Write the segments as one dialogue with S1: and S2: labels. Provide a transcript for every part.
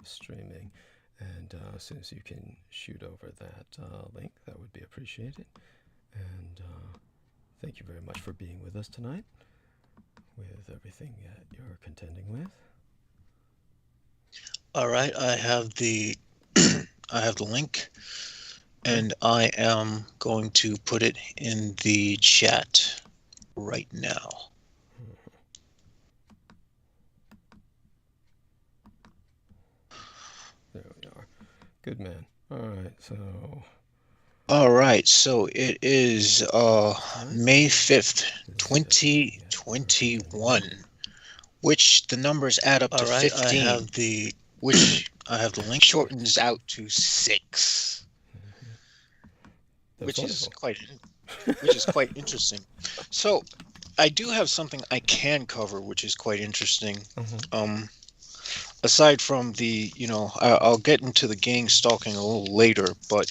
S1: streaming. And as soon as you can shoot over that link, that would be appreciated. And thank you very much for being with us tonight with everything that you're contending with.
S2: All right, I have the I have the link, and I am going to put it in the chat right now.
S1: There we are. Good man.
S2: All right, so it is May 5th, 2021, which the numbers add up to 15. I have the link shortens out to 6. Which is quite interesting. So I do have something I can cover, which is quite interesting. Aside from the, I'll get into the gang stalking a little later, but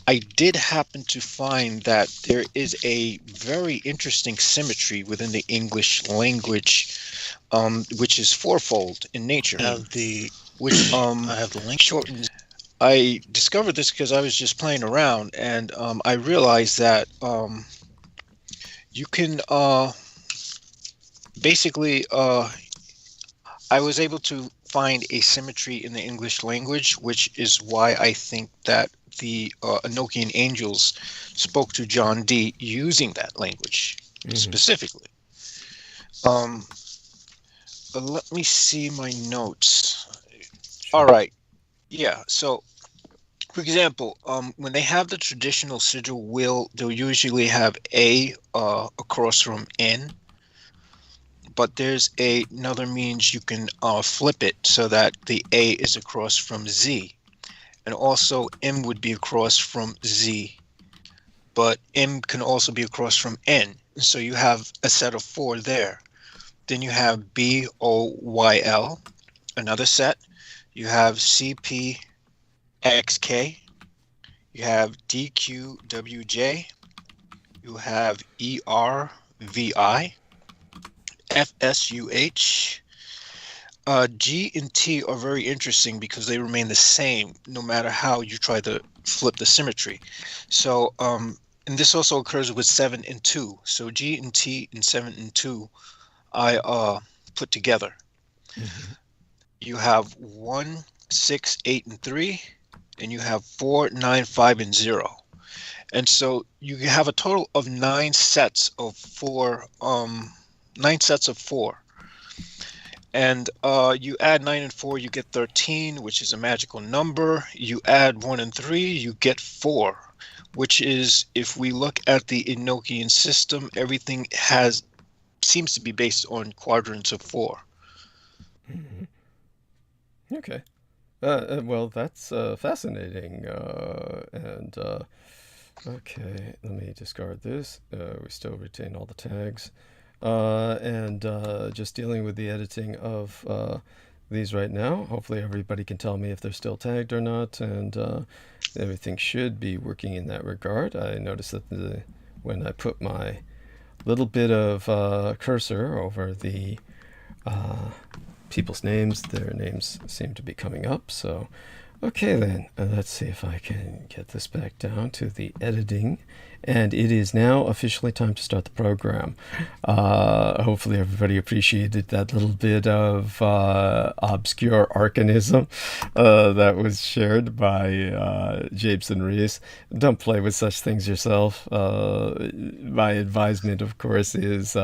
S2: I did happen to find that there is a very interesting symmetry within the English language, which is fourfold in nature. I have the link shortened. I discovered this because I was just playing around, and I realized that you can basically I was able to find a symmetry in the English language, which is why I think that the Enochian angels spoke to John Dee using that language specifically. Let me see my notes. Sure. All right. Yeah. So, for example, when they have the traditional sigil wheel, they'll usually have A across from N. But there's another means you can flip it so that the A is across from Z. And also M would be across from Z. But M can also be across from N. So you have a set of 4 there. Then you have BOYL, another set. You have CPXK. You have DQWJ. You have ERVI. FSUH. G and T are very interesting because they remain the same no matter how you try to flip the symmetry. So, and this also occurs with 7 and 2. So G and T and 7 and 2, I put together. You have 1, 6, 8, and 3, and you have 4, 9, 5, and 0. And so you have a total of 9 sets of 4. 9 sets of 4. And you add 9 and 4, you get 13, which is a magical number. You add 1 and 3, you get 4, which is, if we look at the Enochian system, everything seems to be based on quadrants of 4.
S1: Okay. Well, that's fascinating. Okay, let me discard this. We still retain all the tags. Just dealing with the editing of these right now. Hopefully everybody can tell me if they're still tagged or not, and everything should be working in that regard. I noticed that when I put my little bit of cursor over the people's names, their names seem to be coming up. So, okay then, let's see if I can get this back down to the editing. And it is now officially time to start the program. Hopefully everybody appreciated that little bit of obscure arcanism that was shared by Jameson Reese. Don't play with such things yourself. My advisement, of course, is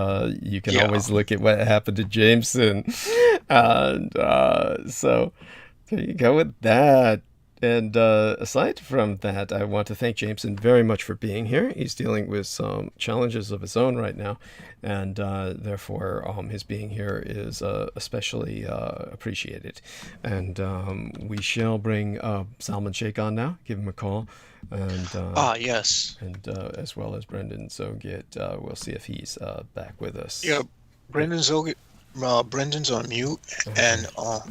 S1: you can always look at what happened to Jameson. And so there you go with that. And aside from that, I want to thank Jameson very much for being here. He's dealing with some challenges of his own right now, and therefore his being here is especially appreciated. And we shall bring Salman Sheikh on now, give him a call. And
S2: yes.
S1: And as well as Brendan Zogit, we'll see if he's back with us.
S2: Yeah, Brendan Zogit, Brendan's on mute, and I'll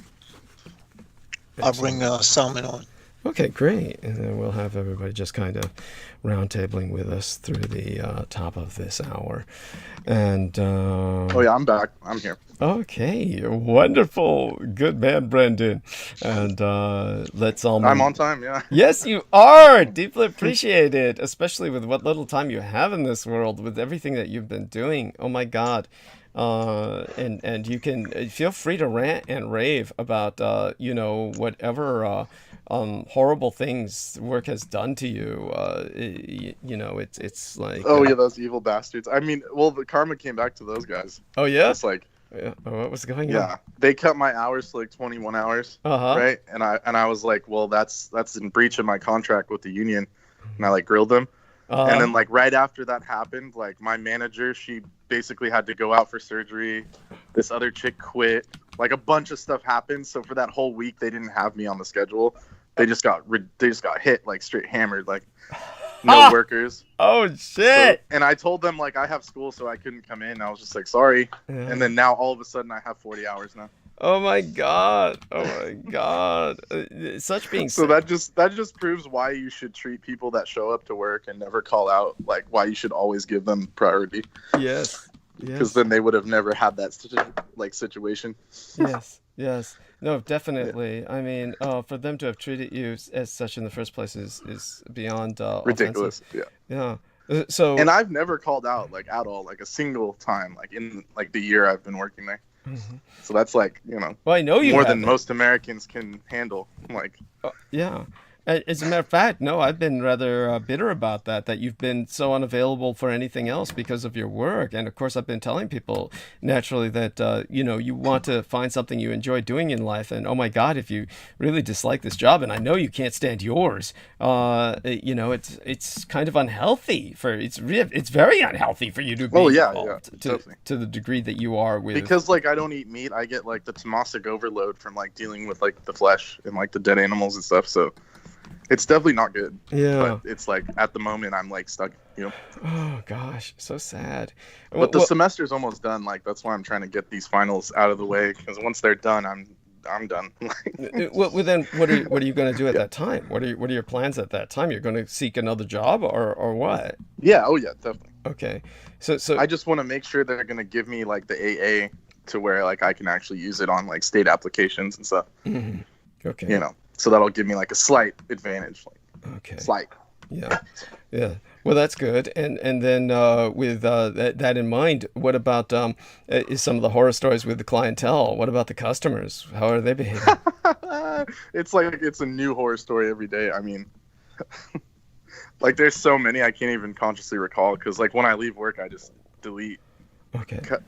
S2: bring Salman on.
S1: Okay, great. And then we'll have everybody just kind of roundtabling with us through the top of this hour. And
S3: Oh yeah, I'm back. I'm here.
S1: okay, wonderful. Good man, Brendan. And let's all.
S3: I'm on time. Yeah.
S1: Yes, you are. Deeply appreciate it, especially with what little time you have in this world, with everything that you've been doing. Oh my God. And you can feel free to rant and rave about whatever horrible things work has done to you. It's like
S3: Oh yeah, those evil bastards. I mean, well, the karma came back to those guys.
S1: oh yeah,
S3: It's like,
S1: yeah. What was going on?
S3: yeah, they cut my hours to like 21 hours,
S1: Uh-huh.
S3: right? And I was like, well, that's in breach of my contract with the union, and I like grilled them. And then like right after that happened, like my manager, she basically had to go out for surgery. This other chick quit. Like a bunch of stuff happened. So for that whole week, they didn't have me on the schedule. They just got hit, like straight hammered, like no workers.
S1: Oh
S3: So,
S1: shit!
S3: and I told them like I have school, so I couldn't come in. I was just like, sorry.
S1: Yeah.
S3: And then now all of a sudden I have 40 hours now.
S1: Oh my God! Oh my God! Such being
S3: So
S1: said.
S3: that just proves why you should treat people that show up to work and never call out, like why you should always give them priority,
S1: Yes.
S3: because
S1: Yes.
S3: then they would have never had that situation.
S1: Yes. Yes. No, definitely. I mean, for them to have treated you as such in the first place is beyond
S3: Ridiculous.
S1: offensive.
S3: Yeah.
S1: Yeah. So.
S3: And I've never called out like at all, like a single time, like in like the year I've been working there.
S1: Mhm.
S3: So that's like,
S1: Well, I know you
S3: more than
S1: haven't.
S3: most Americans can handle. Like,
S1: Yeah. As a matter of fact, no, I've been rather bitter about that you've been so unavailable for anything else because of your work. And of course, I've been telling people naturally that, you want to find something you enjoy doing in life. And oh my God, if you really dislike this job, and I know you can't stand yours, it's kind of unhealthy it's very unhealthy for you to be
S3: oh yeah,
S1: involved
S3: definitely.
S1: to the degree that you are with.
S3: Because like I don't eat meat, I get like the tamasic overload from like dealing with like the flesh and like the dead animals and stuff. So it's definitely not good.
S1: Yeah.
S3: But it's like at the moment I'm like stuck,
S1: Oh gosh, so sad.
S3: But the semester's almost done. Like that's why I'm trying to get these finals out of the way, because once they're done, I'm done.
S1: Well, then what are you going to do at that time? What are your plans at that time? You're going to seek another job or what?
S3: Yeah. Oh yeah, definitely.
S1: Okay. So
S3: I just want to make sure they're gonna give me like the AA to where like I can actually use it on like state applications and stuff.
S1: mhm. Okay.
S3: So that'll give me like a slight advantage, like
S1: Okay.
S3: slight.
S1: Yeah. Yeah. Well, that's good. And then with that in mind, what about is some of the horror stories with the clientele? What about the customers? How are they behaving?
S3: It's like it's a new horror story every day. I mean, like there's so many I can't even consciously recall, because like when I leave work, I just delete.
S1: Okay.
S3: Cut,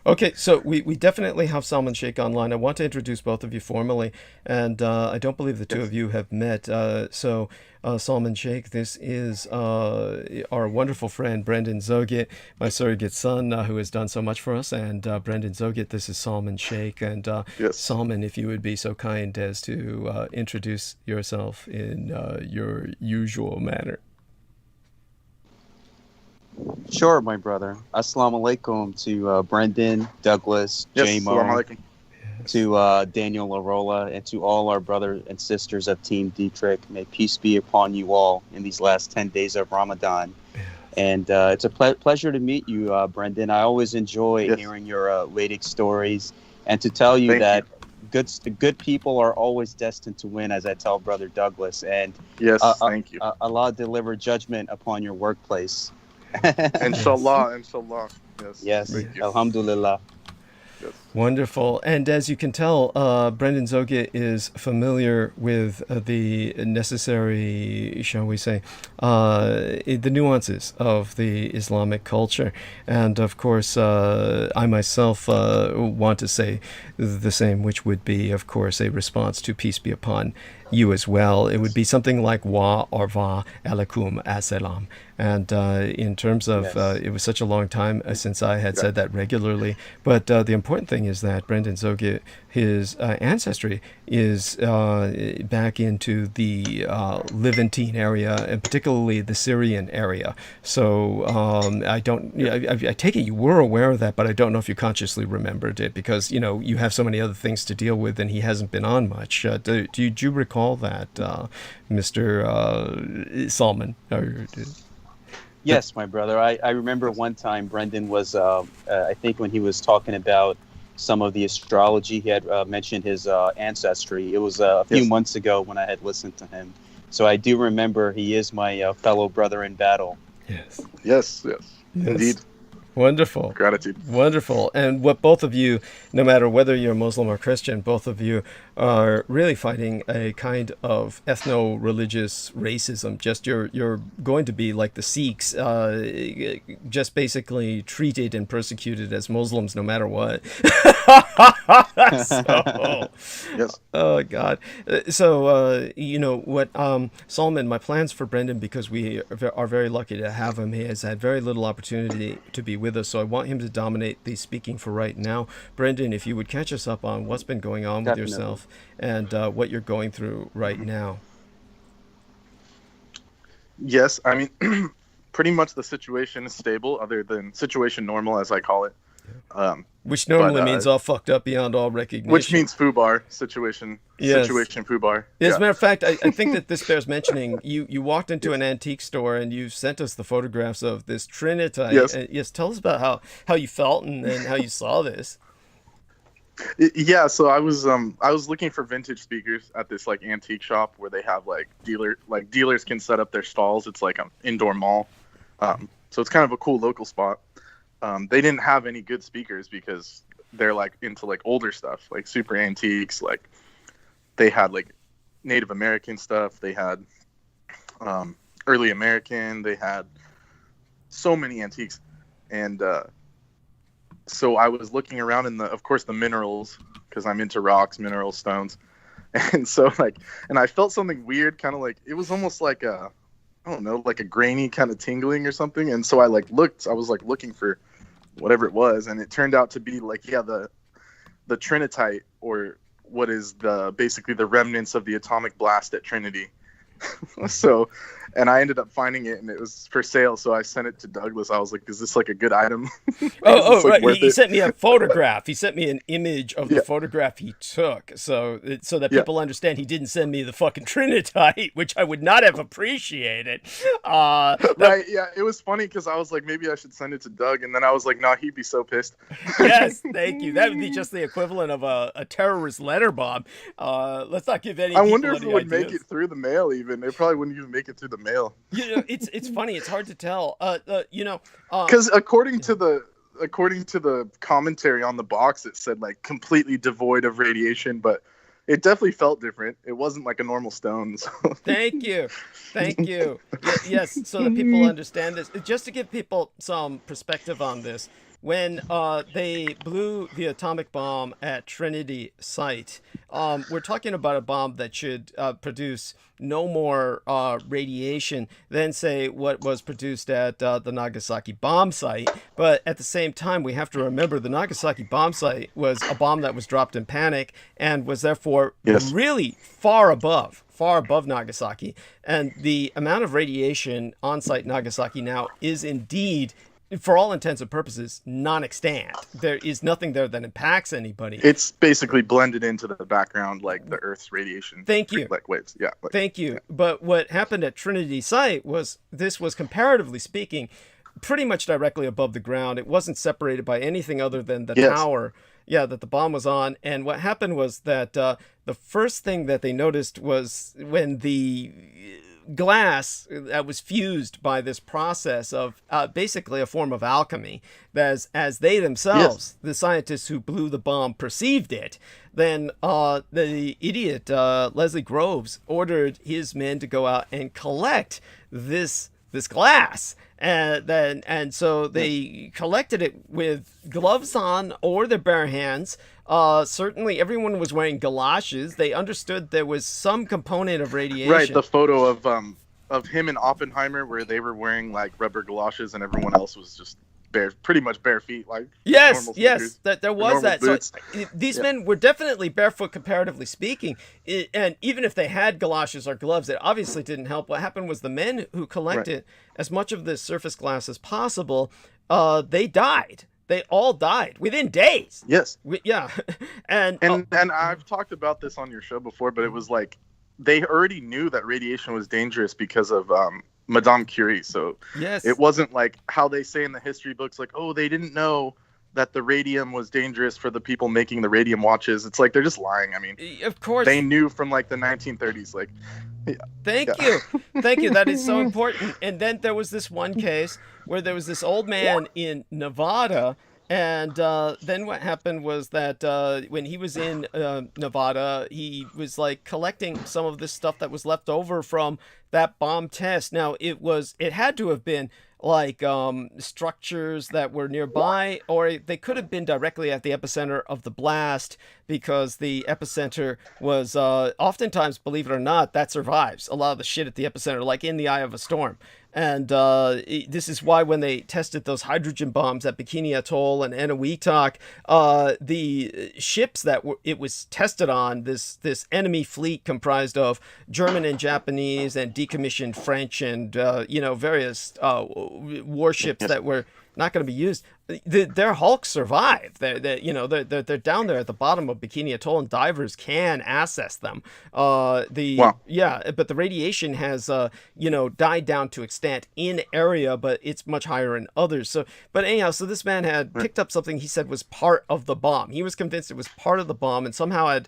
S1: Okay, so we definitely have Salman Sheikh online. I want to introduce both of you formally, and I don't believe the two of you have met. Salman Sheikh, this is our wonderful friend Brendan Zogit, my surrogate son, who has done so much for us. And Brendan Zogit, this is Salman Sheikh. And
S3: Yes.
S1: Salman, if you would be so kind as to introduce yourself in your usual manner.
S4: Sure, my brother. Assalamu alaikum to Brendan, Douglas,
S3: Yes.
S4: J-Mo,
S3: Assalamu alaikum.
S4: to Daniel Larola, and to all our brothers and sisters of Team Dietrich. May peace be upon you all in these last 10 days of Ramadan. And it's a pleasure to meet you, Brendan. I always enjoy
S3: Yes.
S4: hearing your Vedic stories, and to tell you
S3: Thank
S4: that the good people are always destined to win, as I tell Brother Douglas. And
S3: Yes. Thank you.
S4: Allah deliver judgment upon your workplace.
S3: Inshallah. Inshallah. Yes.
S4: Yes,
S3: Thank you.
S4: Alhamdulillah.
S3: Yes.
S1: Wonderful. And as you can tell, Brendan Zogit is familiar with the necessary, shall we say, the nuances of the Islamic culture. And of course, I myself want to say the same, which would be, of course, a response to peace be upon you as well. It would be something like wa or va alaikum assalam. And in terms of, it was such a long time since I had said that regularly. But the important thing is that Brendan Zoget, his ancestry is back into the Levantine area, and particularly the Syrian area. So I take it you were aware of that, but I don't know if you consciously remembered it, because you have so many other things to deal with, and he hasn't been on much. Do you recall that, Mr. Salman?
S4: Yes, my brother. I remember one time Brendan was, I think when he was talking about some of the astrology, he had mentioned his ancestry. It was a few months ago when I had listened to him. So I do remember he is my fellow brother in battle.
S3: Yes. Indeed.
S1: Wonderful.
S3: Gratitude.
S1: Wonderful. And what both of you, no matter whether you're Muslim or Christian, both of you are really fighting a kind of ethno-religious racism. Just you're going to be like the Sikhs, just basically treated and persecuted as Muslims no matter what.
S3: Yes.
S1: Oh, God. So, what, Solomon, my plans for Brendan, because we are very lucky to have him, he has had very little opportunity to be with us, so I want him to dominate the speaking for right now. Brendan, if you would catch us up on what's been going on with yourself and what you're going through right now.
S3: Yes, I mean, pretty much the situation is stable, other than situation normal, as I call it.
S1: Which normally means all fucked up beyond all recognition.
S3: Which means FUBAR situation. Situation FUBAR.
S1: As a matter of fact, I think that this bears mentioning. You walked into an antique store and you sent us the photographs of this Trinitite. Yes, tell us about how you felt and how you saw this.
S3: Yeah, so I was looking for vintage speakers at this like antique shop where they have dealers can set up their stalls. It's like an indoor mall. So it's kind of a cool local spot. They didn't have any good speakers because they're like into like older stuff, like super antiques. Like they had like Native American stuff. They had early American. They had so many antiques. And so I was looking around in of course, the minerals, because I'm into rocks, minerals, stones. And so and I felt something weird, kind of like, it was almost like I don't know, like a grainy kind of tingling or something. And so I was looking for whatever it was, and it turned out to be the Trinitite, or what is basically the remnants of the atomic blast at Trinity. So, and I ended up finding it, and it was for sale. So I sent it to Douglas. I was like, "Is this like a good item?"
S1: Right. He sent me a photograph. He sent me an image of the photograph he took, so that people understand he didn't send me the fucking Trinitite, which I would not have appreciated.
S3: Right? Yeah, it was funny because I was like, maybe I should send it to Doug, and then I was like, no, he'd be so pissed.
S1: Yes, thank you. That would be just the equivalent of a terrorist letter bomb. Let's not give any.
S3: I wonder if it would
S1: ideas.
S3: make it through the mail. Even it probably wouldn't even make it through the mail.
S1: It's funny. It's hard to tell.
S3: Because according to the commentary on the box, it said like completely devoid of radiation, but it definitely felt different. It wasn't like a normal stone. So.
S1: Thank you. Yes, so that people understand this. Just to give people some perspective on this, when they blew the atomic bomb at Trinity site, we're talking about a bomb that should produce no more radiation than, say, what was produced at the Nagasaki bomb site. But at the same time, we have to remember the Nagasaki bomb site was a bomb that was dropped in panic and was therefore really far above Nagasaki. And the amount of radiation on site Nagasaki now is indeed, for all intents and purposes, non-extant. There is nothing there that impacts anybody.
S3: It's basically blended into the background like the Earth's radiation.
S1: Thank you.
S3: Like waves. Yeah.
S1: Thank you. But what happened at Trinity site was, this was, comparatively speaking, pretty much directly above the ground. It wasn't separated by anything other than the tower that the bomb was on. And what happened was that the first thing that they noticed was when the glass that was fused by this process of basically a form of alchemy, as they themselves, the scientists who blew the bomb, perceived it, then the idiot Leslie Groves ordered his men to go out and collect this glass. And so they collected it with gloves on or their bare hands. Certainly everyone was wearing galoshes. They understood there was some component of radiation.
S3: Right, the photo of of him and Oppenheimer where they were wearing like rubber galoshes and everyone else was just pretty much bare feet, like
S1: yes, that there was that.
S3: Boots.
S1: So these men were definitely barefoot, comparatively speaking, and even if they had galoshes or gloves, it obviously didn't help. What happened was the men who collected as much of this surface glass as possible, they died. They all died within days.
S3: Yes.
S1: And
S3: I've talked about this on your show before, but it was like they already knew that radiation was dangerous because of Madame Curie. So it wasn't like how they say in the history books, like, oh, they didn't know that the radium was dangerous for the people making the radium watches. It's like they're just lying. I mean,
S1: of course
S3: they knew from like the 1930s. Like,
S1: thank you. That is so important. And then there was this one case where there was this old man in Nevada. And then what happened was that when he was in Nevada, he was like collecting some of this stuff that was left over from that bomb test. Now it had to have been like structures that were nearby, or they could have been directly at the epicenter of the blast, because the epicenter was oftentimes, believe it or not, that survives a lot of the shit at the epicenter, like in the eye of a storm. And this is why when they tested those hydrogen bombs at Bikini Atoll and Eniwetok, the ships that it was tested on, this enemy fleet comprised of German and Japanese and decommissioned French and various warships that were not going to be used. Their hulks survive. They're down there at the bottom of Bikini Atoll, and divers can access them. But the radiation has died down to extent in area, but it's much higher in others. So anyhow, this man had picked up something he said was part of the bomb. He was convinced it was part of the bomb, and somehow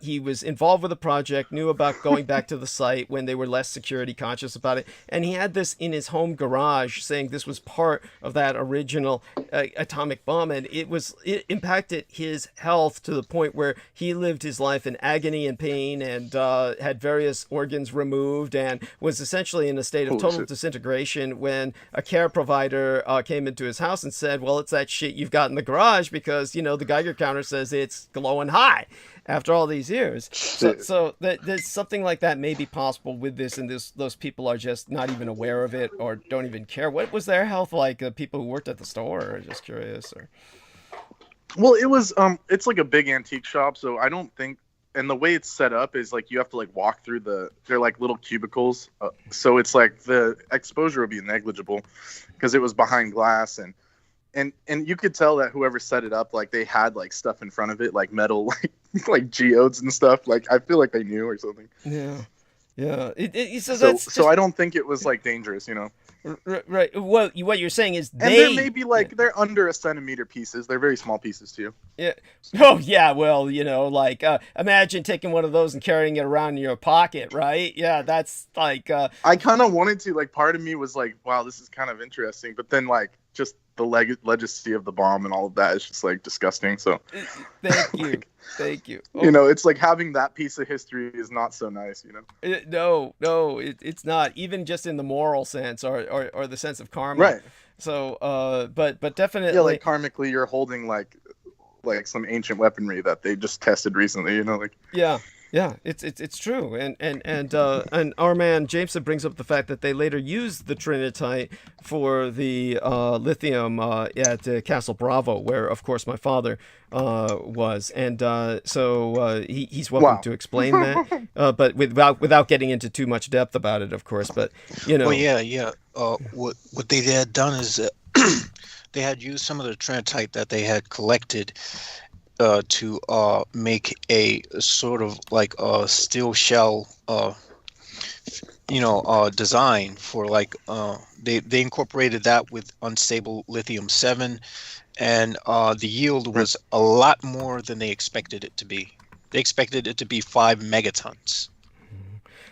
S1: he was involved with the project, knew about going back to the site when they were less security conscious about it, and he had this in his home garage, saying this was part of that original atomic bomb, and it impacted his health to the point where he lived his life in agony and pain, and had various organs removed, and was essentially in a state of total disintegration when a care provider came into his house and said, well, it's that shit you've got in the garage, because the Geiger counter says it's glowing high after all these years. So there's something like that may be possible with this, and those people are just not even aware of it or don't even care. What was their health like? The people who worked at the store, or just curious? Or
S3: well, it was it's like a big antique shop, so I don't think, and the way it's set up is like you have to like walk through they're like little cubicles, so it's like the exposure would be negligible because it was behind glass, and you could tell that whoever set it up, like they had like stuff in front of it, like metal, like geodes and stuff. Like I feel like they knew or something.
S1: Yeah.
S3: So I don't think it was like dangerous,
S1: Right. Well, what you're saying is
S3: they're maybe like they're under a centimeter pieces. They're very small pieces too.
S1: Yeah. Oh yeah. Well, like imagine taking one of those and carrying it around in your pocket, right? Yeah, that's like.
S3: I kind of wanted to. Like, part of me was like, "Wow, this is kind of interesting," but then like just the legacy of the bomb and all of that is just like disgusting. So.
S1: Thank you.
S3: Oh. It's like having that piece of history is not so nice,
S1: No, it's not, even just in the moral sense or the sense of karma.
S3: Right.
S1: So, but definitely.
S3: Yeah, like karmically, you're holding like some ancient weaponry that they just tested recently, like.
S1: Yeah, it's true, and our man Jameson brings up the fact that they later used the trinitite for the lithium at Castle Bravo, where of course my father was, and so he's welcome to explain that, but without getting into too much depth about it, of course. But
S2: Well, yeah. What they had done is they had used some of the trinitite that they had collected. To make a sort of like a steel shell, design for like they incorporated that with unstable lithium-7, and the yield was a lot more than they expected it to be. They expected it to be 5 megatons.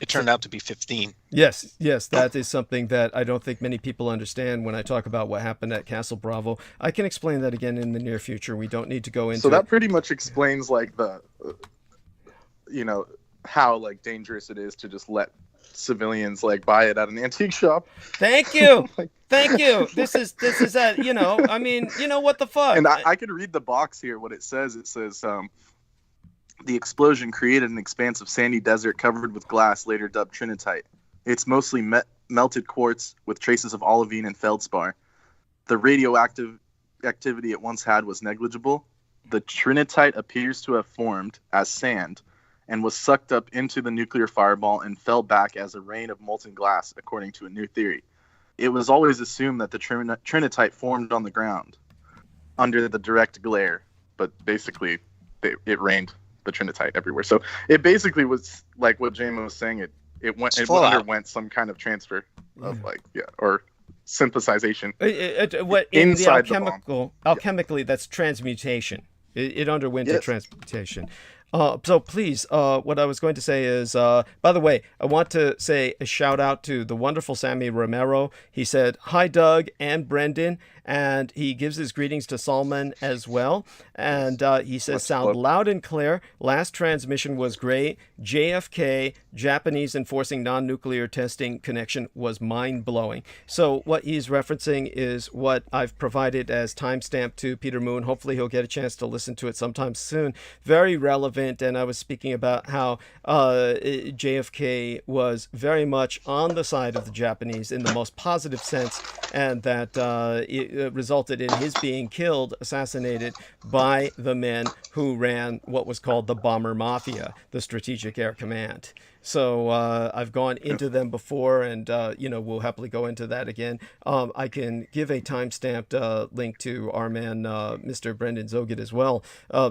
S2: It turned out to be 15.
S1: Yes, that is something that I don't think many people understand when I talk about what happened at Castle Bravo. I can explain that again in the near future. We don't need to go into.
S3: So that pretty much explains like the, how like dangerous it is to just let civilians like buy it at an antique shop.
S1: Thank you. Thank you. This is that, I mean, what the fuck?
S3: And I could read the box here. What it says, the explosion created an expanse of sandy desert covered with glass, later dubbed trinitite. It's mostly melted quartz with traces of olivine and feldspar. The radioactive activity it once had was negligible. The trinitite appears to have formed as sand and was sucked up into the nuclear fireball and fell back as a rain of molten glass, according to a new theory. It was always assumed that the trinitite formed on the ground under the direct glare, but basically it rained the trinitite everywhere. So it basically was like what Jamin was saying. It underwent some kind of transfer of or synthesization.
S1: Alchemically, that's transmutation. It underwent a transmutation. So please, what I was going to say is, by the way, I want to say a shout out to the wonderful Sammy Romero. He said, "Hi, Doug and Brendan," and he gives his greetings to Salman as well. And he says, "Sound loud and clear. Last transmission was great. JFK, Japanese enforcing non-nuclear testing connection was mind-blowing." So what he's referencing is what I've provided as timestamp to Peter Moon. Hopefully he'll get a chance to listen to it sometime soon. Very relevant. And I was speaking about how JFK was very much on the side of the Japanese in the most positive sense, and that it resulted in his being killed, assassinated by the men who ran what was called the Bomber Mafia, the Strategic Air Command. So I've gone into them before, and we'll happily go into that again. I can give a timestamped link to our man, Mr. Brendan Zogid, as well.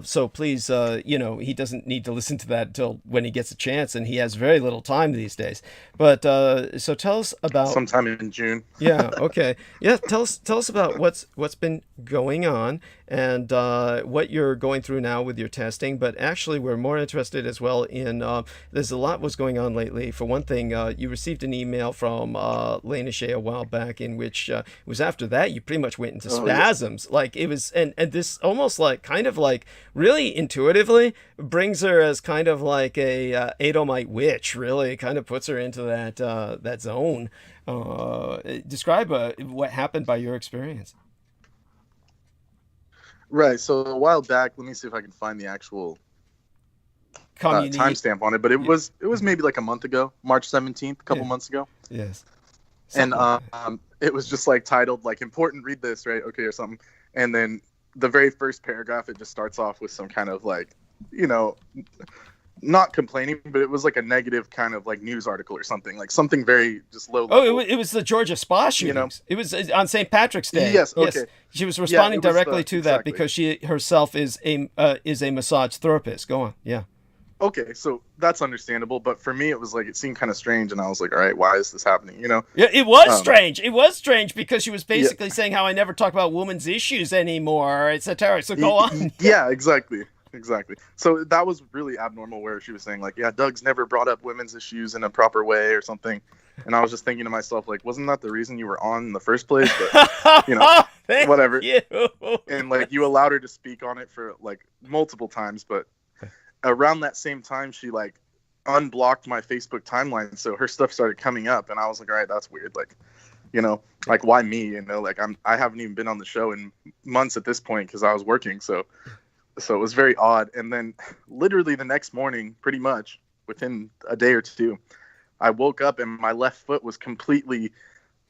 S1: So please, he doesn't need to listen to that until when he gets a chance, and he has very little time these days. But so tell us about
S3: sometime in June.
S1: Yeah. Okay. Yeah. Tell us about what's been going on and what you're going through now with your testing. But actually, we're more interested as well in there's a lot was going on lately. For one thing, you received an email from Lena Shea a while back in which it was after that you pretty much went into spasms. Yeah. Like it was, and this almost like kind of like really intuitively brings her as kind of like a Edomite witch. Really, kind of puts her into that zone. Describe what happened by your experience.
S3: Right. So a while back, let me see if I can find the actual timestamp on it. But it was maybe like a month ago, March 17th, a couple months ago.
S1: Yes.
S3: And it was just like titled like important, read this, right? Okay, or something. And then the very first paragraph, it just starts off with some kind of like, not complaining, but it was like a negative kind of like news article or something, like something very just low level.
S1: Oh, it was the Georgia spa shootings. It was on St. Patrick's Day.
S3: Yes, okay. Yes.
S1: She was responding directly to that because she herself is a massage therapist. Go on. Yeah.
S3: Okay, so that's understandable, but for me, it was like it seemed kind of strange, and I was like, all right, why is this happening?
S1: Yeah, it was strange. It was strange because she was basically saying how I never talk about women's issues anymore, etc. So go on.
S3: Yeah, exactly. So that was really abnormal where she was saying like, yeah, Doug's never brought up women's issues in a proper way or something. And I was just thinking to myself, like, wasn't that the reason you were on in the first place? But, whatever. You. And like you allowed her to speak on it for like multiple times. But around that same time, she like unblocked my Facebook timeline. So her stuff started coming up and I was like, all right, that's weird. Like, like why me? Like I haven't even been on the show in months at this point because I was working. So it was very odd. And then literally the next morning, pretty much within a day or two, I woke up and my left foot was completely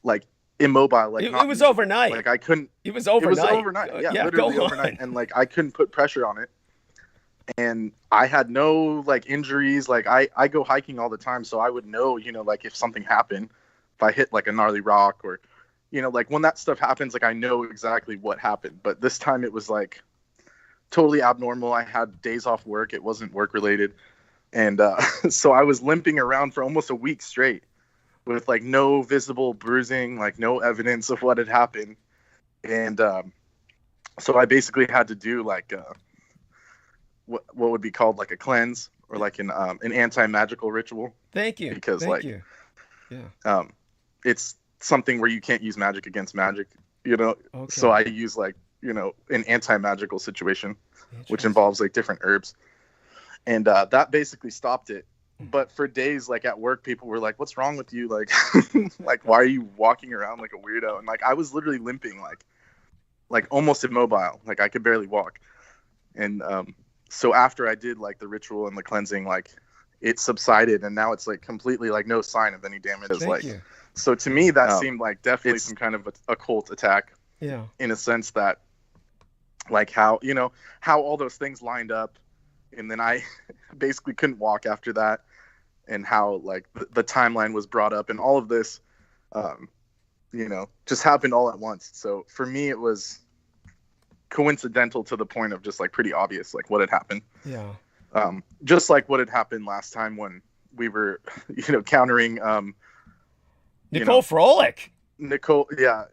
S3: like immobile. Like
S1: it was overnight.
S3: Like I couldn't.
S1: It was overnight.
S3: It was overnight. Yeah, literally overnight. And like I couldn't put pressure on it. And I had no like injuries. Like I go hiking all the time, so I would know, like if something happened, if I hit like a gnarly rock or, like when that stuff happens, like I know exactly what happened. But this time it was like totally abnormal. I had days off work. It wasn't work related. And so I was limping around for almost a week straight with like no visible bruising, like no evidence of what had happened. And so I basically had to do like what would be called like a cleanse or like an anti-magical ritual.
S1: Thank you.
S3: Because
S1: Thank you. Yeah.
S3: It's something where you can't use magic against magic, Okay. So I use like, an anti-magical situation, which involves like different herbs. And that basically stopped it. But for days, like at work, people were like, what's wrong with you? Like, like, why are you walking around like a weirdo? And like, I was literally limping, like almost immobile. Like I could barely walk. And so after I did like the ritual and the cleansing, like it subsided, and now it's like completely like no sign of any damage.
S1: Thank you.
S3: So to me, that seemed like definitely some kind of a occult attack.
S1: Yeah.
S3: In a sense that, like how how all those things lined up, and then I basically couldn't walk after that, and how like the timeline was brought up, and all of this, just happened all at once. So for me, it was coincidental to the point of just like pretty obvious, like what had happened.
S1: Yeah.
S3: Just like what had happened last time when we were, countering
S1: Nicole Froelich.
S3: Nicole, yeah.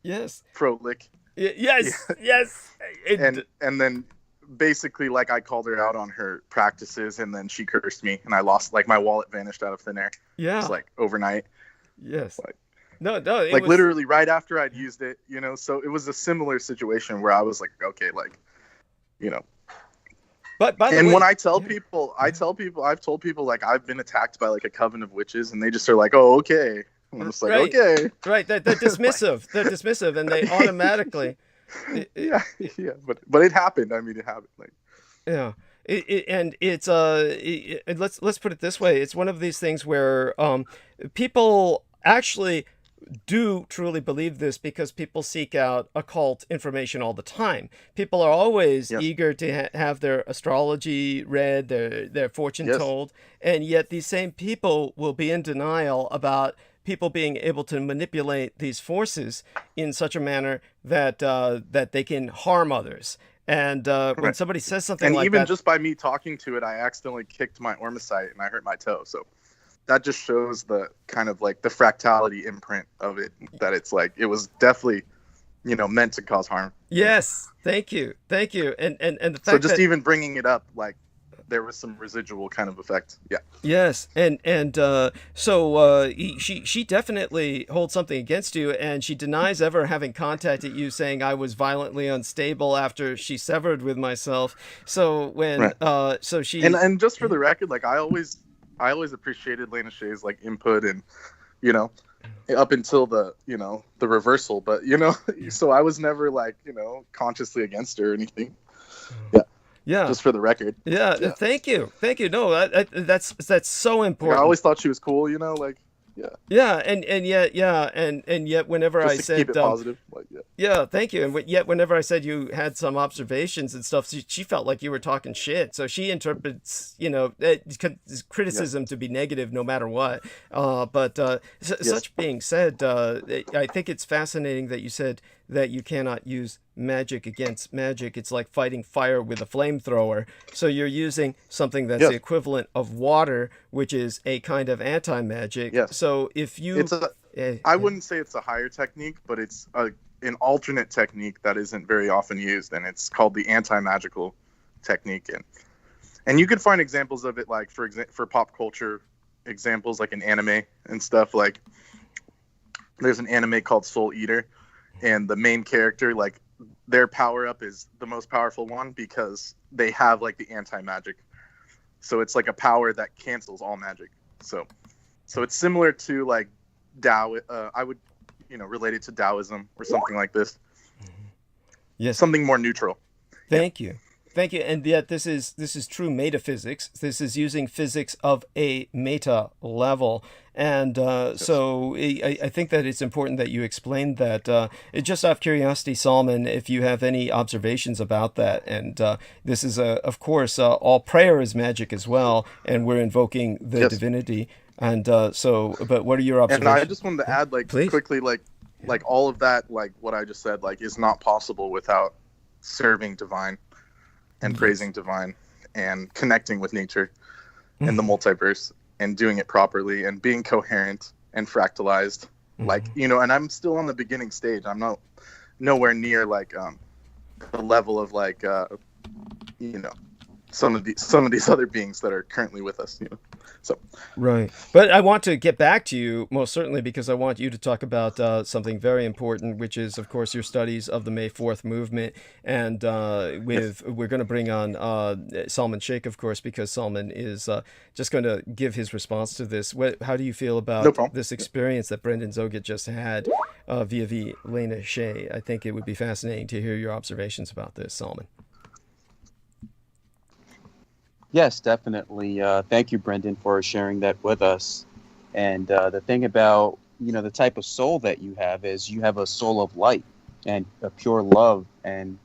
S1: Yes.
S3: Froelich.
S1: Yes.
S3: Yeah.
S1: Yes.
S3: And then basically, like, I called her out on her practices, and then she cursed me, and I lost, like, my wallet vanished out of thin air.
S1: Yeah.
S3: Just like overnight.
S1: Yes.
S3: Like,
S1: no.
S3: Like was... literally right after I'd used it, So it was a similar situation where I was like, okay, like,
S1: But by the
S3: way, when
S1: I
S3: told people like I've been attacked by like a coven of witches, and they just are like, oh, okay. And I'm just like,
S1: right.
S3: Okay.
S1: Right. They're dismissive. They're dismissive, and they automatically.
S3: Yeah. But it happened. I mean, it happened. Like.
S1: Yeah. Let's put it this way. It's one of these things where people actually do truly believe this because people seek out occult information all the time. People are always eager to have their astrology read, their fortune told, and yet these same people will be in denial about people being able to manipulate these forces in such a manner that that they can harm others. And when somebody says something like that...
S3: And even just by me talking to it, I accidentally kicked my ormosite and I hurt my toe. So that just shows the kind of like the fractality imprint of it, that it's like, it was definitely, meant to cause harm.
S1: Yes. Thank you. And the fact
S3: so just even bringing it up, like, there was some residual kind of effect. Yeah.
S1: Yes. So she definitely holds something against you, and she denies ever having contacted you saying I was violently unstable after she severed with myself. So when, so she,
S3: and just for the record, like I always appreciated Lena Shea's like input, and, up until the, the reversal, but, so I was never like, consciously against her or anything. Yeah.
S1: Yeah.
S3: Just for the record.
S1: Yeah. Thank you. No, that's so important.
S3: I always thought she was cool, like, yeah.
S1: Yeah. And yet whenever
S3: just
S1: I
S3: to
S1: said,
S3: keep it positive. Like,
S1: yeah. Thank you. And yet whenever I said you had some observations and stuff, she felt like you were talking shit. So she interprets, criticism to be negative no matter what. Such being said, I think it's fascinating that you said that you cannot use magic against magic. It's like fighting fire with a flamethrower. So you're using something that's the equivalent of water, which is a kind of anti-magic.
S3: Yes.
S1: So if you...
S3: I wouldn't say it's a higher technique, but it's an alternate technique that isn't very often used, and it's called the anti-magical technique. And you can find examples of it, like, for pop culture examples, like in anime and stuff. Like, there's an anime called Soul Eater, and the main character, like, their power up is the most powerful one because they have like the anti-magic. So it's like a power that cancels all magic. So it's similar to like Tao. I would, relate it to Taoism or something like this.
S1: Yes.
S3: Something more neutral.
S1: Thank you. And yet this is true metaphysics. This is using physics of a meta level. And so I think that it's important that you explained that. Just out of curiosity, Salman, if you have any observations about that. And this is, of course, all prayer is magic as well, and we're invoking the divinity. And but what are your observations?
S3: And I just wanted to add, like, quickly, like all of that, like what I just said, like, is not possible without serving divine and praising divine and connecting with nature and the multiverse and doing it properly and being coherent and fractalized. Like, and I'm still on the beginning stage. I'm not nowhere near like the level of like some of these other beings that are currently with us, So
S1: right. But I want to get back to you most certainly, because I want you to talk about something very important, which is, of course, your studies of the May 4th movement. And we're going to bring on Salman Sheikh, of course, because Salman is just going to give his response to this. How do you feel about this experience that Brendan Zoget just had via Lena Shea? I think it would be fascinating to hear your observations about this, Salman.
S4: Yes, definitely. Thank you, Brendan, for sharing that with us. And the thing about, the type of soul that you have is you have a soul of light and a pure love and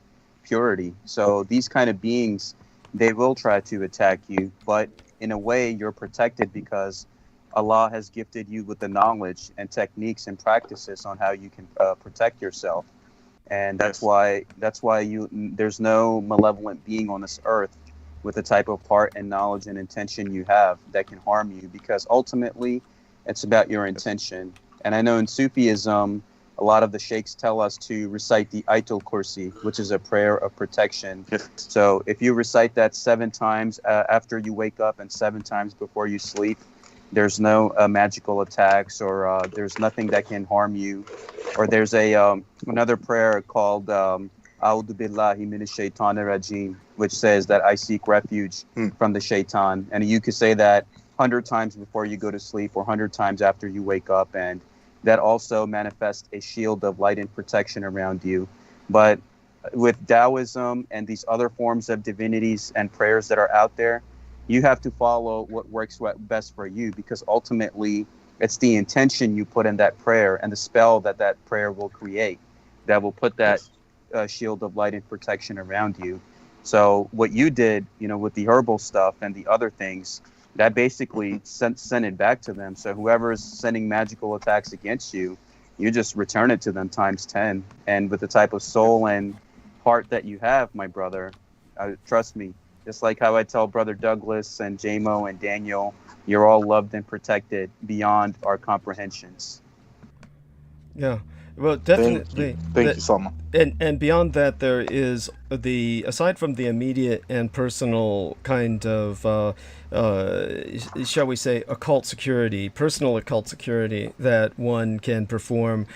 S4: purity. So these kind of beings, they will try to attack you, but in a way you're protected because Allah has gifted you with the knowledge and techniques and practices on how you can protect yourself. And that's why there's no malevolent being on this earth with the type of heart and knowledge and intention you have that can harm you, because ultimately it's about your intention. And I know in Sufism, a lot of the sheikhs tell us to recite the Ayatul Kursi, which is a prayer of protection.
S3: Yes.
S4: So if you recite that 7 times after you wake up and 7 times before you sleep, there's no magical attacks, or there's nothing that can harm you. Or there's another prayer called A'udhu billahi minash shaitanir rajim, which says that I seek refuge from the shaitan. And you could say that 100 times before you go to sleep or 100 times after you wake up. And that also manifests a shield of light and protection around you. But with Taoism and these other forms of divinities and prayers that are out there, you have to follow what works best for you, because ultimately it's the intention you put in that prayer and the spell that prayer will create that will put that shield of light and protection around you. So what you did, with the herbal stuff and the other things, that basically sent it back to them. So whoever is sending magical attacks against you, you just return it to them times 10. And with the type of soul and heart that you have, my brother, trust me, just like how I tell Brother Douglas and JMO and Daniel, you're all loved and protected beyond our comprehensions.
S1: Yeah. Well, definitely.
S3: Thank you, Salma.
S1: And beyond that, there is aside from the immediate and personal kind of, shall we say, personal occult security that one can perform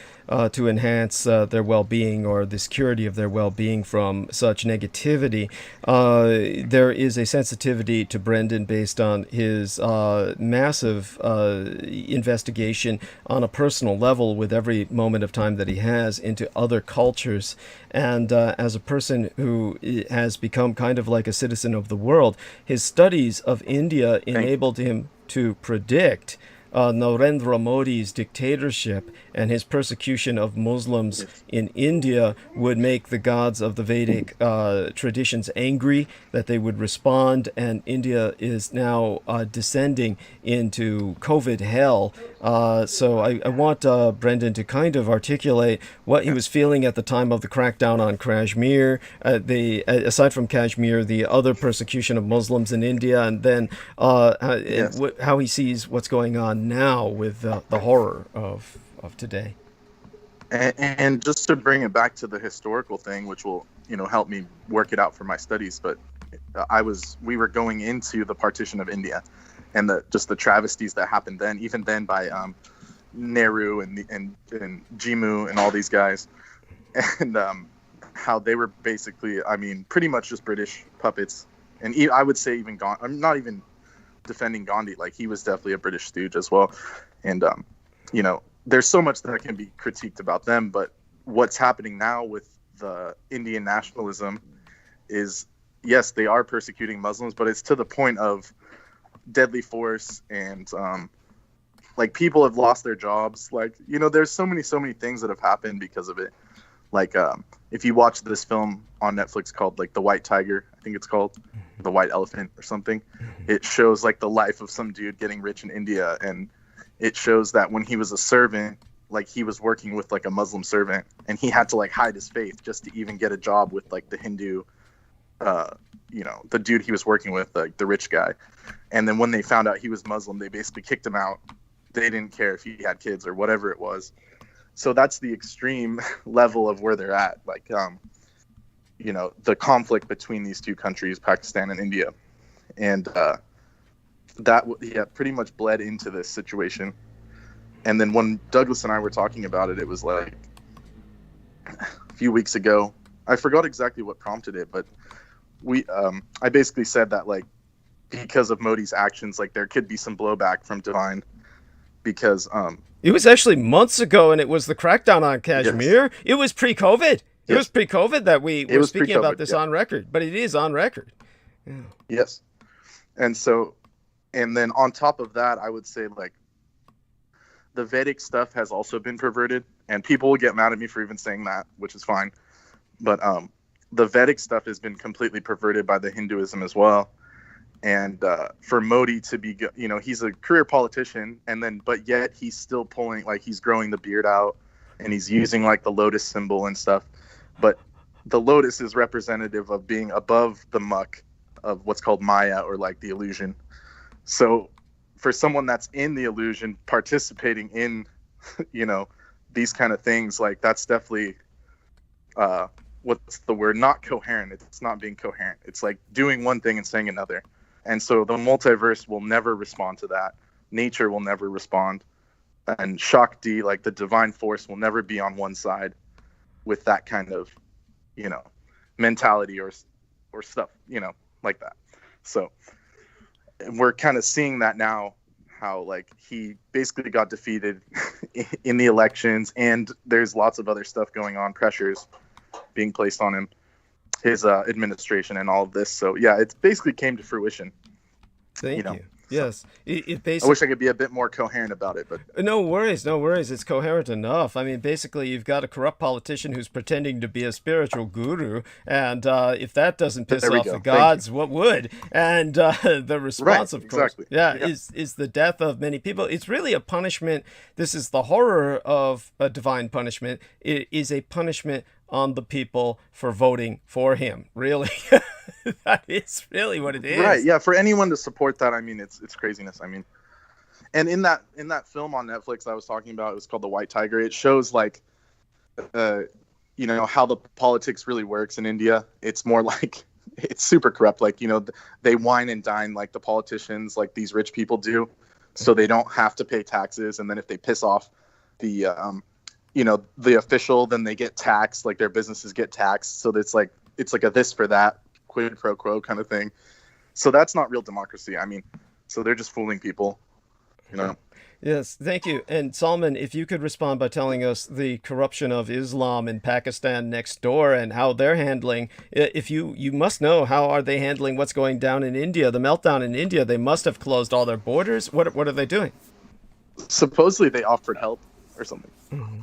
S1: to enhance their well-being or the security of their well-being from such negativity. There is a sensitivity to Brendan based on his massive investigation on a personal level with every moment of time that he has into other cultures. And as a person who has become kind of like a citizen of the world, his studies of India enabled him to predict Narendra Modi's dictatorship and his persecution of Muslims in India would make the gods of the Vedic traditions angry, that they would respond, and India is now descending into COVID hell. So I want Brendan to kind of articulate what he was feeling at the time of the crackdown on Kashmir, aside from Kashmir, the other persecution of Muslims in India, and then how he sees what's going on now with the horror of today.
S3: And just to bring it back to the historical thing, which will help me work it out for my studies, but we were going into the partition of India and the travesties that happened then, even then by Nehru and Jimu and all these guys, and how they were basically, pretty much just British puppets. And I would say even Gandhi, I'm not even defending Gandhi, like he was definitely a British stooge as well. And there's so much that can be critiqued about them, but what's happening now with the Indian nationalism is, yes, they are persecuting Muslims, but it's to the point of deadly force, and people have lost their jobs. There's so many things that have happened because of it. If you watch this film on Netflix called The White Tiger, I think it's called The White Elephant or something, it shows the life of some dude getting rich in India, and it shows that when he was a servant, he was working with a Muslim servant, and he had to hide his faith just to even get a job with the Hindu, the dude he was working with, the rich guy. And then when they found out he was Muslim, they basically kicked him out. They didn't care if he had kids or whatever it was. So that's the extreme level of where they're at. The conflict between these two countries, Pakistan and India. And that pretty much bled into this situation. And then when Douglas and I were talking about it, it was a few weeks ago. I forgot exactly what prompted it, but I basically said that because of Modi's actions, there could be some blowback from Divine, because
S1: it was actually months ago, and it was the crackdown on Kashmir. Yes. It was pre-COVID. It was pre-COVID that we were speaking about this on record, but it is on record. Yeah.
S3: Yes. And so, and then on top of that, I would say like the Vedic stuff has also been perverted, and people will get mad at me for even saying that, which is fine. But the Vedic stuff has been completely perverted by the Hinduism as well. And for Modi to be, you know, he's a career politician, and then, but yet he's still pulling, like, he's growing the beard out, and he's using like the lotus symbol and stuff. But the lotus is representative of being above the muck of what's called Maya, or like the illusion. So for someone that's in the illusion, participating in, you know, these kind of things, like, that's definitely, what's the word? Not coherent. It's not being coherent. It's like doing one thing and saying another. And so the multiverse will never respond to that. Nature will never respond. And Shakti, like the divine force, will never be on one side with that kind of, you know, mentality or stuff, you know, like that. So we're kind of seeing that now, how like he basically got defeated in the elections, and there's lots of other stuff going on, pressures being placed on him, his administration, and all of this. So yeah, it basically came to fruition.
S1: Thank you. Yes, it
S3: I
S1: basically.
S3: wish I could be a bit more coherent about it, but
S1: No worries, no worries. It's coherent enough. I mean, basically, you've got a corrupt politician who's pretending to be a spiritual guru, and if that doesn't piss off the gods, what would? And the response, of course, is the death of many people. It's really a punishment. This is the horror of a divine punishment. It is a punishment on the people for voting for him. Really, that is really what it is.
S3: Right? Yeah. For anyone to support that, I mean, it's craziness. I mean, and in that film on Netflix I was talking about, it was called The White Tiger. It shows like, you know, how the politics really works in India. It's more like, it's super corrupt. Like, you know, they wine and dine like the politicians, like these rich people do, so they don't have to pay taxes. And then if they piss off the you know, the official, then they get taxed, like their businesses get taxed. So it's like a this for that, quid pro quo kind of thing. So that's not real democracy. I mean, so they're just fooling people, you know.
S1: Yes, thank you. And Salman, if you could respond by telling us the corruption of Islam in Pakistan next door and how they're handling, if you must know, how are they handling what's going down in India, the meltdown in India? They must have closed all their borders. What are they doing?
S3: Supposedly they offered help or something.
S1: Mm-hmm.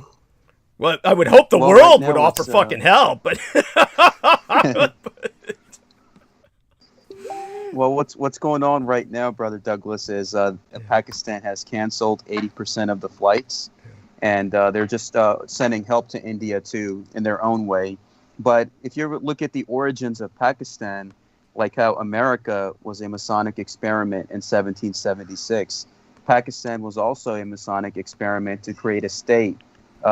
S1: Well, I would hope the world would offer fucking help, but
S4: well, what's going on right now, Brother Douglas, is Pakistan has canceled 80% of the flights, and they're just sending help to India too in their own way. But if you look at the origins of Pakistan, like how America was a Masonic experiment in 1776, Pakistan was also a Masonic experiment to create a state.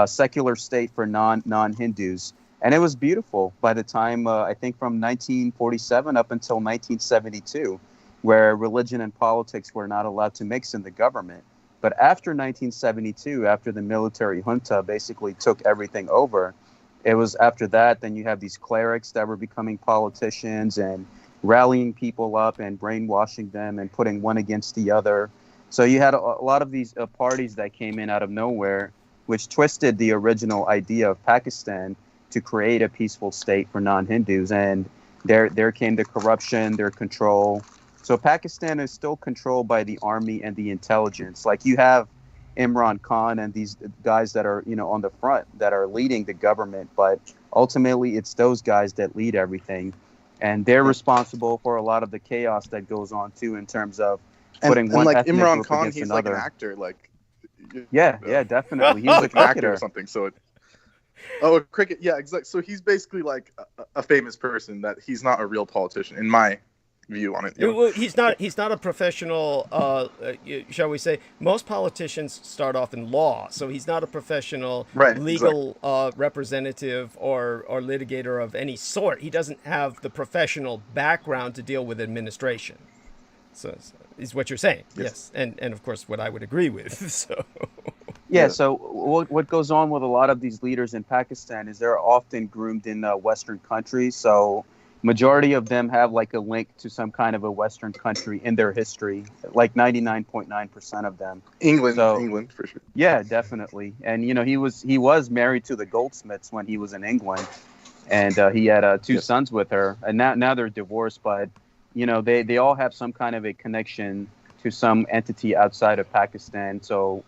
S4: Secular state for non-Hindus, and it was beautiful by the time I think from 1947 up until 1972, where religion and politics were not allowed to mix in the government. But after 1972, after the military junta basically took everything over, it was after that then you have these clerics that were becoming politicians and rallying people up and brainwashing them and putting one against the other. So you had a lot of these parties that came in out of nowhere, which twisted the original idea of Pakistan to create a peaceful state for non-Hindus. And there came the corruption, their control. So Pakistan is still controlled by the army and the intelligence. Like you have Imran Khan and these guys that are, you know, on the front that are leading the government, but ultimately it's those guys that lead everything. And they're responsible for a lot of the chaos that goes on too, in terms of putting one
S3: like
S4: ethnic
S3: Imran
S4: group
S3: Khan,
S4: against
S3: he's
S4: another.
S3: like an actor, like.
S4: Yeah, definitely. He's
S3: like
S4: a
S3: an actor
S4: cricketer
S3: or something. So a cricket. Yeah, exactly. So he's basically like a famous person that he's not a real politician, in my view on it. You know?
S1: Well, he's not a professional. Shall we say? Most politicians start off in law, so he's not a professional legal representative or litigator of any sort. He doesn't have the professional background to deal with administration. So is what you're saying. Yes. And of course what I would agree with. So
S4: so what goes on with a lot of these leaders in Pakistan is they're often groomed in Western countries. So majority of them have like a link to some kind of a Western country in their history, like 99.9% of them.
S3: England for sure.
S4: Yeah, definitely. And you know, he was married to the Goldsmiths when he was in England, and he had two sons with her, and now they're divorced. But they all have some kind of a connection to some entity outside of Pakistan. So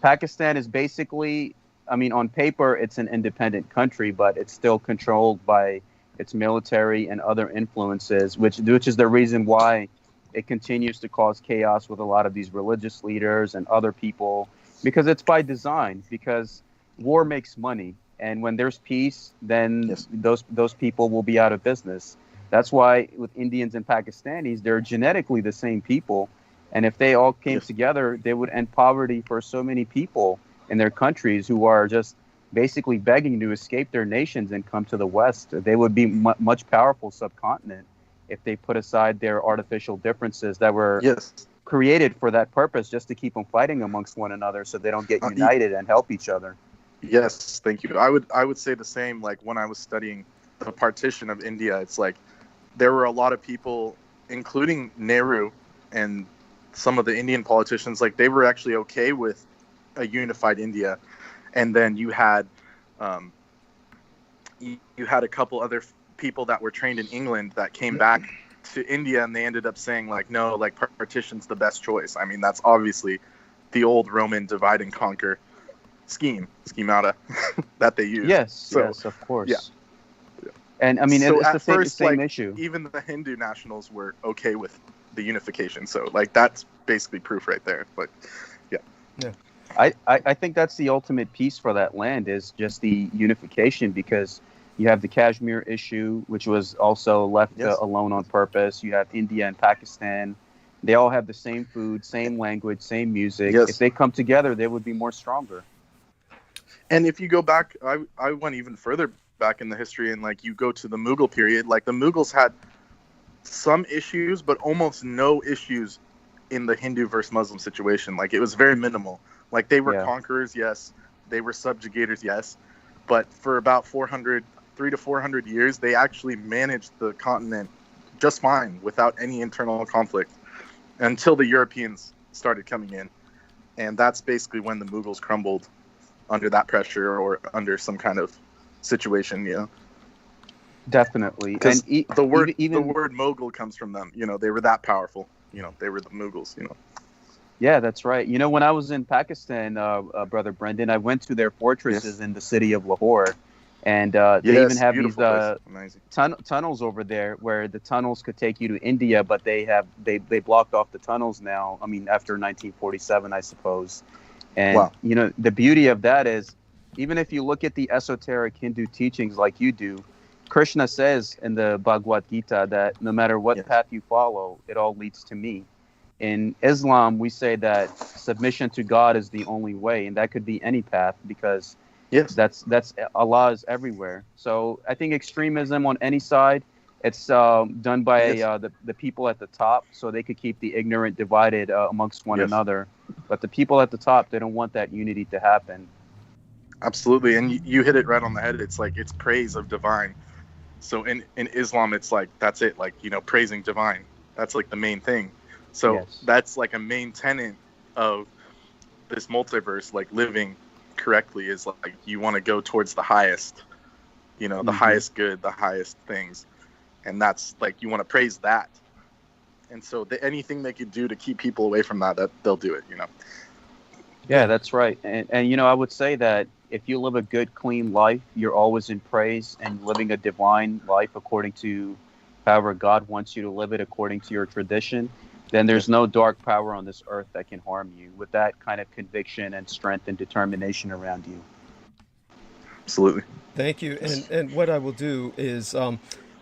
S4: Pakistan is basically, I mean, on paper, it's an independent country, but it's still controlled by its military and other influences, which is the reason why it continues to cause chaos with a lot of these religious leaders and other people, because it's by design, because war makes money. And when there's peace, then
S3: Yes.
S4: those people will be out of business. That's why with Indians and Pakistanis, they're genetically the same people. And if they all came
S3: Yes.
S4: together, they would end poverty for so many people in their countries who are just basically begging to escape their nations and come to the West. They would be much powerful subcontinent if they put aside their artificial differences that were
S3: Yes.
S4: created for that purpose, just to keep them fighting amongst one another so they don't get united and help each other.
S3: Yes, thank you. I would say the same. Like when I was studying the partition of India, it's like there were a lot of people, including Nehru and some of the Indian politicians, like they were actually okay with a unified India. And then you had a couple other people that were trained in England that came back to India, and they ended up saying like, no, like partition's the best choice. I mean, that's obviously the old Roman divide and conquer schemata that they use.
S4: Yes,
S3: So,
S4: yes, of course.
S3: yeah.
S4: And I mean,
S3: So
S4: it's
S3: at
S4: the
S3: first,
S4: same
S3: like,
S4: issue.
S3: even the Hindu nationals were okay with the unification. So like that's basically proof right there. But
S4: I think that's the ultimate piece for that land, is just the unification, because you have the Kashmir issue, which was also left
S3: Yes.
S4: alone on purpose. You have India and Pakistan. They all have the same food, same language, same music.
S3: Yes.
S4: If they come together, they would be more stronger.
S3: And if you go back, I went even further back in the history, and like you go to the Mughal period, like the Mughals had some issues, but almost no issues in the Hindu versus Muslim situation. Like it was very minimal. Like they were
S4: Yeah.
S3: conquerors, yes. They were subjugators, yes. But for about 300 to 400 years, they actually managed the continent just fine without any internal conflict until the Europeans started coming in. And that's basically when the Mughals crumbled under that pressure or under some kind of situation, you know.
S4: Definitely.
S3: Because
S4: And
S3: the word
S4: even
S3: the word Mughal comes from them. You know, they were that powerful. You know, they were the Mughals. You know.
S4: yeah, that's right. When I was in Pakistan, Brother Brendan, I went to their fortresses in the city of Lahore, and they even have these
S3: beautiful place. Amazing.
S4: tunnels over there where the tunnels could take you to India, but they blocked off the tunnels now. I mean, after 1947, I suppose. And
S3: Wow.
S4: the beauty of that is, even if you look at the esoteric Hindu teachings like you do, Krishna says in the Bhagavad Gita that no matter what
S3: Yes.
S4: path you follow, it all leads to me. In Islam, we say that submission to God is the only way, and that could be any path, because
S3: Yes.
S4: that's Allah is everywhere. So I think extremism on any side, it's done by
S3: Yes.
S4: the people at the top, so they could keep the ignorant divided amongst one
S3: Yes.
S4: another. But the people at the top, they don't want that unity to happen.
S3: Absolutely. And you hit it right on the head. It's like it's praise of divine. So in Islam, it's like that's it. Like, you know, praising divine. That's like the main thing. So
S4: Yes.
S3: that's like a main tenet of this multiverse, like living correctly, is like you want to go towards the highest, you know, the
S4: Mhm.
S3: highest good, the highest things. And that's like, you want to praise that. And so anything they could do to keep people away from that they'll do it, you know.
S4: Yeah, that's right. And I would say that if you live a good, clean life, you're always in praise and living a divine life according to however God wants you to live it, according to your tradition, then there's no dark power on this earth that can harm you with that kind of conviction and strength and determination around you.
S3: Absolutely.
S1: Thank you. And what I will do is,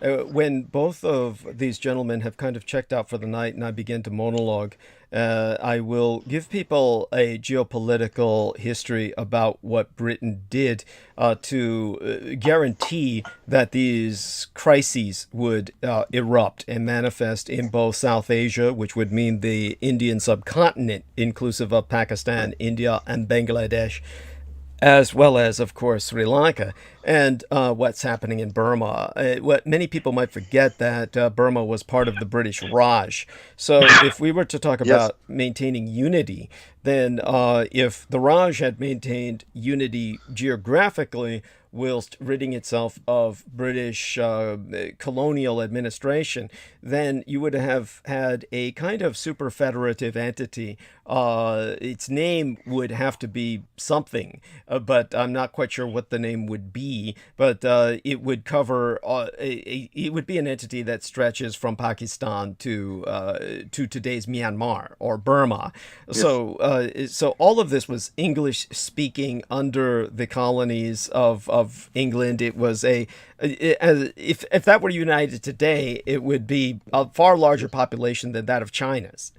S1: when both of these gentlemen have kind of checked out for the night and I begin to monologue, I will give people a geopolitical history about what Britain did to guarantee that these crises would erupt and manifest in both South Asia, which would mean the Indian subcontinent, inclusive of Pakistan, India, and Bangladesh, as well as, of course, Sri Lanka, and what's happening in Burma. What many people might forget that Burma was part of the British Raj. So if we were to talk
S3: Yes.
S1: about maintaining unity, then if the Raj had maintained unity geographically, whilst ridding itself of British colonial administration, then you would have had a kind of super federative entity. Its name would have to be something, but I'm not quite sure what the name would be. But it would cover. It would be an entity that stretches from Pakistan to today's Myanmar or Burma. Yes. So all of this was English speaking under the colonies of England. It was if that were united today, it would be a far larger population than that of China's,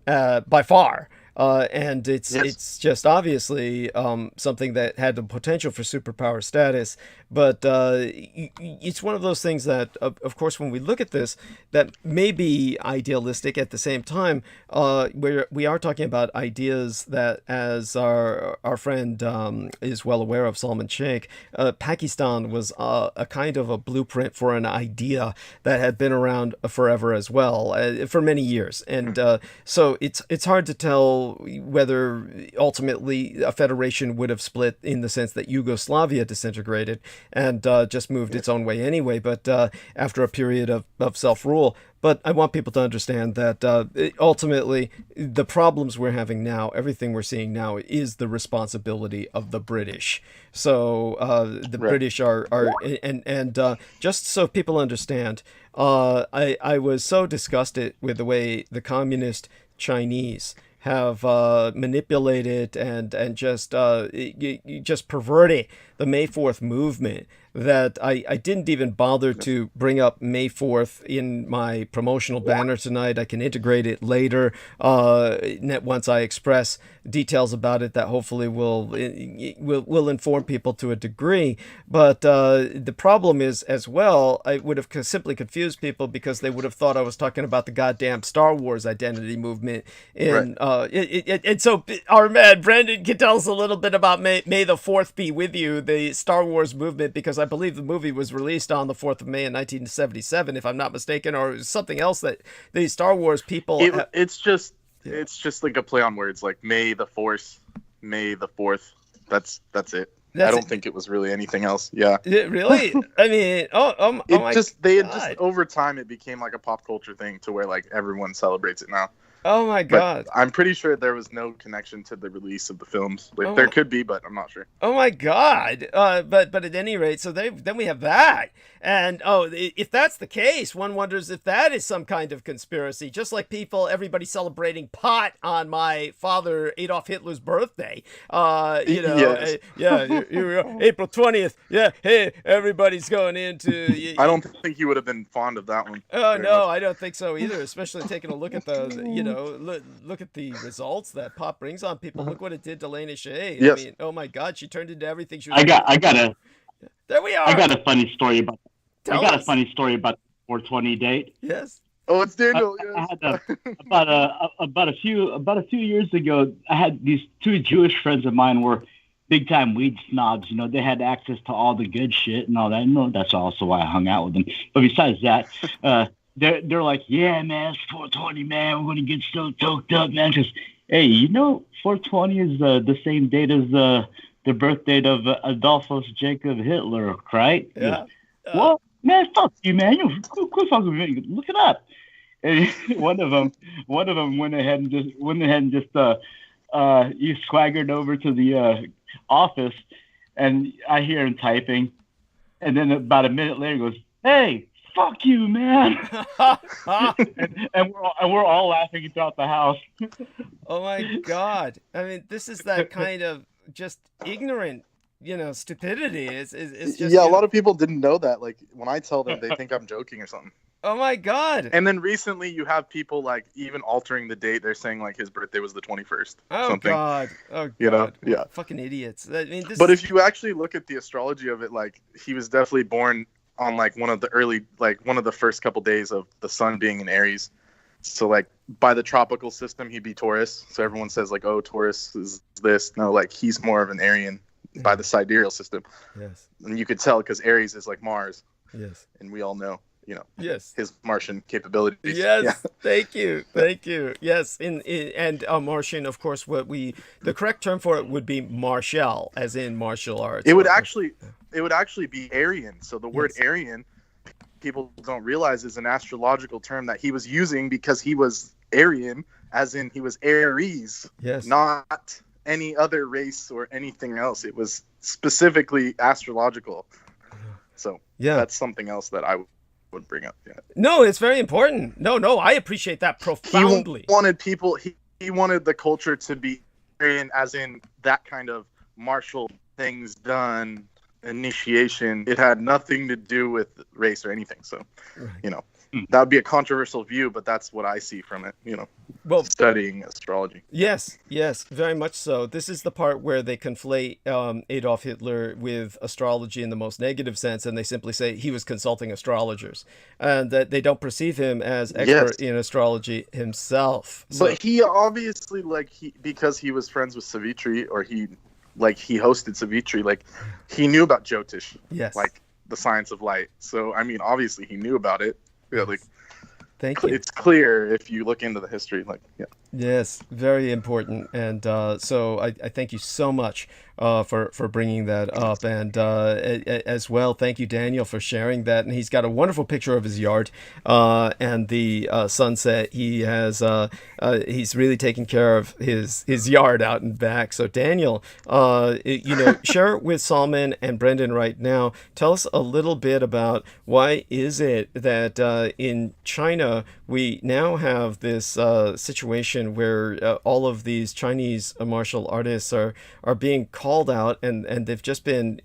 S1: by far. And it's just obviously something that had the potential for superpower status, but it's one of those things that, of course, when we look at this, that may be idealistic at the same time. We are talking about ideas that, as our friend is well aware of, Salman Sheikh, Pakistan was a kind of a blueprint for an idea that had been around forever as well, for many years, and so it's hard to tell whether ultimately a federation would have split in the sense that Yugoslavia disintegrated and just moved its own way anyway, but after a period of self-rule. But I want people to understand that ultimately the problems we're having now, everything we're seeing now, is the responsibility of the British. So the British are and just so people understand, I was so disgusted with the way the communist Chinese have manipulated and just perverted the May 4th movement, that I didn't even bother to bring up May 4th in my promotional banner tonight. I can integrate it later once I express details about it that hopefully will inform people to a degree. But the problem is, as well, I would have simply confused people because they would have thought I was talking about the goddamn Star Wars identity movement. And so our man Brendan can tell us a little bit about May the 4th be with you, the Star Wars movement, because I believe the movie was released on the 4th of May in 1977, if I'm not mistaken, or something else that the Star Wars people...
S3: It's just like a play on words, like May the 4th, May the 4th. That's it. I don't think it was really anything else. Yeah.
S1: Really? I mean,
S3: over time it became like a pop culture thing to where like everyone celebrates it now.
S1: Oh my God!
S3: But I'm pretty sure there was no connection to the release of the films. Like, there could be, but I'm not sure.
S1: Oh my God! But at any rate, so then we have that, and if that's the case, one wonders if that is some kind of conspiracy. Just like everybody celebrating pot on my father Adolf Hitler's birthday.
S3: Yes.
S1: April 20th. Yeah, hey, everybody's going into.
S3: I don't think you would have been fond of that one.
S1: Oh no, I don't think so either. Especially taking a look at the look at the results that pop brings on people. Look what it did to Lena Shea.
S3: Yes.
S1: I mean, oh my God, she turned into everything she was.
S5: There we are. I got a funny story about. A funny story about the 420 date.
S1: Yes.
S3: Oh, it's Daniel.
S5: I had about a few years ago. I had these two Jewish friends of mine were big time weed snobs. You know, they had access to all the good shit and all that. No, that's also why I hung out with them. But besides that, they're like, yeah, man, it's 420, man. We're gonna get so choked up, man. Because hey, 420 is the same date as the birth date of Adolphus Jacob Hitler, right?
S1: Yeah.
S5: Well, man, fuck you, man. Quit fucking with me. Look it up. And one of them went ahead and just he swaggered over to the office, and I hear him typing, and then about a minute later he goes, hey, fuck you, man. and we're all laughing throughout the house.
S1: Oh my God. I mean, this is that kind of just ignorant, stupidity. It's just,
S3: a lot of people didn't know that. Like, when I tell them, they think I'm joking or something.
S1: Oh my God.
S3: And then recently you have people like even altering the date. They're saying like his birthday was the 21st.
S1: Oh
S3: something.
S1: God. Oh God.
S3: Yeah.
S1: Fucking idiots. I mean,
S3: if you actually look at the astrology of it, like he was definitely born on like one of the first couple days of the sun being in Aries. So like by the tropical system, he'd be Taurus. So everyone says like, oh, Taurus is this. No, like he's more of an Aryan by the sidereal system.
S1: Yes.
S3: And you could tell because Aries is like Mars.
S1: Yes.
S3: And we all know.
S1: Yes.
S3: his Martian capabilities.
S1: Yes,
S3: Yeah.
S1: thank you. Yes, and Martian, of course, the correct term for it would be martial, as in martial arts.
S3: It would actually be Aryan. So the word
S1: Yes.
S3: Aryan, people don't realize, is an astrological term that he was using because he was Aryan, as in he was Aries,
S1: Yes.
S3: not any other race or anything else. It was specifically astrological. So
S1: Yeah.
S3: that's something else that I would bring up. Yeah.
S1: No, it's very important. No, I appreciate that profoundly.
S3: He wanted the culture to be Aryan, as in that kind of martial things done, initiation. It had nothing to do with race or anything. So,
S1: Right.
S3: that would be a controversial view, but that's what I see from it,
S1: Well,
S3: studying astrology.
S1: yes, very much so. This is the part where they conflate Adolf Hitler with astrology in the most negative sense, and they simply say he was consulting astrologers, and that they don't perceive him as expert in astrology himself. So,
S3: But he obviously, because he was friends with Savitri, or he hosted Savitri, he knew about Jyotish,
S1: yes.
S3: the science of light. So, I mean, obviously he knew about it. Yeah,
S1: Thank you.
S3: it's clear if you look into the history.
S1: Yes, very important, and so I thank you so much for bringing that up, and as well, thank you, Daniel, for sharing that. And he's got a wonderful picture of his yard and the sunset. He has he's really taking care of his yard out and back. So Daniel, share with Salman and Brendan right now. Tell us a little bit about why is it that in China we now have this situation where all of these Chinese martial artists are being called out, and they've just been,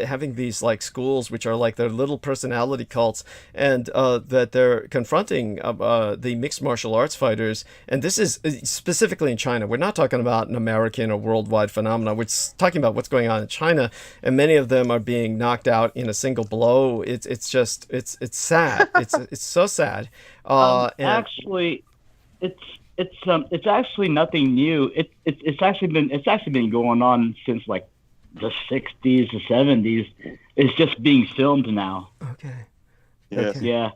S1: having these schools which are like their little personality cults, and that they're confronting the mixed martial arts fighters. And this is specifically in China. We're not talking about an American or worldwide phenomenon. We're talking about what's going on in China, and many of them are being knocked out in a single blow. It's just sad. It's so sad.
S5: Actually, it's actually nothing new. It's actually been going on since the 60s, the 70s. It's just being filmed now.
S1: Okay.
S3: Yes.
S5: Yeah.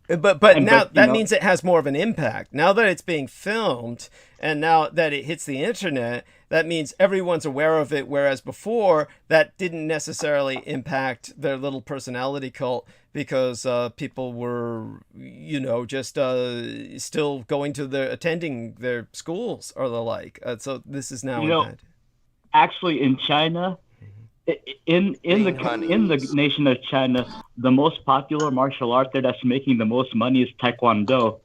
S1: But now that means it has more of an impact. Now that it's being filmed, and now that it hits the internet, that means everyone's aware of it. Whereas before, that didn't necessarily impact their little personality cult, because people were, just still going to attending their schools or the like. So this is now impacted.
S5: Actually, in China, in the nation of China, the most popular martial art there that's making the most money is Taekwondo.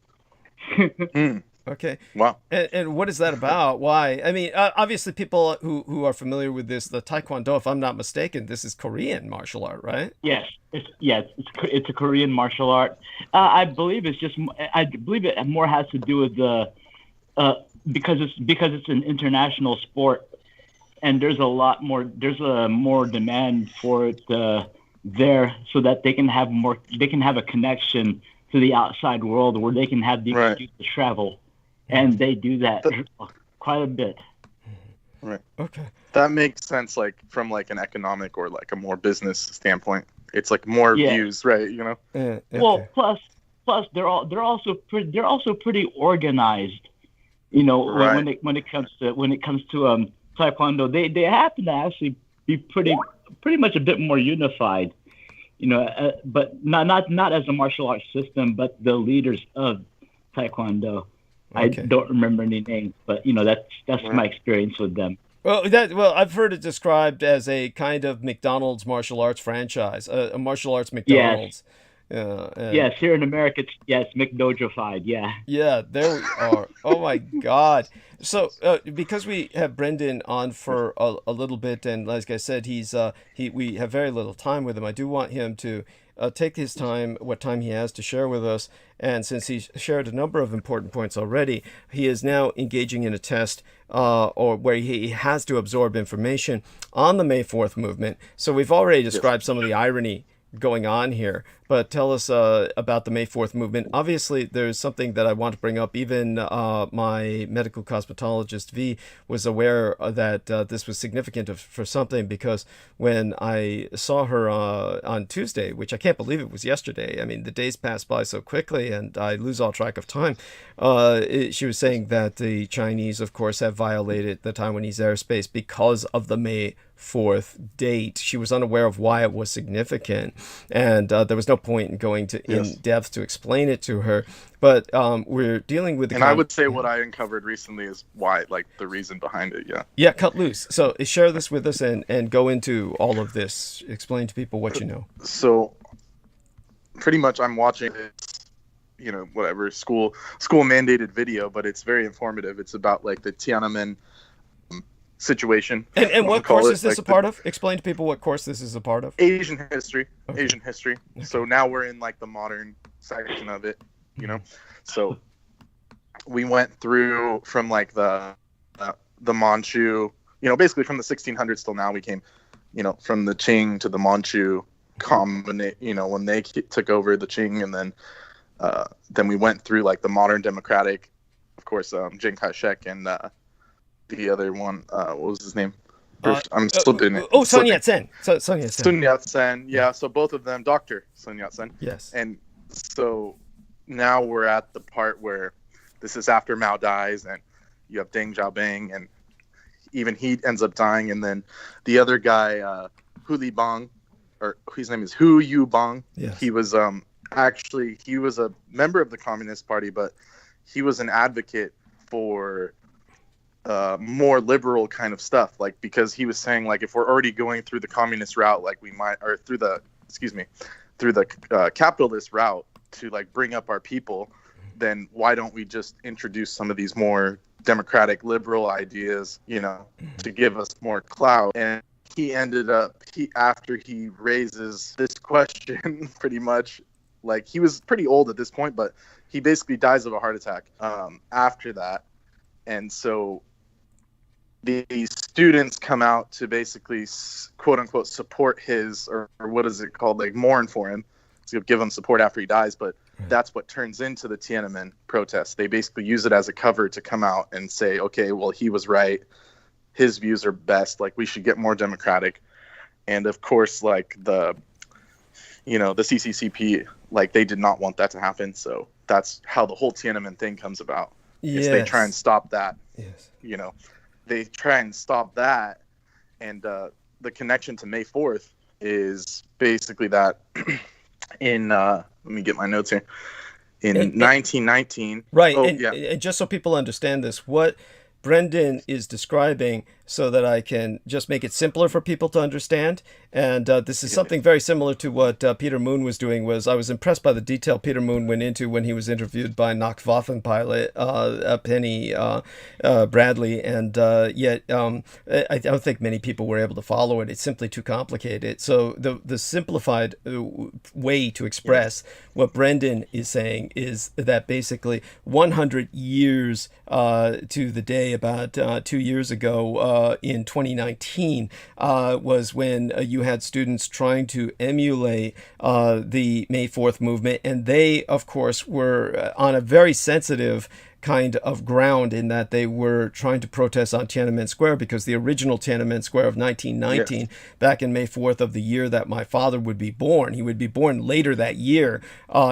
S1: Okay.
S3: Wow.
S1: And what is that about? Why? I mean, obviously, people who are familiar with this, the Taekwondo, if I'm not mistaken, this is Korean martial art, right?
S5: Yes. It's a Korean martial art. I believe it more has to do with the because it's an international sport, and there's a more demand for it there, so that they can have a connection to the outside world where they can have the excuse to travel. And they do that quite a bit.
S3: Right.
S1: Okay.
S3: That makes sense, from an economic or a more business standpoint. It's more views, right?
S1: Okay.
S5: Well, plus they're also pretty organized.
S3: Right.
S5: when it comes to Taekwondo, they happen to actually be pretty much a bit more unified. But not as a martial arts system, but the leaders of Taekwondo.
S1: Okay.
S5: I don't remember any names, but that's my experience with them.
S1: Well, I've heard it described as a kind of McDonald's martial arts franchise, a martial arts McDonald's.
S5: Yes, here in America, it's McDojo-fied. Yeah.
S1: Yeah, there we are. Oh my God! So because we have Brendan on for a little bit, and like I said, we have very little time with him. I do want him to take his time, what time he has to share with us. And since he's shared a number of important points already, he is now engaging in a test or where he has to absorb information on the May 4th movement. So we've already described some of the irony going on here. But tell us about the May 4th movement. Obviously, there's something that I want to bring up. Even my medical cosmetologist, V, was aware that this was significant for something, because when I saw her on Tuesday, which I can't believe it was yesterday. I mean, the days pass by so quickly and I lose all track of time. She was saying that the Chinese, of course, have violated the Taiwanese airspace because of the May 4th date. She was unaware of why it was significant, and there was no point in going in depth to explain it to her. But we're dealing with the...
S3: And I would say what I uncovered recently is why, like, the reason behind it.
S1: Yeah, cut loose. So share this with us and go into all of this. Explain to people what you know.
S3: So pretty much I'm watching this, whatever school mandated video, but it's very informative. It's about like the Tiananmen situation.
S1: And what course is this a part of? Explain to people what course this is a part of.
S3: Asian history.
S1: Okay.
S3: Asian history. Okay. So now we're in like the modern section of it, So we went through from like the Manchu, basically from the 1600s till now. We came, from the Qing to the Manchu combinate, when they took over the Qing, and then we went through like the modern democratic, of course, Chiang Kai-shek and the other one, what was his name? I'm slipping it.
S1: Oh, Sun Yat-sen.
S3: Sun Yat-sen, yeah. So both of them, Dr. Sun Yat-sen.
S1: Yes.
S3: And so now we're at the part where this is after Mao dies, and you have Deng Xiaoping, and even he ends up dying, and then the other guy, Hu Libang, or his name is Hu Yubang.
S1: Yes.
S3: He was actually he was a member of the Communist Party, but he was an advocate for more liberal kind of stuff, like, because he was saying, like, if we're already going through the communist route, like we might, or through the capitalist route to like bring up our people, then why don't we just introduce some of these more democratic liberal ideas, to give us more clout? And he ended up, after he raises this question, pretty much, like, he was pretty old at this point, but he basically dies of a heart attack after that. And so the students come out to basically, quote unquote, support his, or what is it called, like, mourn for him, to give him support after he dies. But that's what turns into the Tiananmen protests. They basically use it as a cover to come out and say, okay, well, he was right, his views are best, like, we should get more democratic. And of course, like, the CCCP, like, they did not want that to happen. So that's how the whole Tiananmen thing comes about.
S1: Yes.
S3: They try and stop that.
S1: Yes.
S3: They try and stop that. And the connection to May 4th is basically that in, let me get my notes here, in 1919.
S1: Right.
S3: Oh,
S1: and just so people understand this, what Brendan is describing, so that I can just make it simpler for people to understand. And this is something very similar to what Peter Moon was doing. I was impressed by the detail Peter Moon went into when he was interviewed by Nachtwaffen pilot Penny Bradley. And yet I don't think many people were able to follow it. It's simply too complicated. So the simplified way to express what Brendan is saying is that basically 100 years to the day, about 2 years ago, in 2019, was when you had students trying to emulate the May 4th movement. And they, of course, were on a very sensitive kind of ground, in that they were trying to protest on Tiananmen Square, because the original Tiananmen Square of 1919, back in May 4th of the year that my father would be born, he would be born later that year,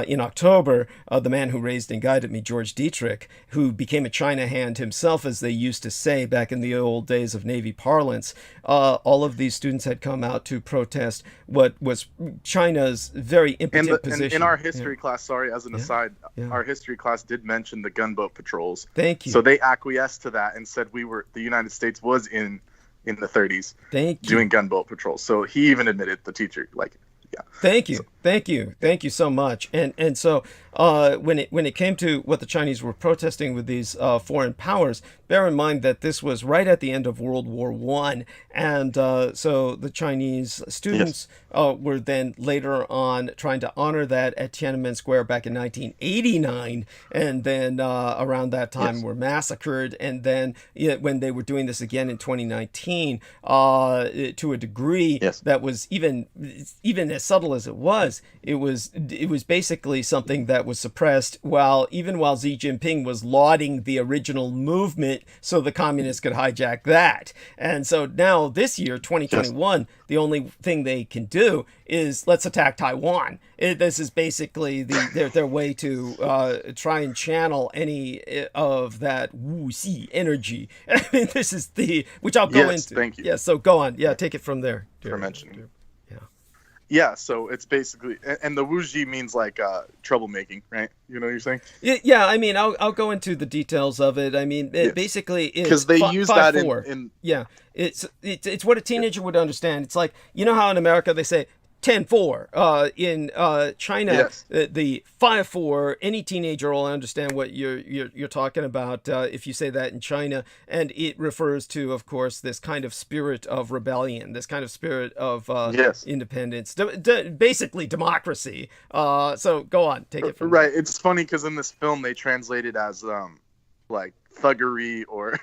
S1: in October, the man who raised and guided me, George Dietrich, who became a China hand himself, as they used to say back in the old days of Navy parlance. All of these students had come out to protest what was China's very impotent position.
S3: In our history class, sorry, as an aside, our history class did mention the gunboat patrols.
S1: Thank you.
S3: So they acquiesced to that and said the United States was in the 30s.
S1: Thank you.
S3: Doing gunboat patrols. So he even admitted, the teacher, like, yeah.
S1: Thank you. Thank you so much. And so when it came to what the Chinese were protesting with these foreign powers, bear in mind that this was right at the end of World War I, and so the Chinese students were then later on trying to honor that at Tiananmen Square back in 1989, and then around that time were massacred, and then when they were doing this again in 2019, to a degree that was even as subtle as it was basically something that was suppressed while Xi Jinping was lauding the original movement so the communists could hijack that. And so now this year, 2021, the only thing they can do is let's attack Taiwan. This is basically their way to try and channel any of that Wu-Si energy. I mean, this is which I'll go into.
S3: Thank you.
S1: Yeah, so go on. Yeah, take it from there.
S3: For mentioning.
S1: Yeah,
S3: so it's basically, and the Wuji means like troublemaking, right? You know what you're saying?
S1: Yeah, I mean, I'll go into the details of it. I mean, basically, it's
S3: because they use that in
S1: it's what a teenager would understand. It's like, you know how in America they say 10-4. In China, the 5-4. Any teenager will understand what you're talking about if you say that in China, and it refers to, of course, this kind of spirit of rebellion, this kind of spirit of independence, basically democracy. So go on, take it from
S3: right. There. It's funny because in this film they translate it as like thuggery or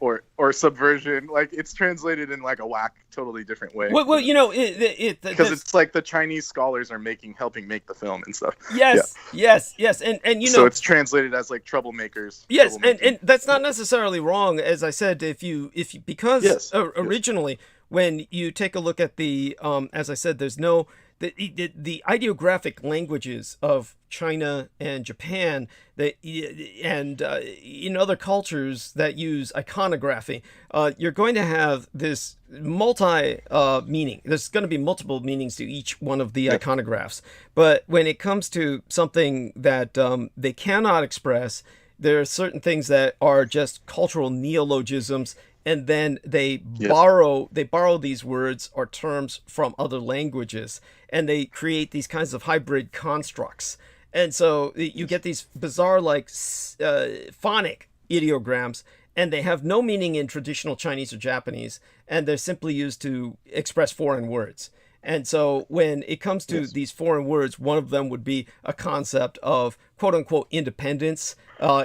S3: or subversion. Like it's translated in like a totally different way.
S1: Well, you know,
S3: because it's like the Chinese scholars are helping make the film and stuff.
S1: Yes, and you know,
S3: so it's translated as like troublemakers.
S1: Yes, and that's not necessarily wrong, as I said. Because originally, when you take a look at the, as I said, there's no. The ideographic languages of China and Japan and in other cultures that use iconography, you're going to have this meaning. There's going to be multiple meanings to each one of the iconographs. But when it comes to something that they cannot express, there are certain things that are just cultural neologisms, and then they borrow these words or terms from other languages, and they create these kinds of hybrid constructs. And so you get these bizarre, like, phonic ideograms, and they have no meaning in traditional Chinese or Japanese, and they're simply used to express foreign words. And so when it comes to these foreign words, one of them would be a concept of quote-unquote independence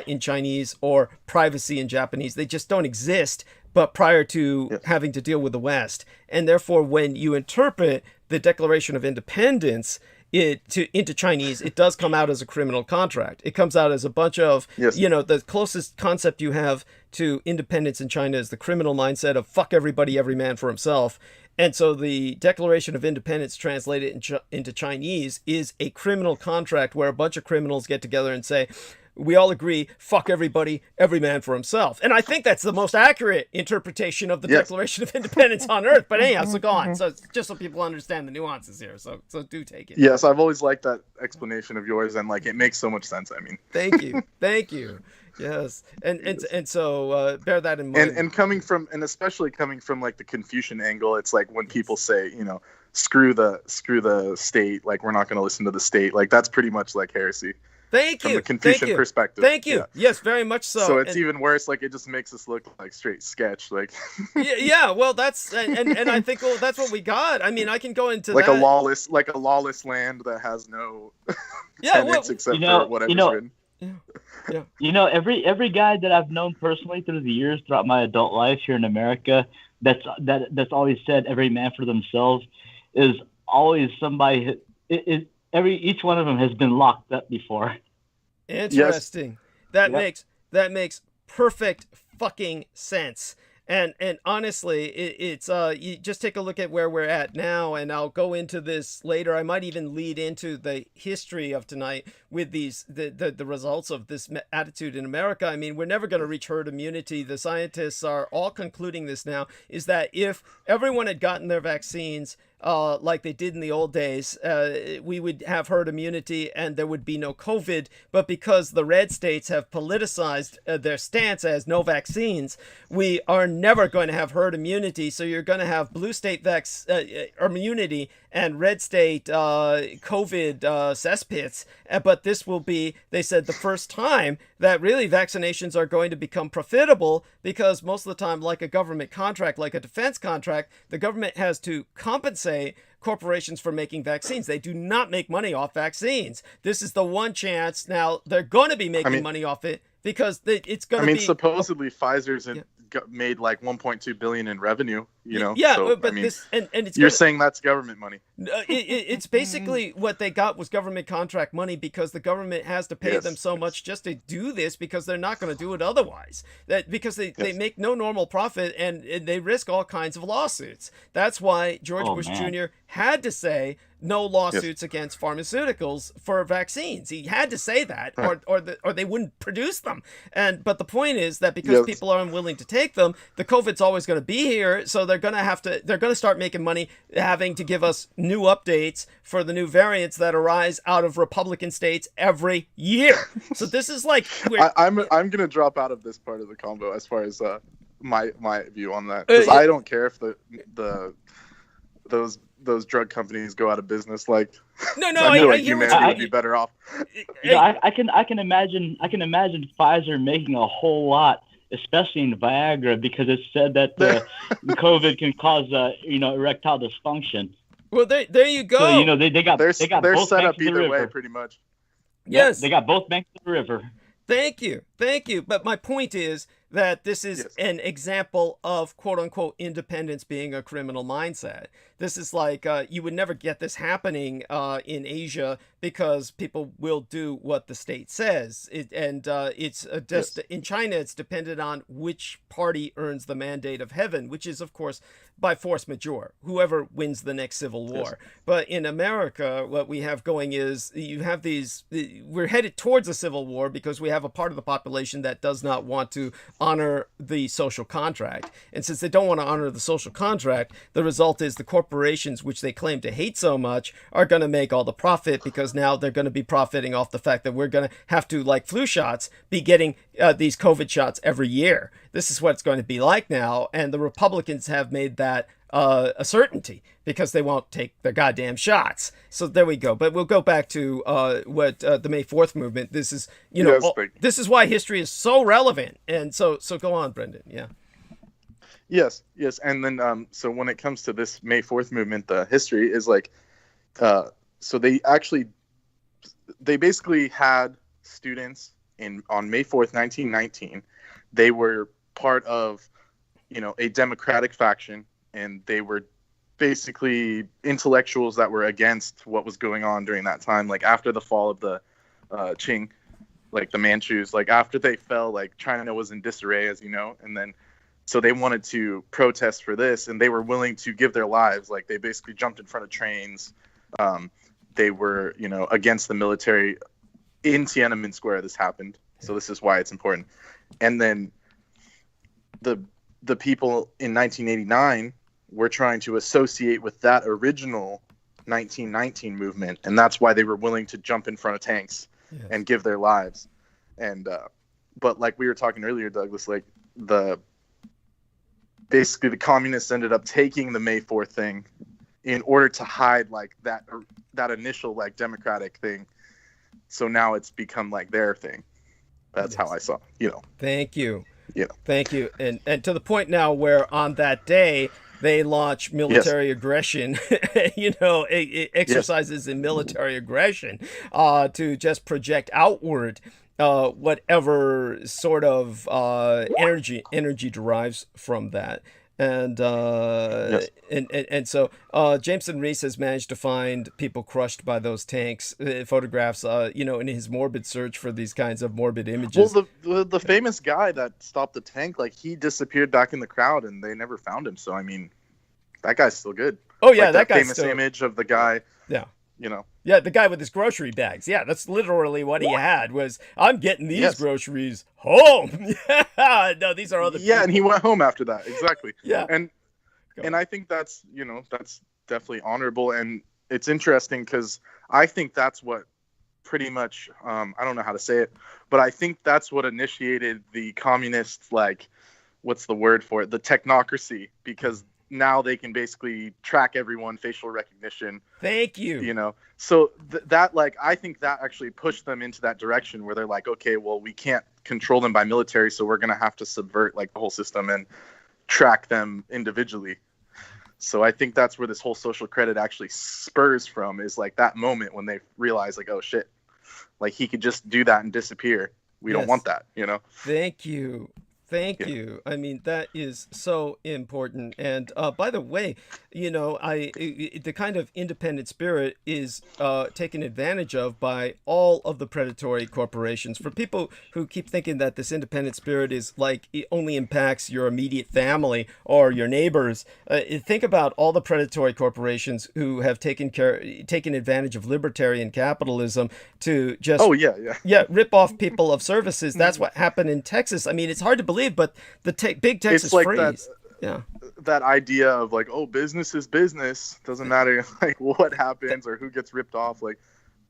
S1: in Chinese or privacy in Japanese. They just don't exist, but prior to having to deal with the West. And therefore, when you interpret the Declaration of Independence into Chinese, it does come out as a criminal contract. It comes out as a bunch of, the closest concept you have to independence in China is the criminal mindset of fuck everybody, every man for himself. And so the Declaration of Independence translated into Chinese is a criminal contract where a bunch of criminals get together and say, we all agree, fuck everybody, every man for himself. And I think that's the most accurate interpretation of the Declaration of Independence on Earth. But anyhow, so go on. So just so people understand the nuances here. So do take it.
S3: Yes, I've always liked that explanation of yours, and like it makes so much sense. I mean,
S1: thank you. Yes, and so bear that in mind.
S3: And especially coming from like the Confucian angle, it's like when people say, screw the state, like we're not going to listen to the state, like that's pretty much like heresy.
S1: Thank you.
S3: From the Confucian perspective.
S1: Thank you.
S3: Yeah.
S1: Yes, very much so.
S3: So it's even worse. Like it just makes us look like straight sketch. Like.
S1: Yeah. Well, that's and I think that's what we got. I mean, I can go into
S3: like
S1: that.
S3: a lawless land that has no tenants except for whatever's written.
S5: Yeah. Every guy that I've known personally through the years, throughout my adult life here in America, that's always said every man for themselves is always somebody. Each one of them has been locked up before.
S1: Interesting. Yes. That makes perfect fucking sense. And honestly, it's you just take a look at where we're at now, and I'll go into this later. I might even lead into the history of tonight with the results of this attitude in America. I mean, we're never going to reach herd immunity. The scientists are all concluding this now, is that if everyone had gotten their vaccines like they did in the old days, we would have herd immunity and there would be no COVID. But because the red states have politicized their stance as no vaccines, we are never going to have herd immunity. So you're going to have blue state immunity and red state COVID cesspits. But this will be, they said, the first time that really vaccinations are going to become profitable, because most of the time, like a government contract, like a defense contract, the government has to compensate corporations for making vaccines. They do not make money off vaccines. This is the one chance now they're going to be making money off it, because it's going to be.
S3: Supposedly Pfizer's made like 1.2 billion in revenue.
S1: Yeah,
S3: so,
S1: but this and it's.
S3: You're saying that's government money.
S1: It's basically what they got was government contract money, because the government has to pay them so much just to do this, because they're not going to do it otherwise. Because they make no normal profit, and they risk all kinds of lawsuits. That's why George Bush Jr. had to say no lawsuits against pharmaceuticals for vaccines. He had to say that, or they wouldn't produce them. But the point is that because people are unwilling to take them, the COVID's always going to be here. So they're going to start making money, having to give us new updates for the new variants that arise out of Republican states every year. So this is like
S3: I'm going to drop out of this part of the combo as far as my view on that, because I don't care if those drug companies go out of business. Like, I feel like humanity would be better off.
S5: I can imagine Pfizer making a whole lot, especially in Viagra, because it's said that COVID can cause erectile dysfunction.
S1: Well, there you go.
S5: So they got
S3: they're
S5: both
S3: set
S5: banks
S3: up
S5: of the
S3: either
S5: river.
S3: way, pretty much.
S1: Yes,
S5: they got both banks of the river.
S1: Thank you. But my point is that this is an example of quote unquote independence being a criminal mindset. This is like you would never get this happening in Asia, because people will do what the state says. In China, it's dependent on which party earns the mandate of heaven, which is, of course, by force majeure, whoever wins the next civil war. But in America, what we have going is you have we're headed towards a civil war, because we have a part of the population that does not want to honor the social contract. And since they don't want to honor the social contract, the result is the corporations, which they claim to hate so much, are going to make all the profit, because now they're going to be profiting off the fact that we're going to have to, like flu shots, be getting these COVID shots every year. This is what it's going to be like now. And the Republicans have made that a certainty, because they won't take their goddamn shots. So there we go. But we'll go back to what the May 4th movement. This is, this is why history is so relevant. And so go on, Brendan. Yeah.
S3: Yes. And then so when it comes to this May 4th movement, the history is like, so they basically had students on May 4th, 1919. They were part of, a democratic faction, and they were basically intellectuals that were against what was going on during that time. Like after the fall of the Qing, like the Manchus, like after they fell, like China was in disarray, as you know, and then so they wanted to protest for this, and they were willing to give their lives. Like they basically jumped in front of trains. They were, against the military. In Tiananmen Square, this happened. So this is why it's important. And then the people in 1989 were trying to associate with that original 1919 movement, and that's why they were willing to jump in front of tanks and give their lives. And but like we were talking earlier, Douglas, like basically the communists ended up taking the May 4th thing in order to hide like that initial like democratic thing. So now it's become like their thing. That's how I saw,
S1: Thank you.
S3: Yeah.
S1: Thank you. And to the point now where on that day they launch military aggression, exercises in military aggression to just project outward whatever sort of energy derives from that. And so Jameson Reese has managed to find people crushed by those tanks, photographs, in his morbid search for these kinds of morbid images.
S3: Well, the famous guy that stopped the tank, like he disappeared back in the crowd and they never found him. So, I mean, that guy's still good.
S1: Oh, yeah,
S3: like
S1: that guy's
S3: famous image of the guy.
S1: Yeah.
S3: Yeah,
S1: the guy with his grocery bags. Yeah, that's literally what he had was, I'm getting these groceries home. No, these are other people.
S3: Yeah, and he went home after that. Exactly.
S1: Yeah.
S3: And I think that's, that's definitely honorable. And it's interesting because I think that's what pretty much, I don't know how to say it, but I think that's what initiated the communist, like, what's the word for it? The technocracy, because now they can basically track everyone, facial recognition.
S1: Thank you.
S3: You know, so that like, I think that actually pushed them into that direction where they're like, okay, well, we can't control them by military, so we're going to have to subvert like the whole system and track them individually. So I think that's where this whole social credit actually spurs from, is like that moment when they realize like, oh shit, like he could just do that and disappear. We don't want that, you know?
S1: Thank you. Thank you. I mean, that is so important. And by the way, you know, the kind of independent spirit is taken advantage of by all of the predatory corporations. For people who keep thinking that this independent spirit is like it only impacts your immediate family or your neighbors, think about all the predatory corporations who have taken advantage of libertarian capitalism to just rip off people of services. That's what happened in Texas. I mean, it's hard to believe, but the big Texas
S3: like
S1: freeze.
S3: That idea of like, oh, business is business. Doesn't matter like what happens or who gets ripped off. Like,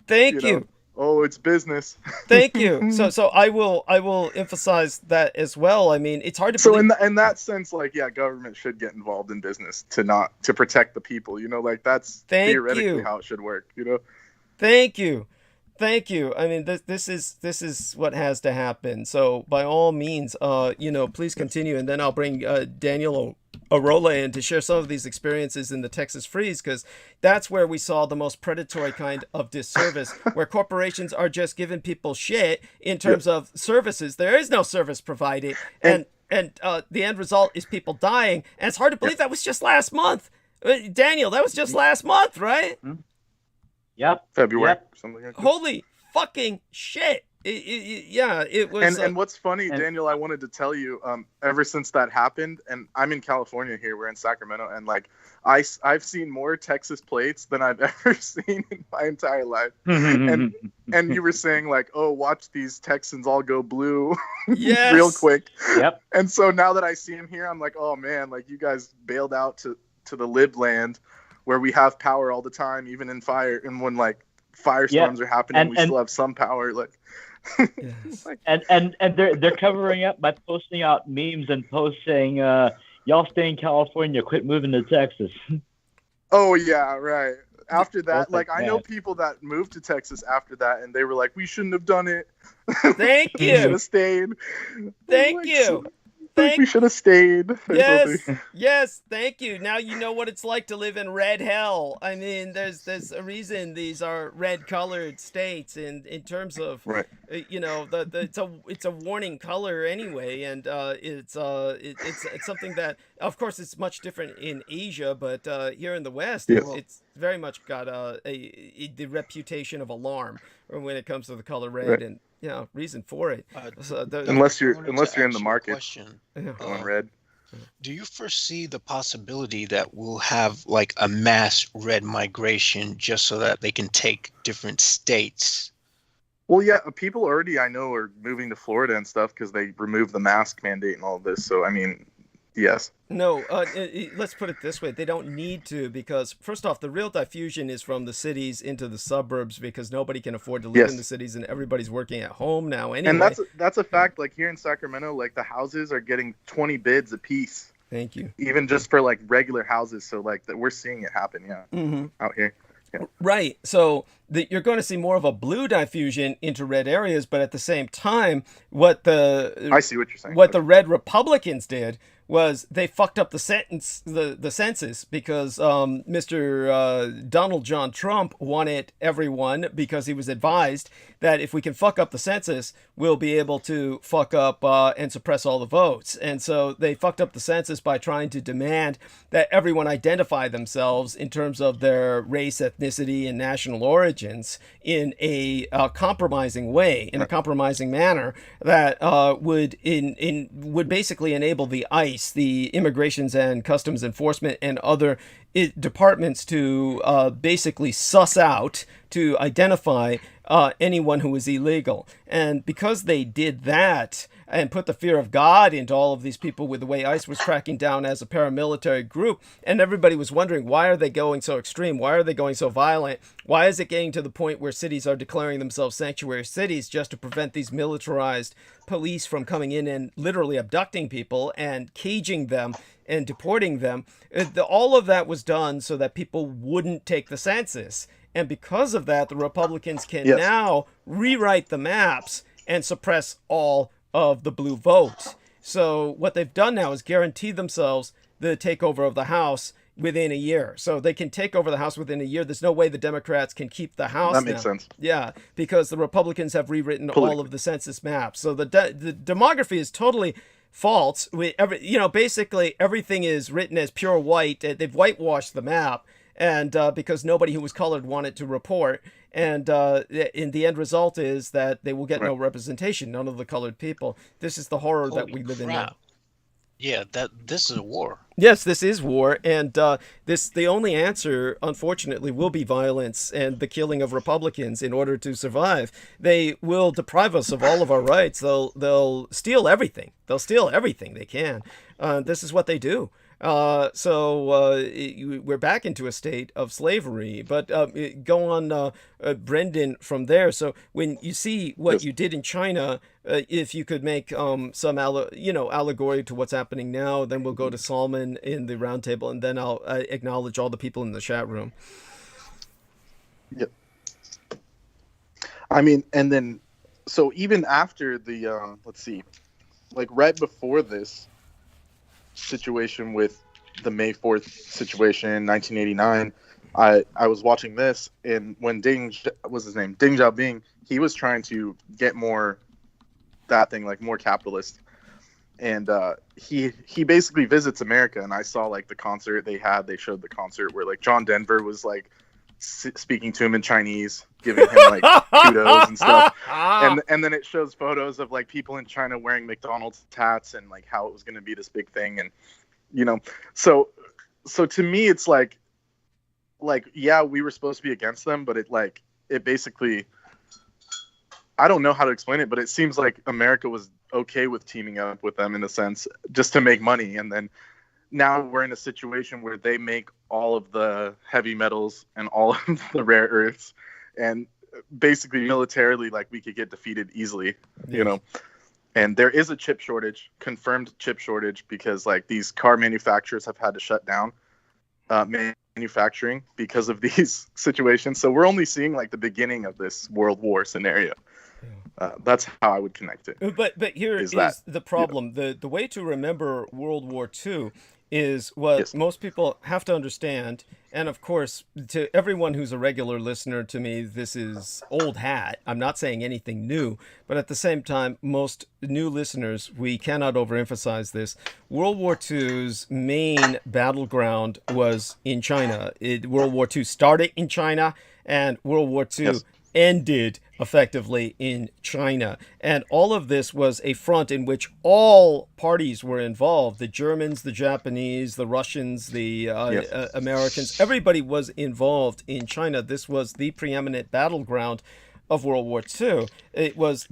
S1: thank you.
S3: Oh, it's business.
S1: Thank you. So I will emphasize that as well. I mean, it's hard to believe.
S3: So in that sense, like, yeah, government should get involved in business to protect the people. You know, like that's theoretically how it should work. You know.
S1: Thank you. Thank you. I mean, this is what has to happen. So by all means, you know, please continue, and then I'll bring Daniel Arola in to share some of these experiences in the Texas freeze, because that's where we saw the most predatory kind of disservice, where corporations are just giving people shit in terms of services. There is no service provided, and the end result is people dying. And it's hard to believe that was just last month. Daniel, that was just last month, right?
S5: Mm-hmm. Yep.
S3: February. Something like that.
S1: Holy fucking shit. It was.
S3: And what's funny, Daniel, I wanted to tell you, ever since that happened, and I'm in California here, we're in Sacramento, and like I've seen more Texas plates than I've ever seen in my entire life. and you were saying like, oh, watch these Texans all go blue real quick. Yep. And so now that I see them here, I'm like, oh man, like you guys bailed out to the lib land where we have power all the time, even in fire, and when like firestorms are happening, we still have some power. Like,
S5: and they're covering up by posting out memes and posting, y'all stay in California, quit moving to Texas.
S3: Oh yeah, right. After that, like I know people that moved to Texas after that, and they were like, we shouldn't have done it.
S1: Thank you.
S3: We should have stayed.
S1: Thank you.
S3: We should have stayed.
S1: Yes, thank you. Now you know what it's like to live in red hell. I mean, there's a reason these are red-colored states, and in terms of you know, it's a warning color anyway, and it's something that, of course, it's much different in Asia, but here in the West, it's very much got the reputation of alarm when it comes to the color red and. Yeah, reason for it.
S3: Unless you're in the market going red.
S2: Do you foresee the possibility that we'll have like a mass red migration just so that they can take different states?
S3: Well, yeah, people already I know are moving to Florida and stuff because they removed the mask mandate and all of this. So I mean, yes.
S1: No, let's put it this way. They don't need to, because first off, the real diffusion is from the cities into the suburbs, because nobody can afford to live in the cities and everybody's working at home now anyway.
S3: And that's a fact. Like here in Sacramento, like the houses are getting 20 bids a piece.
S1: Thank you.
S3: Even just for like regular houses. So like we're seeing it happen. Out here. Yeah.
S1: Right. So you're going to see more of a blue diffusion into red areas, but at the same time, I
S3: see what you're saying.
S1: What the red Republicans did was they fucked up the census, because Mr. Donald John Trump wanted everyone, because he was advised that if we can fuck up the census, we'll be able to fuck up and suppress all the votes. And so they fucked up the census by trying to demand that everyone identify themselves in terms of their race, ethnicity, and national origins in a compromising way, in a compromising manner that would basically enable the ICE, the Immigrations and Customs Enforcement, and other departments to basically suss out, to identify anyone who was illegal. And because they did that and put the fear of God into all of these people with the way ICE was cracking down as a paramilitary group, and everybody was wondering, why are they going so extreme? Why are they going so violent? Why is it getting to the point where cities are declaring themselves sanctuary cities just to prevent these militarized police from coming in and literally abducting people and caging them and deporting them? All of that was done so that people wouldn't take the census. And because of that, the Republicans can now rewrite the maps and suppress all of the blue votes. So what they've done now is guarantee themselves the takeover of the House within a year. So they can take over the House within a year. There's no way the Democrats can keep the House.
S3: That makes sense.
S1: Yeah, because the Republicans have rewritten all of the census maps. So the demography is totally false. Basically everything is written as pure white. They've whitewashed the map. And because nobody who was colored wanted to report. And in the end result is that they will get no representation, none of the colored people. This is the horror that we live in now.
S2: Yeah, this is a war.
S1: Yes, this is war, and the only answer, unfortunately, will be violence and the killing of Republicans in order to survive. They will deprive us of all of our rights. They'll steal everything. They'll steal everything they can. This is what they do. So we're back into a state of slavery. But go on, Brendan, from there. So when you see what you did in China, if you could make some allegory to what's happening now, then we'll go to Salman in the roundtable, and then I'll acknowledge all the people in the chat room.
S3: Yep. I mean, and then, so even after the, let's see, like right before this situation with the May 4th situation in 1989, I was watching this, and when Deng Xiaoping, he was trying to get more more capitalist, and he basically visits America, and I saw like the concert they showed the concert where like John Denver was like speaking to him in Chinese, giving him like kudos and stuff, and then it shows photos of like people in China wearing McDonald's hats and like how it was going to be this big thing, and so to me it's like yeah, we were supposed to be against them, but it basically, I don't know how to explain it, but it seems like America was okay with teaming up with them in a sense just to make money, and then now we're in a situation where they make all of the heavy metals and all of the rare earths, and basically militarily, like, we could get defeated easily, And there is a chip shortage, confirmed chip shortage, because like these car manufacturers have had to shut down manufacturing because of these situations. So we're only seeing like the beginning of this world war scenario. That's how I would connect it.
S1: But here is the problem. The way to remember World War II is what most people have to understand. And of course, to everyone who's a regular listener to me, this is old hat. I'm not saying anything new, but at the same time, most new listeners, we cannot overemphasize this. World War II's main battleground was in China. World War II started in China, and World War II ended effectively in China. And all of this was a front in which all parties were involved. The Germans, the Japanese, the Russians, the Americans, everybody was involved in China. This was the preeminent battleground of World War II. It was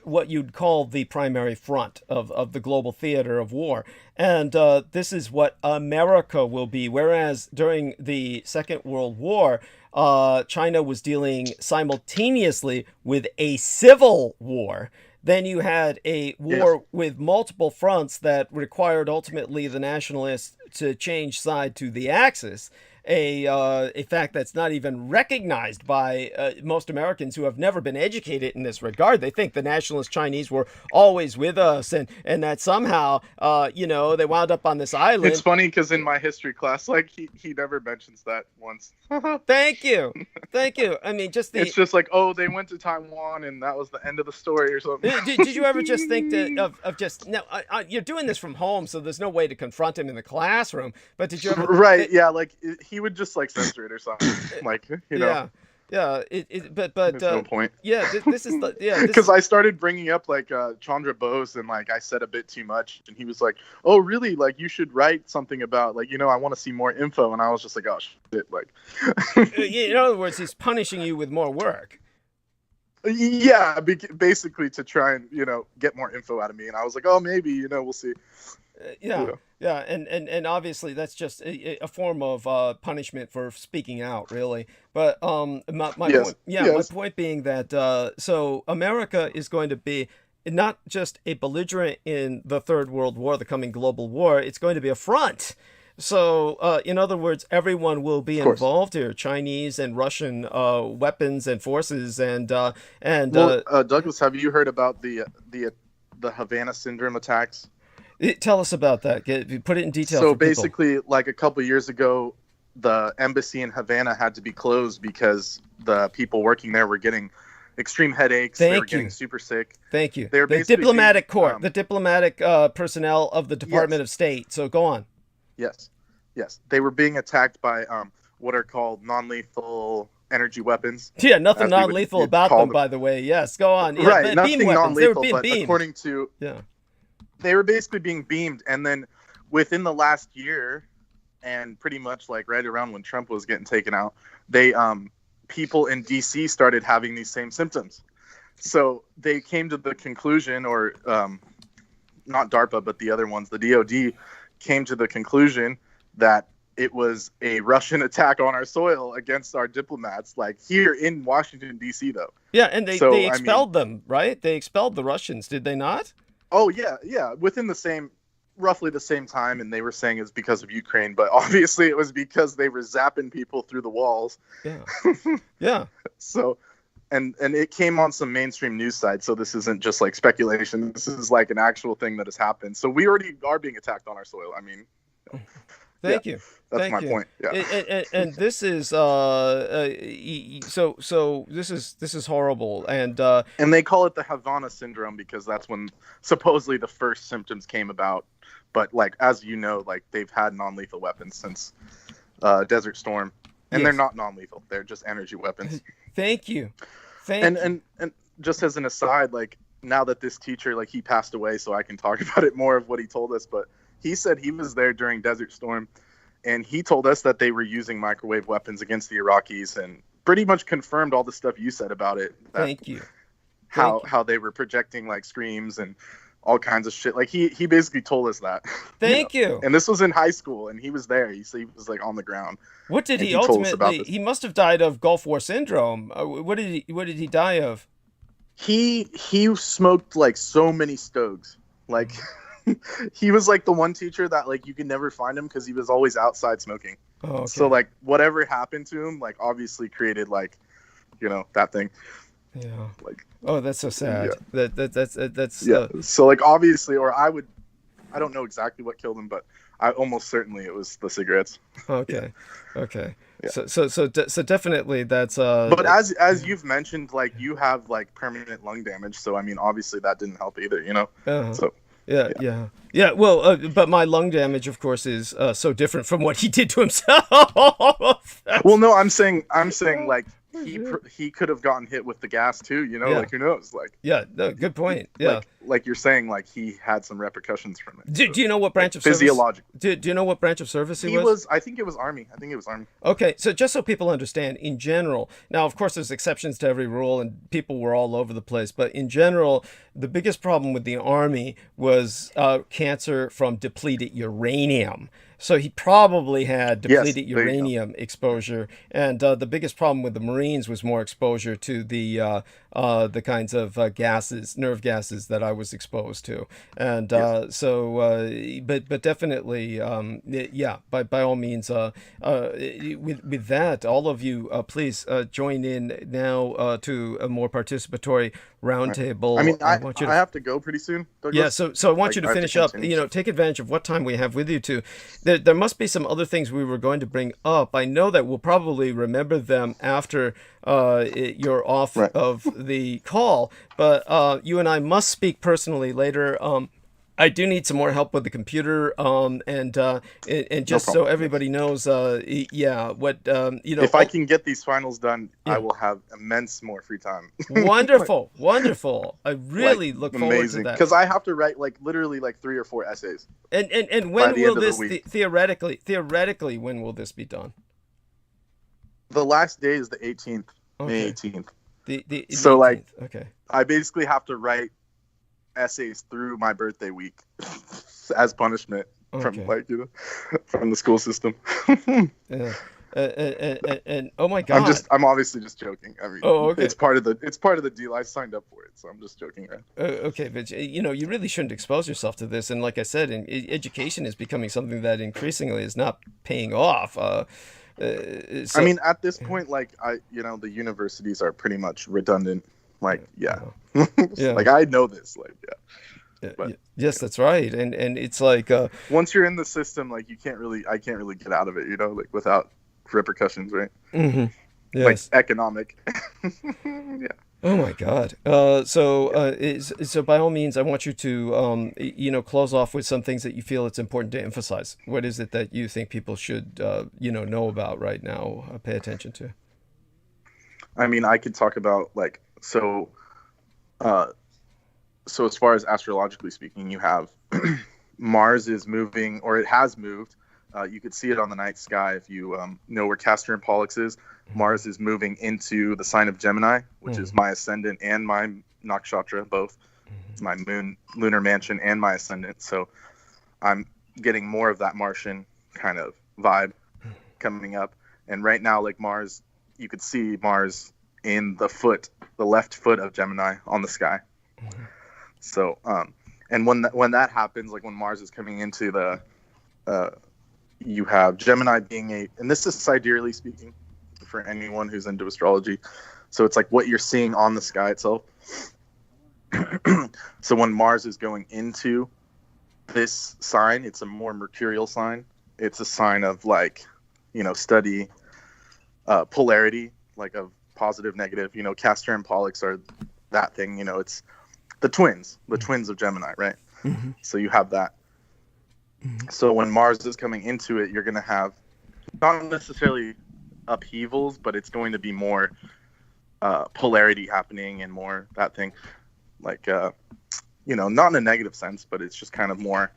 S1: what you'd call the primary front of the global theater of war. And this is what America will be. Whereas during the Second World War, China was dealing simultaneously with a civil war. Then you had a war with multiple fronts that required ultimately the nationalists to change side to the Axis. A fact that's not even recognized by most Americans who have never been educated in this regard. They think the nationalist Chinese were always with us, and that somehow, they wound up on this island.
S3: It's funny because in my history class, like he never mentions that once.
S1: Thank you. I mean, it's
S3: just like, oh, they went to Taiwan and that was the end of the story or something.
S1: Did you ever just think you're doing this from home, so there's no way to confront him in the classroom. But did you ever?
S3: Right? Like he would just like censor it or something, like
S1: Yeah. But there's
S3: no point.
S1: Yeah, this is
S3: because I started bringing up like Chandra Bose, and like I said a bit too much, and he was like, "Oh, really? Like you should write something about like I want to see more info." And I was just like, "Oh shit!" Like,
S1: in other words, he's punishing you with more work.
S3: Yeah, basically to try and get more info out of me, and I was like, oh, maybe we'll see.
S1: Yeah, and obviously that's just a form of punishment for speaking out, really. But my
S3: Yes,
S1: point, yeah, my
S3: yes,
S1: point being that so America is going to be not just a belligerent in the Third World War, the coming global war. It's going to be a front. So, in other words, everyone will be
S3: of course.
S1: involved here: Chinese and Russian weapons and forces, and
S3: Well, Douglas, have you heard about the Havana syndrome attacks?
S1: tell us about that. Put it in detail.
S3: So
S1: for people.
S3: basically, like a couple years ago, the embassy in Havana had to be closed because the people working there were getting extreme headaches. They were getting super sick.
S1: Thank you.
S3: They were
S1: the diplomatic corps, the diplomatic personnel of the Department of State. So go on.
S3: Yes. They were being attacked by what are called non-lethal energy weapons.
S1: Yeah, nothing non-lethal about them, by the way. Yes, go on. Yeah,
S3: right, nothing non-lethal, but
S1: beamed.
S3: according to...
S1: Yeah.
S3: They were basically being beamed, and then within the last year, and pretty much like right around when Trump was getting taken out, they people in DC started having these same symptoms. So they came to the conclusion, or not DARPA, but the other ones, the DOD, came to the conclusion that it was a Russian attack on our soil against our diplomats, like here in Washington, D.C., though.
S1: Yeah, and they expelled them, right? They expelled the Russians, did they not?
S3: Oh, yeah, within roughly the same time, and they were saying it's because of Ukraine, but obviously it was because they were zapping people through the walls.
S1: Yeah. Yeah.
S3: So, and it came on some mainstream news sites, so this isn't just like speculation. This is like an actual thing that has happened. So we already are being attacked on our soil. I mean...
S1: Thank you.
S3: That's my point. Yeah.
S1: And this is so this is horrible, and
S3: they call it the Havana syndrome because that's when supposedly the first symptoms came about. But like as you know, like they've had non-lethal weapons since Desert Storm, and they're not non-lethal; they're just energy weapons.
S1: Thank you.
S3: And just as an aside, like now that this teacher, like he passed away, so I can talk about it more of what he told us, but. He said he was there during Desert Storm, and he told us that they were using microwave weapons against the Iraqis, and pretty much confirmed all the stuff you said about it.
S1: Thank you.
S3: How they were projecting like screams and all kinds of shit. Like he basically told us that.
S1: Thank you.
S3: And this was in high school, and he was there. He was like on the ground.
S1: What did he ultimately? He must have died of Gulf War syndrome. What did he die of?
S3: He smoked like so many stoves, like. He was like the one teacher that like you could never find him because he was always outside smoking.
S1: Oh, okay.
S3: So like whatever happened to him, like obviously created like, that thing.
S1: Yeah.
S3: Like.
S1: Oh, that's so sad.
S3: Yeah.
S1: That's.
S3: Yeah. So like obviously, or I don't know exactly what killed him, but I almost certainly it was the cigarettes.
S1: Okay.
S3: Yeah.
S1: Okay. Yeah. So definitely that's.
S3: But as you've mentioned, like you have like permanent lung damage, so I mean obviously that didn't help either,
S1: Uh-huh.
S3: So.
S1: Yeah. Well, but my lung damage, of course, is so different from what he did to himself.
S3: Well, no, I'm saying like he could have gotten hit with the gas too. Like who knows? Like
S1: no, good point. Yeah,
S3: like you're saying, like he had some repercussions from it.
S1: Do you know what branch of service?
S3: Physiological.
S1: Do you know what branch of service he
S3: was? I think it was Army.
S1: Okay, so just so people understand, in general, now of course there's exceptions to every rule, and people were all over the place, but in general, the biggest problem with the Army was cancer from depleted uranium. So he probably had depleted uranium exposure, and the biggest problem with the Marines was more exposure to the kinds of gases, nerve gases that I was exposed to, and but definitely, by all means, with that, all of you, please join in now to a more participatory roundtable.
S3: I mean, I have to go pretty soon, Douglas.
S1: Yeah, so I want you to finish up. Take advantage of what time we have with you too. There must be some other things we were going to bring up. I know that we'll probably remember them after you're off of the call, but you and I must speak personally later. I do need some more help with the computer, and just so everybody knows,
S3: if I can get these finals done, I will have immense more free time.
S1: Wonderful. I really look forward to that.
S3: Because I have to write literally 3 or 4 essays.
S1: And when will this theoretically when will this be done?
S3: The last day is the 18th, May 18th.
S1: The
S3: So like
S1: 18th. Okay.
S3: I basically have to write essays through my birthday week as punishment from from the school system.
S1: Yeah. And oh my God.
S3: I'm obviously just joking. I mean,
S1: Oh, okay.
S3: it's part of the deal. I signed up for it, so I'm just joking, right?
S1: Okay, but you really shouldn't expose yourself to this. And like I said, education is becoming something that increasingly is not paying off.
S3: I mean, at this point, like the universities are pretty much redundant. Like, yeah. Like I know this. Like, yeah. But,
S1: yes, that's right. And it's like
S3: once you're in the system, like I can't really get out of it. Like without repercussions, right?
S1: Mm-hmm. Yes.
S3: Like economic. Yeah.
S1: Oh my God. So by all means, I want you to close off with some things that you feel it's important to emphasize. What is it that you think people should know about right now, pay attention to?
S3: I mean, I could talk about like so as far as astrologically speaking, you have Mars is moving, or it has moved. You could see it on the night sky if you know where Castor and Pollux is. Mars is moving into the sign of Gemini, which is my ascendant and my nakshatra, both my lunar mansion and my ascendant. So I'm getting more of that Martian kind of vibe coming up. And right now, like Mars, you could see Mars in the left foot of Gemini on the sky. So, and when that happens, like when Mars is coming into you have Gemini being and this is sidereally speaking for anyone who's into astrology. So it's like what you're seeing on the sky itself. So when Mars is going into this sign, it's a more mercurial sign. It's a sign of like, study, polarity, like of positive, negative. Castor and Pollux are that thing. It's the twins of Gemini, right?
S1: Mm-hmm.
S3: So you have that. So when Mars is coming into it, you're going to have not necessarily upheavals, but it's going to be more polarity happening and more that thing, like not in a negative sense, but it's just kind of more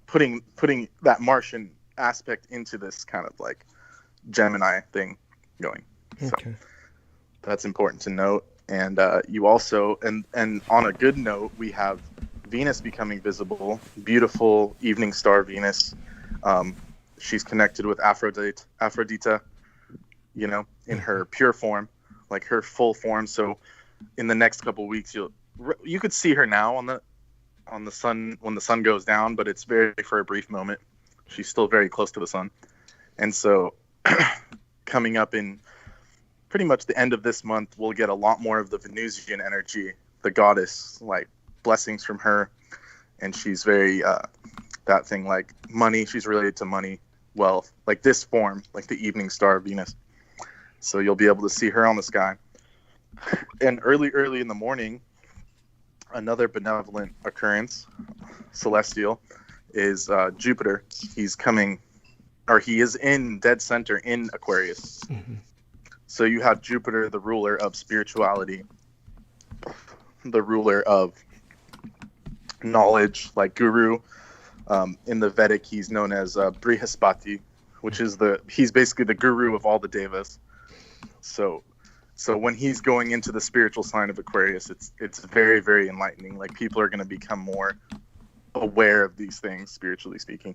S3: putting that Martian aspect into this kind of like Gemini thing going.
S1: Okay.
S3: So that's important to note. And you also, and on a good note, we have Venus becoming visible, beautiful evening star Venus. She's connected with Aphrodite, in her pure form, like her full form. So in the next couple of weeks, you could see her now on the sun when the sun goes down, but it's very for a brief moment. She's still very close to the sun. And so coming up in pretty much the end of this month, we'll get a lot more of the Venusian energy, the goddess, like blessings from her. And she's very, that thing like money, she's related to money, wealth, like this form, like the evening star Venus. So you'll be able to see her on the sky. And early in the morning, another benevolent occurrence, celestial, is Jupiter. He is in dead center in Aquarius.
S1: Mm-hmm.
S3: So you have Jupiter, the ruler of spirituality, the ruler of knowledge, like guru. In the Vedic, he's known as Brihaspati, which is he's basically the guru of all the devas. So when he's going into the spiritual sign of Aquarius, it's very, very enlightening. Like people are going to become more aware of these things, spiritually speaking.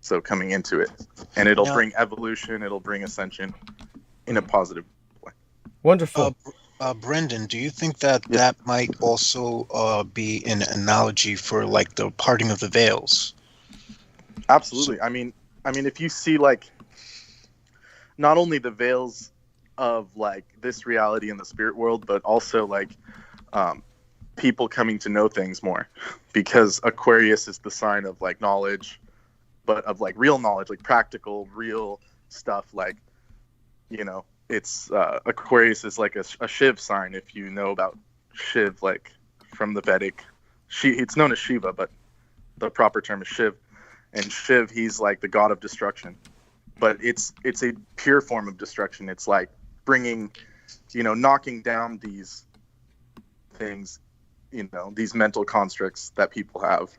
S3: So coming into it, and it'll bring evolution, it'll bring ascension in a positive way.
S1: Wonderful.
S2: Brendan, do you think that might also be an analogy for like the parting of the veils?
S3: Absolutely. So, I mean, if you see like not only the veils of like this reality in the spirit world, but also like people coming to know things more, because Aquarius is the sign of like knowledge, but of like real knowledge, like practical, real stuff. Like, it's Aquarius is like a Shiv sign. If you know about Shiv, like from the Vedic, it's known as Shiva, but the proper term is Shiv. And Shiv, he's like the god of destruction, but it's a pure form of destruction. It's like bringing, knocking down these things, these mental constructs that people have,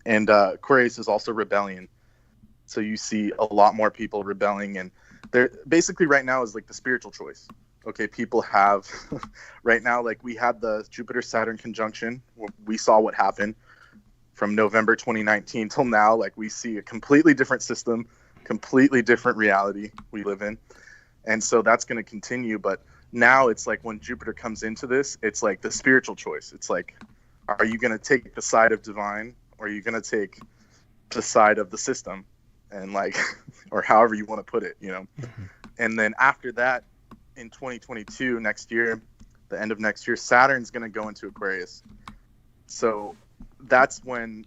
S3: and Aquarius is also rebellion. So you see a lot more people rebelling, and there basically right now is like the spiritual choice. Okay, people have right now, like we had the Jupiter-Saturn conjunction. We saw what happened from November 2019 till now. Like we see a completely different system, completely different reality we live in. And so that's going to continue. But now it's like when Jupiter comes into this, it's like the spiritual choice. It's like, are you going to take the side of divine, or are you going to take the side of the system? And like, or however you want to put it, you know? And then after that, in 2022, next year, the end of next year, Saturn's going to go into Aquarius. So that's when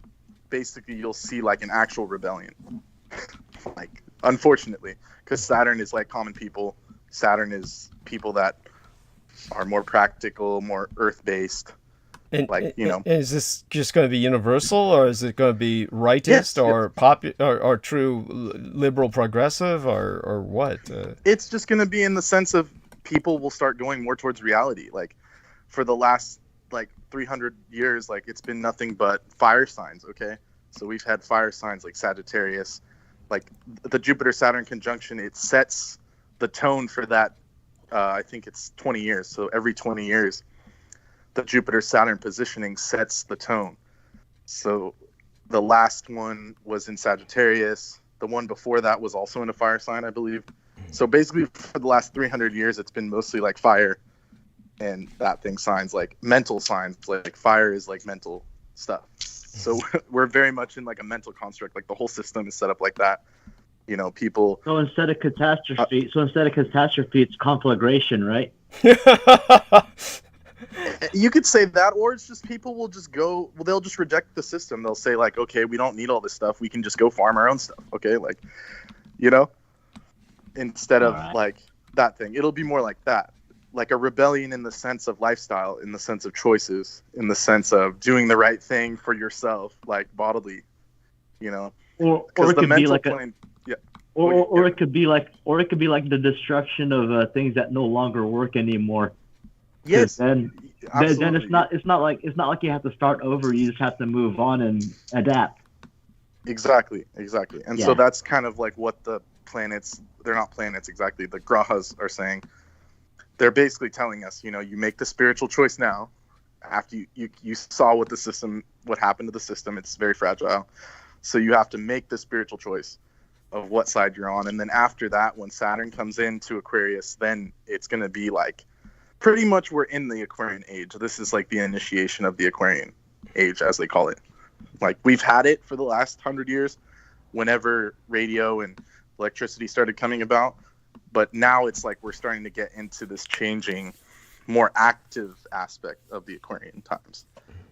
S3: basically you'll see like an actual rebellion. Like, unfortunately, because Saturn is like common people. Saturn is people that are more practical, more earth-based.
S1: And,
S3: like, you know.
S1: Is this just going to be universal, or is it going to be rightist,
S3: yes,
S1: or or true liberal progressive, or what?
S3: It's just going to be in the sense of people will start going more towards reality. Like for the last like 300 years, like it's been nothing but fire signs. Okay, so we've had fire signs like Sagittarius, like the Jupiter-Saturn conjunction. It sets the tone for that. I think it's 20 years. So every 20 years, the Jupiter-Saturn positioning sets the tone. So the last one was in Sagittarius. The one before that was also in a fire sign, I believe. So basically for the last 300 years, it's been mostly like fire and that thing signs, like mental signs. Like fire is like mental stuff. So we're very much in like a mental construct. Like the whole system is set up like that. You know, people.
S5: So instead of catastrophe, it's conflagration, right?
S3: You could say that, or it's just people will just go. Well, they'll just reject the system. They'll say like, okay, we don't need all this stuff. We can just go farm our own stuff. Okay, like, you know, instead of like that thing, it'll be more like that, like a rebellion in the sense of lifestyle, in the sense of choices, in the sense of doing the right thing for yourself, like bodily, you know.
S5: Or it could be like or it could be like the destruction of things that no longer work anymore.
S3: Yes.
S5: Then it's not like you have to start over. You just have to move on and adapt.
S3: Exactly. And so that's kind of like what the planets, they're not planets exactly, the grahas are saying. They're basically telling us, you know, you make the spiritual choice now. After you saw what happened to the system, it's very fragile. So you have to make the spiritual choice of what side you're on. And then after that, when Saturn comes into Aquarius, then it's going to be like, pretty much we're in the Aquarian age. This is like the initiation of the Aquarian age, as they call it. Like we've had it for the last 100 years, whenever radio and electricity started coming about. But now it's like we're starting to get into this changing, more active aspect of the Aquarian times.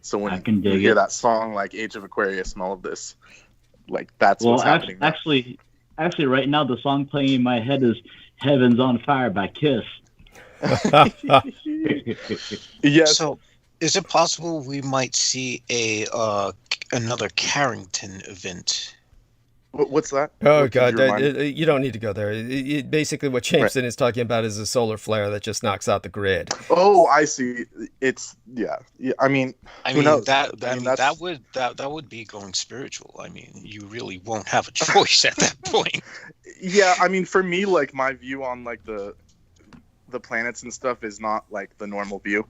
S3: So when you hear that song like Age of Aquarius and all of this, like that's what's happening.
S5: Actually, right now the song playing in my head is "Heaven's on Fire" by Kiss.
S3: Yes.
S2: So, is it possible we might see another Carrington event?
S3: What's that?
S1: Oh, God, you don't need to go there. Basically, what Jameson is talking about is a solar flare that just knocks out the grid.
S3: Oh, I see. It's yeah. I mean,
S2: that would be going spiritual. I mean, you really won't have a choice at that point.
S3: Yeah, I mean, for me, like my view on like the planets and stuff is not like the normal view.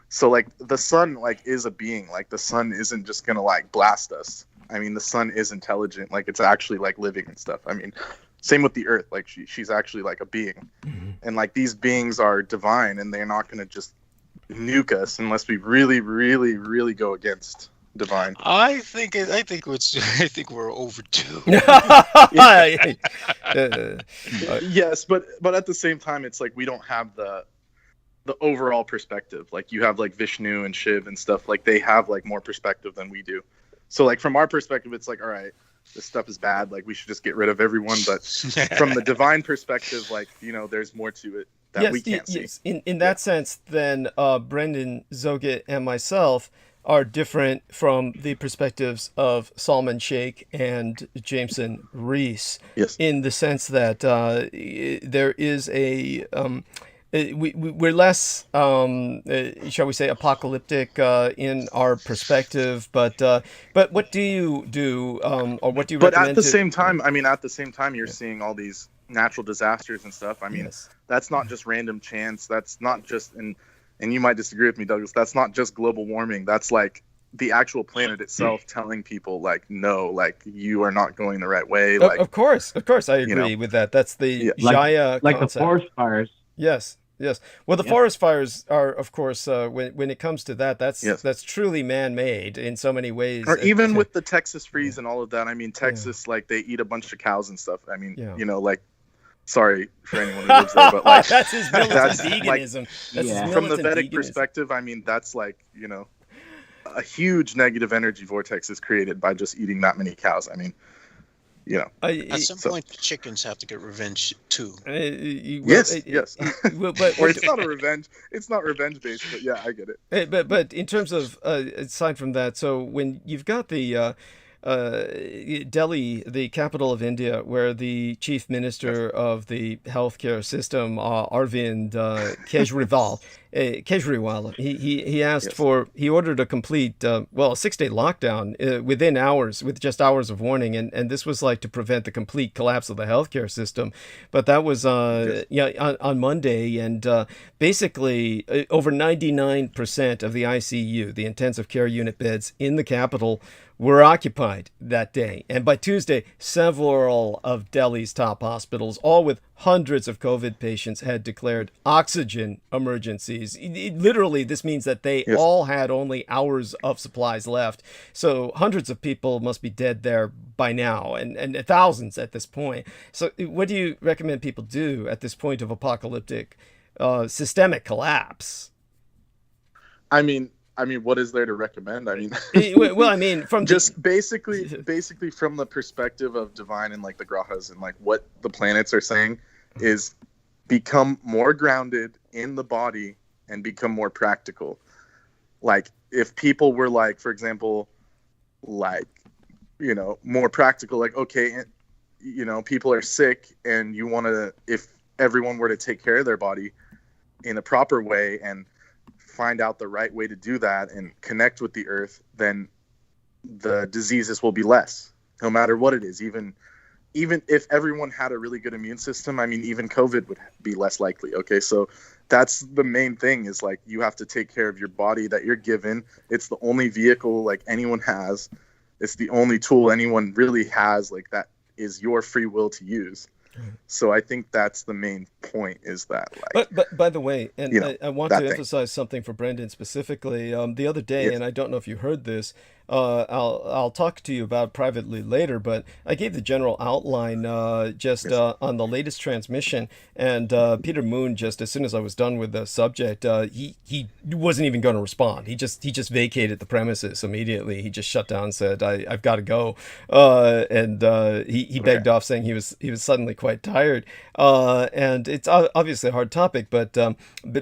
S3: So like the sun like is a being. Like the sun isn't just gonna like blast us. I mean, the sun is intelligent. Like it's actually like living and stuff. I mean, same with the earth. Like she's actually like a being. Mm-hmm. And like these beings are divine, and they're not gonna just nuke us unless we really, really, really go against divine.
S2: I think we're overdue.
S3: Yes, but at the same time, it's like we don't have the overall perspective. Like you have like Vishnu and Shiv and stuff. Like they have like more perspective than we do. So like from our perspective, it's like, all right, this stuff is bad. Like we should just get rid of everyone. But from the divine perspective, like, you know, there's more to it that we can't see.
S1: Yes. In that sense, then Brendan, Zoget, and myself are different from the perspectives of Salman Sheikh and Jameson Reese.
S3: Yes.
S1: In the sense that there is a we're less, shall we say, apocalyptic in our perspective. But what do you do, or what do you recommend?
S3: But at the same time, you're seeing all these natural disasters and stuff. I mean,
S1: Yes.
S3: that's not just random chance. That's not just, and you might disagree with me, Douglas, that's not just global warming. That's like the actual planet itself telling people like, no, like you are not going the right way. Like,
S1: Of course, I agree with that. That's the
S3: Yeah.
S1: Jaya
S5: like the
S1: concept.
S5: forest fires.
S1: Yes, yes. Well, the
S5: Yeah.
S1: forest fires are, of course, when it comes to that, that's
S3: Yes.
S1: that's truly man-made in so many ways.
S3: or even with the Texas freeze and all of that. I mean, Texas, like they eat a bunch of cows and stuff. I mean,
S1: Yeah.
S3: you know, like, sorry for anyone who lives there, but like,
S1: that's his militant
S3: that's, like,
S1: veganism. That's
S5: Yeah.
S1: his
S3: from the
S1: militant
S3: Vedic
S1: veganism.
S3: perspective, I mean, that's like, you know, a huge negative energy vortex is created by just eating that many cows. I mean, you know.
S2: At some
S3: So-
S2: point, chickens have to get revenge too.
S3: Yes.
S1: But,
S3: Or it's not a revenge. It's not revenge based, but yeah, I get it.
S1: but in terms of aside from that, so when you've got the Delhi, the capital of India, where the chief minister of the healthcare system, Arvind Kejriwal, he asked
S3: Yes.
S1: for, he ordered a complete, a 6-day lockdown within hours, with just hours of warning, and this was like to prevent the complete collapse of the healthcare system. But that was on Monday, and basically over 99% of the ICU, the intensive care unit beds in the capital, were occupied that day. And by Tuesday, several of Delhi's top hospitals, all with hundreds of COVID patients, had declared oxygen emergencies. Literally, this means that they
S3: Yes.
S1: all had only hours of supplies left. So hundreds of people must be dead there by now, and thousands at this point. So what do you recommend people do at this point of apocalyptic systemic collapse?
S3: I mean, what is there to recommend? I mean,
S1: Well, I mean, from
S3: just basically from the perspective of divine and like the grahas and like what the planets are saying is become more grounded in the body and become more practical. Like if people were like, for example, like, you know, more practical, like, okay, you know, people are sick and you want to, if everyone were to take care of their body in a proper way and find out the right way to do that and connect with the earth, then the diseases will be less, no matter what it is. Even if everyone had a really good immune system, I mean, even COVID would be less likely. Okay, so that's the main thing, is like you have to take care of your body that you're given. It's the only vehicle like anyone has. It's the only tool anyone really has, like that is your free will to use. So I think that's the main point, is that like.
S1: But by the way, and
S3: You know,
S1: I want
S3: that
S1: to
S3: thing.
S1: emphasize something for Brendan specifically. The other day,
S3: Yes.
S1: and I don't know if you heard this, I'll talk to you about privately later, but I gave the general outline just
S3: Yes.
S1: on the latest transmission, and Peter Moon, just as soon as I was done with the subject, he wasn't even going to respond. He just vacated the premises immediately. He just shut down and said, I've got to go, and he begged off, saying he was suddenly quite tired, and it's obviously a hard topic, but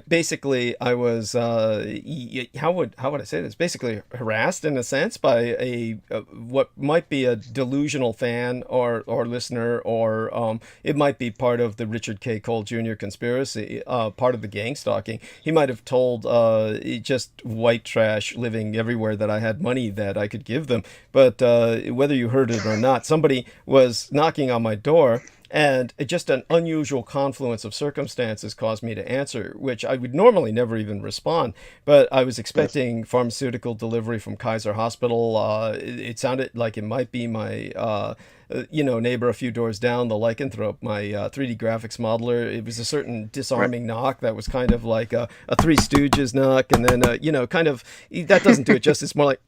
S1: basically I was how would I say this? Basically harassed in a sense by a what might be a delusional fan or listener, or it might be part of the Richard K. Cole Jr. conspiracy, part of the gang stalking. He might have told just white trash living everywhere that I had money that I could give them, but whether you heard it or not, somebody was knocking on my door. And just an unusual confluence of circumstances caused me to answer, which I would normally never even respond. But I was expecting pharmaceutical delivery from Kaiser Hospital. It sounded like it might be my neighbor a few doors down, the lycanthrope, my 3D graphics modeler. It was a certain disarming knock that was kind of like a Three Stooges knock, and then kind of, that doesn't do it justice. More like,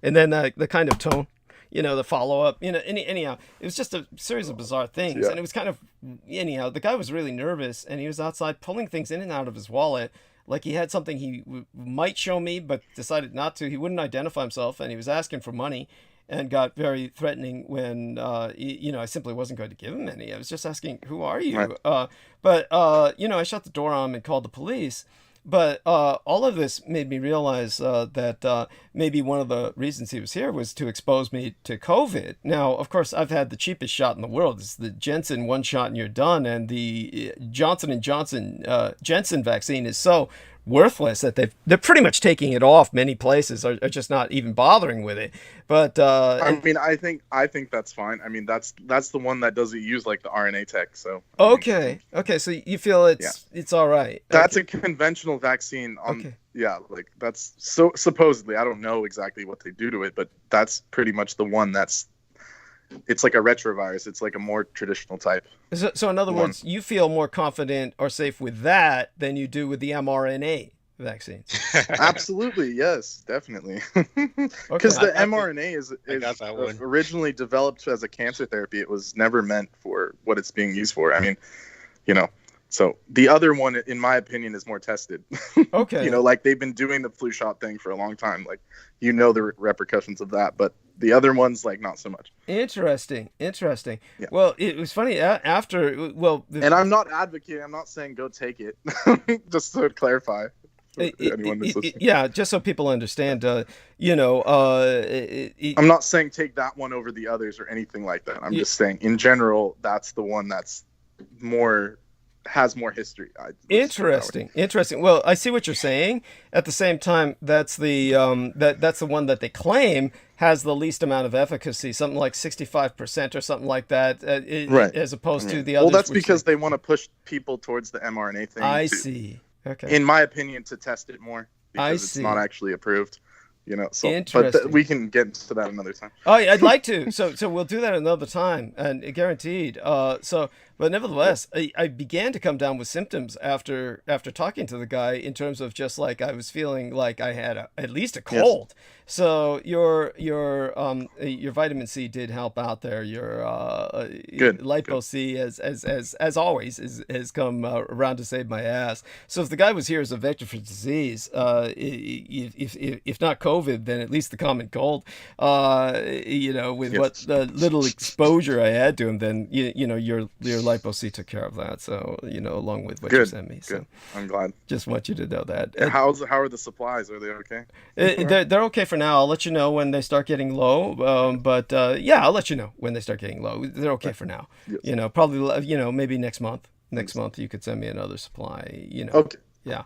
S1: and then the kind of tone. The follow-up, anyhow, it was just a series of bizarre things.
S3: Yeah.
S1: And it was kind of, anyhow, the guy was really nervous, and he was outside pulling things in and out of his wallet, like he had something he might show me, but decided not to. He wouldn't identify himself, and he was asking for money, and got very threatening when, I simply wasn't going to give him any. I was just asking, who are you?
S3: Right.
S1: But I shut the door on him and called the police. But all of this made me realize that maybe one of the reasons he was here was to expose me to COVID. Now, of course, I've had the cheapest shot in the world. It's the Jensen one shot and you're done. And the Johnson & Johnson Jensen vaccine is so worthless, that they're pretty much taking it off. Many places are just not even bothering with it. But
S3: I mean, I think that's fine. I mean, that's the one that doesn't use like the RNA tech. So
S1: okay, so you feel it's all right.
S3: That's a conventional vaccine. Yeah, like that's so supposedly. I don't know exactly what they do to it, but that's pretty much the one it's like a retrovirus. It's like a more traditional type.
S1: So in other words, you feel more confident or safe with that than you do with the mRNA vaccines.
S3: Absolutely, yes, definitely. Because the mRNA is originally developed as a cancer therapy. It was never meant for what it's being used for. I mean, so the other one, in my opinion, is more tested.
S1: Okay.
S3: Like they've been doing the flu shot thing for a long time. Like, the repercussions of that, but the other one's like not so much.
S1: Interesting.
S3: Yeah.
S1: Well, it was funny after.
S3: And I'm not advocating. I'm not saying go take it. Just to clarify.
S1: Yeah, just so people understand. I'm
S3: not saying take that one over the others or anything like that. I'm just saying in general, that's the one that's has more history.
S1: Interesting. Well, I see what you're saying. At the same time, that's the that's the one that they claim has the least amount of efficacy, something like 65% or something like that,
S3: right?
S1: As opposed to the others.
S3: Well, that's because they want to push people towards the mRNA thing.
S1: I see. Okay.
S3: In my opinion, to test it more because it's not actually approved. So but we can get into that another time.
S1: Oh, I'd like to. So we'll do that another time, and guaranteed. But nevertheless, I began to come down with symptoms after talking to the guy, in terms of just like I was feeling like I had at least a cold. Yes. So your vitamin C did help out there. Your lipo C, as always, has come around to save my ass. So if the guy was here as a vector for disease, if not COVID, then at least the common cold. With what little exposure I had to him, then your lipo C took care of that. So along with what you sent me. So
S3: I'm glad.
S1: Just want you to know that.
S3: How are the supplies? Are they okay?
S1: They're okay for now. I'll let you know when they start getting low. But I'll let you know when they start getting low. They're okay for now. Yes. Probably maybe next month. Next month you could send me another supply.
S3: Okay.
S1: Yeah,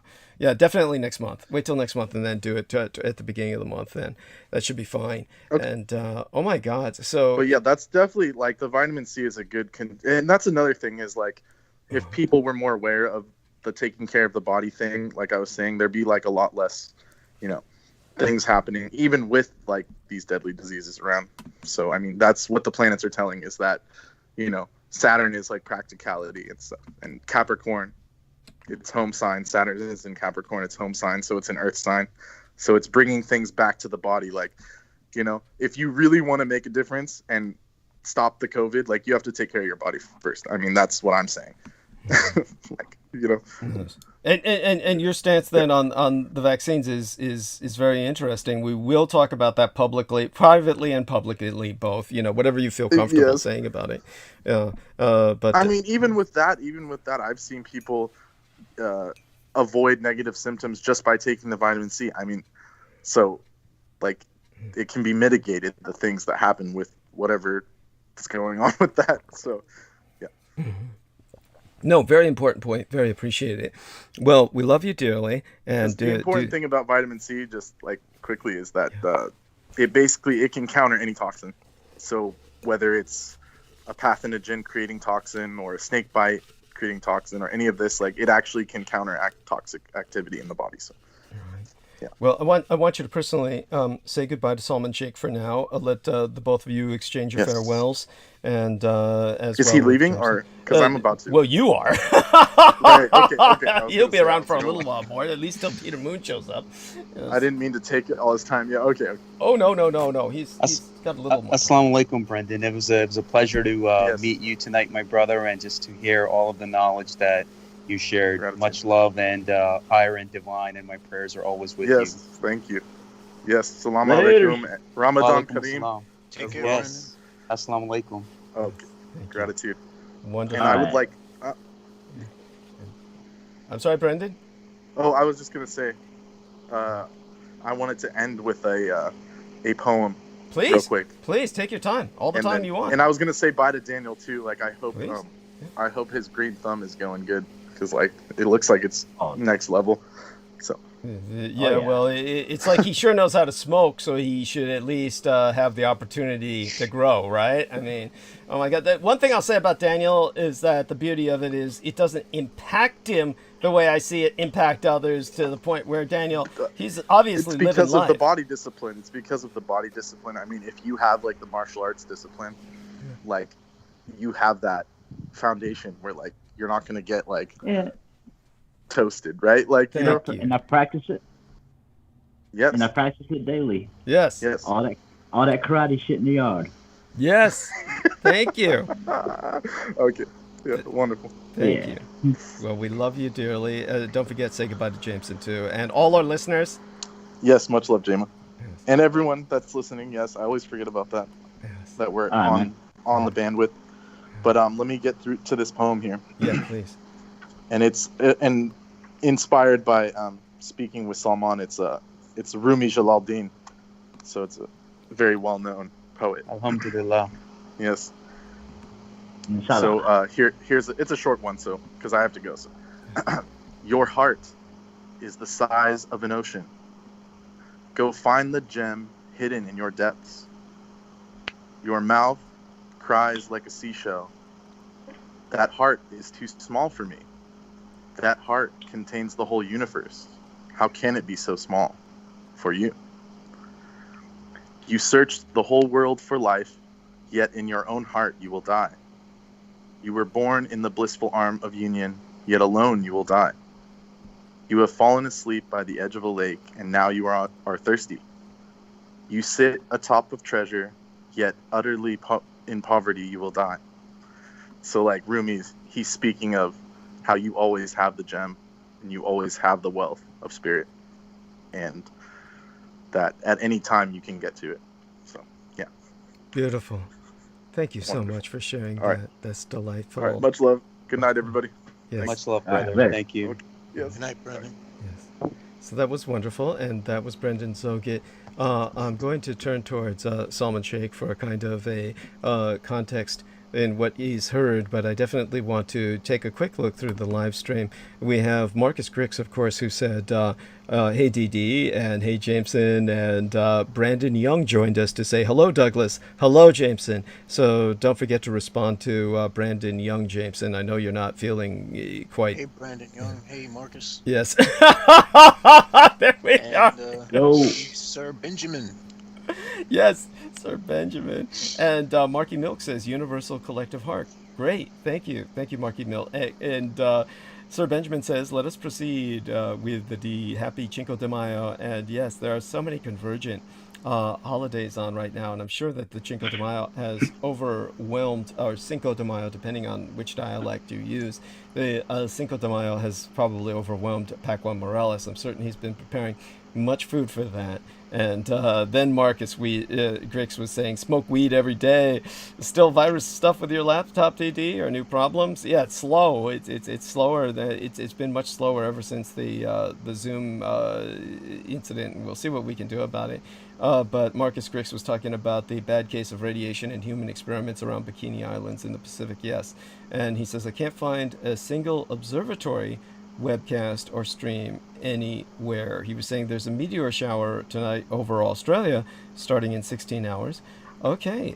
S1: definitely next month. Wait till next month and then do it at the beginning of the month. Then that should be fine. Okay. And oh my God, so.
S3: But yeah, that's definitely like the vitamin C is a good. And that's another thing is like, if people were more aware of the taking care of the body thing, like I was saying, there'd be like a lot less, things happening, even with like these deadly diseases around. So I mean, that's what the planets are telling, is that, Saturn is like practicality and stuff, and Capricorn, its home sign. Saturn is in Capricorn, its home sign, so it's an Earth sign. So it's bringing things back to the body. Like, if you really want to make a difference and stop the COVID, like you have to take care of your body first. I mean, that's what I'm saying.
S1: And your stance then on the vaccines is very interesting. We will talk about that privately and publicly, both. Whatever you feel comfortable saying about it. But
S3: I mean, even with that, I've seen people avoid negative symptoms just by taking the vitamin C. I mean, so like it can be mitigated, the things that happen with whatever is going on with that. So yeah.
S1: Mm-hmm. No, very important point. Very appreciated. Well, we love you dearly. And
S3: the important thing about vitamin C, just like quickly, is that it can counter any toxin. So whether it's a pathogen creating toxin or a snake bite creating toxin or any of this, like it actually can counteract toxic activity in the body. So. Yeah.
S1: Well, I want you to personally say goodbye to Salman Sheikh for now. I'll let the both of you exchange your farewells. And
S3: is he leaving, or because I'm about to?
S1: Well, you are.
S3: Right, okay.
S1: He'll be around for a little while more, at least till Peter Moon shows up. Yes.
S3: I didn't mean to take all his time. Yeah, okay.
S1: Oh no. He's got a little more.
S4: Assalamu alaikum, Brendan. It was a pleasure to meet you tonight, my brother, and just to hear all of the knowledge that you shared. Gratitude. Much love and Iron Divine, and my prayers are always with you.
S3: Yes, thank you. Yes, Assalamu alaikum. Ramadan Kareem.
S2: Take care.
S4: Yes. Assalamu alaikum.
S3: Okay. Gratitude.
S1: Wonderful.
S3: And I would like.
S1: I'm sorry, Brendan?
S3: Oh, I was just going to say, I wanted to end with a poem.
S1: Please.
S3: Real quick.
S1: Please, take your time. All the time you want.
S3: And I was going to say bye to Daniel, too. Like, I hope his green thumb is going good, because, like, it looks like it's next level. So
S1: Yeah, well, it's like he sure knows how to smoke, so he should at least have the opportunity to grow, right? I mean, oh my God. One thing I'll say about Daniel is that the beauty of it is it doesn't impact him the way I see it impact others, to the point where Daniel, he's obviously
S3: it's
S1: living
S3: because
S1: life.
S3: of the body discipline. It's because of the body discipline. I mean, if you have like the martial arts discipline, like you have that foundation where like you're not going to get like toasted, right? Like, you know,
S5: and I practice it.
S3: Yes.
S5: And I practice it daily.
S1: Yes.
S3: Yes.
S5: All that karate shit in the yard.
S1: Yes. Thank you.
S3: Okay. Yeah, wonderful.
S1: Thank you. Well, we love you dearly. Don't forget to say goodbye to Jameson, too. And all our listeners.
S3: Yes, much love, Jama.
S1: Yes.
S3: And everyone that's listening, yes, I always forget about that.
S1: Yes.
S3: That we're on the bandwidth. But let me get through to this poem here.
S1: Yeah, please.
S3: And it's inspired by speaking with Salman. It's Rumi Jalaldin. So it's a very well-known poet.
S4: Alhamdulillah.
S3: Yes. So it's a short one, so because I have to go. So, your heart is the size of an ocean. Go find the gem hidden in your depths. Your mouth cries like a seashell. That heart is too small for me. That heart contains the whole universe. How can it be so small for you? You searched the whole world for life, yet in your own heart you will die. You were born in the blissful arm of union, yet alone you will die. You have fallen asleep by the edge of a lake, and now you are thirsty. You sit atop of treasure, yet utterly in poverty you will die. So like Rumi's, he's speaking of how you always have the gem, and you always have the wealth of spirit, and that at any time you can get to it. So, yeah.
S1: Beautiful. Thank you so much for sharing that.
S3: Right.
S1: That's delightful.
S3: All right. Much love. Good night, everybody.
S1: Yes.
S4: Much love, brother. Thank you.
S3: Okay. Yes.
S2: Good night, Brendan.
S1: Yes. So that was wonderful, and that was Brendan Zogit. I'm going to turn towards Salman Sheikh for a kind of a context in what he's heard, but I definitely want to take a quick look through the live stream. We have Marcus Grix, of course, who said, hey, DD, and hey, Jameson, and Brandon Young joined us to say, hello, Douglas, hello, Jameson. So don't forget to respond to Brandon Young, Jameson. I know you're not feeling quite...
S2: Hey, Brandon Young. Hey, Marcus.
S1: Yes. There we are.
S2: Sir Benjamin.
S1: Yes, Sir Benjamin. And Marky Milk says, Universal Collective Heart. Great. Thank you. Thank you, Marky Milk. And Sir Benjamin says, let us proceed with the happy Cinco de Mayo. And yes, there are so many convergent holidays on right now. And I'm sure that the Cinco de Mayo has overwhelmed, or Cinco de Mayo, depending on which dialect you use. The Cinco de Mayo has probably overwhelmed Pac-1 Morales. I'm certain he's been preparing much food for that. And then Marcus Grix was saying, smoke weed every day. Still virus stuff with your laptop, DD, or new problems? Yeah, it's slow. It's slower. It's been much slower ever since the Zoom incident, and we'll see what we can do about it. But Marcus Grix was talking about the bad case of radiation in human experiments around Bikini Islands in the Pacific, yes. And he says, I can't find a single observatory webcast or stream anywhere. He was saying there's a meteor shower tonight over Australia starting in 16 hours. Okay,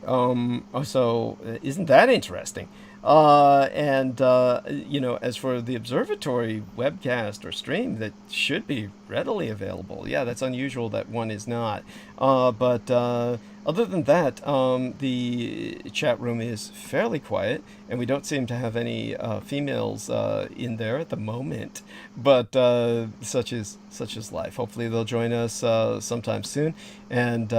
S1: so isn't that interesting? And as for the observatory webcast or stream, that should be readily available. Yeah, that's unusual that one is not. But other than that, the chat room is fairly quiet, and we don't seem to have any females in there at the moment. But such is life. Hopefully they'll join us sometime soon. And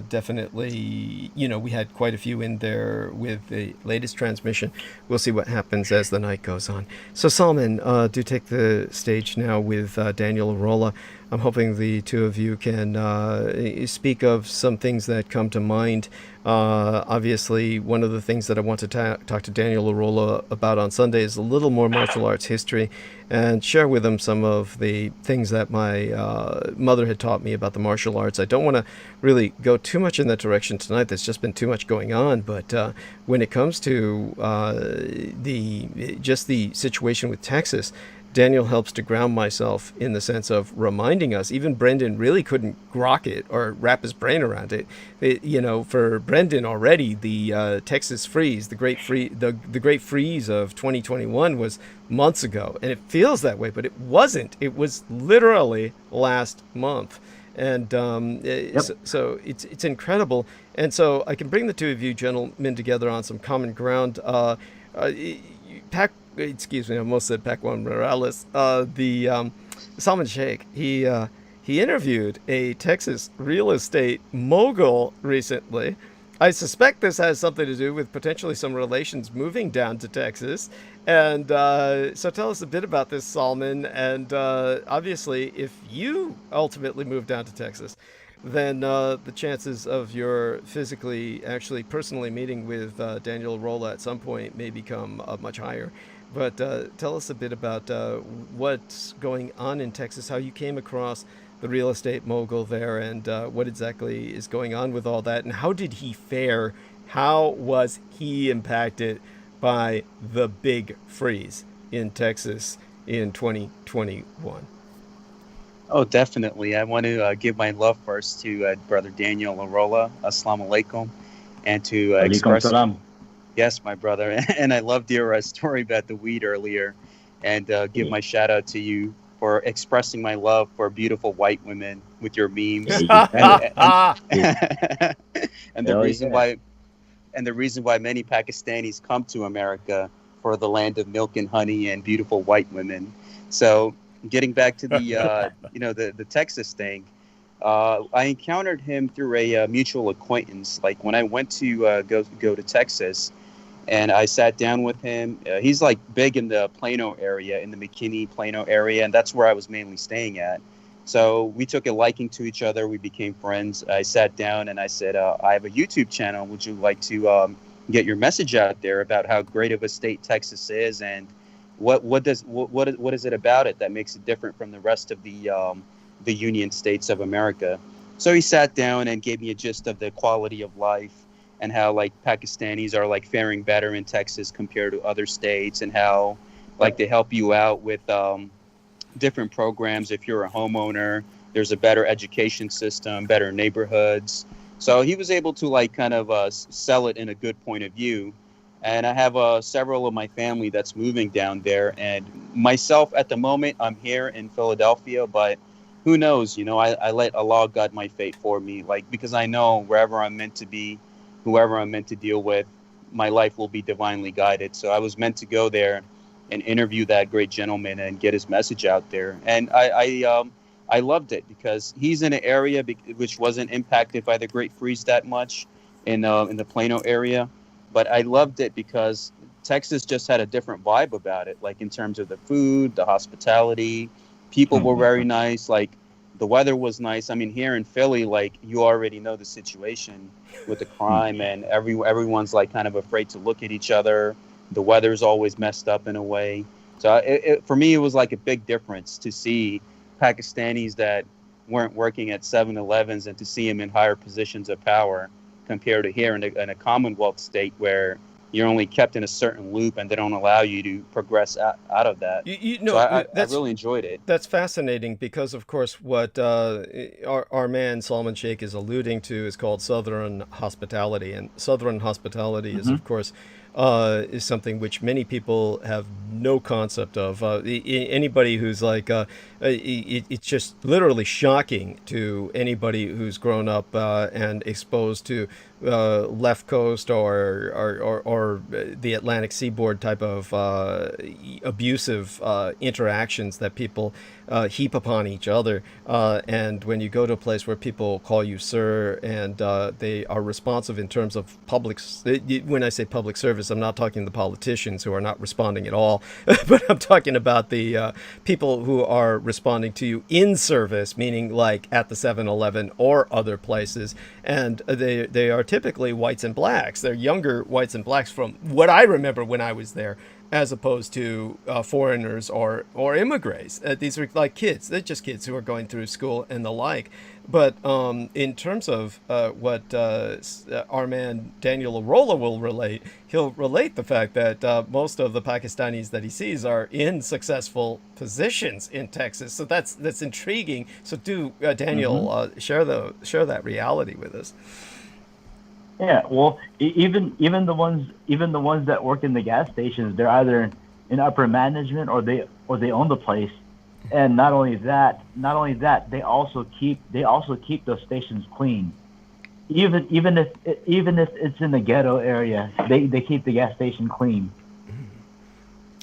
S1: definitely, we had quite a few in there with the latest transmission. We'll see what happens as the night goes on. So Salman, do take the stage now with Daniel Arola. I'm hoping the two of you can speak of some things that come to mind. Obviously, one of the things that I want to talk to Daniel Arola about on Sunday is a little more martial arts history, and share with him some of the things that my mother had taught me about the martial arts. I don't want to really go too much in that direction tonight. There's just been too much going on. But when it comes to the situation with Texas, Daniel helps to ground myself in the sense of reminding us. Even Brendan really couldn't grok it or wrap his brain around it. For Brendan already, the Texas freeze, the great freeze of 2021 was months ago, and it feels that way, but it wasn't. It was literally last month. And so it's incredible. And so I can bring the two of you gentlemen together on some common ground. Excuse me, I almost said Pac-1 Morales. Salman Sheikh, he interviewed a Texas real estate mogul recently. I suspect this has something to do with potentially some relations moving down to Texas. And so tell us a bit about this, Salman. And obviously, if you ultimately move down to Texas, then the chances of your actually personally meeting with Daniel Rolla at some point may become much higher. But tell us a bit about what's going on in Texas, how you came across the real estate mogul there, and what exactly is going on with all that, and how did he fare? How was he impacted by the big freeze in Texas in 2021?
S4: Oh, definitely. I want to give my love first to Brother Daniel Arola. Assalamu alaikum. And to express...
S5: salam.
S4: Yes, my brother. And I loved your story about the weed earlier. And give my shout out to you for expressing my love for beautiful white women with your memes. And the reason why many Pakistanis come to America for the land of milk and honey and beautiful white women. So getting back to the the Texas thing, I encountered him through a mutual acquaintance. Like when I went to go to Texas, and I sat down with him. He's like big in the Plano area, in the McKinney Plano area, and that's where I was mainly staying at. So we took a liking to each other. We became friends. I sat down and I said, I have a YouTube channel. Would you like to get your message out there about how great of a state Texas is, and what is it about it that makes it different from the rest of the Union States of America? So he sat down and gave me a gist of the quality of life, and how like Pakistanis are like faring better in Texas compared to other states, and how like they help you out with different programs. If you're a homeowner, there's a better education system, better neighborhoods. So he was able to like kind of sell it in a good point of view. And I have several of my family that's moving down there, and myself at the moment, I'm here in Philadelphia, but who knows, I let Allah guide my fate for me, like, because I know wherever I'm meant to be, whoever I'm meant to deal with, my life will be divinely guided. So I was meant to go there and interview that great gentleman and get his message out there. And I loved it because he's in an area which wasn't impacted by the Great Freeze that much in the Plano area. But I loved it because Texas just had a different vibe about it, like in terms of the food, the hospitality. People were very nice. Like, the weather was nice. I mean, here in Philly, like, you already know the situation with the crime, and everyone's like kind of afraid to look at each other. The weather's always messed up in a way. So for me, it was like a big difference to see Pakistanis that weren't working at 7-Elevens and to see them in higher positions of power compared to here in a Commonwealth state where you're only kept in a certain loop and they don't allow you to progress out of that. So I really enjoyed it.
S1: That's fascinating because, of course, what our man Salman Sheikh is alluding to is called Southern hospitality. And Southern hospitality is, of course, is something which many people have no concept of. Anybody who's like, it's just literally shocking to anybody who's grown up and exposed to left coast or the Atlantic seaboard type of abusive interactions that people heap upon each other. And when you go to a place where people call you sir and they are responsive in terms of when I say public service, I'm not talking the politicians who are not responding at all, but I'm talking about the people who are responding to you in service, meaning like at the 7-Eleven or other places. And they are typically whites and blacks. They're younger whites and blacks from what I remember when I was there. as opposed to foreigners or immigrants. These are like kids. They're just kids who are going through school and the like. But in terms of what our man Daniel Arola will relate, he'll relate the fact that most of the Pakistanis that he sees are in successful positions in Texas. So that's intriguing. So do Daniel share that reality with us.
S5: Yeah, well, even the ones that work in the gas stations, they're either in upper management or they own the place. And not only that, they also keep those stations clean. Even if it's in the ghetto area, they keep the gas station clean.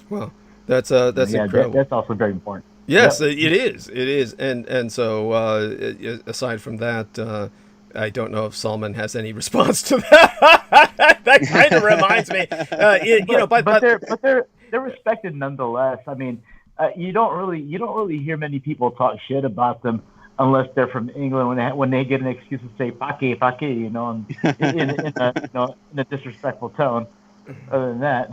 S1: Well, that's incredible.
S5: That's also very important.
S1: Yes, yep. It is, and so aside from that. I don't know if Salman has any response to that. That kind of reminds me,
S5: but they're respected nonetheless. I mean, you don't really hear many people talk shit about them unless they're from England when they get an excuse to say "pake," in a disrespectful tone. Other than that.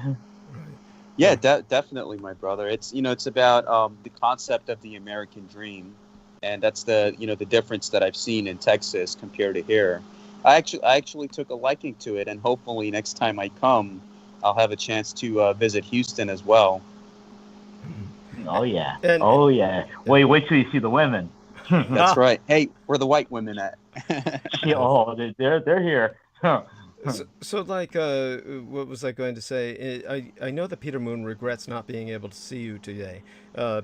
S4: Yeah, definitely, my brother. It's about the concept of the American dream. And that's the difference that I've seen in Texas compared to here. I actually took a liking to it, and hopefully next time I come, I'll have a chance to visit Houston as well.
S5: Oh yeah. Wait till you see the women.
S4: That's right. Hey, where the white women at?
S5: They're here.
S1: So like, what was I going to say? I know that Peter Moon regrets not being able to see you today.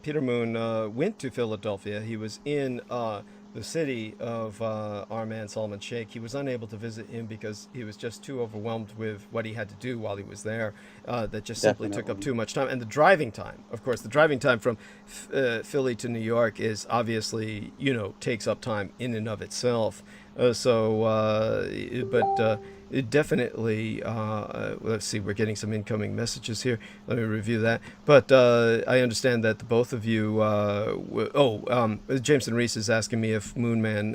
S1: Peter Moon went to Philadelphia. He was in the city of our man Salman Sheikh. He was unable to visit him because he was just too overwhelmed with what he had to do while he was there. That just simply took up too much time. And the driving time, of course, from Philly to New York is obviously, takes up time in and of itself. It definitely, let's see, we're getting some incoming messages here. Let me review that. But I understand that the both of you, Jameson Reese is asking me if Moonman,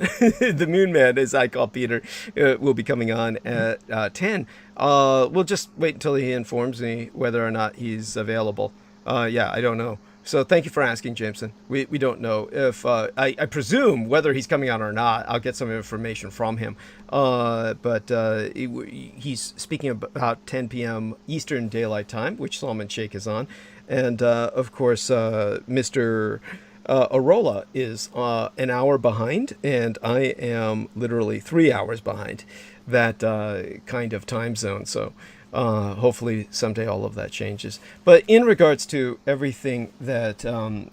S1: the Moonman, as I call Peter, will be coming on at 10. We'll just wait until he informs me whether or not he's available. I don't know. So thank you for asking, Jameson. We don't know if I presume whether he's coming on or not. I'll get some information from him. But he's speaking about 10 p.m. Eastern Daylight Time, which Salman Sheikh is on, and of course Mr. Arola is an hour behind, and I am literally 3 hours behind that kind of time zone. So. Hopefully someday all of that changes. But in regards to everything that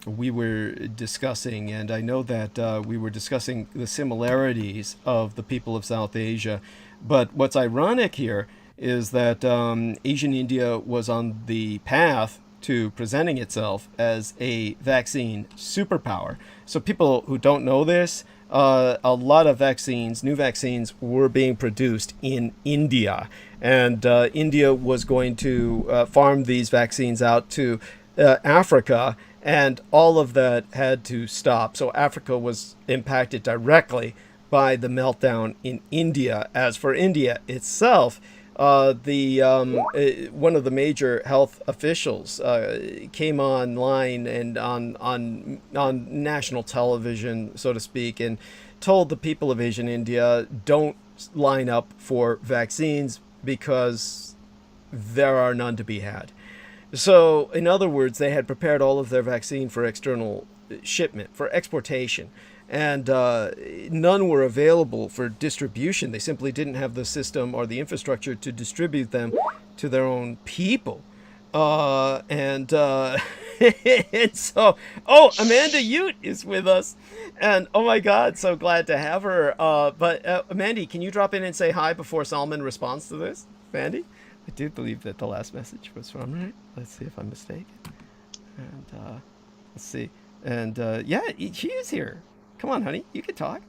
S1: we were discussing, and I know that we were discussing the similarities of the people of South Asia, but what's ironic here is that Asian India was on the path to presenting itself as a vaccine superpower. So people who don't know this, a lot of new vaccines were being produced in India. And India was going to farm these vaccines out to Africa, and all of that had to stop. So Africa was impacted directly by the meltdown in India. As for India itself, one of the major health officials came online and on national television, so to speak, and told the people of Asian India, don't line up for vaccines because there are none to be had. So, in other words, they had prepared all of their vaccine for external shipment, for exportation, and none were available for distribution. They simply didn't have the system or the infrastructure to distribute them to their own people. And so, Amanda Ute is with us, and oh my God, so glad to have her. But Mandy, can you drop in and say hi before Salman responds to this? Mandy, I do believe that the last message was from her. Let's see if I'm mistaken. And let's see. And she is here. Come on, honey, you can talk.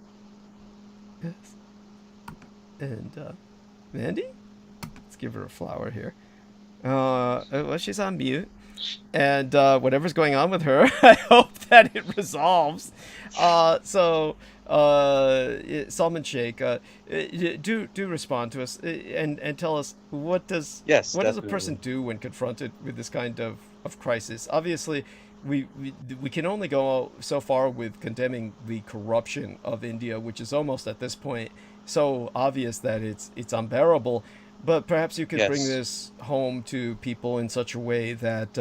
S1: Yes. And Mandy, let's give her a flower here. Well, she's on mute, and whatever's going on with her, I hope that it resolves. So Salman Sheikh, do respond to us and tell us what does
S4: Yes,
S1: a person
S4: definitely.
S1: do when confronted with this kind of crisis? Obviously, we can only go so far with condemning the corruption of India, which is almost at this point so obvious that it's unbearable. But perhaps you could bring
S4: Yes.
S1: this home to people in such a way that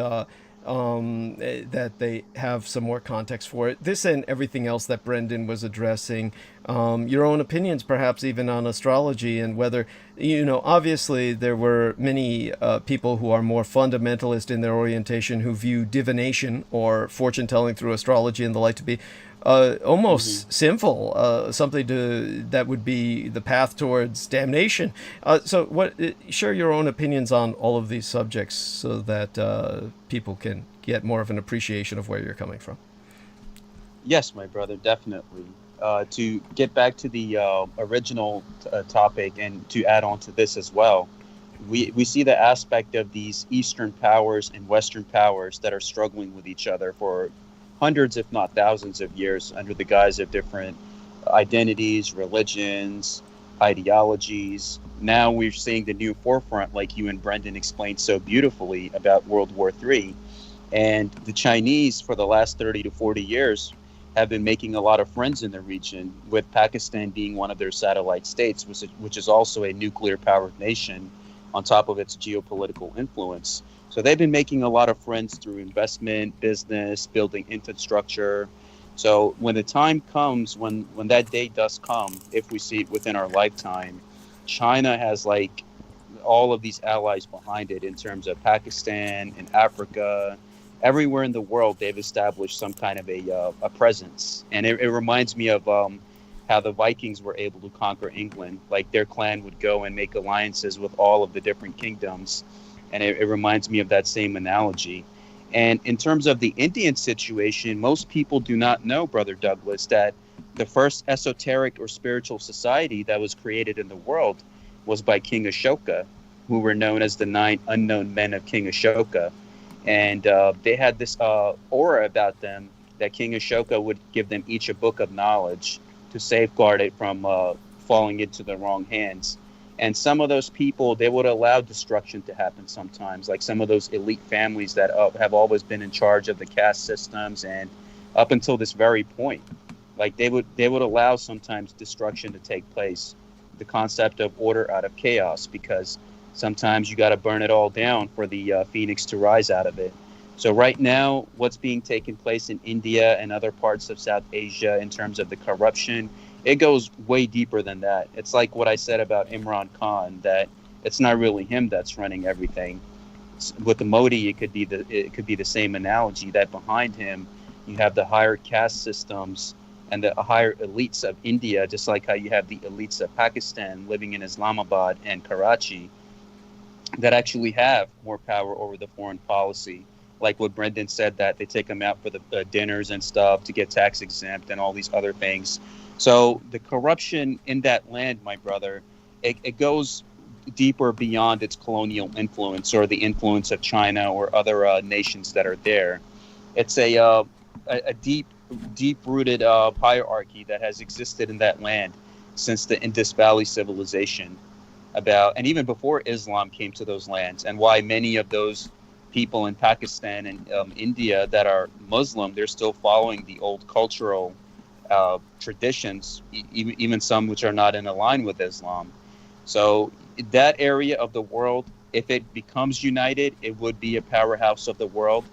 S1: that they have some more context for it. This and everything else that Brendan was addressing, your own opinions, perhaps even on astrology and whether, obviously there were many people who are more fundamentalist in their orientation who view divination or fortune telling through astrology and the like to be
S4: Hmm.
S1: almost sinful, something that would be the path towards damnation. So, share your own opinions on all of these subjects so that people can get more of an appreciation of where you're coming from.
S4: Yes, my brother, definitely. To get back to the original topic and to add on to this as well, we see the aspect of these Eastern powers and Western powers that are struggling with each other for hundreds, if not thousands of years under the guise of different identities, religions, ideologies. Now we're seeing the new forefront, like you and Brendan explained so beautifully about World War III. And the Chinese, for the last 30 to 40 years, have been making a lot of friends in the region, with Pakistan being one of their satellite states, which is also a nuclear powered nation on top of its geopolitical influence. So they've been making a lot of friends through investment, business, building infrastructure. So when the time comes, when that day does come, if we see it within our lifetime, China has like all of these allies behind it in terms of Pakistan and Africa. Everywhere in the world, they've established some kind of a presence. And it reminds me of how the Vikings were able to conquer England. Like their clan would go and make alliances with all of the different kingdoms. And it reminds me of that same analogy. And in terms of the Indian situation, most people do not know, Brother Douglas, that the first esoteric or spiritual society that was created in the world was by King Ashoka, who were known as the 9 unknown men of King Ashoka. And they had this aura about them that King Ashoka would give them each a book of knowledge to safeguard it from falling into the wrong hands. And some of those people, they would allow destruction to happen sometimes, like some of those elite families that have always been in charge of the caste systems, and up until this very point, like they would allow sometimes destruction to take place, the concept of order out of chaos, because sometimes you got to burn it all down for the phoenix to rise out of it. So right now, what's being taken place in India and other parts of South Asia in terms of the corruption, it goes way deeper than that. It's like what I said about Imran Khan, that it's not really him that's running everything. With the Modi, it could be the same analogy, that behind him you have the higher caste systems and the higher elites of India, just like how you have the elites of Pakistan living in Islamabad and Karachi, that actually have more power over the foreign policy. Like what Brendan said, that they take them out for the dinners and stuff to get tax exempt and all these other things. So the corruption in that land, my brother, it goes deeper beyond its colonial influence or the influence of China or other nations that are there. It's a deep rooted hierarchy that has existed in that land since the Indus Valley civilization, and even before Islam came to those lands, and why many of those people in Pakistan and India that are Muslim, they're still following the old cultural traditions, even some which are not in line with Islam. So that area of the world, if it becomes united, it would be a powerhouse of the world.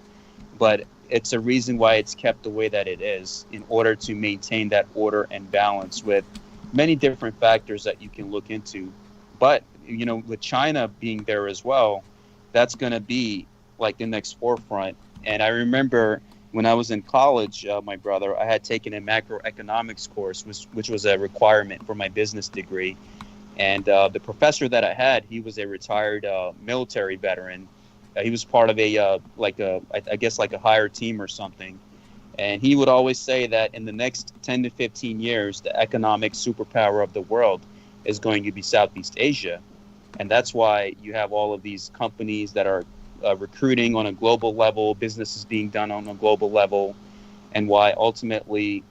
S4: But it's a reason why it's kept the way that it is, in order to maintain that order and balance, with many different factors that you can look into. But, with China being there as well, that's going to be like the next forefront. And I remember when I was in college, my brother, I had taken a macroeconomics course, which was a requirement for my business degree. And the professor that I had, he was a retired military veteran. He was part of I guess like a higher team or something. And he would always say that in the next 10 to 15 years, the economic superpower of the world is going to be Southeast Asia. And that's why you have all of these companies that are recruiting on a global level, business is being done on a global level, and why ultimately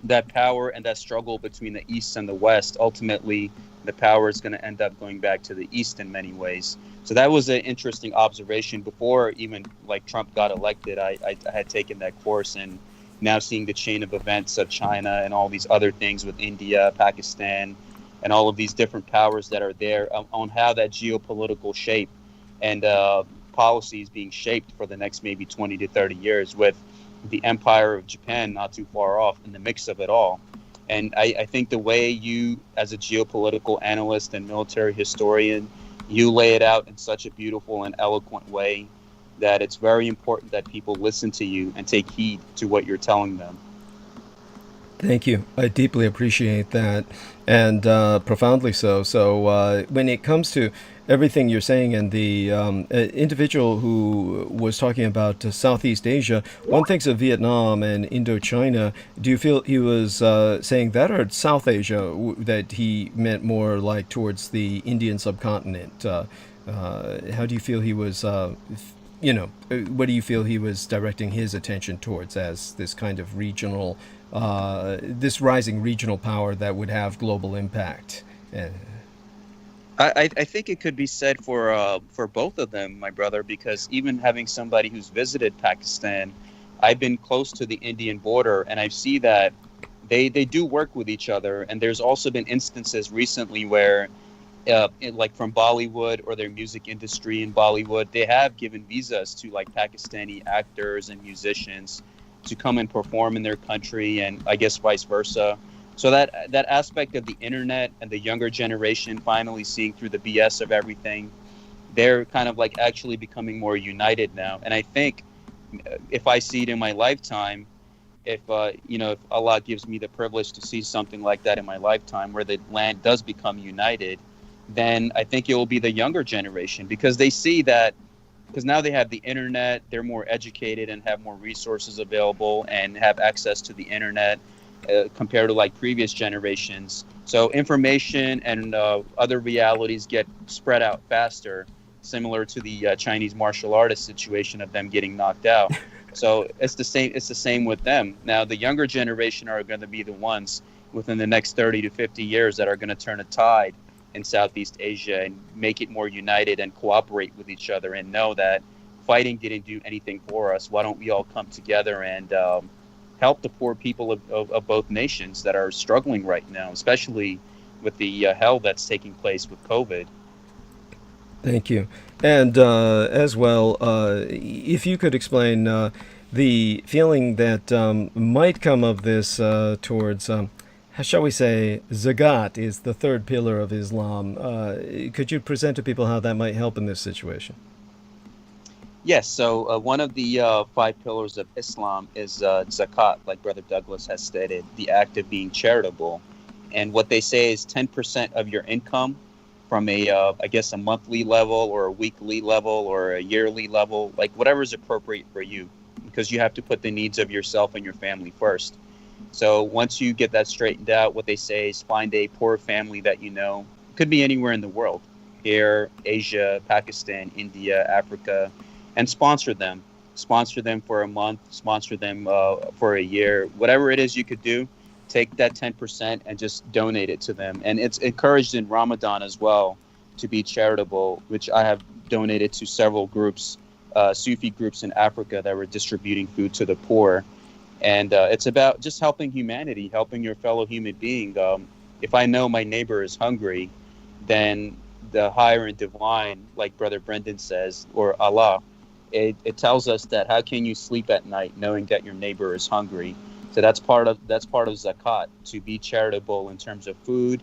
S4: that power and that struggle between the East and the West, ultimately the power is going to end up going back to the East in many ways. So that was an interesting observation. Before even like Trump got elected, I had taken that course, and now seeing the chain of events of China and all these other things with India, Pakistan, and all of these different powers that are there on how that geopolitical shape and policies being shaped for the next maybe 20 to 30 years, with the empire of Japan not too far off in the mix of it all. And I think the way you, as a geopolitical analyst and military historian, you lay it out in such a beautiful and eloquent way that it's very important that people listen to you and take heed to what you're telling them.
S1: Thank you. I deeply appreciate that, and profoundly so. So when it comes to everything you're saying, and the individual who was talking about Southeast Asia, one thinks of Vietnam and Indochina. Do you feel he was saying that, or South Asia, that he meant more like towards the Indian subcontinent? How do you feel he was, what do you feel he was directing his attention towards as this kind of regional, this rising regional power that would have global impact?
S4: I think it could be said for both of them, my brother, because even having somebody who's visited Pakistan, I've been close to the Indian border, and I see that they do work with each other. And there's also been instances recently where, like from Bollywood or their music industry in Bollywood, they have given visas to like Pakistani actors and musicians to come and perform in their country, and I guess vice versa. So that aspect of the internet and the younger generation finally seeing through the BS of everything, they're kind of like actually becoming more united now. And I think if I see it in my lifetime, if Allah gives me the privilege to see something like that in my lifetime, where the land does become united, then I think it will be the younger generation, because they see that, because now they have the internet, they're more educated and have more resources available and have access to the internet. Compared to like previous generations. So information and other realities get spread out faster, similar to the Chinese martial artist situation of them getting knocked out. So it's the same with them. Now the younger generation are going to be the ones within the next 30 to 50 years that are going to turn a tide in Southeast Asia and make it more united and cooperate with each other, and know that fighting didn't do anything for us. Why don't we all come together and help the poor people of both nations that are struggling right now, especially with the hell that's taking place with COVID.
S1: Thank you. And as well, if you could explain the feeling that might come of this towards, how shall we say, zakat is the third pillar of Islam. Could you present to people how that might help in this situation?
S4: Yes, so one of the 5 pillars of Islam is zakat, like Brother Douglas has stated, the act of being charitable. And what they say is 10% of your income from a monthly level or a weekly level or a yearly level, like whatever is appropriate for you, because you have to put the needs of yourself and your family first. So once you get that straightened out, what they say is find a poor family that you know, could be anywhere in the world, here, Asia, Pakistan, India, Africa, and sponsor them for a month, sponsor them for a year, whatever it is you could do. Take that 10% and just donate it to them. And it's encouraged in Ramadan as well to be charitable, which I have donated to several groups, Sufi groups in Africa that were distributing food to the poor. And it's about just helping humanity, helping your fellow human being. If I know my neighbor is hungry, then the higher and divine, like Brother Brendan says, or Allah, it tells us that how can you sleep at night knowing that your neighbor is hungry? So that's part of zakat, to be charitable in terms of food,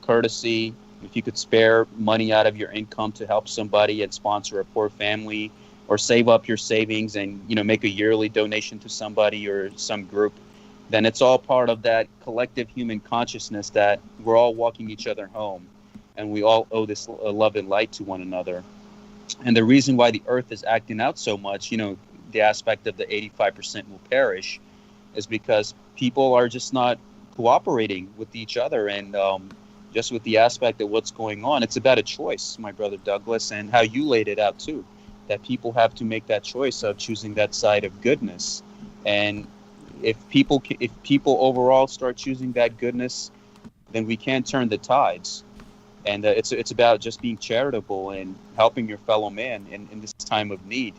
S4: courtesy. If you could spare money out of your income to help somebody and sponsor a poor family, or save up your savings and make a yearly donation to somebody or some group, then it's all part of that collective human consciousness that we're all walking each other home, and we all owe this love and light to one another. And the reason why the earth is acting out so much, the aspect of the 85% will perish, is because people are just not cooperating with each other, and just with the aspect of what's going on. It's about a choice, my brother Douglas, and how you laid it out too, that people have to make that choice of choosing that side of goodness. And if people overall start choosing that goodness, then we can turn the tides. And it's about just being charitable and helping your fellow man in this time of need.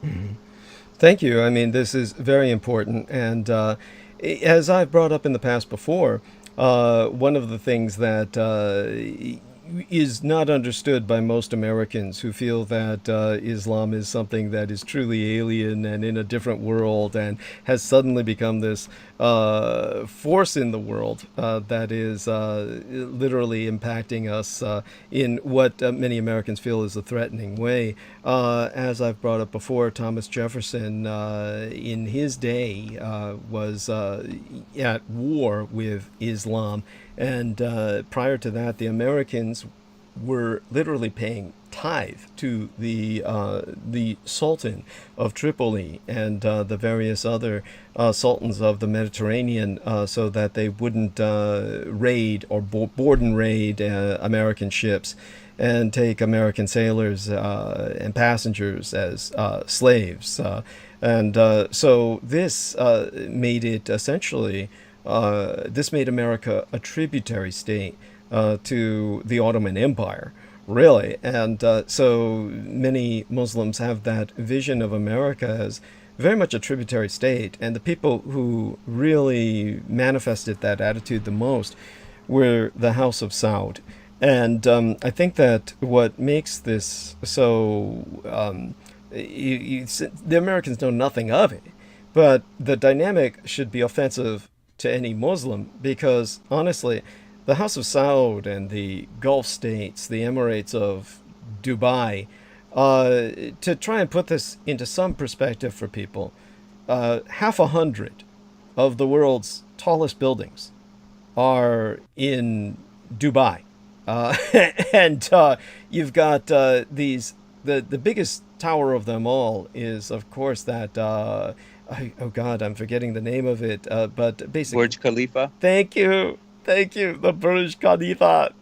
S1: Mhm. Thank you. I mean, this is very important. And as I've brought up in the past before, one of the things that is not understood by most Americans who feel that Islam is something that is truly alien and in a different world and has suddenly become this force in the world that is literally impacting us in what many Americans feel is a threatening way. As I've brought up before, Thomas Jefferson in his day was at war with Islam. And prior to that, the Americans were literally paying tithe to the Sultan of Tripoli and the various other sultans of the Mediterranean, so that they wouldn't raid or board and raid American ships and take American sailors and passengers as slaves. So this made it essentially. This made America a tributary state to the Ottoman Empire, really. And so many Muslims have that vision of America as very much a tributary state. And the people who really manifested that attitude the most were the House of Saud. And I think that what makes this so... the Americans know nothing of it, but the dynamic should be offensive to any Muslim, because honestly, the House of Saud and the Gulf states, the Emirates of Dubai, to try and put this into some perspective for people, 100 of the world's tallest buildings are in Dubai. And you've got the biggest tower of them all is, of course, that oh God, I'm forgetting the name of it. But basically,
S4: Burj Khalifa.
S1: Thank you, the Burj Khalifa.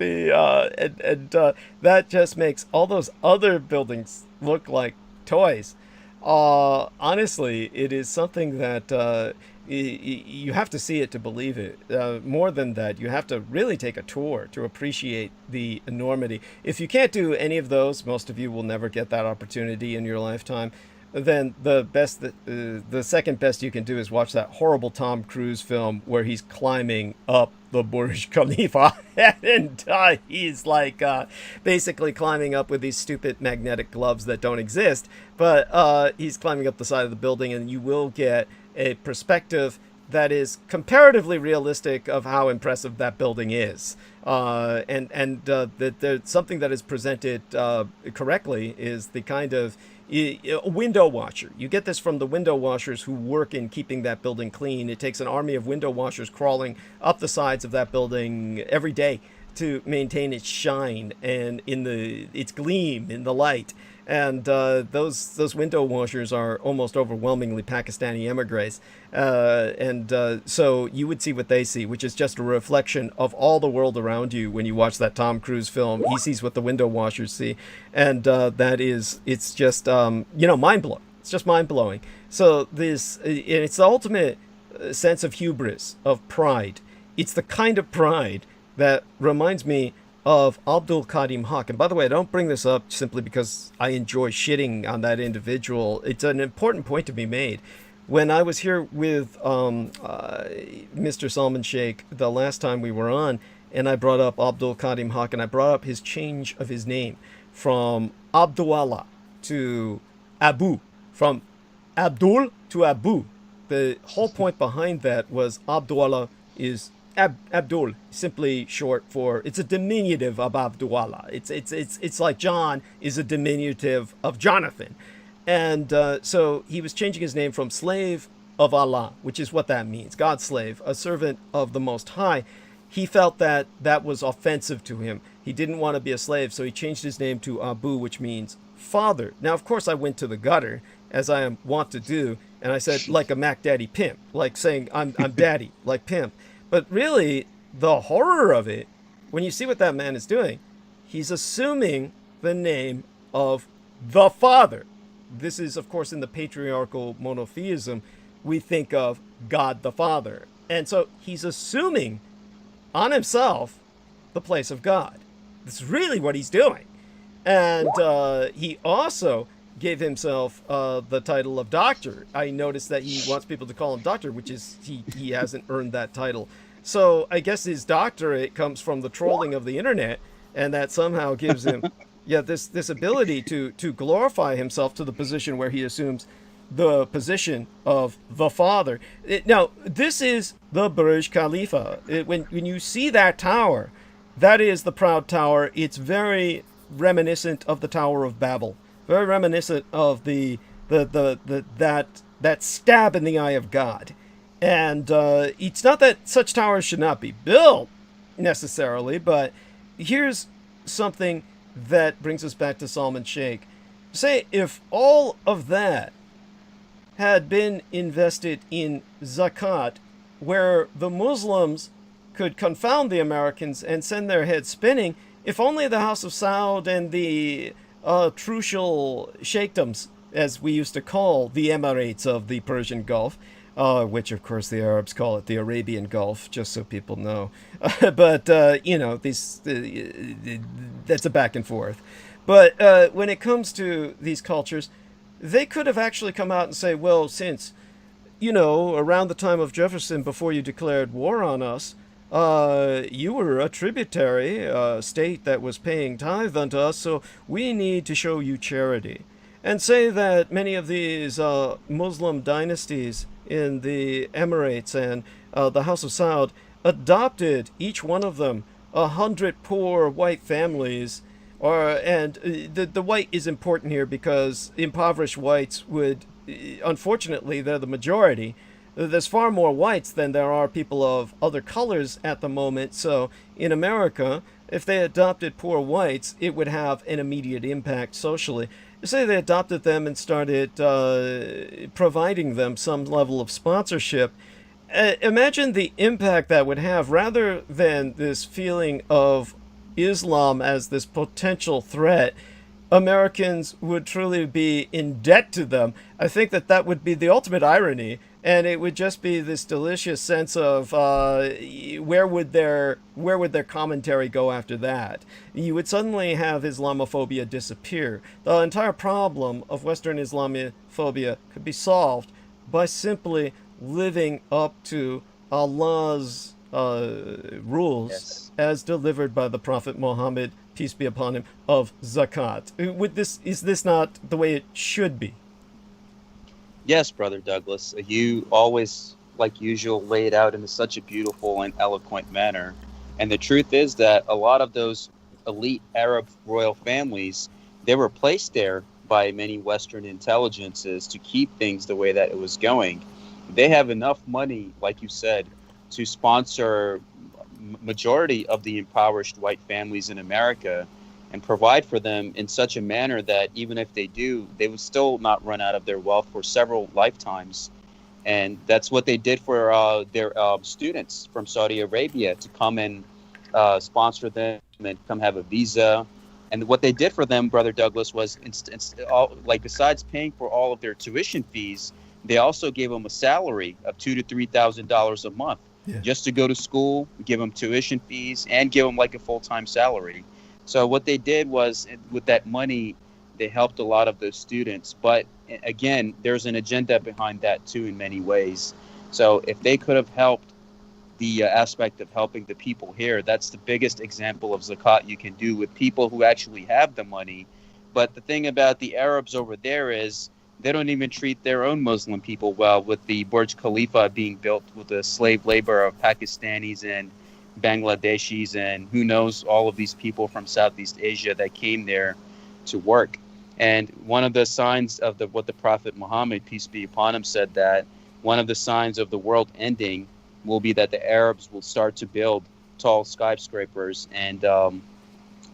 S1: That just makes all those other buildings look like toys. Honestly, it is something that you have to see it to believe it. More than that, you have to really take a tour to appreciate the enormity. If you can't do any of those, most of you will never get that opportunity in your lifetime. Then the second best you can do is watch that horrible Tom Cruise film where he's climbing up the Burj Khalifa, and he's like basically climbing up with these stupid magnetic gloves that don't exist, but he's climbing up the side of the building, and you will get a perspective that is comparatively realistic of how impressive that building is. That there's something that is presented correctly is the kind of a window washer. You get this from the window washers who work in keeping that building clean. It takes an army of window washers crawling up the sides of that building every day to maintain its shine and its gleam in the light. And those window washers are almost overwhelmingly Pakistani emigres. So you would see what they see, which is just a reflection of all the world around you. When you watch that Tom Cruise film, he sees what the window washers see. And it's just, mind-blowing. It's just mind-blowing. So it's the ultimate sense of hubris, of pride. It's the kind of pride that reminds me of Abdul Karim Haq. And by the way, I don't bring this up simply because I enjoy shitting on that individual. It's an important point to be made. When I was here with Mr. Salman Sheikh the last time we were on, and I brought up Abdul Karim Haq, and I brought up his change of his name from Abdullah to Abu, from Abdul to Abu. The whole point behind that was Abdullah is Abdul, simply short for, it's a diminutive of Abdullah. It's like John is a diminutive of Jonathan. And so he was changing his name from slave of Allah, which is what that means, God's slave, a servant of the Most High. He felt that that was offensive to him. He didn't want to be a slave, so he changed his name to Abu, which means father. Now, of course, I went to the gutter, as I am wont to do, and I said, like a Mac Daddy pimp, like saying I'm daddy, like pimp. But really, the horror of it, when you see what that man is doing, he's assuming the name of the Father. This is, of course, in the patriarchal monotheism, we think of God the Father. And so he's assuming on himself the place of God. That's really what he's doing. And he also gave himself the title of doctor. I noticed that he wants people to call him doctor, which is he hasn't earned that title. So I guess his doctorate comes from the trolling of the internet, and that somehow gives him this ability to glorify himself to the position where he assumes the position of the Father. Now, this is the Burj Khalifa. When you see that tower, that is the Proud Tower. It's very reminiscent of the Tower of Babel, very reminiscent of that stab in the eye of God. And it's not that such towers should not be built necessarily, but here's something that brings us back to Salman Sheikh. Say if all of that had been invested in zakat, where the Muslims could confound the Americans and send their heads spinning, if only the House of Saud and the trucial sheikdoms, as we used to call the Emirates of the Persian Gulf, which of course the Arabs call it the Arabian Gulf, just so people know. But, that's a back and forth. But when it comes to these cultures, they could have actually come out and say, well, since, around the time of Jefferson, before you declared war on us, you were a tributary state that was paying tithe unto us, so we need to show you charity. And say that many of these Muslim dynasties in the Emirates and the House of Saud adopted, each one of them, 100 poor white families. And the white is important here because impoverished whites would, unfortunately, they're the majority. There's far more whites than there are people of other colors at the moment. So in America, if they adopted poor whites, it would have an immediate impact socially. Say they adopted them and started providing them some level of sponsorship. Imagine the impact that would have, rather than this feeling of Islam as this potential threat. Americans would truly be in debt to them. I think that would be the ultimate irony, and it would just be this delicious sense of where would their commentary go after that? You would suddenly have Islamophobia disappear. The entire problem of Western Islamophobia could be solved by simply living up to Allah's rules as delivered by the Prophet Muhammad, peace be upon him, of zakat. Is this not the way it should be?
S4: Yes, Brother Douglas. You always, like usual, lay it out in such a beautiful and eloquent manner. And the truth is that a lot of those elite Arab royal families, they were placed there by many Western intelligences to keep things the way that it was going. They have enough money, like you said, to sponsor majority of the impoverished white families in America and provide for them in such a manner that even if they do, they would still not run out of their wealth for several lifetimes. And that's what they did for their students from Saudi Arabia, to come and sponsor them and come have a visa. And what they did for them, Brother Douglas, was besides paying for all of their tuition fees, they also gave them a salary of $2,000 to $3,000 a month. Yeah. Just to go to school, give them tuition fees, and give them like a full-time salary. So what they did was, with that money, they helped a lot of those students. But again, there's an agenda behind that too in many ways. So if they could have helped the aspect of helping the people here, that's the biggest example of zakat you can do with people who actually have the money. But the thing about the Arabs over there is, they don't even treat their own Muslim people well, with the Burj Khalifa being built with the slave labor of Pakistanis and Bangladeshis and who knows, all of these people from Southeast Asia that came there to work. And one of the signs of what the Prophet Muhammad, peace be upon him, said that one of the signs of the world ending will be that the Arabs will start to build tall skyscrapers. And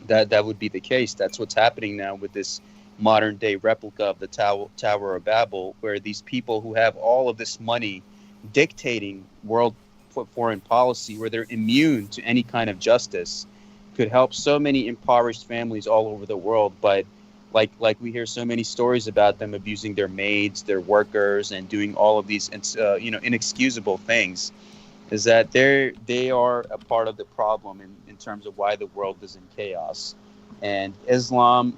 S4: that would be the case. That's what's happening now with this modern day replica of the Tower of Babel, where these people who have all of this money dictating world foreign policy, where they're immune to any kind of justice, could help so many impoverished families all over the world. But like we hear so many stories about them abusing their maids, their workers, and doing all of these inexcusable things, is that they are a part of the problem in terms of why the world is in chaos. And Islam,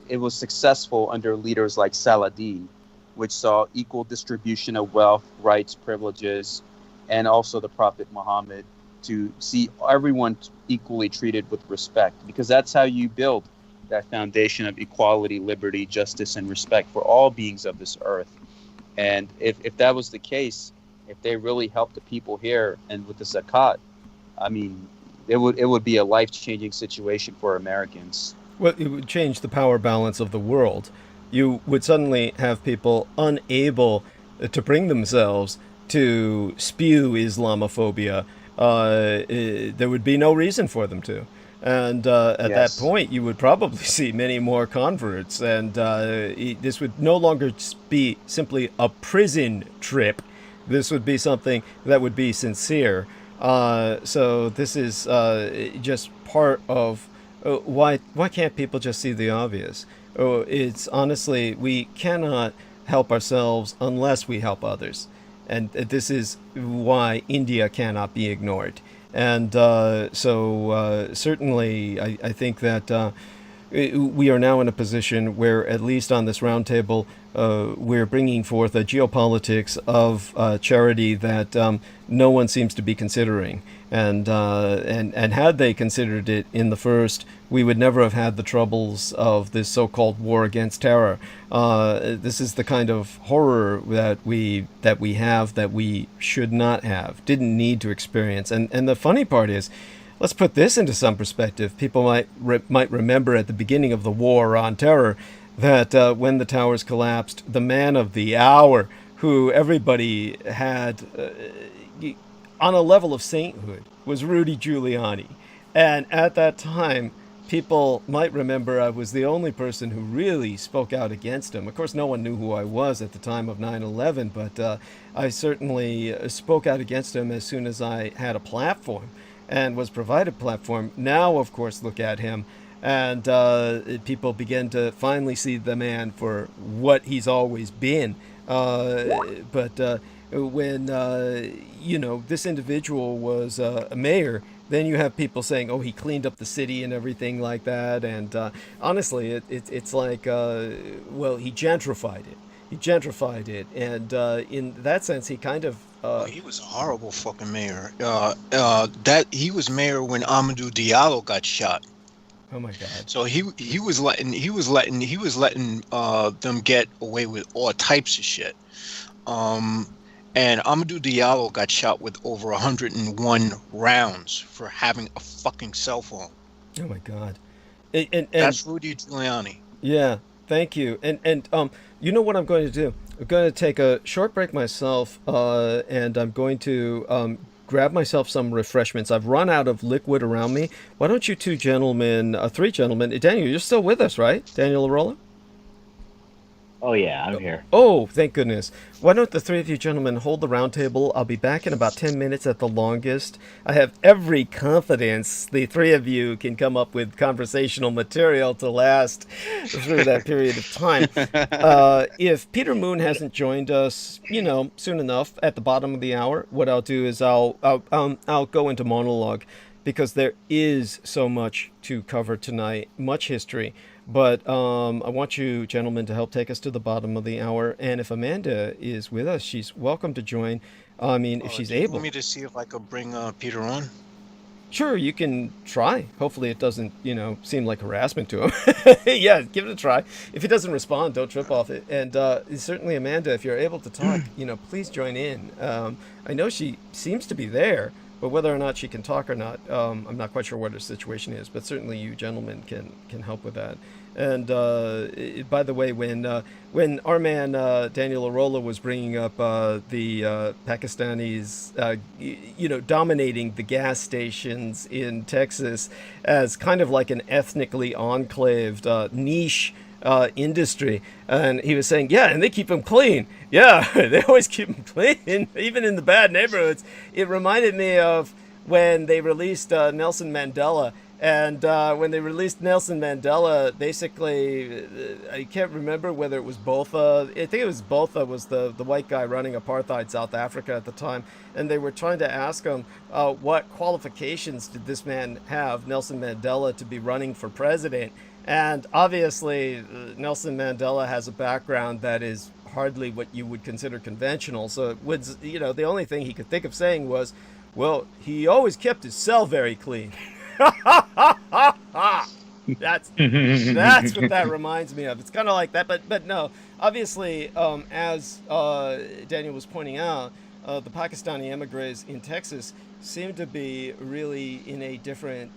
S4: it was successful under leaders like Saladin, which saw equal distribution of wealth, rights, privileges, and also the Prophet Muhammad, to see everyone equally treated with respect, because that's how you build that foundation of equality, liberty, justice, and respect for all beings of this earth. And if that was the case, if they really helped the people here and with the zakat, I mean, it would be a life-changing situation for Americans.
S1: Well, it would change the power balance of the world. You would suddenly have people unable to bring themselves to spew Islamophobia. There would be no reason for them to. And at that point, you would probably see many more converts. And this would no longer be simply a prison trip. This would be something that would be sincere. So this is just part of why can't people just see the obvious? It's honestly, we cannot help ourselves unless we help others. And this is why India cannot be ignored. And so certainly I think that we are now in a position where, at least on this roundtable, we're bringing forth a geopolitics of charity that no one seems to be considering. And had they considered it in the first, we would never have had the troubles of this so-called war against terror. This is the kind of horror that we have that we should not have, didn't need to experience. And the funny part is, let's put this into some perspective. People might remember at the beginning of the war on terror that when the towers collapsed, the man of the hour, who everybody had on a level of sainthood, was Rudy Giuliani. And at that time, people might remember I was the only person who really spoke out against him. Of course, no one knew who I was at the time of 9/11, but I certainly spoke out against him as soon as I had a platform and was provided a platform. Now, of course, look at him, and people begin to finally see the man for what he's always been. But when this individual was a mayor, then you have people saying, "Oh, he cleaned up the city and everything like that." And honestly, it's like, well, he gentrified it. He gentrified it, and in that sense, he kind of.
S2: He was a horrible fucking mayor. That he was mayor when Amadou Diallo got shot.
S1: Oh my God!
S2: So he was letting them get away with all types of shit. And Amadou Diallo got shot with over 101 rounds for having a fucking cell phone.
S1: Oh my God! And
S2: that's Rudy Giuliani.
S1: Yeah, thank you. And you know what I'm going to do? I'm going to take a short break myself, and I'm going to grab myself some refreshments. I've run out of liquid around me. Why don't you three gentlemen, Daniel, you're still with us, right? Daniel Arola?
S5: Oh, yeah, I'm here.
S1: Oh, thank goodness. Why don't the three of you gentlemen hold the round table? I'll be back in about 10 minutes at the longest. I have every confidence the three of you can come up with conversational material to last through that period of time. If Peter Moon hasn't joined us, soon enough at the bottom of the hour, what I'll do is I'll go into monologue, because there is so much to cover tonight, much history. But I want you gentlemen to help take us to the bottom of the hour. And if Amanda is with us, she's welcome to join. I mean, if she's able.
S2: You want me to see if I could bring Peter on?
S1: Sure, you can try. Hopefully it doesn't, seem like harassment to him. Yeah, give it a try. If he doesn't respond, don't trip off it. And certainly, Amanda, if you're able to talk, please join in. I know she seems to be there, but whether or not she can talk or not, I'm not quite sure what her situation is. But certainly you gentlemen can help with that. And by the way, when our man Daniel Arola was bringing up the Pakistanis, dominating the gas stations in Texas as kind of like an ethnically enclaved niche industry, and he was saying, yeah, and they keep them clean. Yeah, they always keep them clean, even in the bad neighborhoods. It reminded me of when they released Nelson Mandela, And when they released Nelson Mandela, basically, I can't remember whether it was Botha. I think it was Botha was the white guy running apartheid South Africa at the time. And they were trying to ask him what qualifications did this man have, Nelson Mandela, to be running for president. And obviously, Nelson Mandela has a background that is hardly what you would consider conventional. So it was, the only thing he could think of saying was, well, he always kept his cell very clean. That's what that reminds me of. It's kind of like that, but no. Obviously, as Daniel was pointing out, the Pakistani emigres in Texas seem to be really in a different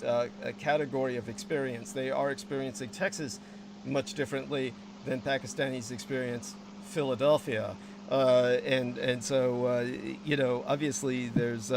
S1: category of experience. They are experiencing Texas much differently than Pakistanis experience Philadelphia, and so obviously there's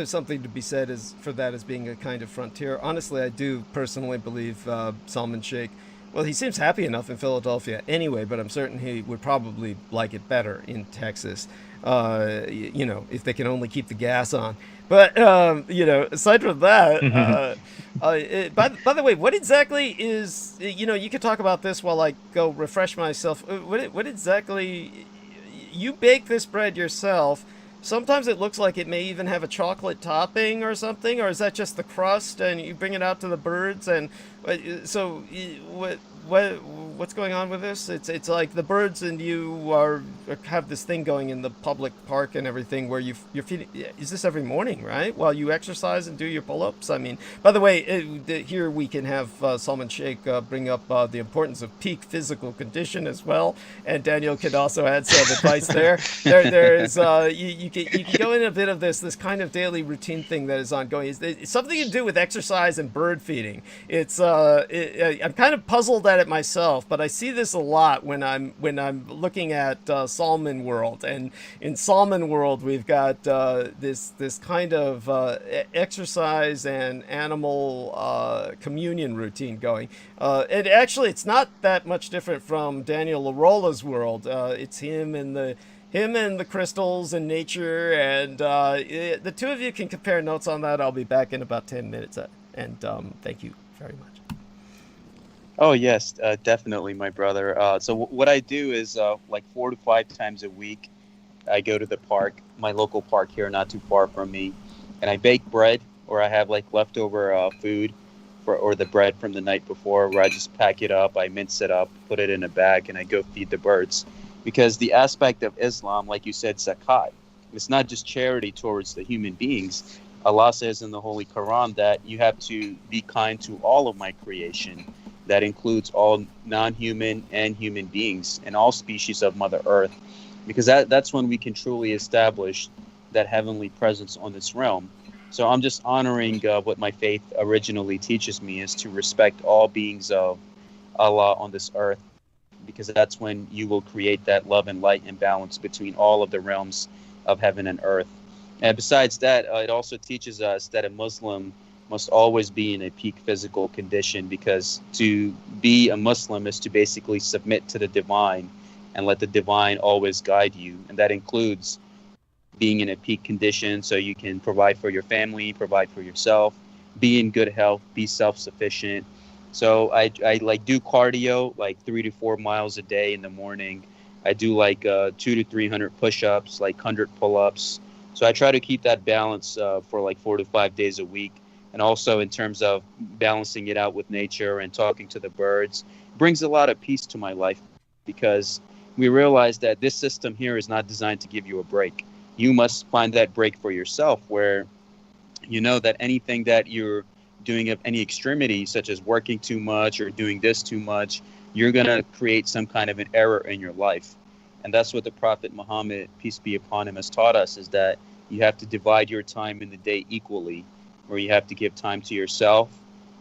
S1: something to be said for that as being a kind of frontier. Honestly, I do personally believe Salman Sheikh, well, he seems happy enough in Philadelphia anyway, but I'm certain he would probably like it better in Texas, if they can only keep the gas on. But, aside from that, by the way, what exactly is, you could talk about this while I go refresh myself. What exactly, you bake this bread yourself. Sometimes it looks like it may even have a chocolate topping or something, or is that just the crust and you bring it out to the birds? And so what's going on with this? It's like the birds and you have this thing going in the public park and everything where you're feeding. Is this every morning, right? While you exercise and do your pull-ups? I mean, by the way, here we can have Salman Sheikh bring up the importance of peak physical condition as well, and Daniel could also add some advice there. There is you can go in a bit of this kind of daily routine thing that is ongoing. It's something to do with exercise and bird feeding. It's I'm kind of puzzled at it myself, but I see this a lot when I'm looking at Salmon World. And in Salmon World, we've got this kind of exercise and animal communion routine going. And actually, it's not that much different from Daniel Larola's world. It's him and the crystals and nature, and the two of you can compare notes on that. I'll be back in about 10 minutes, and thank you very much.
S4: Oh, yes, definitely, my brother. So what I do is like 4 to 5 times a week, I go to the park, my local park here, not too far from me, and I bake bread, or I have like leftover food or the bread from the night before, where I just pack it up, I mince it up, put it in a bag, and I go feed the birds. Because the aspect of Islam, like you said, zakat, it's not just charity towards the human beings. Allah says in the Holy Quran that you have to be kind to all of my creation. That includes all non-human and human beings and all species of Mother Earth. Because that's when we can truly establish that heavenly presence on this realm. So I'm just honoring what my faith originally teaches me, is to respect all beings of Allah on this earth, because that's when you will create that love and light and balance between all of the realms of heaven and earth. And besides that, it also teaches us that a Muslim must always be in a peak physical condition, because to be a Muslim is to basically submit to the divine and let the divine always guide you. And that includes being in a peak condition so you can provide for your family, provide for yourself, be in good health, be self-sufficient. So I like do cardio like 3 to 4 miles a day in the morning. I do like 200 to 300 push-ups, like 100 pull-ups. So I try to keep that balance for like 4 to 5 days a week. And also in terms of balancing it out with nature and talking to the birds, brings a lot of peace to my life, because we realize that this system here is not designed to give you a break. You must find that break for yourself, where you know that anything that you're doing of any extremity, such as working too much or doing this too much, you're going to create some kind of an error in your life. And that's what the Prophet Muhammad, peace be upon him, has taught us, is that you have to divide your time in the day equally, where you have to give time to yourself,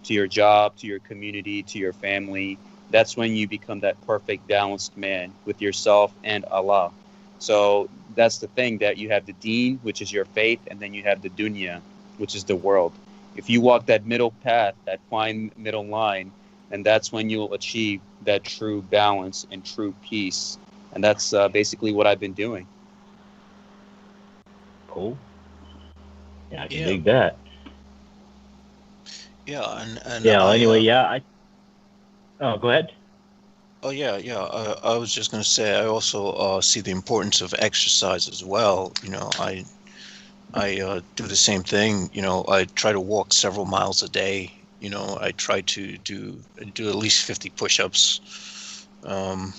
S4: to your job, to your community, to your family. That's when you become that perfect balanced man with yourself and Allah. So that's the thing, that you have the deen, which is your faith, and then you have the dunya, which is the world. If you walk that middle path, that fine middle line, and that's when you'll achieve that true balance and true peace. And that's basically what I've been doing.
S6: Cool. Yeah, I can dig that.
S2: Yeah, and
S6: Yeah.
S2: I
S6: Anyway, yeah. Oh, go ahead.
S2: oh yeah, yeah. I was just gonna say I also see the importance of exercise as well. I do the same thing. I try to walk several miles a day. I try to do at least 50 push-ups um,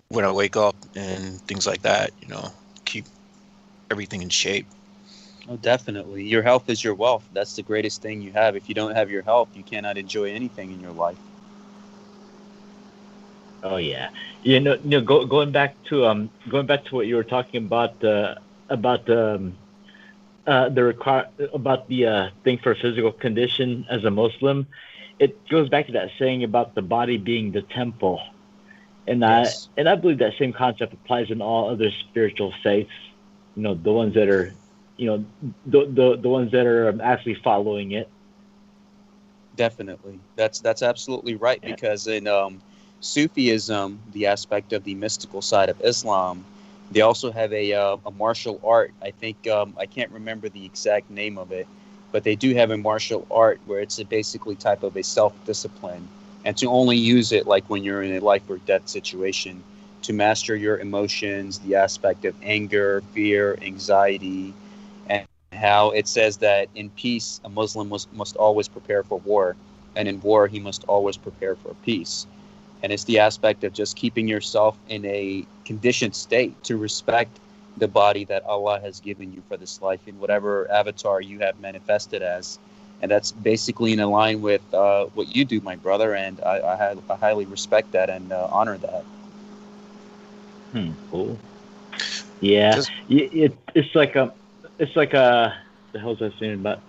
S2: when I wake up and things like that. Keep everything in shape.
S4: Oh, definitely. Your health is your wealth. That's the greatest thing you have. If you don't have your health, you cannot enjoy anything in your life.
S6: Oh yeah. Going back to what you were talking about the require about the thing for physical condition as a Muslim. It goes back to that saying about the body being the temple, and
S4: Yes,
S6: I believe that same concept applies in all other spiritual faiths. The ones that are, the ones that are actually following it.
S4: definitely. That's absolutely right
S6: Yeah.
S4: because in Sufism, the aspect of the mystical side of Islam, they also have a martial art. I think I can't remember the exact name of it, but they do have a martial art where it's a basically type of a self-discipline, and to only use it like when you're in a life or death situation to master your emotions, the aspect of anger, fear, anxiety, and how it says that in peace a Muslim must always prepare for war, and in war he must always prepare for peace. And it's the aspect of just keeping yourself in a conditioned state to respect the body that Allah has given you for this life in whatever avatar you have manifested as. And that's basically in line with what you do, my brother. And I highly respect that and honor that.
S6: Cool. Yeah.
S2: Just
S6: It's like the hell's I saying about?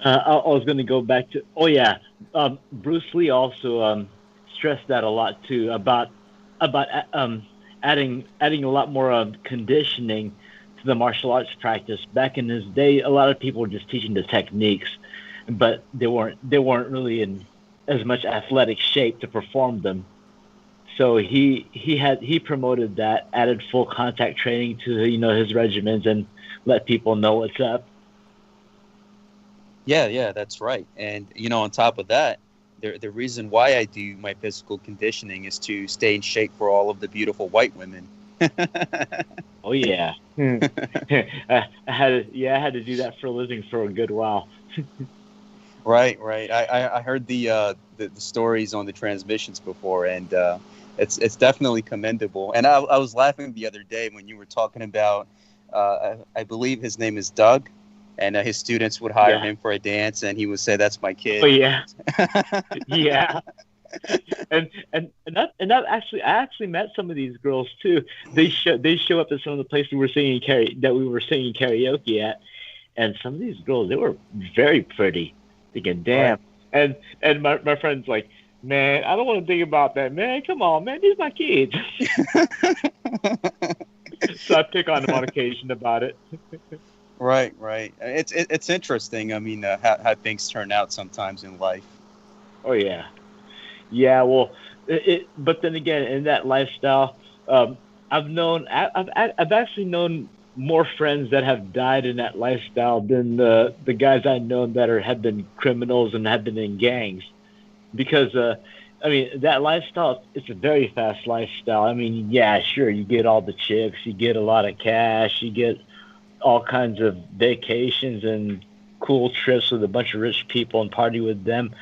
S6: I was going to go back to. Oh yeah. Bruce Lee also stressed that a lot too about adding a lot more conditioning to the martial arts practice. Back in his day, a lot of people were just teaching the techniques, but they weren't really in as much athletic shape to perform them. So he promoted that, added full contact training to his regimens, and let people know what's up.
S4: Yeah, that's right. And, on top of that, the reason why I do my physical conditioning is to stay in shape for all of the beautiful white women.
S6: Oh yeah. I had to do that for a living for a good while.
S4: Right. I heard the stories on the transmissions before, and it's definitely commendable. And I was laughing the other day when you were talking about, I believe his name is Doug, and his students would hire
S6: Yeah.
S4: him for a dance, and he would say, "That's my kid."
S6: Oh yeah. Yeah. And that I actually met some of these girls too. They show up at some of the places we were singing karaoke at, and some of these girls, they were very pretty. Thinking, damn.
S4: Right.
S6: And my friend's like, man, I don't want to think about that, man. Come on, man, these are my kids. So I pick on them on occasion about it.
S4: Right. It's interesting. I mean, how things turn out sometimes in life.
S6: Oh yeah. Yeah, well, but then again, in that lifestyle, I've actually known more friends that have died in that lifestyle than the guys I know that have been criminals and have been in gangs. Because I mean, that lifestyle, it's a very fast lifestyle. I mean, yeah, sure, you get all the chicks, you get a lot of cash, you get all kinds of vacations and cool trips with a bunch of rich people and party with them.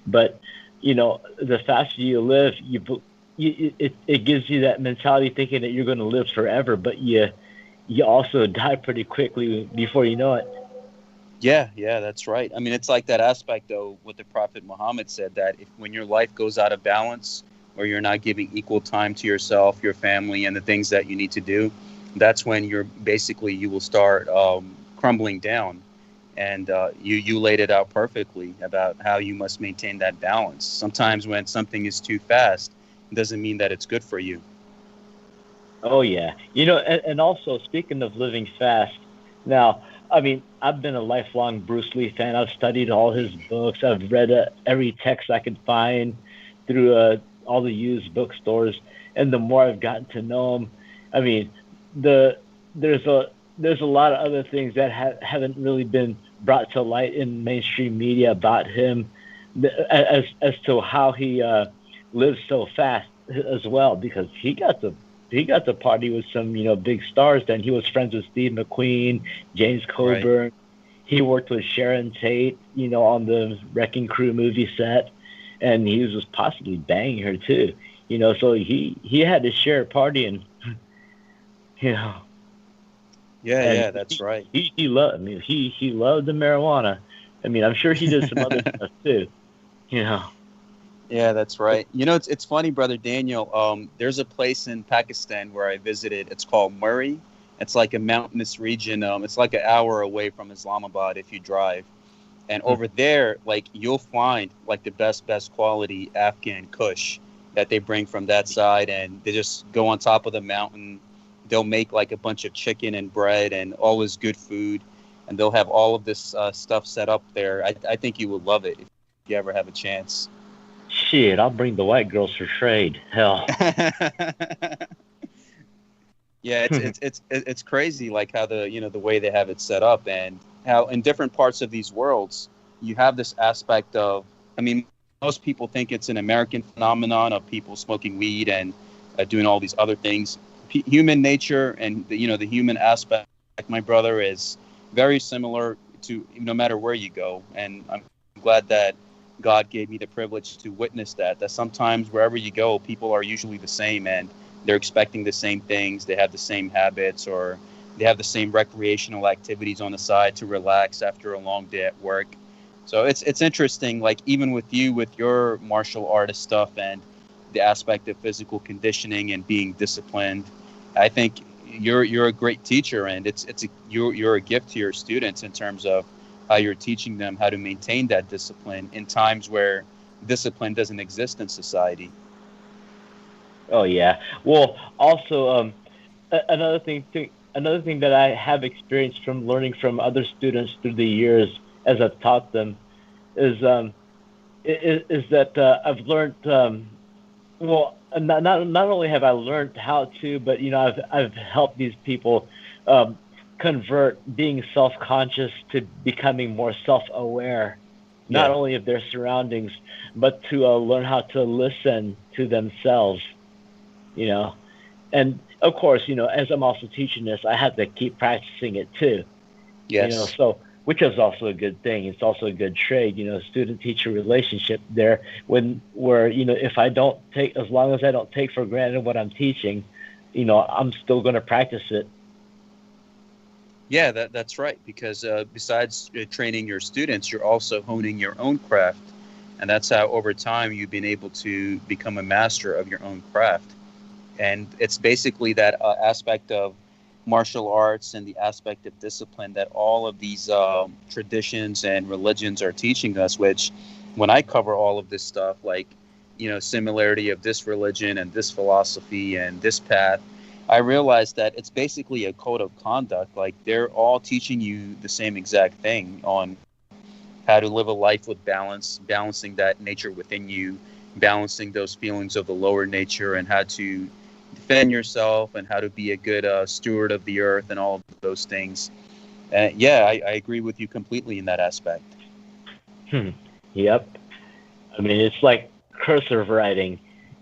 S6: But the faster you live, it gives you that mentality thinking that you're going to live forever, but you also die pretty quickly before you know it.
S4: Yeah, that's right. I mean, it's like that aspect, though, what the Prophet Muhammad said, that if when your life goes out of balance, or you're not giving equal time to yourself, your family, and the things that you need to do, that's when you will start crumbling down. And you laid it out perfectly about how you must maintain that balance. Sometimes when something is too fast, it doesn't mean that it's good for you.
S6: Oh yeah, and also speaking of living fast, now I mean I've been a lifelong Bruce Lee fan. I've studied all his books. I've read every text I could find through all the used bookstores, and the more I've gotten to know him, I mean the there's there's a lot of other things that haven't really been brought to light in mainstream media about him, as to how he lives so fast as well, because he got to party with some big stars. Then he was friends with Steve McQueen, James Coburn. Right. He worked with Sharon Tate, on the Wrecking Crew movie set, and he was possibly banging her too. So he had to share a party, and
S4: Yeah, that's right.
S6: He loved. I mean, he loved the marijuana. I mean, I'm sure he did some other stuff too.
S4: Yeah, that's right. It's funny, Brother Daniel. There's a place in Pakistan where I visited. It's called Murree. It's like a mountainous region. It's like an hour away from Islamabad if you drive. And over there, like, you'll find like the best quality Afghan Kush that they bring from that side, and they just go on top of the mountain. They'll make like a bunch of chicken and bread and all this good food, and they'll have all of this stuff set up there. I think you would love it if you ever have a chance.
S6: Shit, I'll bring the white girls for trade. Hell.
S4: Yeah, it's crazy, like how the way they have it set up, and how in different parts of these worlds you have this aspect of. I mean, most people think it's an American phenomenon of people smoking weed and doing all these other things. Human nature and the human aspect, like my brother, is very similar to no matter where you go, and I'm glad that God gave me the privilege to witness that sometimes wherever you go, people are usually the same, and they're expecting the same things. They have the same habits, or they have the same recreational activities on the side to relax after a long day at work. So it's interesting, like even with you, with your martial artist stuff and the aspect of physical conditioning and being disciplined. I think you're a great teacher, and you're a gift to your students in terms of how you're teaching them how to maintain that discipline in times where discipline doesn't exist in society.
S6: Oh yeah. Well, also another thing that I have experienced from learning from other students through the years as I've taught them is that I've learned. Well, not only have I learned how to, but I've helped these people convert being self-conscious to becoming more self-aware, not only of their surroundings, but to learn how to listen to themselves. And of course, as I'm also teaching this, I have to keep practicing it too.
S4: Yes.
S6: So which is also a good thing. It's also a good trade, student-teacher relationship there. Where if I don't take, as long as I don't take for granted what I'm teaching, I'm still going to practice it.
S4: Yeah, that's right. Because besides training your students, you're also honing your own craft, and that's how over time you've been able to become a master of your own craft. And it's basically that aspect of martial arts and the aspect of discipline that all of these traditions and religions are teaching us, which when I cover all of this stuff, like, similarity of this religion and this philosophy and this path, I realized that it's basically a code of conduct. Like, they're all teaching you the same exact thing on how to live a life with balance, balancing that nature within you, balancing those feelings of the lower nature, and how to defend yourself and how to be a good steward of the earth and all of those things. I agree with you completely in that aspect.
S6: Yep. I mean, it's like cursive writing.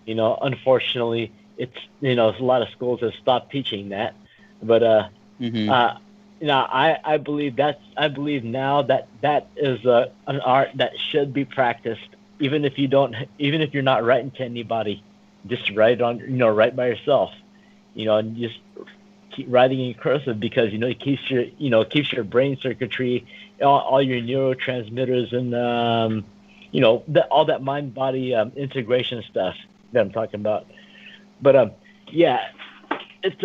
S6: Unfortunately, it's a lot of schools have stopped teaching that. But I believe now that is an art that should be practiced, even if you're not writing to anybody. Just write write by yourself, and just keep writing in cursive, because it keeps your brain circuitry, all your neurotransmitters, and all that mind body integration stuff that I'm talking about. But it's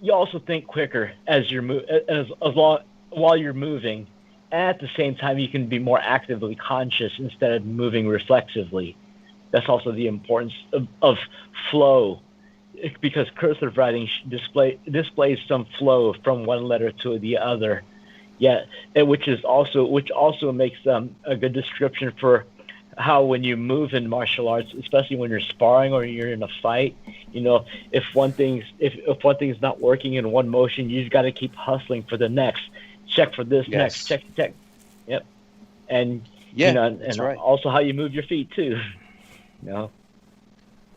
S6: you also think quicker as you're while you're moving, and at the same time you can be more actively conscious instead of moving reflexively. That's also the importance of flow, because cursive writing displays some flow from one letter to the other. Yeah, which also makes a good description for how when you move in martial arts, especially when you're sparring or you're in a fight, if one thing's not working in one motion, you just got to keep hustling for the next. Check for this next.
S4: Yes.
S6: Check. Yep. And
S4: Yeah,
S6: and
S4: that's right.
S6: also how you move your feet too. You know.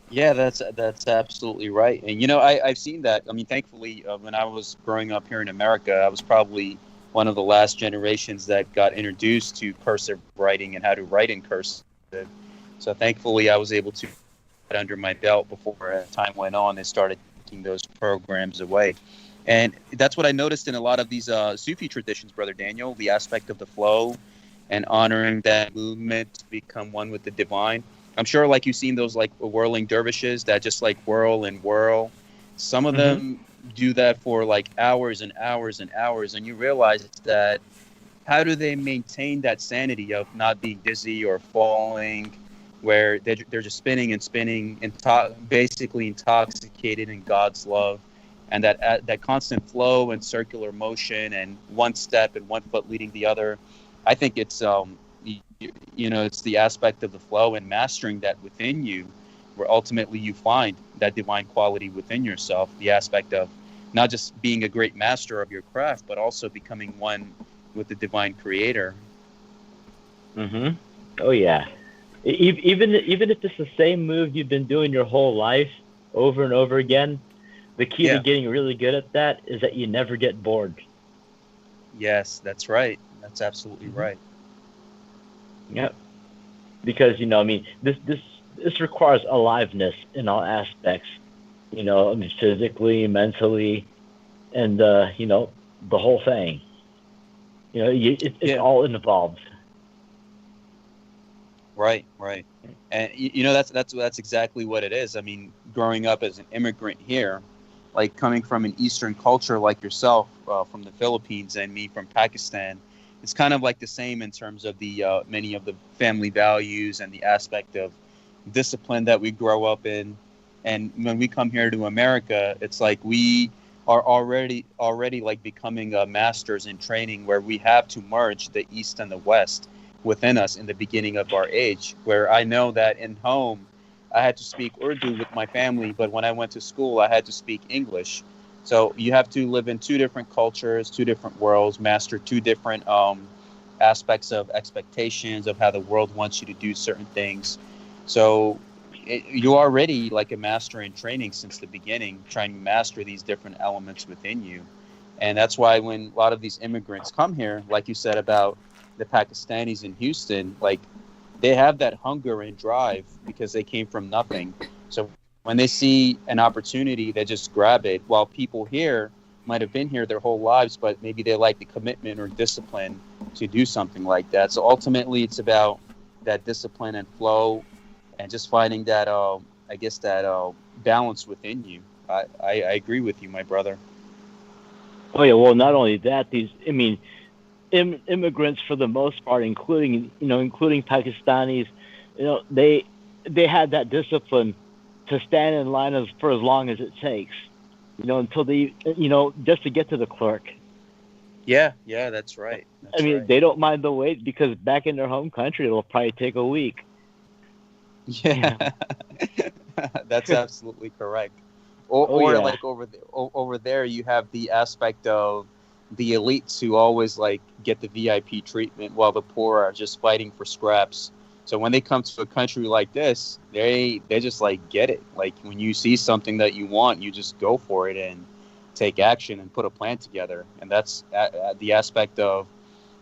S4: Yeah, that's absolutely right. And I've seen that. I mean, thankfully, when I was growing up here in America, I was probably one of the last generations that got introduced to cursive writing and how to write in cursive. So thankfully, I was able to get under my belt before as time went on. They started taking those programs away. And that's what I noticed in a lot of these Sufi traditions, Brother Daniel, the aspect of the flow and honoring that movement to become one with the divine. I'm sure like you've seen those like whirling dervishes that just like whirl and whirl. Some of them do that for like hours and hours and hours. And you realize that how do they maintain that sanity of not being dizzy or falling, where they're just spinning and spinning, and basically intoxicated in God's love, and that constant flow and circular motion, and one step and one foot leading the other. I think it's it's the aspect of the flow and mastering that within you, where ultimately you find that divine quality within yourself. The aspect of not just being a great master of your craft, but also becoming one with the divine creator.
S6: Oh yeah. Even if it's the same move you've been doing your whole life over and over again, the key to getting really good at that is that you never get bored.
S4: Yes, that's right. That's absolutely right.
S6: Yep. Because this requires aliveness in all aspects. Physically, mentally, and the whole thing. It's all involved.
S4: Right. And that's exactly what it is. I mean, growing up as an immigrant here, like coming from an Eastern culture like yourself, from the Philippines, and me from Pakistan, it's kind of like the same in terms of the many of the family values and the aspect of discipline that we grow up in. And when we come here to America, it's like we are already like becoming masters in training, where we have to merge the East and the West within us in the beginning of our age, where I know that in home I had to speak Urdu with my family, but when I went to school I had to speak English. So you have to live in two different cultures, two different worlds, master two different aspects of expectations of how the world wants you to do certain things. So you're already like a master in training since the beginning, trying to master these different elements within you. And that's why when a lot of these immigrants come here, like you said about the Pakistanis in Houston, like they have that hunger and drive because they came from nothing. So when they see an opportunity, they just grab it, while people here might have been here their whole lives, but maybe they lack the commitment or discipline to do something like that. So ultimately it's about that discipline and flow, and just finding that that balance within you. I agree with you, my brother.
S6: Oh yeah, well, not only that, immigrants for the most part, including Pakistanis, they had that discipline to stand in line for as long as it takes, until they, just to get to the clerk.
S4: Yeah, that's right.
S6: They don't mind the wait, because back in their home country, it'll probably take a week.
S4: Yeah, that's absolutely correct. Like over there, you have the aspect of the elites who always like get the VIP treatment, while the poor are just fighting for scraps. So when they come to a country like this, they just like get it. Like when you see something that you want, you just go for it and take action and put a plan together. And that's the aspect of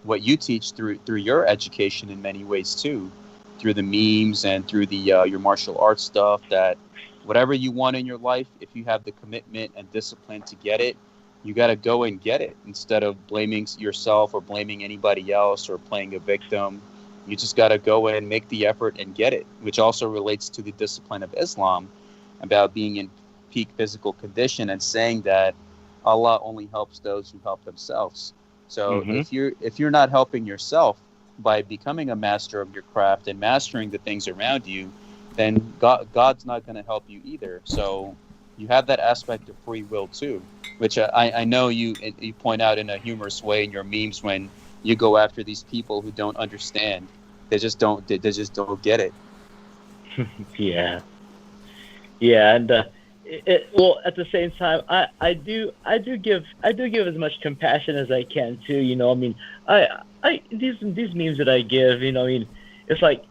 S4: what you teach through your education in many ways too, through the memes and through the your martial arts stuff, that whatever you want in your life, if you have the commitment and discipline to get it, you got to go and get it, instead of blaming yourself or blaming anybody else or playing a victim. You just got to go in and make the effort and get it, which also relates to the discipline of Islam, about being in peak physical condition and saying that Allah only helps those who help themselves. So if you're not helping yourself by becoming a master of your craft and mastering the things around you, then God's not going to help you either. So you have that aspect of free will too, which I know you point out in a humorous way in your memes when you go after these people who don't understand They just don't. They just don't get it.
S6: Yeah, yeah, and well, at the same time, I do give as much compassion as I can too. I mean, these memes that I give, I mean, it's like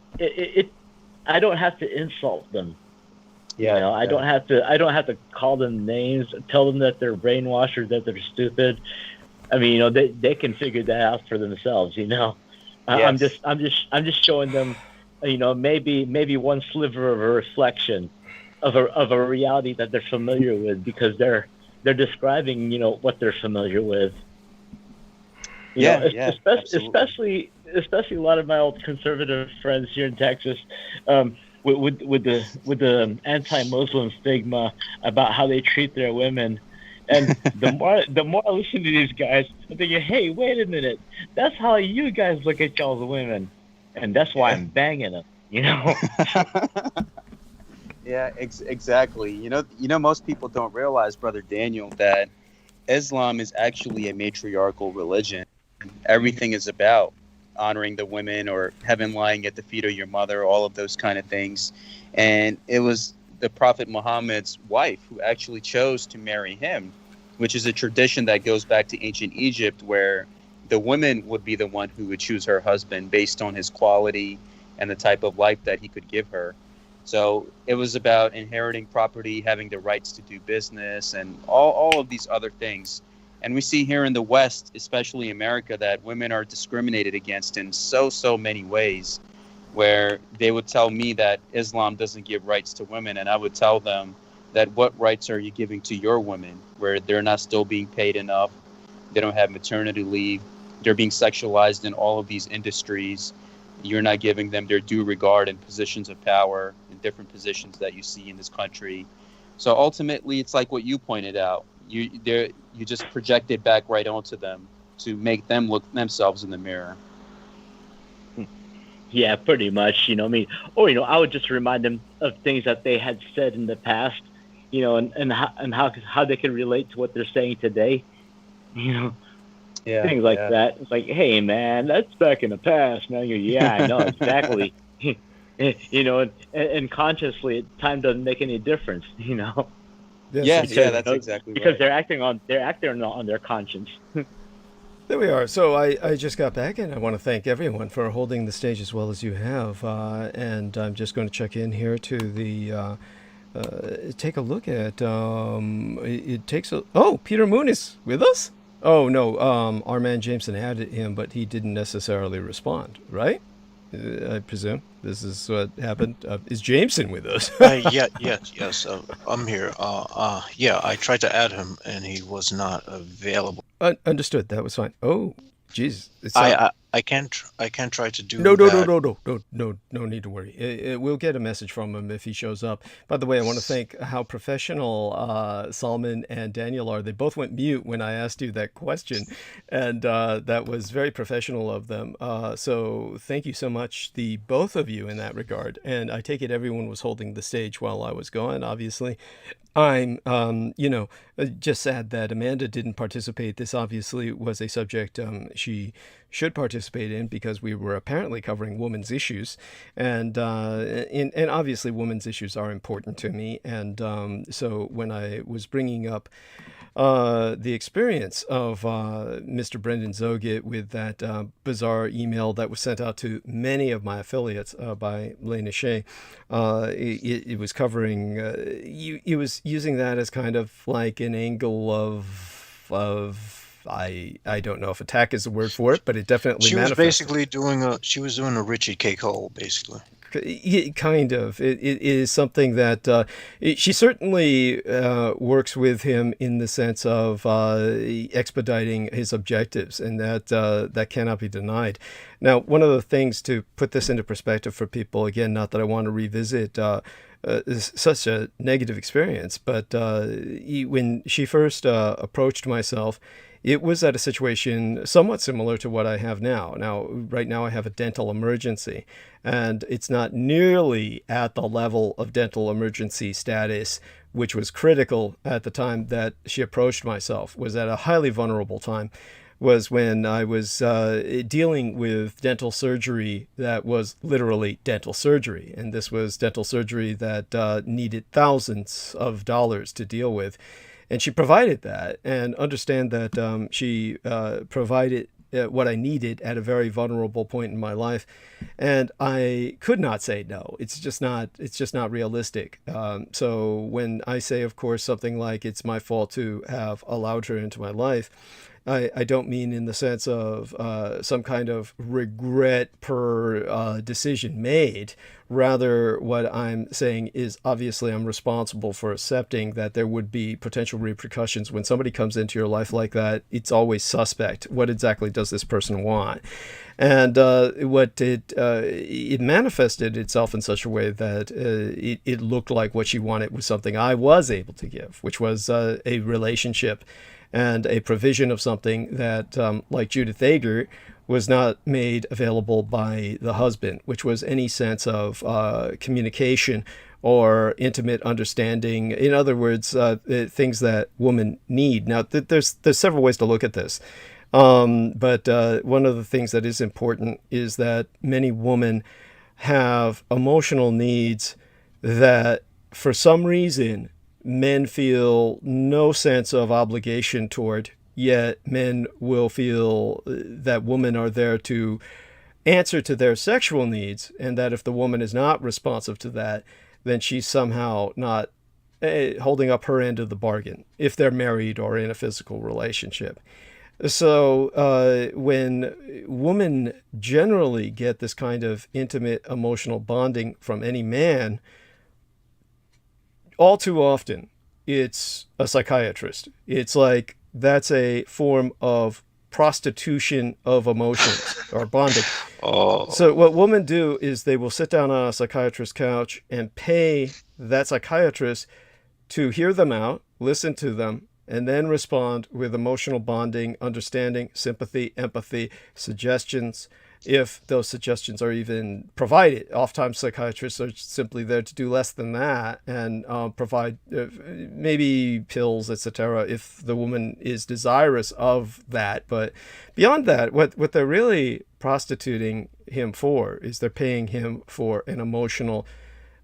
S6: I don't have to insult them.
S4: Yeah,
S6: I don't have to call them names, tell them that they're brainwashed or that they're stupid. I mean, they can figure that out for themselves. I'm
S4: Yes.
S6: I'm just showing them, maybe one sliver of a reflection of a reality that they're familiar with, because they're describing, what they're familiar with.
S4: Yeah, yeah,
S6: Especially a lot of my old conservative friends here in Texas, with the anti-Muslim stigma about how they treat their women. And the more I listen to these guys, I'm thinking, hey, wait a minute, that's how you guys look at y'all's women, and that's why I'm banging them.
S4: Yeah, exactly. Most people don't realize, Brother Daniel, that Islam is actually a matriarchal religion. Everything is about honoring the women, or heaven lying at the feet of your mother, all of those kind of things. And it was the Prophet Muhammad's wife who actually chose to marry him, which is a tradition that goes back to ancient Egypt, where the woman would be the one who would choose her husband based on his quality and the type of life that he could give her. So it was about inheriting property, having the rights to do business, and all of these other things. And we see here in the West, especially America, that women are discriminated against in so many ways, where they would tell me that Islam doesn't give rights to women, and I would tell them that what rights are you giving to your women, where they're not still being paid enough, they don't have maternity leave, they're being sexualized in all of these industries, you're not giving them their due regard in positions of power, in different positions that you see in this country. So ultimately, it's like what you pointed out. You just project it back right onto them to make them look themselves in the mirror.
S6: Yeah, pretty much. I mean, or I would just remind them of things that they had said in the past, and how they can relate to what they're saying today.
S4: Yeah,
S6: Things like that. It's like, hey, man, that's back in the past, man. Yeah, I know exactly. And consciously, time doesn't make any difference.
S4: Yes,
S6: Because,
S4: that's exactly
S6: because
S4: right.
S6: they're acting on their conscience.
S1: There we are. So I just got back, and I want to thank everyone for holding the stage as well as you have. And I'm just going to check in here to the take a look at it takes a Peter Moon is with us. Oh no, our man Jameson added him, but he didn't necessarily respond, right? I presume this is what happened. Is Jameson with us?
S2: Yes. I'm here. Yeah, I tried to add him, and he was not available.
S1: Understood. That was fine. Oh, jeez.
S2: I can't try to do
S1: No
S2: that.
S1: no need to worry. We'll get a message from him if he shows up. By the way, I want to thank how professional Salman and Daniel are. They both went mute when I asked you that question, and that was very professional of them. So thank you so much, the both of you, in that regard. And I take it everyone was holding the stage while I was gone, obviously. I'm, just sad that Amanda didn't participate. This obviously was a subject she should participate in, because we were apparently covering women's issues, and obviously women's issues are important to me. And so when I was bringing up the experience of Mr. Brendan Zogit with that bizarre email that was sent out to many of my affiliates by Lena Shea. It was covering, it was using that as kind of like an angle of I don't know if attack is the word for it, but it definitely
S2: She was
S1: manifested.
S2: basically doing a Richie K. Cole, basically.
S1: Kind of. It is something that she certainly works with him in the sense of expediting his objectives, and that cannot be denied. Now, one of the things to put this into perspective for people, again, not that I want to revisit such a negative experience, but when she first approached myself, it was at a situation somewhat similar to what I have now. Now, right now I have a dental emergency, and it's not nearly at the level of dental emergency status, which was critical at the time that she approached myself, was at a highly vulnerable time, was when I was dealing with dental surgery that was literally dental surgery. And this was dental surgery that needed thousands of dollars to deal with. And she provided that, and understand that she provided what I needed at a very vulnerable point in my life, and I could not say no. It's just not realistic. So when I say, of course, something like it's my fault to have allowed her into my life, I don't mean in the sense of some kind of regret per decision made. Rather, what I'm saying is obviously I'm responsible for accepting that there would be potential repercussions. When somebody comes into your life like that, it's always suspect. What exactly does this person want? And what it manifested itself in such a way that it looked like what she wanted was something I was able to give, which was a relationship and a provision of something that, like Judith Ager, was not made available by the husband, which was any sense of communication or intimate understanding. In other words, things that women need. Now, there's several ways to look at this. But one of the things that is important is that many women have emotional needs that, for some reason, men feel no sense of obligation toward, yet men will feel that women are there to answer to their sexual needs, and that if the woman is not responsive to that, then she's somehow not holding up her end of the bargain, if they're married or in a physical relationship. So when women generally get this kind of intimate emotional bonding from any man, all too often, it's a psychiatrist. It's like that's a form of prostitution of emotions or bonding.
S2: Oh.
S1: So what women do is they will sit down on a psychiatrist's couch and pay that psychiatrist to hear them out, listen to them, and then respond with emotional bonding, understanding, sympathy, empathy, suggestions, if those suggestions are even provided. Oftentimes psychiatrists are simply there to do less than that and provide maybe pills, etc., if the woman is desirous of that. But beyond that, what they're really prostituting him for is they're paying him for an emotional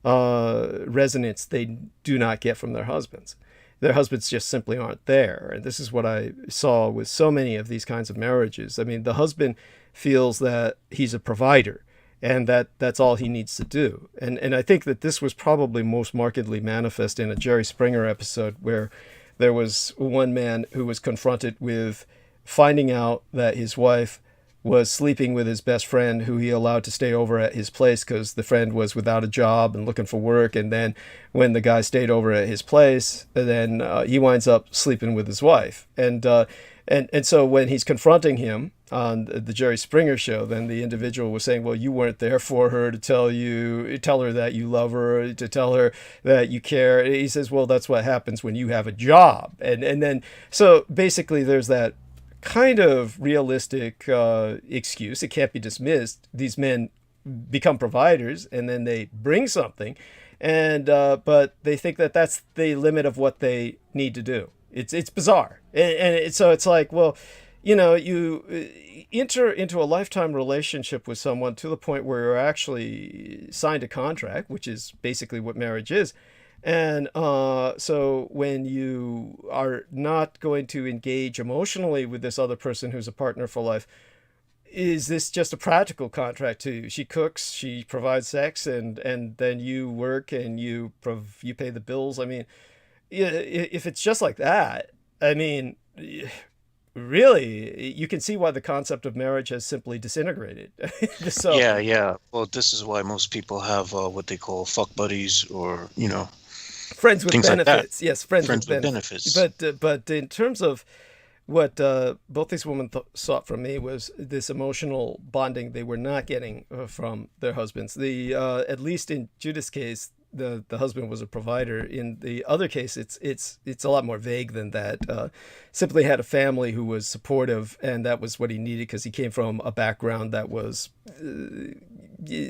S1: resonance they do not get from their husbands. Their husbands just simply aren't there. And this is what I saw with so many of these kinds of marriages. I mean, the husband feels that he's a provider and that's all he needs to do. And I think that this was probably most markedly manifest in a Jerry Springer episode, where there was one man who was confronted with finding out that his wife was sleeping with his best friend, who he allowed to stay over at his place because the friend was without a job and looking for work. And then when the guy stayed over at his place, then he winds up sleeping with his wife. And so when he's confronting him on the Jerry Springer show, then the individual was saying, well, you weren't there for her to tell her that you love her, to tell her that you care. He says, well, that's what happens when you have a job. And then, so basically there's that kind of realistic excuse. It can't be dismissed. These men become providers and then they bring something, and but they think that that's the limit of what they need to do. It's bizarre, so it's like, well, you know, you enter into a lifetime relationship with someone to the point where you're actually signed a contract, which is basically what marriage is. And so when you are not going to engage emotionally with this other person who's a partner for life, is this just a practical contract to you? She cooks, she provides sex, and then you work and you pay the bills. I mean, if it's just like that, I mean, really, you can see why the concept of marriage has simply disintegrated. So,
S2: Yeah. Well, this is why most people have what they call fuck buddies, or, you know,
S1: friends with
S2: things like that.
S1: benefits. Yes, friends with
S2: with
S1: benefits.
S2: benefits.
S1: But in terms of what both these women sought from me was this emotional bonding they were not getting from their husbands. At least in Judith's case, the husband was a provider. In the other case, it's a lot more vague than that. Simply had a family who was supportive, and that was what he needed because he came from a background that was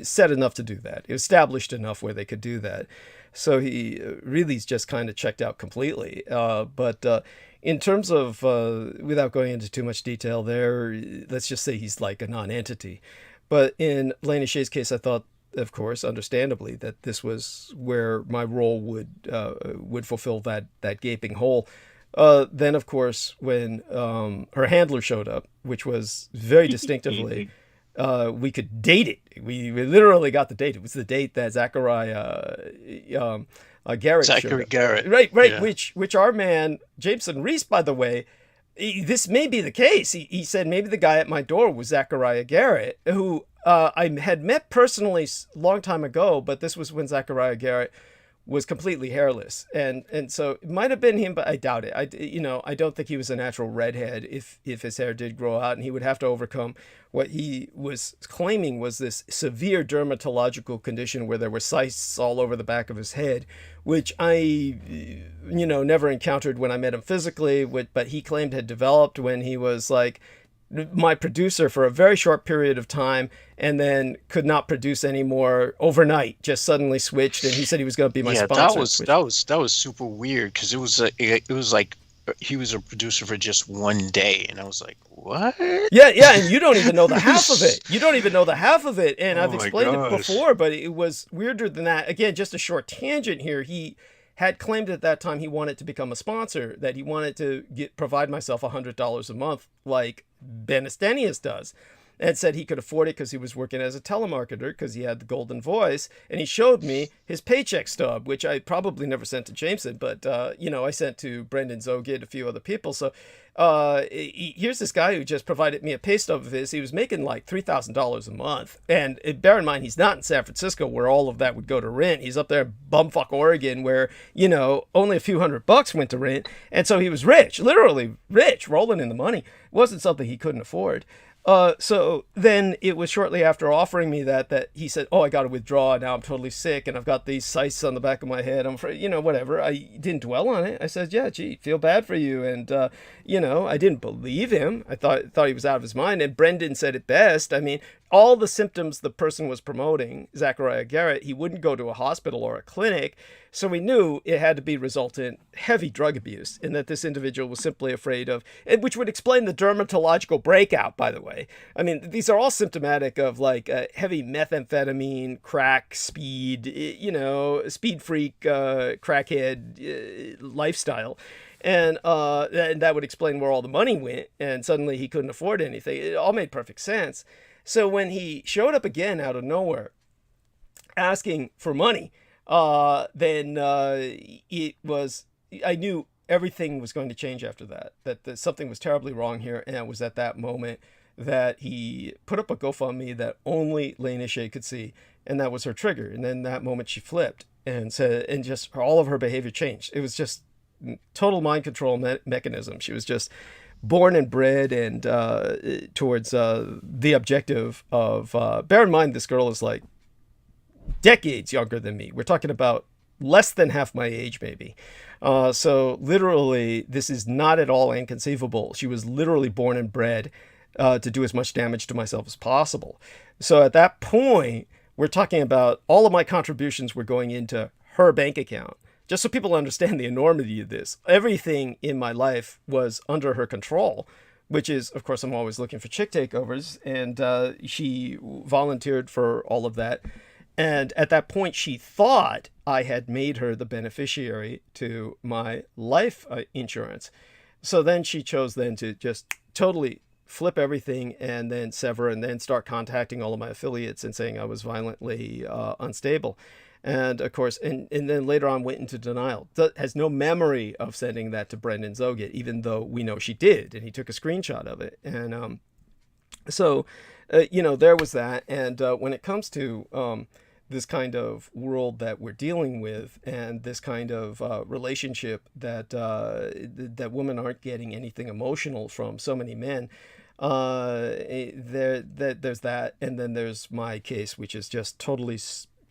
S1: set enough to do that, established enough where they could do that. So he really's just kind of checked out completely. But in terms of, without going into too much detail there, let's just say he's like a non-entity. But in Lena Shea's case, I thought, of course, understandably, that this was where my role would fulfill that gaping hole. Then, of course, when her handler showed up, which was very distinctively, we could date it. We literally got the date. It was the date that Zachariah Garrett showed
S2: Zachary
S1: up.
S2: Garrett.
S1: Right.
S2: Yeah.
S1: Which our man, Jameson Reese, by the way, this may be the case. He said maybe the guy at my door was Zachariah Garrett, who I had met personally a long time ago, but this was when Zachariah Garrett was completely hairless, and so it might have been him, but I doubt it. I don't think he was a natural redhead if his hair did grow out, and he would have to overcome what he was claiming was this severe dermatological condition where there were cysts all over the back of his head, which I never encountered when I met him physically, but he claimed had developed when he was like my producer for a very short period of time, and then could not produce anymore overnight. Just suddenly switched, and he said he was going to be my sponsor.
S2: That was super weird, because it was like he was a producer for just one day, and I was like, what?
S1: Yeah, and you don't even know the half of it. And I've explained it
S2: gosh.
S1: before, but it was weirder than that. Again, just a short tangent here. He had claimed at that time he wanted to become a sponsor, that he wanted to provide myself $100 a month like Benestenius does, and said he could afford it because he was working as a telemarketer because he had the golden voice. And he showed me his paycheck stub, which I probably never sent to Jameson, but I sent to Brendan Zogid, a few other people. So here's this guy who just provided me a pay stub of his. He was making like $3,000 a month, and bear in mind, he's not in San Francisco where all of that would go to rent. He's up there in bumfuck Oregon where only a few $100 went to rent, and so he was rich, literally rich, rolling in the money. It wasn't something he couldn't afford. So then it was shortly after offering me that he said, "Oh, I got to withdraw. Now I'm totally sick, and I've got these cysts on the back of my head. I'm afraid, whatever." I didn't dwell on it. I said, "Yeah, gee, feel bad for you." And, I didn't believe him. I thought he was out of his mind. And Brendan said it best. I mean, all the symptoms the person was promoting, Zachariah Garrett, he wouldn't go to a hospital or a clinic. So we knew it had to be resultant heavy drug abuse, and that this individual was simply afraid of, which would explain the dermatological breakout, by the way. I mean, these are all symptomatic of like heavy methamphetamine, crack, speed, speed freak, crackhead lifestyle. And that would explain where all the money went, and suddenly he couldn't afford anything. It all made perfect sense. So when he showed up again out of nowhere asking for money, then it was, I knew everything was going to change after that something was terribly wrong here. And it was at that moment that he put up a GoFundMe that only Lena Shea could see. And that was her trigger. And then that moment she flipped and said, and just all of her behavior changed. It was just total mind control mechanism. She was just born and bred and towards the objective of, bear in mind, this girl is like decades younger than me. We're talking about less than half my age, maybe. So literally, this is not at all inconceivable. She was literally born and bred to do as much damage to myself as possible. So at that point, we're talking about all of my contributions were going into her bank account. Just so people understand the enormity of this, everything in my life was under her control, which is, of course, I'm always looking for chick takeovers, and she volunteered for all of that. And at that point, she thought I had made her the beneficiary to my life insurance. So then she chose then to just totally flip everything and then sever and then start contacting all of my affiliates and saying I was violently unstable. And of course, and then later on went into denial. Has no memory of sending that to Brendan Zogid, even though we know she did. And he took a screenshot of it. And so there was that. And when it comes to this kind of world that we're dealing with and this kind of relationship that women aren't getting anything emotional from so many men, there's that. And then there's my case, which is just totally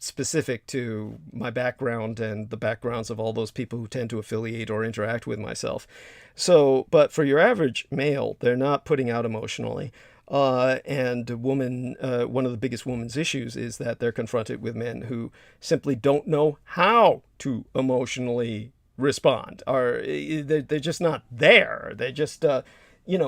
S1: specific to my background and the backgrounds of all those people who tend to affiliate or interact with myself. So, but for your average male, they're not putting out emotionally. And one of the biggest woman's issues is that they're confronted with men who simply don't know how to emotionally respond, or they're just not there. They're just,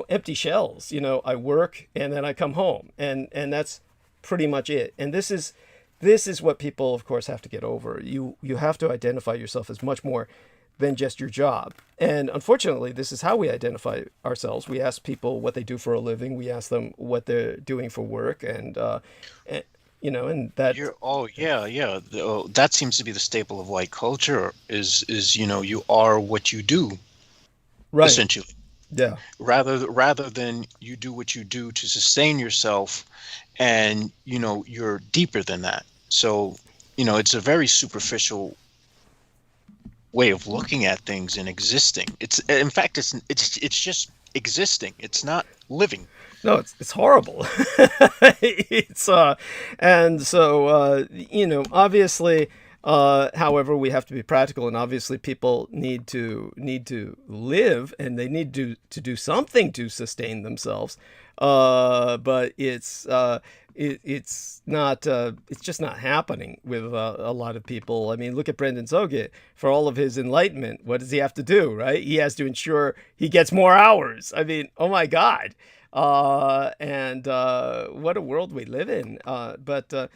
S1: empty shells. I work and then I come home, and that's pretty much it. And this is what people, of course, have to get over. You have to identify yourself as much more than just your job. And unfortunately, this is how we identify ourselves. We ask people what they do for a living. We ask them what they're doing for work, and that.
S2: That seems to be the staple of white culture. Is you are what you do,
S1: right?
S2: Essentially,
S1: yeah.
S2: Rather than you do what you do to sustain yourself, and you're deeper than that. So it's a very superficial way of looking at things and existing. It's just existing. It's not living.
S1: No, it's horrible. And so obviously, however, we have to be practical, and obviously people need to live, and they need to do something to sustain themselves. But it's just not happening with a lot of people. I mean, look at Brendan Zoget. For all of his enlightenment, what does he have to do, right? He has to ensure he gets more hours. I mean, oh my God. And what a world we live in. But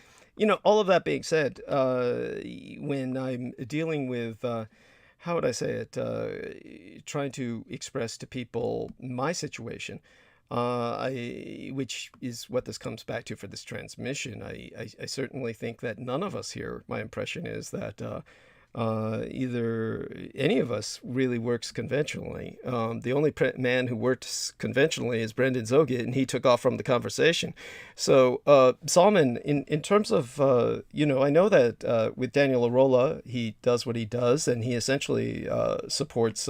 S1: all of that being said, when I'm dealing with, how would I say it, trying to express to people my situation, which is what this comes back to for this transmission. I certainly think that none of us here, my impression is that either any of us really works conventionally. The only man who works conventionally is Brendan Zoget, and he took off from the conversation. So, Salman, in terms of, I know that with Daniel Arola, he does what he does, and he essentially supports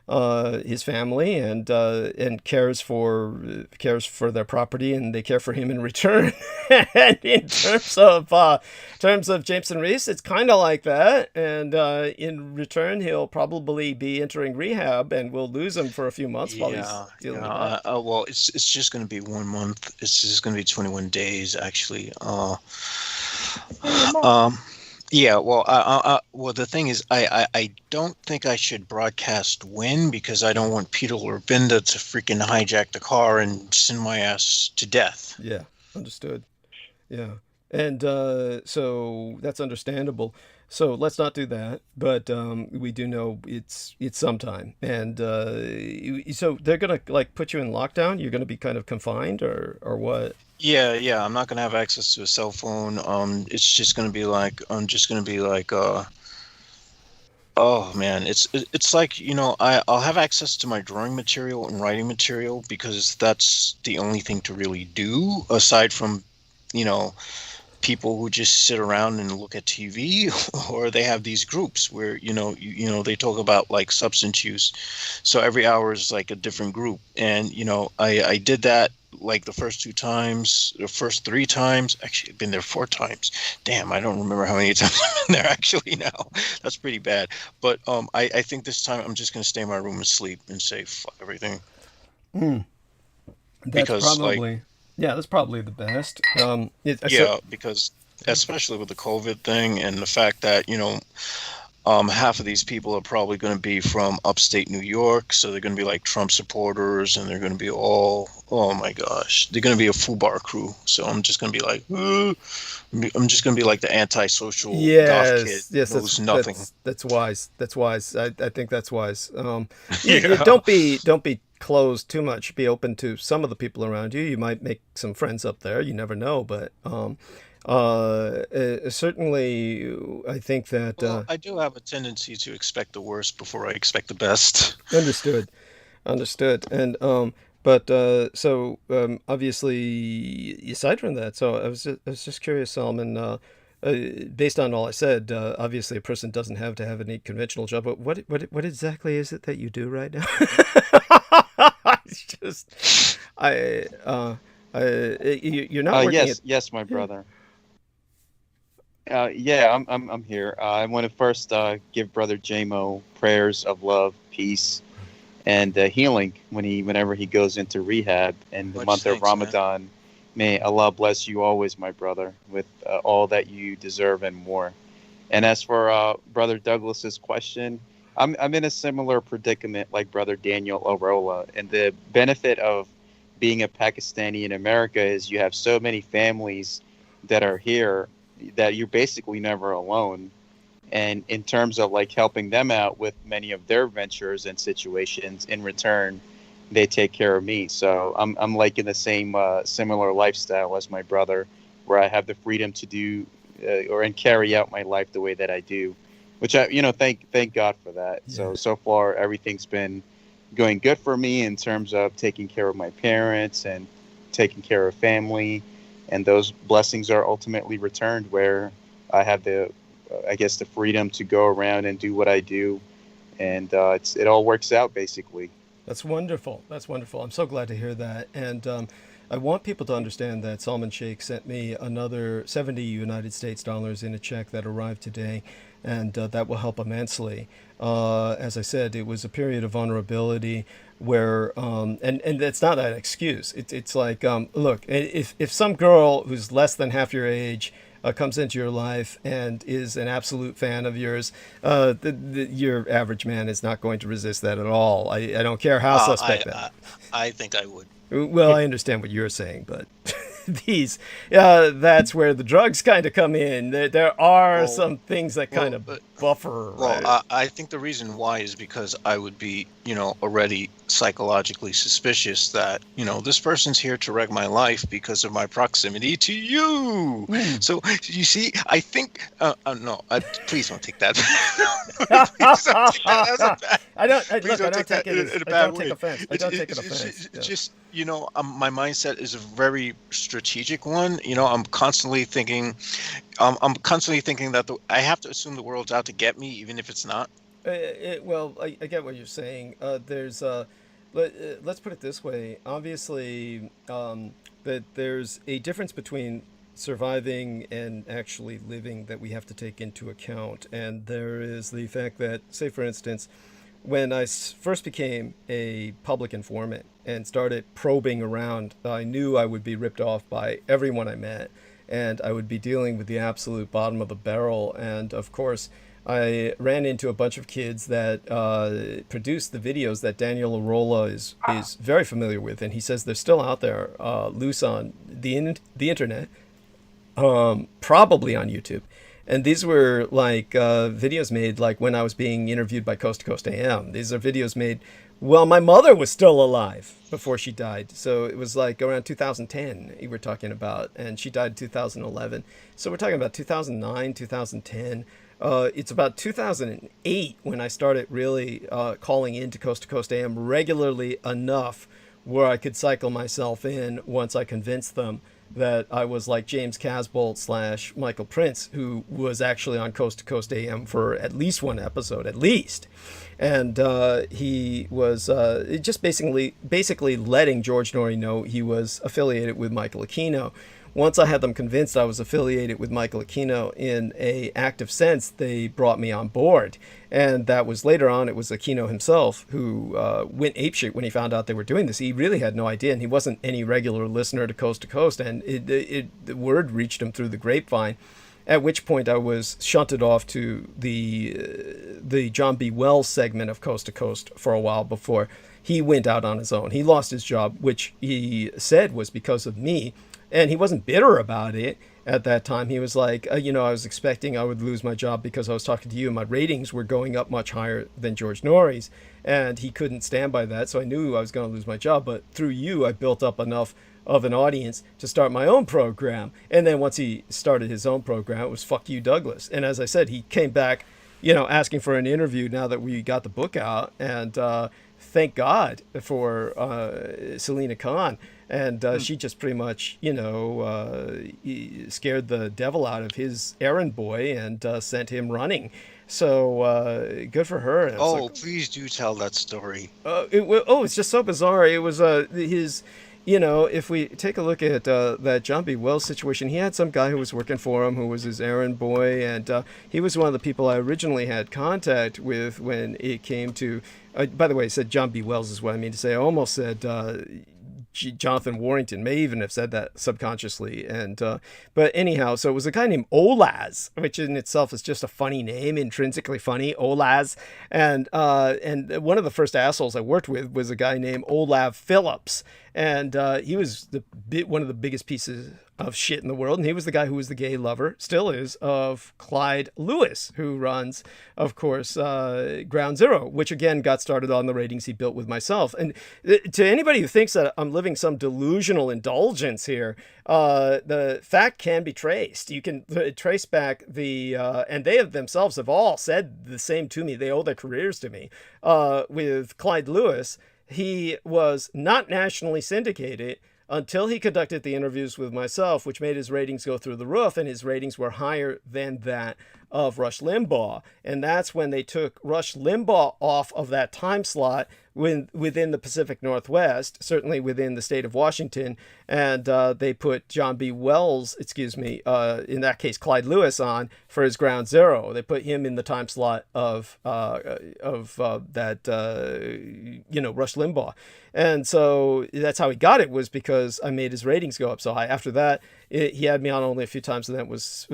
S1: his family and cares for their property, and they care for him in return. And in terms of Jameson Reese, it's kind of like that. And in return, he'll probably be entering rehab, and we'll lose him for a few months while he's dealing with that.
S2: Well, it's just going to be 1 month. It's just going to be 21 days, actually. Yeah, well, the thing is, I don't think I should broadcast when, because I don't want Peter Lorvinda to freaking hijack the car and send my ass to death.
S1: Yeah, understood. Yeah, and so that's understandable. So let's not do that. But we do know it's sometime, and so they're gonna put you in lockdown. You're gonna be kind of confined, or what?
S2: Yeah. I'm not gonna have access to a cell phone. It's just gonna be like oh man, it's like I'll have access to my drawing material and writing material, because that's the only thing to really do aside from people who just sit around and look at TV, or they have these groups where they talk about like substance use. So every hour is like a different group, and I did that like the first 3 times. Actually, I've been there 4 times. Damn, I don't remember how many times I've been there actually now. That's pretty bad. But I think this time I'm just gonna stay in my room and sleep and say fuck everything.
S1: That's probably the best.
S2: Because especially with the COVID thing and the fact that half of these people are probably going to be from upstate New York, so they're going to be like Trump supporters, and they're going to be all, oh my gosh, they're going to be a FUBAR crew. So I'm just going to be like, I'm just going to be like the antisocial goth kid.
S1: Yes,
S2: knows nothing.
S1: That's wise. That's wise. I think that's wise. Don't be closed too much. Be open to some of the people around you. You might make some friends up there. You never know, but certainly, I think that
S2: I do have a tendency to expect the worst before I expect the best.
S1: Understood, and so obviously, aside from that, so I was just curious, Salman. Based on all I said, obviously a person doesn't have to have any conventional job. But what exactly is it that you do right now? It's just you're not working.
S4: Yes, my brother. I'm here. I want to first give Brother JMO prayers of love, peace, and healing whenever he goes into rehab in the
S2: Much
S4: month of
S2: thanks, man.
S4: Ramadan. May Allah bless you always, my brother, with all that you deserve and more. And as for Brother Douglas's question, I'm in a similar predicament like Brother Daniel Arola. And the benefit of being a Pakistani in America is you have so many families that are here that you're basically never alone. And in terms of like helping them out with many of their ventures and situations, in return, they take care of me. So I'm like in the same similar lifestyle as my brother, where I have the freedom to do and carry out my life the way that I do, which I thank God for that.
S1: Yeah.
S4: So far everything's been going good for me in terms of taking care of my parents and taking care of family, and those blessings are ultimately returned where I have the freedom to go around and do what I do, and it all works out basically.
S1: That's wonderful. That's wonderful. I'm so glad to hear that. And I want people to understand that Salman Sheikh sent me another 70 United States dollars in a check that arrived today, and that will help immensely. As I said, it was a period of vulnerability where, and it's not an excuse. It's like, look, if some girl who's less than half your age comes into your life and is an absolute fan of yours, your average man is not going to resist that at all. I don't care how suspect that.
S2: I think I would.
S1: Well, I understand what you're saying, but that's where the drugs kind of come in. There are some things that kind of buffer.
S2: Well,
S1: right?
S2: I think the reason why is because I would be, already psychologically suspicious that, this person's here to wreck my life because of my proximity to you. So, you see, I think, no, please don't take that. Please don't take that as a bad.
S1: I don't
S2: Take
S1: take it.
S2: in a
S1: I
S2: bad
S1: don't
S2: way.
S1: take offense. I don't take an offense.
S2: It's just, my mindset is a very strategic one. I'm constantly thinking that I have to assume the world's out to get me, even if it's not.
S1: Well, I get what you're saying. Let's put it this way. Obviously, that there's a difference between surviving and actually living that we have to take into account. And there is the fact that, say, for instance, when I first became a public informant and started probing around, I knew I would be ripped off by everyone I met, and I would be dealing with the absolute bottom of the barrel. And of course, I ran into a bunch of kids that produced the videos that Daniel Arola is very familiar with, and he says they're still out there, loose on the internet, probably on YouTube. And these were like videos made like when I was being interviewed by Coast to Coast AM. These are videos made while my mother was still alive before she died. So it was like around 2010 we were talking about, and she died in 2011. So we're talking about 2009, 2010. It's about 2008 when I started really calling into Coast to Coast AM regularly enough where I could cycle myself in once I convinced them that I was like James Casbolt / Michael Prince, who was actually on Coast to Coast AM for at least one episode, at least. And he was just basically letting George Norrie know he was affiliated with Michael Aquino. Once I had them convinced I was affiliated with Michael Aquino in a active sense, they brought me on board. And that was later on, it was Aquino himself who went apeshit when he found out they were doing this. He really had no idea, and he wasn't any regular listener to Coast, and the word reached him through the grapevine, at which point I was shunted off to the John B. Wells segment of Coast to Coast for a while before he went out on his own. He lost his job, which he said was because of me. And he wasn't bitter about it at that time. He was like, I was expecting I would lose my job because I was talking to you. My ratings were going up much higher than George Norrie's, and he couldn't stand by that. So I knew I was going to lose my job. But through you, I built up enough of an audience to start my own program. And then once he started his own program, it was Fuck You, Douglas. And as I said, he came back, asking for an interview now that we got the book out. And thank God for Selena Khan. And she just pretty much, scared the devil out of his errand boy and sent him running. So good for her.
S2: Please do tell that story.
S1: It's just so bizarre. It was if we take a look at that John B. Wells situation, he had some guy who was working for him who was his errand boy, and he was one of the people I originally had contact with when it came to. By the way, I said John B. Wells is what I mean to say. I almost said Jonathan Warrington, may even have said that subconsciously. And but anyhow, so it was a guy named Olaz, which in itself is just a funny name, intrinsically funny, Olaz. And one of the first assholes I worked with was a guy named Olav Phillips. And he was one of the biggest pieces of shit in the world. And he was the guy who was the gay lover, still is, of Clyde Lewis, who runs, of course, Ground Zero, which again got started on the ratings he built with myself. And to anybody who thinks that I'm living some delusional indulgence here, the fact can be traced. You can trace back and they themselves have all said the same to me. They owe their careers to me. With Clyde Lewis, he was not nationally syndicated until he conducted the interviews with myself, which made his ratings go through the roof, and his ratings were higher than that of Rush Limbaugh. And that's when they took Rush Limbaugh off of that time slot within the Pacific Northwest, certainly within the state of Washington, and they put John B. Wells, in that case Clyde Lewis, on for his Ground Zero. They put him in the time slot of Rush Limbaugh. And so that's how he got it, was because I made his ratings go up so high. After that, he had me on only a few times, and that was,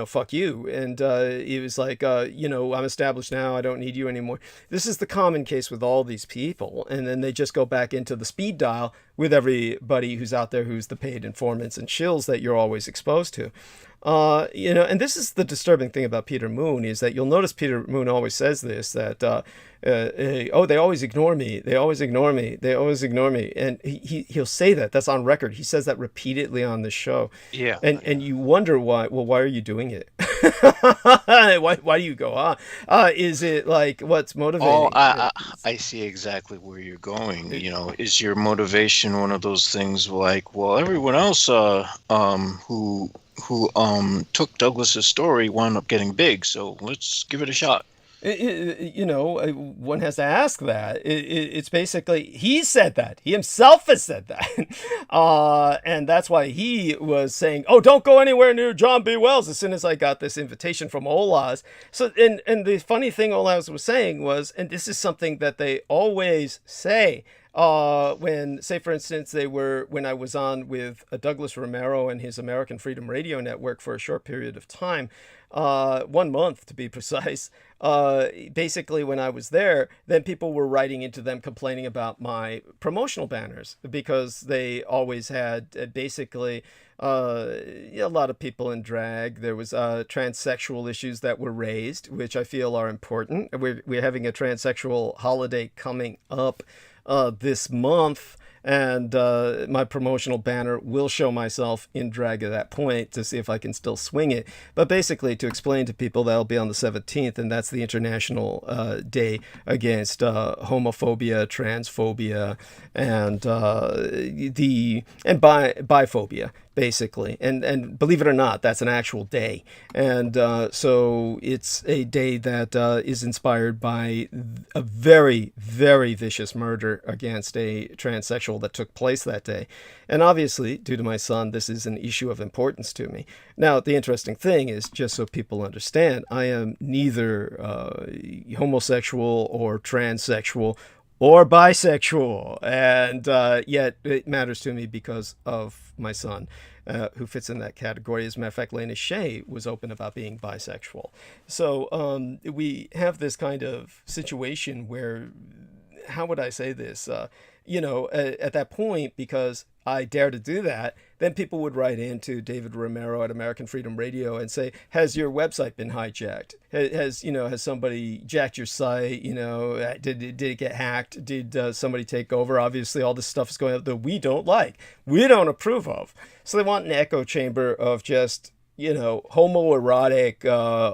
S1: fuck you. And he was like, I'm established now. I don't need you anymore. This is the common case with all these people. And then they just go back into the speed dial with everybody who's out there who's the paid informants and shills that you're always exposed to. And this is the disturbing thing about Peter Moon, is that you'll notice Peter Moon always says this, that, they always ignore me. They always ignore me. They always ignore me. And he'll say that. That's on record. He says that repeatedly on the show.
S2: Yeah.
S1: And you wonder why. Well, why are you doing it? why do you go on? Is it like, what's motivating?
S2: Oh, I see exactly where you're going. Is your motivation one of those things like, well, everyone else who took Douglas's story wound up getting big, so let's give it a shot.
S1: One has to ask that. It's basically, he said that. He himself has said that. And that's why he was saying, oh, don't go anywhere near John B. Wells, as soon as I got this invitation from Olaz. So, and the funny thing Olaz was saying was, and this is something that they always say, when, say, for instance, when I was on with Douglas Romero and his American Freedom Radio Network for a short period of time, 1 month to be precise, basically when I was there, then people were writing into them complaining about my promotional banners, because they always had basically a lot of people in drag. There was transsexual issues that were raised, which I feel are important. We're having a transsexual holiday coming up this month, and my promotional banner will show myself in drag at that point to see if I can still swing it. But basically, to explain to people, that'll be on the 17th, and that's the International Day Against Homophobia, Transphobia, and biphobia, basically. And believe it or not, that's an actual day. And so it's a day that is inspired by a very, very vicious murder against a transsexual that took place that day. And obviously, due to my son, this is an issue of importance to me. Now, the interesting thing is, just so people understand, I am neither homosexual or transsexual or bisexual, and yet it matters to me because of my son, who fits in that category. As a matter of fact, Lena Shea was open about being bisexual. So we have this kind of situation where, how would I say this? At that point, because I dare to do that, then people would write into David Romero at American Freedom Radio and say, has your website been hijacked? Has somebody jacked your site? Did it get hacked? Did somebody take over? Obviously, all this stuff is going up that we don't like, we don't approve of. So they want an echo chamber of just, homoerotic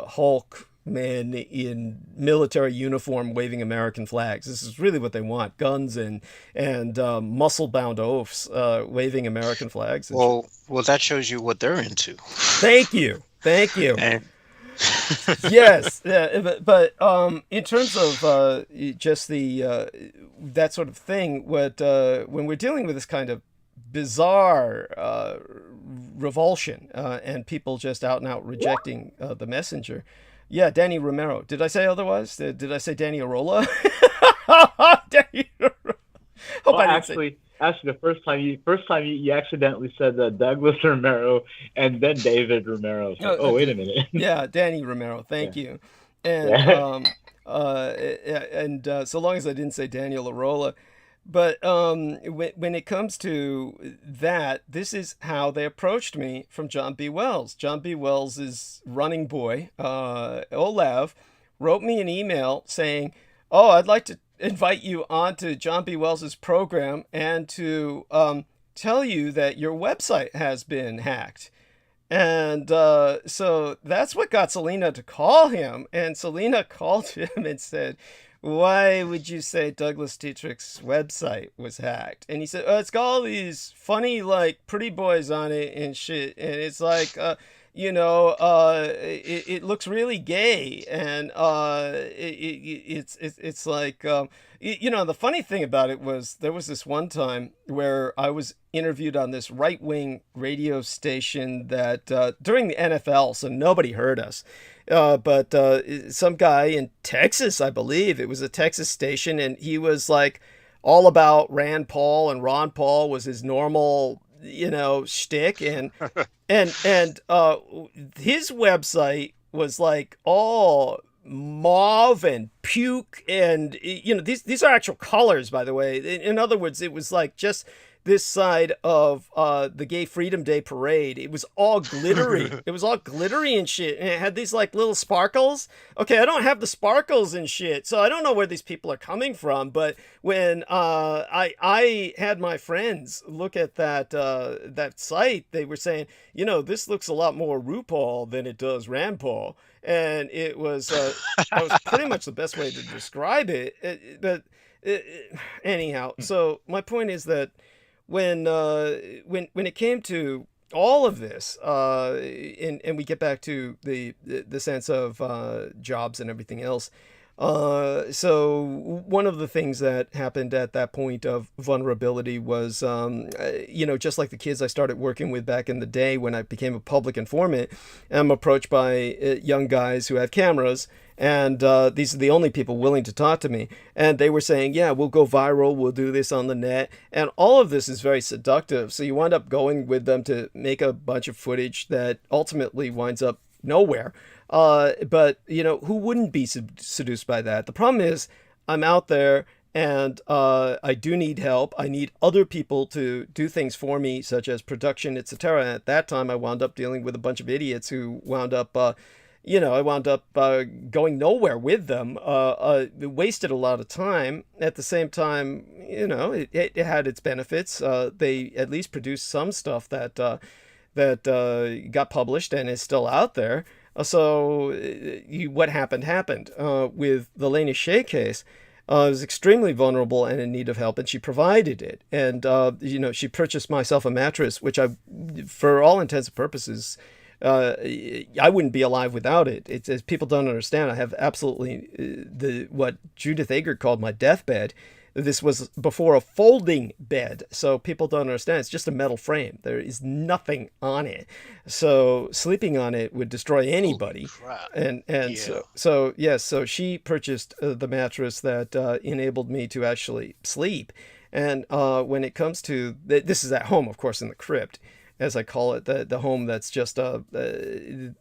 S1: Hulk men in military uniform waving American flags. This is really what they want: guns and muscle-bound oafs waving American flags.
S2: Well, that shows you what they're into.
S1: Thank you.
S2: And
S1: Yes, but in terms of just the that sort of thing, when we're dealing with this kind of bizarre revulsion and people just out and out rejecting the messenger. Yeah, Danny Romero. Did I say otherwise? Did I say Danny Arola? Danny Arola. Hope
S6: Well,
S1: I didn't say.
S6: actually, the first time you accidentally said Douglas Romero and then David Romero. So, wait a minute.
S1: Yeah, Danny Romero. Thank you. And
S6: Yeah.
S1: so long as I didn't say Daniel Arola. But when it comes to that, this is how they approached me from John B. Wells. John B. Wells's running boy, Olav, wrote me an email saying, "Oh, I'd like to invite you onto John B. Wells's program and to tell you that your website has been hacked." And so that's what got Selena to call him. And Selena called him and said, "Why would you say Douglas Dietrich's website was hacked?" And he said, "Oh, it's got all these funny, like, pretty boys on it and shit. And it's like, it looks really gay. And it's like, the funny thing about it was there was this one time where I was interviewed on this right-wing radio station that during the NFL, so nobody heard us. But some guy in Texas, I believe, it was a Texas station, and he was like all about Rand Paul, and Ron Paul was his normal, shtick, and his website was like all mauve and puke, and these are actual colors, by the way. In other words, it was like just this side of the Gay Freedom Day parade. It was all glittery. It was all glittery and shit. And it had these like little sparkles. Okay, I don't have the sparkles and shit, so I don't know where these people are coming from. But when I had my friends look at that site, they were saying, this looks a lot more RuPaul than it does Rand Paul. And it was that was pretty much the best way to describe it. Anyhow, so my point is that when it came to all of this, and we get back to the sense of jobs and everything else. So one of the things that happened at that point of vulnerability was, just like the kids I started working with back in the day when I became a public informant, I'm approached by young guys who have cameras. And these are the only people willing to talk to me. And they were saying, yeah, we'll go viral. We'll do this on the net. And all of this is very seductive. So you wind up going with them to make a bunch of footage that ultimately winds up nowhere. But, who wouldn't be seduced by that? The problem is I'm out there and I do need help. I need other people to do things for me, such as production, etc. And at that time, I wound up dealing with a bunch of idiots who wound up... I wound up going nowhere with them. It wasted a lot of time. At the same time, it had its benefits. They at least produced some stuff that got published and is still out there. What happened. With the Lena Shea case, I was extremely vulnerable and in need of help, and she provided it. And, she purchased myself a mattress, which for all intents and purposes... I wouldn't be alive without it. It's, as people don't understand, I have absolutely what Judith Eggert called my deathbed. This was before a folding bed, so people don't understand. It's just a metal frame. There is nothing on it. So sleeping on it would destroy anybody. And yeah. So she purchased the mattress that enabled me to actually sleep. And when it comes to this is at home, of course, in the crypt, as I call it, the home that's just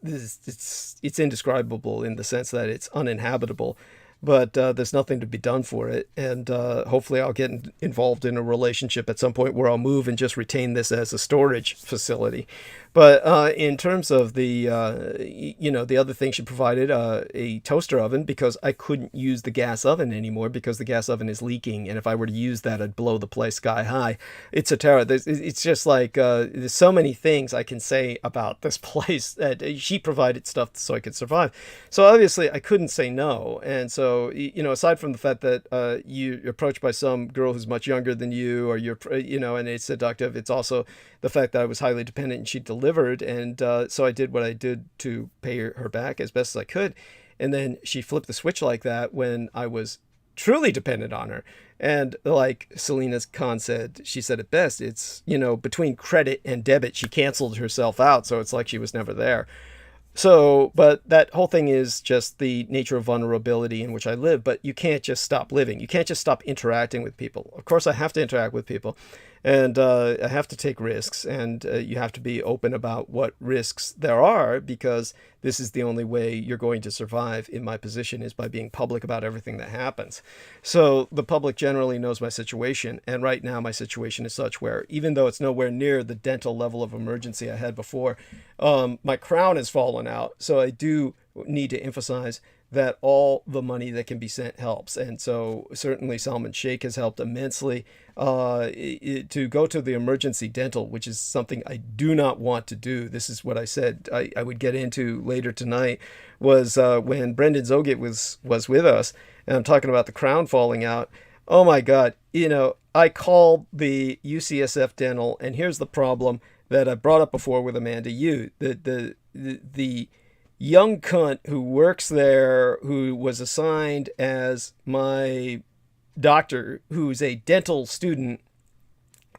S1: it's indescribable in the sense that it's uninhabitable, but there's nothing to be done for it. And hopefully I'll get involved in a relationship at some point where I'll move and just retain this as a storage facility. But in terms of the other thing she provided, a toaster oven, because I couldn't use the gas oven anymore because the gas oven is leaking. And if I were to use that, I'd blow the place sky high. It's a terror. It's just like there's so many things I can say about this place that she provided stuff so I could survive. So obviously I couldn't say no. And so, aside from the fact that you're approached by some girl who's much younger than you, or and it's seductive, it's also the fact that I was highly dependent and she delivered. And so I did what I did to pay her back as best as I could. And then she flipped the switch like that when I was truly dependent on her. And like Selena Khan said, she said it best. It's, between credit and debit, she canceled herself out. So it's like she was never there. So, but that whole thing is just the nature of vulnerability in which I live. But you can't just stop living. You can't just stop interacting with people. Of course, I have to interact with people, and I have to take risks, and you have to be open about what risks there are, because this is the only way you're going to survive in my position, is by being public about everything that happens. So the public generally knows my situation, and right now my situation is such where, even though it's nowhere near the dental level of emergency I had before, my crown has fallen out. So I do need to emphasize that all the money that can be sent helps. And so certainly Salman Sheikh has helped immensely. To go to the emergency dental, which is something I do not want to do. This is what I said I would get into later tonight, was when Brendan Zogit was with us, and I'm talking about the crown falling out. Oh my God, I called the UCSF Dental, and here's the problem that I brought up before with Amanda Yu. The young cunt who works there, who was assigned as my doctor, who's a dental student,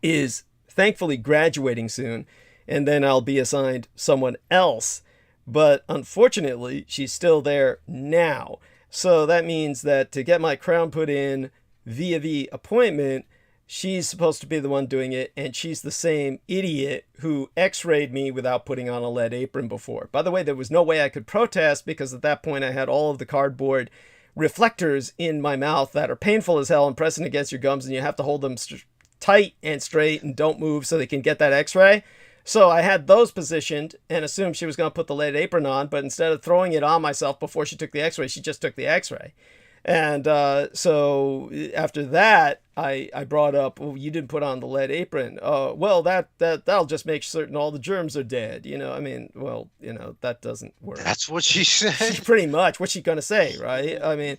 S1: is thankfully graduating soon, and then I'll be assigned someone else. But unfortunately, she's still there now. So that means that to get my crown put in via the appointment, she's supposed to be the one doing it, and she's the same idiot who x-rayed me without putting on a lead apron before. By the way, there was no way I could protest, because at that point I had all of the cardboard reflectors in my mouth that are painful as hell and pressing against your gums, and you have to hold them tight and straight and don't move so they can get that x-ray. So I had those positioned and assumed she was going to put the lead apron on, but instead of throwing it on myself before she took the x-ray, she just took the x-ray. And so after that, I brought up, well, you didn't put on the lead apron. Well, that'll just make certain all the germs are dead. That doesn't work.
S2: That's what she said.
S1: Pretty much. What's she gonna say, right? I mean,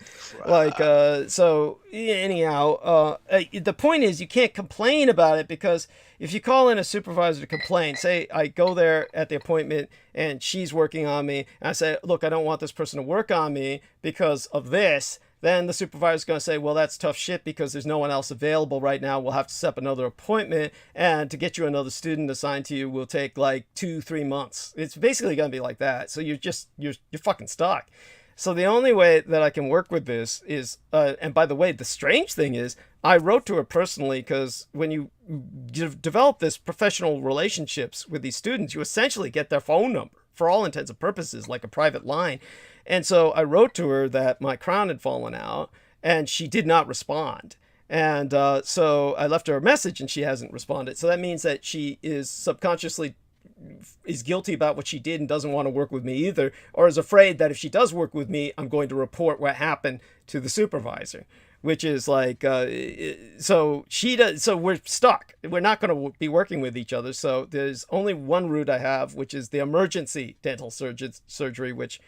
S1: so anyhow, the point is you can't complain about it, because if you call in a supervisor to complain, say I go there at the appointment and she's working on me, and I say, look, I don't want this person to work on me because of this. Then the supervisor's going to say, well, that's tough shit, because there's no one else available right now. We'll have to set up another appointment, and to get you another student assigned to you will take like 2-3 months. It's basically going to be like that. So you're fucking stuck. So the only way that I can work with this is, and by the way, the strange thing is, I wrote to her personally, because when you develop this professional relationships with these students, you essentially get their phone number for all intents and purposes, like a private line. And so I wrote to her that my crown had fallen out, and she did not respond. And so I left her a message, and she hasn't responded. So that means that she is subconsciously is guilty about what she did and doesn't want to work with me either, or is afraid that if she does work with me, I'm going to report what happened to the supervisor, which is like, so she does. So we're stuck. We're not going to be working with each other. So there's only one route I have, which is the emergency dental surgery, which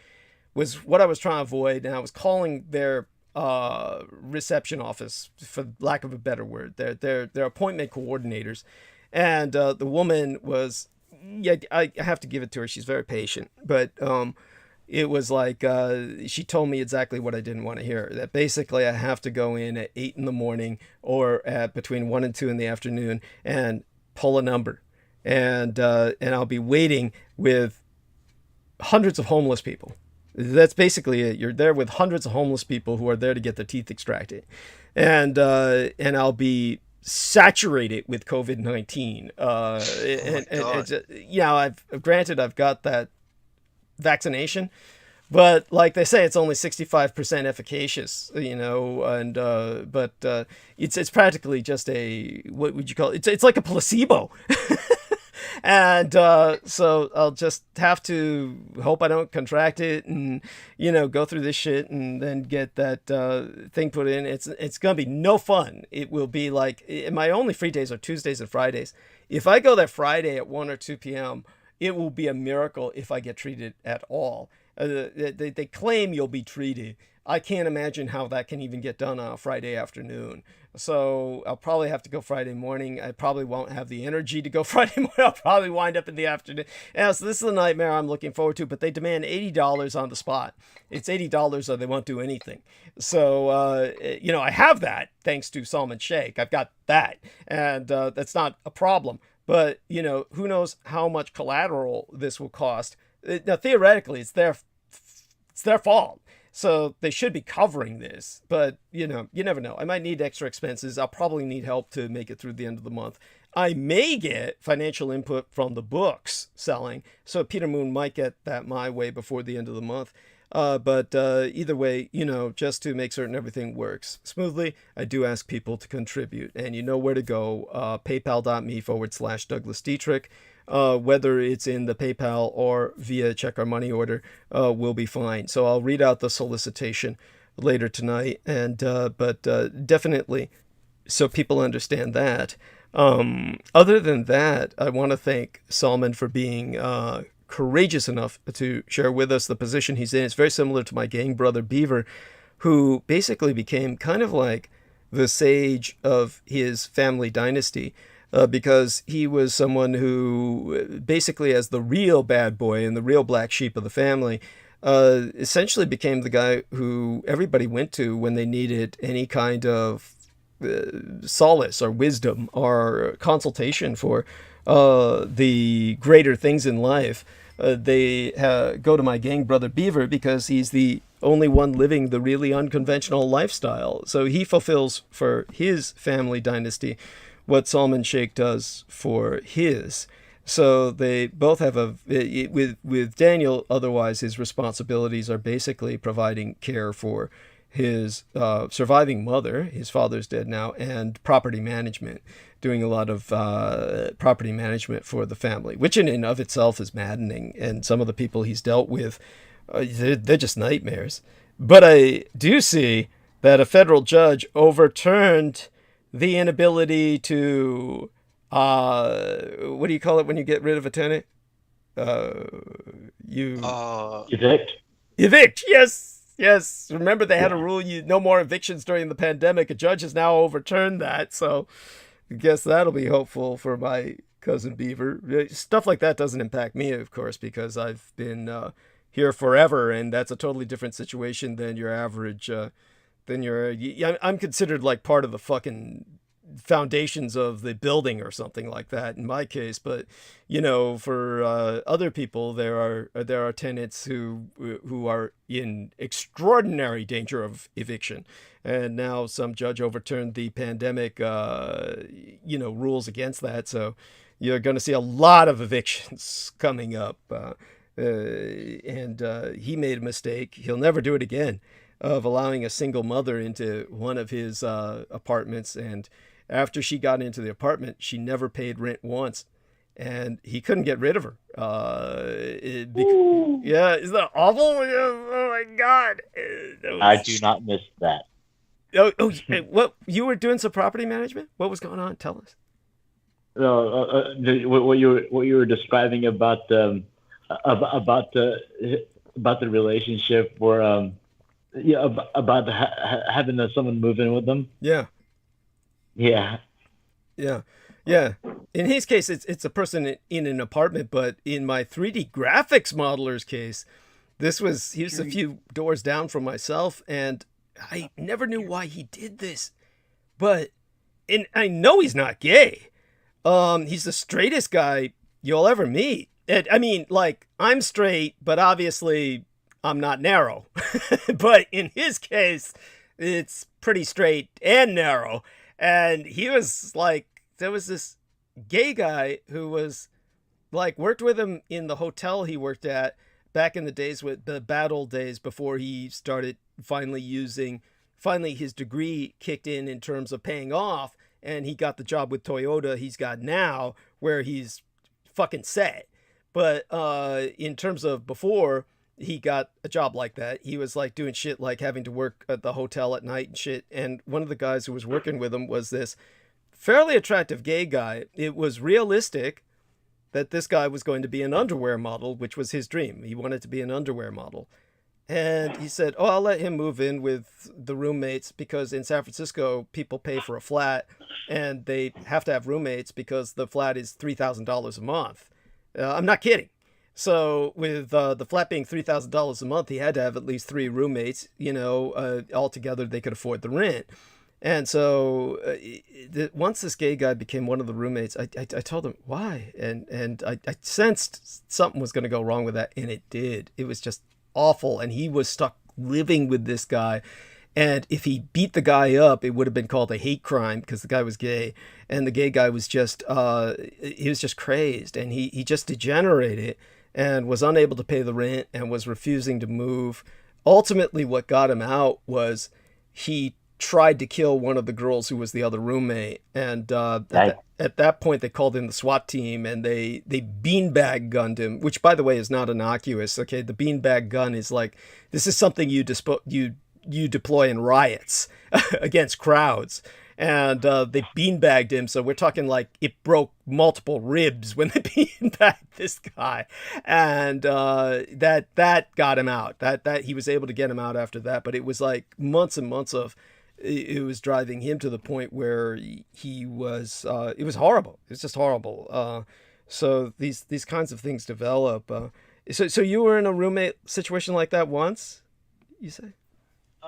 S1: was what I was trying to avoid. And I was calling their reception office, for lack of a better word, their appointment coordinators. And the woman was, yeah, I have to give it to her. She's very patient, but it was like, she told me exactly what I didn't want to hear, that basically I have to go in at 8 a.m. or at between 1 and 2 in the afternoon and pull a number. And I'll be waiting with hundreds of homeless people. That's basically it. You're there with hundreds of homeless people who are there to get their teeth extracted. And I'll be saturated with COVID-19. I've got that vaccination, but like they say, it's only 65% efficacious, but it's practically just what would you call it? It's like a placebo. And so I'll just have to hope I don't contract it, and go through this shit, and then get that thing put in. It's gonna be no fun. It will be like, my only free days are Tuesdays and Fridays. If I go there Friday at 1 or 2 p.m., it will be a miracle if I get treated at all. They claim you'll be treated, I can't imagine how that can even get done on a Friday afternoon. So I'll probably have to go Friday morning. I probably won't have the energy to go Friday morning. I'll probably wind up in the afternoon. Yeah, so this is a nightmare I'm looking forward to, but they demand $80 on the spot. It's $80 or they won't do anything. So, I have that thanks to Salman Sheikh. I've got that, and that's not a problem. But, who knows how much collateral this will cost. Now, theoretically, it's their fault. So they should be covering this, but you never know. I might need extra expenses. I'll probably need help to make it through the end of the month. I may get financial input from the books selling, so Peter Moon might get that my way before the end of the month. But either way, just to make certain everything works smoothly, I do ask people to contribute, and you know where to go, paypal.me/Douglas Dietrich. Whether it's in the PayPal or via check or money order, will be fine. So I'll read out the solicitation later tonight, and but definitely, so people understand that. Other than that, I want to thank Salman for being courageous enough to share with us the position he's in. It's very similar to my gang brother Beaver, who basically became kind of like the sage of his family dynasty. Because he was someone who basically, as the real bad boy and the real black sheep of the family, essentially became the guy who everybody went to when they needed any kind of solace or wisdom or consultation for the greater things in life. They go to my gang brother Beaver because he's the only one living the really unconventional lifestyle. So he fulfills for his family dynasty what Salman Sheikh does for his. So they both have with Daniel, otherwise his responsibilities are basically providing care for his surviving mother, his father's dead now, and property management, doing a lot of property management for the family, which in and of itself is maddening. And some of the people he's dealt with, they're just nightmares. But I do see that a federal judge overturned the inability to, what do you call it when you get rid of a tenant? Evict. Yes. Remember they had a rule, no more evictions during the pandemic. A judge has now overturned that. So I guess that'll be hopeful for my cousin Beaver. Stuff like that doesn't impact me, of course, because I've been here forever, and that's a totally different situation than your average I'm considered like part of the fucking foundations of the building or something like that in my case. But for other people, there are tenants who are in extraordinary danger of eviction, and now some judge overturned the pandemic rules against that. So you're going to see a lot of evictions coming up, and he made a mistake. He'll never do it again, of allowing a single mother into one of his apartments. And after she got into the apartment, she never paid rent once, and he couldn't get rid of her. Yeah, isn't that awful? Oh my God.
S6: I do not miss that.
S1: What, you were doing some property management? What was going on? Tell us.
S6: No, what you were describing about the relationship where about having someone move in with them.
S1: Yeah. In his case, it's a person in an apartment, but in my 3D graphics modeler's case, he was a few doors down from myself, and I never knew why he did this. And I know he's not gay. He's the straightest guy you'll ever meet. I mean, like, I'm straight, but obviously I'm not narrow. But in his case, it's pretty straight and narrow. And he was like, there was this gay guy who was like, worked with him in the hotel he worked at back in the days, with the bad old days before he started finally his degree kicked in terms of paying off. And he got the job with Toyota he's got now, where he's fucking set. But in terms of before he got a job like that, he was like doing shit like having to work at the hotel at night and shit. And one of the guys who was working with him was this fairly attractive gay guy. It was realistic that this guy was going to be an underwear model, which was his dream. He wanted to be an underwear model. And he said, "Oh, I'll let him move in with the roommates because in San Francisco, people pay for a flat and they have to have roommates because the flat is $3,000 a month." I'm not kidding. So with the flat being $3,000 a month, he had to have at least three roommates. Altogether they could afford the rent. And so once this gay guy became one of the roommates, I told him why, and I sensed something was going to go wrong with that, and it did. It was just awful, and he was stuck living with this guy. And if he beat the guy up, it would have been called a hate crime because the guy was gay, and the gay guy was just he was just crazed, and he just degenerated and was unable to pay the rent and was refusing to move. Ultimately, what got him out was he tried to kill one of the girls who was the other roommate, and at that point they called in the SWAT team, and they beanbag gunned him, which by the way is not innocuous. Okay, the beanbag gun is like, this is something you deploy in riots against crowds, and they beanbagged him. So we're talking like it broke multiple ribs when they beanbagged this guy, and that got him out. That he was able to get him out after that, but it was like months and months of. It was driving him to the point where he was. It was horrible. It's just horrible. So these kinds of things develop. So you were in a roommate situation like that once, you say?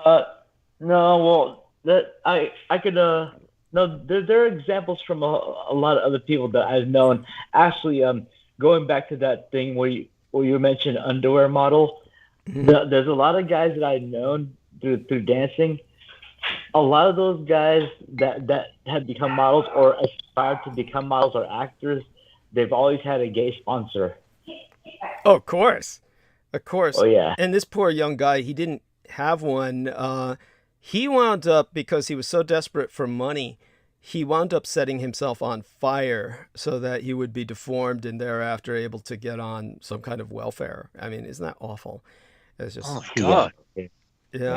S6: No, well, that I could no. There are examples from a lot of other people that I've known. Actually, going back to that thing where you mentioned underwear model, there's a lot of guys that I've known through dancing. A lot of those guys that have become models or aspired to become models or actors, they've always had a gay sponsor.
S1: Oh, of course.
S6: Oh yeah.
S1: And this poor young guy, he didn't have one. He wound up, because he was so desperate for money, he wound up setting himself on fire so that he would be deformed and thereafter able to get on some kind of welfare. I mean, isn't that awful? It's just,
S2: Oh my God.
S1: yeah,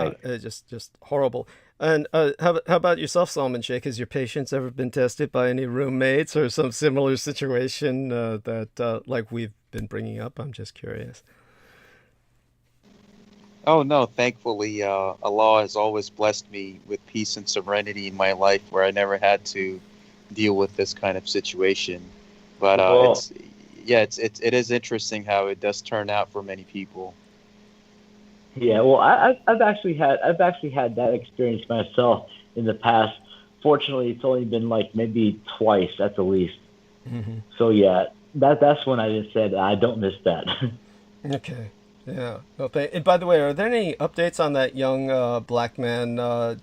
S6: Right.
S1: it's just horrible. And how about yourself, Solomon Sheikh? Has your patience ever been tested by any roommates or some similar situation that like we've been bringing up? I'm just curious.
S4: Oh no, thankfully, Allah has always blessed me with peace and serenity in my life, where I never had to deal with this kind of situation. But
S6: Well,
S4: it is interesting how it does turn out for many people.
S6: yeah. Well, I've actually had that experience myself in the past. Fortunately, it's only been like maybe twice at the least.
S1: Hmm.
S6: So yeah, that's when I just said I don't miss that.
S1: Okay. Yeah. Okay. And by the way, are there any updates on that young black man,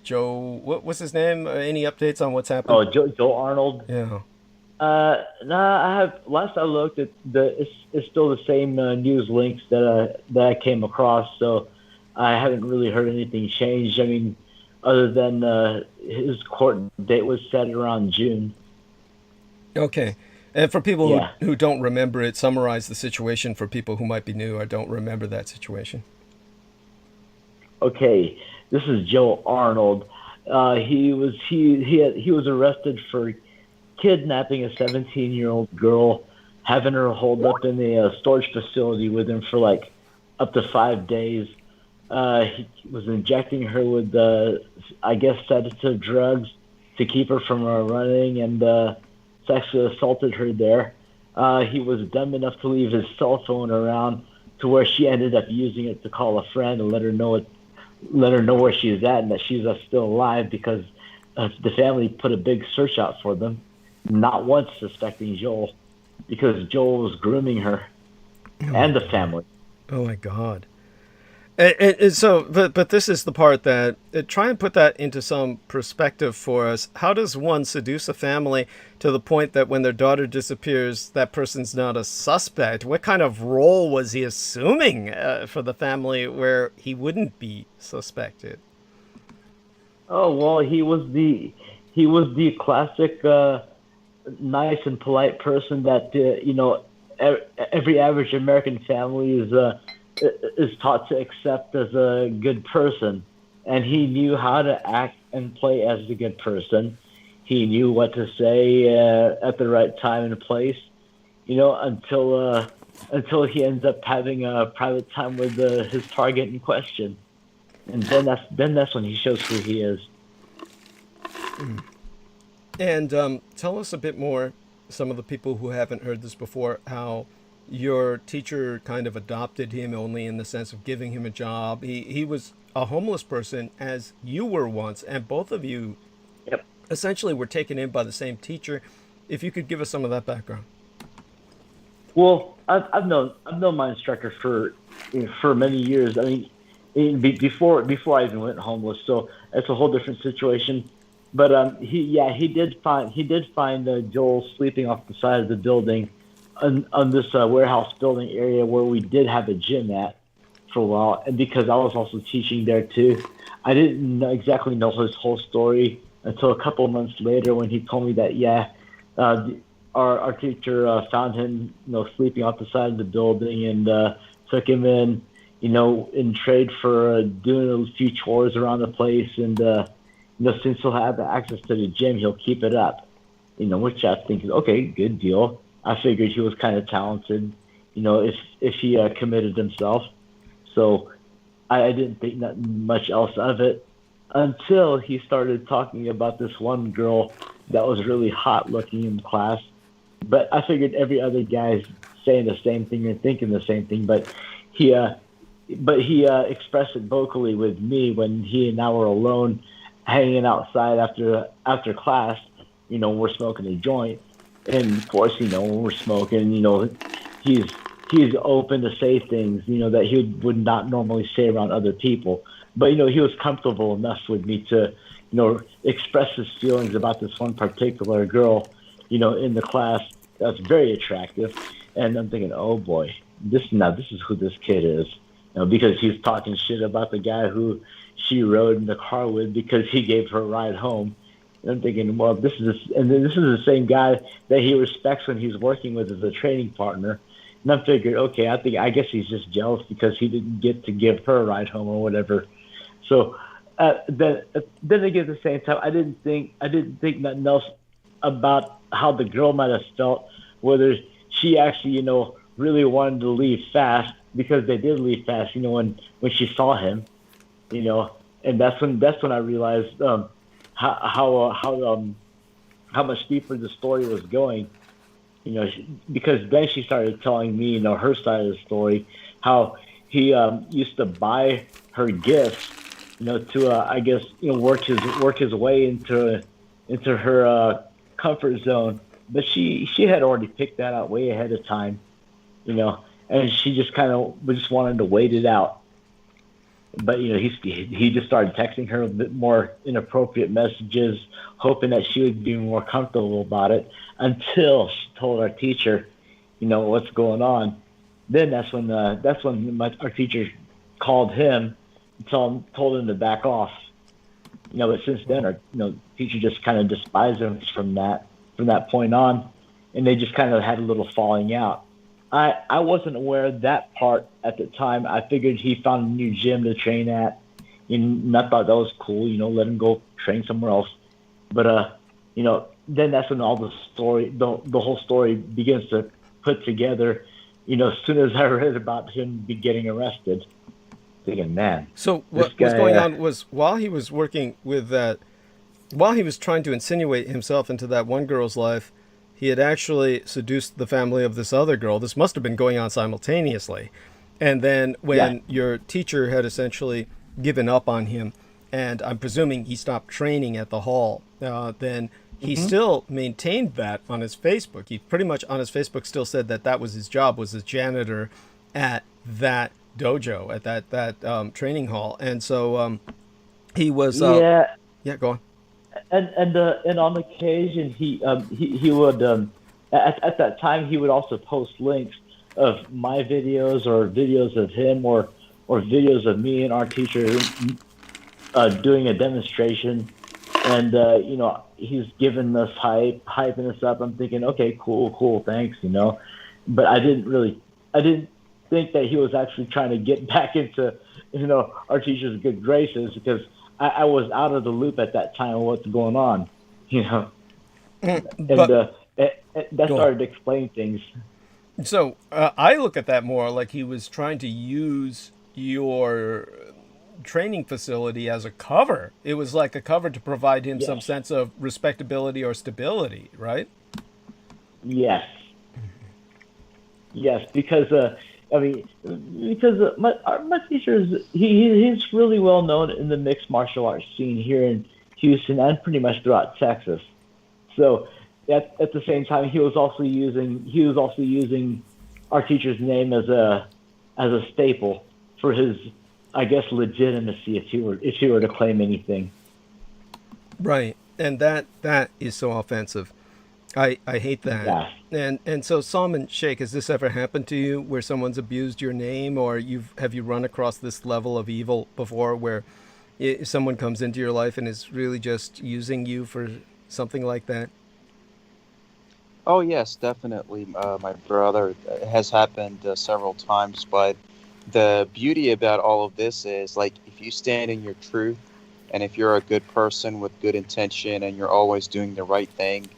S1: Joe? What was his name? Any updates on what's happened?
S6: Oh, Joe Arnold.
S1: Yeah.
S6: Nah, I have. Last I looked, it's still the same news links that I came across. So I haven't really heard anything change. I mean, other than his court date was set around June.
S1: Okay. And for people
S6: Yeah.
S1: who don't remember it, summarize the situation for people who might be new or don't remember that situation.
S6: Okay, this is Joe Arnold. He was arrested for kidnapping a 17-year-old girl, having her holed up in a storage facility with him for like up to 5 days. He was injecting her with, I guess, sedative drugs to keep her from running, and sexually assaulted her there. He was dumb enough to leave his cell phone around, to where she ended up using it to call a friend and let her know where she's at and that she's still alive, because the family put a big search out for them, not once suspecting Joel, because Joel was grooming her and the family.
S1: Oh my God. And so, but this is the part that try and put that into some perspective for us. How does one seduce a family to the point that when their daughter disappears, that person's not a suspect? What kind of role was he assuming for the family where he wouldn't be suspected?
S6: Oh well, he was the classic nice and polite person that every average American family is taught to accept as a good person, and he knew how to act and play as a good person. He knew what to say at the right time and place, until until he ends up having a private time with his target in question, and then that's when he shows who he is.
S1: And tell us a bit more, some of the people who haven't heard this before, how your teacher kind of adopted him only in the sense of giving him a job. He was a homeless person as you were once, and both of you
S6: Yep.
S1: essentially were taken in by the same teacher. If you could give us some of that background.
S6: Well, I've known my instructor for many years. I mean, before I even went homeless, so it's a whole different situation. But he did find Joel sleeping off the side of the building, on this warehouse building area where we did have a gym at for a while, and because I was also teaching there too, I didn't exactly know his whole story until a couple of months later when he told me that our teacher found him, sleeping off the side of the building, and took him in, in trade for doing a few chores around the place, and since he'll have access to the gym, he'll keep it up, which I think is okay, good deal. I figured he was kind of talented, if he committed himself. So I didn't think much else of it until he started talking about this one girl that was really hot looking in class. But I figured every other guy's saying the same thing and thinking the same thing. But he expressed it vocally with me when he and I were alone, hanging outside after class. We're smoking a joint, and of course, when we're smoking, he's open to say things, that he would not normally say around other people. But he was comfortable enough with me to, express his feelings about this one particular girl, in the class that's very attractive. And I'm thinking, oh boy, this is who this kid is, because he's talking shit about the guy who she rode in the car with because he gave her a ride home. And I'm thinking, well, this is the same guy that he respects when he's working with as a training partner. And I figured, okay, I guess he's just jealous because he didn't get to give her a ride home or whatever. So then again, at the same time, I didn't think nothing else about how the girl might have felt, whether she actually, really wanted to leave fast, because they did leave fast, when she saw him, and that's when I realized how much deeper the story was going. Because then she started telling me, her side of the story, how he used to buy her gifts, to I guess work his way into her comfort zone. But she had already picked that out way ahead of time, and she just just wanted to wait it out. But he just started texting her a bit more inappropriate messages, hoping that she would be more comfortable about it, until she told our teacher, what's going on. Then that's when our teacher called him and told him to back off. But since then, our teacher just kind of despised him from that point on, and they just kind of had a little falling out. I wasn't aware of that part at the time. I figured he found a new gym to train at, and I thought that was cool, let him go train somewhere else. But, then that's when all the whole story begins to put together, as soon as I read about him getting arrested. Thinking, man.
S1: So what was going on was, while he was working with that, while he was trying to insinuate himself into that one girl's life, he had actually seduced the family of this other girl. This must have been going on simultaneously. And then when your teacher had essentially given up on him, and I'm presuming he stopped training at the hall, then he still maintained that on his Facebook. He pretty much on his Facebook still said that was his job, was as janitor at that dojo, at that training hall. And so he was...
S6: yeah,
S1: go on.
S6: And on occasion he would at that time he would also post links of my videos or videos of him or videos of me and our teacher doing a demonstration, and he's giving us hyping us up. I'm thinking, okay, cool, thanks, but I didn't think that he was actually trying to get back into our teacher's good graces, because I was out of the loop at that time of what's going on, and that started to explain things.
S1: So I look at that more like he was trying to use your training facility as a cover. It was like a cover to provide him some
S6: Yes.
S1: sense of respectability or stability, right?
S6: Yes. Yes, because I mean, because my teacher is he's really well known in the mixed martial arts scene here in Houston and pretty much throughout Texas. So at the same time, he was also using our teacher's name as a staple for his, I guess, legitimacy if he were to claim anything.
S1: Right. And that is so offensive. I hate that.
S6: Yeah.
S1: And so Salman Sheikh, has this ever happened to you where someone's abused your name, or have you run across this level of evil before where someone comes into your life and is really just using you for something like that?
S4: Oh yes, definitely. My brother, it has happened several times, but the beauty about all of this is like if you stand in your truth, and if you're a good person with good intention, and you're always doing the right thing,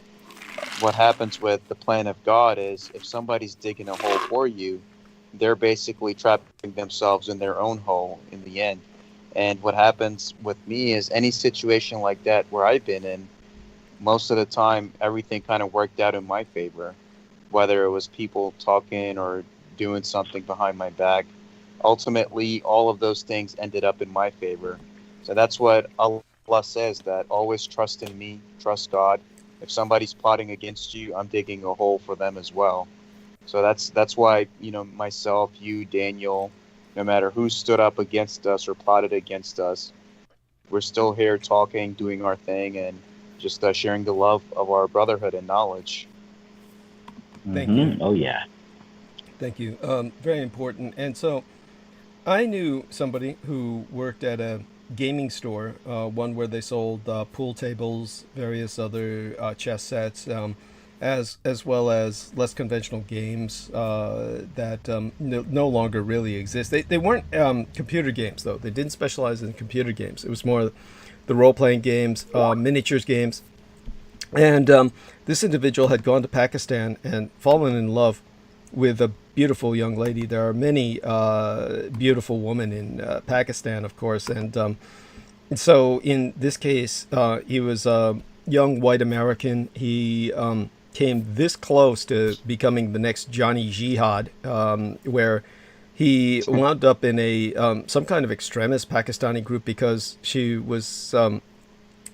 S4: what happens with the plan of God is if somebody's digging a hole for you, they're basically trapping themselves in their own hole in the end. And what happens with me is any situation like that where I've been in, most of the time everything kind of worked out in my favor, whether it was people talking or doing something behind my back. Ultimately, all of those things ended up in my favor. So that's what Allah says, that always trust in me, trust God. If somebody's plotting against you, I'm digging a hole for them as well. So that's why, myself, you, Daniel, no matter who stood up against us or plotted against us, we're still here talking, doing our thing, and just sharing the love of our brotherhood and knowledge.
S1: Thank you.
S6: Oh yeah.
S1: Thank you. Very important. And so I knew somebody who worked at a gaming store, one where they sold pool tables, various other chess sets, as well as less conventional games that no longer really exist. They weren't computer games, though. They didn't specialize in computer games. It was more the role-playing games, miniatures games. And this individual had gone to Pakistan and fallen in love with a beautiful young lady. There are many beautiful women in Pakistan, of course, and so in this case, he was a young white American. He came this close to becoming the next Johnny Jihad, where he wound up in a some kind of extremist Pakistani group because she was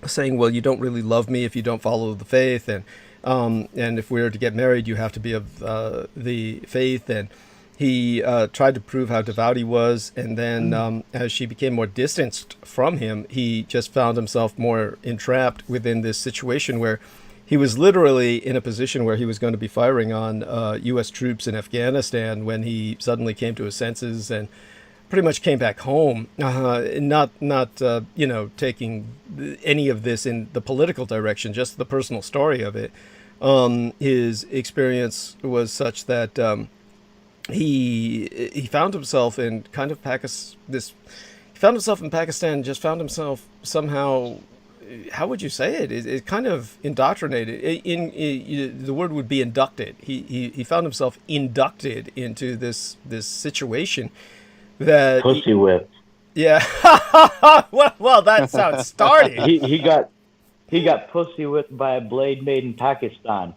S1: saying, "Well, you don't really love me if you don't follow the faith, and if we were to get married, you have to be of the faith." And he tried to prove how devout he was, and then as she became more distanced from him, he just found himself more entrapped within this situation where he was literally in a position where he was going to be firing on U.S. troops in Afghanistan when he suddenly came to his senses and pretty much came back home, not taking any of this in the political direction, just the personal story of it. His experience was such that he found himself in kind of He found himself in Pakistan. Just found himself somehow. How would you say it? It kind of indoctrinated. The word would be inducted. He found himself inducted into this situation that
S6: Pussy whip.
S1: Yeah. well, that's how it started.
S6: He got pussy whipped by a blade made in Pakistan.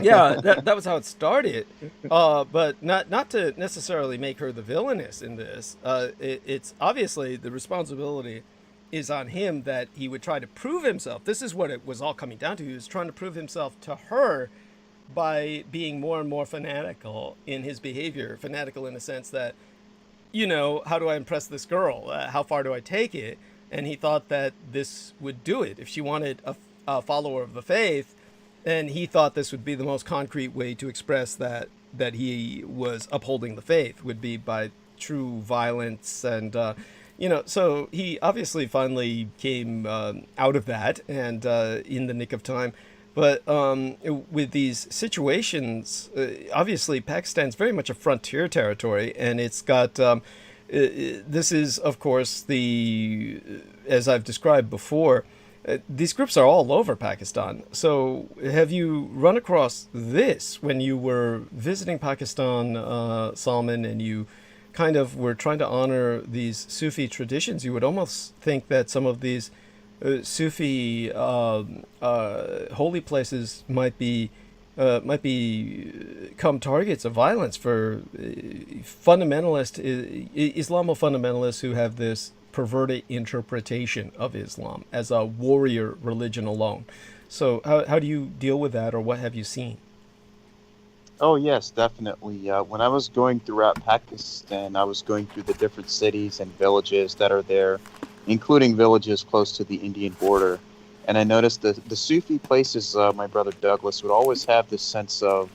S1: Yeah, that was how it started. But not to necessarily make her the villainess in this. It's obviously the responsibility is on him that he would try to prove himself. This is what it was all coming down to. He was trying to prove himself to her by being more and more fanatical in his behavior. Fanatical in the sense that, how do I impress this girl? How far do I take it? And he thought that this would do it. If she wanted a follower of the faith, then he thought this would be the most concrete way to express that he was upholding the faith, would be by true violence. And, so he obviously finally came out of that and in the nick of time. But with these situations, obviously Pakistan's very much a frontier territory, and it's got, this is, of course, as I've described before, these groups are all over Pakistan. So have you run across this when you were visiting Pakistan, Salman, and you kind of were trying to honor these Sufi traditions? You would almost think that some of these Sufi holy places might become targets of violence for fundamentalist Islamo-fundamentalists who have this perverted interpretation of Islam as a warrior religion alone. So how do you deal with that, or what have you seen?
S4: Oh, yes, definitely. When I was going throughout Pakistan, I was going through the different cities and villages that are there, including villages close to the Indian border. And I noticed the Sufi places, my brother Douglas, would always have this sense of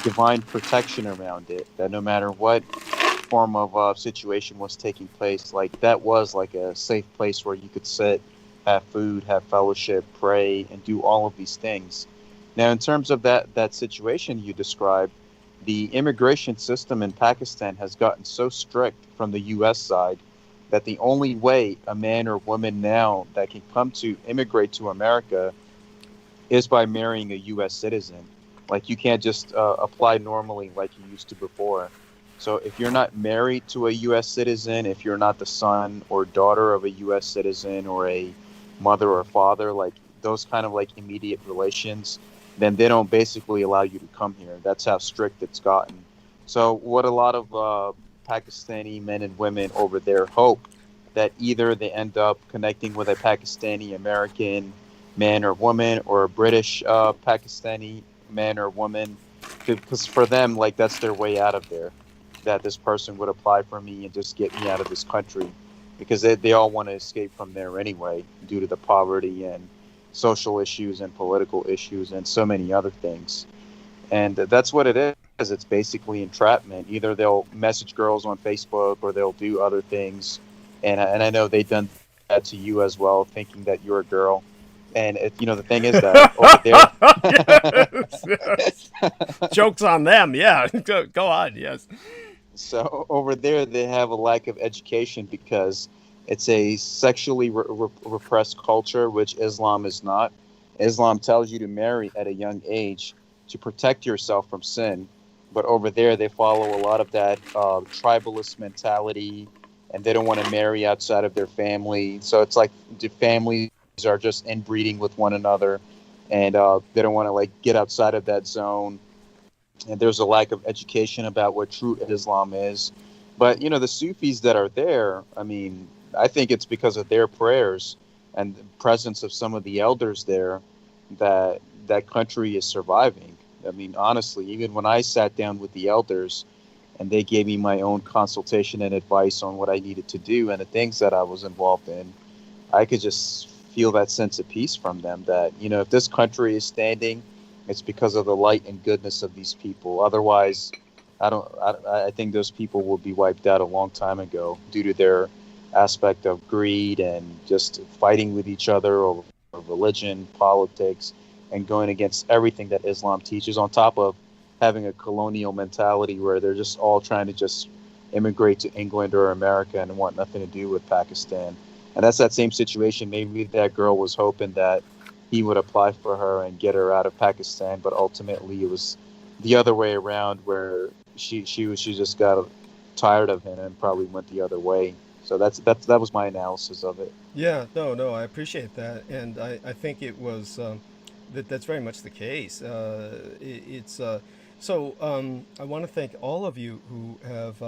S4: divine protection around it, that no matter what form of situation was taking place, like that was like a safe place where you could sit, have food, have fellowship, pray, and do all of these things. Now, in terms of that situation you described, the immigration system in Pakistan has gotten so strict from the U.S. side that the only way a man or woman now that can come to immigrate to America is by marrying a U.S. citizen. Like, you can't just apply normally like you used to before. So if you're not married to a U.S. citizen, if you're not the son or daughter of a U.S. citizen or a mother or father, like those kind of like immediate relations, then they don't basically allow you to come here. That's how strict it's gotten. So what a lot of Pakistani men and women over there hope that either they end up connecting with a Pakistani American man or woman, or a British Pakistani man or woman, because for them, like, that's their way out of there, that this person would apply for me and just get me out of this country, because they all want to escape from there anyway, due to the poverty and social issues and political issues and so many other things. And that's what it is. It's basically entrapment. Either they'll message girls on Facebook, or they'll do other things. And I know they've done that to you as well, thinking that you're a girl. And the thing is that over there,
S1: yes. Jokes on them. Yeah, go on. Yes.
S4: So over there, they have a lack of education because it's a sexually repressed culture, which Islam is not. Islam tells you to marry at a young age to protect yourself from sin. But over there, they follow a lot of that tribalist mentality, and they don't want to marry outside of their family. So it's like the families are just inbreeding with one another, and they don't want to like get outside of that zone. And there's a lack of education about what true Islam is. But the Sufis that are there, I mean, I think it's because of their prayers and the presence of some of the elders there that that country is surviving. I mean, honestly, even when I sat down with the elders and they gave me my own consultation and advice on what I needed to do and the things that I was involved in, I could just feel that sense of peace from them, that, if this country is standing, it's because of the light and goodness of these people. Otherwise, I think those people will be wiped out a long time ago due to their aspect of greed and just fighting with each other over religion, politics, and going against everything that Islam teaches, on top of having a colonial mentality where they're just all trying to just immigrate to England or America and want nothing to do with Pakistan. And that's that same situation. Maybe that girl was hoping that he would apply for her and get her out of Pakistan, but ultimately it was the other way around, where she just got tired of him and probably went the other way. So that was my analysis of it.
S1: Yeah, no, I appreciate that, and I think it was that's very much the case. I want to thank all of you who have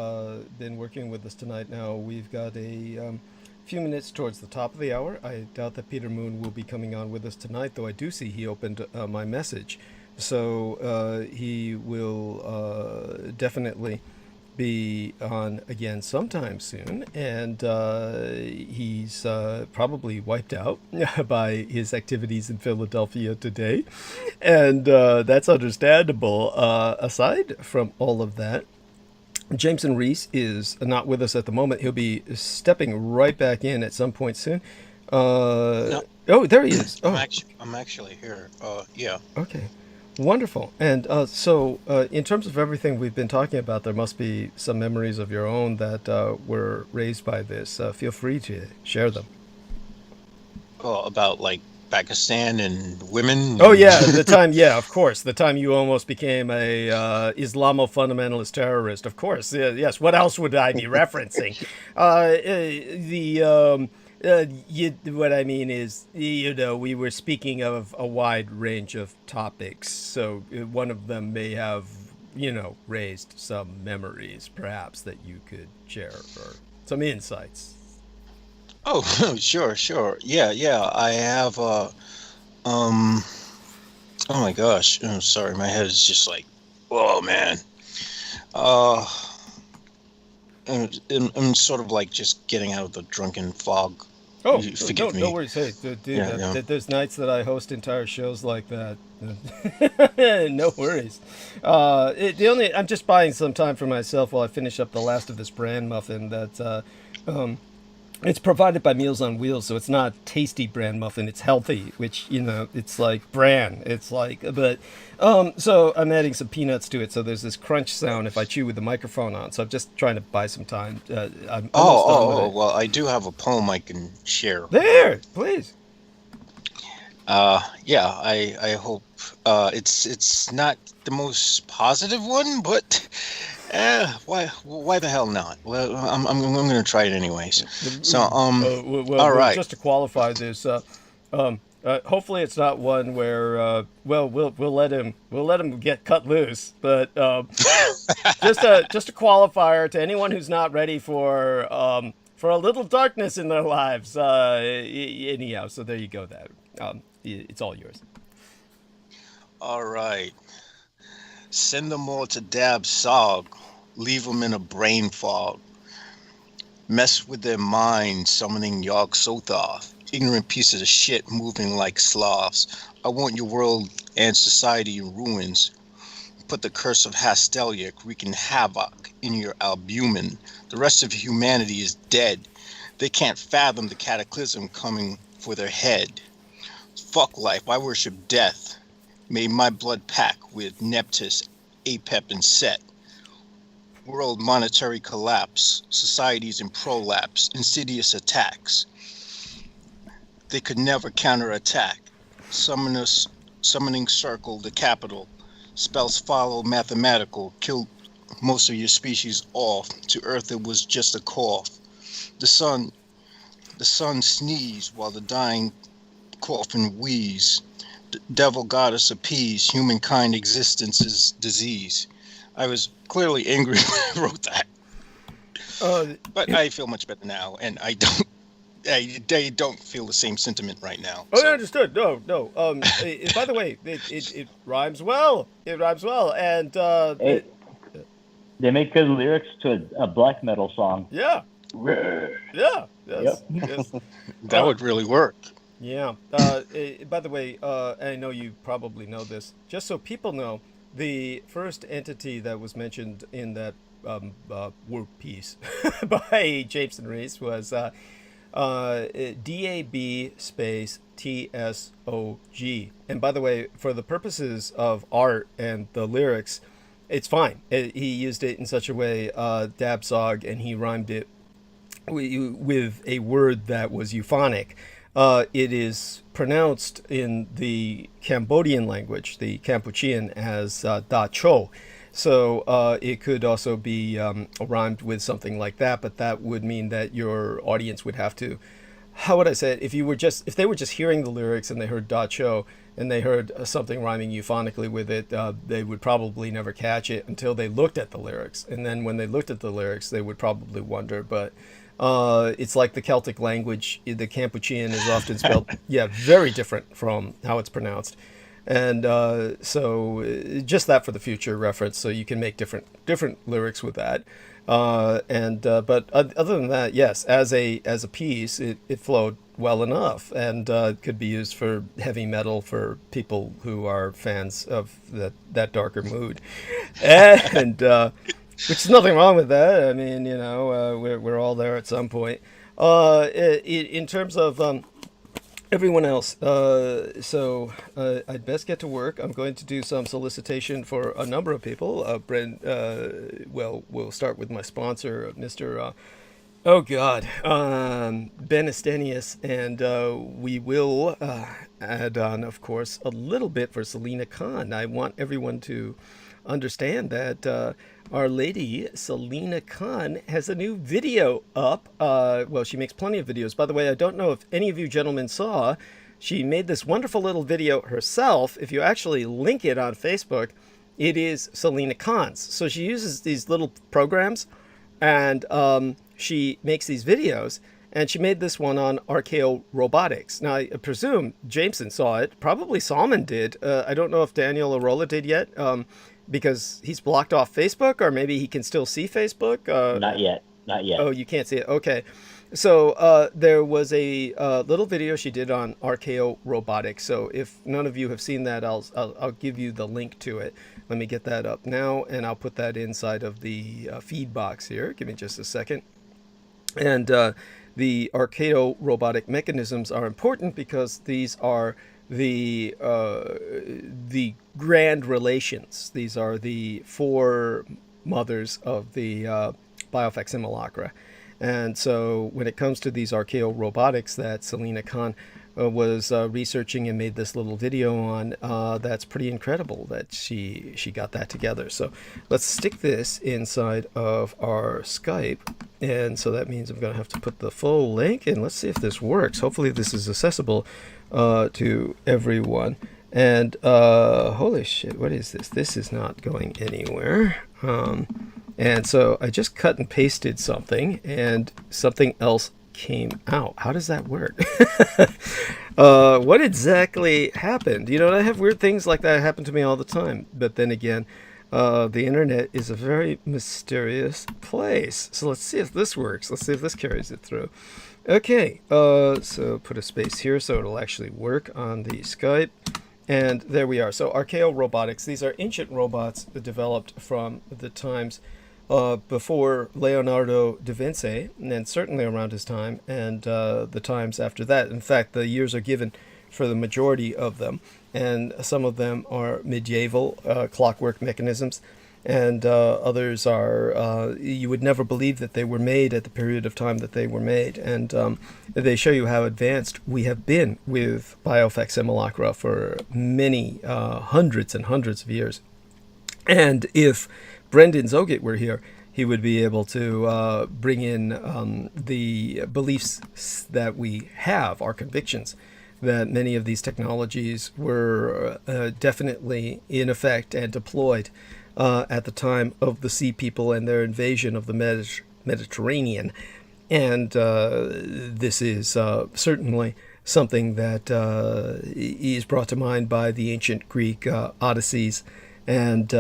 S1: been working with us tonight. Now we've got a few minutes towards the top of the hour. I doubt that Peter Moon will be coming on with us tonight, though I do see he opened my message. So he will definitely be on again sometime soon, and he's probably wiped out by his activities in Philadelphia today, and that's understandable. Aside from all of that, Jameson Reese is not with us at the moment. He'll be stepping right back in at some point soon.
S2: No,
S1: Oh, there he is. Oh,
S2: I'm actually here. Yeah.
S1: okay. Wonderful. And in terms of everything we've been talking about, there must be some memories of your own that were raised by this. Feel free to share them.
S2: Well, about like Pakistan and women.
S1: Oh yeah, the time, yeah, of course, the time you almost became a Islamo-fundamentalist terrorist. Of course, yes. What else would I be referencing? What I mean is, we were speaking of a wide range of topics, so one of them may have, raised some memories, perhaps, that you could share, or some insights.
S2: Oh, sure. Yeah. I have. Um. Oh my gosh. I'm sorry. My head is just like, oh man. Uh. I'm sort of like just getting out of the drunken fog.
S1: Oh,
S2: Forgive me.
S1: no worries. Hey, dude,
S2: Yeah.
S1: there's nights that I host entire shows like that. No worries. I'm just buying some time for myself while I finish up the last of this bran muffin that it's provided by Meals on Wheels, so it's not tasty bran muffin. It's healthy, which it's like bran. It's like, but so I'm adding some peanuts to it, so there's this crunch sound if I chew with the microphone on. So I'm just trying to buy some time. I'm almost done with it.
S2: Well, I do have a poem I can share.
S1: There, please.
S2: Yeah, I hope it's not the most positive one, but why the hell not? Well, I'm going to try it anyways. So all right.
S1: Just to qualify this, hopefully it's not one where we'll let him get cut loose, but just a qualifier to anyone who's not ready for a little darkness in their lives. Anyhow, so there you go. That it's all yours.
S2: All right. Send them all to Dab Sog. Leave them in a brain fog. Mess with their minds, summoning Yog Sothoth. Ignorant pieces of shit moving like Slavs. I want your world and society in ruins. Put the curse of Hastelic wreaking havoc in your albumin. The rest of humanity is dead. They can't fathom the cataclysm coming for their head. Fuck life, I worship death. May my blood pack with Neptus, Apep, and Set. World monetary collapse, societies in prolapse, insidious attacks. They could never counterattack. Summoning circle, the capital. Spells follow mathematical, killed most of your species off. To Earth it was just a cough. The sun sneezed while the dying cough and wheeze. Devil goddess appease, humankind existence's disease. I was clearly angry when I wrote that. But I feel much better now, and I don't feel the same sentiment right now.
S1: Oh, so. I understood. No. By the way, it rhymes well. It rhymes well, and
S5: they make good lyrics to a black metal song.
S1: Yeah. Yeah. Yes.
S2: That would really work.
S1: Yeah. By the way, I know you probably know this. Just so people know, the first entity that was mentioned in that war piece by Jameson Reese was DAB space TSOG. And by the way, for the purposes of art and the lyrics, it's fine. He used it in such a way, Dabsog, and he rhymed it with a word that was euphonic. It is pronounced in the Cambodian language, the Kampuchean, as Da Cho. So it could also be rhymed with something like that, but that would mean that your audience would have to, how would I say it? If they were just hearing the lyrics and they heard Da Cho and they heard something rhyming euphonically with it, they would probably never catch it until they looked at the lyrics. And then when they looked at the lyrics, they would probably wonder, but it's like the Celtic language. The Kampuchean is often spelled, very different from how it's pronounced. And so just that for the future reference, so you can make different lyrics with that. But other than that, yes, as a piece, it flowed well enough, and could be used for heavy metal for people who are fans of that darker mood, and which is nothing wrong with that. I mean, we're all there at some point. In terms of everyone else, so I'd best get to work. I'm going to do some solicitation for a number of people. We'll start with my sponsor, Mr. Oh God, Benestenius, and we will add on, of course, a little bit for Selena Khan. I want everyone to understand that Our Lady Selena Khan has a new video up. Well, she makes plenty of videos. By the way, I don't know if any of you gentlemen saw. She made this wonderful little video herself. If you actually link it on Facebook, it is Selena Khan's. So she uses these little programs, and she makes these videos, and she made this one on RKO Robotics. Now, I presume Jameson saw it. Probably Salman did. I don't know if Daniel Arola did yet, because he's blocked off Facebook, or maybe he can still see Facebook.
S6: Not yet. Not yet.
S1: Oh, you can't see it. Okay. So there was a little video she did on RKO Robotics. So if none of you have seen that, I'll give you the link to it. Let me get that up now, and I'll put that inside of the feed box here. Give me just a second. And the RKO robotic mechanisms are important because these are the grand relations. These are the four mothers of the Biofec simulacra. And so when it comes to these RKO robotics that Selena Khan was researching and made this little video on, that's pretty incredible that she got that together. So let's stick this inside of our Skype. And so that means I'm going to have to put the full link, and let's see if this works. Hopefully this is accessible to everyone. And holy shit, what is this? This is not going anywhere. And so I just cut and pasted something, and something else came out. How does that work? What exactly happened? You know, I have weird things like that happen to me all the time. But then again, the internet is a very mysterious place. So let's see if this works. Let's see if this carries it through. Okay, so put a space here so it'll actually work on the Skype. And there we are. So RKO Robotics, these are ancient robots developed from the times before Leonardo da Vinci, and certainly around his time, and the times after that. In fact, the years are given for the majority of them, and some of them are medieval clockwork mechanisms, and others are, you would never believe that they were made at the period of time that they were made. And they show you how advanced we have been with Biofec simulacra for many hundreds and hundreds of years. And if Brendan Zogit were here, he would be able to bring in the beliefs that we have, our convictions, that many of these technologies were definitely in effect and deployed at the time of the Sea People and their invasion of the Mediterranean. And this is certainly something that is brought to mind by the ancient Greek Odysseys and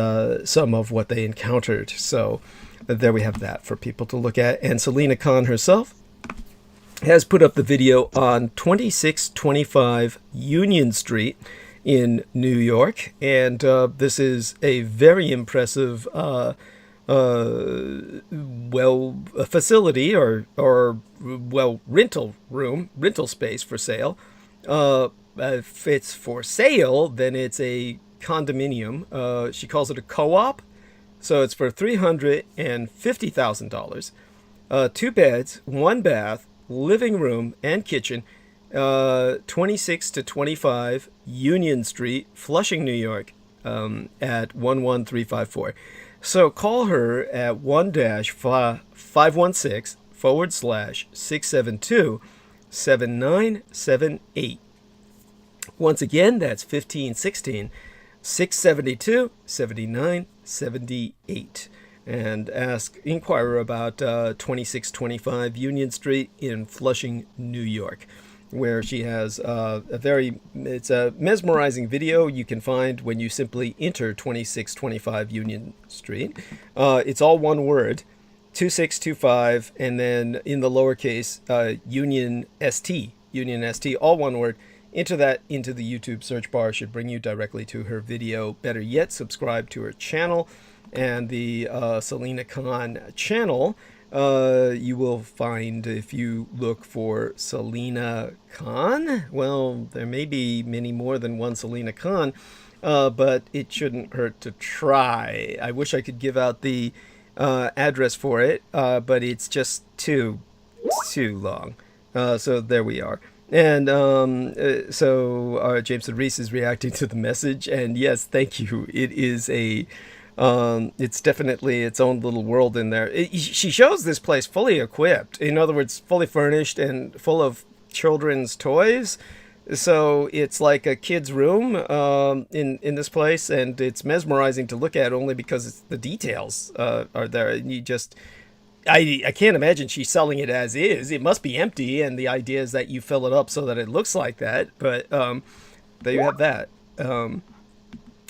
S1: some of what they encountered. So there we have that for people to look at. And Selena Khan herself has put up the video on 2625 Union Street in New York. And this is a very impressive facility or rental space for sale. If it's for sale, then it's a condominium. She calls it a co-op. So it's for $350,000. 2 beds, 1 bath, living room, and kitchen. 26 to 25 Union Street, Flushing, New York, at 11354. So call her at 1-516/672-7978. Once again, that's 1516 672 7978. And inquire about 2625 Union Street in Flushing, New York, where she has it's a mesmerizing video you can find when you simply enter 2625 Union Street. It's all one word, 2625, and then in the lowercase, Union ST, all one word. Enter that into the YouTube search bar. Should bring you directly to her video. Better yet, subscribe to her channel. And the Selena Khan channel, you will find, if you look for Selena Khan, well, there may be many more than one Selena Khan, but it shouldn't hurt to try. I wish I could give out the address for it, but it's just too too long. So there we are. And so Jameson Reese is reacting to the message, and yes, thank you. It is it's definitely its own little world in there. She shows this place fully equipped. In other words, fully furnished and full of children's toys. So it's like a kid's room in this place, and it's mesmerizing to look at only because the details are there. And you just I can't imagine she's selling it as is. It must be empty, and the idea is that you fill it up so that it looks like that. But there you have that.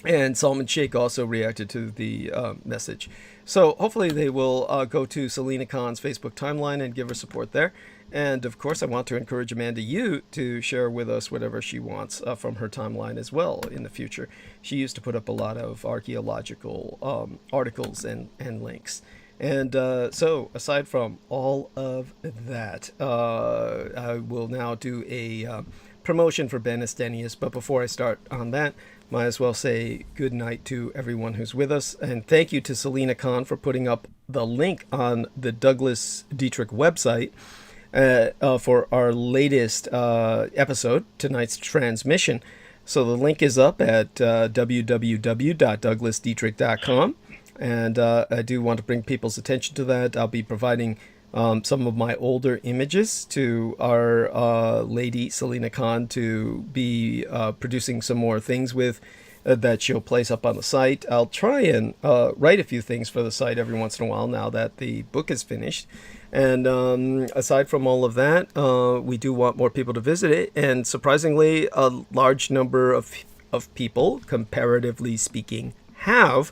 S1: And Salman Sheikh also reacted to the message. So hopefully they will go to Selena Khan's Facebook timeline and give her support there. And of course, I want to encourage Amanda Yu to share with us whatever she wants from her timeline as well in the future. She used to put up a lot of archaeological articles and links. And so, aside from all of that, I will now do a promotion for BICENTENNIAL. But before I start on that, might as well say good night to everyone who's with us. And thank you to Selena Khan for putting up the link on the Douglas Dietrich website for our latest episode, tonight's transmission. So the link is up at www.douglasdietrich.com. And I do want to bring people's attention to that. I'll be providing some of my older images to our lady Selena Khan to be producing some more things with that she'll place up on the site. I'll try and write a few things for the site every once in a while now that the book is finished. And aside from all of that, we do want more people to visit it. And surprisingly, a large number of people, comparatively speaking, have.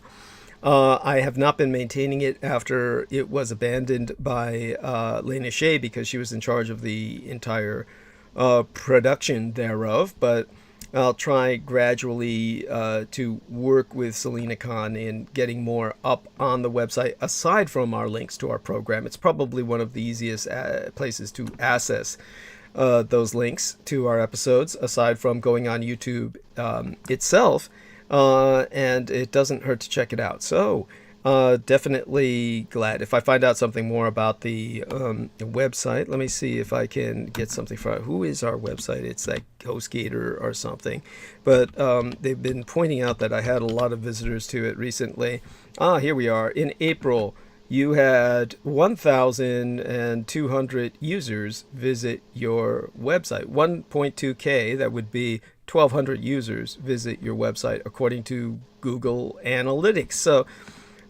S1: I have not been maintaining it after it was abandoned by Lena Shea because she was in charge of the entire production thereof. But I'll try gradually to work with Selena Khan in getting more up on the website aside from our links to our program. It's probably one of the easiest places to access those links to our episodes aside from going on YouTube itself. And it doesn't hurt to check it out. So definitely glad. If I find out something more about the website, let me see if I can get something from who is our website. It's like HostGator or something. But they've been pointing out that I had a lot of visitors to it recently. Here we are. In April, you had 1,200 users visit your website. 1.2K, that would be 1,200 users visit your website according to Google Analytics. So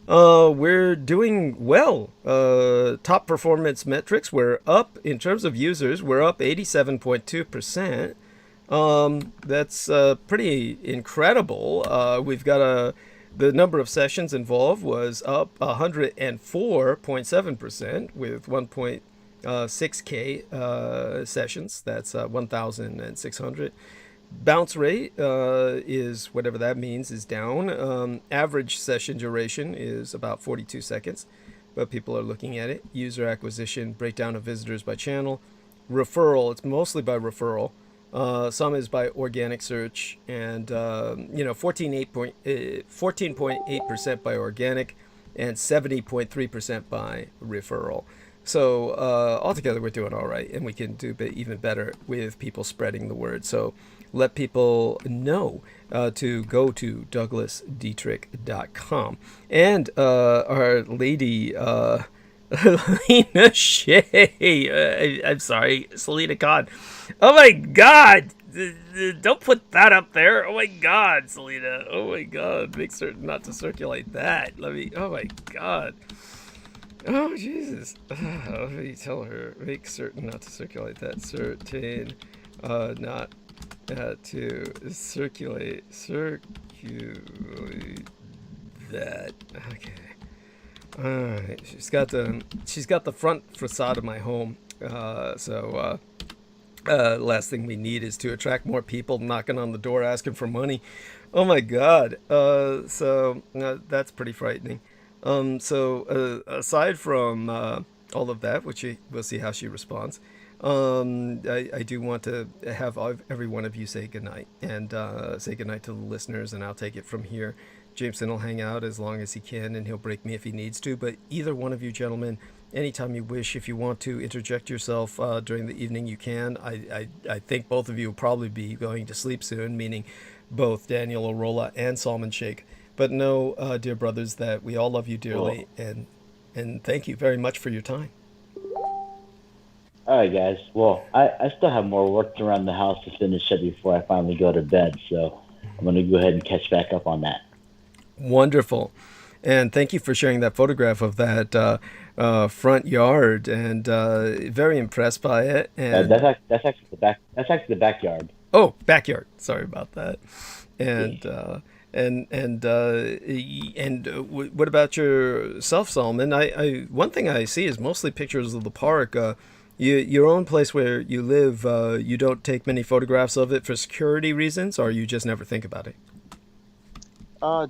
S1: we're doing well. Top performance metrics, we're up in terms of users. We're up 87.2%. That's pretty incredible. We've got the number of sessions involved was up 104.7% with 1.6K sessions. That's 1,600. Bounce rate is whatever that means is down. Average session duration is about 42 seconds, but people are looking at it. User acquisition, breakdown of visitors by channel. Referral, it's mostly by referral. Some is by organic search, and 14.8% by organic and 70.3% by referral. So altogether we're doing all right, and we can do even better with people spreading the word. So let people know to go to douglasdietrich.com. And our lady Lena Shea, I'm sorry, Selena Khan. Oh my God! Don't put that up there. Oh my God, Selena. Oh my God. Make certain not to circulate that. Oh my God. Oh Jesus. Let me tell her. Make certain not to circulate that. Certain not to circulate that. Okay. All right. She's got the front facade of my home. Last thing we need is to attract more people knocking on the door asking for money. Oh my God. So that's pretty frightening. Aside from all of that, which we'll see how she responds, I do want to have every one of you say goodnight and say goodnight to the listeners, and I'll take it from here. Jameson will hang out as long as he can, and he'll break me if he needs to. But either one of you gentlemen anytime you wish. If you want to interject yourself during the evening, you can. I think both of you will probably be going to sleep soon, meaning both Daniel Arola and Salman Sheikh. But know, dear brothers, that we all love you dearly, and thank you very much for your time.
S6: All right, guys. Well, I still have more work around the house to finish up before I finally go to bed, so I'm going to go ahead and catch back up on that.
S1: Wonderful. And thank you for sharing that photograph of that front yard, and very impressed by it. And
S6: That's actually the back. That's actually the backyard.
S1: oh, backyard. Sorry about that. And
S6: Yeah.
S1: what about yourself, Solomon? One thing I see is mostly pictures of the park. Your own place where you live. You don't take many photographs of it for security reasons, or you just never think about it.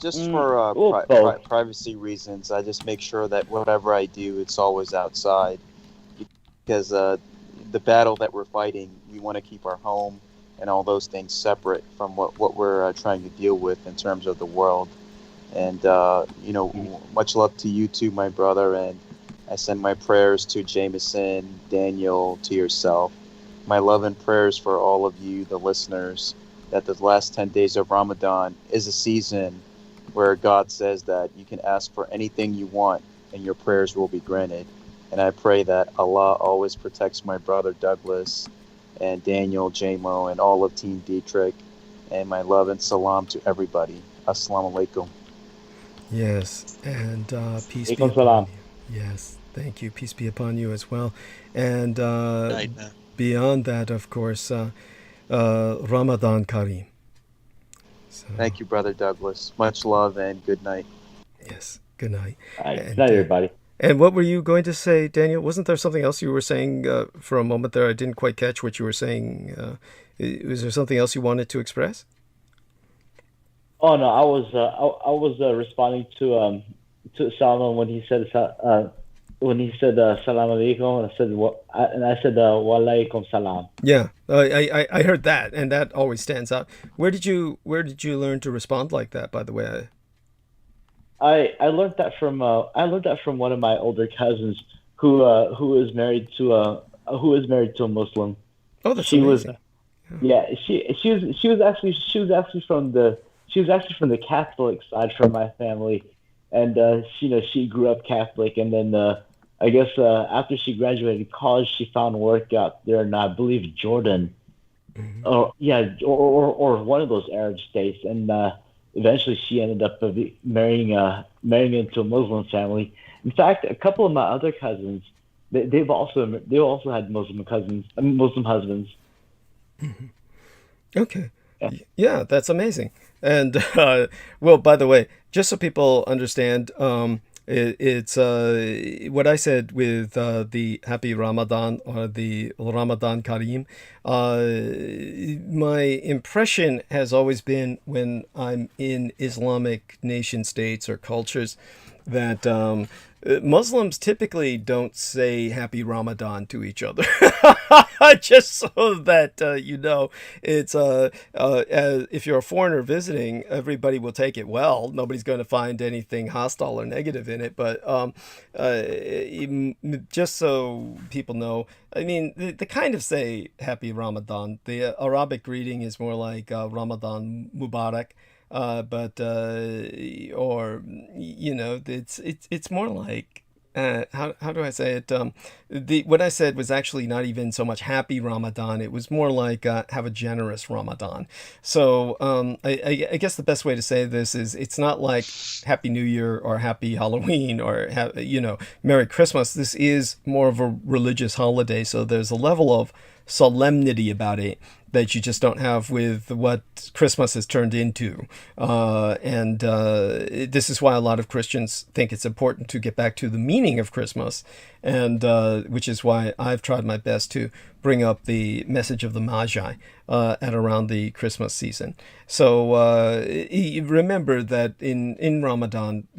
S4: Just for
S6: Both.
S4: privacy reasons, I just make sure that whatever I do, it's always outside. Because the battle that we're fighting, we want to keep our home and all those things separate from what we're trying to deal with in terms of the world. And, much love to you too, my brother. And I send my prayers to Jameson, Daniel, to yourself. My love and prayers for all of you, the listeners, that the last 10 days of Ramadan is a season where God says that you can ask for anything you want and your prayers will be granted. And I pray that Allah always protects my brother Douglas and Daniel, Jamo, and all of Team Dietrich. And my love and salam to everybody. Assalamu alaikum.
S1: Yes, and peace be
S6: Alaikum
S1: upon
S6: salam.
S1: you. Yes, thank you. Peace be upon you as well. And
S2: Night, man.
S1: beyond that, of course, Ramadan Kareem. So,
S4: Thank you, brother Douglas. Much love and good night.
S1: yes, good night.
S6: All right.
S1: And,
S6: Good night, everybody.
S1: And what were you going to say, Daniel? Wasn't there something else you were saying for a moment there? I didn't quite catch what you were saying. Was there something else you wanted to express?
S6: Oh no, I was responding to Salman when he said salam alaikum, and I said wa alaikum salam.
S1: Yeah, I heard that, and that always stands out. Where did you learn to respond like that? By the way,
S6: I learned that from one of my older cousins who is married to a Muslim.
S1: oh, that's
S6: She was
S1: amazing.
S6: she was actually from the Catholic side from my family, and she grew up Catholic, and then I guess after she graduated college, she found work out there in I believe Jordan, or one of those Arab states, and eventually she ended up marrying into a Muslim family. In fact, a couple of my other cousins, they also had Muslim husbands.
S1: Okay.
S6: Yeah.
S1: Yeah, that's amazing. And well, by the way, just so people understand, it's what I said with the Happy Ramadan or the Ramadan Kareem. My impression has always been when I'm in Islamic nation states or cultures that Muslims typically don't say Happy Ramadan to each other. Just so that it's if you're a foreigner visiting, everybody will take it well. Nobody's going to find anything hostile or negative in it. But just so people know, I mean, they kind of say Happy Ramadan. The Arabic greeting is more like Ramadan Mubarak. It's more like how do I say it? What I said was actually not even so much Happy Ramadan. It was more like have a generous Ramadan. So I guess the best way to say this is it's not like Happy New Year or Happy Halloween or Merry Christmas. This is more of a religious holiday, so there's a level of solemnity about it that you just don't have with what Christmas has turned into. This is why a lot of Christians think it's important to get back to the meaning of Christmas, and which is why I've tried my best to bring up the message of the Magi at around the Christmas season. So remember that in Ramadan,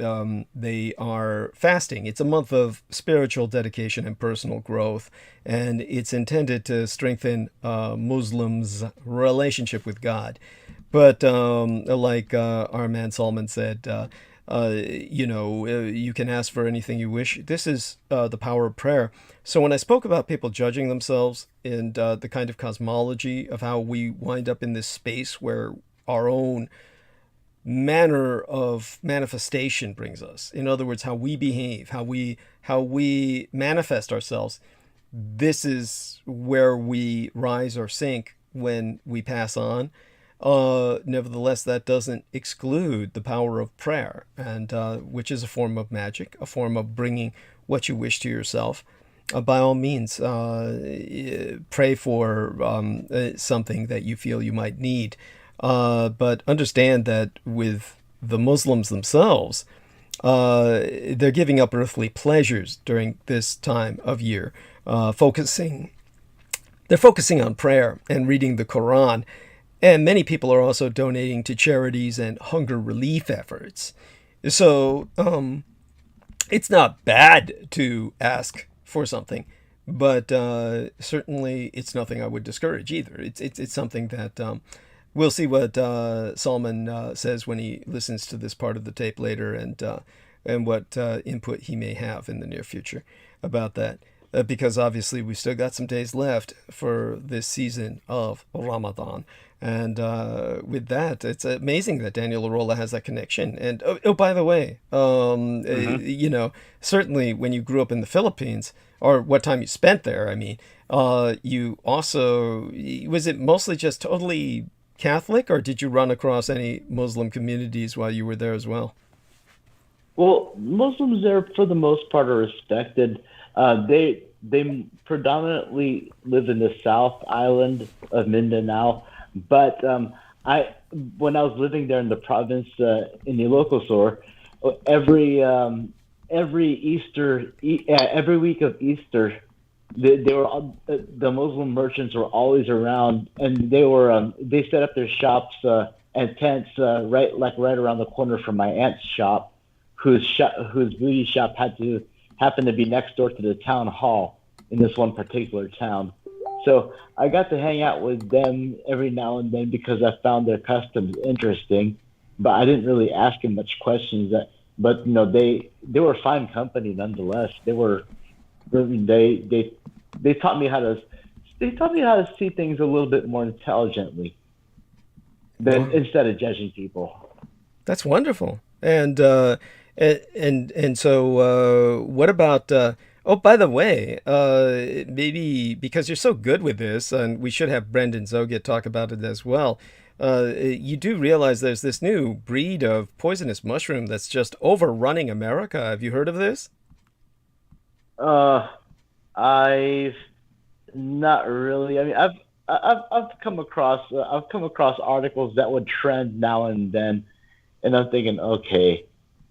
S1: they are fasting. It's a month of spiritual dedication and personal growth, and it's intended to strengthen Muslims' relationship with God. But like our man Salman said, You can ask for anything you wish. This is the power of prayer. So when I spoke about people judging themselves and the kind of cosmology of how we wind up in this space where our own manner of manifestation brings us, in other words, how we behave, how we manifest ourselves, this is where we rise or sink when we pass on. Nevertheless, that doesn't exclude the power of prayer, and which is a form of magic, a form of bringing what you wish to yourself. By all means, pray for something that you feel you might need. But understand that with the Muslims themselves, they're giving up earthly pleasures during this time of year, focusing on prayer and reading the Quran. And many people are also donating to charities and hunger relief efforts. So it's not bad to ask for something, but certainly it's nothing I would discourage either. It's something that we'll see what Salman says when he listens to this part of the tape later, and what input he may have in the near future about that. Because obviously we've still got some days left for this season of Ramadan. And with that, it's amazing that Daniel Arola has that connection. And by the way, certainly when you grew up in the Philippines, or what time you spent there, I mean, you also, was it mostly just totally Catholic, or did you run across any Muslim communities while you were there as well?
S6: Well, Muslims there, for the most part, are respected. They predominantly live in the South Island of Mindanao, but when I was living there in the province in Ilocos, every week of Easter, the Muslim merchants were always around, and they set up their shops and tents right around the corner from my aunt's shop, whose booty shop happened to be next door to the town hall in this one particular town. So I got to hang out with them every now and then because I found their customs interesting, but I didn't really ask them much questions. But they were fine company nonetheless. They were they taught me how to see things a little bit more intelligently instead of judging people.
S1: That's wonderful. And so what about by the way, maybe because you're so good with this, and we should have Brendan Zoget talk about it as well, you do realize there's this new breed of poisonous mushroom that's just overrunning America. Have you heard of this?
S6: I've not really. I mean, I've come across articles that would trend now and then, and I'm thinking, okay,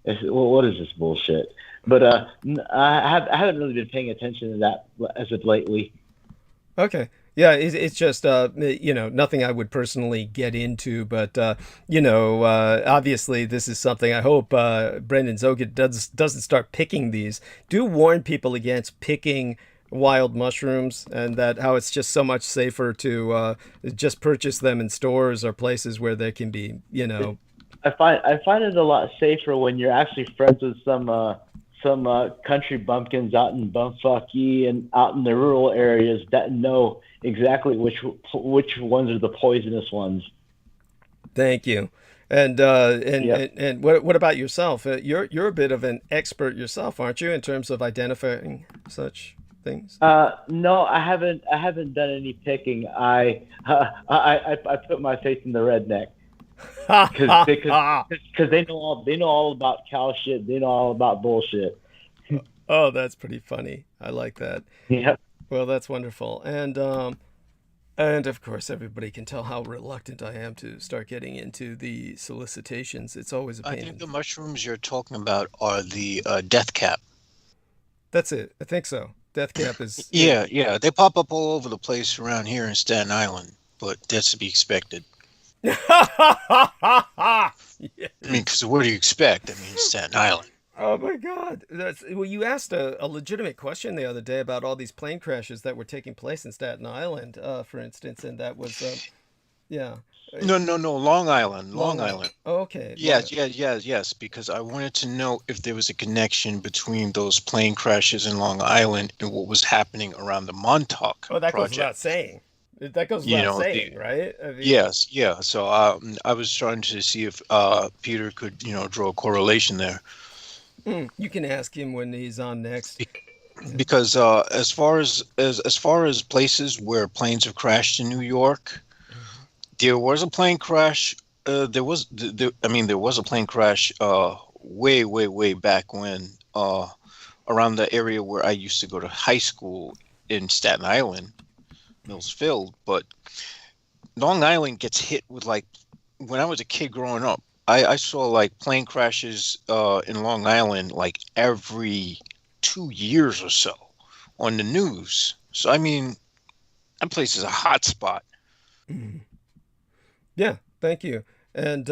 S6: what is this bullshit? But I haven't really been paying attention to that as of lately.
S1: Okay. Yeah, it's just, nothing I would personally get into, but, obviously this is something I hope Brendan Zoget doesn't start picking these. Do warn people against picking wild mushrooms, and that how it's just so much safer to just purchase them in stores or places where they can be,
S6: I find it a lot safer when you're actually friends with some country bumpkins out in bumfucky and out in the rural areas that know exactly which ones are the poisonous ones.
S1: Thank you. And what about yourself? You're a bit of an expert yourself, aren't you, in terms of identifying such things?
S6: No, I haven't done any picking. I put my faith in the redneck. Because they know all about cow shit. They know all about bullshit.
S1: Oh, that's pretty funny. I like that.
S6: Yeah.
S1: Well, that's wonderful. And of course, everybody can tell how reluctant I am to start getting into the solicitations. It's always a pain.
S2: I think the mushrooms you're talking about are the death cap.
S1: That's it. I think so. Death cap is.
S2: Yeah. They pop up all over the place around here in Staten Island, but that's to be expected.
S1: Yeah.
S2: I mean, because what do you expect? I mean, Staten Island.
S1: Oh my God! Well, you asked a legitimate question the other day about all these plane crashes that were taking place in Staten Island, for instance, and that was, yeah.
S2: No, no, no. Long Island. Long
S1: Long Island.
S2: Island.
S1: Oh, okay.
S2: Yes, yes, yes, yes. Because I wanted to know if there was a connection between those plane crashes in Long Island and what was happening around the Montauk
S1: Oh, that goes without
S2: project.
S1: saying. That goes
S2: You
S1: without
S2: know,
S1: saying, right? I mean,
S2: yes, yeah. So I was trying to see if Peter could, draw a correlation there.
S1: you can ask him when he's on next.
S2: Because as far as places where planes have crashed in New York, there was a plane crash. There was a plane crash way, way, way back when, around the area where I used to go to high school in Staten Island, Millsfield. But Long Island gets hit with, like, when I was a kid growing up, I saw like plane crashes in Long Island like every 2 years or so on the news. So I mean, that place is a hot spot.
S1: Yeah, thank you. And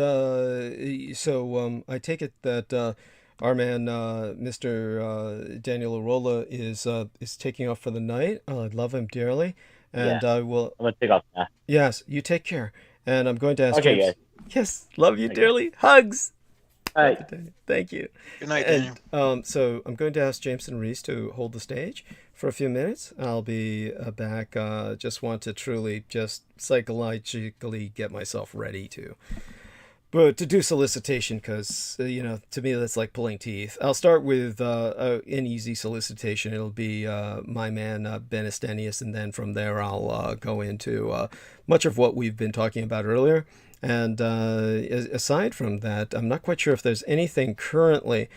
S1: so I take it that our man, Mr. Daniel Arola, is taking off for the night. I love him dearly, and
S6: Yeah.
S1: I will.
S6: I'm gonna take off now.
S1: Yes, you take care. And I'm going to ask
S6: Okay,
S1: James.
S6: guys.
S1: Yes, love you
S6: Okay.
S1: dearly. Hugs.
S6: All right.
S1: Thank you.
S2: Good night, Daniel.
S1: And so I'm going to ask Jameson Reese to hold the stage for a few minutes. I'll be back. Just want to truly just psychologically get myself ready to do solicitation, because to me that's like pulling teeth. I'll start with an easy solicitation. It'll be my man Ben Estenius, and then from there I'll go into much of what we've been talking about earlier. And aside from that, I'm not quite sure if there's anything currently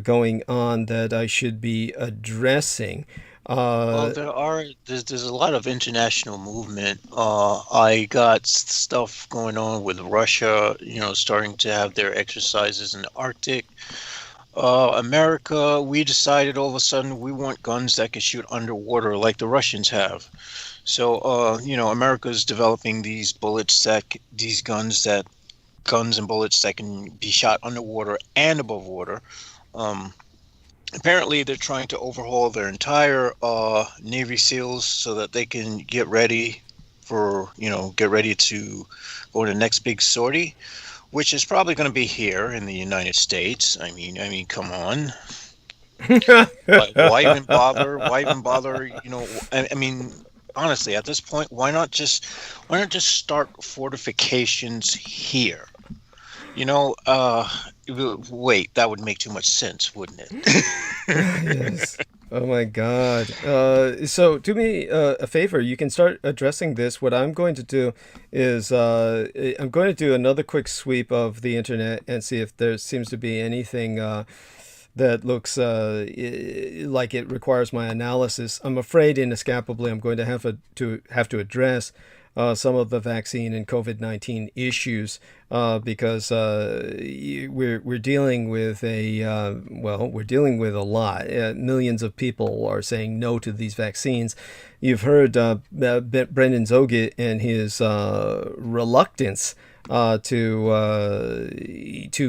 S1: going on that I should be addressing.
S2: Well, there's a lot of international movement. I got stuff going on with Russia, starting to have their exercises in the Arctic. America, we decided all of a sudden we want guns that can shoot underwater like the Russians have. So, America's developing these guns and bullets that can be shot underwater and above water. Apparently, they're trying to overhaul their entire Navy SEALs so that they can get ready to go to the next big sortie, which is probably going to be here in the United States. I mean, come on. Why even bother? Why even bother? I mean, honestly, at this point, why not just start fortifications here? Wait, that would make too much sense, wouldn't it?
S1: Yes. Oh my God. So do me a favor. You can start addressing this. What I'm going to do is I'm going to do another quick sweep of the internet and see if there seems to be anything that looks like it requires my analysis. I'm afraid inescapably I'm going to have to address some of the vaccine and COVID-19 issues because we're dealing with we're dealing with a lot. Millions of people are saying no to these vaccines. You've heard Brendan Zoget and his reluctance to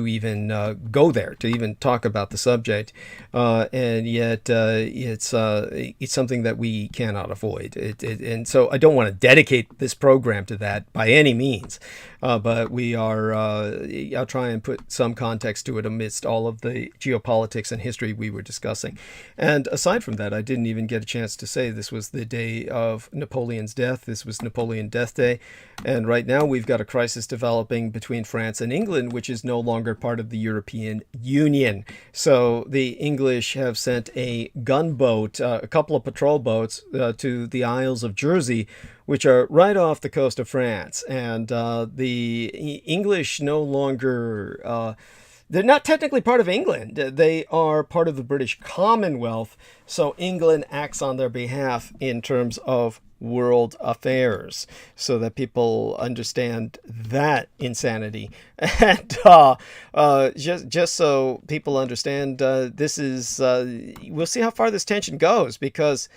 S1: even go there, to even talk about the subject, and yet it's something that we cannot avoid. And so I don't want to dedicate this program to that by any means, but we are. I'll try and put some context to it amidst all of the geopolitics and history we were discussing. And aside from that, I didn't even get a chance to say this was the day of Napoleon's death. This was Napoleon Death Day, and right now we've got a crisis developing between France and England, which is no longer part of the European Union. So the English have sent a gunboat, a couple of patrol boats to the Isles of Jersey, which are right off the coast of France. And the English no longer... they're not technically part of England. They are part of the British Commonwealth. So England acts on their behalf in terms of world affairs, so that people understand that insanity. And just so people understand, this is we'll see how far this tension goes, because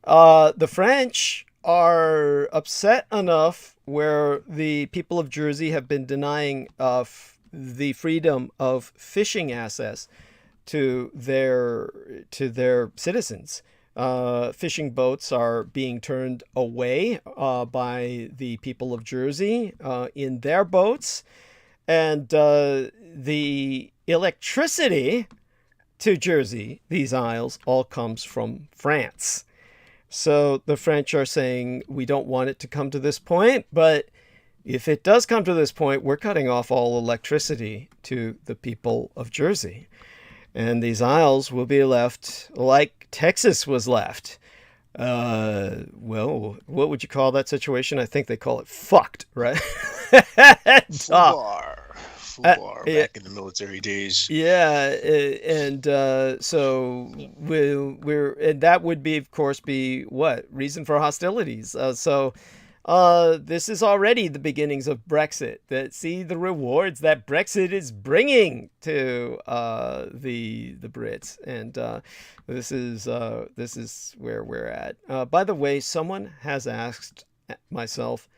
S1: the French are upset enough where the people of Jersey have been denying the freedom of fishing access to their citizens. fishing boats are being turned away by the people of Jersey in their boats. And the electricity to Jersey, these isles, all comes from France. So the French are saying, we don't want it to come to this point, but if it does come to this point, we're cutting off all electricity to the people of Jersey. And these isles will be left like Texas was left. Well, what would you call that situation? I think they call it fucked, right?
S2: Fubar back in the military days.
S1: Yeah, and so and that would be, of course, be what? Reason for hostilities. So this is already the beginnings of Brexit. See the rewards that Brexit is bringing to the Brits, and this is where we're at. By the way, someone has asked myself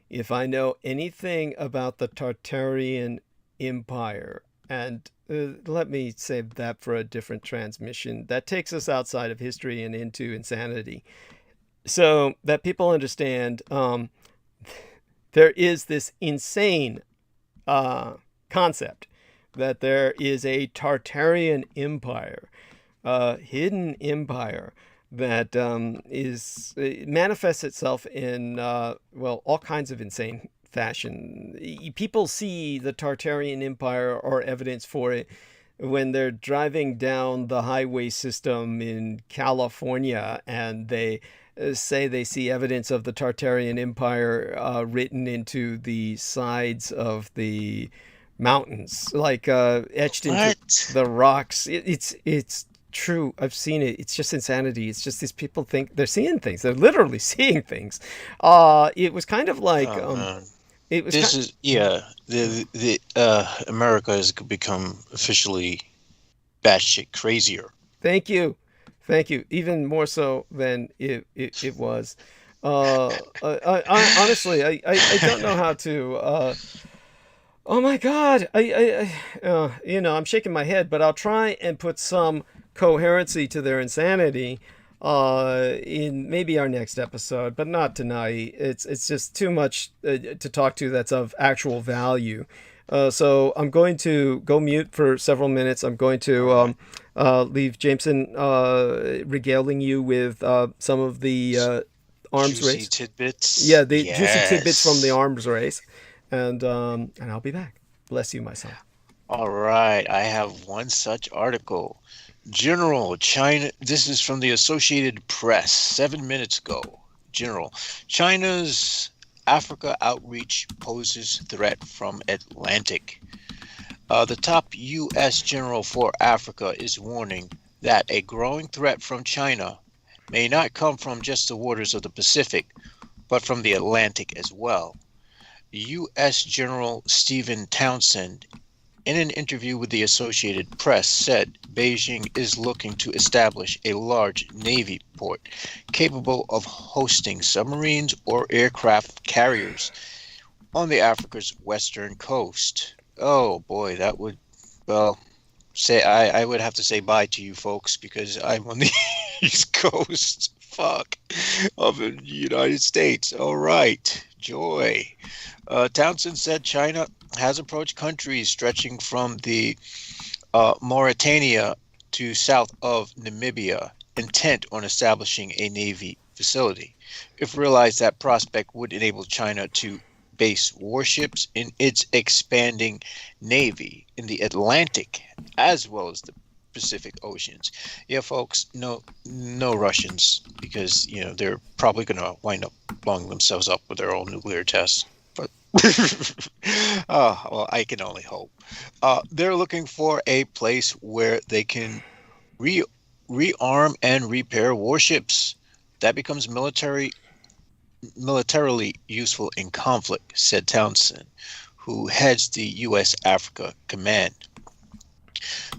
S1: if I know anything about the Tartarian Empire, and let me save that for a different transmission. That takes us outside of history and into insanity. So that people understand, there is this insane concept that there is a Tartarian Empire, hidden empire that manifests itself in all kinds of insane fashion. People see the Tartarian Empire or evidence for it when they're driving down the highway system in California, and they say they see evidence of the Tartarian Empire written into the sides of the mountains, like etched into the rocks. It's true. I've seen it. It's just insanity. It's just these people think they're seeing things. They're literally seeing things. It was kind of like
S2: America has become officially batshit crazier.
S1: Thank you. Even more so than it was. Honestly, I don't know how to. Oh my God! I'm shaking my head, but I'll try and put some coherency to their insanity in maybe our next episode, but not tonight. It's just too much to talk to that's of actual value. So I'm going to go mute for several minutes. I'm going to leave Jameson regaling you with some of the arms
S2: juicy
S1: race
S2: tidbits.
S1: Yeah, the juicy tidbits from the arms race, and I'll be back. Bless you, my son.
S2: All right, I have one such article. General, China, this is from the Associated Press 7 minutes ago. General, China's Africa outreach poses threat from Atlantic. The top U.S. General for Africa is warning that a growing threat from China may not come from just the waters of the Pacific, but from the Atlantic as well. U.S. General Stephen Townsend, in an interview with the Associated Press, said Beijing is looking to establish a large Navy port capable of hosting submarines or aircraft carriers on Africa's western coast. Oh boy, that would, I would have to say bye to you folks, because I'm on the East Coast, of the United States. All right, joy. Townsend said China has approached countries stretching from the Mauritania to south of Namibia, intent on establishing a Navy facility. If realized, that prospect would enable China to base warships in its expanding Navy in the Atlantic as well as the Pacific Oceans. Yeah, folks, no Russians, because they're probably going to wind up blowing themselves up with their own nuclear tests. But well, I can only hope. They're looking for a place where they can rearm and repair warships. That becomes militarily useful in conflict, said Townsend, who heads the U.S. Africa Command.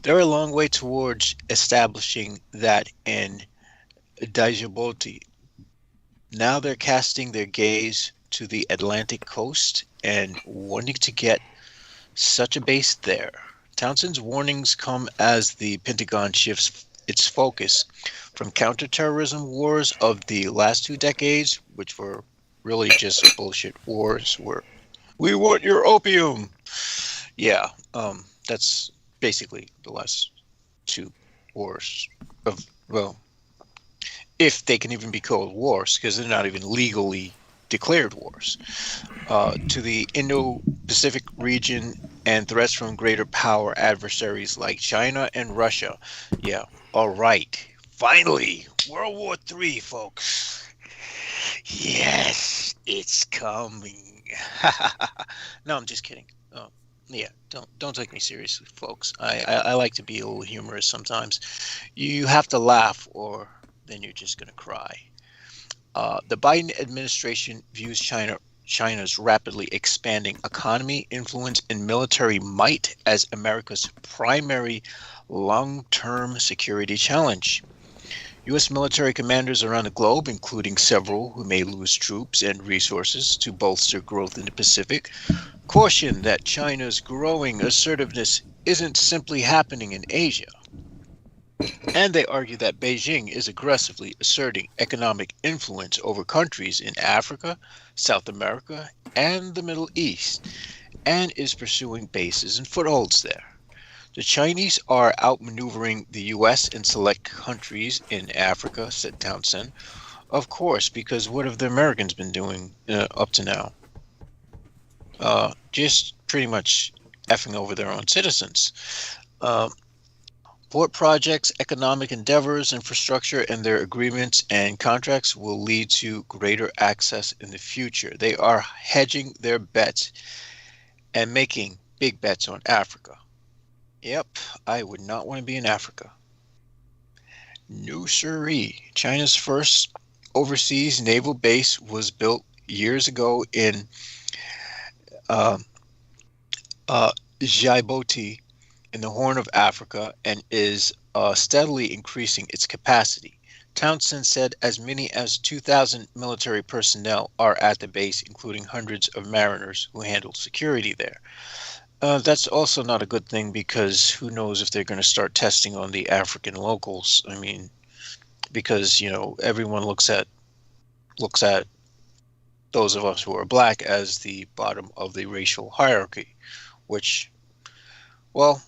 S2: They're a long way towards establishing that in Djibouti. Now they're casting their gaze to the Atlantic coast and wanting to get such a base there. Townsend's warnings come as the Pentagon shifts its focus from counterterrorism wars of the last 2 decades, which were really just bullshit wars where we want your opium. Yeah, that's basically the last 2 wars of, well, if they can even be called wars, because they're not even legally declared wars, to the Indo-Pacific region and threats from greater power adversaries like China and Russia. Yeah, all right. Finally, World War III, folks. Yes, it's coming. No, I'm just kidding. Yeah, don't take me seriously, folks. I like to be a little humorous sometimes. You have to laugh, or then you're just gonna cry. The Biden administration views China's rapidly expanding economy, influence, and military might as America's primary long-term security challenge. U.S. military commanders around the globe, including several who may lose troops and resources to bolster growth in the Pacific, caution that China's growing assertiveness isn't simply happening in Asia. And they argue that Beijing is aggressively asserting economic influence over countries in Africa, South America, and the Middle East, and is pursuing bases and footholds there. The Chinese are outmaneuvering the U.S. and select countries in Africa, said Townsend. Of course, because what have the Americans been doing up to now? Just pretty much effing over their own citizens. Port projects, economic endeavors, infrastructure, and their agreements and contracts will lead to greater access in the future. They are hedging their bets and making big bets on Africa. Yep, I would not want to be in Africa. No siree. China's first overseas naval base was built years ago in Djibouti in the Horn of Africa and is steadily increasing its capacity. Townsend said as many as 2,000 military personnel are at the base, including hundreds of mariners who handle security there. That's also not a good thing because who knows if they're going to start testing on the African locals. I mean, because, you know, everyone looks at those of us who are black as the bottom of the racial hierarchy, which, well,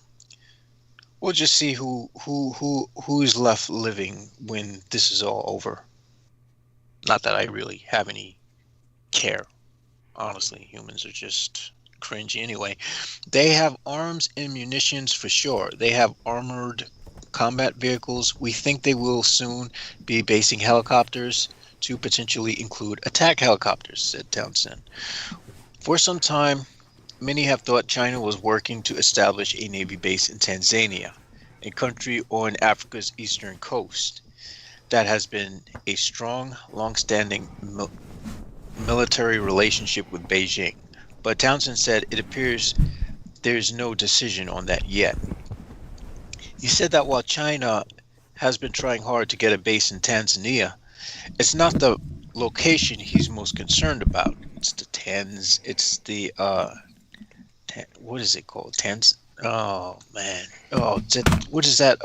S2: we'll just see who's left living when this is all over. Not that I really have any care. Honestly, humans are just cringy anyway. They have arms and munitions for sure. They have armored combat vehicles. We think they will soon be basing helicopters to potentially include attack helicopters, said Townsend. For some time, many have thought China was working to establish a Navy base in Tanzania, a country on Africa's eastern coast that has been a strong, long-standing military relationship with Beijing. But Townsend said it appears there's no decision on that yet. He said that while China has been trying hard to get a base in Tanzania, it's not the location he's most concerned about. It's the what is it called? Oh man. Oh, what is that?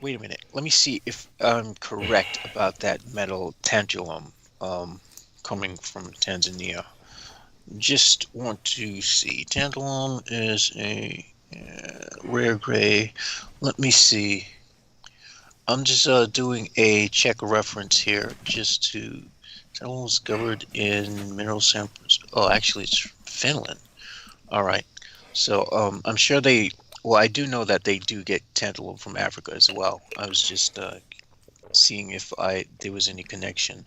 S2: Wait a minute. Let me see if I'm correct about that metal tantalum coming from Tanzania. Just want to see. Tantalum is a rare gray. Let me see. I'm just doing a check reference here just to. Tantalum was discovered in mineral samples. Oh, actually, it's Finland. All right. So I'm sure well, I do know that they do get tantalum from Africa as well. I was just seeing if there was any connection.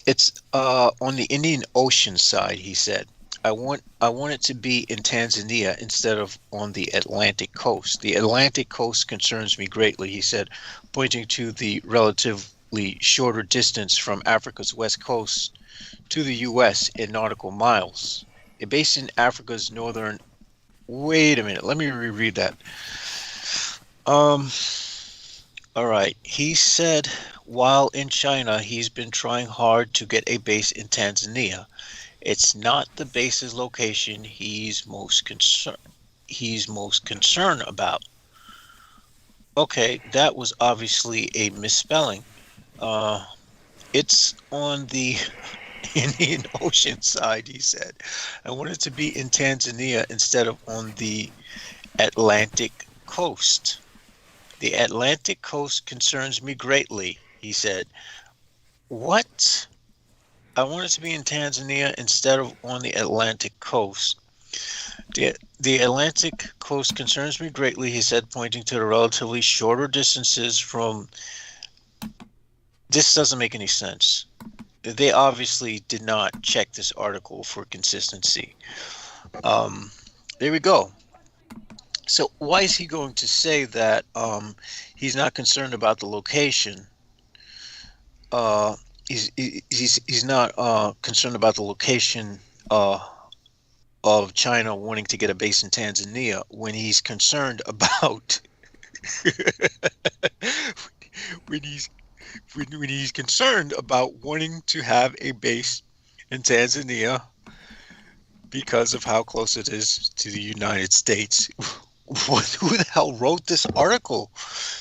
S2: It's on the Indian Ocean side, he said. I want it to be in Tanzania instead of on the Atlantic coast. The Atlantic coast concerns me greatly, he said, pointing to the relatively shorter distance from Africa's west coast to the U.S. in nautical miles. A base in Africa's northern... Wait a minute, let me reread that. All right. He said while in China, he's been trying hard to get a base in Tanzania. It's not the base's location he's most concerned. he's most concerned about. Okay, that was obviously a misspelling. It's on the Indian Ocean side, he said. I want it to be in Tanzania instead of on the Atlantic coast. The Atlantic coast concerns me greatly, he said. What? I want it to be in Tanzania instead of on the Atlantic coast. The Atlantic coast concerns me greatly, he said, pointing to the relatively shorter distances from. This doesn't make any sense. They obviously did not check this article for consistency. There we go. So why is he going to say that he's not concerned about the location? He's not concerned about the location of China wanting to get a base in Tanzania when he's concerned about when he's concerned about wanting to have a base in Tanzania because of how close it is to the United States. Who the hell wrote this article?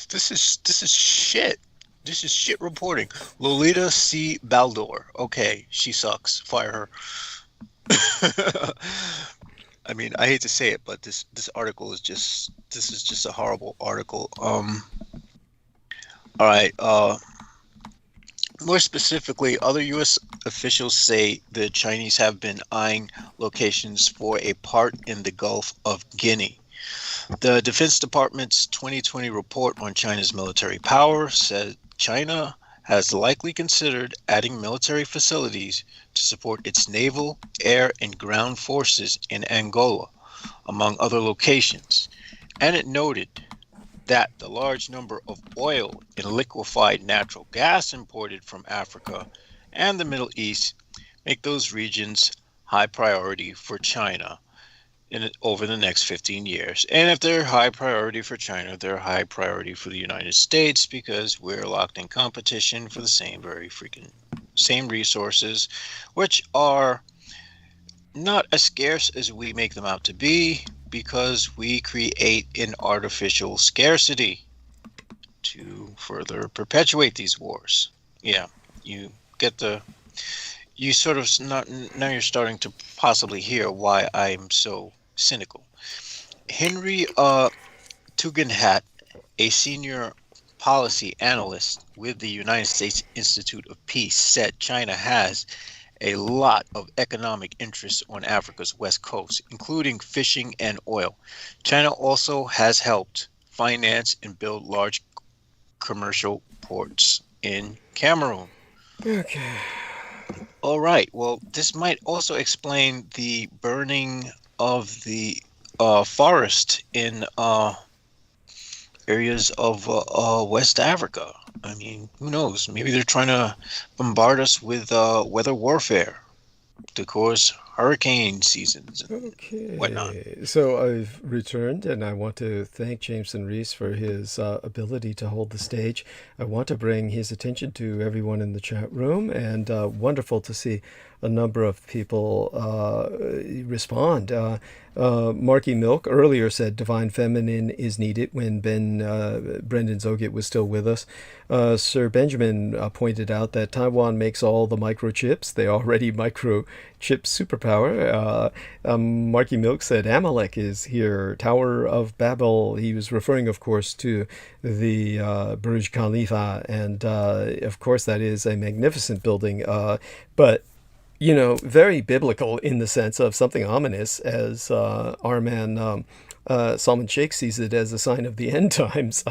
S2: This is shit. This is shit reporting. Lolita C. Baldor. Okay, she sucks. Fire her. I mean, I hate to say it, but this article is just a horrible article. All right. More specifically, other U.S. officials say the Chinese have been eyeing locations for a part in the Gulf of Guinea. The Defense Department's 2020 report on China's military power said China has likely considered adding military facilities to support its naval, air, and ground forces in Angola, among other locations. And it noted that the large number of oil and liquefied natural gas imported from Africa and the Middle East make those regions high priority for China over the next 15 years. And if they're high priority for China, they're high priority for the United States because we're locked in competition for the same resources, which are not as scarce as we make them out to be because we create an artificial scarcity to further perpetuate these wars. Yeah, you sort of now you're starting to possibly hear why I'm so cynical. Henry Tugendhat, a senior policy analyst with the United States Institute of Peace, said China has a lot of economic interests on Africa's west coast, including fishing and oil. China also has helped finance and build large commercial ports in Cameroon.
S1: Okay.
S2: All right. Well, this might also explain the burning of the forest in areas of West Africa. I mean, who knows? Maybe they're trying to bombard us with weather warfare to cause hurricane seasons and whatnot.
S1: So I've returned, and I want to thank Jameson Reese for his ability to hold the stage. I want to bring his attention to everyone in the chat room, and wonderful to see a number of people respond. Marky Milk earlier said Divine Feminine is needed when Brendan Zogit was still with us. Sir Benjamin pointed out that Taiwan makes all the microchips. They already microchip superpower. Marky Milk said Amalek is here. Tower of Babel. He was referring, of course, to the Burj Khalifa, and of course that is a magnificent building. But very biblical in the sense of something ominous, as our man Salman Sheikh sees it as a sign of the end times,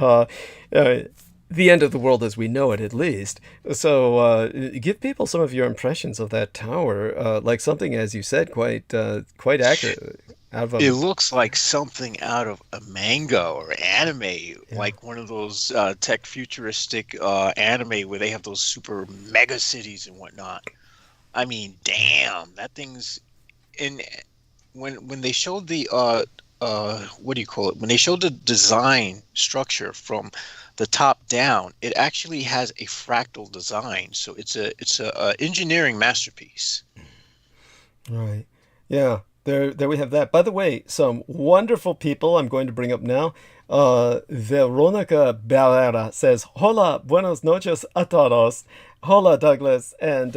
S1: the end of the world as we know it, at least. So give people some of your impressions of that tower, like something, as you said, quite accurate.
S2: It looks like something out of a manga or anime, like one of those tech futuristic anime where they have those super mega cities and whatnot. I mean, damn, that thing's in. When they showed the what do you call it? When they showed the design structure from the top down, it actually has a fractal design. So it's a engineering masterpiece.
S1: Right. Yeah. There we have that. By the way, some wonderful people I'm going to bring up now. Veronica Barrera says, "Hola, buenos noches a todos." Hola, Douglas, and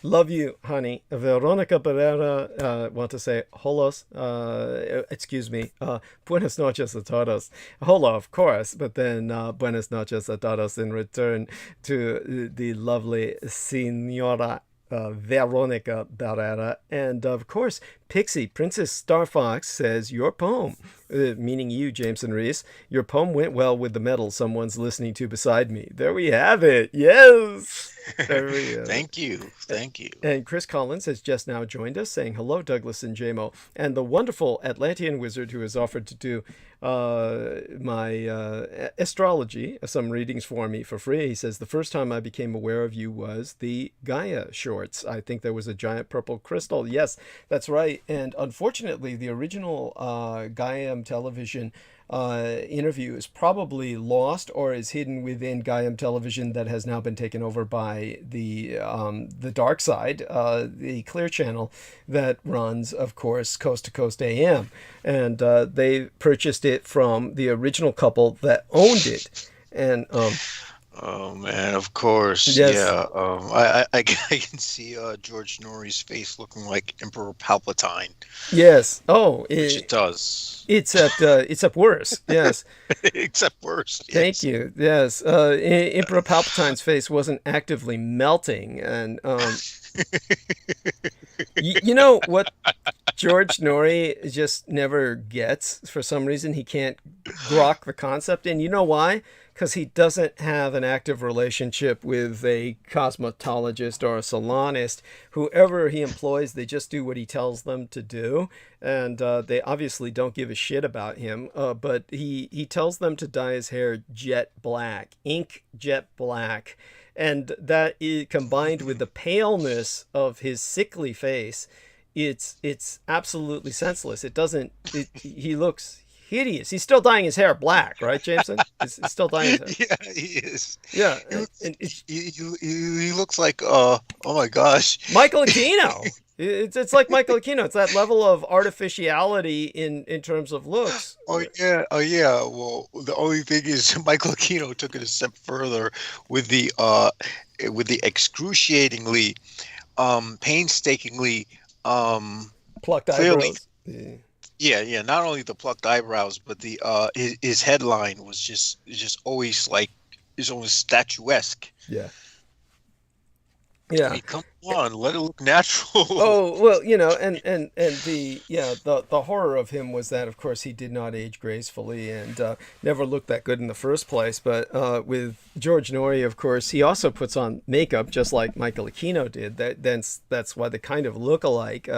S1: love you, honey. Veronica Barrera, want to say holos, excuse me, buenos noches a todos. Hola, of course, but then buenos noches a todos in return to the lovely Senora Veronica Barrera. And of course, Pixie, Princess Star Fox says, your poem, meaning you, Jameson Reese, your poem went well with the metal someone's listening to beside me. There we have it. Yes. There we go.
S2: Thank you. Thank you.
S1: And Chris Collins has just now joined us saying hello, Douglas and JMO, and the wonderful Atlantean wizard who has offered to do my astrology, some readings for me for free. He says, the first time I became aware of you was the Gaia shorts. I think there was a giant purple crystal. Yes, that's right. And unfortunately, the original Gaia television interview is probably lost or is hidden within Gaia television that has now been taken over by the dark side, the Clear Channel that runs, of course, Coast to Coast AM. And they purchased it from the original couple that owned it. And
S2: oh man, of course.
S1: Yes.
S2: Yeah. I can see George Norrie's face looking like Emperor Palpatine.
S1: Yes. Oh,
S2: which it does.
S1: It's up worse. Yes.
S2: Except worse. Yes.
S1: Thank you. Yes. Emperor Palpatine's face wasn't actively melting, and you know what George Norrie just never gets for some reason. He can't grok the concept, and you know why? Because he doesn't have an active relationship with a cosmetologist or a salonist. Whoever he employs, they just do what he tells them to do. And they obviously don't give a shit about him. But he tells them to dye his hair jet black, ink jet black. And that combined with the paleness of his sickly face, it's absolutely senseless. He looks hideous. He's still dyeing his hair black, right, Jameson? He's still dyeing his hair.
S2: Yeah, he is.
S1: Yeah,
S2: he looks like oh my gosh,
S1: Michael Aquino. It's like Michael Aquino. It's that level of artificiality in terms of looks.
S2: Oh yeah. Well, the only thing is Michael Aquino took it a step further with the excruciatingly, painstakingly,
S1: plucked eyebrows.
S2: Yeah. Not only the plucked eyebrows, but the his headline was just always like is almost statuesque.
S1: Yeah.
S2: I mean, come on, let it look natural.
S1: Oh well, and the horror of him was that, of course, he did not age gracefully and never looked that good in the first place. But with George Norrie, of course, he also puts on makeup just like Michael Aquino did. That's why they kind of look alike,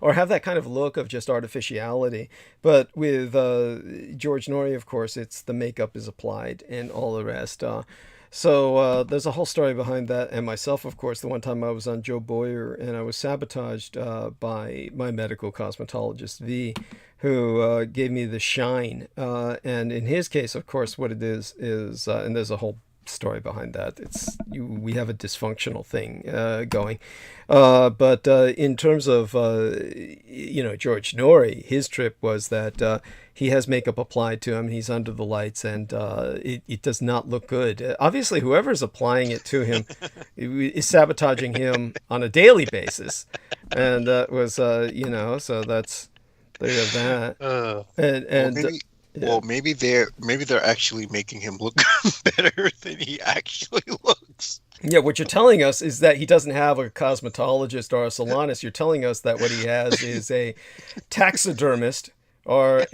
S1: or have that kind of look of just artificiality. But with George Norrie, of course, it's the makeup is applied and all the rest. So there's a whole story behind that. And myself, of course, the one time I was on Joe Boyer and I was sabotaged by my medical cosmetologist, V, who gave me the shine. And in his case, of course, what it is, and there's a whole story behind that. We have a dysfunctional thing going. But in terms of, George Norrie, his trip was that he has makeup applied to him. He's under the lights, and it does not look good. Obviously, whoever's applying it to him is sabotaging him on a daily basis. And that was, so that's, there you have that.
S2: Maybe they're actually making him look better than he actually looks.
S1: Yeah, what you're telling us is that he doesn't have a cosmetologist or a salonist. You're telling us that what he has is a taxidermist or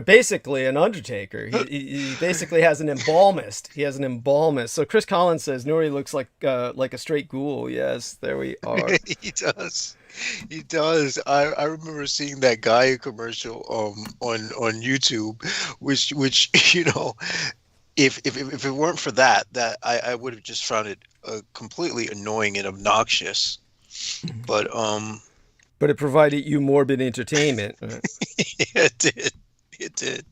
S1: basically an undertaker. He basically has an embalmist. He has an embalmist. So Chris Collins says Norrie looks like a straight ghoul. Yes, there we are.
S2: He does. He does. I remember seeing that Gaia commercial on YouTube, which if it weren't for that I would have just found it completely annoying and obnoxious. But
S1: it provided you morbid entertainment.
S2: Yeah, it did.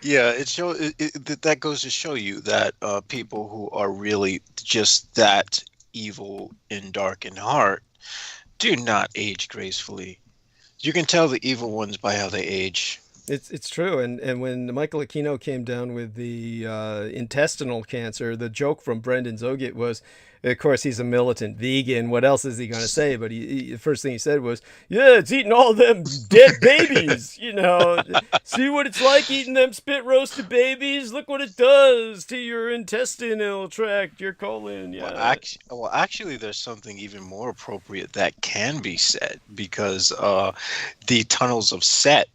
S2: Yeah, that goes to show you that people who are really just that evil and dark in heart do not age gracefully. You can tell the evil ones by how they age.
S1: It's true, and when Michael Aquino came down with the intestinal cancer, the joke from Brendan Zogit was, of course, he's a militant vegan. What else is he going to say? But the first thing he said was, "Yeah, it's eating all them dead babies. See what it's like eating them spit roasted babies. Look what it does to your intestinal tract, your colon." Yeah.
S2: Actually, there's something even more appropriate that can be said because the tunnels of Set,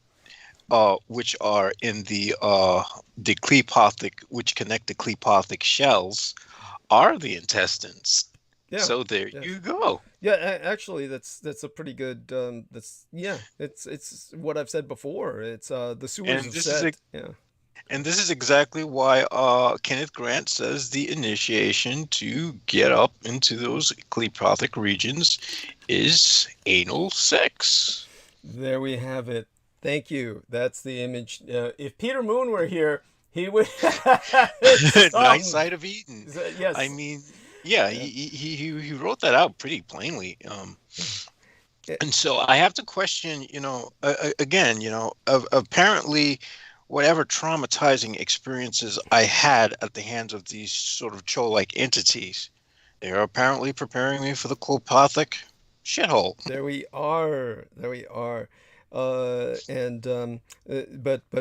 S2: which are in the clepothic, which connect the clepothic shells, are the intestines.
S1: Yeah.
S2: So there you go.
S1: Yeah, actually, that's a pretty good. It's what I've said before. It's the sewers of Set. Yeah.
S2: And this is exactly why Kenneth Grant says the initiation to get up into those clepothic regions is anal sex.
S1: There we have it. Thank you. That's the image. If Peter Moon were here, he would.
S2: Nice sight of Eden.
S1: Yes.
S2: I mean, yeah, he wrote that out pretty plainly. And so I have to question, again, apparently whatever traumatizing experiences I had at the hands of these sort of troll-like entities, they are apparently preparing me for the clepothic shithole.
S1: There we are. But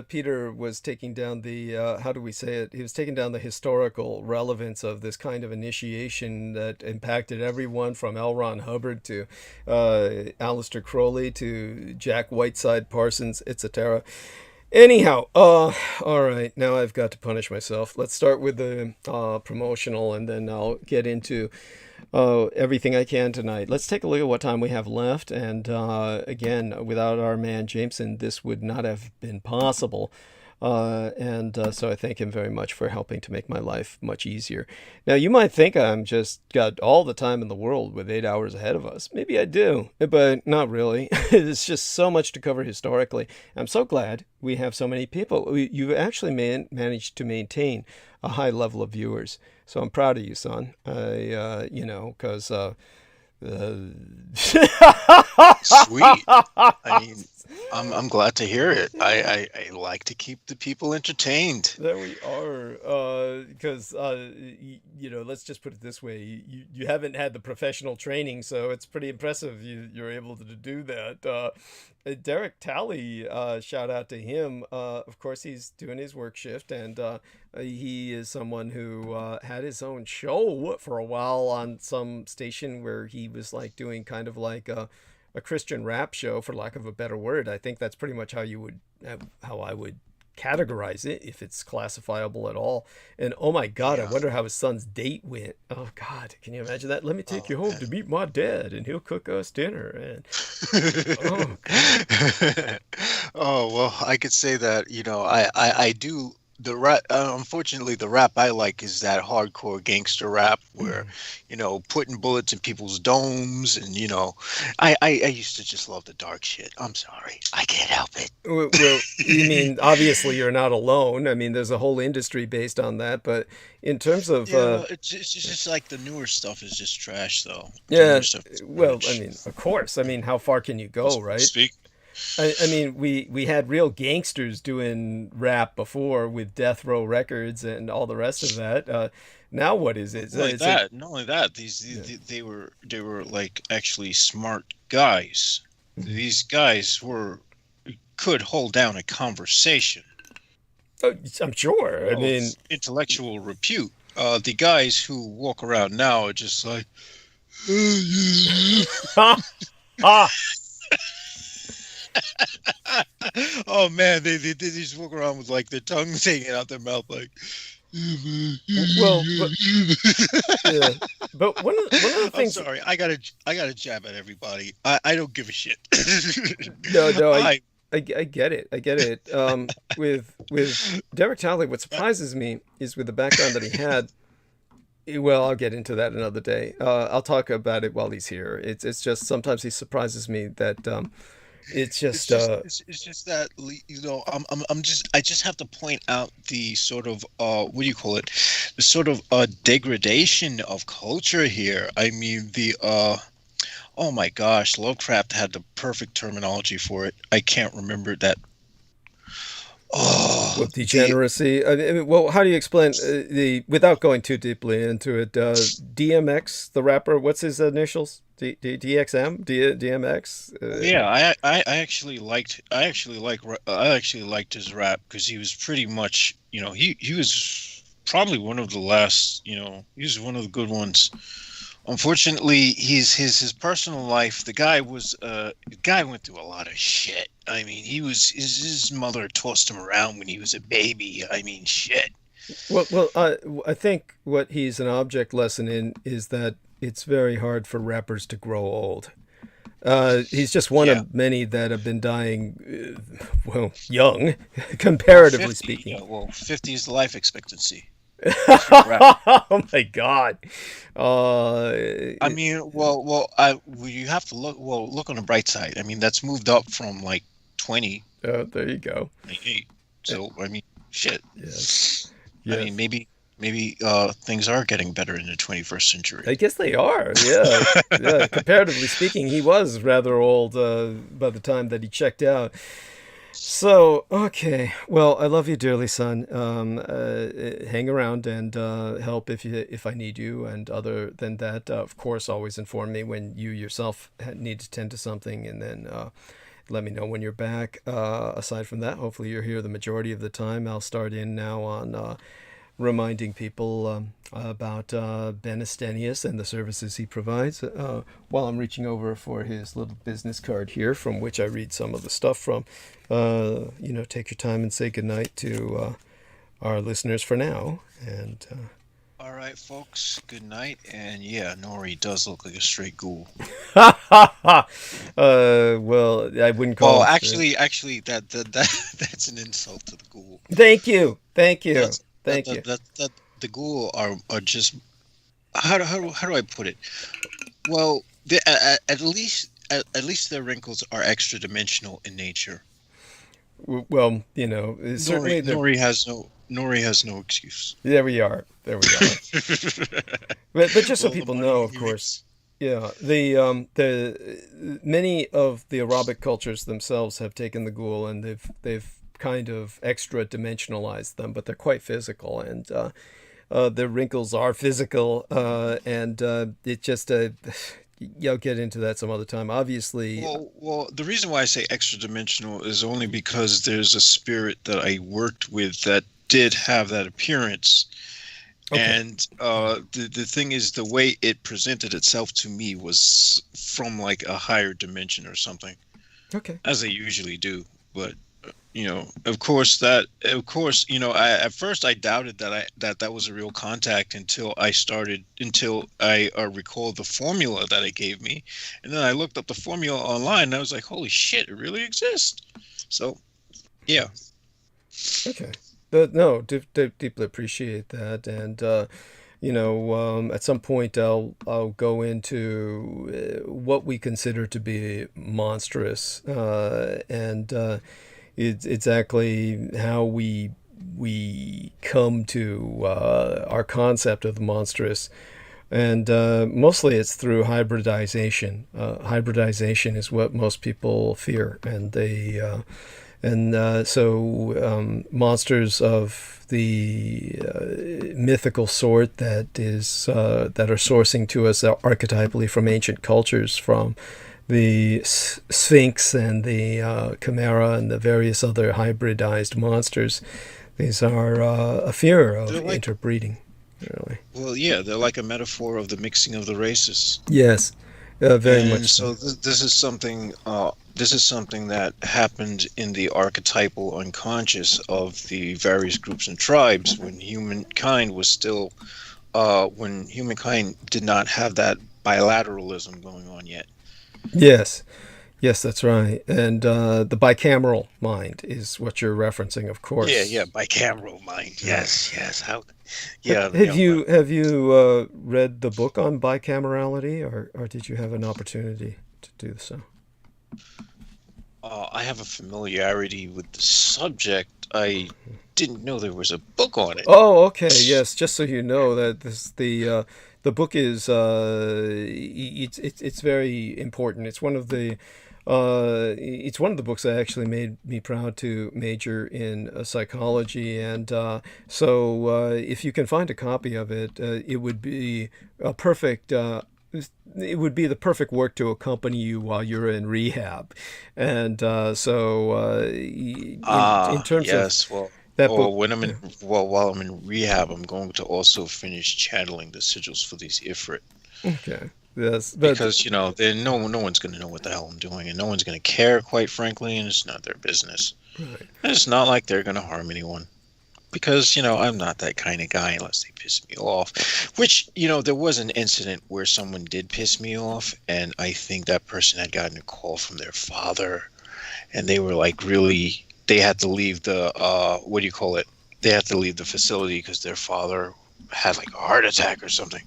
S1: Peter was taking down the how do we say it? He was taking down the historical relevance of this kind of initiation that impacted everyone from L. Ron Hubbard to Aleister Crowley to Jack Whiteside Parsons, etc. Anyhow, all right, now I've got to punish myself. Let's start with the promotional, and then I'll get into everything I can tonight. Let's take a look at what time we have left. And again, without our man Jameson, this would not have been possible. So I thank him very much for helping to make my life much easier. Now, you might think I'm just got all the time in the world with 8 hours ahead of us. Maybe I do, but not really. It's just so much to cover historically. I'm so glad we have so many people. You actually managed to maintain a high level of viewers. So I'm proud of you, son. Because
S2: sweet. I mean, I'm glad to hear it. I like to keep the people entertained.
S1: There we are. Because let's just put it this way: you haven't had the professional training, so it's pretty impressive you're able to do that. Derek Talley, shout out to him. Of course, he's doing his work shift, and he is someone who had his own show for a while on some station where he was like doing kind of like a Christian rap show, for lack of a better word. I think that's pretty much how I would categorize it, if it's classifiable at all. And oh my God, yeah. I wonder how his son's date went. Oh God, can you imagine that? Let me take you home to meet my dad, and he'll cook us dinner. And
S2: oh well, I could say that I do. The rap, unfortunately, the rap I like is that hardcore gangster rap where, putting bullets in people's domes, and I used to just love the dark shit. I'm sorry, I can't help it.
S1: Well, you mean obviously you're not alone. I mean, there's a whole industry based on that. But in terms of
S2: it's just like the newer stuff is just trash, though.
S1: Yeah. Well, I mean, of course. I mean, how far can you go, right?
S2: Speak.
S1: I mean, we had real gangsters doing rap before with Death Row Records and all the rest of that. Now what is it?
S2: Not only that, they were like actually smart guys. Mm-hmm. These guys could hold down a conversation.
S1: Oh, I'm sure. I mean,
S2: intellectual repute. The guys who walk around now are just like, oh man, they just walk around with like their tongues hanging out their mouth, like.
S1: Well, but one of the things.
S2: I'm sorry, I gotta jab at everybody. I don't give a shit.
S1: No, I get it. With Derek Talley, what surprises me is with the background that he had. Well, I'll get into that another day. I'll talk about it while he's here. It's just sometimes he surprises me that. It's just
S2: that I just have to point out the sort of what do you call it, the sort of degradation of culture here. I mean Oh my gosh, Lovecraft had the perfect terminology for it. I can't remember that. Oh,
S1: With degeneracy. Well, how do you explain the without going too deeply into it? DMX, the rapper, what's his initials? DXM, DMX.
S2: yeah, I actually liked his rap because he was pretty much, he was probably one of the last, he was one of the good ones. Unfortunately, his personal life. The guy went through a lot of shit. I mean, his mother tossed him around when he was a baby. I mean, shit.
S1: Well, I think what he's an object lesson in is that it's very hard for rappers to grow old. He's just one
S2: Yeah.
S1: of many that have been dying, well, young,
S2: Well,
S1: comparatively
S2: 50.
S1: speaking.
S2: Yeah, well, 50 is the life expectancy for a rapper.
S1: Oh my God. Uh,
S2: I mean, you have to look. Well, look on the bright side. I mean, that's moved up from like 20,
S1: there you go.
S2: 28. So, I mean, shit.
S1: Yes.
S2: I
S1: Yes.
S2: mean, maybe things are getting better in the 21st century.
S1: I guess they are. Yeah. Yeah. Comparatively speaking, he was rather old by the time that he checked out. So, okay. Well, I love you dearly, son. Hang around and help if I need you. And other than that, of course, always inform me when you yourself need to tend to something, and then let me know when you're back. Aside from that, hopefully you're here the majority of the time. I'll start in now on reminding people about Ben Estenius and the services he provides while I'm reaching over for his little business card here from which I read some of the stuff from. Take your time and say goodnight to our listeners for now. And
S2: All right, folks. Good night. And yeah, Nori does look like a straight ghoul.
S1: well, I wouldn't call
S2: Well,
S1: it.
S2: actually, that that's an insult to the ghoul.
S1: Thank you. Thank you.
S2: That's
S1: Thank
S2: that
S1: you.
S2: that, that, that the ghoul are just how do I put it? Well, at least their wrinkles are extra dimensional in nature.
S1: Well, certainly
S2: Nori has no excuse.
S1: there we are. There we are. But just so
S2: Well, the
S1: people
S2: money
S1: know, of
S2: he
S1: course,
S2: makes.
S1: yeah, the many of the aerobic cultures themselves have taken the ghoul and they've kind of extra dimensionalized them, but they're quite physical and their wrinkles are physical and it just I'll get into that some other time. Obviously,
S2: Well, the reason why I say extra dimensional is only because there's a spirit that I worked with that did have that appearance.
S1: okay,
S2: And the thing is, the way it presented itself to me was from like a higher dimension or something,
S1: okay,
S2: as they usually do. But of course, at first I doubted that was a real contact until I recalled the formula that it gave me, and then I looked up the formula online, and I was like, holy shit, it really exists. So, yeah.
S1: okay. No, deeply appreciate that, and at some point I'll go into what we consider to be monstrous, and it's exactly how we come to our concept of the monstrous, and mostly it's through hybridization. Hybridization is what most people fear, and so monsters of the mythical sort that are sourcing to us archetypally from ancient cultures, from the Sphinx and the Chimera and the various other hybridized monsters. These are a fear of
S2: They're like,
S1: interbreeding, really.
S2: well, yeah, they're like a metaphor of the mixing of the races.
S1: Yes, very
S2: And
S1: much so.
S2: so this is something. This is something that happened in the archetypal unconscious of the various groups and tribes when humankind did not have that bilateralism going on yet.
S1: Yes, yes, that's right. And the bicameral mind is what you're referencing, of
S2: Yeah,
S1: course.
S2: bicameral mind.
S1: Yeah.
S2: Yes. How?
S1: Have,
S2: Yeah,
S1: have you have you read the book on bicamerality, or did you have an opportunity to do so?
S2: I have a familiarity with the subject. I didn't know there was a book on it.
S1: Oh, okay. Yes, just so you know that the the book is it's very important. It's one of the books that actually made me proud to major in psychology, and so if you can find a copy of it, it would be a perfect. It would be the perfect work to accompany you while you're in rehab, and in terms
S2: yes,
S1: of
S2: well,
S1: that
S2: or
S1: book,
S2: when I'm in, well, while I'm in rehab, I'm going to also finish channeling the sigils for these Ifrit.
S1: okay, yes, but
S2: Because, then no one's going to know what the hell I'm doing, and no one's going to care, quite frankly, and it's not their business.
S1: right.
S2: And it's not like they're going to harm anyone. Because, I'm not that kind of guy unless they piss me off. Which, there was an incident where someone did piss me off, and I think that person had gotten a call from their father, and they were like really, they had to leave the, what do you call it? They had to leave the facility because their father had like a heart attack or something.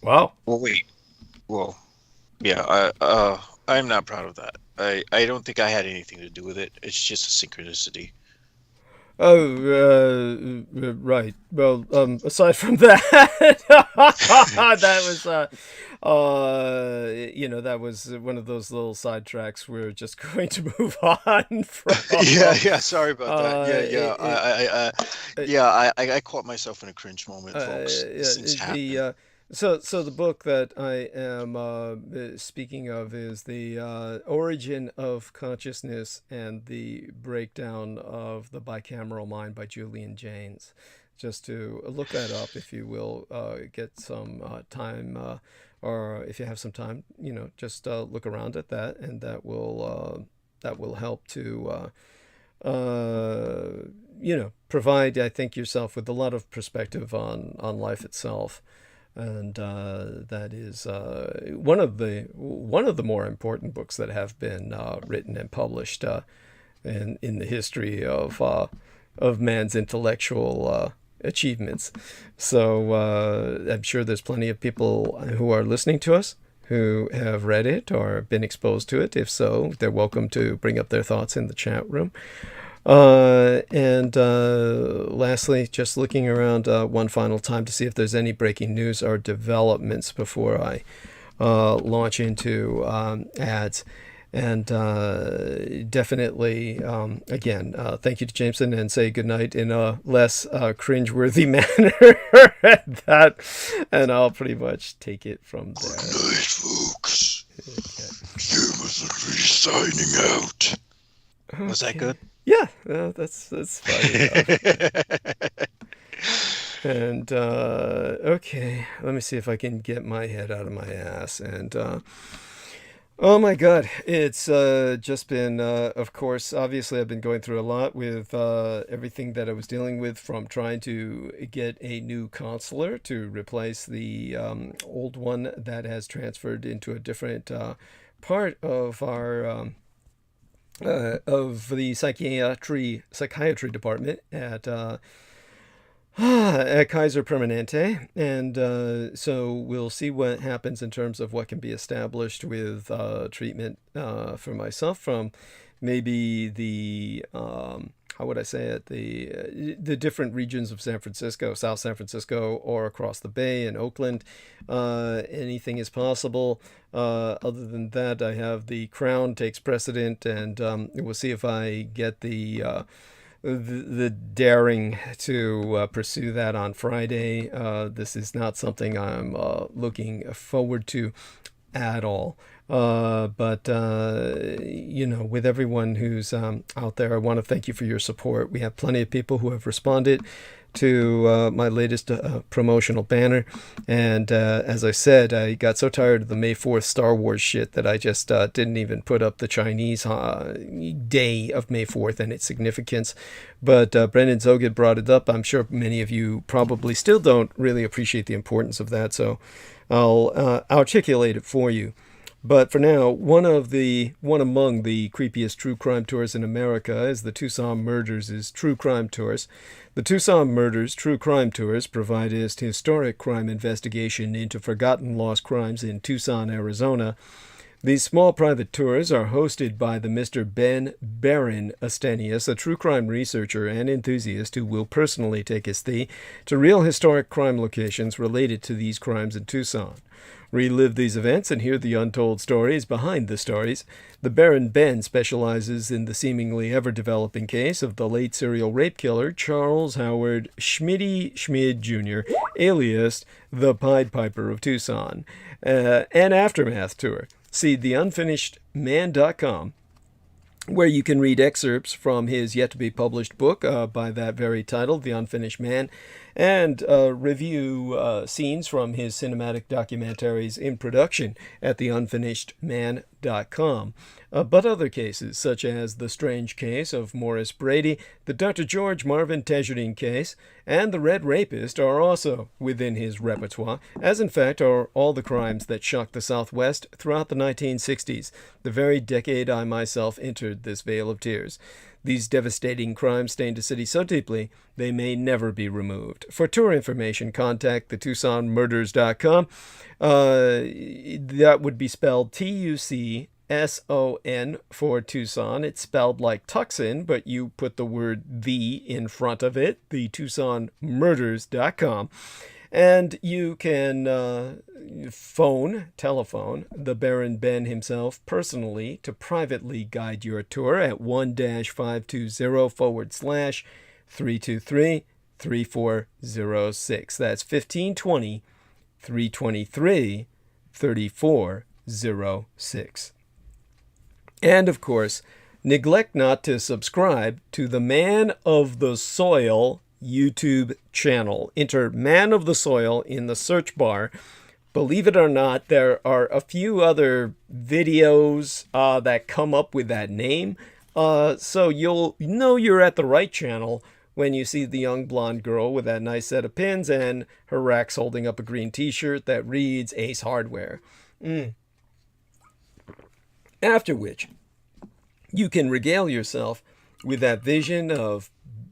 S1: Wow.
S2: Well, wait. Well, yeah, I'm not proud of that. I don't think I had anything to do with it. It's just a synchronicity.
S1: Oh, right. Well, aside from that, that was, that was one of those little sidetracks we're just going to move on from.
S2: Yeah. Sorry about that. I caught myself in a cringe moment, folks. These things happen.
S1: So the book that I am speaking of is The Origin of Consciousness and the Breakdown of the Bicameral Mind by Julian Jaynes. Just to look that up, if you will, get some time, or if you have some time, just look around at that, and that will help to provide, I think, yourself with a lot of perspective on life itself. And that is one of the more important books that have been written and published in the history of man's intellectual achievements. So I'm sure there's plenty of people who are listening to us who have read it or been exposed to it. If so, they're welcome to bring up their thoughts in the chat room. And lastly, just looking around one final time to see if there's any breaking news or developments before I launch into ads. And definitely, again, thank you to Jameson, and say goodnight in a less cringeworthy manner. And I'll pretty much take it from there.
S2: Good night, folks. Jameson signing out. Okay. Was that good?
S1: Yeah, that's fine. And okay, let me see if I can get my head out of my ass. And oh my God, it's just been, of course, obviously I've been going through a lot with everything that I was dealing with, from trying to get a new counselor to replace the old one that has transferred into a different part of our of the psychiatry department at Kaiser Permanente, and so we'll see what happens in terms of what can be established with treatment for myself from maybe the how would I say it, the different regions of San Francisco, South San Francisco, or across the Bay in Oakland. Anything is possible. Other than that, I have the Crown takes precedent, and we'll see if I get the daring to pursue that on Friday. This is not something I'm looking forward to at all. But with everyone who's out there, I want to thank you for your support. We have plenty of people who have responded to my latest promotional banner. And as I said, I got so tired of the May 4th Star Wars shit that I just didn't even put up the Chinese day of May 4th and its significance. But Brendan Zogid brought it up. I'm sure many of you probably still don't really appreciate the importance of that, so I'll articulate it for you. But for now, one among the creepiest true crime tours in America is the Tucson Murders' True Crime Tours. The Tucson Murders True Crime Tours provide a historic crime investigation into forgotten lost crimes in Tucson, Arizona. These small private tours are hosted by the Mr. Ben Baron Astenius, a true crime researcher and enthusiast who will personally take his thee to real historic crime locations related to these crimes in Tucson. Relive these events and hear the untold stories behind the stories. The Baron Ben specializes in the seemingly ever-developing case of the late serial rape killer Charles Howard Schmitty Schmid Jr., alias the Pied Piper of Tucson. An aftermath tour. See theunfinishedman.com, where you can read excerpts from his yet-to-be-published book by that very title, The Unfinished Man, and review scenes from his cinematic documentaries in production at theunfinishedman.com. But other cases, such as the strange case of Morris Brady, the Dr. George Marvin Tejerin case, and the Red Rapist are also within his repertoire, as in fact are all the crimes that shocked the Southwest throughout the 1960s, the very decade I myself entered this vale of tears. These devastating crimes stained a city so deeply they may never be removed. For tour information, contact the TucsonMurders.com. That would be spelled TUCSON for Tucson. It's spelled like Tucson, but you put the word "the" in front of it, the TucsonMurders.com. And you can telephone the Baron Ben himself personally to privately guide your tour at 1-520-4/323-3406. That's 1520-323-3406. And of course, neglect not to subscribe to the Man of the Soil YouTube channel. Enter Man of the Soil in the search bar. Believe it or not, there are a few other videos that come up with that name. So you'll know you're at the right channel when you see the young blonde girl with that nice set of pins and her racks holding up a green t-shirt that reads Ace Hardware. After which, you can regale yourself with that vision of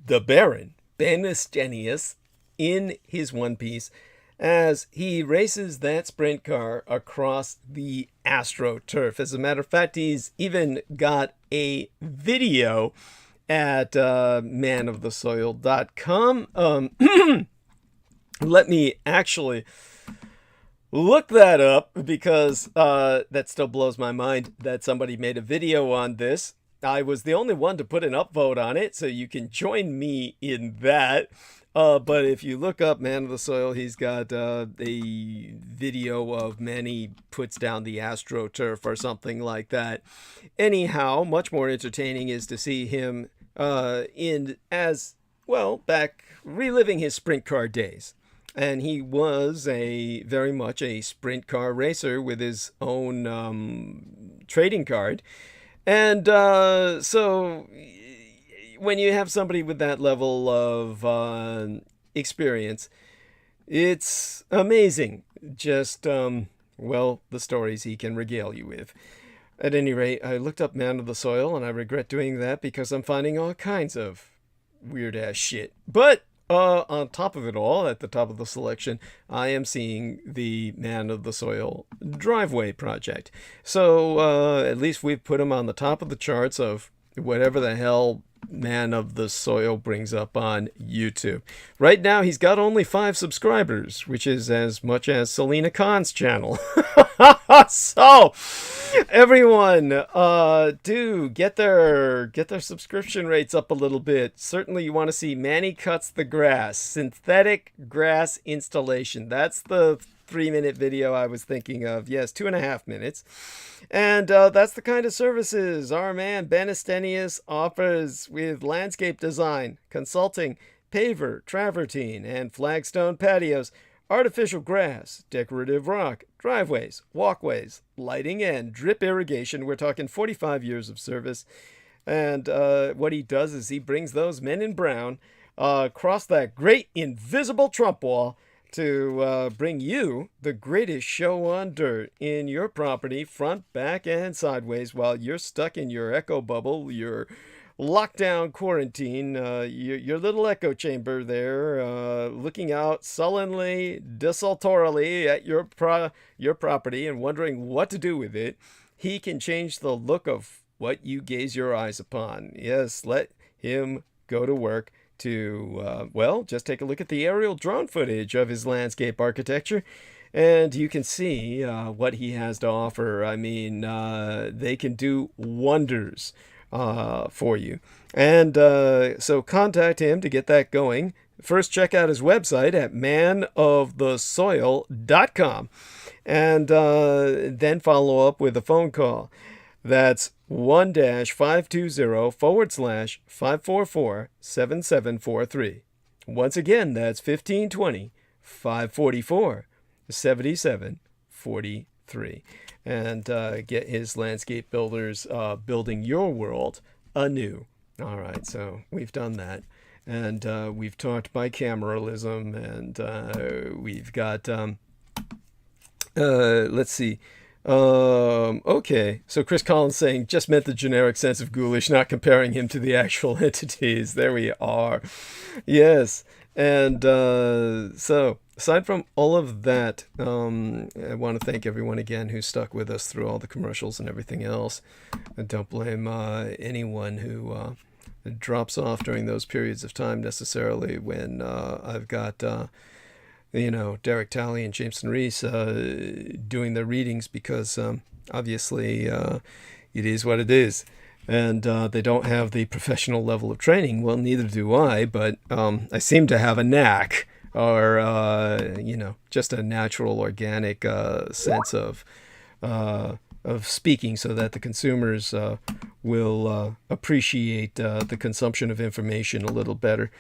S1: the Baron Ben Astenius in his one piece as he races that sprint car across the AstroTurf. As a matter of fact, he's even got a video at manofthesoil.com. Let me actually look that up because that still blows my mind that somebody made a video on this. I was the only one to put an upvote on it, so you can join me in that. But if you look up Man of the Soil, he's got a video of Manny puts down the AstroTurf or something like that. Anyhow, much more entertaining is to see him back reliving his sprint car days. And he was very much a sprint car racer with his own trading card. And so when you have somebody with that level of experience, it's amazing just, the stories he can regale you with. At any rate, I looked up Man of the Soil, and I regret doing that because I'm finding all kinds of weird-ass shit. But on top of it all, at the top of the selection, I am seeing the Man of the Soil driveway project. So at least we've put him on the top of the charts of whatever the hell Man of the Soil brings up on YouTube. Right now, he's got only 5 subscribers, which is as much as Selena Khan's channel. So, everyone, do get their subscription rates up a little bit. Certainly, you want to see Manny Cuts the Grass, synthetic grass installation. That's the 3-minute video I was thinking of. Yes, 2.5 minutes. And that's the kind of services our man Ben Astenius offers with landscape design, consulting, paver, travertine, and flagstone patios, artificial grass, decorative rock, driveways, walkways, lighting, and drip irrigation. We're talking 45 years of service. And what he does is he brings those men in brown across that great invisible Trump wall to bring you the greatest show on dirt in your property, front, back, and sideways, while you're stuck in your echo bubble, your lockdown quarantine, your little echo chamber there, looking out sullenly, desultorily at your property and wondering what to do with it. he can change the look of what you gaze your eyes upon. Yes, let him go to work to, just take a look at the aerial drone footage of his landscape architecture, and you can see what he has to offer. I mean, they can do wonders for you. And so contact him to get that going. First, check out his website at manofthesoil.com, and then follow up with a phone call. That's 1-520/544-7743. Once again, that's 1520-544-7743. And get his landscape builders building your world anew. All right, so we've done that. And we've talked bicameralism, and we've got, let's see. Okay, so Chris Collins saying, just meant the generic sense of ghoulish, not comparing him to the actual entities. There we are. Yes, and so aside from all of that, I want to thank everyone again who stuck with us through all the commercials and everything else. And don't blame anyone who drops off during those periods of time necessarily when I've got, Derek Talley and Jameson Reese doing their readings, because obviously it is what it is. And they don't have the professional level of training. Well, neither do I, but I seem to have a knack, or, just a natural, organic sense of speaking, so that the consumers will appreciate the consumption of information a little better.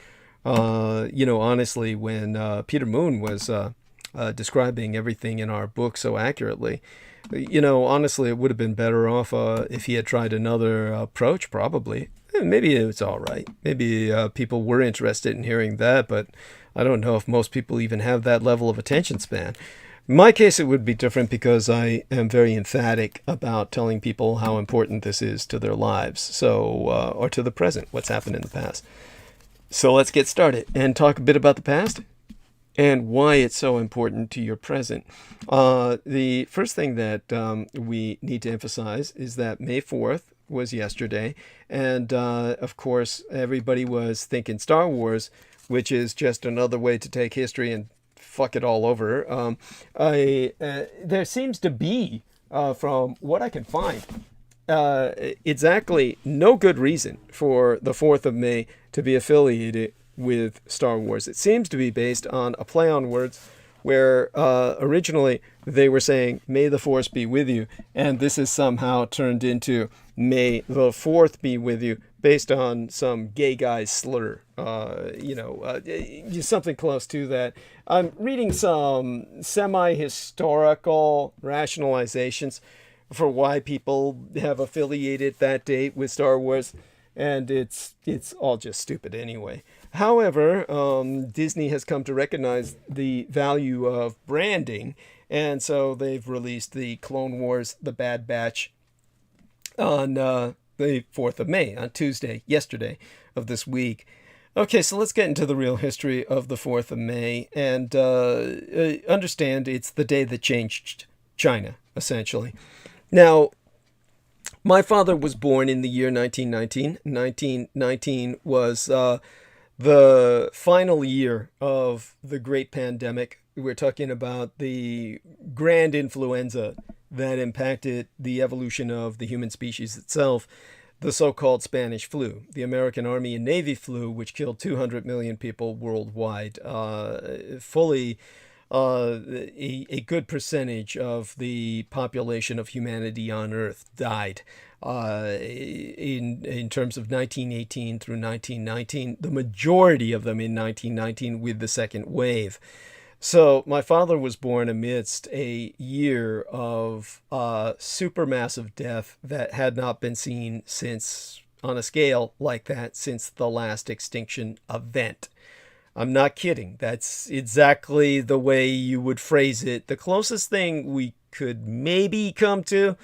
S1: Honestly, when Peter Moon was describing everything in our book so accurately, honestly, it would have been better off if he had tried another approach, probably. Maybe it's all right. Maybe people were interested in hearing that, but I don't know if most people even have that level of attention span. In my case, it would be different, because I am very emphatic about telling people how important this is to their lives, or to the present, what's happened in the past. So let's get started and talk a bit about the past and why it's so important to your present. The first thing that we need to emphasize is that May 4th was yesterday, and of course everybody was thinking Star Wars, which is just another way to take history and fuck it all over. There seems to be, from what I can find, exactly no good reason for the 4th of May to be affiliated with Star Wars. It seems to be based on a play on words, where originally they were saying, "May the Force be with you," and this is somehow turned into "May the 4th be with you," based on some gay guy's slur, something close to that. I'm reading some semi-historical rationalizations for why people have affiliated that date with Star Wars, and it's all just stupid anyway. However, Disney has come to recognize the value of branding, and so they've released the Clone Wars: The Bad Batch on the 4th of May, on Tuesday, yesterday of this week. Okay, so let's get into the real history of the 4th of May, and understand it's the day that changed China, essentially. Now, my father was born in the year 1919. 1919 was the final year of the Great Pandemic. We're talking about the grand influenza that impacted the evolution of the human species itself, the so-called Spanish flu, the American Army and Navy flu, which killed 200 million people worldwide. Fully a good percentage of the population of humanity on Earth died in terms of 1918 through 1919, the majority of them in 1919 with the second wave. So my father was born amidst a year of supermassive death that had not been seen since, on a scale like that, since the last extinction event. I'm not kidding. That's exactly the way you would phrase it. The closest thing we could maybe come to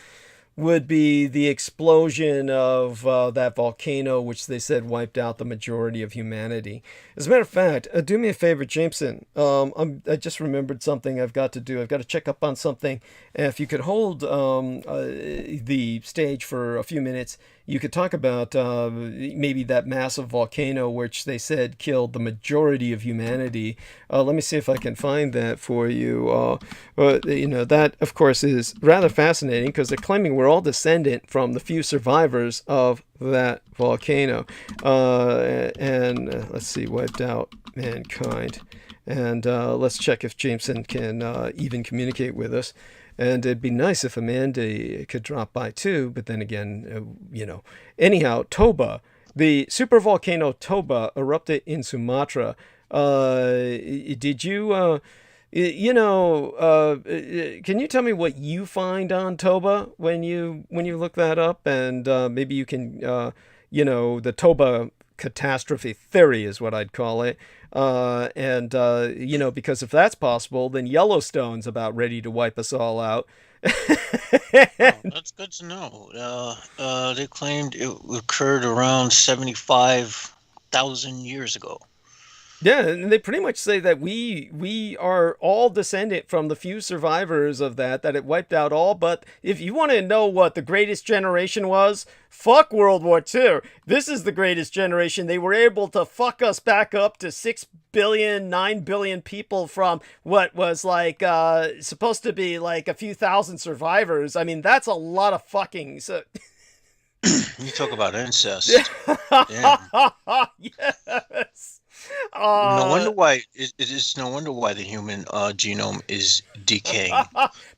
S1: would be the explosion of that volcano, which they said wiped out the majority of humanity. As a matter of fact, do me a favor, Jameson. I just remembered something I've got to do. I've got to check up on something. If you could hold the stage for a few minutes, you could talk about maybe that massive volcano, which they said killed the majority of humanity. Let me see if I can find that for you. That, of course, is rather fascinating because they're claiming we're all descendant from the few survivors of that volcano. And let's see, wiped out mankind. And let's check if Jameson can even communicate with us. And it'd be nice if Amanda could drop by too. But then again, Anyhow, Toba, the supervolcano Toba erupted in Sumatra. Did you, can you tell me what you find on Toba when you look that up? And maybe you can, the Toba catastrophe theory is what I'd call it. Because if that's possible, then Yellowstone's about ready to wipe us all out.
S2: That's good to know. They claimed it occurred around 75,000 years ago.
S1: Yeah, and they pretty much say that we are all descendant from the few survivors of that it wiped out all. But if you want to know what the greatest generation was, fuck World War II. This is the greatest generation. They were able to fuck us back up to 6 billion, 9 billion people from what was supposed to be like a few thousand survivors. I mean, that's a lot of fucking. So.
S2: You talk about incest. Damn.
S1: Yes.
S2: No wonder why it is. No wonder why the human genome is decaying.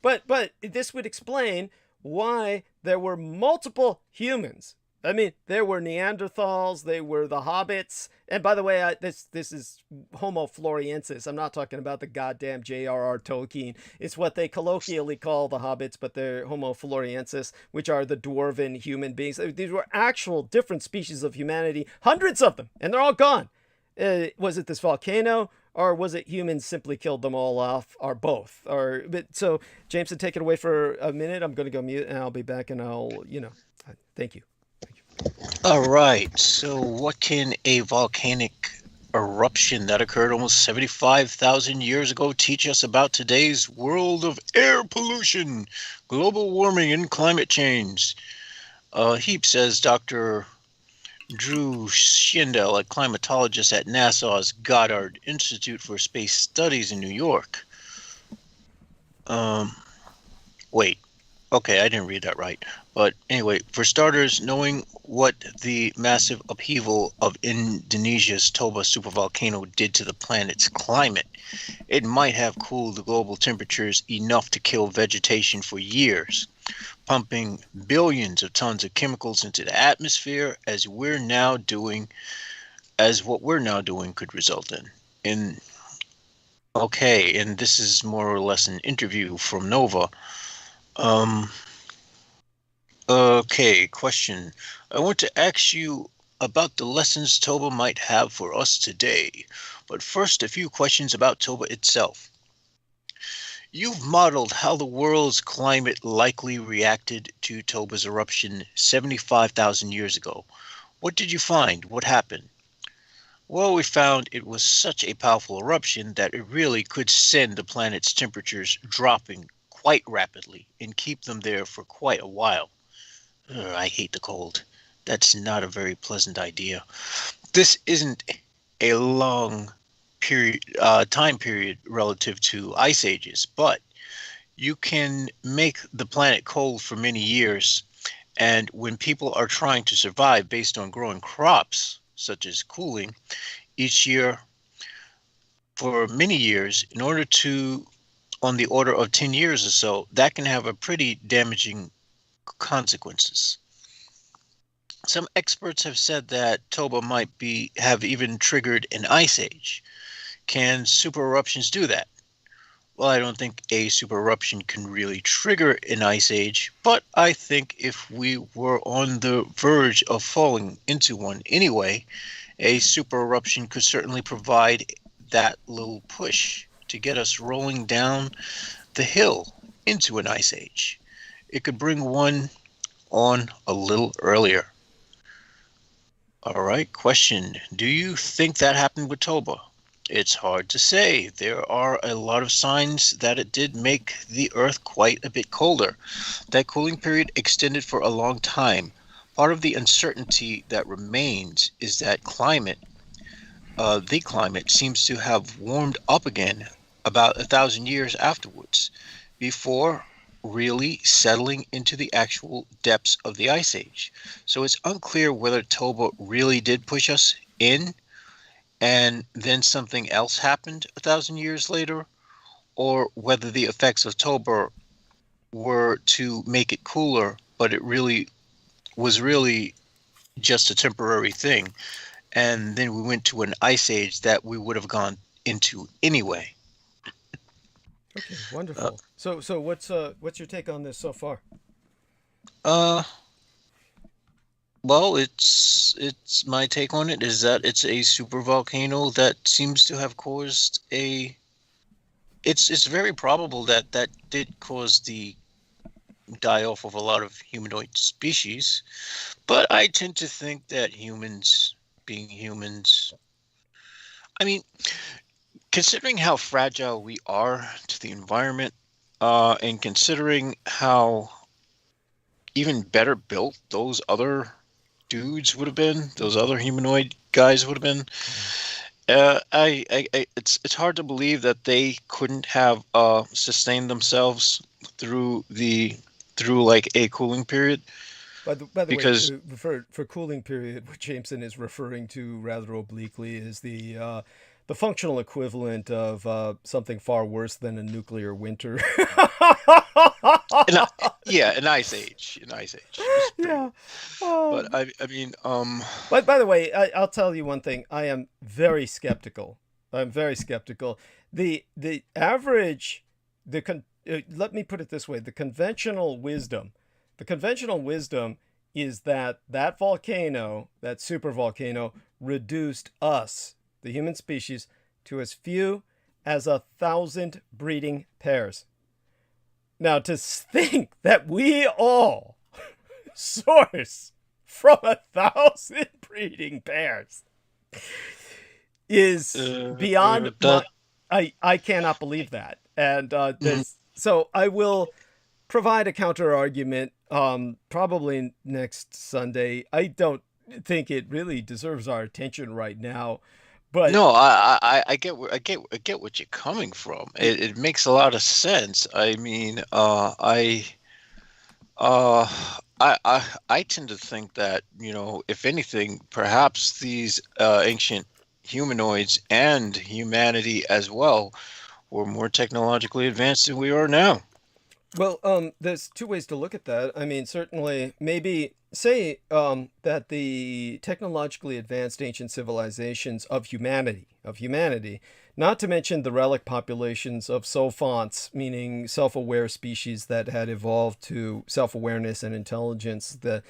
S1: But this would explain why there were multiple humans. I mean, there were Neanderthals, they were the hobbits, and by the way, this is Homo floresiensis. I'm not talking about the goddamn J.R.R. Tolkien. It's what they colloquially call the hobbits, but they're Homo floresiensis, which are the dwarven human beings. These were actual different species of humanity, hundreds of them, and they're all gone. Was it this volcano, or was it humans simply killed them all off, or both? So, Jameson, take it away for a minute. I'm going to go mute, and I'll be back, and thank you.
S2: All right. So, what can a volcanic eruption that occurred almost 75,000 years ago teach us about today's world of air pollution, global warming, and climate change? Heap says Dr. Drew Schindel, a climatologist at NASA's Goddard Institute for Space Studies in New York. Wait. Okay, I didn't read that right. But anyway, for starters, knowing what the massive upheaval of Indonesia's Toba supervolcano did to the planet's climate, it might have cooled the global temperatures enough to kill vegetation for years, pumping billions of tons of chemicals into the atmosphere as what we're now doing could result in. And this is more or less an interview from Nova. Okay, question. I want to ask you about the lessons Toba might have for us today. But first, a few questions about Toba itself. You've modeled how the world's climate likely reacted to Toba's eruption 75,000 years ago. What did you find? What happened? Well, we found it was such a powerful eruption that it really could send the planet's temperatures dropping quite rapidly and keep them there for quite a while. I hate the cold. That's not a very pleasant idea. This isn't a long time period relative to ice ages, but you can make the planet cold for many years, and when people are trying to survive based on growing crops, such as cooling, each year for many years, on the order of 10 years or so, that can have a pretty damaging consequences. Some experts have said that Toba might have even triggered an ice age. Can super eruptions do that? Well, I don't think a super eruption can really trigger an ice age, but I think if we were on the verge of falling into one anyway, a super eruption could certainly provide that little push to get us rolling down the hill into an ice age. It could bring one on a little earlier. All right, question. Do you think that happened with Toba? It's hard to say. There are a lot of signs that it did make the Earth quite a bit colder. That cooling period extended for a long time. Part of the uncertainty that remains is that the climate seems to have warmed up again about 1,000 years afterwards, before really settling into the actual depths of the Ice Age. So it's unclear whether Toba really did push us in and then something else happened 1,000 years later, or whether the effects of Toba were to make it cooler, but it was really just a temporary thing. And then we went to an ice age that we would have gone into anyway.
S1: Okay, wonderful. So what's your take on this so far?
S2: Well, it's my take on it is that it's a super volcano that seems to have caused a. It's very probable that did cause the die off of a lot of humanoid species, but I tend to think that humans, being humans, I mean, considering how fragile we are to the environment, and considering how even better built those other dudes would have been, those other humanoid guys would have been, it's hard to believe that they couldn't have sustained themselves through like a cooling period.
S1: By the
S2: because
S1: way, for cooling period, what Jameson is referring to rather obliquely is the functional equivalent of something far worse than a nuclear winter.
S2: An ice age.
S1: Yeah.
S2: But I mean,
S1: But by the way, I'll tell you one thing. I am very skeptical. The average, let me put it this way: the conventional wisdom is that volcano, that super volcano, reduced us, the human species, to as few as 1,000 breeding pairs. Now, to think that we all source from 1,000 breeding pairs is beyond I cannot believe that. And so I will provide a counter argument probably next Sunday. I don't think it really deserves our attention right now. But
S2: no, I get what you're coming from. It makes a lot of sense. I mean, I tend to think that, if anything, perhaps these ancient humanoids and humanity as well were more technologically advanced than we are now.
S1: Well, there's two ways to look at that. I mean, certainly, maybe say that the technologically advanced ancient civilizations of humanity, not to mention the relic populations of sophonts, meaning self-aware species that had evolved to self-awareness and intelligence, the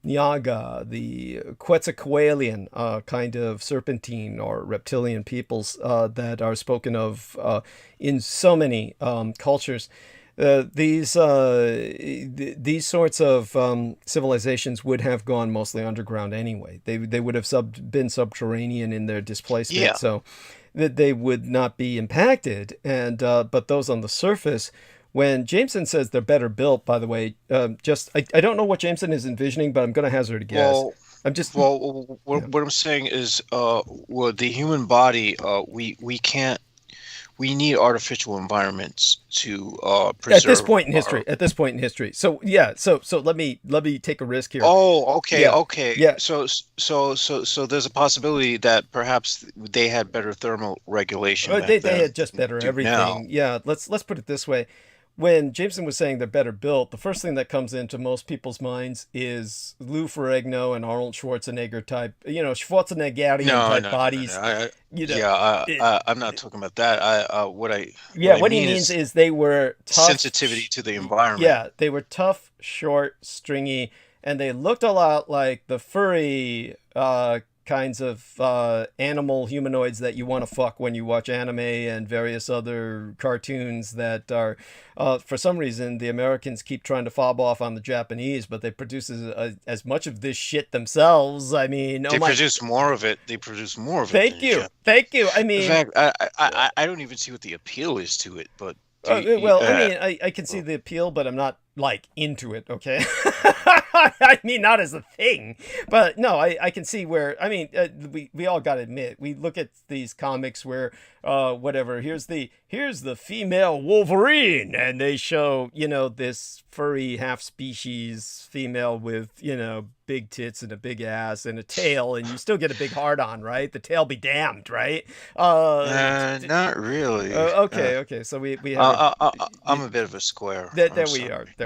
S1: Nyaga, the Quetzalcoatlian kind of serpentine or reptilian peoples that are spoken of in so many cultures. These sorts of civilizations would have gone mostly underground anyway. They would have been subterranean in their displacement, so that they would not be impacted. And but those on the surface, when Jameson says they're better built, by the way, I don't know what Jameson is envisioning, but I'm going to hazard a guess.
S2: What I'm saying is, the human body, we can't. We need artificial environments to preserve.
S1: At this point in history. So yeah. So let me take a risk here.
S2: Oh, okay,
S1: yeah.
S2: Okay.
S1: Yeah.
S2: So there's a possibility that perhaps they had better thermal regulation.
S1: They had just better everything. Now. Yeah. Let's put it this way. When Jameson was saying they're better built, the first thing that comes into most people's minds is Lou Ferrigno and Arnold Schwarzenegger type, Schwarzeneggerian type bodies.
S2: I'm not talking about that. What he means
S1: is they were tough,
S2: sensitivity to the environment.
S1: Yeah, they were tough, short, stringy, and they looked a lot like the furry kinds of animal humanoids that you want to fuck when you watch anime and various other cartoons that are, for some reason, the Americans keep trying to fob off on the Japanese, but they produce as much of this shit themselves. I mean,
S2: They produce more of it. They produce more of it.
S1: Thank you. Thank you. I mean,
S2: in fact, I don't even see what the appeal is to it, but.
S1: I mean, I can see the appeal, but I'm not like into it. Okay, I mean, not as a thing, but no, I can see where. I mean, we all got to admit, we look at these comics where whatever. Here's the female Wolverine, and they show this furry half species female with big tits and a big ass and a tail, and you still get a big hard on, right? The tail be damned, right?
S2: Not really.
S1: Okay. So we have.
S2: I'm a bit of a square.
S1: There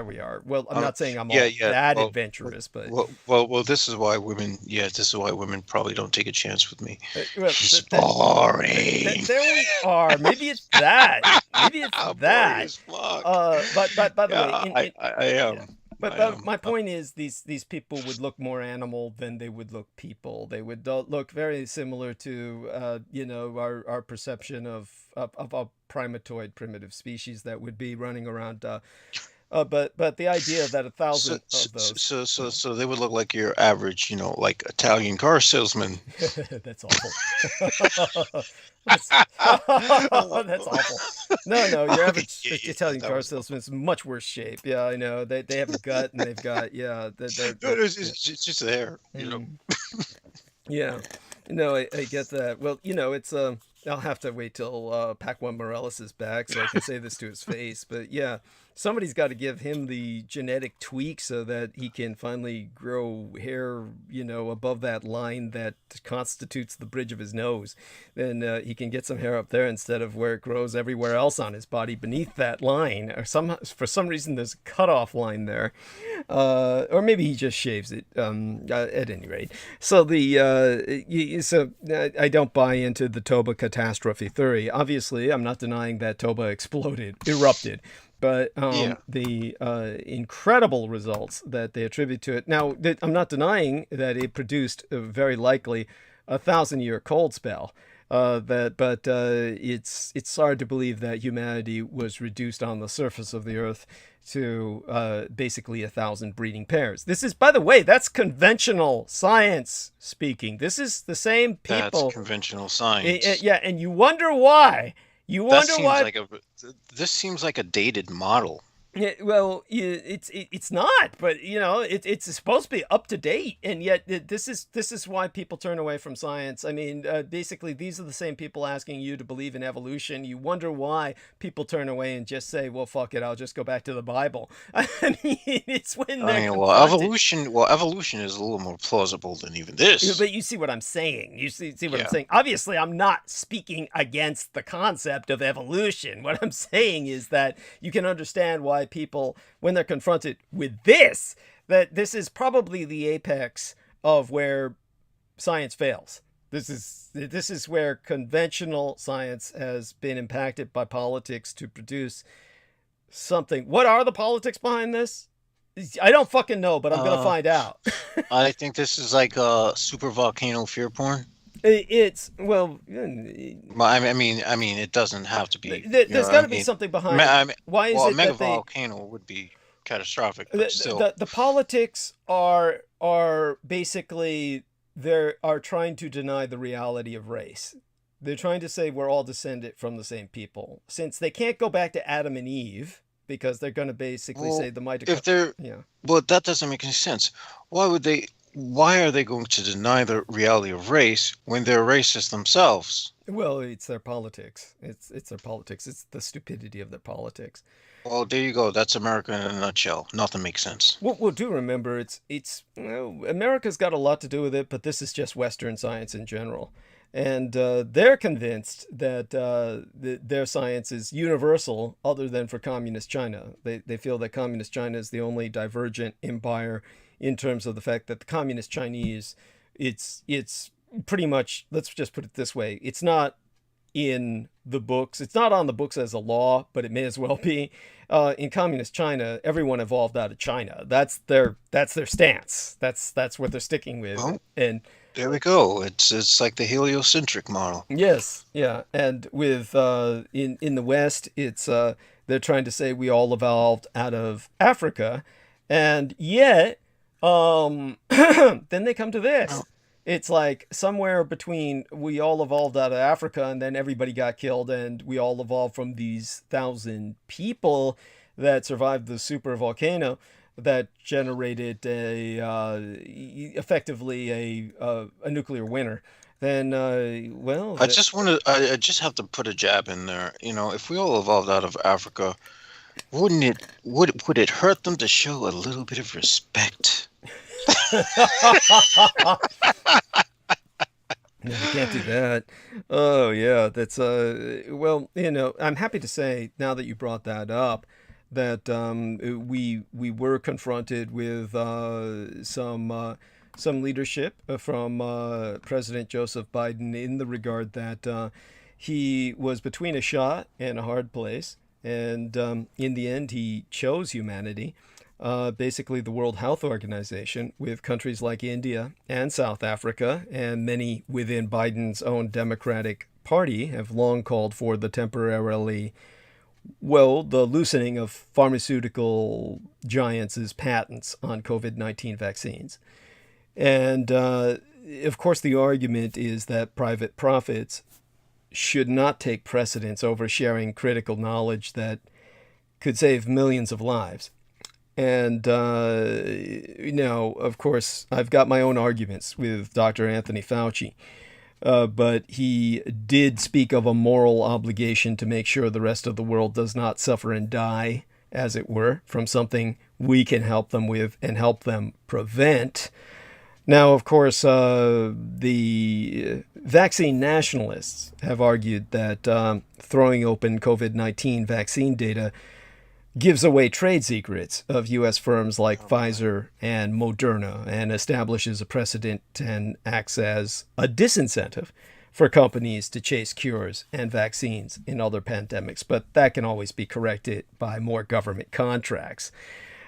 S1: we are. Well, I'm not saying I'm all that adventurous, but
S2: well, this is why women. Yeah, this is why women probably don't take a chance with me. She's
S1: boring. There we are. Maybe it's that. Maybe it's that. But by the way,
S2: I am.
S1: Yeah. But my point is, these people would look more animal than they would look people. They would look very similar to our perception of a primatoid primitive species that would be running around. But the idea that 1,000 of those.
S2: So they would look like your average, like Italian car salesman.
S1: That's awful. That's awful. No, your average Italian car salesman is much worse shape. Yeah, I know. They have a gut and they've got
S2: it's just there,
S1: Yeah, no, I get that. Well, it's I'll have to wait till Pac-1 Morales is back so I can say this to his face. But yeah, somebody's got to give him the genetic tweak so that he can finally grow hair, above that line that constitutes the bridge of his nose. Then he can get some hair up there instead of where it grows everywhere else on his body beneath that line. Or for some reason, there's a cutoff line there. Or maybe he just shaves it. At any rate, so I don't buy into the Toba catastrophe theory. Obviously, I'm not denying that Toba erupted. But the incredible results that they attribute to it. Now, I'm not denying that it produced very likely 1,000-year cold spell. But it's hard to believe that humanity was reduced on the surface of the Earth to basically 1,000 breeding pairs. This is, by the way, that's conventional science speaking. This is the same people.
S2: That's conventional science.
S1: Yeah, and you wonder why.
S2: This seems like a dated model.
S1: Yeah, well, it's not, but it's supposed to be up to date, and yet this is why people turn away from science. I mean, basically, these are the same people asking you to believe in evolution. You wonder why people turn away and just say, "Well, fuck it, I'll just go back to the Bible." I mean, it's when
S2: evolution. Well, evolution is a little more plausible than even this.
S1: But you see what I'm saying. You see what I'm saying. Obviously, I'm not speaking against the concept of evolution. What I'm saying is that you can understand why people, when they're confronted with that this is probably the apex of where science fails. This is where conventional science has been impacted by politics to produce something. What are the politics behind this? I don't fucking know, but I'm gonna find out.
S2: I think this is like a super volcano fear porn.
S1: It's I
S2: mean, it doesn't have to be.
S1: There's got to be something behind it. Why is it
S2: a mega volcano would be catastrophic? But still,
S1: the politics are basically they are trying to deny the reality of race. They're trying to say we're all descended from the same people, since they can't go back to Adam and Eve because they're going to basically say the mitochondria.
S2: Well, that doesn't make any sense. Why are they going to deny the reality of race when they're racist themselves?
S1: Well, it's their politics. It's their politics. It's the stupidity of their politics.
S2: Well, there you go. That's America in a nutshell. Nothing makes sense.
S1: Well, do remember, it's America's got a lot to do with it, but this is just Western science in general. And they're convinced that their science is universal other than for communist China. They feel that communist China is the only divergent empire in terms of the fact that the communist Chinese, it's pretty much, let's just put it this way, it's not in the books. It's not on the books as a law, but it may as well be. In communist China, everyone evolved out of China. That's their stance. That's what they're sticking with.
S2: Well,
S1: and
S2: There we go. It's like the heliocentric model.
S1: Yes, yeah, and with in the West, it's they're trying to say we all evolved out of Africa, and yet then they come to this. It's like somewhere between we all evolved out of Africa and then everybody got killed, and we all evolved from these 1,000 people that survived the super volcano that generated effectively a nuclear winter. Then well,
S2: I just have to put a jab in there. You know, if we all evolved out of Africa, would it hurt them to show a little bit of respect?
S1: no, you can't do that. Oh yeah, that's well, I'm happy to say now that you brought that up that we were confronted with some leadership from President Joseph Biden in the regard that he was between a shot and a hard place, and in the end he chose humanity. Basically, the World Health Organization, with countries like India and South Africa, and many within Biden's own Democratic Party, have long called for the the loosening of pharmaceutical giants' patents on COVID-19 vaccines. And of course, the argument is that private profits should not take precedence over sharing critical knowledge that could save millions of lives. And, of course, I've got my own arguments with Dr. Anthony Fauci. But he did speak of a moral obligation to make sure the rest of the world does not suffer and die, as it were, from something we can help them with and help them prevent. Now, of course, the vaccine nationalists have argued that throwing open COVID-19 vaccine data gives away trade secrets of U.S. firms like Pfizer and Moderna and establishes a precedent and acts as a disincentive for companies to chase cures and vaccines in other pandemics. But that can always be corrected by more government contracts.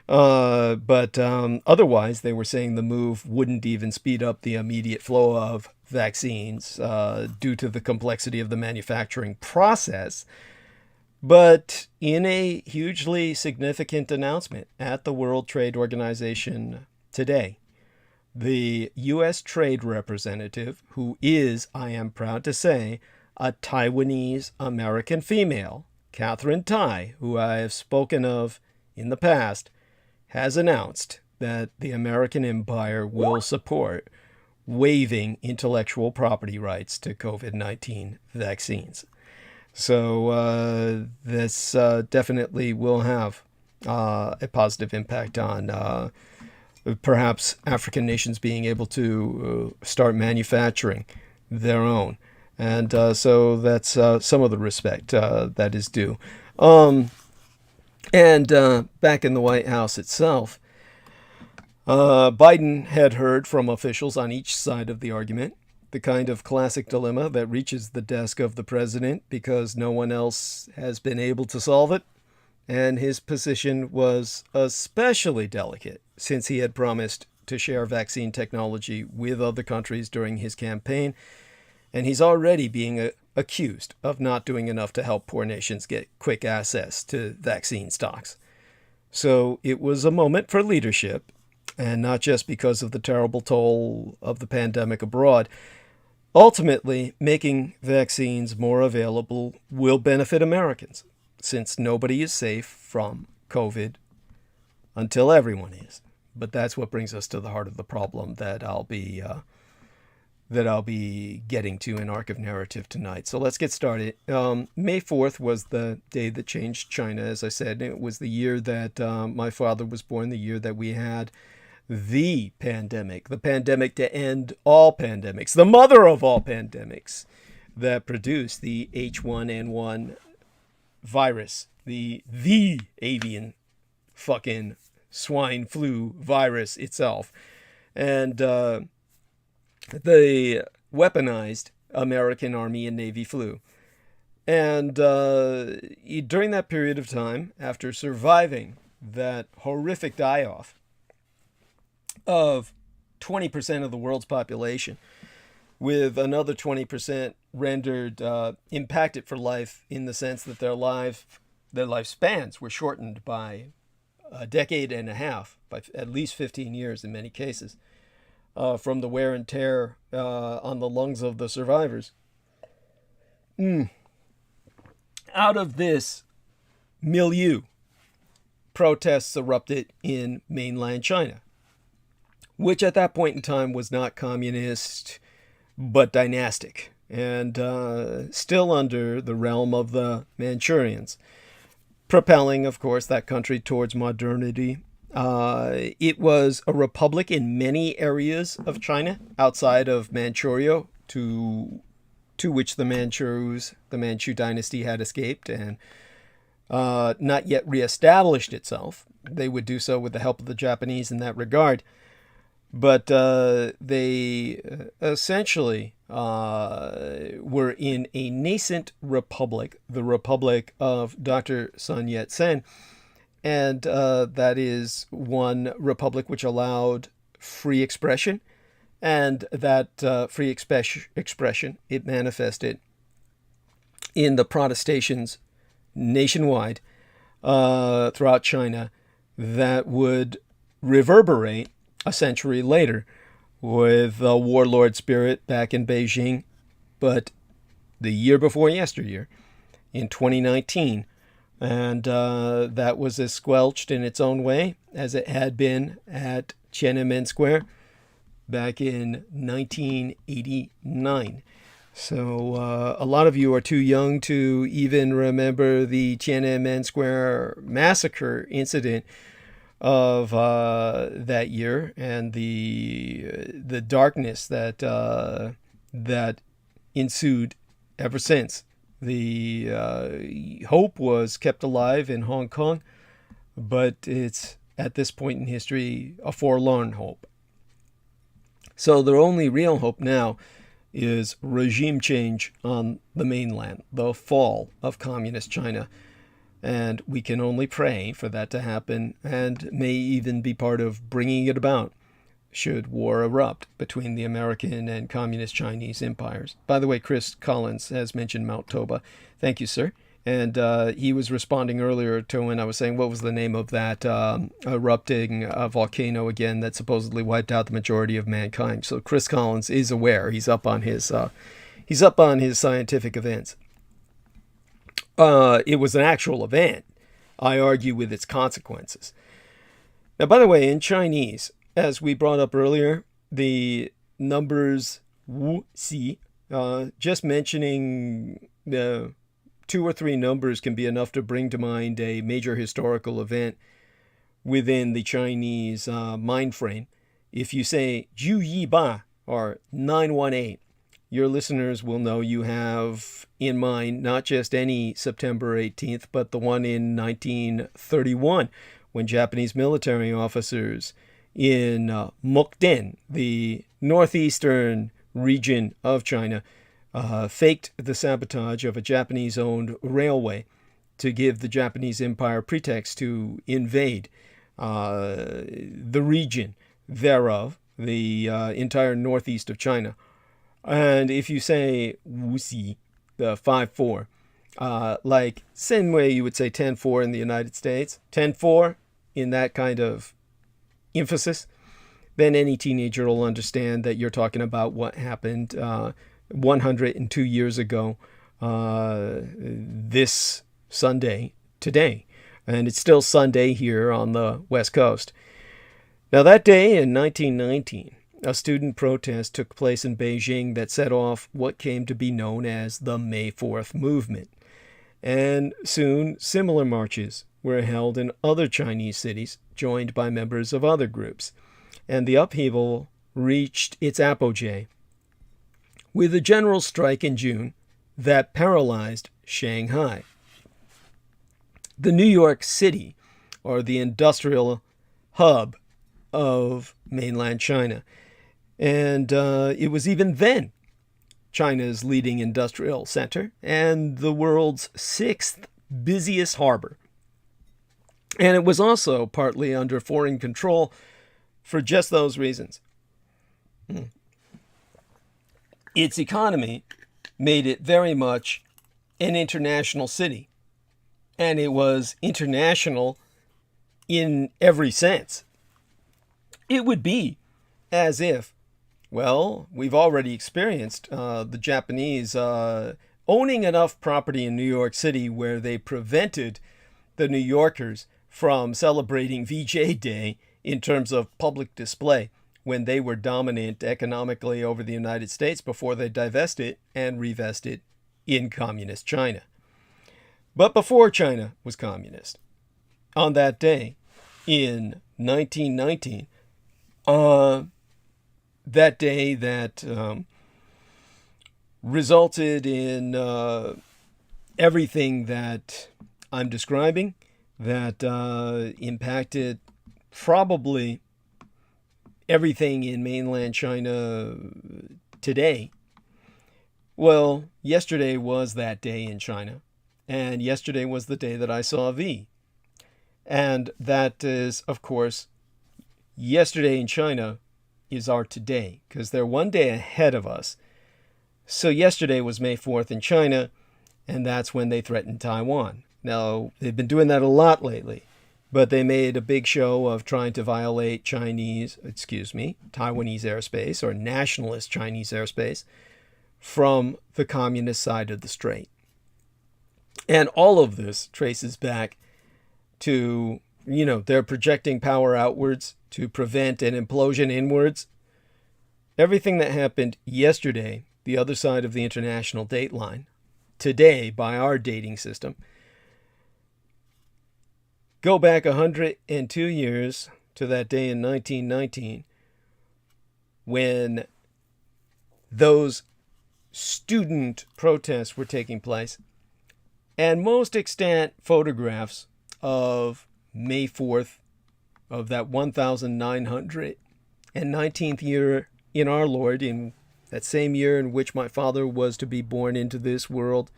S1: But otherwise, they were saying the move wouldn't even speed up the immediate flow of vaccines due to the complexity of the manufacturing process. But in a hugely significant announcement at the World Trade Organization today, the U.S. Trade Representative, who is, I am proud to say, a Taiwanese American female, Catherine Tai, who I have spoken of in the past, has announced that the American empire will support waiving intellectual property rights to COVID-19 vaccines. So this definitely will have a positive impact on perhaps African nations being able to start manufacturing their own. And so that's some of the respect that is due. And back in the White House itself, Biden had heard from officials on each side of the argument, the kind of classic dilemma that reaches the desk of the president because no one else has been able to solve it. And his position was especially delicate since he had promised to share vaccine technology with other countries during his campaign. And he's already being accused of not doing enough to help poor nations get quick access to vaccine stocks. So it was a moment for leadership, and not just because of the terrible toll of the pandemic abroad. Ultimately, making vaccines more available will benefit Americans, since nobody is safe from COVID until everyone is. But that's what brings us to the heart of the problem that I'll be getting to in Arc of Narrative tonight. So let's get started. May 4th was the day that changed China, as I said. It was the year that my father was born, the year that we had the pandemic to end all pandemics, the mother of all pandemics that produced the H1N1 virus, the avian fucking swine flu virus itself. And the weaponized American Army and Navy flu. And during that period of time, after surviving that horrific die-off of 20% of the world's population, with another 20% rendered impacted for life in the sense that their lifespans were shortened by a decade and a half, by at least 15 years in many cases, from the wear and tear on the lungs of the survivors. Out of this milieu, protests erupted in mainland China, which at that point in time was not communist, but dynastic, and still under the realm of the Manchurians, propelling, of course, that country towards modernity. It was a republic in many areas of China outside of Manchuria, to which the Manchu dynasty had escaped and not yet reestablished itself. They would do so with the help of the Japanese in that regard. But they essentially were in a nascent republic, the Republic of Dr. Sun Yat-sen. And that is one republic which allowed free expression. And that free expression, it manifested in the protestations nationwide throughout China that would reverberate a century later with the warlord spirit back in Beijing. But the year before yesteryear, in 2019, and that was as squelched in its own way as it had been at Tiananmen Square back in 1989. So a lot of you are too young to even remember the Tiananmen Square massacre incident of that year, and the darkness that that ensued ever since. The hope was kept alive in Hong Kong, but it's at this point in history a forlorn hope. So the only real hope now is regime change on the mainland, the fall of communist China. And we can only pray for that to happen, and may even be part of bringing it about should war erupt between the American and communist Chinese empires. By the way, Chris Collins has mentioned Mount Toba. Thank you, sir. And he was responding earlier to when I was saying what was the name of that erupting volcano again that supposedly wiped out the majority of mankind. So Chris Collins is aware. He's up on his scientific events. It was an actual event. I argue with its consequences. Now, by the way, in Chinese, as we brought up earlier, the numbers wu xi, just mentioning the 2 or 3 numbers can be enough to bring to mind a major historical event within the Chinese mind frame. If you say 918 or 918, your listeners will know you have in mind not just any September 18th, but the one in 1931, when Japanese military officers in Mukden, the northeastern region of China, faked the sabotage of a Japanese-owned railway to give the Japanese Empire pretext to invade the region thereof, the entire northeast of China. And if you say wuxi, the 5-4, like same way you would say 10-4 in the United States, 10-4 in that kind of emphasis, then any teenager will understand that you're talking about what happened 102 years ago this Sunday, today. And it's still Sunday here on the West Coast. Now, that day in 1919, a student protest took place in Beijing that set off what came to be known as the May 4th movement. And soon, similar marches were held in other Chinese cities, joined by members of other groups. And the upheaval reached its apogee with a general strike in June that paralyzed Shanghai. The New York City, or the industrial hub of mainland China. And it was even then China's leading industrial center and the world's 6th busiest harbor. And it was also partly under foreign control for just those reasons. its economy made it very much an international city. And it was international in every sense. It would be as if, well, we've already experienced the Japanese owning enough property in New York City where they prevented the New Yorkers from celebrating VJ Day in terms of public display when they were dominant economically over the United States before they divested and revested in communist China. But before China was communist, on that day in 1919, that day that resulted in everything that I'm describing, that impacted probably everything in mainland China today. Well, yesterday was that day in China, and yesterday was the day that I saw V. And that is, of course, yesterday in China is our today, because they're one day ahead of us. So yesterday was May 4th in China, and that's when they threatened Taiwan. Now, they've been doing that a lot lately, but they made a big show of trying to violate Taiwanese airspace, or nationalist Chinese airspace, from the communist side of the strait. And all of this traces back to, they're projecting power outwards to prevent an implosion inwards. Everything that happened yesterday, the other side of the international date line, today by our dating system, go back 102 years to that day in 1919 when those student protests were taking place, and most extant photographs of May 4th of that 1919th year in our Lord, in that same year in which my father was to be born into this world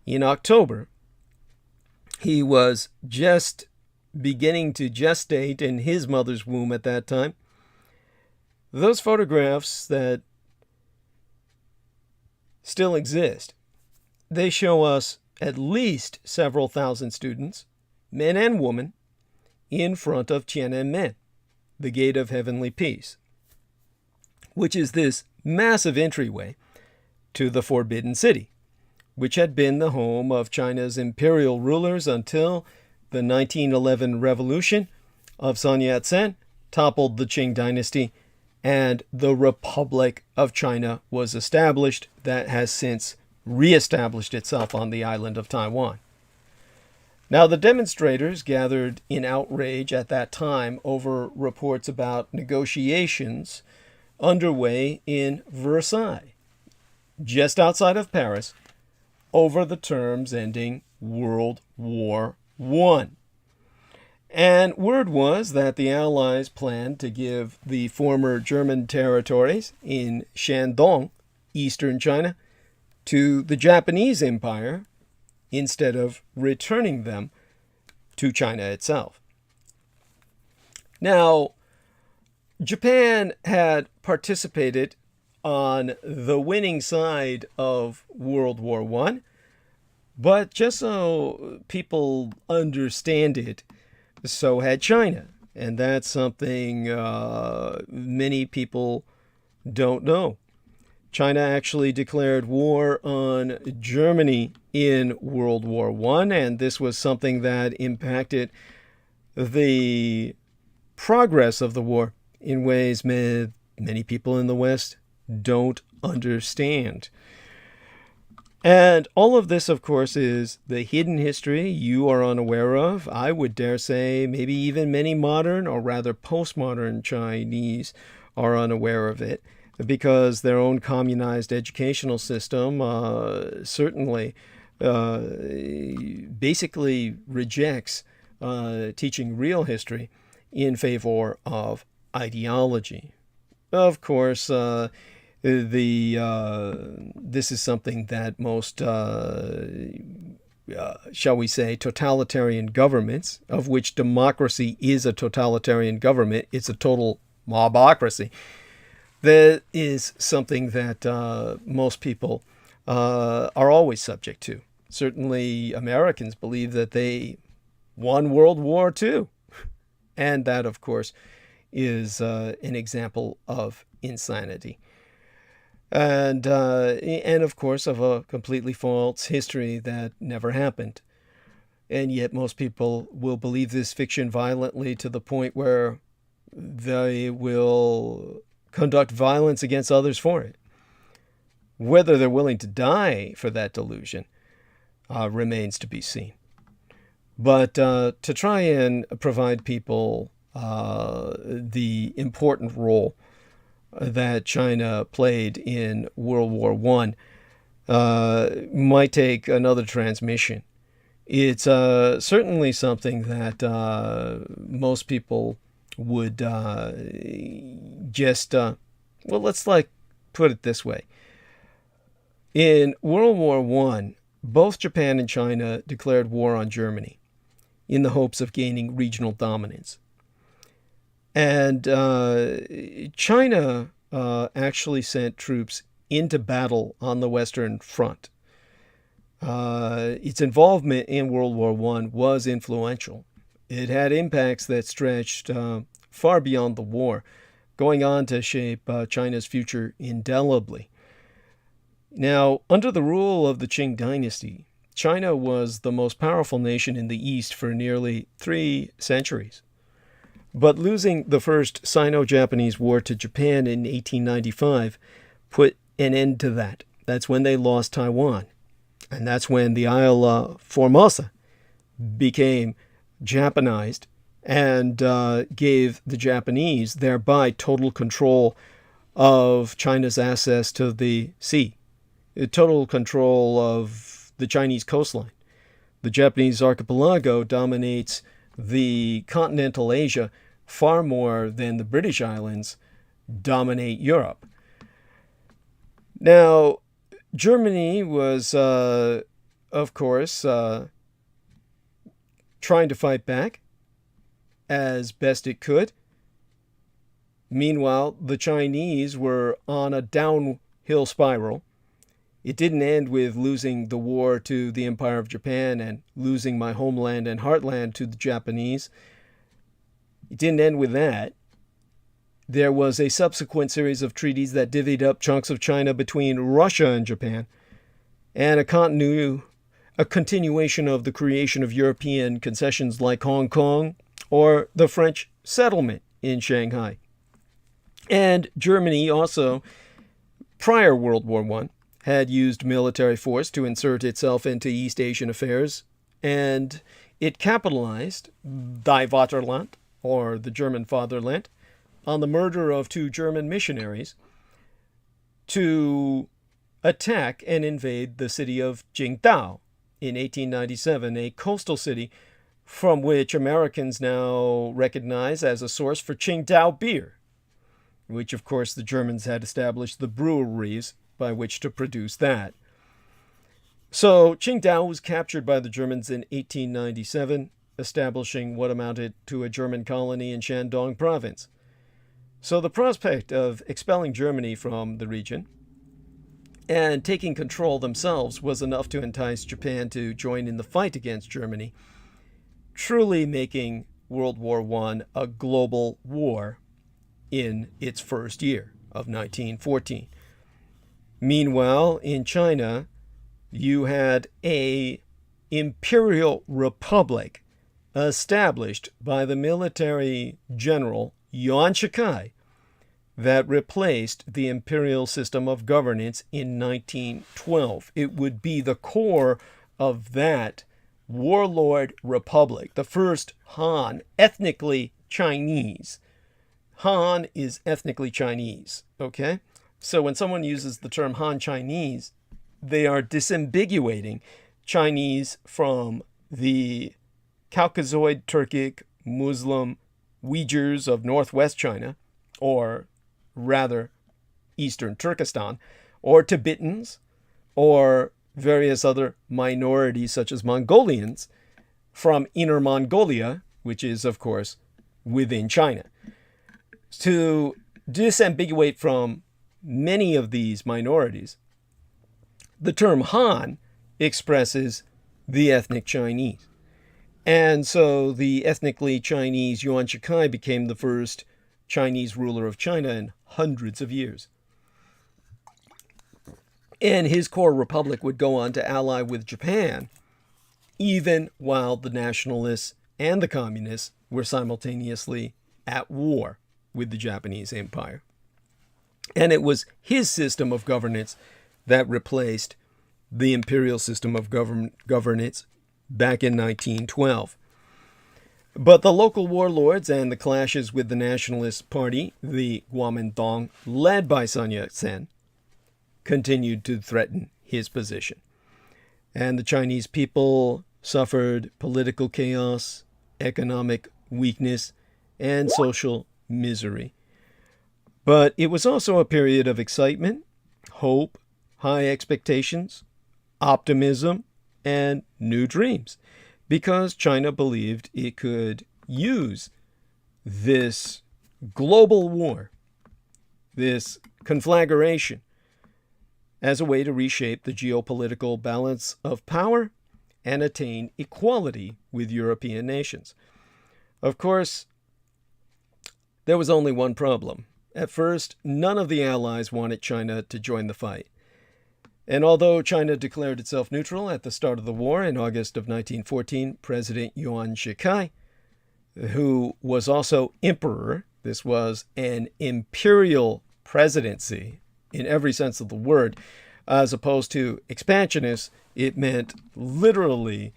S1: in October. He was just beginning to gestate in his mother's womb at that time. Those photographs that still exist, they show us at least several thousand students, men and women, in front of Tiananmen, the gate of heavenly peace, which is this massive entryway to the Forbidden City, which had been the home of China's imperial rulers until the 1911 revolution of Sun Yat-sen toppled the Qing dynasty and the Republic of China was established, that has since reestablished itself on the island of Taiwan. Now, the demonstrators gathered in outrage at that time over reports about negotiations underway in Versailles, just outside of Paris, over the terms ending World War I. And word was that the Allies planned to give the former German territories in Shandong, eastern China, to the Japanese Empire instead of returning them to China itself. Now, Japan had participated on the winning side of World War I, but just so people understand it, so had China. And that's something many people don't know. China actually declared war on Germany in World War I, and this was something that impacted the progress of the war in ways many people in the West don't understand. And all of this, of course, is the hidden history you are unaware of. I would dare say maybe even many modern, or rather postmodern Chinese are unaware of it, because their own communized educational system certainly basically rejects teaching real history in favor of ideology. Of course, this is something that most, shall we say, totalitarian governments, of which democracy is a totalitarian government, it's a total mobocracy, that is something that most people are always subject to. Certainly, Americans believe that they won World War II. And that, of course, is an example of insanity. And of course, of a completely false history that never happened. And yet most people will believe this fiction violently to the point where they will conduct violence against others for it. Whether they're willing to die for that delusion remains to be seen. But to try and provide people the important role that China played in World War I might take another transmission. It's certainly something that most people would let's put it this way. In World War I, both Japan and China declared war on Germany in the hopes of gaining regional dominance. And China actually sent troops into battle on the Western Front. Its involvement in World War I was influential. It had impacts that stretched far beyond the war, going on to shape China's future indelibly. Now, under the rule of the Qing dynasty, China was the most powerful nation in the East for nearly 3 centuries. But losing the First Sino-Japanese War to Japan in 1895 put an end to that. That's when they lost Taiwan. And that's when the Isle of Formosa became Japanized and gave the Japanese thereby total control of China's access to the sea, total control of the Chinese coastline. The Japanese archipelago dominates the continental Asia far more than the British Islands dominate Europe. Now, Germany was, of course, trying to fight back as best it could. Meanwhile, the Chinese were on a downhill spiral. It didn't end with losing the war to the Empire of Japan and losing my homeland and heartland to the Japanese. It didn't end with that. There was a subsequent series of treaties that divvied up chunks of China between Russia and Japan, and a continuation of the creation of European concessions like Hong Kong or the French settlement in Shanghai. And Germany also, prior World War I, had used military force to insert itself into East Asian affairs, and it capitalized Die Vaterland, or the German fatherland, on the murder of 2 German missionaries to attack and invade the city of Qingdao in 1897, a coastal city from which Americans now recognize as a source for Qingdao beer, which of course the Germans had established the breweries by which to produce that. So Qingdao was captured by the Germans in 1897, establishing what amounted to a German colony in Shandong province. So the prospect of expelling Germany from the region and taking control themselves was enough to entice Japan to join in the fight against Germany, truly making World War I a global war in its first year of 1914. Meanwhile, in China, you had an imperial republic established by the military general Yuan Shikai that replaced the imperial system of governance in 1912. It would be the core of that warlord republic, the first Han, ethnically Chinese. Han is ethnically Chinese, okay? So when someone uses the term Han Chinese, they are disambiguating Chinese from the Caucasoid Turkic Muslim Uyghurs of northwest China, or rather eastern Turkestan, or Tibetans, or various other minorities such as Mongolians from Inner Mongolia, which is, of course, within China. To disambiguate from many of these minorities, the term Han expresses the ethnic Chinese. And so the ethnically Chinese Yuan Shikai became the first Chinese ruler of China in hundreds of years. And his core republic would go on to ally with Japan, even while the nationalists and the communists were simultaneously at war with the Japanese Empire. And it was his system of governance that replaced the imperial system of governance back in 1912. But the local warlords and the clashes with the Nationalist Party, the Kuomintang, led by Sun Yat-sen, continued to threaten his position. And the Chinese people suffered political chaos, economic weakness, and social misery. But it was also a period of excitement, hope, high expectations, optimism, and new dreams, because China believed it could use this global war, this conflagration, as a way to reshape the geopolitical balance of power and attain equality with European nations. Of course, there was only one problem. At first, none of the allies wanted China to join the fight. And although China declared itself neutral at the start of the war in August of 1914, President Yuan Shikai, who was also emperor, this was an imperial presidency in every sense of the word, as opposed to expansionist, it meant literally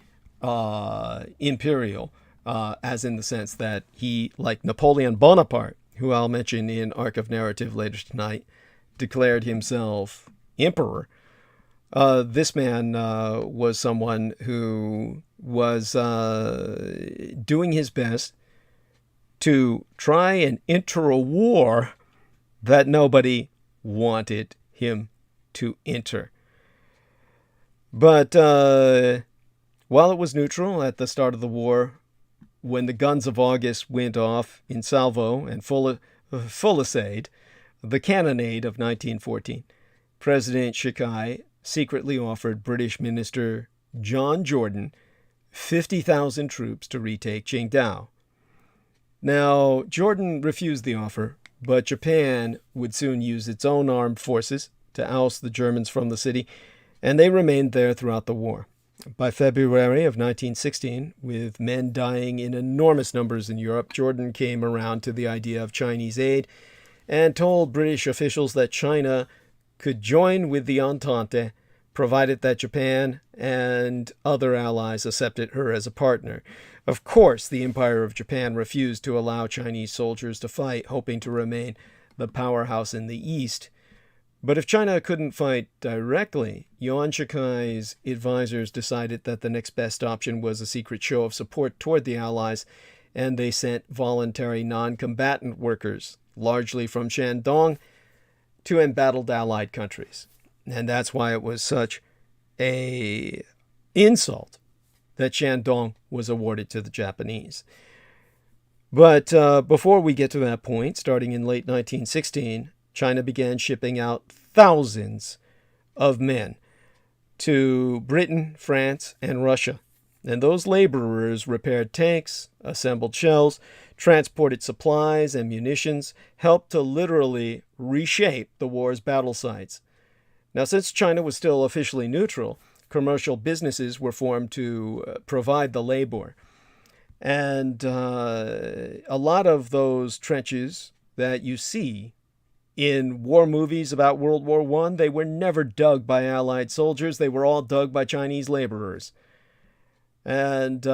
S1: imperial, as in the sense that he, like Napoleon Bonaparte, who I'll mention in Arc of Narrative later tonight, declared himself emperor. This man was someone who was doing his best to try and enter a war that nobody wanted him to enter. But while it was neutral at the start of the war, when the guns of August went off in salvo and fusillade, the cannonade of 1914, President Shikai secretly offered British Minister John Jordan 50,000 troops to retake Qingdao. Now, Jordan refused the offer, but Japan would soon use its own armed forces to oust the Germans from the city, and they remained there throughout the war. By February of 1916, with men dying in enormous numbers in Europe, Jordan came around to the idea of Chinese aid and told British officials that China could join with the Entente, provided that Japan and other allies accepted her as a partner. Of course, the Empire of Japan refused to allow Chinese soldiers to fight, hoping to remain the powerhouse in the East. But if China couldn't fight directly, Yuan Shikai's advisors decided that the next best option was a secret show of support toward the Allies, and they sent voluntary non-combatant workers, largely from Shandong, to embattled Allied countries. And that's why it was such an insult that Shandong was awarded to the Japanese. But before we get to that point, starting in late 1916, China began shipping out thousands of men to Britain, France, and Russia. And those laborers repaired tanks, assembled shells, transported supplies and munitions, helped to literally reshape the war's battle sites. Now, since China was still officially neutral, commercial businesses were formed to provide the labor. And a lot of those trenches that you see in war movies about World War I, they were never dug by Allied soldiers. They were all dug by Chinese laborers. And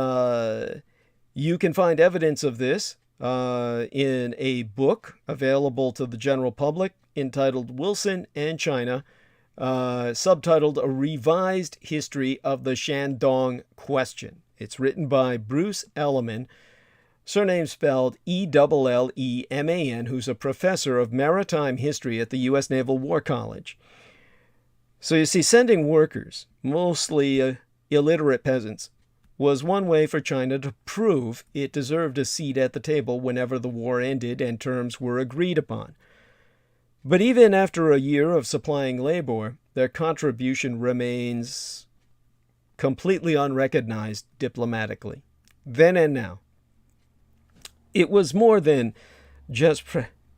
S1: you can find evidence of this in a book available to the general public entitled Wilson and China, subtitled A Revised History of the Shandong Question. It's written by Bruce Elleman, surname spelled Elleman, who's a professor of maritime history at the U.S. Naval War College. So you see, sending workers, mostly illiterate peasants, was one way for China to prove it deserved a seat at the table whenever the war ended and terms were agreed upon. But even after a year of supplying labor, their contribution remains completely unrecognized diplomatically, then and now. It was more than just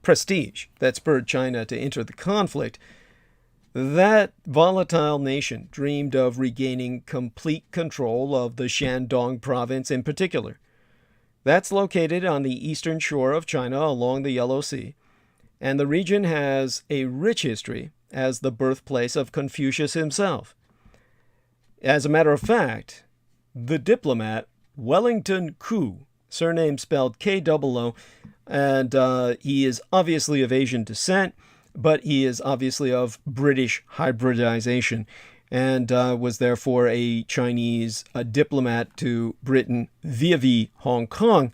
S1: prestige that spurred China to enter the conflict. That volatile nation dreamed of regaining complete control of the Shandong province in particular. That's located on the eastern shore of China along the Yellow Sea, and the region has a rich history as the birthplace of Confucius himself. As a matter of fact, the diplomat Wellington Koo, surname spelled K-O-O, and he is obviously of Asian descent, but he is obviously of British hybridization, and was therefore a Chinese diplomat to Britain via Hong Kong.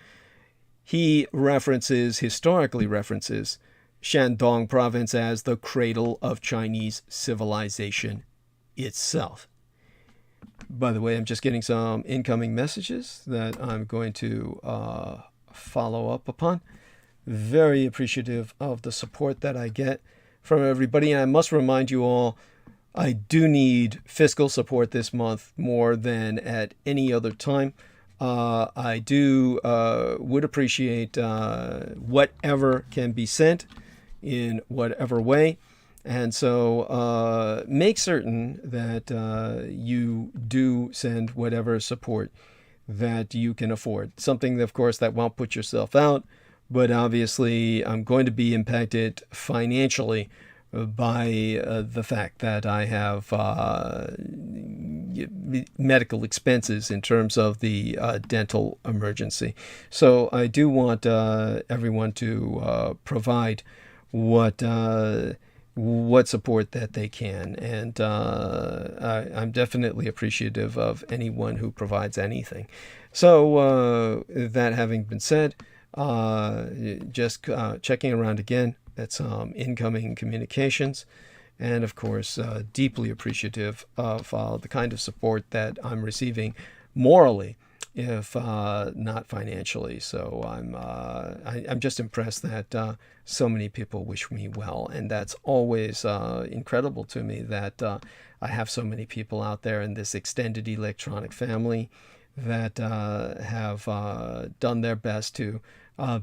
S1: He historically references Shandong province as the cradle of Chinese civilization itself. By the way, I'm just getting some incoming messages that I'm going to follow up upon. Very appreciative of the support that I get from everybody. And I must remind you all, I do need fiscal support this month more than at any other time. I would appreciate whatever can be sent in whatever way. And so make certain that you do send whatever support that you can afford. Something, of course, that won't put yourself out, but obviously I'm going to be impacted financially by the fact that I have medical expenses in terms of the dental emergency. So I do want everyone to provide what support that they can, and I'm definitely appreciative of anyone who provides anything. So that having been said, just checking around again at some incoming communications, and of course deeply appreciative of the kind of support that I'm receiving morally, if not financially. So I'm just impressed that so many people wish me well, and that's always incredible to me that I have so many people out there in this extended electronic family that have done their best to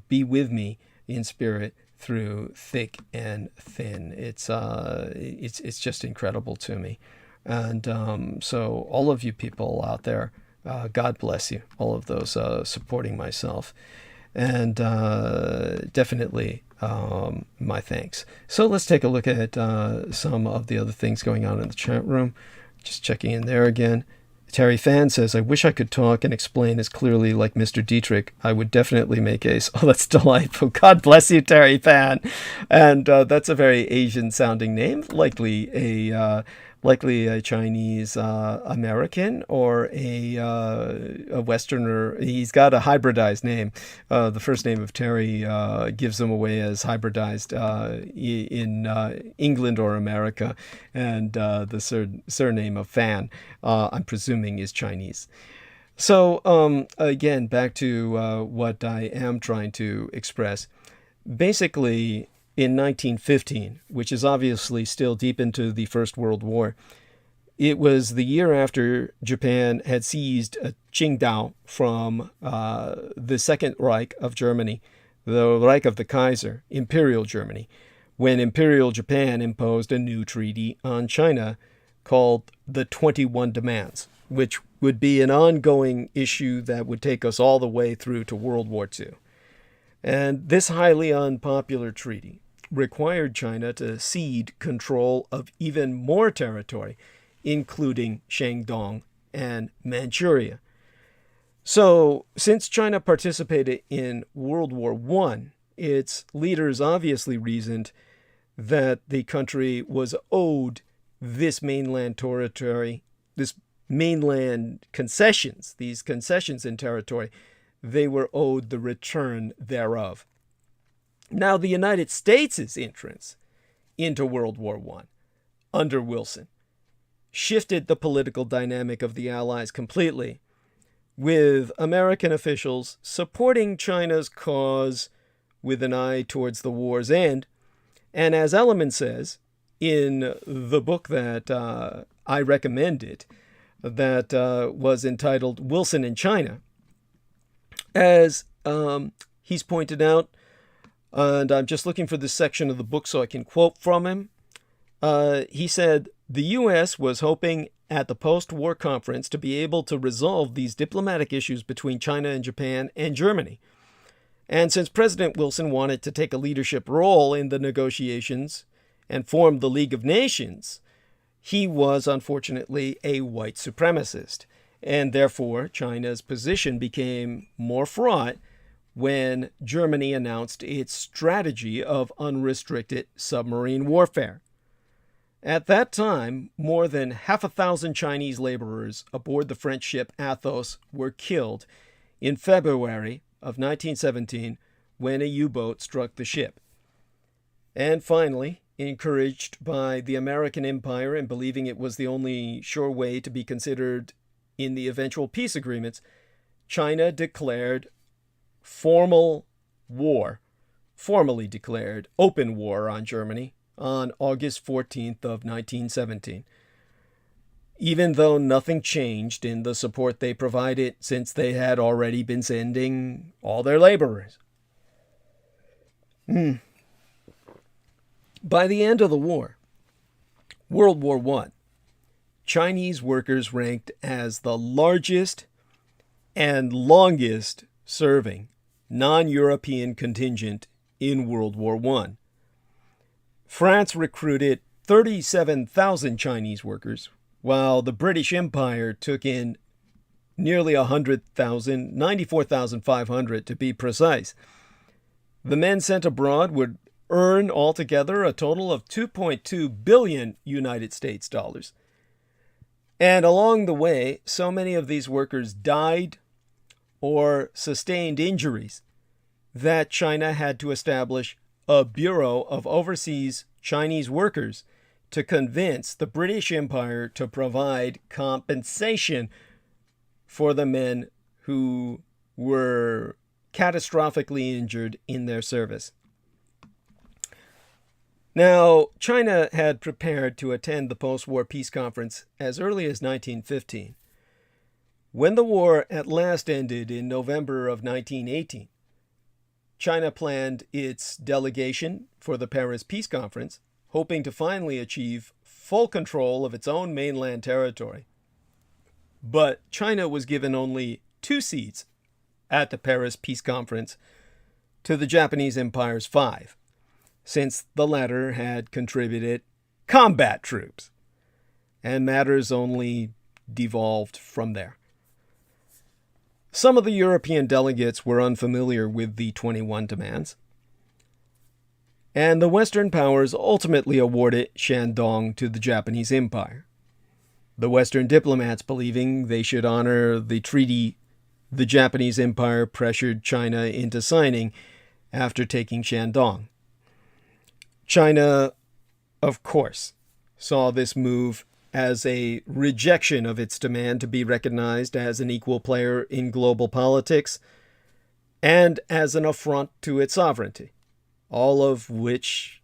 S1: be with me in spirit through thick and thin. It's just incredible to me, and so all of you people out there, God bless you, all of those supporting myself, and definitely my thanks. So let's take a look at some of the other things going on in the chat room. Just checking in there again. Terry Fan says, I wish I could talk and explain as clearly like Mr. Dietrich. I would definitely make ace. Oh, that's delightful. God bless you, Terry Fan. And that's a very Asian-sounding name, likely a Chinese American or a Westerner. He's got a hybridized name. The first name of Terry gives him away as hybridized in England or America, and the surname of Fan, I'm presuming, is Chinese. So again, back to what I am trying to express. Basically, in 1915, which is obviously still deep into the First World War, it was the year after Japan had seized Qingdao from the Second Reich of Germany, the Reich of the Kaiser, Imperial Germany, when Imperial Japan imposed a new treaty on China called the 21 Demands, which would be an ongoing issue that would take us all the way through to World War II. And this highly unpopular treaty required China to cede control of even more territory, including Shandong and Manchuria. So, since China participated in World War I, its leaders obviously reasoned that the country was owed this mainland territory, this mainland concessions, these concessions in territory. They were owed the return thereof. Now, the United States' entrance into World War I under Wilson shifted the political dynamic of the Allies completely, with American officials supporting China's cause with an eye towards the war's end, And as Elliman says in the book that I recommended, that was entitled Wilson in China, as he's pointed out, and I'm just looking for this section of the book so I can quote from him. He said, the U.S. was hoping at the post-war conference to be able to resolve these diplomatic issues between China and Japan and Germany. And since President Wilson wanted to take a leadership role in the negotiations and form the League of Nations, he was unfortunately a white supremacist. And therefore, China's position became more fraught when Germany announced its strategy of unrestricted submarine warfare. At that time, more than 1,000 Chinese laborers aboard the French ship Athos were killed in February of 1917 when a U-boat struck the ship. And finally, encouraged by the American Empire and believing it was the only sure way to be considered in the eventual peace agreements, China declared formally declared open war on Germany on August 14th of 1917, even though nothing changed in the support they provided since they had already been sending all their laborers. By the end of the war, World War I, Chinese workers ranked as the largest and longest serving non-European contingent in World War I. France recruited 37,000 Chinese workers, while the British Empire took in nearly 100,000, 94,500 to be precise. The men sent abroad would earn altogether a total of 2.2 billion United States dollars. And along the way, so many of these workers died or sustained injuries that China had to establish a Bureau of Overseas Chinese Workers to convince the British Empire to provide compensation for the men who were catastrophically injured in their service. Now, China had prepared to attend the post-war peace conference as early as 1915. When the war at last ended in November of 1918, China planned its delegation for the Paris Peace Conference, hoping to finally achieve full control of its own mainland territory. But China was given only 2 seats at the Paris Peace Conference to the Japanese Empire's 5, since the latter had contributed combat troops, and matters only devolved from there. Some of the European delegates were unfamiliar with the 21 demands, and the Western powers ultimately awarded Shandong to the Japanese Empire. The Western diplomats, believing they should honor the treaty the Japanese Empire pressured China into signing after taking Shandong. China, of course, saw this move as a rejection of its demand to be recognized as an equal player in global politics and as an affront to its sovereignty, all of which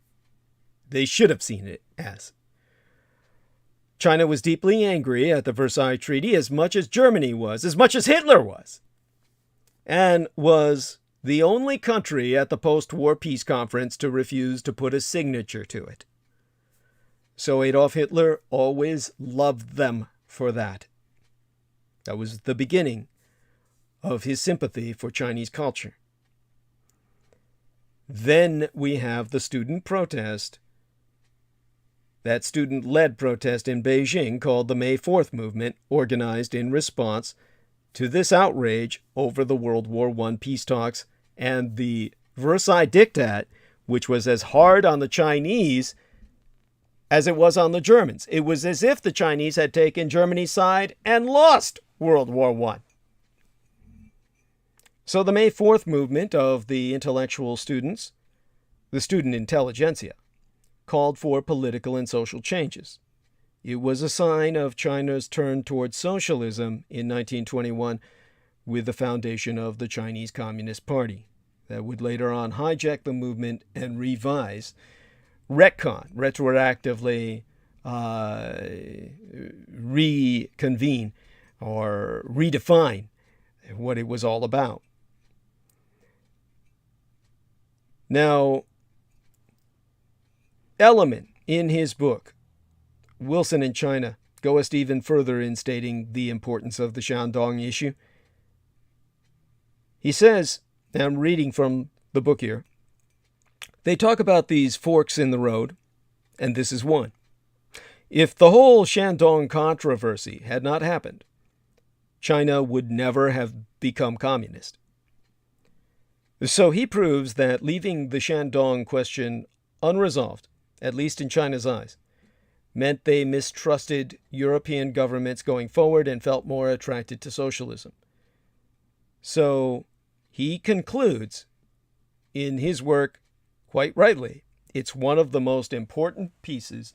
S1: they should have seen it as. China was deeply angry at the Versailles Treaty as much as Germany was, as much as Hitler was, and was the only country at the post-war peace conference to refuse to put a signature to it. So Adolf Hitler always loved them for that. That was the beginning of his sympathy for Chinese culture. Then we have the student protest, that student-led protest in Beijing called the May 4th movement, organized in response to this outrage over the World War I peace talks and the Versailles Diktat, which was as hard on the Chinese as it was on the Germans. It was as if the Chinese had taken Germany's side and lost World War I. So the May 4th movement of the intellectual students, the student intelligentsia, called for political and social changes. It was a sign of China's turn towards socialism in 1921 with the foundation of the Chinese Communist Party that would later on hijack the movement and revise retcon, retroactively reconvene or redefine what it was all about. Now, Elliman, in his book, Wilson in China, goes even further in stating the importance of the Shandong issue. He says, and I'm reading from the book here, they talk about these forks in the road, and this is one. If the whole Shandong controversy had not happened, China would never have become communist. So he proves that leaving the Shandong question unresolved, at least in China's eyes, meant they mistrusted European governments going forward and felt more attracted to socialism. So he concludes in his work, quite rightly, it's one of the most important pieces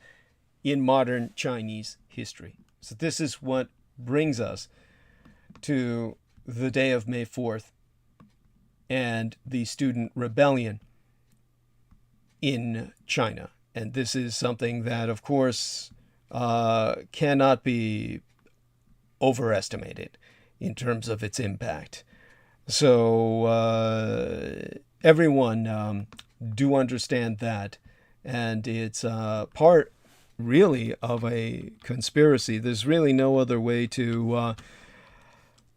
S1: in modern Chinese history. So this is what brings us to the day of May 4th and the student rebellion in China. And this is something that, of course, cannot be overestimated in terms of its impact. So everyone do understand that. And it's part, really, of a conspiracy. There's really no other way to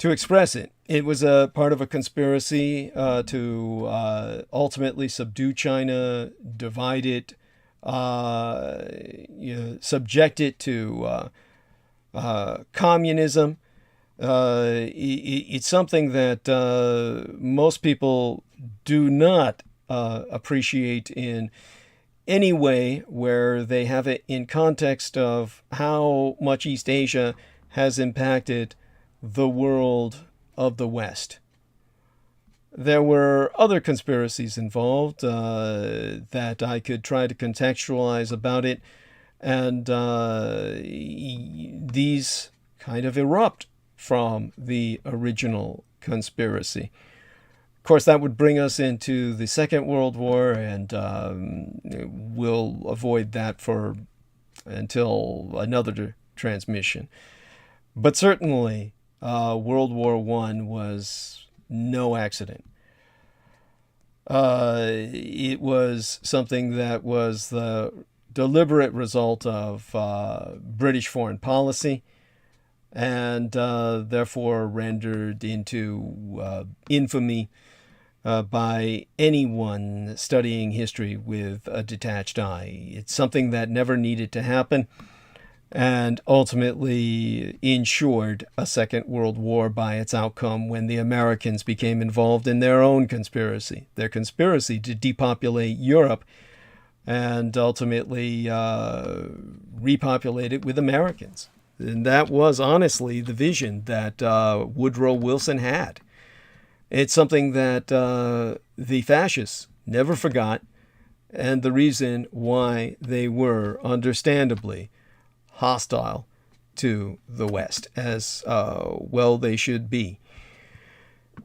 S1: express it. It was a part of a conspiracy to ultimately subdue China, divide it, subject it to communism. It's something that most people do not appreciate in any way where they have it in context of how much East Asia has impacted the world of the West. There were other conspiracies involved that I could try to contextualize about it, and these kind of erupt from the original conspiracy. Of course, that would bring us into the Second World War, and we'll avoid that until another transmission. But certainly, World War I was no accident. It was something that was the deliberate result of British foreign policy, and therefore rendered into infamy by anyone studying history with a detached eye. It's something that never needed to happen, and ultimately ensured a Second World War by its outcome when the Americans became involved in their own conspiracy, their conspiracy to depopulate Europe and ultimately repopulate it with Americans. And that was honestly the vision that Woodrow Wilson had. It's something that the fascists never forgot, and the reason why they were understandably hostile to the West, as well they should be.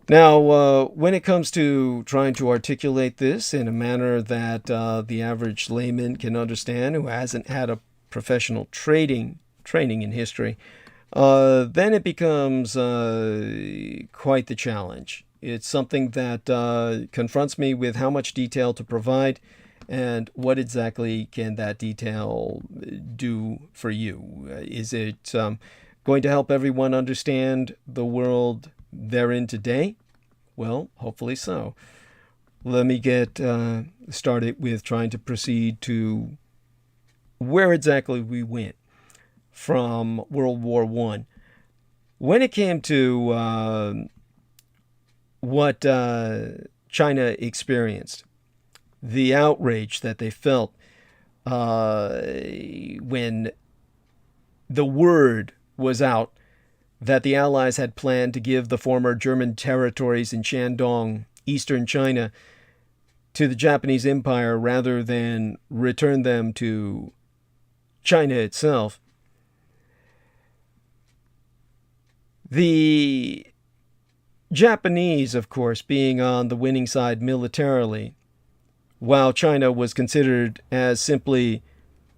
S1: Now, when it comes to trying to articulate this in a manner that the average layman can understand, who hasn't had a professional training in history, then it becomes quite the challenge. It's something that confronts me with how much detail to provide, and what exactly can that detail do for you? Is it going to help everyone understand the world they're in today? Well, hopefully so. Let me get started with trying to proceed to where exactly we went from World War I. When it came to what China experienced, the outrage that they felt when the word was out that the Allies had planned to give the former German territories in Shandong, eastern China, to the Japanese Empire rather than return them to China itself. The Japanese, of course, being on the winning side militarily, while China was considered as simply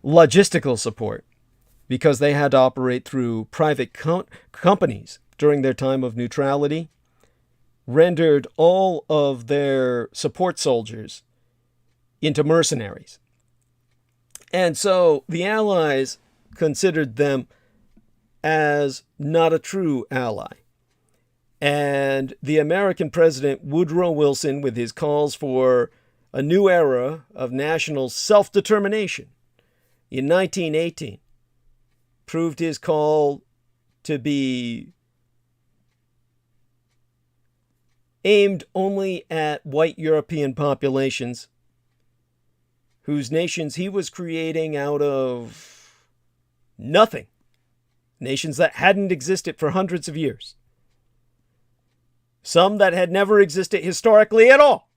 S1: logistical support because they had to operate through private companies during their time of neutrality, rendered all of their support soldiers into mercenaries. And so the Allies considered them as not a true ally. And the American president, Woodrow Wilson, with his calls for a new era of national self-determination in 1918, proved his call to be aimed only at white European populations whose nations he was creating out of nothing. Nations that hadn't existed for hundreds of years. Some that had never existed historically at all,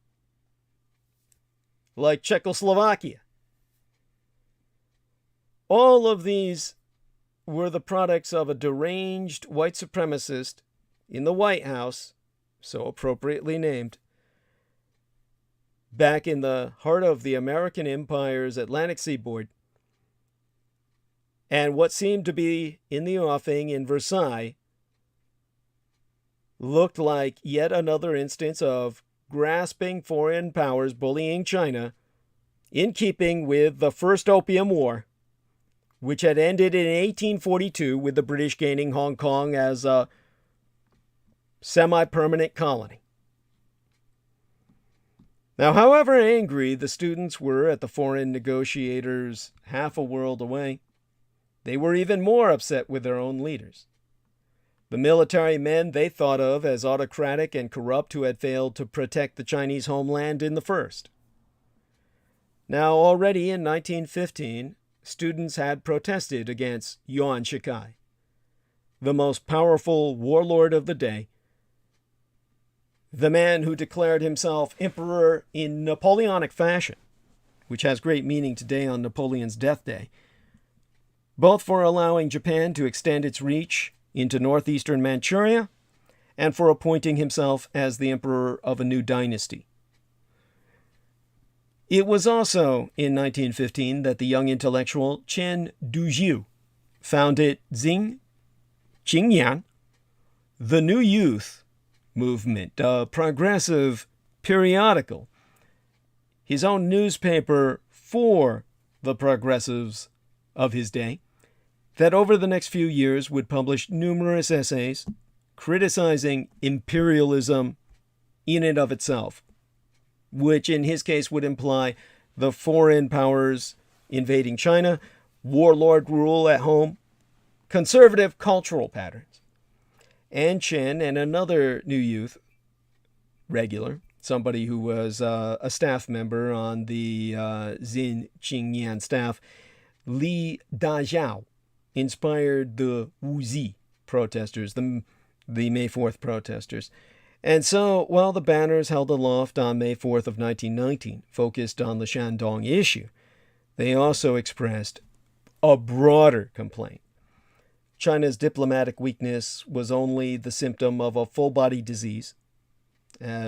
S1: like Czechoslovakia. All of these were the products of a deranged white supremacist in the White House, so appropriately named, back in the heart of the American Empire's Atlantic seaboard, and what seemed to be in the offing in Versailles looked like yet another instance of grasping foreign powers bullying China, in keeping with the First Opium War, which had ended in 1842 with the British gaining Hong Kong as a semi-permanent colony. Now, however angry the students were at the foreign negotiators half a world away, they were even more upset with their own leaders. The military men they thought of as autocratic and corrupt who had failed to protect the Chinese homeland in the first. Now, already in 1915, students had protested against Yuan Shikai, the most powerful warlord of the day, the man who declared himself emperor in Napoleonic fashion, which has great meaning today on Napoleon's death day, both for allowing Japan to extend its reach into northeastern Manchuria and for appointing himself as the emperor of a new dynasty. It was also in 1915 that the young intellectual Chen Dujiu founded Xing Qingyan, the New Youth Movement, a progressive periodical, his own newspaper for the progressives of his day, that over the next few years would publish numerous essays criticizing imperialism in and of itself, which in his case would imply the foreign powers invading China, warlord rule at home, conservative cultural patterns. And Chen and another New Youth regular, somebody who was a staff member on the Xing Qingyan staff, Li Dajiao, inspired the Wuzi protesters, the May 4th protesters. And so, while the banners held aloft on May 4th of 1919 focused on the Shandong issue, they also expressed a broader complaint. China's diplomatic weakness was only the symptom of a full-body disease,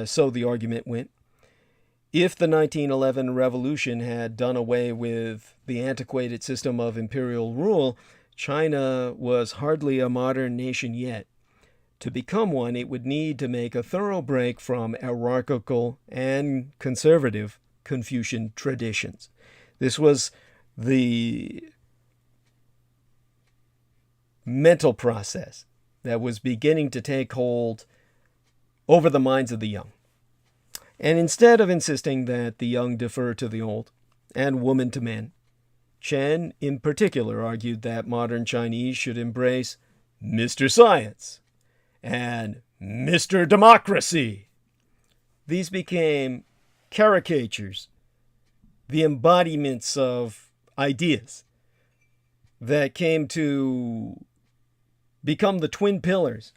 S1: so the argument went. If the 1911 revolution had done away with the antiquated system of imperial rule, China was hardly a modern nation yet. To become one, it would need to make a thorough break from hierarchical and conservative Confucian traditions. This was the mental process that was beginning to take hold over the minds of the young. And instead of insisting that the young defer to the old and woman to men, Chen in particular argued that modern Chinese should embrace Mr. Science and Mr. Democracy. These became caricatures, the embodiments of ideas that came to become the twin pillars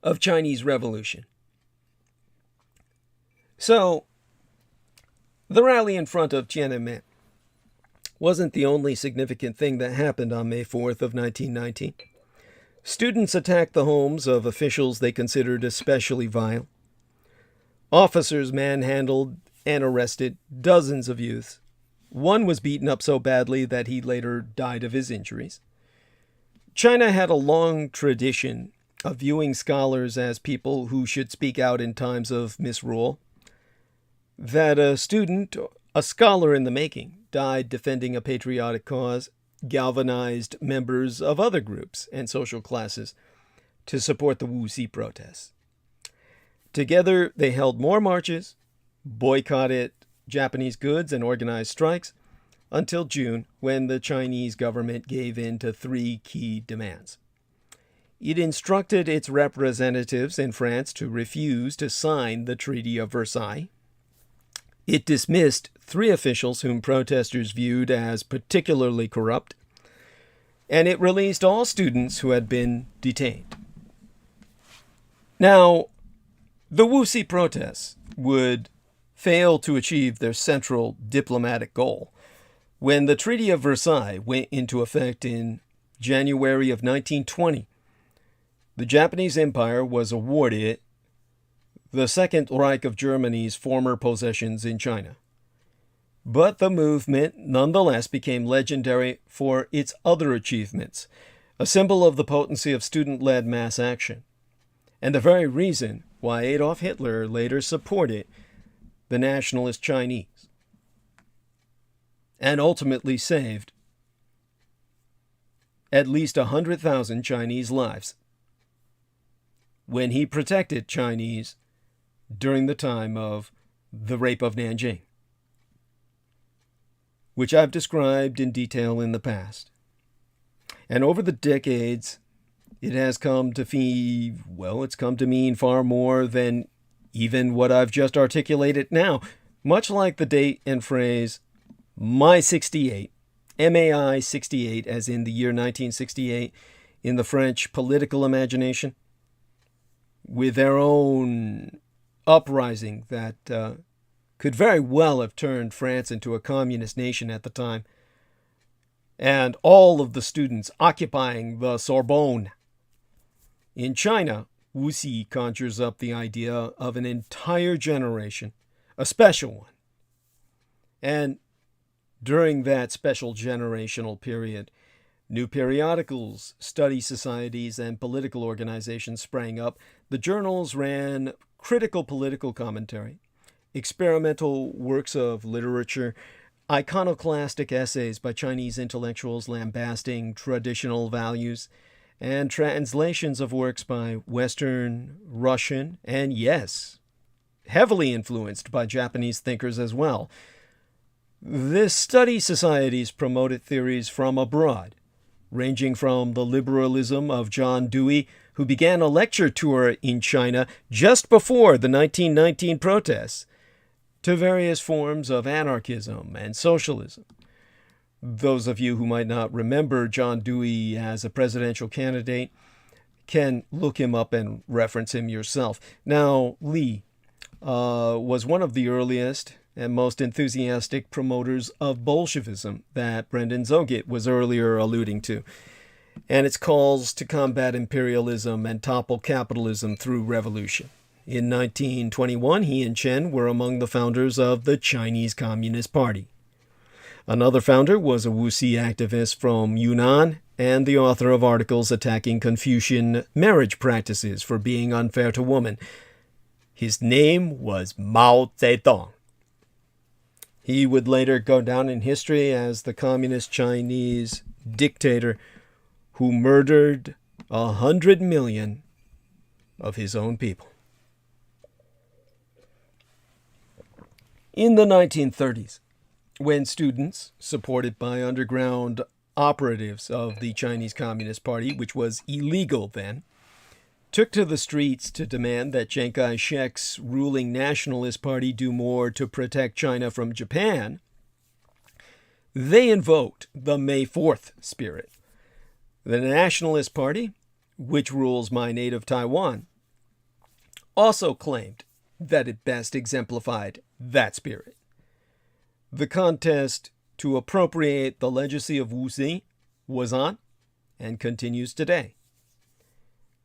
S1: of Chinese revolution. So, the rally in front of Tiananmen wasn't the only significant thing that happened on May 4th of 1919. Students attacked the homes of officials they considered especially vile. Officers manhandled and arrested dozens of youths. One was beaten up so badly that he later died of his injuries. China had a long tradition of viewing scholars as people who should speak out in times of misrule. That a student, a scholar in the making, died defending a patriotic cause, galvanized members of other groups and social classes to support the Wuxi protests. Together, they held more marches, boycotted Japanese goods, and organized strikes until June, when the Chinese government gave in to 3 key demands. It instructed its representatives in France to refuse to sign the Treaty of Versailles. It dismissed 3 officials whom protesters viewed as particularly corrupt, and it released all students who had been detained. Now, the Wuxi protests would fail to achieve their central diplomatic goal when the Treaty of Versailles went into effect in January of 1920. The Japanese Empire was awarded the Second Reich of Germany's former possessions in China. But the movement nonetheless became legendary for its other achievements, a symbol of the potency of student-led mass action, and the very reason why Adolf Hitler later supported the nationalist Chinese and ultimately saved at least 100,000 Chinese lives when he protected Chinese during the time of the rape of Nanjing, which I've described in detail in the past. And over the decades, it has come to mean far more than even what I've just articulated now, much like the date and phrase Mai 68, MAI 68, as in the year 1968, in the French political imagination, with their own uprising that could very well have turned France into a communist nation at the time, and all of the students occupying the Sorbonne. In China, Wuxi conjures up the idea of an entire generation, a special one. And during that special generational period, new periodicals, study societies, and political organizations sprang up. The journals ran critical political commentary, experimental works of literature, iconoclastic essays by Chinese intellectuals lambasting traditional values, and translations of works by Western, Russian, and yes, heavily influenced by Japanese thinkers as well. This study societies promoted theories from abroad, ranging from the liberalism of John Dewey, who began a lecture tour in China just before the 1919 protests, to various forms of anarchism and socialism. Those of you who might not remember John Dewey as a presidential candidate can look him up and reference him yourself. Now, Lee was one of the earliest and most enthusiastic promoters of Bolshevism that Brendan Zogit was earlier alluding to, and its calls to combat imperialism and topple capitalism through revolution. In 1921, he and Chen were among the founders of the Chinese Communist Party. Another founder was a Wuxi activist from Yunnan and the author of articles attacking Confucian marriage practices for being unfair to women. His name was Mao Zedong. He would later go down in history as the communist Chinese dictator who murdered 100 million of his own people. In the 1930s, when students, supported by underground operatives of the Chinese Communist Party, which was illegal then, took to the streets to demand that Chiang Kai-shek's ruling Nationalist Party do more to protect China from Japan, they invoked the May 4th spirit. The Nationalist Party, which rules my native Taiwan, also claimed that it best exemplified that spirit. The contest to appropriate the legacy of Wuxi was on and continues today.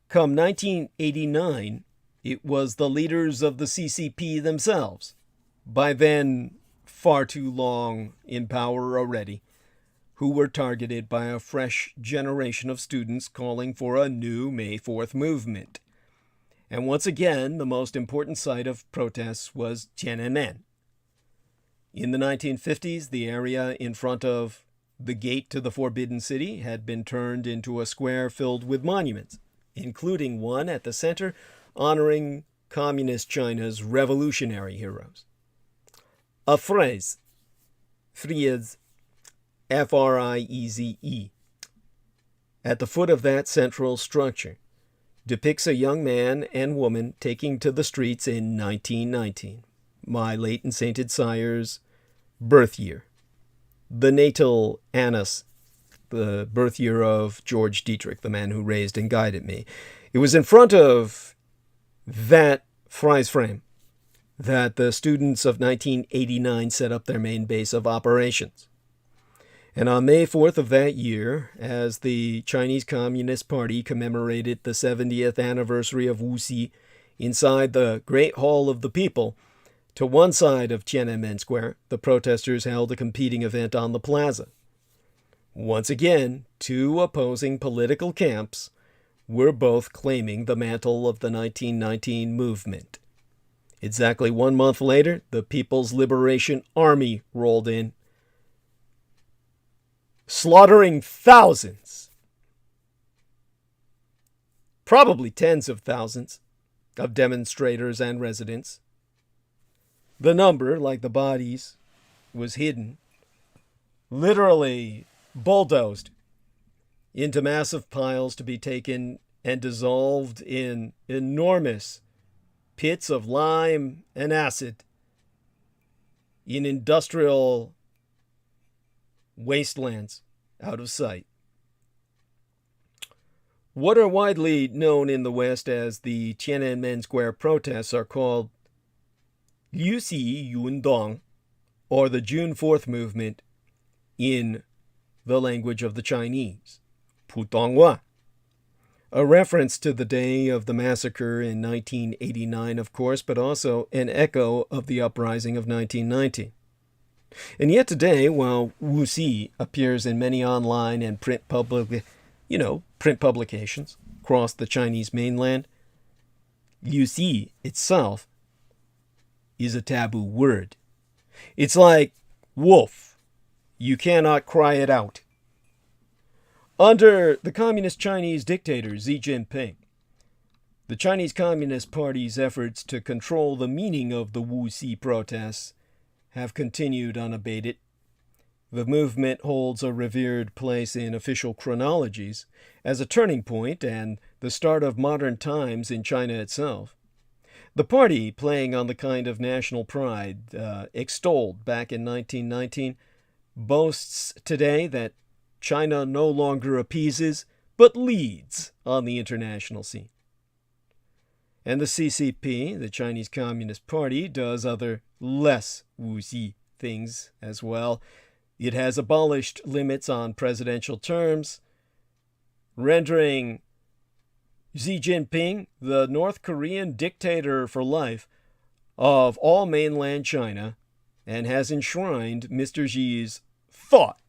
S1: Come 1989, It was the leaders of the CCP themselves, by then far too long in power already, who were targeted by a fresh generation of students calling for a new May 4th movement. And once again, the most important site of protests was Tiananmen. In the 1950s, the area in front of the gate to the Forbidden City had been turned into a square filled with monuments, including one at the center honoring Communist China's revolutionary heroes. A frieze, F-R-I-E-Z-E, at the foot of that central structure, depicts a young man and woman taking to the streets in 1919, my late and sainted sire's birth year, the natal annus, the birth year of George Dietrich, the man who raised and guided me. It was in front of that frieze frame that the students of 1989 set up their main base of operations. And on May 4th of that year, as the Chinese Communist Party commemorated the 70th anniversary of Wuxi inside the Great Hall of the People, to one side of Tiananmen Square, the protesters held a competing event on the plaza. Once again, two opposing political camps were both claiming the mantle of the 1919 movement. Exactly 1 month later, the People's Liberation Army rolled in, slaughtering thousands, probably tens of thousands, of demonstrators and residents. The number, like the bodies, was hidden, literally bulldozed into massive piles to be taken and dissolved in enormous pits of lime and acid in industrial wastelands out of sight. What are widely known in the West as the Tiananmen Square protests are called Liu Xi Yundong, or the June 4th movement in the language of the Chinese, Putongwa, a reference to the day of the massacre in 1989, of course, but also an echo of the uprising of 1919. And yet today, while Wuxi appears in many online and print publications across the Chinese mainland, Liu Xi itself is a taboo word. It's like wolf. You cannot cry it out. Under the communist Chinese dictator Xi Jinping, the Chinese Communist Party's efforts to control the meaning of the Wuxi protests have continued unabated. The movement holds a revered place in official chronologies as a turning point and the start of modern times in China itself. The party, playing on the kind of national pride extolled back in 1919, boasts today that China no longer appeases, but leads on the international scene. And the CCP, the Chinese Communist Party, does other less Wuxi things as well. It has abolished limits on presidential terms, rendering Xi Jinping the North Korean dictator for life of all mainland China, and has enshrined Mr. Xi's thought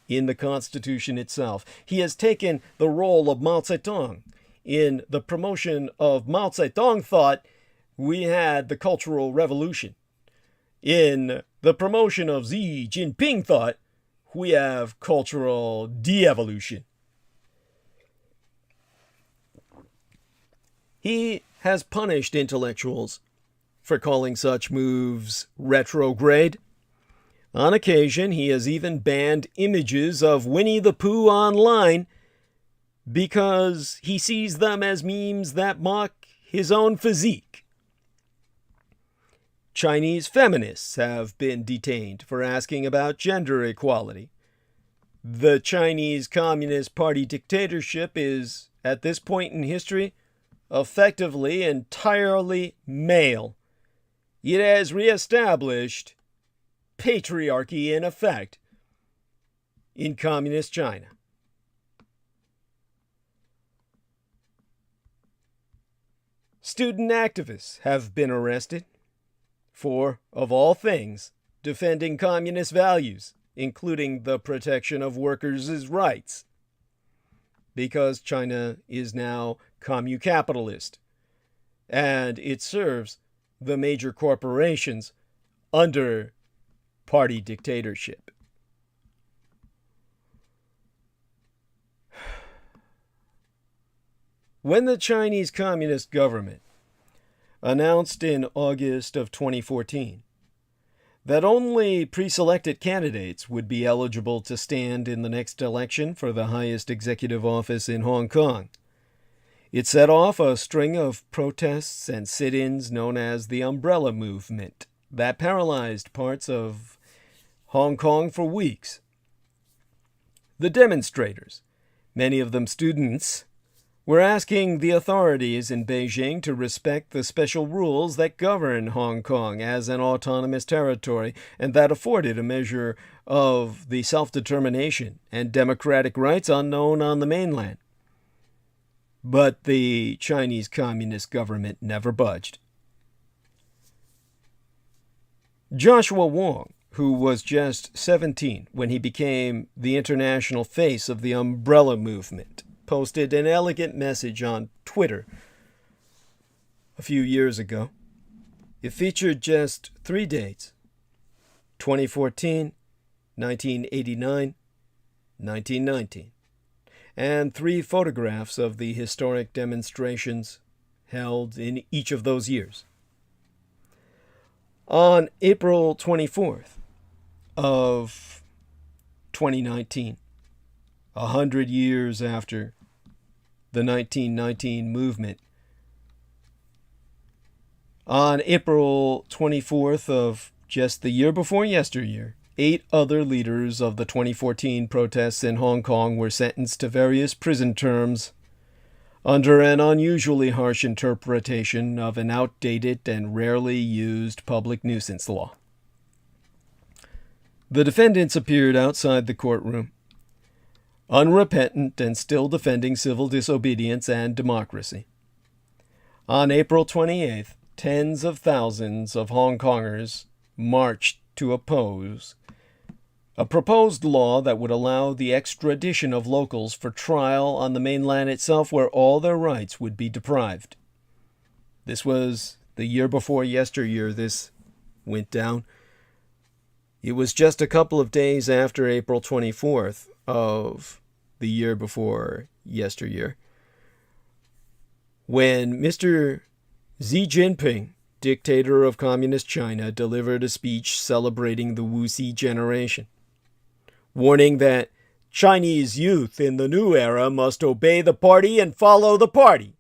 S1: in the Constitution itself. He has taken the role of Mao Zedong. In the promotion of Mao Zedong thought, we had the Cultural Revolution. In the promotion of Xi Jinping thought, we have cultural de-evolution. He has punished intellectuals for calling such moves retrograde. On occasion, he has even banned images of Winnie the Pooh online because he sees them as memes that mock his own physique. Chinese feminists have been detained for asking about gender equality. The Chinese Communist Party dictatorship is, at this point in history, effectively entirely male. It has reestablished patriarchy in effect in communist China. Student activists have been arrested for, of all things, defending communist values, including the protection of workers' rights, because China is now commu-capitalist, and it serves the major corporations under party dictatorship. When the Chinese Communist government announced in August of 2014 that only pre-selected candidates would be eligible to stand in the next election for the highest executive office in Hong Kong, it set off a string of protests and sit-ins known as the Umbrella Movement that paralyzed parts of Hong Kong for weeks. The demonstrators, many of them students, were asking the authorities in Beijing to respect the special rules that govern Hong Kong as an autonomous territory and that afforded a measure of the self-determination and democratic rights unknown on the mainland. But the Chinese Communist government never budged. Joshua Wong, who was just 17 when he became the international face of the Umbrella Movement, posted an elegant message on Twitter a few years ago. It featured just 3 dates: 2014, 1989, 1919, and 3 photographs of the historic demonstrations held in each of those years. On April 24th of 2019, 100 years after the 1919 movement, on April 24th of just the year before yesteryear, 8 other leaders of the 2014 protests in Hong Kong were sentenced to various prison terms under an unusually harsh interpretation of an outdated and rarely used public nuisance law. The defendants appeared outside the courtroom, unrepentant and still defending civil disobedience and democracy. On April 28th, tens of thousands of Hong Kongers marched to oppose a proposed law that would allow the extradition of locals for trial on the mainland itself, where all their rights would be deprived. This was the year before yesteryear this went down. It was just a couple of days after April 24th of the year before yesteryear when Mr. Xi Jinping, dictator of Communist China, delivered a speech celebrating the Wuxi generation, warning that Chinese youth in the new era must obey the party and follow the party.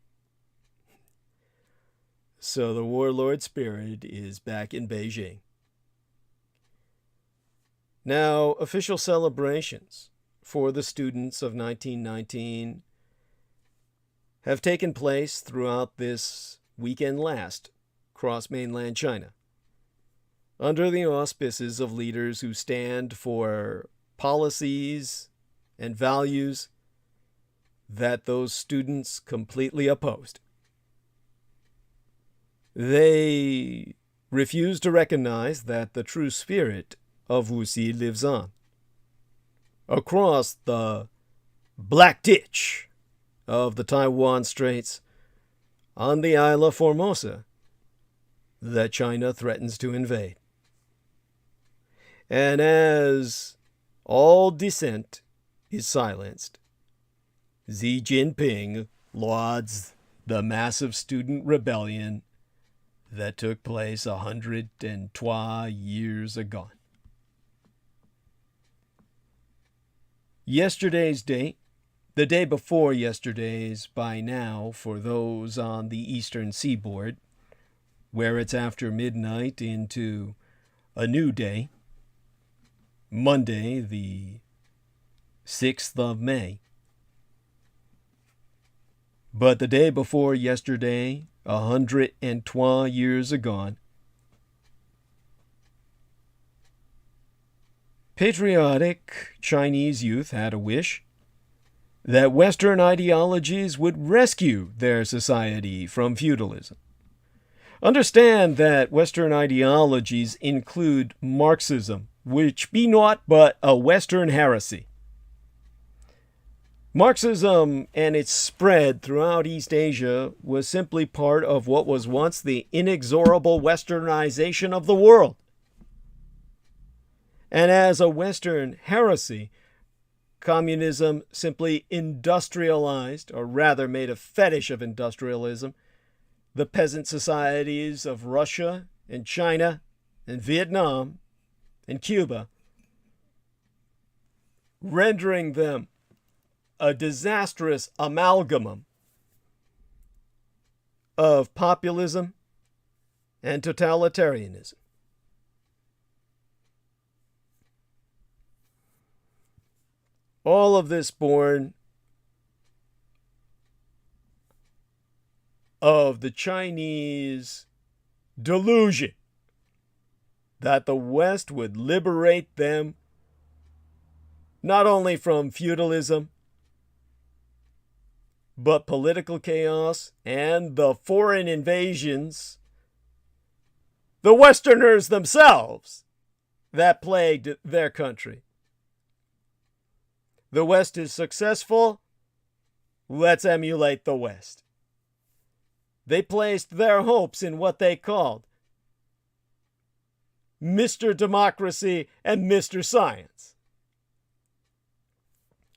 S1: So the warlord spirit is back in Beijing. Now, official celebrations for the students of 1919 have taken place throughout this weekend last across mainland China, under the auspices of leaders who stand for policies and values that those students completely opposed. They refuse to recognize that the true spirit of Wuxi lives on across the black ditch of the Taiwan Straits on the Isle of Formosa that China threatens to invade. And as all dissent is silenced, Xi Jinping lauds the massive student rebellion that took place 102 years ago. Yesterday's date, the day before yesterday's by now for those on the eastern seaboard, where it's after midnight into a new day, Monday, the 6th of May. But the day before yesterday, 102 years agone, patriotic Chinese youth had a wish that Western ideologies would rescue their society from feudalism. Understand that Western ideologies include Marxism, which be naught but a Western heresy. Marxism and its spread throughout East Asia was simply part of what was once the inexorable westernization of the world. And as a Western heresy, communism simply industrialized, or rather made a fetish of industrialism, the peasant societies of Russia and China and Vietnam and Cuba, rendering them a disastrous amalgam of populism and totalitarianism. All of this born of the Chinese delusion that the West would liberate them not only from feudalism, but political chaos and the foreign invasions, the Westerners themselves, that plagued their country. The West is successful. Let's emulate the West. They placed their hopes in what they called Mr. Democracy and Mr. Science.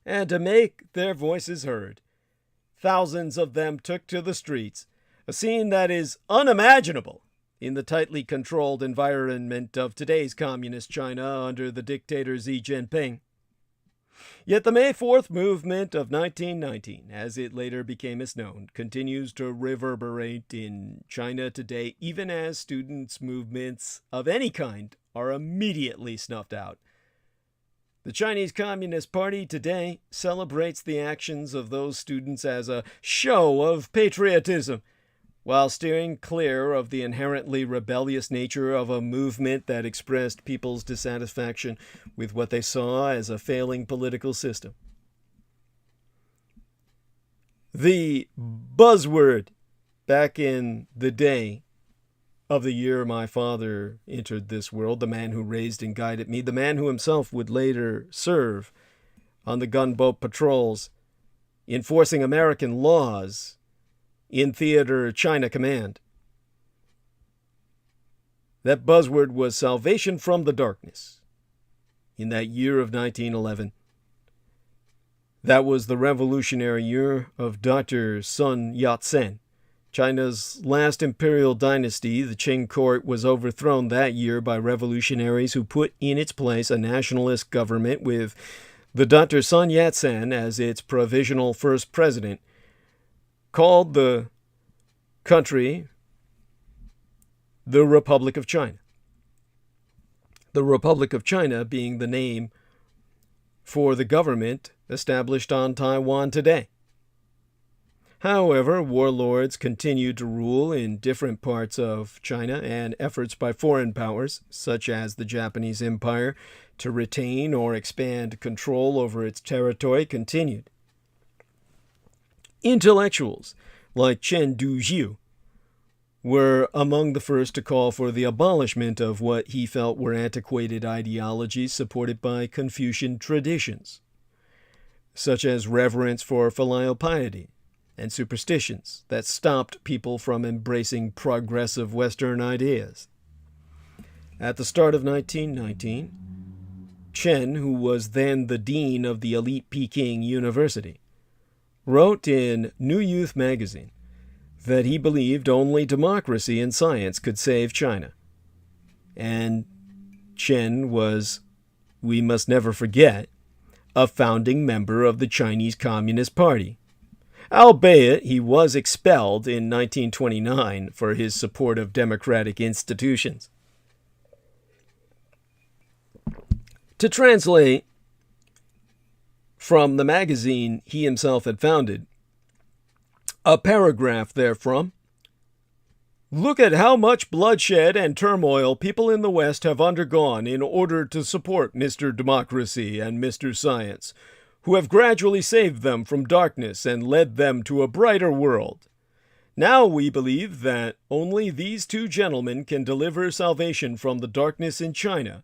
S1: And to make their voices heard, thousands of them took to the streets, a scene that is unimaginable in the tightly controlled environment of today's communist China under the dictator Xi Jinping. Yet the May 4th movement of 1919, as it later became as known, continues to reverberate in China today, even as students' movements of any kind are immediately snuffed out. The Chinese Communist Party today celebrates the actions of those students as a show of patriotism, while steering clear of the inherently rebellious nature of a movement that expressed people's dissatisfaction with what they saw as a failing political system. The buzzword back in the day of the year my father entered this world, the man who raised and guided me, the man who himself would later serve on the gunboat patrols, enforcing American laws in Theater China Command. That buzzword was salvation from the darkness. In that year of 1911, that was the revolutionary year of Dr. Sun Yat-sen. China's last imperial dynasty, the Qing court, was overthrown that year by revolutionaries who put in its place a nationalist government with the Dr. Sun Yat-sen as its provisional first president, called the country the Republic of China. The Republic of China being the name for the government established on Taiwan today. However, warlords continued to rule in different parts of China, and efforts by foreign powers, such as the Japanese Empire, to retain or expand control over its territory continued. Intellectuals like Chen Duxiu were among the first to call for the abolishment of what he felt were antiquated ideologies supported by Confucian traditions, such as reverence for filial piety and superstitions that stopped people from embracing progressive Western ideas. At the start of 1919, Chen, who was then the dean of the elite Peking University, wrote in New Youth magazine that he believed only democracy and science could save China. And Chen was, we must never forget, a founding member of the Chinese Communist Party, albeit he was expelled in 1929 for his support of democratic institutions. To translate from the magazine he himself had founded, a paragraph therefrom: "Look at how much bloodshed and turmoil people in the West have undergone in order to support Mr. Democracy and Mr. Science, who have gradually saved them from darkness and led them to a brighter world. Now we believe that only these two gentlemen can deliver salvation from the darkness in China,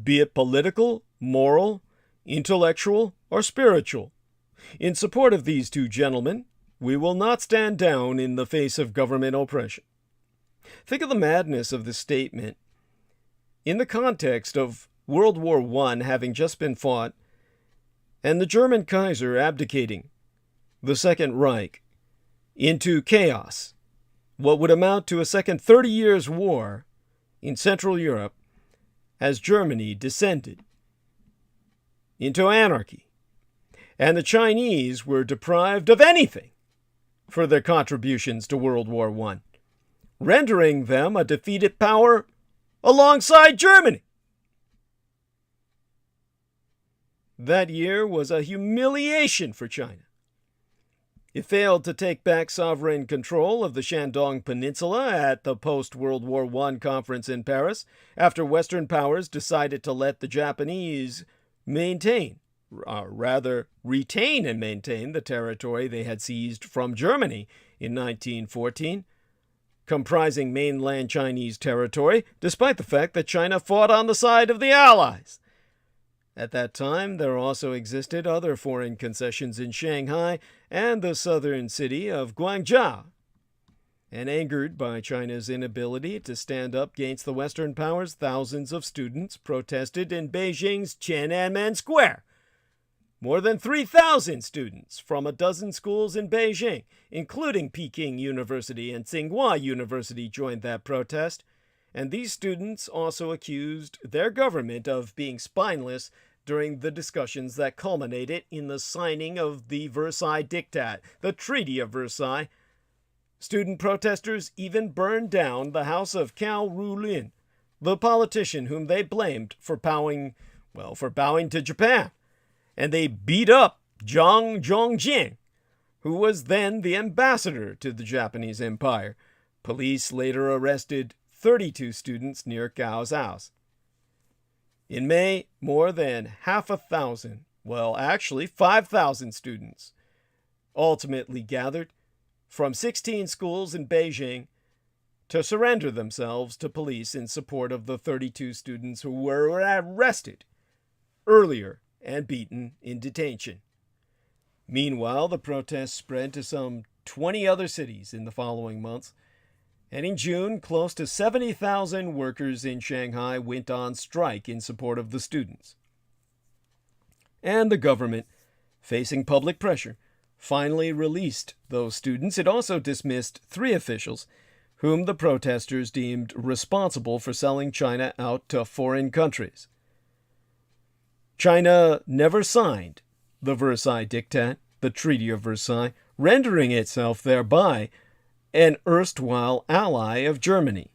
S1: be it political, moral, intellectual, or spiritual. In support of these two gentlemen, we will not stand down in the face of government oppression. Think of the madness of this statement in the context of World War I having just been fought and the German Kaiser abdicating the Second Reich into chaos, what would amount to a second 30 years war in Central Europe as Germany descended into anarchy, and the Chinese were deprived of anything for their contributions to World War I, rendering them a defeated power alongside Germany. That year was a humiliation for China. It failed to take back sovereign control of the Shandong Peninsula at the post-World War I conference in Paris after Western powers decided to let the Japanese retain and maintain the territory they had seized from Germany in 1914, comprising mainland Chinese territory, despite the fact that China fought on the side of the Allies. At that time, there also existed other foreign concessions in Shanghai and the southern city of Guangzhou. And angered by China's inability to stand up against the Western powers, thousands of students protested in Beijing's Tiananmen Square. More than 3,000 students from a dozen schools in Beijing, including Peking University and Tsinghua University, joined that protest. And these students also accused their government of being spineless during the discussions that culminated in the signing of the Versailles Diktat, the Treaty of Versailles. Student protesters even burned down the house of Cao Rulin, the politician whom they blamed for bowing to Japan. And they beat up Zhang Zhongjing, who was then the ambassador to the Japanese Empire. Police later arrested 32 students near Gao's house. In May, more than 5,000 students ultimately gathered from 16 schools in Beijing to surrender themselves to police in support of the 32 students who were arrested earlier and beaten in detention. Meanwhile, the protests spread to some 20 other cities in the following months. And in June, close to 70,000 workers in Shanghai went on strike in support of the students. And the government, facing public pressure, finally released those students. It also dismissed 3 officials whom the protesters deemed responsible for selling China out to foreign countries. China never signed the Versailles Diktat, the Treaty of Versailles, rendering itself thereby an erstwhile ally of Germany.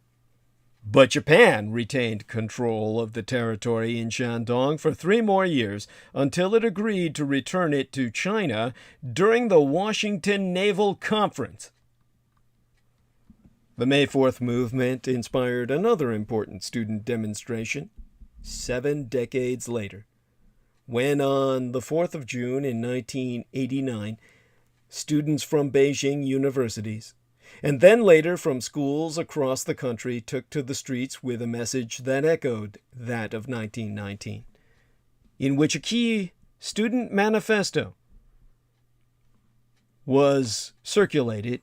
S1: But Japan retained control of the territory in Shandong for 3 more years until it agreed to return it to China during the Washington Naval Conference. The May 4th movement inspired another important student demonstration 7 decades later, when on the 4th of June in 1989, students from Beijing universities and then later from schools across the country took to the streets with a message that echoed that of 1919, in which a key student manifesto was circulated,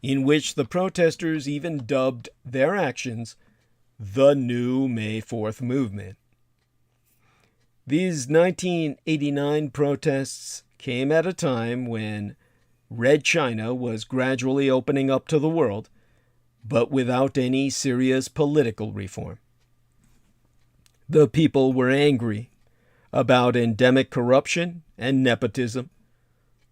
S1: in which the protesters even dubbed their actions the new May 4th movement. These 1989 protests came at a time when Red China was gradually opening up to the world, but without any serious political reform. The people were angry about endemic corruption and nepotism,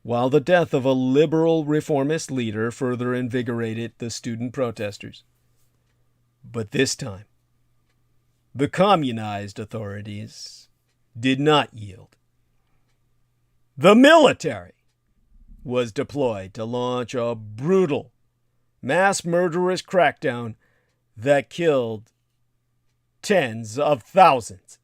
S1: while the death of a liberal reformist leader further invigorated the student protesters. But this time, the communized authorities did not yield. The military was deployed to launch a brutal, mass murderous crackdown that killed tens of thousands.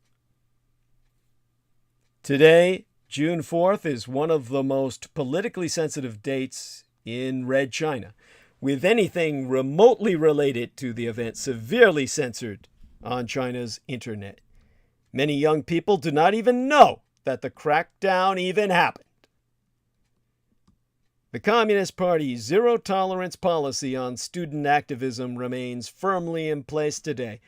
S1: Today, June 4th is one of the most politically sensitive dates in Red China, with anything remotely related to the event severely censored on China's internet. Many young people do not even know that the crackdown even happened. The Communist Party's zero-tolerance policy on student activism remains firmly in place today,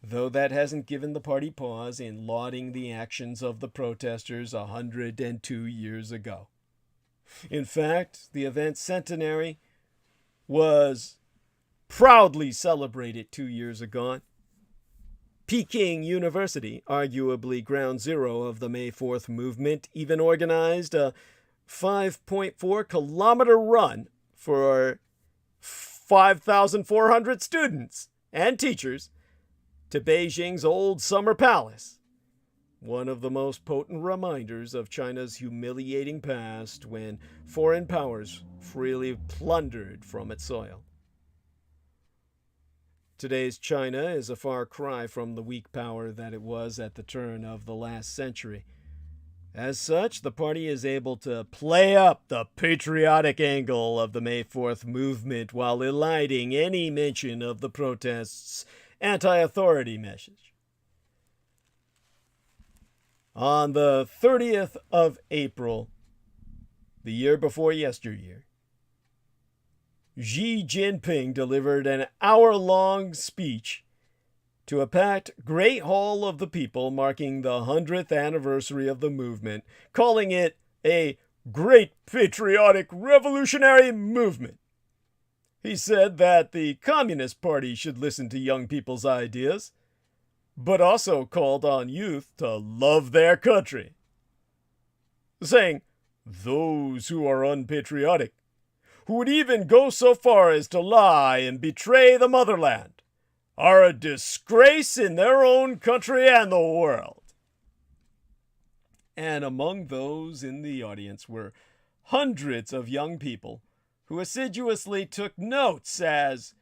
S1: though that hasn't given the party pause in lauding the actions of the protesters 102 years ago. In fact, the event's centenary was proudly celebrated 2 years ago. Peking University, arguably ground zero of the May 4th movement, even organized a 5.4-kilometer run for 5,400 students and teachers to Beijing's old summer palace, one of the most potent reminders of China's humiliating past when foreign powers freely plundered from its soil. Today's China is a far cry from the weak power that it was at the turn of the last century. As such, the party is able to play up the patriotic angle of the May 4th movement while eliding any mention of the protests' anti-authority message. On the 30th of April, the year before yesteryear, Xi Jinping delivered an hour-long speech to a packed Great Hall of the People marking the 100th anniversary of the movement, calling it a great patriotic revolutionary movement. He said that the Communist Party should listen to young people's ideas, but also called on youth to love their country, saying, "Those who are unpatriotic, who would even go so far as to lie and betray the motherland, are a disgrace in their own country and the world." And among those in the audience were hundreds of young people who assiduously took notes as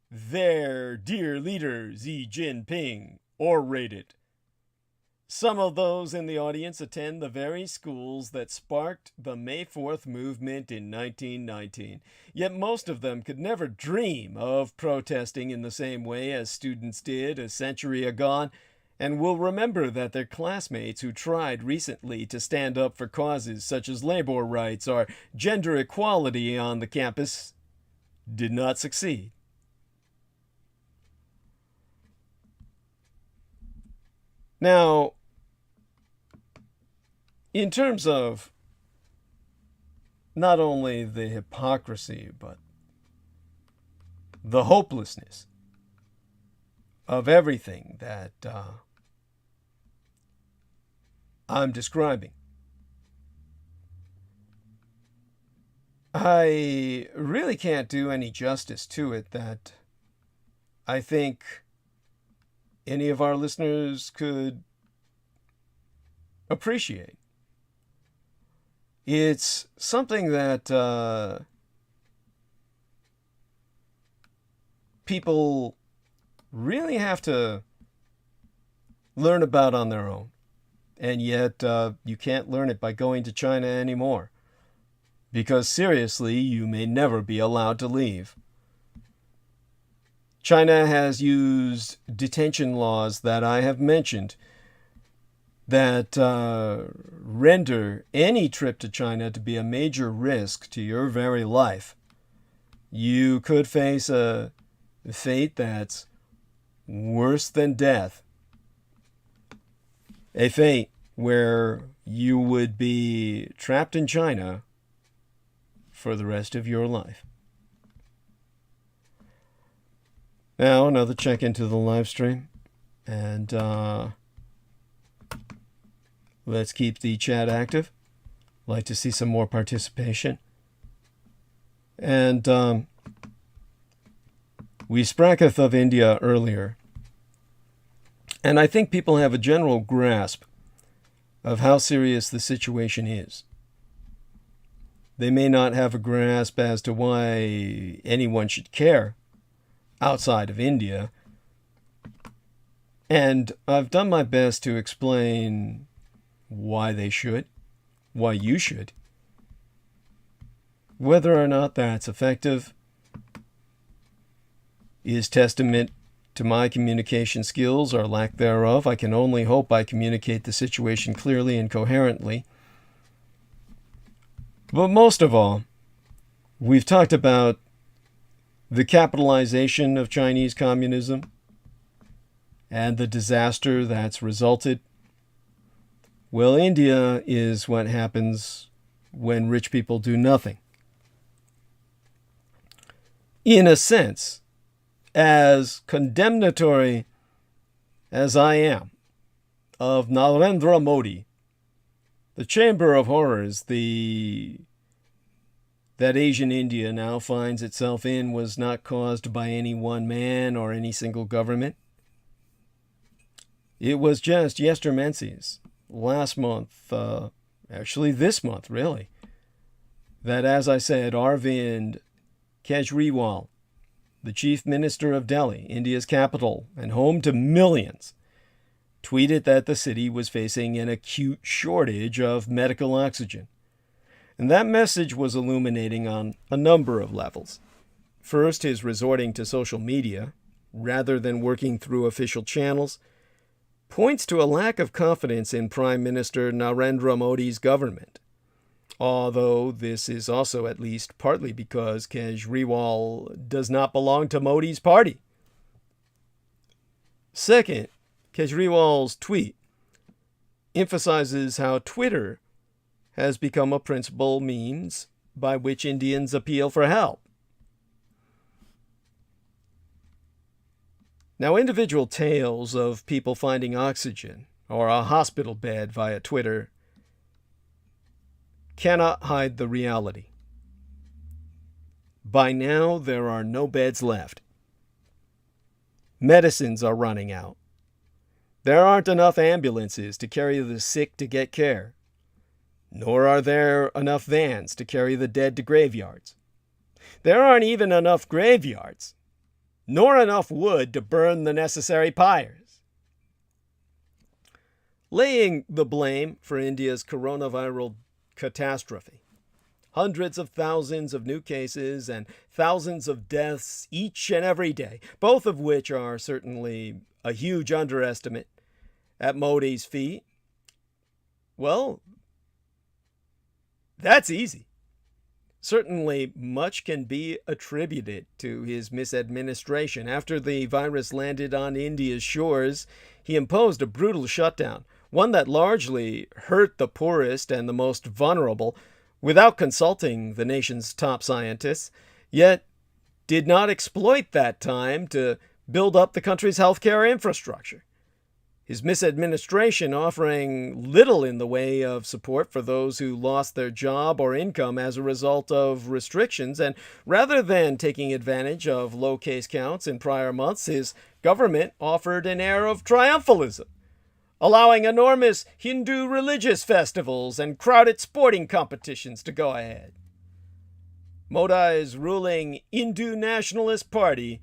S1: their dear leader Xi Jinping orated. Some of those in the audience attend the very schools that sparked the May 4th movement in 1919, yet most of them could never dream of protesting in the same way as students did a century ago, and will remember that their classmates who tried recently to stand up for causes such as labor rights or gender equality on the campus did not succeed. Now, in terms of not only the hypocrisy, but the hopelessness of everything that I'm describing, I really can't do any justice to it that I think any of our listeners could appreciate. It's something that people really have to learn about on their own. And yet you can't learn it by going to China anymore. Because seriously, you may never be allowed to leave. China has used detention laws that I have mentioned that render any trip to China to be a major risk to your very life. You could face a fate that's worse than death. A fate where you would be trapped in China for the rest of your life. Now, another check into the live stream. And let's keep the chat active. Like to see some more participation. And we spraketh of India earlier. And I think people have a general grasp of how serious the situation is. They may not have a grasp as to why anyone should care outside of India. And I've done my best to explain why they should, why you should. Whether or not that's effective, is testament to my communication skills or lack thereof. I can only hope I communicate the situation clearly and coherently. But most of all, we've talked about the capitalization of Chinese communism and the disaster that's resulted. Well, India is what happens when rich people do nothing. In a sense, as condemnatory as I am of Narendra Modi, the Chamber of Horrors that Asian India now finds itself in was not caused by any one man or any single government. It was just yestermenses, last month, actually this month, really, that, as I said, Arvind Kejriwal, the Chief Minister of Delhi, India's capital and home to millions, tweeted that the city was facing an acute shortage of medical oxygen. And that message was illuminating on a number of levels. First, his resorting to social media, rather than working through official channels, points to a lack of confidence in Prime Minister Narendra Modi's government. Although this is also at least partly because Kejriwal does not belong to Modi's party. Second, Kejriwal's tweet emphasizes how Twitter has become a principal means by which Indians appeal for help. Now, individual tales of people finding oxygen or a hospital bed via Twitter cannot hide the reality. By now, there are no beds left. Medicines are running out. There aren't enough ambulances to carry the sick to get care, nor are there enough vans to carry the dead to graveyards. There aren't even enough graveyards, nor enough wood to burn the necessary pyres. Laying the blame for India's coronavirus catastrophe, hundreds of thousands of new cases and thousands of deaths each and every day, both of which are certainly a huge underestimate at Modi's feet, well, that's easy. Certainly, much can be attributed to his misadministration. After the virus landed on India's shores, he imposed a brutal shutdown, one that largely hurt the poorest and the most vulnerable, without consulting the nation's top scientists, yet did not exploit that time to build up the country's healthcare infrastructure. His misadministration offering little in the way of support for those who lost their job or income as a result of restrictions, and rather than taking advantage of low case counts in prior months, his government offered an air of triumphalism, allowing enormous Hindu religious festivals and crowded sporting competitions to go ahead. Modi's ruling Hindu Nationalist Party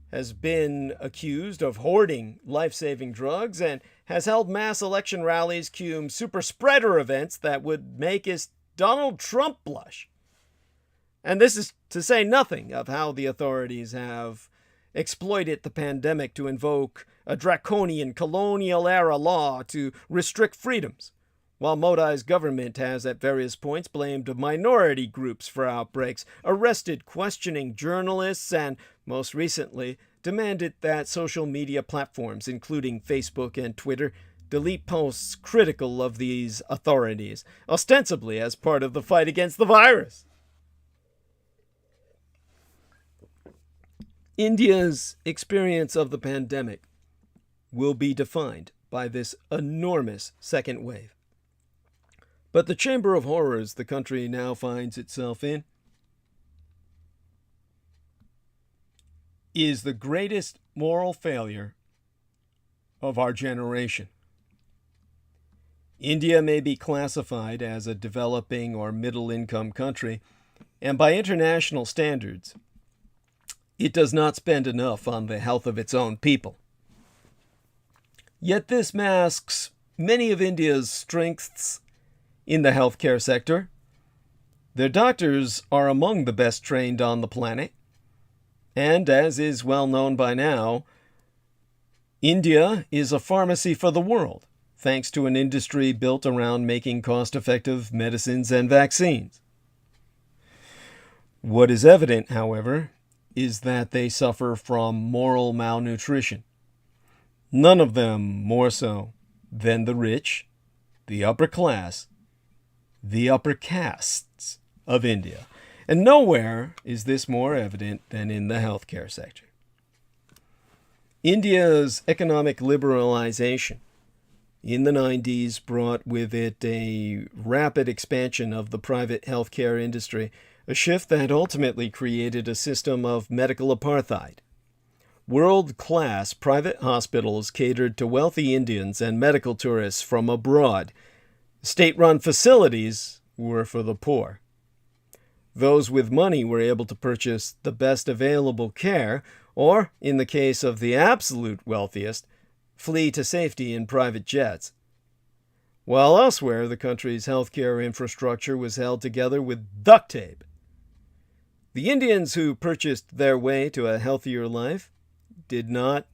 S1: has been accused of hoarding life-saving drugs and has held mass election rallies cum super spreader events that would make his Donald Trump blush. And this is to say nothing of how the authorities have exploited the pandemic to invoke a draconian colonial-era law to restrict freedoms, while Modi's government has at various points blamed minority groups for outbreaks, arrested questioning journalists, and, most recently, demanded that social media platforms, including Facebook and Twitter, delete posts critical of these authorities, ostensibly as part of the fight against the virus. India's experience of the pandemic will be defined by this enormous second wave. But the Chamber of Horrors the country now finds itself in is the greatest moral failure of our generation. India may be classified as a developing or middle-income country, and by international standards, it does not spend enough on the health of its own people. Yet this masks many of India's strengths in the healthcare sector. Their doctors are among the best trained on the planet, And as is well known by now, India is a pharmacy for the world, thanks to an industry built around making cost-effective medicines and vaccines. What is evident, however, is that they suffer from moral malnutrition. None of them more so than the rich, the upper class, the upper castes of India. And nowhere is this more evident than in the healthcare sector. India's economic liberalization in the 90s brought with it a rapid expansion of the private healthcare industry, a shift that ultimately created a system of medical apartheid. World-class private hospitals catered to wealthy Indians and medical tourists from abroad. State-run facilities were for the poor. Those with money were able to purchase the best available care, or, in the case of the absolute wealthiest, flee to safety in private jets. While elsewhere, the country's healthcare infrastructure was held together with duct tape. The Indians who purchased their way to a healthier life did not,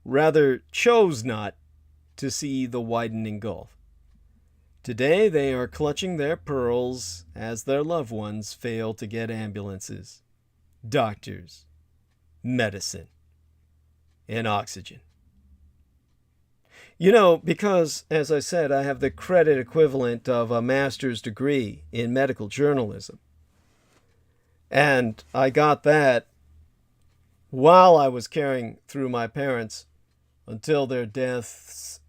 S1: rather chose not, to see the widening gulf. Today they are clutching their pearls as their loved ones fail to get ambulances, doctors, medicine, and oxygen. You know, because, as I said, I have the credit equivalent of a master's degree in medical journalism. And I got that while I was caring through my parents until their deaths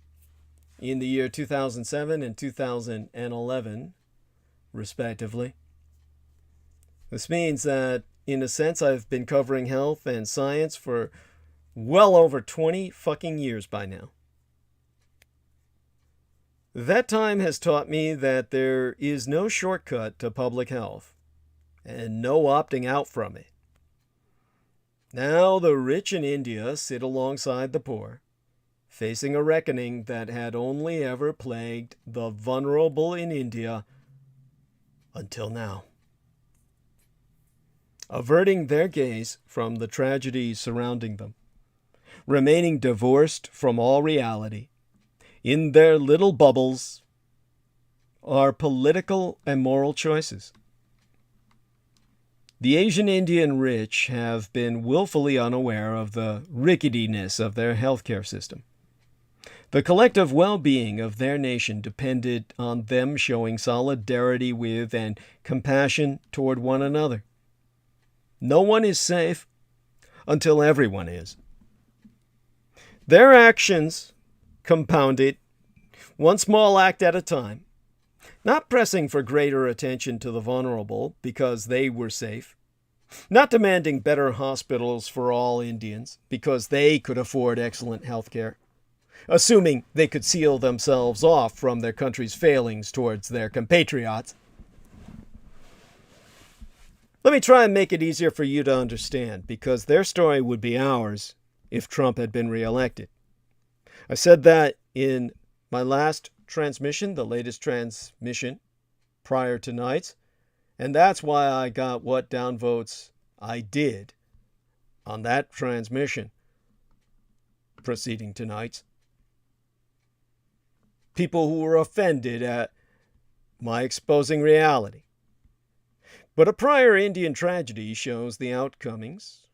S1: in the year 2007 and 2011, respectively. This means that, in a sense, I've been covering health and science for well over 20 fucking years by now. That time has taught me that there is no shortcut to public health, and no opting out from it. Now the rich in India sit alongside the poor, facing a reckoning that had only ever plagued the vulnerable in India until now. Averting their gaze from the tragedies surrounding them, remaining divorced from all reality, in their little bubbles, are political and moral choices. The Asian Indian rich have been willfully unaware of the ricketiness of their healthcare system. The collective well-being of their nation depended on them showing solidarity with and compassion toward one another. No one is safe until everyone is. Their actions compounded, one small act at a time, not pressing for greater attention to the vulnerable because they were safe, not demanding better hospitals for all Indians because they could afford excellent health care, assuming they could seal themselves off from their country's failings towards their compatriots. Let me try and make it easier for you to understand, because their story would be ours if Trump had been reelected. I said that in my last transmission, the latest transmission prior to tonight's, and that's why I got what downvotes I did on that transmission preceding tonight's. People who were offended at my exposing reality. But a prior Indian tragedy shows the outcomes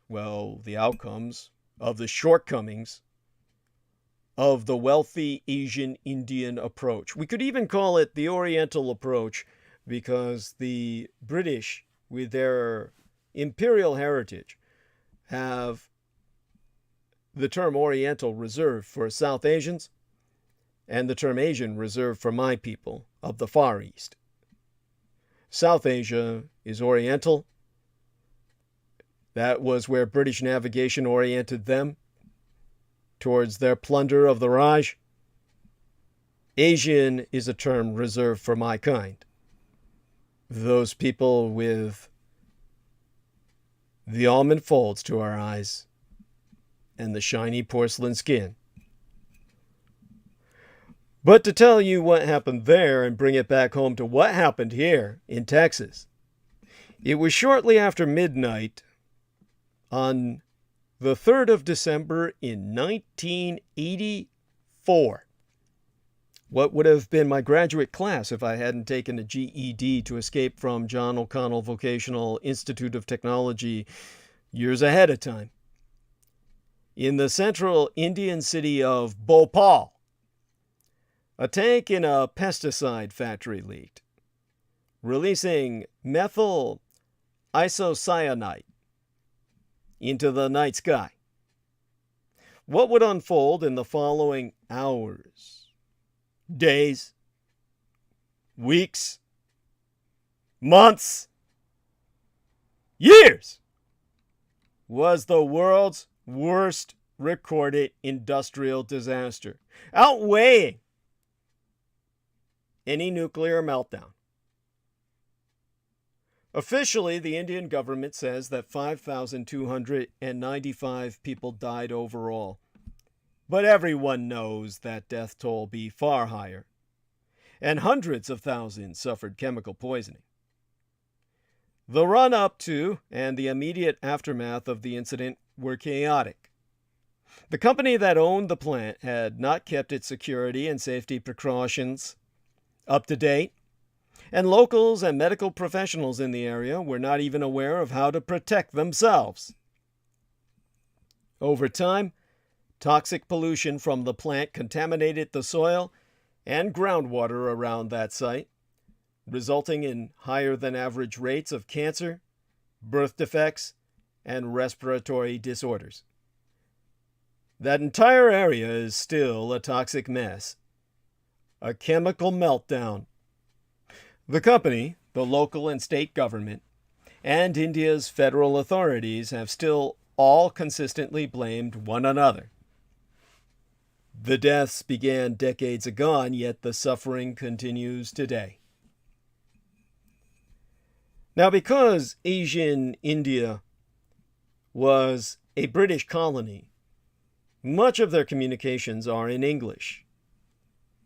S1: of the shortcomings of the wealthy Asian Indian approach. We could even call it the Oriental approach, because the British, with their imperial heritage, have the term Oriental reserved for South Asians and the term Asian reserved for my people of the Far East. South Asia is Oriental. That was where British navigation oriented them towards their plunder of the Raj. Asian is a term reserved for my kind. Those people with the almond folds to our eyes and the shiny porcelain skin. But to tell you what happened there and bring it back home to what happened here in Texas, it was shortly after midnight on the 3rd of December in 1984. What would have been my graduate class if I hadn't taken a GED to escape from John O'Connell Vocational Institute of Technology years ahead of time. In the central Indian city of Bhopal, a tank in a pesticide factory leaked, releasing methyl isocyanate into the night sky. What would unfold in the following hours, days, weeks, months, years was the world's worst recorded industrial disaster, outweighing any nuclear meltdown. Officially, the Indian government says that 5,295 people died overall. But everyone knows that death toll be far higher, and hundreds of thousands suffered chemical poisoning. The run-up to and the immediate aftermath of the incident were chaotic. The company that owned the plant had not kept its security and safety precautions up to date, and locals and medical professionals in the area were not even aware of how to protect themselves. Over time, toxic pollution from the plant contaminated the soil and groundwater around that site, resulting in higher than average rates of cancer, birth defects, and respiratory disorders. That entire area is still a toxic mess, a chemical meltdown. The company, the local and state government, and India's federal authorities have still all consistently blamed one another. The deaths began decades ago, yet the suffering continues today. Now, because Asian India was a British colony, much of their communications are in English.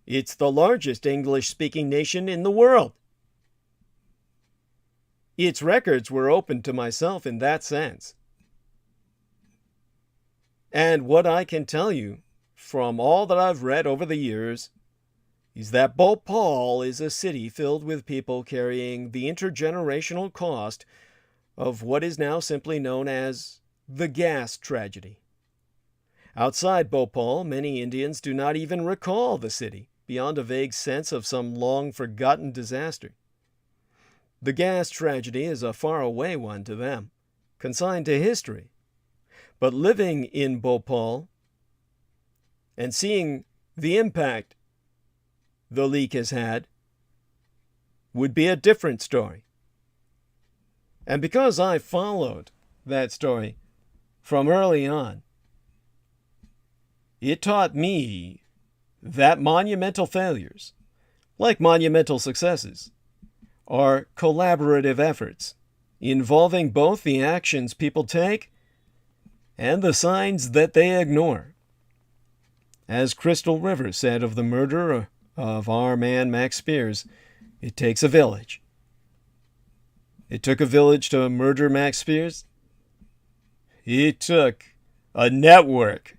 S1: It's the largest English-speaking nation in the world. Its records were open to myself in that sense. And what I can tell you from all that I've read over the years is that Bhopal is a city filled with people carrying the intergenerational cost of what is now simply known as the gas tragedy. Outside Bhopal, many Indians do not even recall the city, beyond a vague sense of some long-forgotten disaster. The gas tragedy is a faraway one to them, consigned to history. But living in Bhopal and seeing the impact the leak has had would be a different story. And because I followed that story from early on, it taught me that monumental failures, like monumental successes, are collaborative efforts involving both the actions people take and the signs that they ignore. As Crystal River said of the murder of our man Max Spears, it takes a village. It took a village to murder Max Spears. It took a network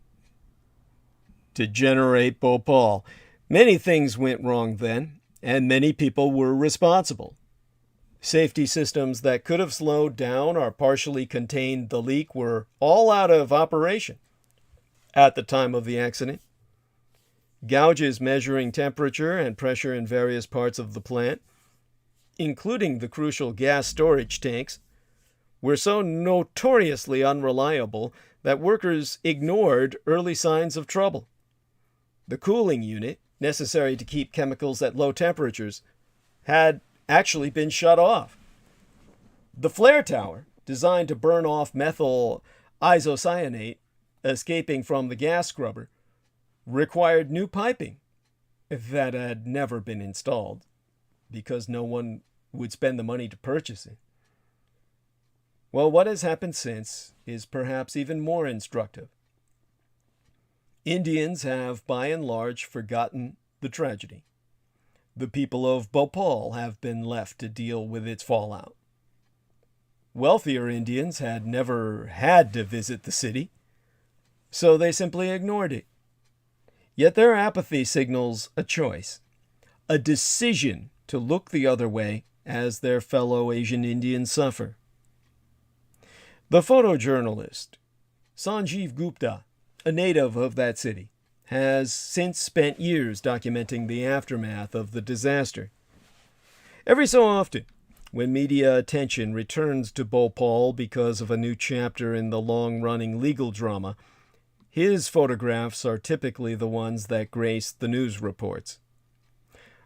S1: to generate Bhopal. Many things went wrong then, and many people were responsible. Safety systems that could have slowed down or partially contained the leak were all out of operation at the time of the accident. Gauges measuring temperature and pressure in various parts of the plant, including the crucial gas storage tanks, were so notoriously unreliable that workers ignored early signs of trouble. The cooling unit, necessary to keep chemicals at low temperatures, had actually been shut off. The flare tower, designed to burn off methyl isocyanate escaping from the gas scrubber, required new piping that had never been installed because no one would spend the money to purchase it. Well, what has happened since is perhaps even more instructive. Indians have, by and large, forgotten the tragedy. The people of Bhopal have been left to deal with its fallout. wealthier Indians had never had to visit the city, so they simply ignored it. Yet their apathy signals a choice, a decision to look the other way as their fellow Asian Indians suffer. The photojournalist Sanjeev Gupta, a native of that city, has since spent years documenting the aftermath of the disaster. Every so often, when media attention returns to Bhopal because of a new chapter in the long-running legal drama, his photographs are typically the ones that grace the news reports.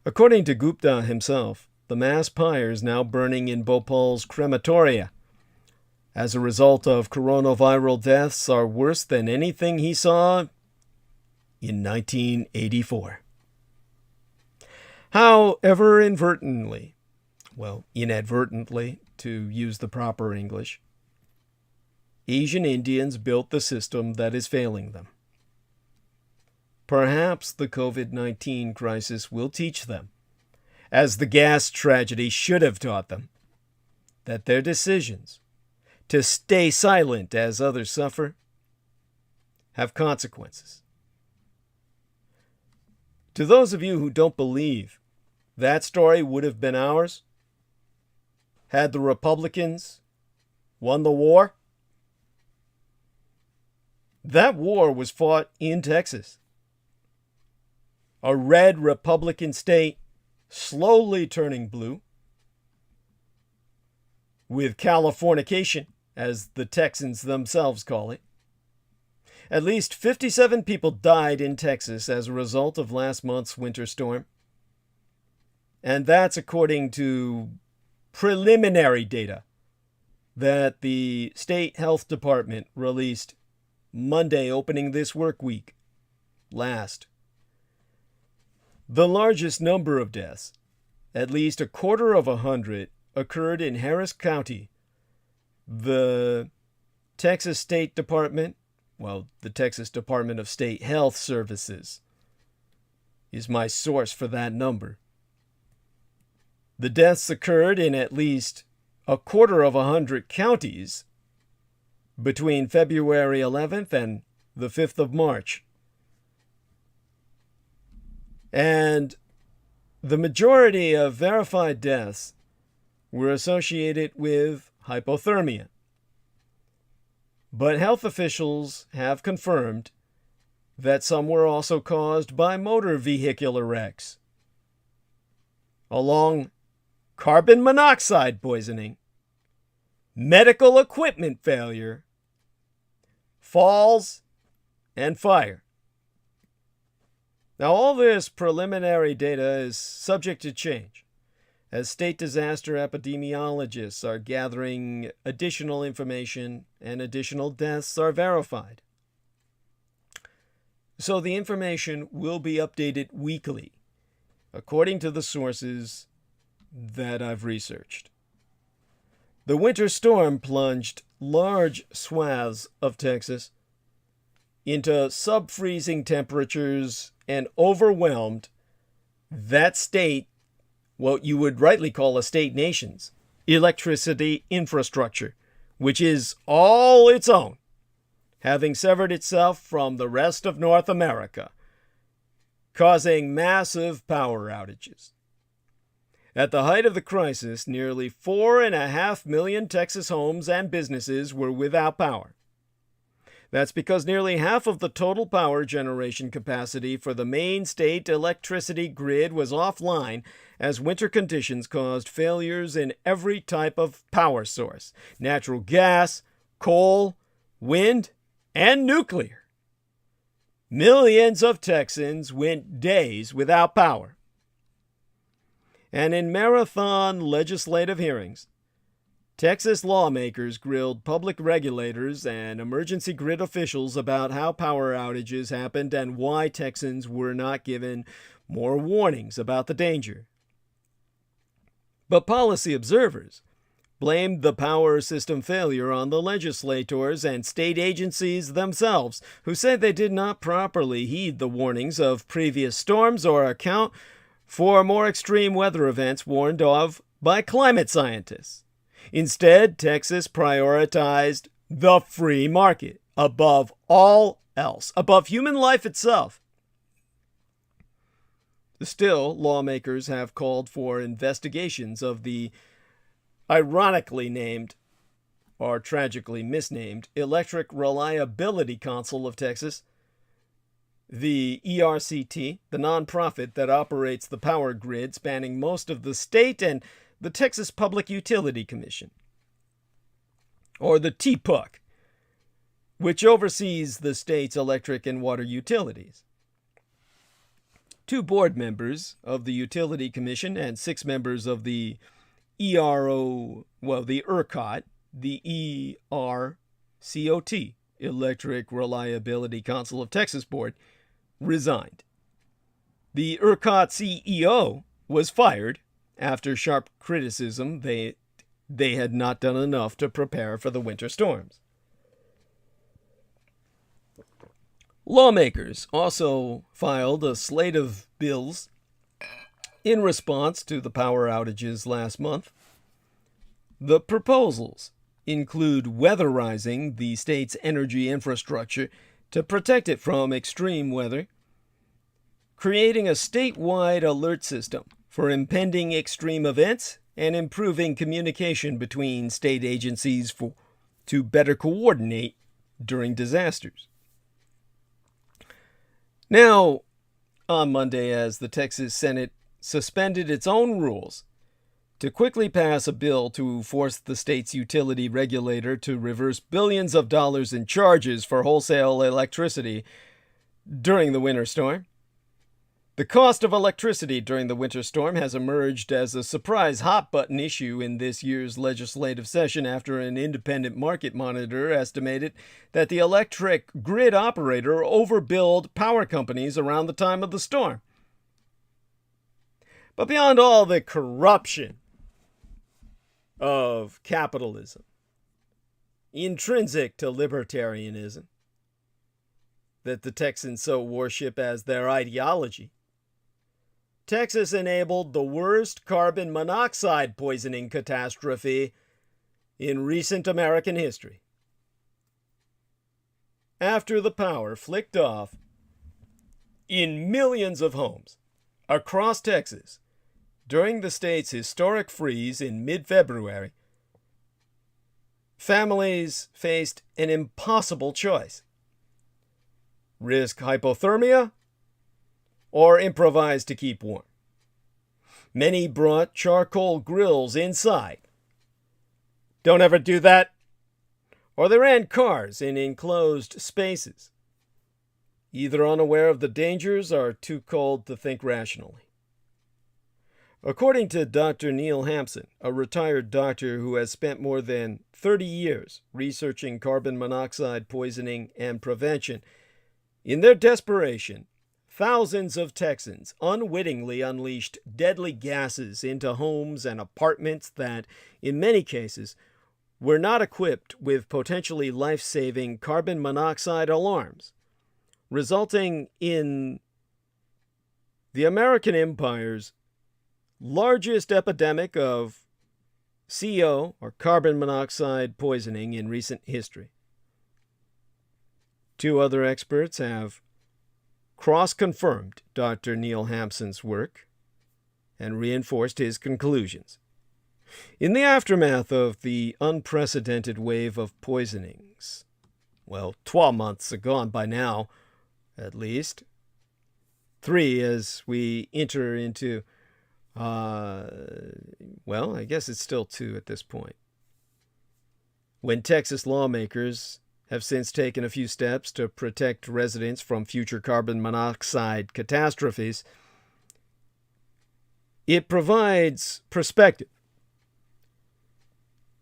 S1: According to Gupta himself, the mass pyres now burning in Bhopal's crematoria as a result of coronavirus deaths are worse than anything he saw in 1984. However, inadvertently, to use the proper English, Asian Indians built the system that is failing them. Perhaps the COVID-19 crisis will teach them, as the gas tragedy should have taught them, that their decisions to stay silent as others suffer have consequences. To those of you who don't believe that story would have been ours had the Republicans won the war, that war was fought in Texas, a red Republican state slowly turning blue, with Californication, as the Texans themselves call it. At least 57 people died in Texas as a result of last month's winter storm. And that's according to preliminary data that the state health department released Monday, opening this work week, last. The largest number of deaths, at least 250, occurred in Harris County. The Texas State Department, the Texas Department of State Health Services is my source for that number. The deaths occurred in at least 250 counties between February 11th and the 5th of March. And the majority of verified deaths were associated with hypothermia. But health officials have confirmed that some were also caused by motor vehicular wrecks, along carbon monoxide poisoning, medical equipment failure, falls, and fire. Now, all this preliminary data is subject to change, as state disaster epidemiologists are gathering additional information and additional deaths are verified. So the information will be updated weekly, according to the sources that I've researched. The winter storm plunged large swaths of Texas into sub-freezing temperatures and overwhelmed that state, what you would rightly call a state nation's electricity infrastructure, which is all its own, having severed itself from the rest of North America, causing massive power outages. At the height of the crisis, nearly 4.5 million Texas homes and businesses were without power. That's because nearly half of the total power generation capacity for the main state electricity grid was offline as winter conditions caused failures in every type of power source: natural gas, coal, wind, and nuclear. Millions of Texans went days without power. And in marathon legislative hearings, Texas lawmakers grilled public regulators and emergency grid officials about how power outages happened and why Texans were not given more warnings about the danger. But policy observers blamed the power system failure on the legislators and state agencies themselves, who said they did not properly heed the warnings of previous storms or account for more extreme weather events warned of by climate scientists. Instead, Texas prioritized the free market above all else, above human life itself. Still, lawmakers have called for investigations of the ironically named, or tragically misnamed, Electric Reliability Council of Texas, the ERCT, the nonprofit that operates the power grid spanning most of the state, and the Texas Public Utility Commission, or the TPUC, which oversees the state's electric and water utilities. 2 board members of the Utility Commission and 6 members of the the ERCOT, the ERCOT, Electric Reliability Council of Texas Board, resigned. The ERCOT CEO was fired after sharp criticism they had not done enough to prepare for the winter storms. Lawmakers also filed a slate of bills in response to the power outages last month. The proposals include weatherizing the state's energy infrastructure to protect it from extreme weather, creating a statewide alert system for impending extreme events, and improving communication between state agencies to better coordinate during disasters. Now, on Monday, as the Texas Senate suspended its own rules to quickly pass a bill to force the state's utility regulator to reverse billions of dollars in charges for wholesale electricity during the winter storm. The cost of electricity during the winter storm has emerged as a surprise hot-button issue in this year's legislative session after an independent market monitor estimated that the electric grid operator overbilled power companies around the time of the storm. But beyond all the corruption of capitalism, intrinsic to libertarianism, that the Texans so worship as their ideology, Texas enabled the worst carbon monoxide poisoning catastrophe in recent American history. After the power flicked off in millions of homes across Texas during the state's historic freeze in mid-February, families faced an impossible choice: risk hypothermia or improvise to keep warm. Many brought charcoal grills inside. Don't ever do that. Or they ran cars in enclosed spaces, either unaware of the dangers or too cold to think rationally. According to Dr. Neil Hampson, a retired doctor who has spent more than 30 years researching carbon monoxide poisoning and prevention, in their desperation, thousands of Texans unwittingly unleashed deadly gases into homes and apartments that, in many cases, were not equipped with potentially life-saving carbon monoxide alarms, resulting in the American Empire's largest epidemic of CO, or carbon monoxide poisoning, in recent history. 2 other experts have cross-confirmed Dr. Neil Hampson's work and reinforced his conclusions. In the aftermath of the unprecedented wave of poisonings, 12 months are gone by now, at least, 3 as we enter into, I guess it's still 2 at this point, when Texas lawmakers have since taken a few steps to protect residents from future carbon monoxide catastrophes, it provides perspective,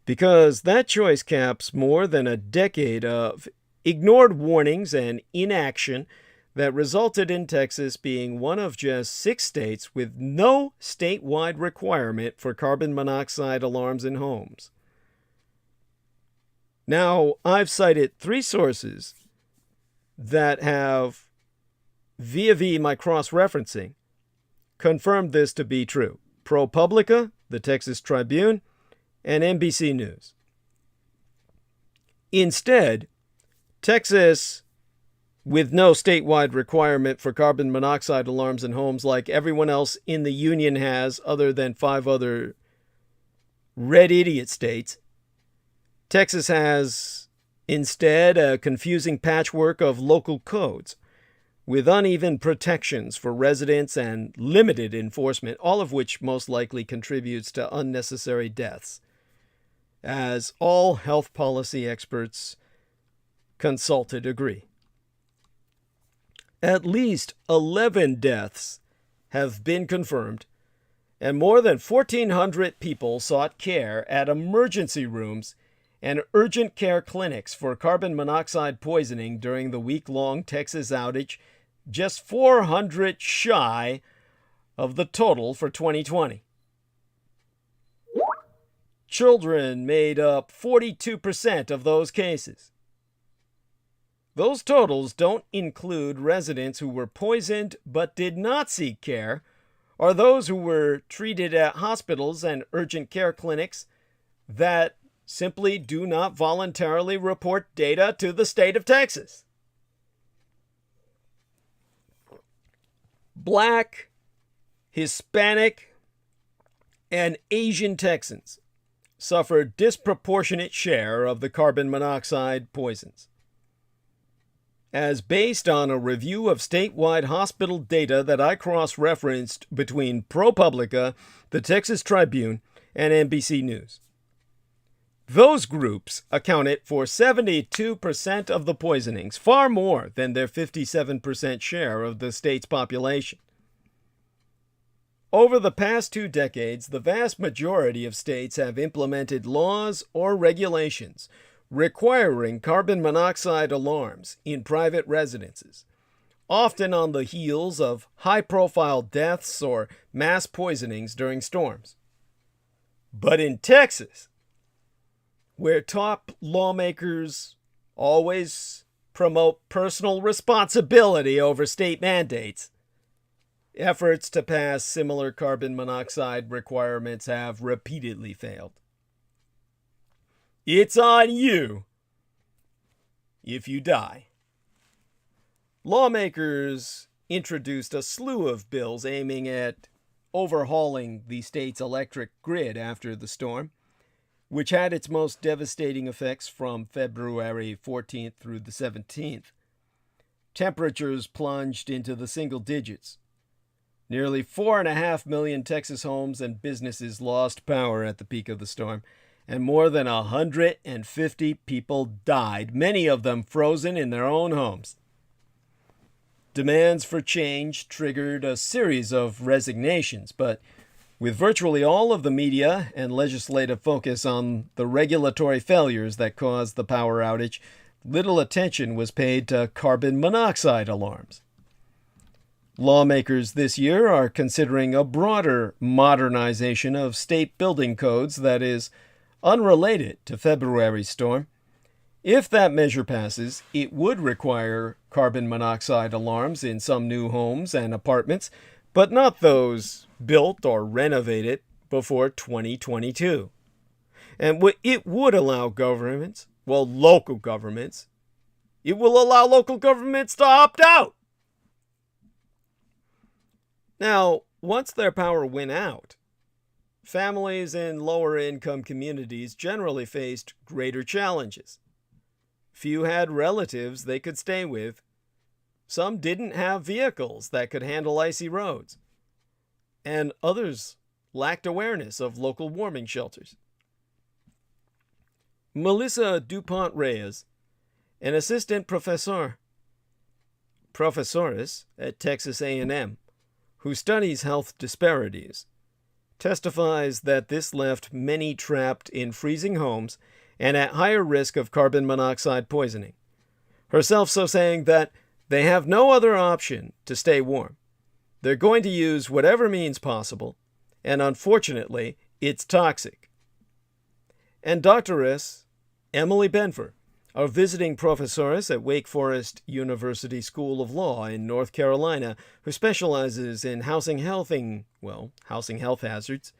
S1: because that choice caps more than a decade of ignored warnings and inaction that resulted in Texas being one of just 6 states with no statewide requirement for carbon monoxide alarms in homes. Now, I've cited 3 sources that have, via my cross-referencing, confirmed this to be true: ProPublica, the Texas Tribune, and NBC News. Instead, Texas, with no statewide requirement for carbon monoxide alarms in homes like everyone else in the union has, other than 5 other red idiot states, Texas has instead a confusing patchwork of local codes with uneven protections for residents and limited enforcement, all of which most likely contributes to unnecessary deaths, as all health policy experts consulted agree. At least 11 deaths have been confirmed, and more than 1,400 people sought care at emergency rooms and urgent care clinics for carbon monoxide poisoning during the week-long Texas outage, just 400 shy of the total for 2020. Children made up 42% of those cases. Those totals don't include residents who were poisoned but did not seek care, or those who were treated at hospitals and urgent care clinics that simply do not voluntarily report data to the state of Texas. Black, Hispanic, and Asian Texans suffer a disproportionate share of the carbon monoxide poisons. As based on a review of statewide hospital data that I cross-referenced between ProPublica, the Texas Tribune, and NBC News. Those groups accounted for 72% of the poisonings, far more than their 57% share of the state's population. Over the past 2 decades, the vast majority of states have implemented laws or regulations requiring carbon monoxide alarms in private residences, often on the heels of high-profile deaths or mass poisonings during storms. But in Texas, where top lawmakers always promote personal responsibility over state mandates, efforts to pass similar carbon monoxide requirements have repeatedly failed. It's on you if you die. Lawmakers introduced a slew of bills aiming at overhauling the state's electric grid after the storm, which had its most devastating effects from February 14th through the 17th. Temperatures plunged into the single digits. Nearly 4.5 million Texas homes and businesses lost power at the peak of the storm, and more than 150 people died, many of them frozen in their own homes. Demands for change triggered a series of resignations, but with virtually all of the media and legislative focus on the regulatory failures that caused the power outage, little attention was paid to carbon monoxide alarms. Lawmakers this year are considering a broader modernization of state building codes that is unrelated to February's storm. If that measure passes, it would require carbon monoxide alarms in some new homes and apartments, but not those built or renovated before 2022. And it would allow local governments, it will allow local governments to opt out. Now, once their power went out, families in lower-income communities generally faced greater challenges. Few had relatives they could stay with. Some didn't have vehicles that could handle icy roads. And others lacked awareness of local warming shelters. Melissa DuPont Reyes, an assistant professores at Texas A&M, who studies health disparities, testifies that this left many trapped in freezing homes and at higher risk of carbon monoxide poisoning, herself so saying that they have no other option to stay warm. They're going to use whatever means possible, and unfortunately, it's toxic. And Doctoress Emily Benfer, a visiting professores at Wake Forest University School of Law in North Carolina, who specializes in housing health hazards,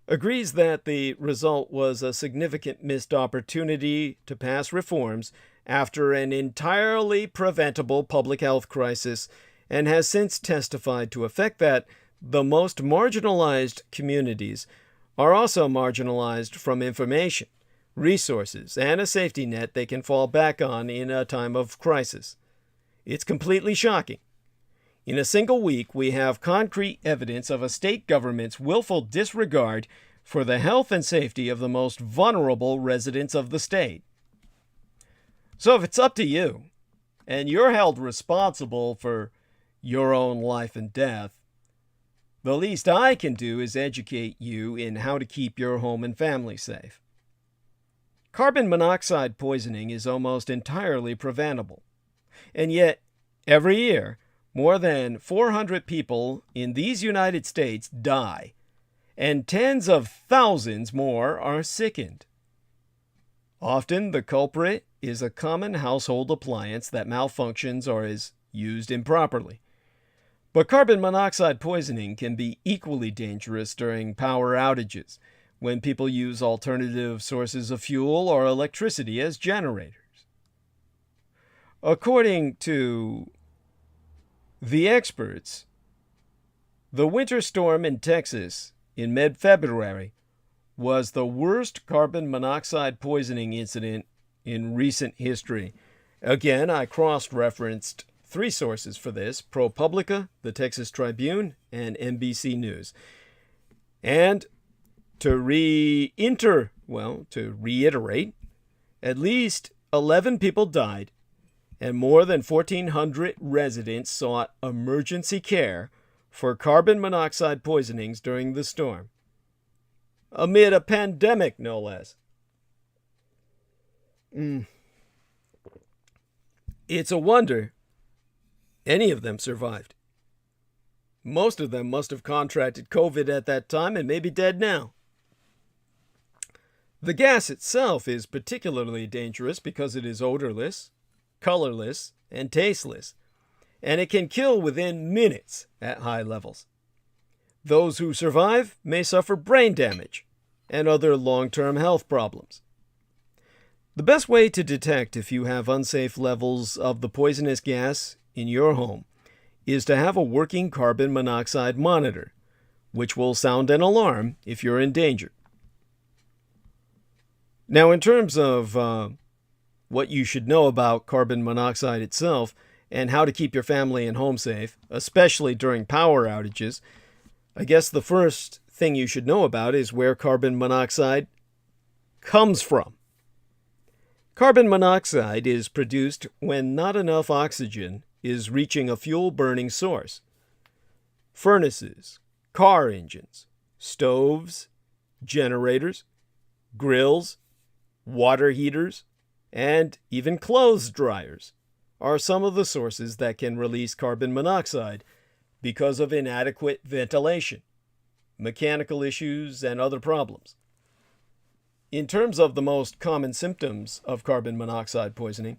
S1: agrees that the result was a significant missed opportunity to pass reforms after an entirely preventable public health crisis, and has since testified to the effect that the most marginalized communities are also marginalized from information, resources, and a safety net they can fall back on in a time of crisis. It's completely shocking. In a single week, we have concrete evidence of a state government's willful disregard for the health and safety of the most vulnerable residents of the state. So if it's up to you, and you're held responsible for your own life and death, the least I can do is educate you in how to keep your home and family safe. Carbon monoxide poisoning is almost entirely preventable, and yet every year, more than 400 people in these United States die, and tens of thousands more are sickened. Often the culprit is a common household appliance that malfunctions or is used improperly. But carbon monoxide poisoning can be equally dangerous during power outages, when people use alternative sources of fuel or electricity as generators. According to the experts, the winter storm in Texas in mid-February was the worst carbon monoxide poisoning incident in recent history. Again, I cross-referenced 3 sources for this: ProPublica, the Texas Tribune, and NBC News. And to reiterate, at least 11 people died, and more than 1,400 residents sought emergency care for carbon monoxide poisonings during the storm. Amid a pandemic, no less. It's a wonder any of them survived. Most of them must have contracted COVID at that time and may be dead now. The gas itself is particularly dangerous because it is odorless, colorless, and tasteless, and it can kill within minutes at high levels. Those who survive may suffer brain damage and other long-term health problems. The best way to detect if you have unsafe levels of the poisonous gas in your home is to have a working carbon monoxide monitor, which will sound an alarm if you're in danger. Now, in terms of what you should know about carbon monoxide itself and how to keep your family and home safe, especially during power outages, I guess the first thing you should know about is where carbon monoxide comes from. Carbon monoxide is produced when not enough oxygen is reaching a fuel-burning source. Furnaces, car engines, stoves, generators, grills, water heaters, and even clothes dryers are some of the sources that can release carbon monoxide because of inadequate ventilation, mechanical issues, and other problems. In terms of the most common symptoms of carbon monoxide poisoning,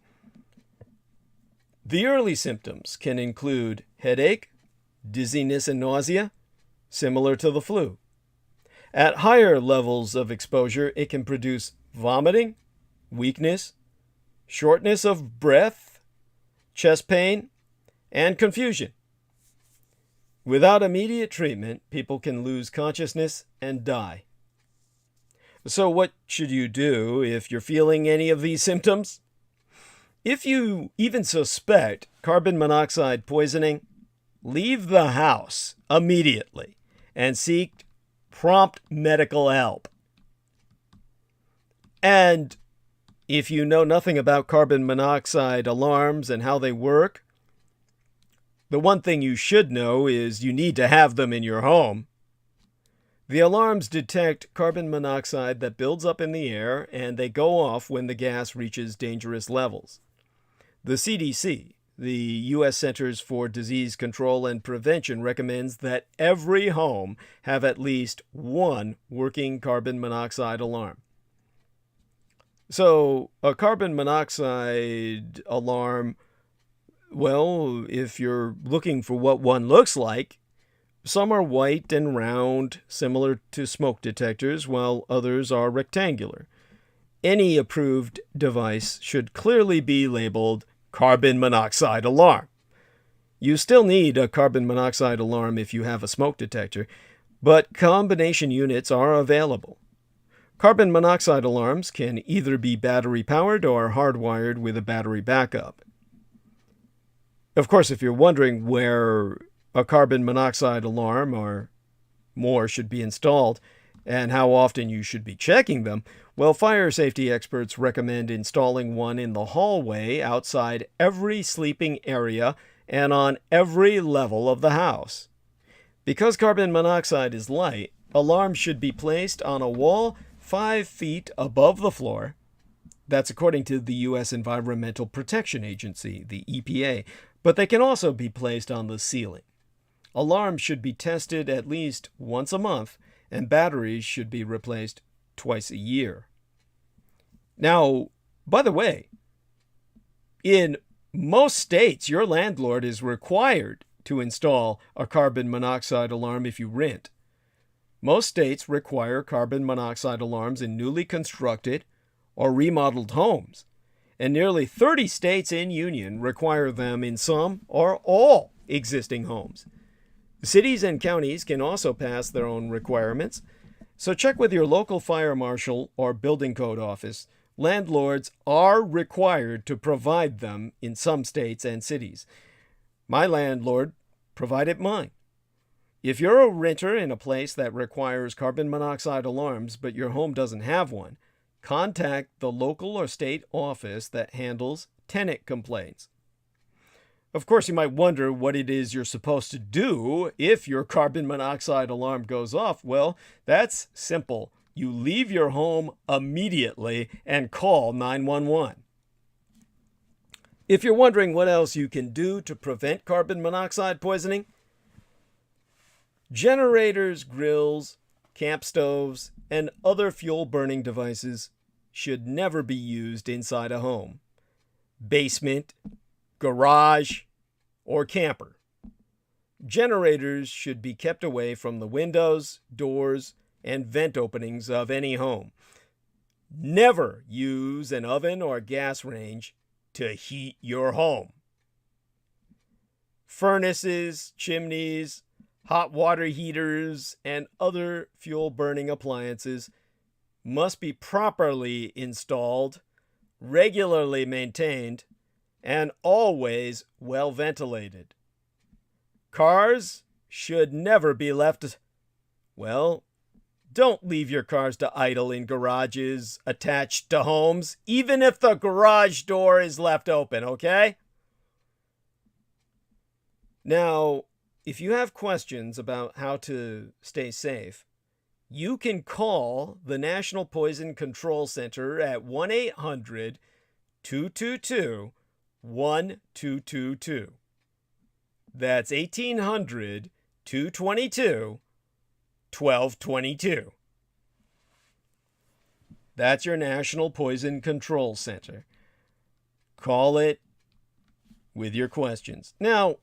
S1: the early symptoms can include headache, dizziness, and nausea, similar to the flu. At higher levels of exposure, it can produce vomiting, weakness, shortness of breath, chest pain, and confusion. Without immediate treatment, people can lose consciousness and die. So what should you do if you're feeling any of these symptoms? If you even suspect carbon monoxide poisoning, leave the house immediately and seek prompt medical help. And if you know nothing about carbon monoxide alarms and how they work, the one thing you should know is you need to have them in your home. The alarms detect carbon monoxide that builds up in the air, and they go off when the gas reaches dangerous levels. The CDC, the U.S. Centers for Disease Control and Prevention, recommends that every home have at least one working carbon monoxide alarm. So, a carbon monoxide alarm, well, if you're looking for what one looks like, Some are white and round, similar to smoke detectors, while others are rectangular. Any approved device should clearly be labeled carbon monoxide alarm. You still need a carbon monoxide alarm if you have a smoke detector, but combination units are available. Carbon monoxide alarms can either be battery-powered or hardwired with a battery backup. Of course, if you're wondering where a carbon monoxide alarm or more should be installed and how often you should be checking them, well, fire safety experts recommend installing one in the hallway outside every sleeping area and on every level of the house. Because carbon monoxide is light, alarms should be placed on a wall 5 feet above the floor. That's according to the U.S. Environmental Protection Agency, the EPA, but they can also be placed on the ceiling. Alarms should be tested at least once a month, and batteries should be replaced twice a year. Now, by the way, in most states, your landlord is required to install a carbon monoxide alarm if you rent. Most states require carbon monoxide alarms in newly constructed or remodeled homes, and nearly 30 states in union require them in some or all existing homes. Cities and counties can also pass their own requirements, so check with your local fire marshal or building code office. Landlords are required to provide them in some states and cities. My landlord provided mine. If you're a renter in a place that requires carbon monoxide alarms but your home doesn't have one, contact the local or state office that handles tenant complaints. Of course, you might wonder what it is you're supposed to do if your carbon monoxide alarm goes off. Well, that's simple. You leave your home immediately and call 911. If you're wondering what else you can do to prevent carbon monoxide poisoning, generators, grills, camp stoves, and other fuel-burning devices should never be used inside a home, basement, garage, or camper. Generators should be kept away from the windows, doors, and vent openings of any home. Never use an oven or gas range to heat your home. Furnaces, chimneys, hot water heaters, and other fuel-burning appliances must be properly installed, regularly maintained, and always well ventilated. Cars should never be left, well, don't leave your cars to idle in garages attached to homes, even if the garage door is left open, okay? Now, if you have questions about how to stay safe, you can call the National Poison Control Center at 1-800-222-1222. That's 1800-222-1222. That's your National Poison Control Center. Call it with your questions. Now,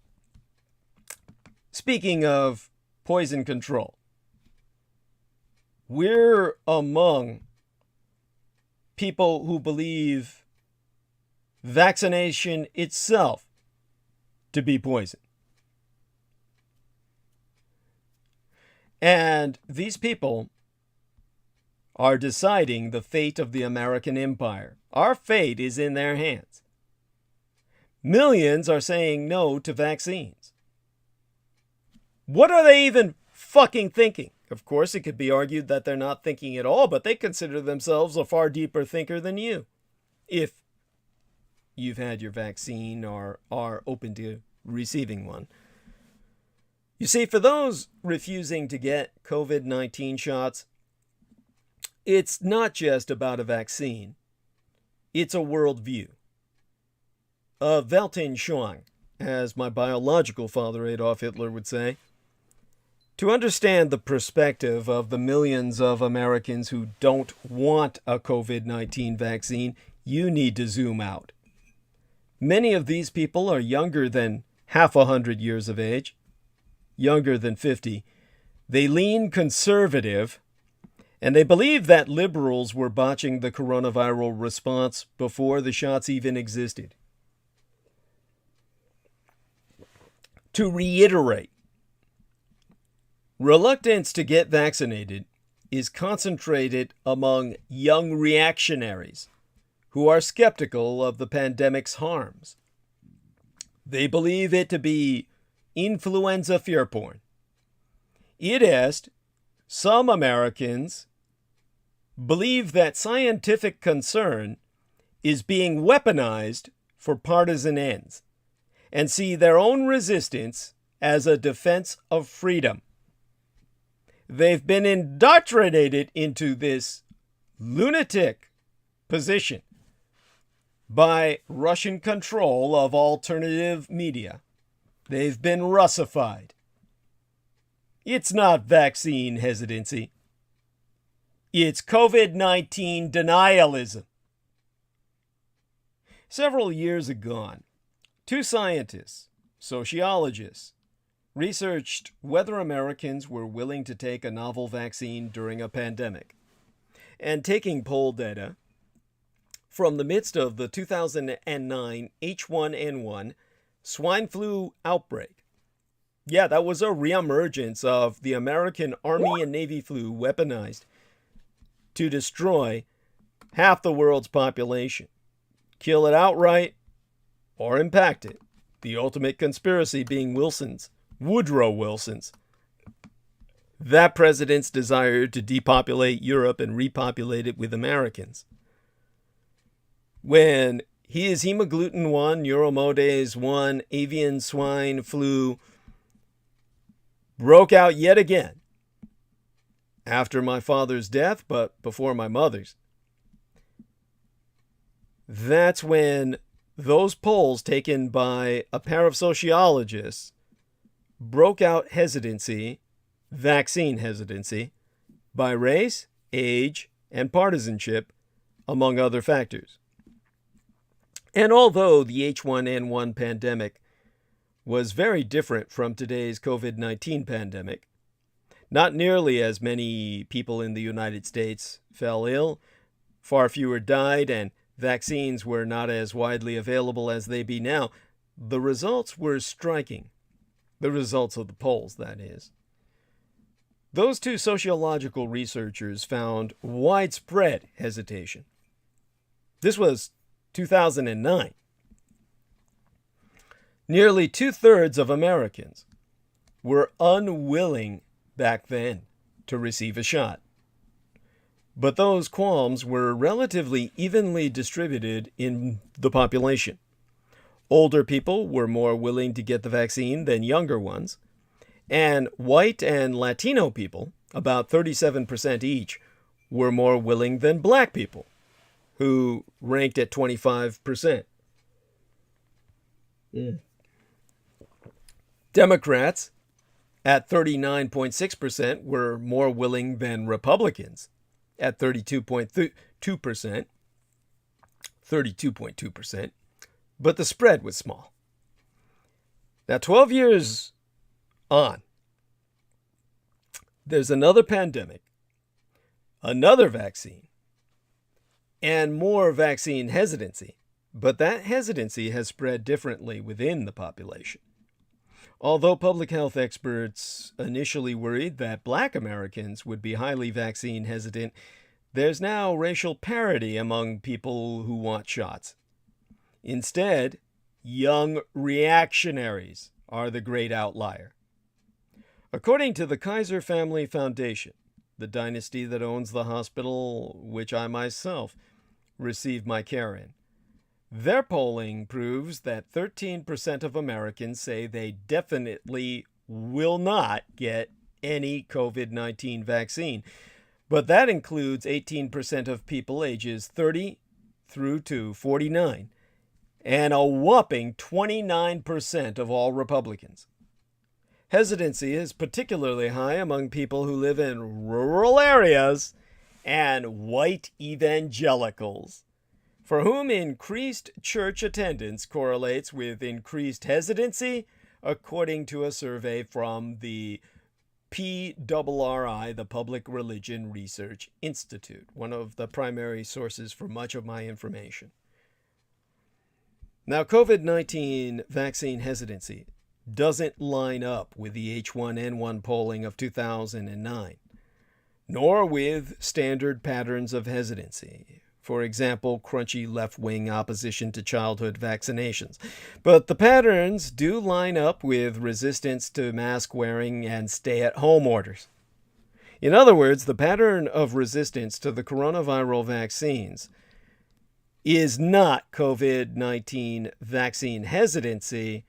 S1: speaking of poison control, we're among people who believe vaccination itself to be poison. And these people are deciding the fate of the American empire. Our fate is in their hands. Millions are saying no to vaccines. What are they even fucking thinking? Of course, it could be argued that they're not thinking at all, but they consider themselves a far deeper thinker than you. If you've had your vaccine or are open to receiving one. You see, for those refusing to get COVID-19 shots, it's not just about a vaccine. It's a worldview. A Weltanschauung, as my biological father Adolf Hitler would say. To understand the perspective of the millions of Americans who don't want a COVID-19 vaccine, you need to zoom out. Many of these people are younger than half 100 years of age. younger than 50. They lean conservative, and they believe that liberals were botching the coronavirus response before the shots even existed. To reiterate, reluctance to get vaccinated is concentrated among young reactionaries who are skeptical of the pandemic's harms. They believe it to be influenza fear porn. It is some Americans believe that scientific concern is being weaponized for partisan ends and see their own resistance as a defense of freedom. They've been indoctrinated into this lunatic position by Russian control of alternative media. They've been Russified. It's not vaccine hesitancy. It's COVID-19 denialism. Several years ago, two scientists, sociologists, researched whether Americans were willing to take a novel vaccine during a pandemic. And taking poll data from the midst of the 2009 H1N1 swine flu outbreak. Yeah, that was a reemergence of the American Army and Navy flu weaponized to destroy half the world's population, kill it outright, or impact it. The ultimate conspiracy being Woodrow Wilson's. That president's desire to depopulate Europe and repopulate it with Americans. When his hemagglutinin 1, Euromodase 1, avian swine flu broke out yet again after my father's death, but before my mother's. That's when those polls taken by a pair of sociologists broke out hesitancy, vaccine hesitancy, by race, age, and partisanship, among other factors. And although the H1N1 pandemic was very different from today's COVID-19 pandemic, not nearly as many people in the United States fell ill, far fewer died, and vaccines were not as widely available as they be now, the results were striking. The results of the polls, that is. Those two sociological researchers found widespread hesitation. This was 2009. Nearly 2/3 of Americans were unwilling back then to receive a shot. But those qualms were relatively evenly distributed in the population. Older people were more willing to get the vaccine than younger ones, and white and Latino people, about 37% each, were more willing than black people, who ranked at 25%. Democrats, at 39.6%, were more willing than Republicans, at 32.2%, but the spread was small. Now, 12 years on, there's another pandemic, another vaccine, and more vaccine hesitancy, but that hesitancy has spread differently within the population. Although public health experts initially worried that black Americans would be highly vaccine hesitant, there's now racial parity among people who want shots. Instead, young reactionaries are the great outlier. According to the Kaiser Family Foundation, the dynasty that owns the hospital which I myself received my care in, their polling proves that 13% of Americans say they definitely will not get any COVID-19 vaccine. But that includes 18% of people ages 30 through to 49, and a whopping 29% of all Republicans. Hesitancy is particularly high among people who live in rural areas and white evangelicals, for whom increased church attendance correlates with increased hesitancy according to a survey from the PRRI, the Public Religion Research Institute, one of the primary sources for much of my information. Now, COVID-19 vaccine hesitancy doesn't line up with the H1N1 polling of 2009, nor with standard patterns of hesitancy. For example, crunchy left-wing opposition to childhood vaccinations. But the patterns do line up with resistance to mask wearing and stay-at-home orders. In other words, the pattern of resistance to the coronavirus vaccines is not COVID-19 vaccine hesitancy,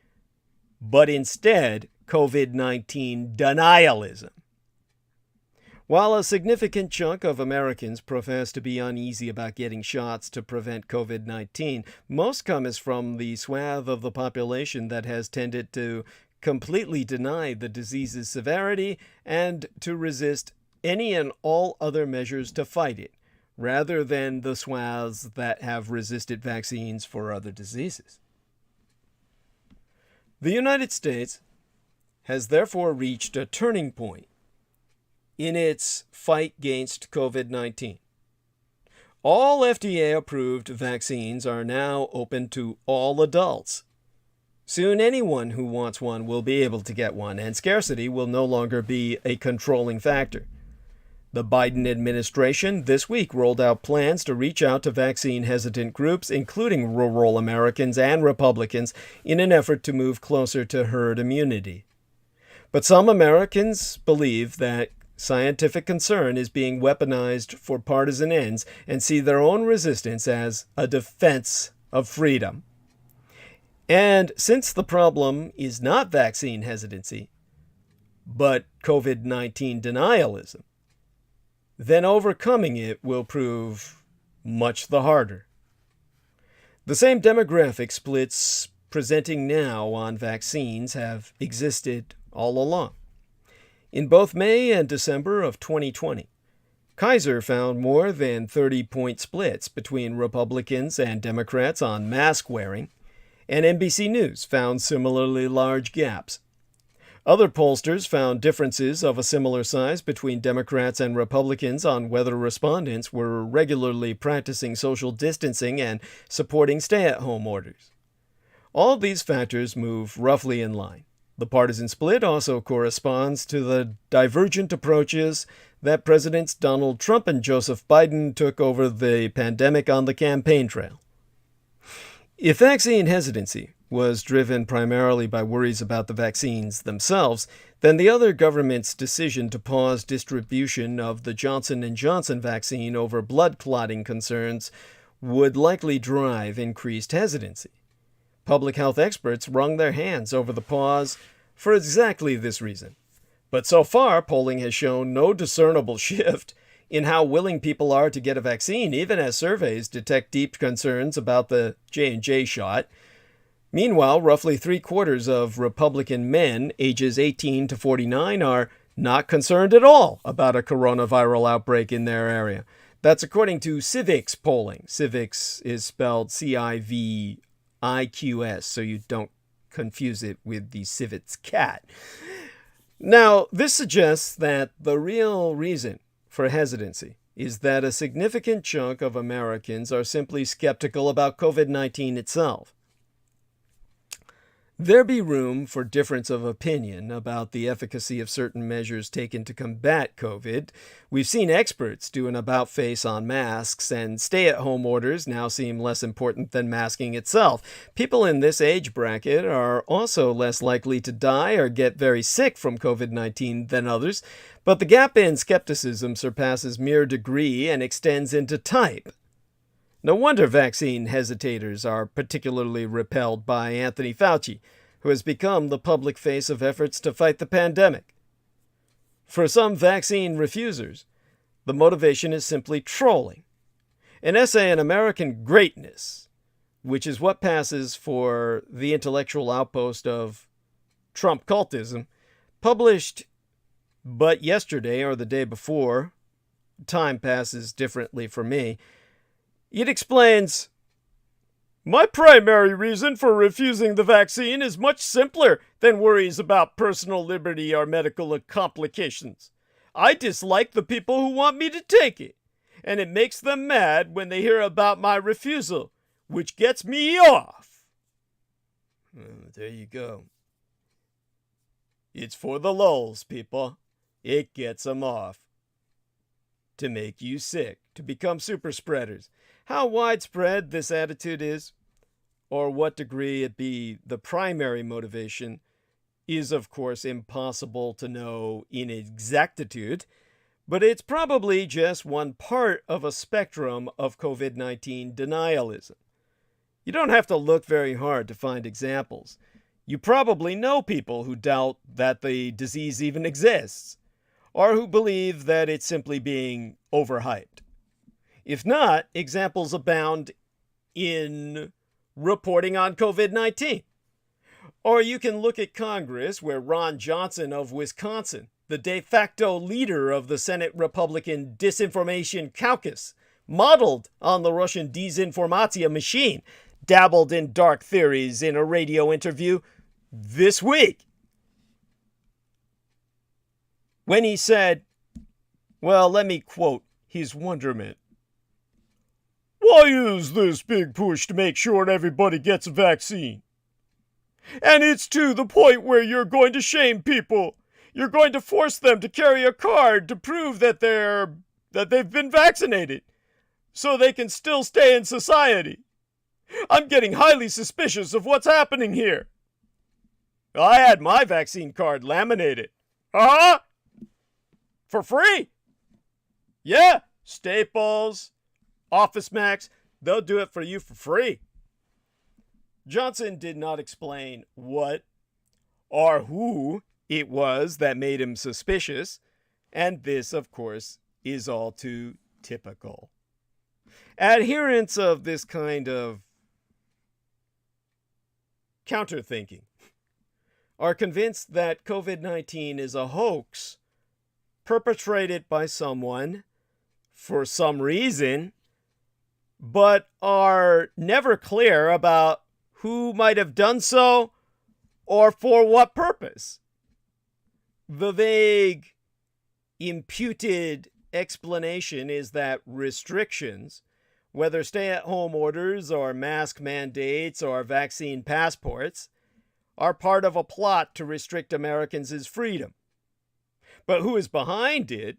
S1: but instead COVID-19 denialism. While a significant chunk of Americans profess to be uneasy about getting shots to prevent COVID-19, most come as from the swath of the population that has tended to completely deny the disease's severity and to resist any and all other measures to fight it, rather than the swaths that have resisted vaccines for other diseases. The United States has therefore reached a turning point in its fight against COVID-19. All FDA-approved vaccines are now open to all adults. Soon anyone who wants one will be able to get one, and scarcity will no longer be a controlling factor. The Biden administration this week rolled out plans to reach out to vaccine-hesitant groups, including rural Americans and Republicans, in an effort to move closer to herd immunity. But some Americans believe that scientific concern is being weaponized for partisan ends and see their own resistance as a defense of freedom. And since the problem is not vaccine hesitancy, but COVID-19 denialism, then overcoming it will prove much the harder. The same demographic splits presenting now on vaccines have existed all along. In both May and December of 2020, Kaiser found more than 30-point splits between Republicans and Democrats on mask wearing, and NBC News found similarly large gaps. Other pollsters found differences of a similar size between Democrats and Republicans on whether respondents were regularly practicing social distancing and supporting stay-at-home orders. All these factors move roughly in line. The partisan split also corresponds to the divergent approaches that Presidents Donald Trump and Joseph Biden took over the pandemic on the campaign trail. If vaccine hesitancy was driven primarily by worries about the vaccines themselves, then the other government's decision to pause distribution of the Johnson & Johnson vaccine over blood clotting concerns would likely drive increased hesitancy. Public health experts wrung their hands over the pause for exactly this reason. But so far, polling has shown no discernible shift in how willing people are to get a vaccine, even as surveys detect deep concerns about the J&J shot. Meanwhile, roughly 3/4 of Republican men ages 18 to 49 are not concerned at all about a coronavirus outbreak in their area. That's according to Civiqs polling. Civiqs is spelled CIVIQS, so you don't confuse it with the Civet's cat. Now, this suggests that the real reason for hesitancy is that a significant chunk of Americans are simply skeptical about COVID-19 itself. There be room for difference of opinion about the efficacy of certain measures taken to combat COVID. We've seen experts do an about-face on masks, and stay-at-home orders now seem less important than masking itself. People in this age bracket are also less likely to die or get very sick from COVID-19 than others, but the gap in skepticism surpasses mere degree and extends into type. No wonder vaccine hesitators are particularly repelled by Anthony Fauci, who has become the public face of efforts to fight the pandemic. For some vaccine refusers, the motivation is simply trolling. An essay on American greatness, which is what passes for the intellectual outpost of Trump cultism, published but yesterday or the day before, time passes differently for me, it explains My primary reason for refusing the vaccine is much simpler than worries about personal liberty or medical complications. I dislike the people who want me to take it, and it makes them mad when they hear about my refusal, which gets me off. There you go. It's for the lulz, people. It gets them off. To make you sick, to become super spreaders. How widespread this attitude is, or what degree it be the primary motivation, is of course impossible to know in exactitude, but it's probably just one part of a spectrum of COVID-19 denialism. You don't have to look very hard to find examples. You probably know people who doubt that the disease even exists, or who believe that it's simply being overhyped. If not, examples abound in reporting on COVID-19. Or you can look at Congress, where Ron Johnson of Wisconsin, the de facto leader of the Senate Republican Disinformation Caucus, modeled on the Russian disinformatia machine, dabbled in dark theories in a radio interview this week, when he said, well, let me quote his wonderment. Why is this big push to make sure everybody gets a vaccine? And it's to the point where you're going to shame people. You're going to force them to carry a card to prove that they've been vaccinated, so they can still stay in society. I'm getting highly suspicious of what's happening here. I had my vaccine card laminated. Uh-huh. For free. Yeah, Staples, Office Max, they'll do it for you for free. Johnson did not explain what or who it was that made him suspicious, and this, of course, is all too typical. Adherents of this kind of counterthinking are convinced that COVID-19 is a hoax perpetrated by someone for some reason, but are never clear about who might have done so or for what purpose. The vague, imputed explanation is that restrictions, whether stay-at-home orders or mask mandates or vaccine passports, are part of a plot to restrict Americans' freedom. But who is behind it,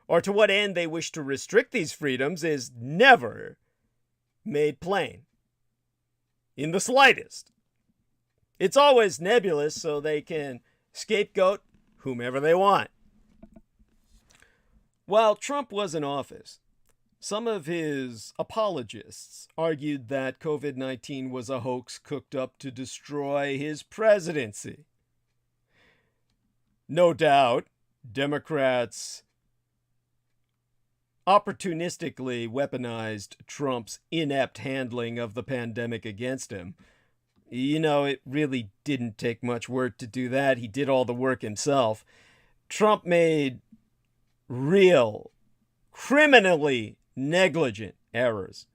S1: or to what end they wish to restrict these freedoms, is never made plain. In the slightest. It's always nebulous, so they can scapegoat whomever they want. While Trump was in office, some of his apologists argued that COVID-19 was a hoax cooked up to destroy his presidency. No doubt, Democrats opportunistically weaponized Trump's inept handling of the pandemic against him. You know, it really didn't take much work to do that. He did all the work himself. Trump made real, criminally negligent errors.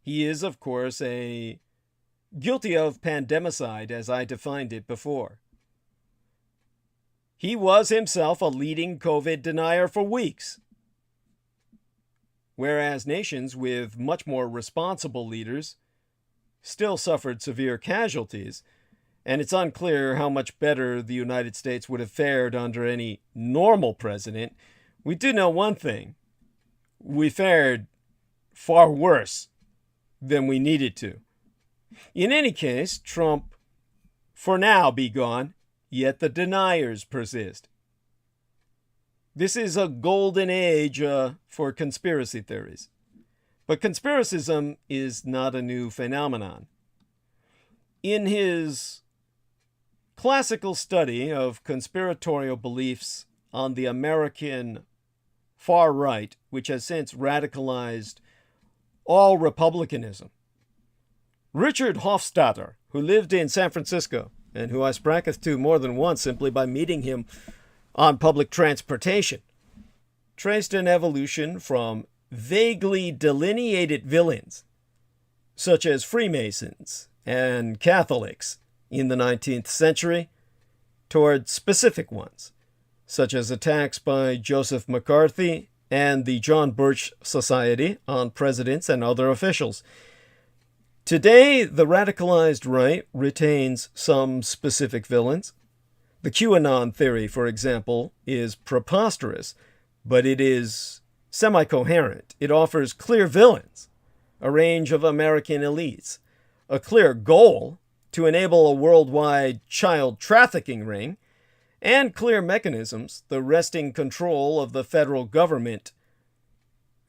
S1: He is, of course, guilty of pandemicide, as I defined it before. He was himself a leading COVID denier for weeks, whereas nations with much more responsible leaders still suffered severe casualties, and it's unclear how much better the United States would have fared under any normal president. We do know one thing. We fared far worse than we needed to. In any case, Trump, for now, be gone, yet the deniers persist. This is a golden age for conspiracy theories. But conspiracism is not a new phenomenon. In his classical study of conspiratorial beliefs on the American far right, which has since radicalized all republicanism, Richard Hofstadter, who lived in San Francisco and who I spracketh to more than once simply by meeting him on public transportation, traced an evolution from vaguely delineated villains such as Freemasons and Catholics in the 19th century, toward specific ones, such as attacks by Joseph McCarthy and the John Birch Society on presidents and other officials. Today, the radicalized right retains some specific villains. The QAnon theory, for example, is preposterous, but it is semi-coherent. It offers clear villains, a range of American elites, a clear goal to enable a worldwide child trafficking ring, and clear mechanisms, the wresting control of the federal government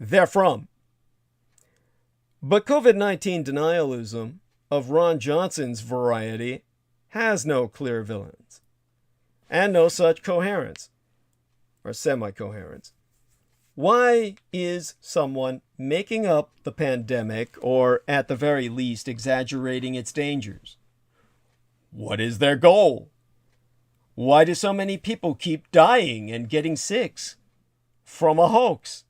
S1: therefrom. But COVID-19 denialism of Ron Johnson's variety has no clear villains, and no such coherence, or semi-coherence. Why is someone making up the pandemic, or at the very least exaggerating its dangers? What is their goal? Why do so many people keep dying and getting sick from a hoax?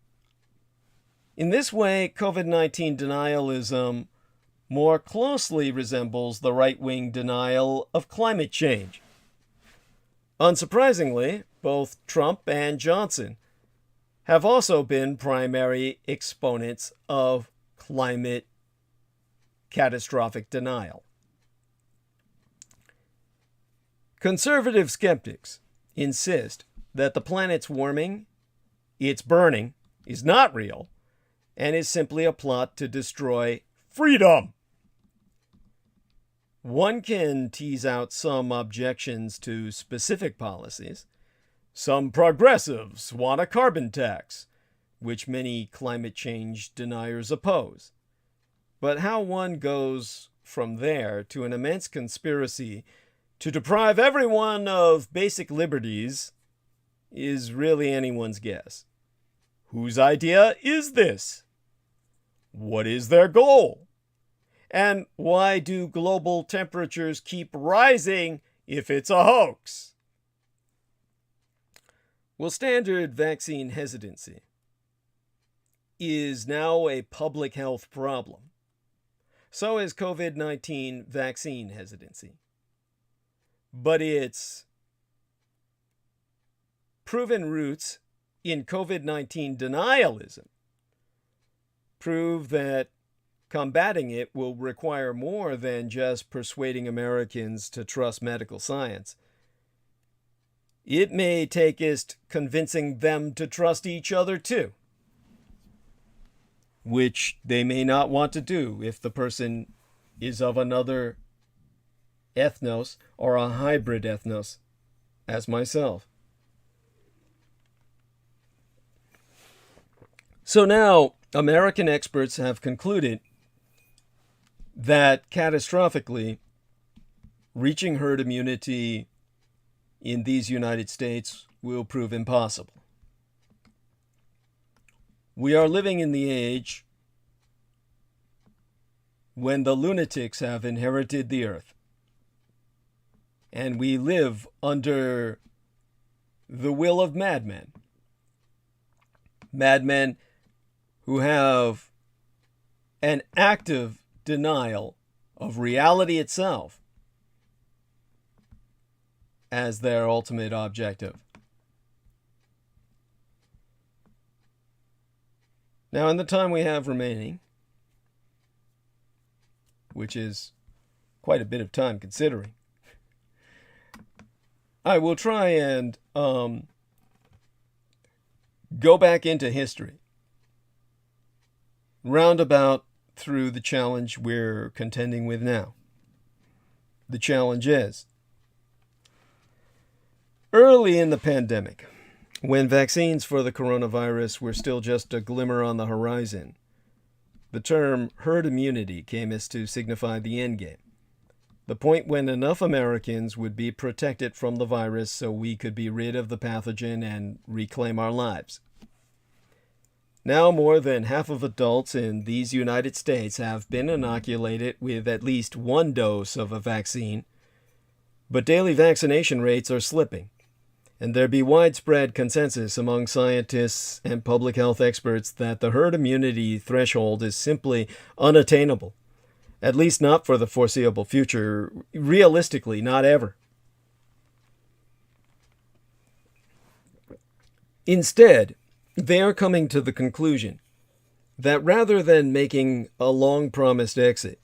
S1: In this way, COVID-19 denialism more closely resembles the right-wing denial of climate change. Unsurprisingly, both Trump and Johnson have also been primary exponents of climate catastrophic denial. Conservative skeptics insist that the planet's warming, its burning, is not real and is simply a plot to destroy freedom. One can tease out some objections to specific policies. Some progressives want a carbon tax, which many climate change deniers oppose. But how one goes from there to an immense conspiracy to deprive everyone of basic liberties is really anyone's guess. Whose idea is this? What is their goal? And why do global temperatures keep rising if it's a hoax? Well, standard vaccine hesitancy is now a public health problem. So is COVID-19 vaccine hesitancy. But its proven roots in COVID-19 denialism prove that combating it will require more than just persuading Americans to trust medical science. It may take us convincing them to trust each other too, which they may not want to do if the person is of another ethnos or a hybrid ethnos, as myself. So now, American experts have concluded that catastrophically, reaching herd immunity in these United States will prove impossible. We are living in the age when the lunatics have inherited the earth. And we live under the will of madmen. Madmen who have an active denial of reality itself as their ultimate objective. Now, in the time we have remaining, which is quite a bit of time considering, I will try and go back into history, roundabout through the challenge we're contending with now. The challenge is, early in the pandemic, when vaccines for the coronavirus were still just a glimmer on the horizon, the term herd immunity came as to signify the endgame. The point when enough Americans would be protected from the virus so we could be rid of the pathogen and reclaim our lives. Now more than half of adults in these United States have been inoculated with at least one dose of a vaccine, but daily vaccination rates are slipping, and there be widespread consensus among scientists and public health experts that the herd immunity threshold is simply unattainable At least not for the foreseeable future. Realistically, not ever. Instead, they are coming to the conclusion that rather than making a long-promised exit,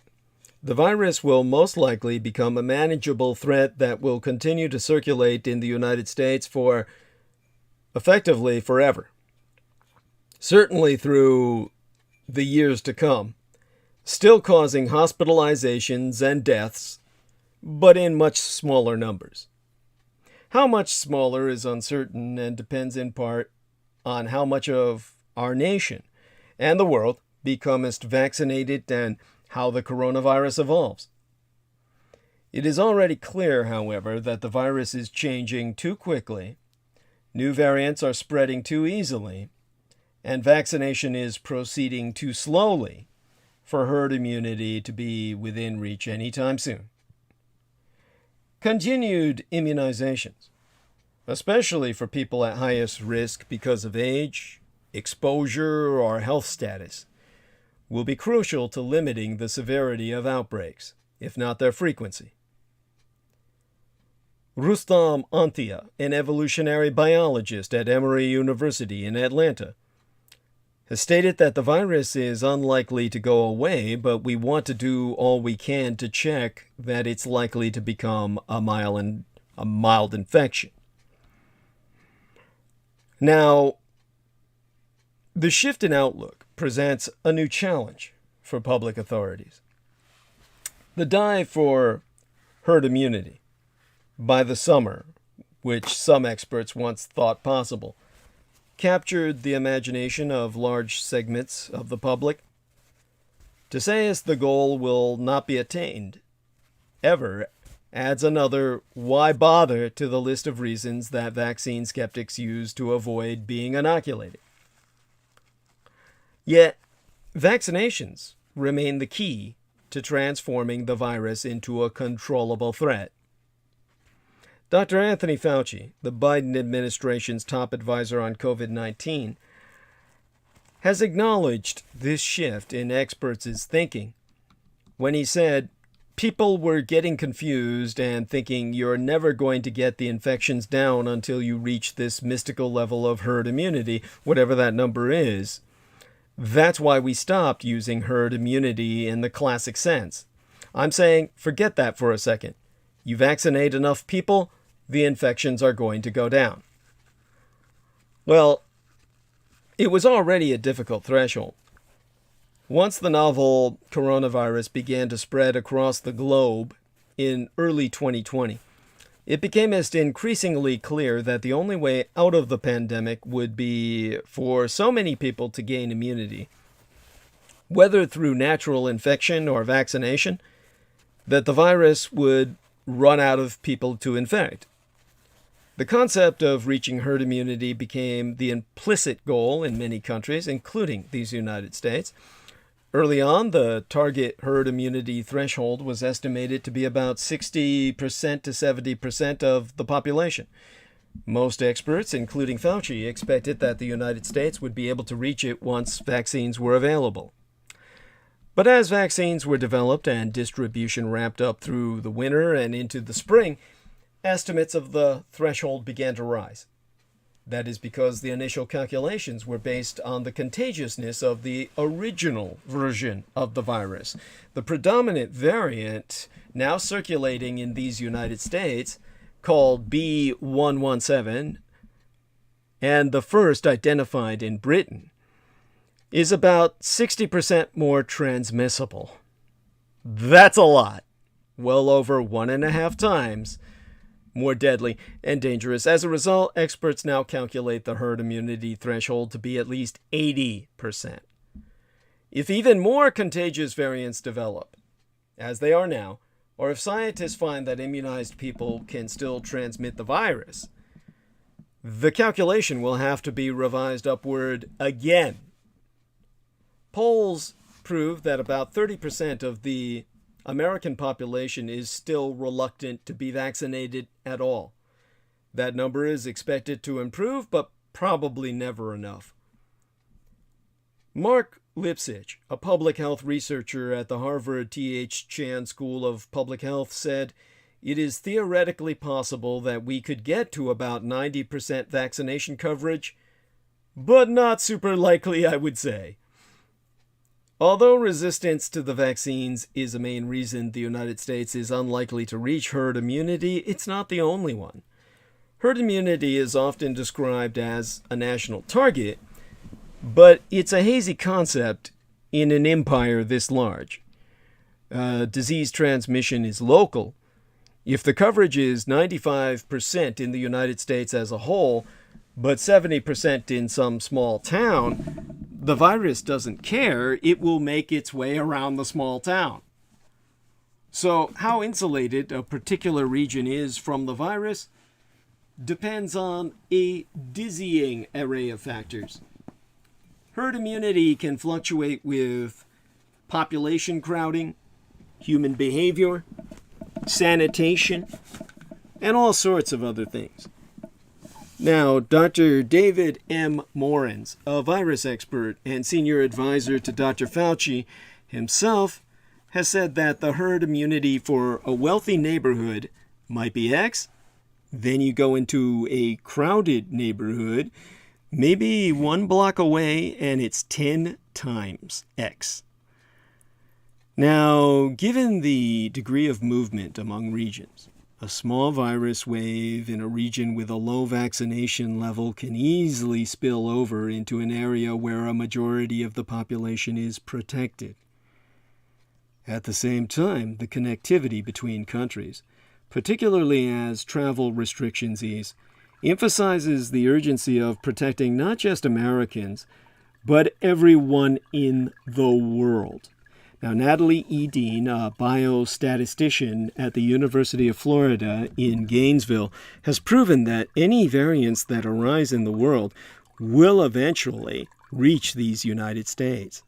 S1: the virus will most likely become a manageable threat that will continue to circulate in the United States for effectively forever. Certainly through the years to come, still causing hospitalizations and deaths, but in much smaller numbers. How much smaller is uncertain and depends in part on how much of our nation and the world becomest vaccinated and how the coronavirus evolves. It is already clear, however, that the virus is changing too quickly, new variants are spreading too easily, and vaccination is proceeding too slowly for herd immunity to be within reach anytime soon. Continued immunizations, especially for people at highest risk because of age, exposure, or health status, will be crucial to limiting the severity of outbreaks, if not their frequency. Rustam Antia, an evolutionary biologist at Emory University in Atlanta, has stated that the virus is unlikely to go away, but we want to do all we can to check that it's likely to become a mild infection. Now, the shift in outlook presents a new challenge for public authorities. The dive for herd immunity by the summer, which some experts once thought possible, captured the imagination of large segments of the public. To say as the goal will not be attained ever adds another why bother to the list of reasons that vaccine skeptics use to avoid being inoculated. Yet, vaccinations remain the key to transforming the virus into a controllable threat. Dr. Anthony Fauci, the Biden administration's top advisor on COVID-19, has acknowledged this shift in experts' thinking when he said, "People were getting confused and thinking you're never going to get the infections down until you reach this mystical level of herd immunity, whatever that number is. That's why we stopped using herd immunity in the classic sense. I'm saying, forget that for a second. You vaccinate enough people, the infections are going to go down." Well, it was already a difficult threshold. Once the novel coronavirus began to spread across the globe in early 2020, it became increasingly clear that the only way out of the pandemic would be for so many people to gain immunity, whether through natural infection or vaccination, that the virus would run out of people to infect. The concept of reaching herd immunity became the implicit goal in many countries, including these United States. Early on, the target herd immunity threshold was estimated to be about 60% to 70% of the population. Most experts, including Fauci, expected that the United States would be able to reach it once vaccines were available. But as vaccines were developed and distribution ramped up through the winter and into the spring, estimates of the threshold began to rise. That is because the initial calculations were based on the contagiousness of the original version of the virus. The predominant variant now circulating in these United States, called B.1.1.7, and the first identified in Britain, is about 60% more transmissible. That's a lot. Well over 1.5 times more deadly and dangerous. As a result, experts now calculate the herd immunity threshold to be at least 80%. If even more contagious variants develop, as they are now, or if scientists find that immunized people can still transmit the virus, the calculation will have to be revised upward again. Polls prove that about 30% of the American population is still reluctant to be vaccinated at all. That number is expected to improve, but probably never enough. Mark Lipsitch, a public health researcher at the Harvard T.H. Chan School of Public Health, said, "It is theoretically possible that we could get to about 90% vaccination coverage, but not super likely, I would say." Although resistance to the vaccines is a main reason the United States is unlikely to reach herd immunity, it's not the only one. Herd immunity is often described as a national target, but it's a hazy concept in an empire this large. Disease transmission is local. If the coverage is 95% in the United States as a whole, but 70% in some small town, the virus doesn't care. It will make its way around the small town. So how insulated a particular region is from the virus depends on a dizzying array of factors. Herd immunity can fluctuate with population crowding, human behavior, sanitation, and all sorts of other things. Now, Dr. David M. Morens, a virus expert and senior advisor to Dr. Fauci himself, has said that the herd immunity for a wealthy neighborhood might be X. Then you go into a crowded neighborhood, maybe 1 block away, and it's 10 times X. Now, given the degree of movement among regions, a small virus wave in a region with a low vaccination level can easily spill over into an area where a majority of the population is protected. At the same time, the connectivity between countries, particularly as travel restrictions ease, emphasizes the urgency of protecting not just Americans, but everyone in the world. Now, Natalie E. Dean, a biostatistician at the University of Florida in Gainesville, has proven that any variants that arise in the world will eventually reach these United States.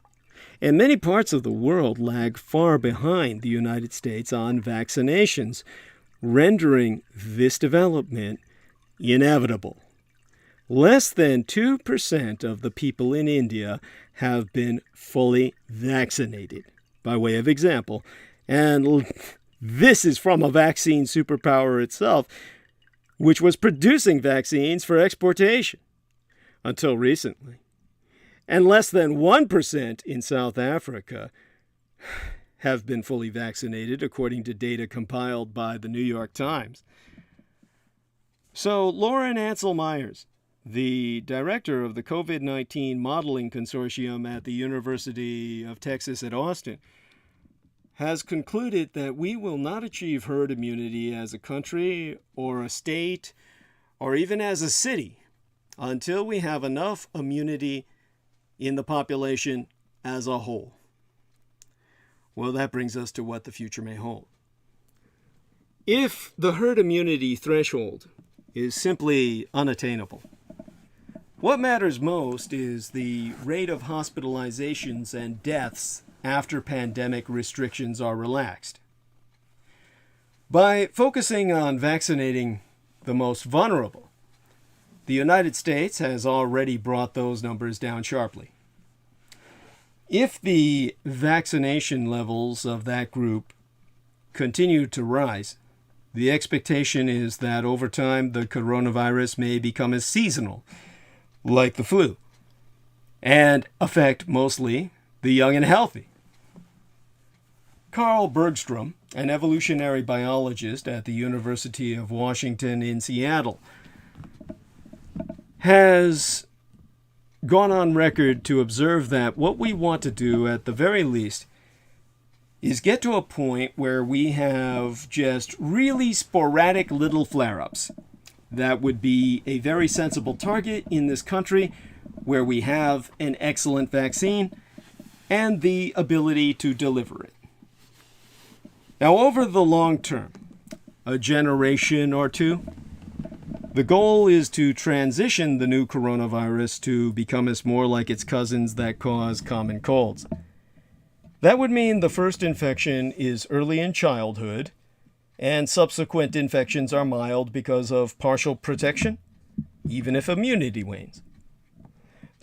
S1: And many parts of the world lag far behind the United States on vaccinations, rendering this development inevitable. Less than 2% of the people in India have been fully vaccinated, by way of example. And this is from a vaccine superpower itself, which was producing vaccines for exportation until recently. And less than 1% in South Africa have been fully vaccinated, according to data compiled by the New York Times. So Lauren Ansel Myers, the director of the COVID-19 Modeling Consortium at the University of Texas at Austin, has concluded that we will not achieve herd immunity as a country or a state or even as a city until we have enough immunity in the population as a whole. Well, that brings us to what the future may hold. If the herd immunity threshold is simply unattainable, what matters most is the rate of hospitalizations and deaths after pandemic restrictions are relaxed. By focusing on vaccinating the most vulnerable, the United States has already brought those numbers down sharply. If the vaccination levels of that group continue to rise, the expectation is that over time the coronavirus may become as seasonal, like the flu, and affect mostly the young and healthy. Carl Bergstrom, an evolutionary biologist at the University of Washington in Seattle, has gone on record to observe that what we want to do at the very least is get to a point where we have just really sporadic little flare-ups. That would be a very sensible target in this country where we have an excellent vaccine and the ability to deliver it. Now, over the long term, a generation or two, the goal is to transition the new coronavirus to become as more like its cousins that cause common colds. That would mean the first infection is early in childhood, and subsequent infections are mild because of partial protection, even if immunity wanes.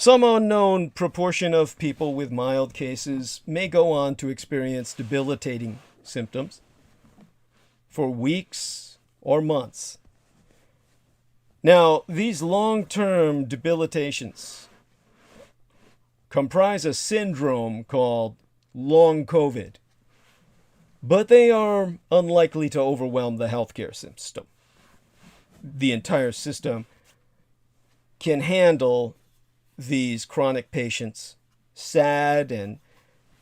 S1: Some unknown proportion of people with mild cases may go on to experience debilitating symptoms for weeks or months. Now, these long-term debilitations comprise a syndrome called long COVID, but they are unlikely to overwhelm the healthcare system. The entire system can handle these chronic patients, sad and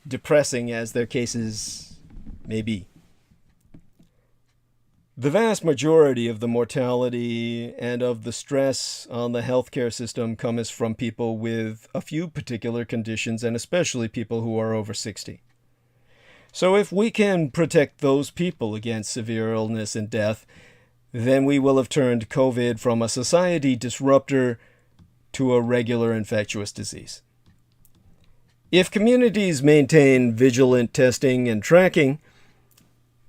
S1: depressing as their cases may be. The vast majority of the mortality and of the stress on the healthcare system comes from people with a few particular conditions, and especially people who are over 60. So if we can protect those people against severe illness and death, then we will have turned COVID from a society disruptor to a regular infectious disease. If communities maintain vigilant testing and tracking,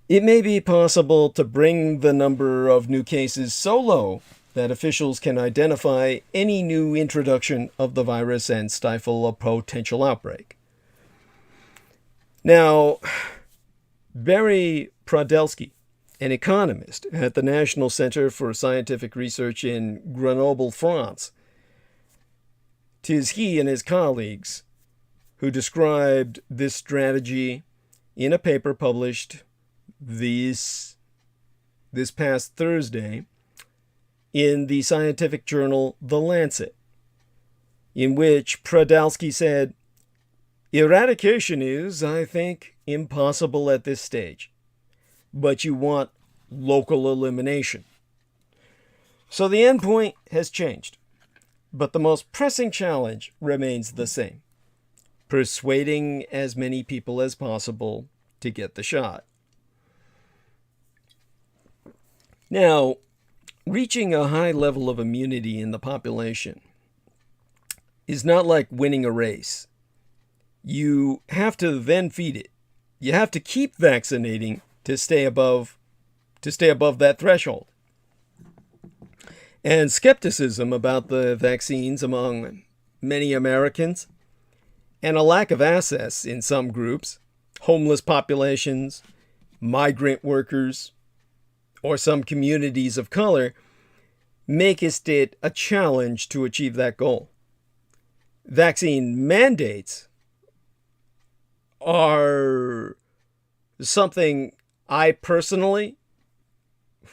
S1: it may be possible to bring the number of new cases so low that officials can identify any new introduction of the virus and stifle a potential outbreak. Now, Barry Prodelsky, an economist at the National Center for Scientific Research in Grenoble, France, 'tis he and his colleagues who described this strategy in a paper published this past Thursday in the scientific journal The Lancet, in which Prodelsky said, "Eradication is, I think, impossible at this stage, but you want local elimination." So the endpoint has changed, but the most pressing challenge remains the same: persuading as many people as possible to get the shot. Now, reaching a high level of immunity in the population is not like winning a race. You have to then feed it. You have to keep vaccinating to stay above that threshold. And skepticism about the vaccines among many Americans, and a lack of access in some groups, homeless populations, migrant workers, or some communities of color, make it a challenge to achieve that goal. Vaccine mandates are something I personally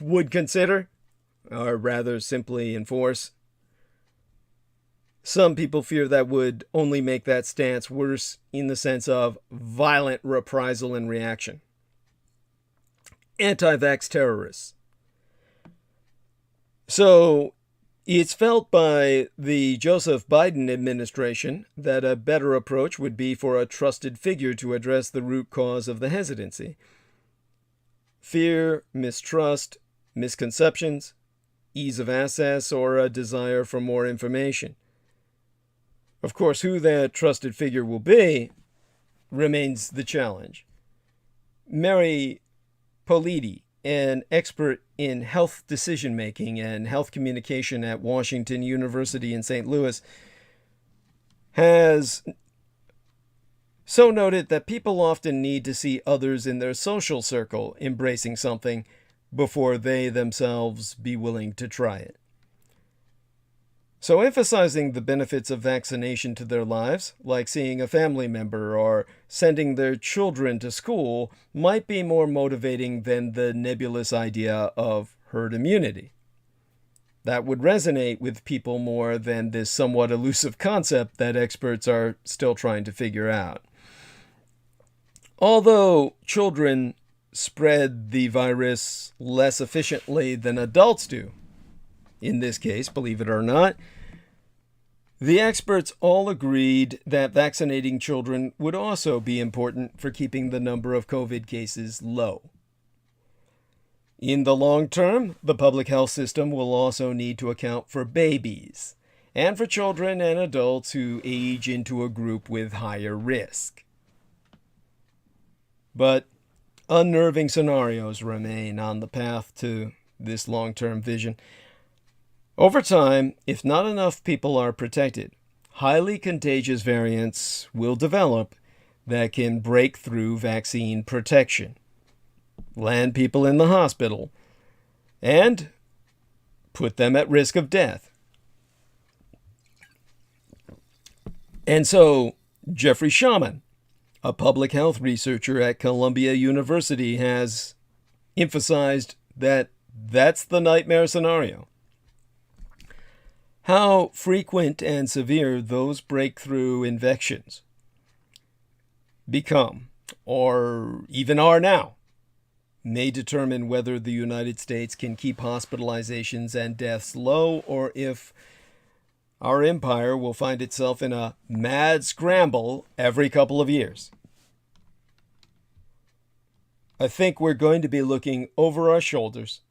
S1: would consider, or rather simply enforce. Some people fear that would only make that stance worse in the sense of violent reprisal and reaction. Anti-vax terrorists. So it's felt by the Joseph Biden administration that a better approach would be for a trusted figure to address the root cause of the hesitancy. Fear, mistrust, misconceptions, ease of access, or a desire for more information. Of course, who that trusted figure will be remains the challenge. Mary Politi, an expert in health decision-making and health communication at Washington University in St. Louis, has so noted that people often need to see others in their social circle embracing something before they themselves be willing to try it. So emphasizing the benefits of vaccination to their lives, like seeing a family member or sending their children to school, might be more motivating than the nebulous idea of herd immunity. That would resonate with people more than this somewhat elusive concept that experts are still trying to figure out. Although children spread the virus less efficiently than adults do, in this case, believe it or not, the experts all agreed that vaccinating children would also be important for keeping the number of COVID cases low. In the long term, the public health system will also need to account for babies and for children and adults who age into a group with higher risk. But unnerving scenarios remain on the path to this long-term vision. Over time, if not enough people are protected, highly contagious variants will develop that can break through vaccine protection, land people in the hospital, and put them at risk of death. And so, Jeffrey Shaman, a public health researcher at Columbia University, has emphasized that that's the nightmare scenario. How frequent and severe those breakthrough infections become, or even are now, may determine whether the United States can keep hospitalizations and deaths low, or if our empire will find itself in a mad scramble every couple of years. I think we're going to be looking over our shoulders,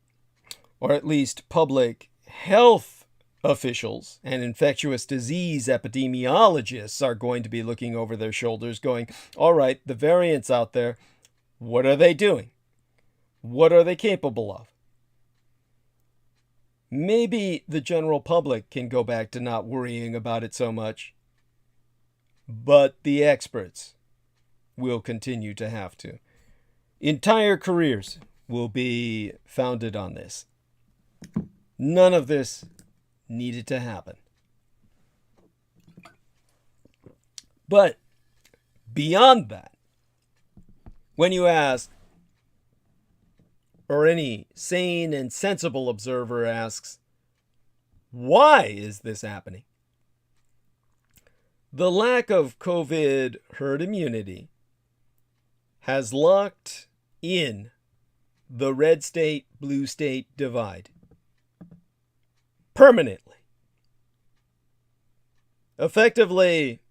S1: or at least public health officials and infectious disease epidemiologists are going to be looking over their shoulders going, all right, the variants out there, what are they doing? What are they capable of? Maybe the general public can go back to not worrying about it so much, but the experts will continue to have to. Entire careers will be founded on this. None of this needed to happen. But beyond that, when you ask, or any sane and sensible observer asks, why is this happening? The lack of COVID herd immunity has locked in the red state, blue state divide permanently. Effectively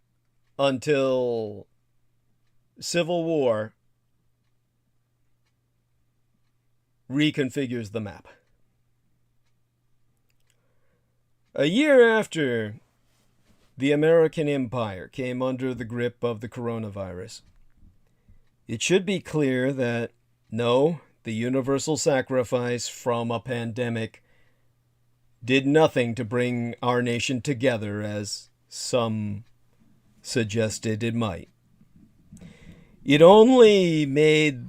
S1: until civil war reconfigures the map. A year after the American empire came under the grip of the coronavirus, it should be clear that no, the universal sacrifice from a pandemic did nothing to bring our nation together as some suggested it might. It only made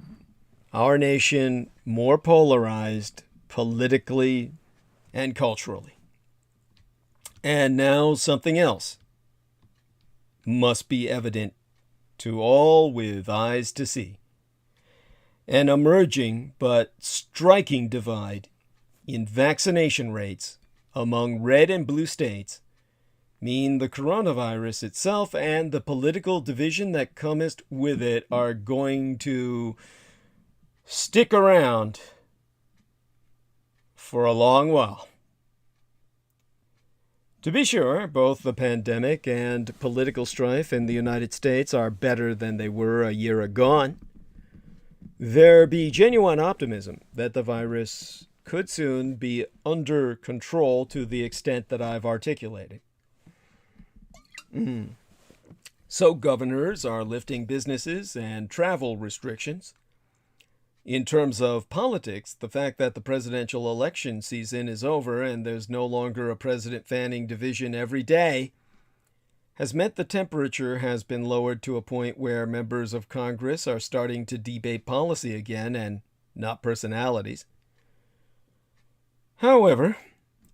S1: our nation more polarized politically and culturally. And now something else must be evident to all with eyes to see. An emerging but striking divide in vaccination rates among red and blue states mean the coronavirus itself and the political division that cometh with it are going to stick around for a long while. To be sure, both the pandemic and political strife in the United States are better than they were a year agone. There be genuine optimism that the virus could soon be under control to the extent that I've articulated. So governors are lifting businesses and travel restrictions. In terms of politics, the fact that the presidential election season is over and there's no longer a president fanning division every day has meant the temperature has been lowered to a point where members of Congress are starting to debate policy again and not personalities. However,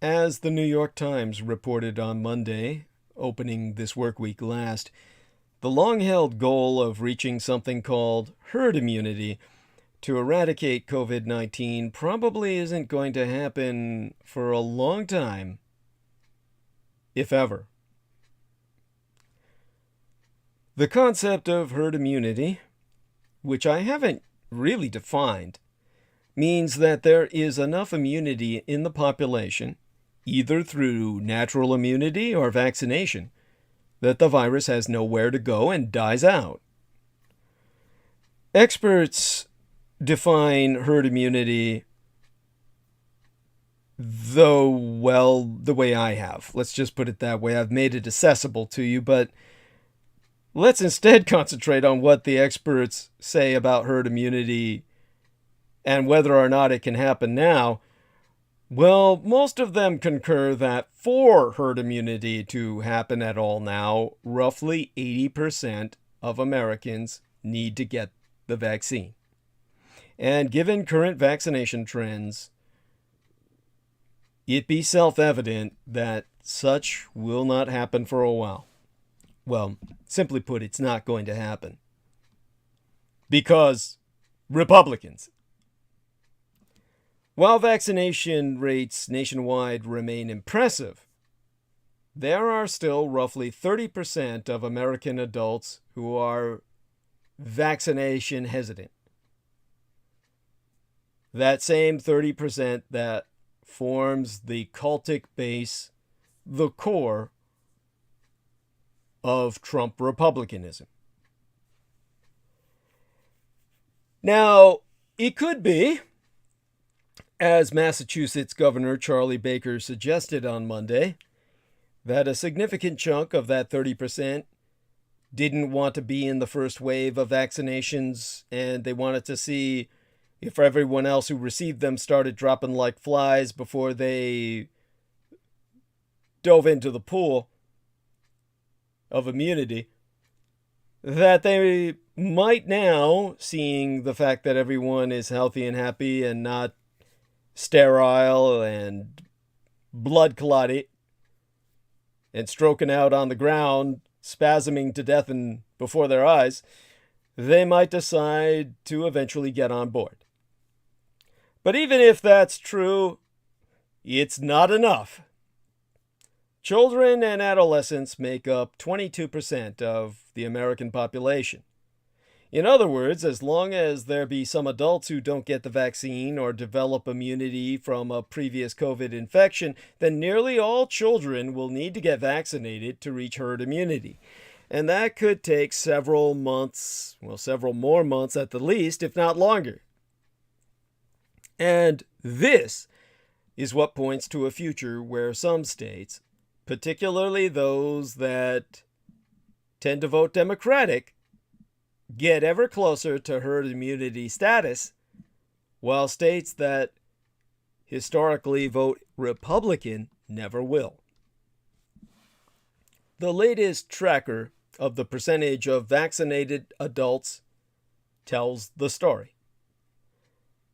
S1: as the New York Times reported on Monday, opening this work week last, the long-held goal of reaching something called herd immunity to eradicate COVID-19 probably isn't going to happen for a long time, if ever. The concept of herd immunity, which I haven't really defined, means that there is enough immunity in the population, either through natural immunity or vaccination, that the virus has nowhere to go and dies out. Experts define herd immunity, though, well, the way I have. Let's just put it that way. I've made it accessible to you, but let's instead concentrate on what the experts say about herd immunity and whether or not it can happen now, Well, most of them concur that for herd immunity to happen at all now, roughly 80% of Americans need to get the vaccine. And given current vaccination trends, it be self-evident that such will not happen for a while. Well, simply put, it's not going to happen. Because Republicans. While vaccination rates nationwide remain impressive, there are still roughly 30% of American adults who are vaccination hesitant. That same 30% that forms the cultic base, the core of Trump Republicanism. Now, it could be, as Massachusetts Governor Charlie Baker suggested on Monday, that a significant chunk of that 30% didn't want to be in the first wave of vaccinations, and they wanted to see if everyone else who received them started dropping like flies before they dove into the pool of immunity, that they might now, seeing the fact that everyone is healthy and happy and not sterile and blood clotted and stroking out on the ground, spasming to death and before their eyes, they might decide to eventually get on board. But even if that's true, it's not enough. Children and adolescents make up 22% of the American population. In other words, as long as there be some adults who don't get the vaccine or develop immunity from a previous COVID infection, then nearly all children will need to get vaccinated to reach herd immunity. And that could take several months, well, several more months at the least, if not longer. And this is what points to a future where some states, particularly those that tend to vote Democratic, get ever closer to herd immunity status, while states that historically vote Republican never will. The latest tracker of the percentage of vaccinated adults tells the story.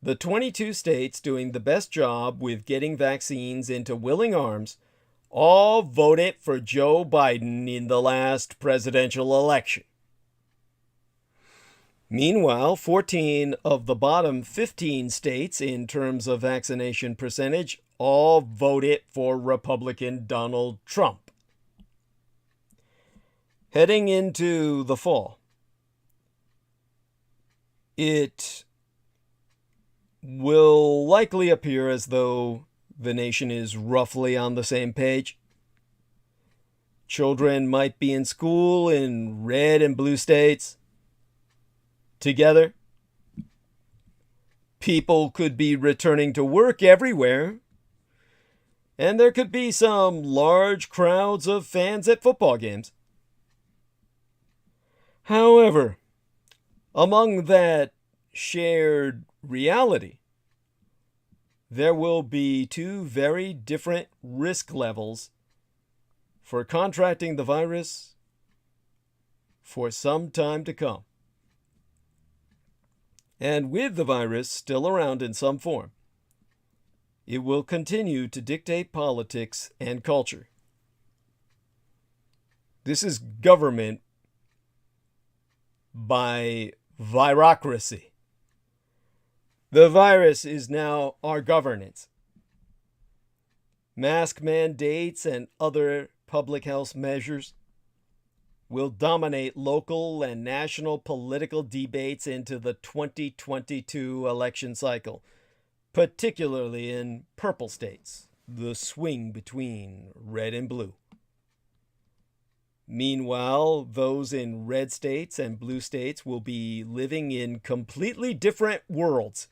S1: The 22 states doing the best job with getting vaccines into willing arms all voted for Joe Biden in the last presidential election. Meanwhile, 14 of the bottom 15 states in terms of vaccination percentage all voted for Republican Donald Trump. Heading into the fall, it will likely appear as though the nation is roughly on the same page. Children might be in school in red and blue states together. People could be returning to work everywhere. And there could be some large crowds of fans at football games. However, among that shared reality, there will be two very different risk levels for contracting the virus for some time to come. And with the virus still around in some form, it will continue to dictate politics and culture. This is government by virocracy. The virus is now our governance. Mask mandates and other public health measures will dominate local and national political debates into the 2022 election cycle, particularly in purple states, the swing between red and blue. Meanwhile, those in red states and blue states will be living in completely different worlds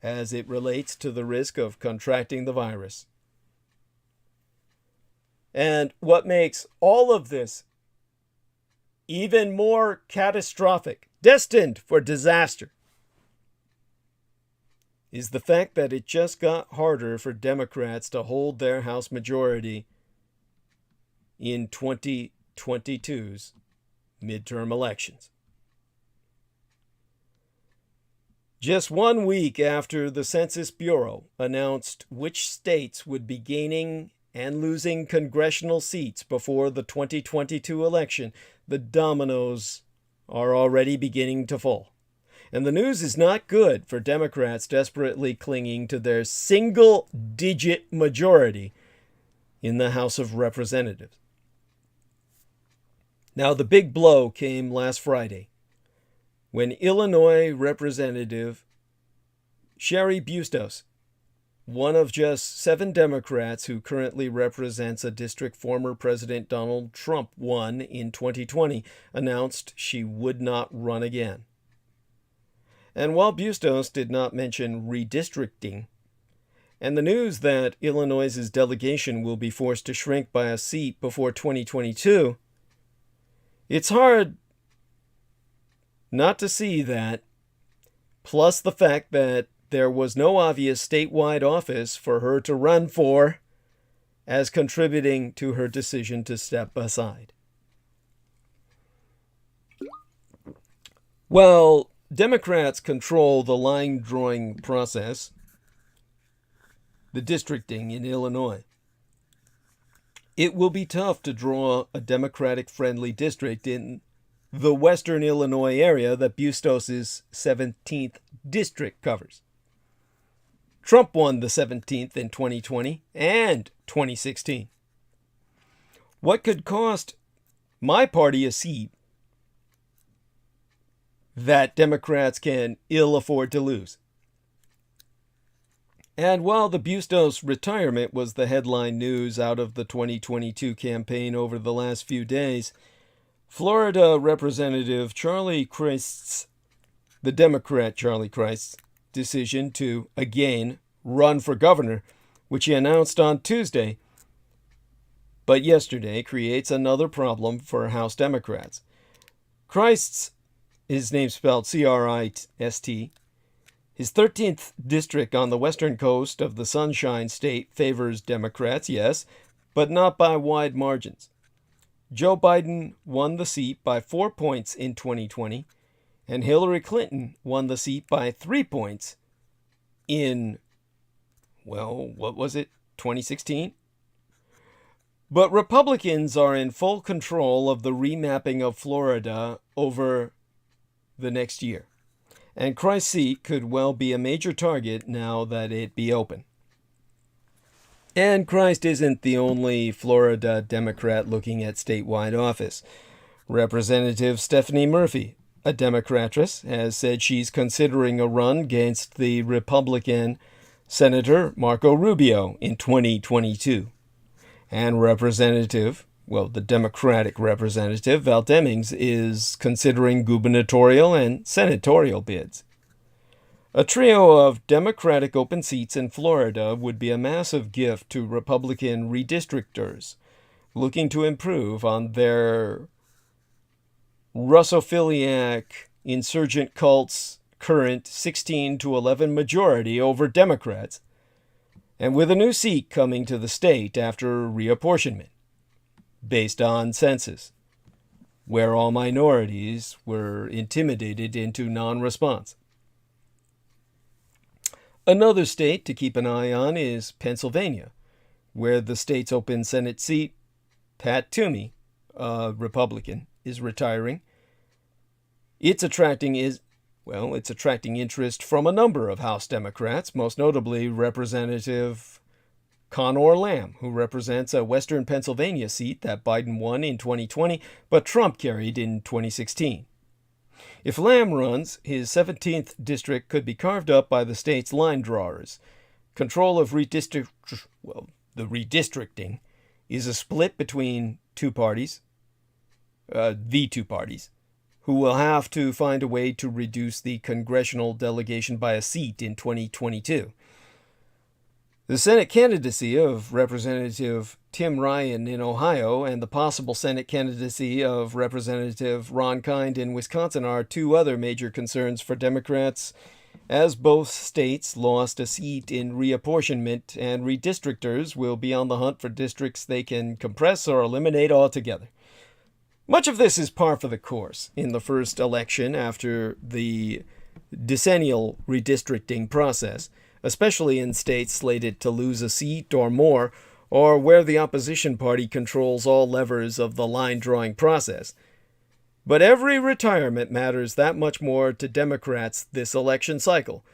S1: as it relates to the risk of contracting the virus. And what makes all of this even more catastrophic, destined for disaster, is the fact that it just got harder for Democrats to hold their House majority in 2022's midterm elections. Just 1 week after the Census Bureau announced which states would be gaining and losing congressional seats before the 2022 election, the dominoes are already beginning to fall. And the news is not good for Democrats desperately clinging to their single-digit majority in the House of Representatives. Now, the big blow came last Friday when Illinois Representative Cheri Bustos, one of just 7 Democrats who currently represents a district former President Donald Trump won in 2020, announced she would not run again. And while Bustos did not mention redistricting, and the news that Illinois' delegation will be forced to shrink by a seat before 2022, it's hard not to see that, plus the fact that there was no obvious statewide office for her to run for, as contributing to her decision to step aside. Well, Democrats control the line drawing process, the districting in Illinois. It will be tough to draw a Democratic-friendly district in the western Illinois area that Bustos' 17th district covers. Trump won the 17th in 2020 and 2016. What could cost my party a seat that Democrats can ill afford to lose? And while the Bustos retirement was the headline news out of the 2022 campaign over the last few days, Florida Representative Charlie Crist's, the Democrat Charlie Crist's, decision to, again, run for governor, which he announced on Tuesday, but yesterday creates another problem for House Democrats. Crist's, his name spelled C-R-I-S-T, his 13th district on the western coast of the Sunshine State favors Democrats, yes, but not by wide margins. Joe Biden won the seat by 4 points in 2020, and Hillary Clinton won the seat by 3 points in, 2016? But Republicans are in full control of the remapping of Florida over the next year, and Crist's seat could well be a major target now that it be open. And Crist isn't the only Florida Democrat looking at statewide office. Representative Stephanie Murphy, a Democratress, has said she's considering a run against the Republican Senator Marco Rubio in 2022. And the Democratic Representative Val Demings is considering gubernatorial and senatorial bids. A trio of Democratic open seats in Florida would be a massive gift to Republican redistrictors looking to improve on their Russophiliac insurgent cult's current 16-11 majority over Democrats, and with a new seat coming to the state after reapportionment, based on census, where all minorities were intimidated into non-response. Another state to keep an eye on is Pennsylvania, where the state's open Senate seat, Pat Toomey, a Republican, is retiring. It's attracting interest from a number of House Democrats, most notably Representative Conor Lamb, who represents a western Pennsylvania seat that Biden won in 2020, but Trump carried in 2016. If Lamb runs, his 17th district could be carved up by the state's line drawers. Control of the redistricting is a split between the two parties, who will have to find a way to reduce the congressional delegation by a seat in 2022. The Senate candidacy of Representative Tim Ryan in Ohio and the possible Senate candidacy of Representative Ron Kind in Wisconsin are two other major concerns for Democrats as both states lost a seat in reapportionment, and redistrictors will be on the hunt for districts they can compress or eliminate altogether. Much of this is par for the course in the first election after the decennial redistricting process, especially in states slated to lose a seat or more, or where the opposition party controls all levers of the line-drawing process. But every retirement matters that much more to Democrats this election cycle,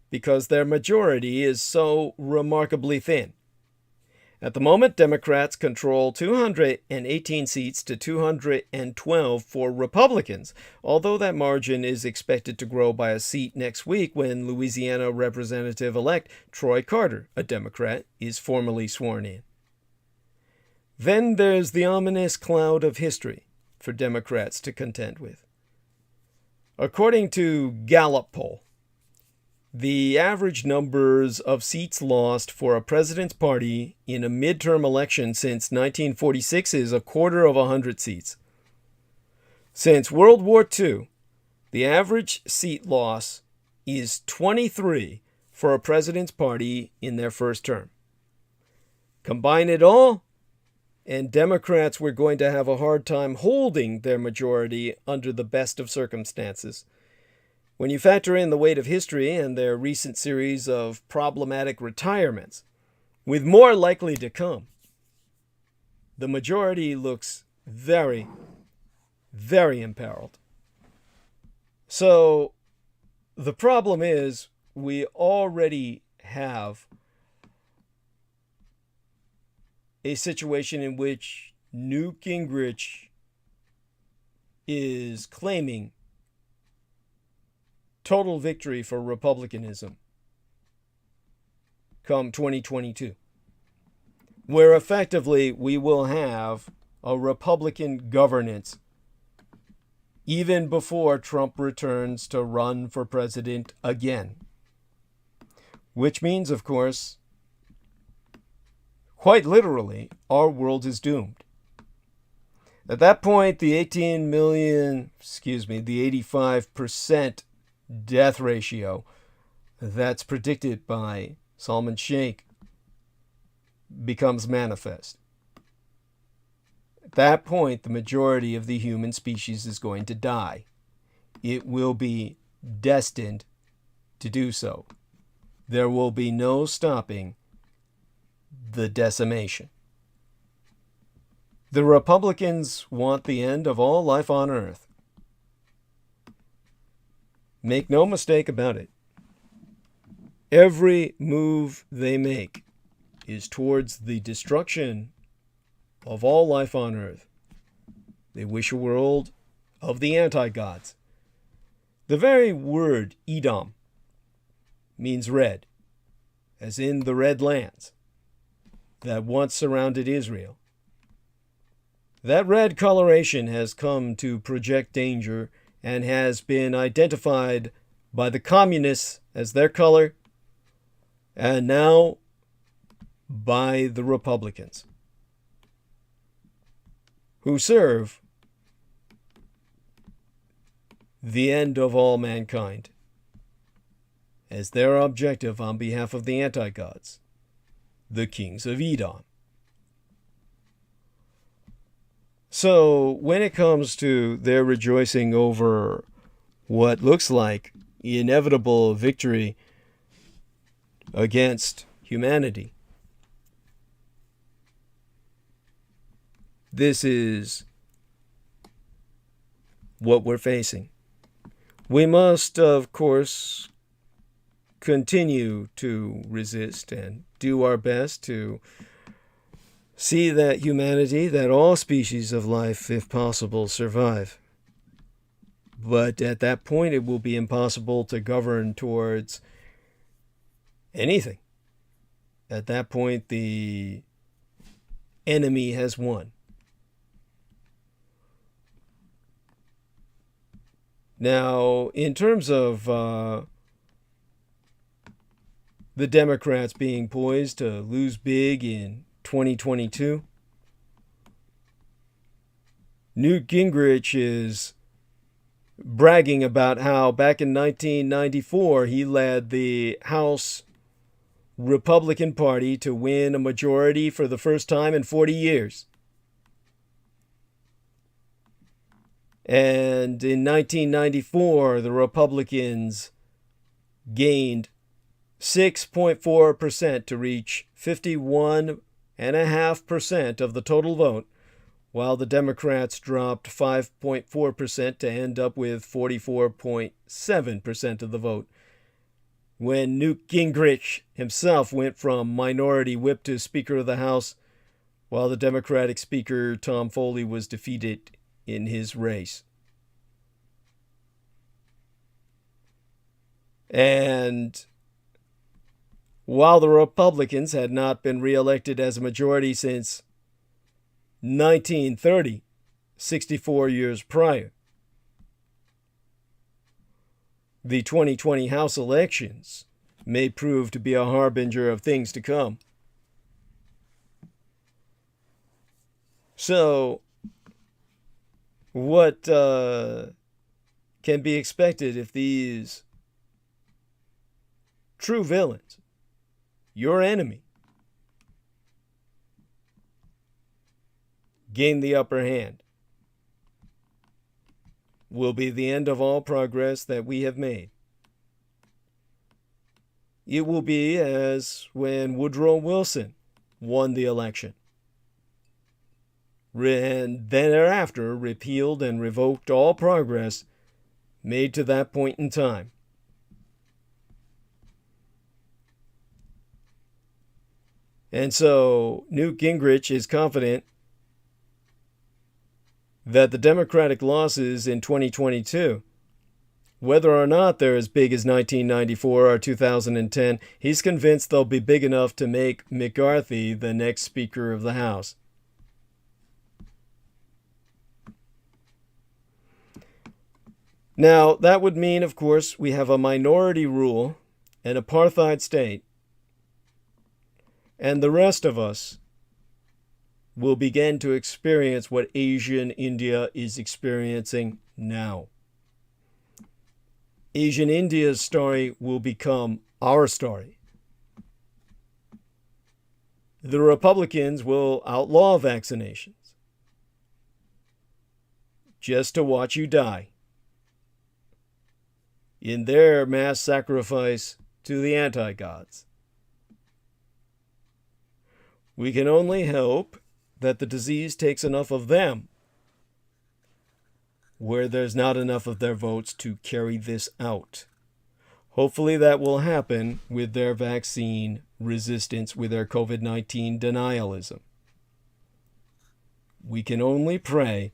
S1: because their majority is so remarkably thin. At the moment, Democrats control 218 seats to 212 for Republicans, although that margin is expected to grow by a seat next week when Louisiana Representative-elect Troy Carter, a Democrat, is formally sworn in. Then there's the ominous cloud of history for Democrats to contend with. According to Gallup poll, the average numbers of seats lost for a president's party in a midterm election since 1946 is 100 seats. Since World War II, the average seat loss is 23 for a president's party in their first term. Combine it all, and Democrats were going to have a hard time holding their majority under the best of circumstances. When you factor in the weight of history and their recent series of problematic retirements, with more likely to come, the majority looks very, very imperiled. So the problem is we already have a situation in which Newt Gingrich is claiming total victory for Republicanism come 2022, where effectively we will have a Republican governance even before Trump returns to run for president again. Which means, of course, quite literally, our world is doomed. At that point, the 85% death ratio that's predicted by Salman Sheikh becomes manifest. At that point, the majority of the human species is going to die. It will be destined to do so. There will be no stopping the decimation. The Republicans want the end of all life on Earth. Make no mistake about it. Every move they make is towards the destruction of all life on Earth. They wish a world of the anti-gods. The very word Edom means red, as in the Red Lands that once surrounded Israel. That red coloration has come to project danger and has been identified by the communists as their color, and now by the Republicans, who serve the end of all mankind as their objective on behalf of the anti-gods, the kings of Edom. So when it comes to their rejoicing over what looks like inevitable victory against humanity, this is what we're facing. We must, of course, continue to resist and do our best to see that humanity, that all species of life, if possible, survive. But at that point, it will be impossible to govern towards anything. At that point, the enemy has won. Now, in terms of the Democrats being poised to lose big in 2022, Newt Gingrich is bragging about how back in 1994 he led the House Republican Party to win a majority for the first time in 40 years. And in 1994, the Republicans gained 6.4% to reach 51.5% of the total vote, while the Democrats dropped 5.4% to end up with 44.7% of the vote. When Newt Gingrich himself went from minority whip to Speaker of the House, while the Democratic Speaker Tom Foley was defeated in his race. And while the Republicans had not been reelected as a majority since 1930, 64 years prior, the 2020 House elections may prove to be a harbinger of things to come. So, what can be expected if these true villains, your enemy, gain the upper hand? Will be the end of all progress that we have made. It will be as when Woodrow Wilson won the election, and thereafter repealed and revoked all progress made to that point in time. And so Newt Gingrich is confident that the Democratic losses in 2022, whether or not they're as big as 1994 or 2010, he's convinced they'll be big enough to make McCarthy the next Speaker of the House. Now, that would mean, of course, we have a minority rule, an apartheid state, and the rest of us will begin to experience what Asian India is experiencing now. Asian India's story will become our story. The Republicans will outlaw vaccinations just to watch you die in their mass sacrifice to the anti-gods. We can only hope that the disease takes enough of them where there's not enough of their votes to carry this out. Hopefully that will happen with their vaccine resistance, with their COVID-19 denialism. We can only pray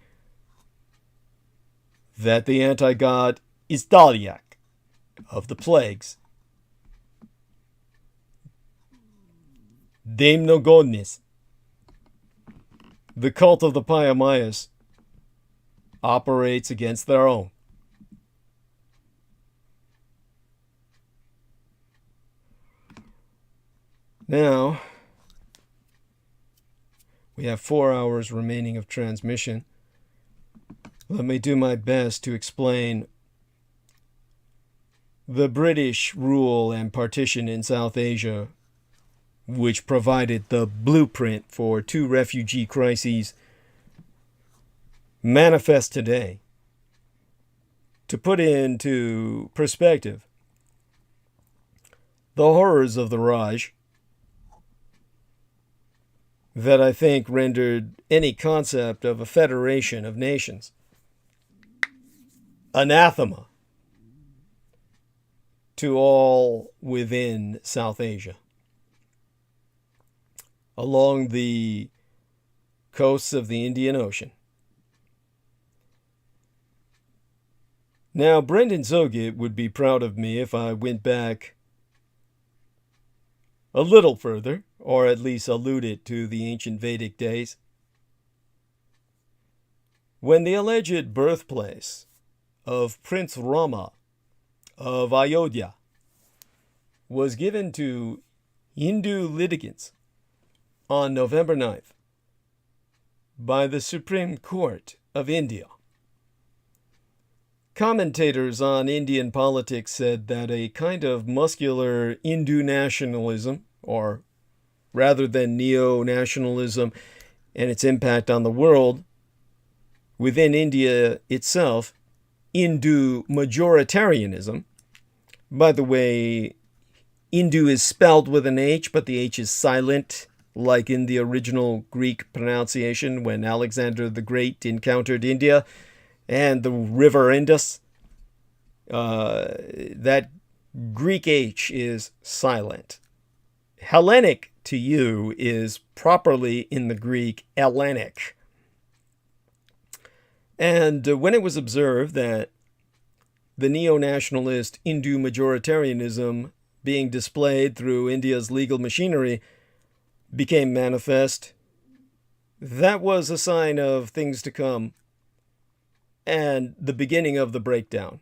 S1: that the anti-god Istaliak of the plagues, Demnogodnis, the cult of the Payamayas, operates against their own. Now, we have 4 hours remaining of transmission. Let me do my best to explain the British rule and partition in South Asia, which provided the blueprint for 2 refugee crises manifest today. To put into perspective the horrors of the Raj that I think rendered any concept of a federation of nations anathema to all within South Asia, along the coasts of the Indian Ocean. Now, Brendan Zogit would be proud of me if I went back a little further, or at least alluded to the ancient Vedic days, when the alleged birthplace of Prince Rama of Ayodhya was given to Hindu litigants on November 9th by the Supreme Court of India. Commentators on Indian politics said that a kind of muscular Hindu nationalism, or rather than neo-nationalism and its impact on the world, within India itself, Hindu majoritarianism. By the way, Hindu is spelled with an H, but the H is silent, like in the original Greek pronunciation when Alexander the Great encountered India and the river Indus. That Greek H is silent. Hellenic to you is properly in the Greek Hellenic. And when it was observed that the neo-nationalist Hindu majoritarianism being displayed through India's legal machinery became manifest, that was a sign of things to come and the beginning of the breakdown.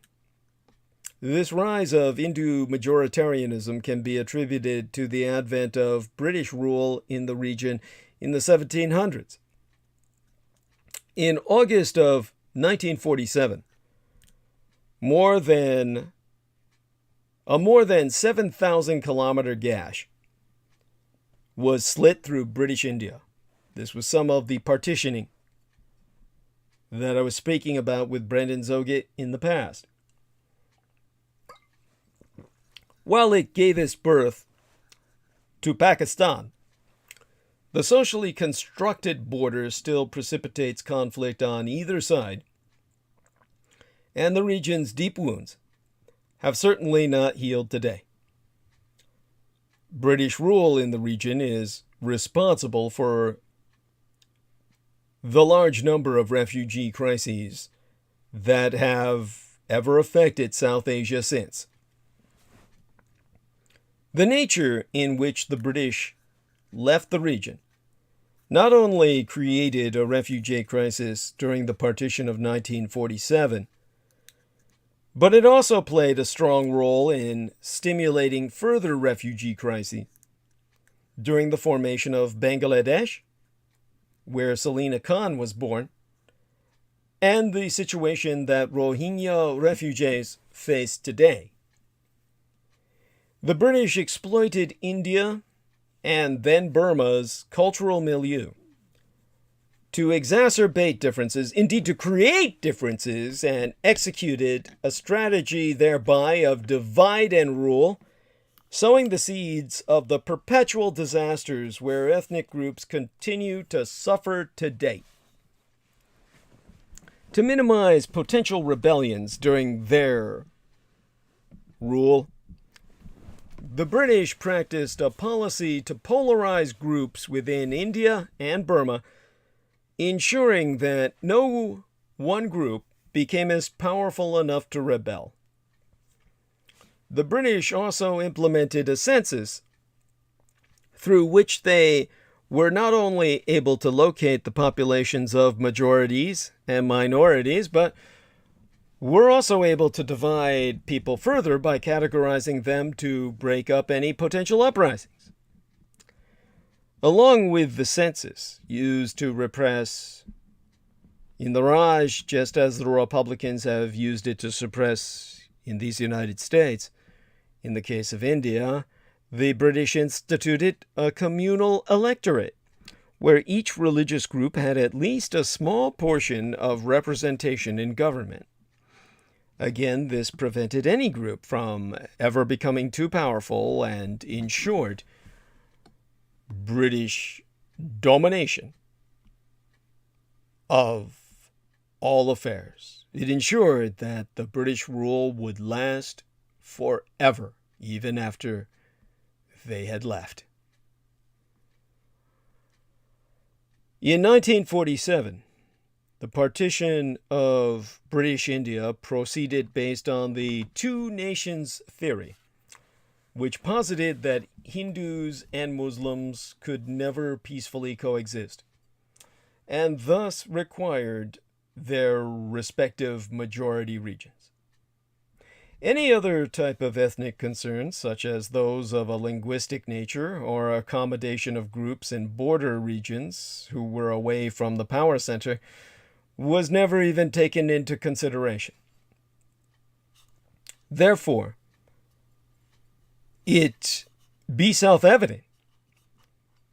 S1: This rise of Hindu majoritarianism can be attributed to the advent of British rule in the region in the 1700s. In August of 1947, more than 7,000-kilometer gash was slit through British India. This was some of the partitioning that I was speaking about with Brendan Zoget in the past. While it gave its birth to Pakistan, the socially constructed border still precipitates conflict on either side, and the region's deep wounds have certainly not healed today. British rule in the region is responsible for the large number of refugee crises that have ever affected South Asia since. The nature in which the British left the region not only created a refugee crisis during the partition of 1947, but it also played a strong role in stimulating further refugee crises during the formation of Bangladesh, where Selina Khan was born, and the situation that Rohingya refugees face today. The British exploited India and then Burma's cultural milieu to exacerbate differences, indeed to create differences, and executed a strategy thereby of divide and rule, sowing the seeds of the perpetual disasters where ethnic groups continue to suffer today. To minimize potential rebellions during their rule, the British practiced a policy to polarize groups within India and Burma, ensuring that no one group became as powerful enough to rebel. The British also implemented a census through which they were not only able to locate the populations of majorities and minorities, but were also able to divide people further by categorizing them to break up any potential uprisings. Along with the census used to repress in the Raj, just as the Republicans have used it to suppress in these United States, in the case of India, the British instituted a communal electorate, where each religious group had at least a small portion of representation in government. Again, this prevented any group from ever becoming too powerful and ensured British domination of all affairs. It ensured that the British rule would last forever, even after they had left. In 1947, the partition of British India proceeded based on the two nations theory, which posited that Hindus and Muslims could never peacefully coexist, and thus required their respective majority regions. Any other type of ethnic concerns, such as those of a linguistic nature or accommodation of groups in border regions who were away from the power center, was never even taken into consideration. Therefore, it be self-evident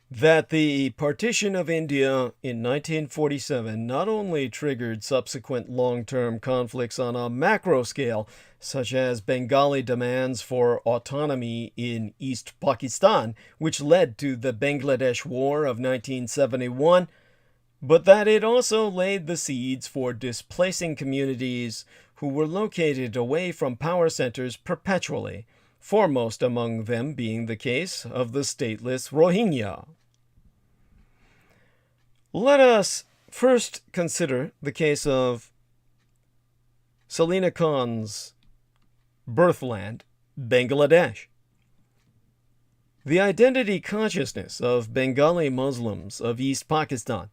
S1: that the partition of India in 1947 not only triggered subsequent long-term conflicts on a macro scale, such as Bengali demands for autonomy in East Pakistan, which led to the Bangladesh War of 1971, but that it also laid the seeds for displacing communities who were located away from power centers perpetually, foremost among them being the case of the stateless Rohingya. Let us first consider the case of Selina Khan's birthland, Bangladesh. The identity consciousness of Bengali Muslims of East Pakistan,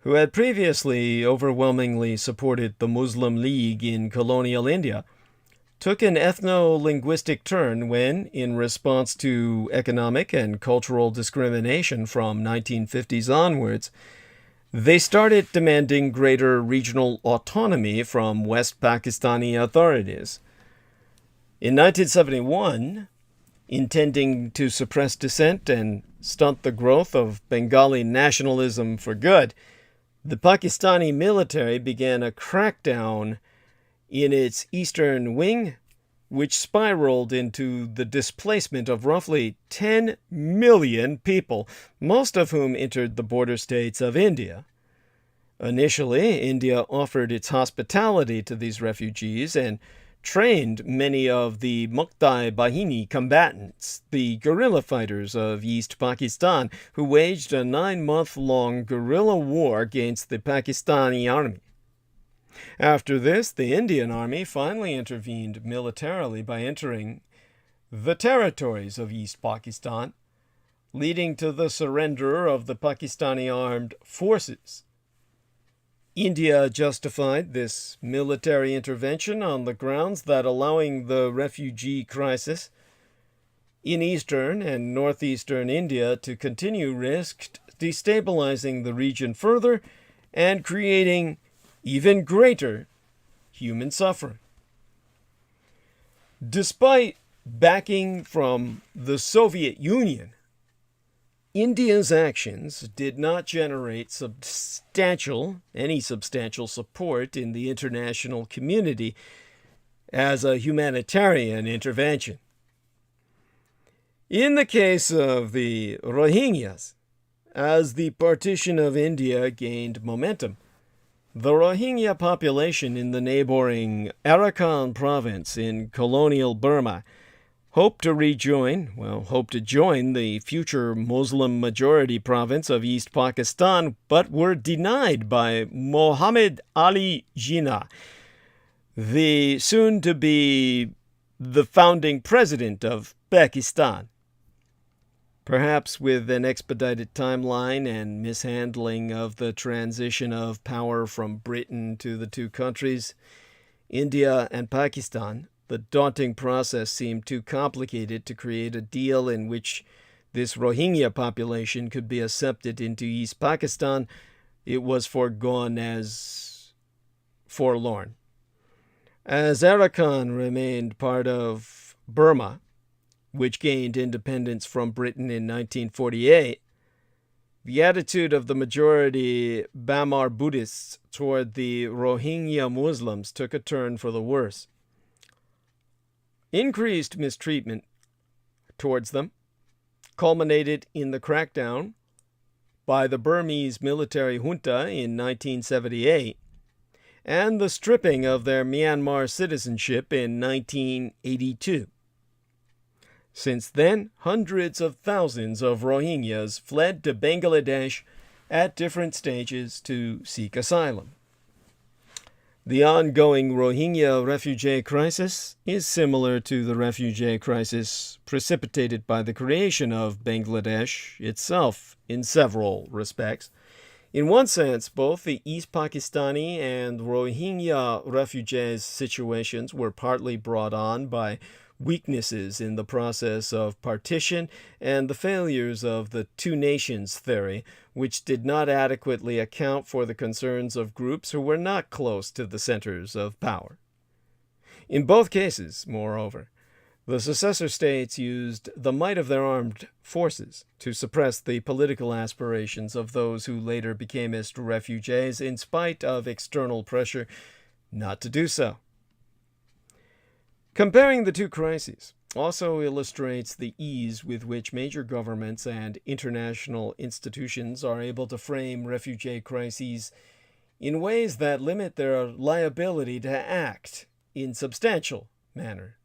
S1: who had previously overwhelmingly supported the Muslim League in colonial India, took an ethno-linguistic turn when, in response to economic and cultural discrimination from 1950s onwards, they started demanding greater regional autonomy from West Pakistani authorities. In 1971, intending to suppress dissent and stunt the growth of Bengali nationalism for good, the Pakistani military began a crackdown in its eastern wing, which spiraled into the displacement of roughly 10 million people, most of whom entered the border states of India. Initially, India offered its hospitality to these refugees and trained many of the Muktai Bahini combatants, the guerrilla fighters of East Pakistan, who waged a 9-month-long guerrilla war against the Pakistani army. After this, the Indian army finally intervened militarily by entering the territories of East Pakistan, leading to the surrender of the Pakistani armed forces. India justified this military intervention on the grounds that allowing the refugee crisis in eastern and northeastern India to continue risked destabilizing the region further and creating even greater human suffering. Despite backing from the Soviet Union, India's actions did not generate any substantial support in the international community as a humanitarian intervention. In the case of the Rohingyas, as the partition of India gained momentum, the Rohingya population in the neighboring Arakan province in colonial Burma hoped to join the future Muslim majority province of East Pakistan, but were denied by Mohammed Ali Jinnah, the soon-to-be the founding president of Pakistan. Perhaps with an expedited timeline and mishandling of the transition of power from Britain to the two countries, India and Pakistan, the daunting process seemed too complicated to create a deal in which this Rohingya population could be accepted into East Pakistan. It was foregone as forlorn. As Arakan remained part of Burma, which gained independence from Britain in 1948, the attitude of the majority Bamar Buddhists toward the Rohingya Muslims took a turn for the worse. Increased mistreatment towards them culminated in the crackdown by the Burmese military junta in 1978 and the stripping of their Myanmar citizenship in 1982. Since then, hundreds of thousands of Rohingyas fled to Bangladesh at different stages to seek asylum. The ongoing Rohingya refugee crisis is similar to the refugee crisis precipitated by the creation of Bangladesh itself in several respects. In one sense, both the East Pakistani and Rohingya refugees' situations were partly brought on by weaknesses in the process of partition and the failures of the two nations theory, which did not adequately account for the concerns of groups who were not close to the centers of power. In both cases, moreover, the successor states used the might of their armed forces to suppress the political aspirations of those who later became refugees in spite of external pressure not to do so. Comparing the two crises also illustrates the ease with which major governments and international institutions are able to frame refugee crises in ways that limit their liability to act in substantial manner.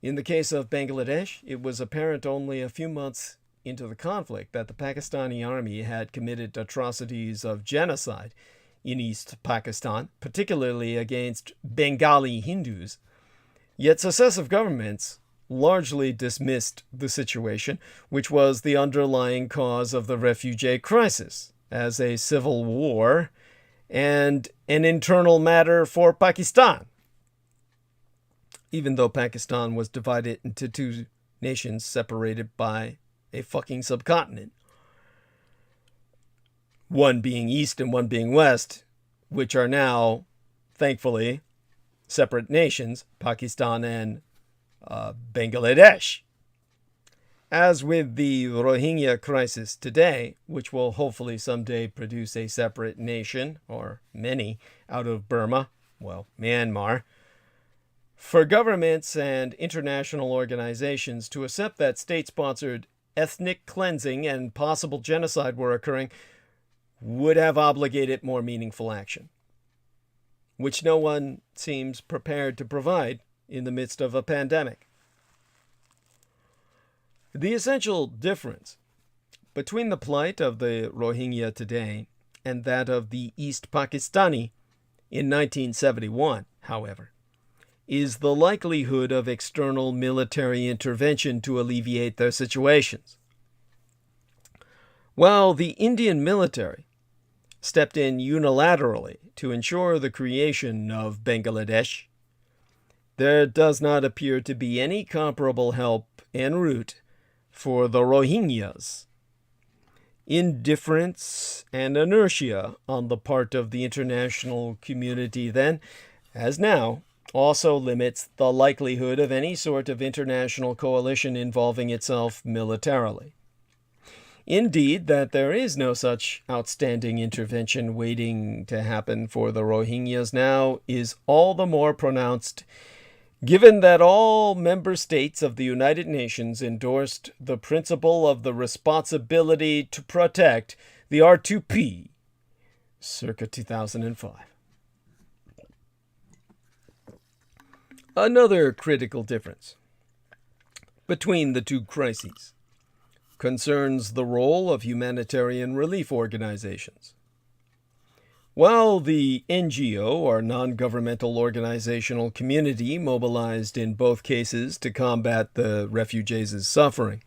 S1: In the case of Bangladesh, it was apparent only a few months into the conflict that the Pakistani army had committed atrocities of genocide in East Pakistan, particularly against Bengali Hindus. Yet successive governments largely dismissed the situation, which was the underlying cause of the refugee crisis, as a civil war and an internal matter for Pakistan. Even though Pakistan was divided into two nations separated by a fucking subcontinent, one being East and one being West, which are now, thankfully, separate nations, Pakistan and Bangladesh. As with the Rohingya crisis today, which will hopefully someday produce a separate nation, or many, out of Burma, Myanmar, for governments and international organizations to accept that state-sponsored ethnic cleansing and possible genocide were occurring would have obligated more meaningful action, which no one seems prepared to provide in the midst of a pandemic. The essential difference between the plight of the Rohingya today and that of the East Pakistani in 1971, however, is the likelihood of external military intervention to alleviate their situations. While the Indian military stepped in unilaterally to ensure the creation of Bangladesh, there does not appear to be any comparable help en route for the Rohingyas. Indifference and inertia on the part of the international community then, as now, also limits the likelihood of any sort of international coalition involving itself militarily. Indeed, that there is no such outstanding intervention waiting to happen for the Rohingyas now is all the more pronounced, given that all member states of the United Nations endorsed the principle of the responsibility to protect the R2P circa 2005. Another critical difference between the two crises concerns the role of humanitarian relief organizations. While the NGO, or non-governmental organizational community, mobilized in both cases to combat the refugees' suffering,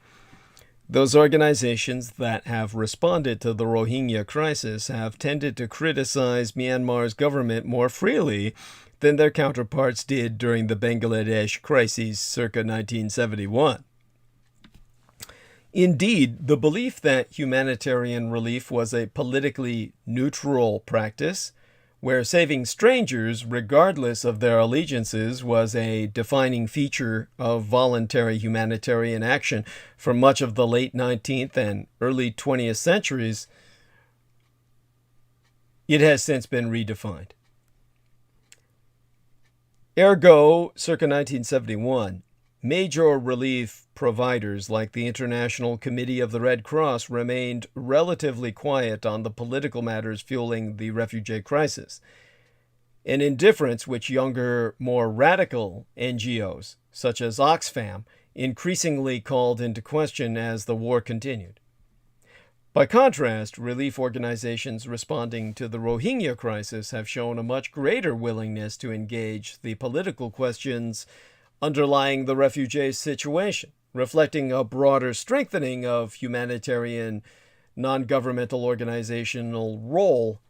S1: those organizations that have responded to the Rohingya crisis have tended to criticize Myanmar's government more freely than their counterparts did during the Bangladesh crisis circa 1971. Indeed, the belief that humanitarian relief was a politically neutral practice, where saving strangers regardless of their allegiances was a defining feature of voluntary humanitarian action for much of the late 19th and early 20th centuries, it has since been redefined. Ergo, circa 1971, major relief providers like the International Committee of the Red Cross remained relatively quiet on the political matters fueling the refugee crisis, an indifference which younger, more radical NGOs, such as Oxfam, increasingly called into question as the war continued. By contrast, relief organizations responding to the Rohingya crisis have shown a much greater willingness to engage the political questions underlying the refugee situation, reflecting a broader strengthening of humanitarian non-governmental organizational role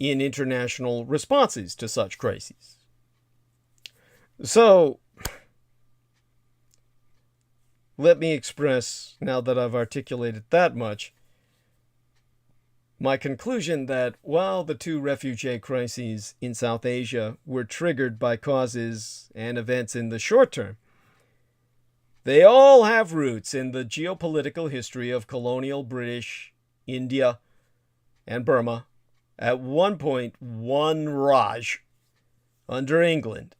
S1: in international responses to such crises. So, let me express, now that I've articulated that much, my conclusion that while the two refugee crises in South Asia were triggered by causes and events in the short term, they all have roots in the geopolitical history of colonial British, India, and Burma, at one point one Raj, under England,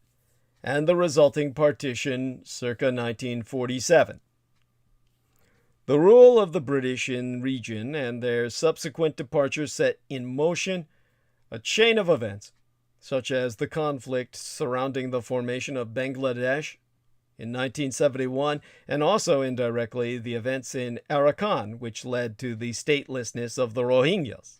S1: and the resulting partition circa 1947. The rule of the British in region and their subsequent departure set in motion a chain of events, such as the conflict surrounding the formation of Bangladesh in 1971, and also indirectly the events in Arakan, which led to the statelessness of the Rohingyas.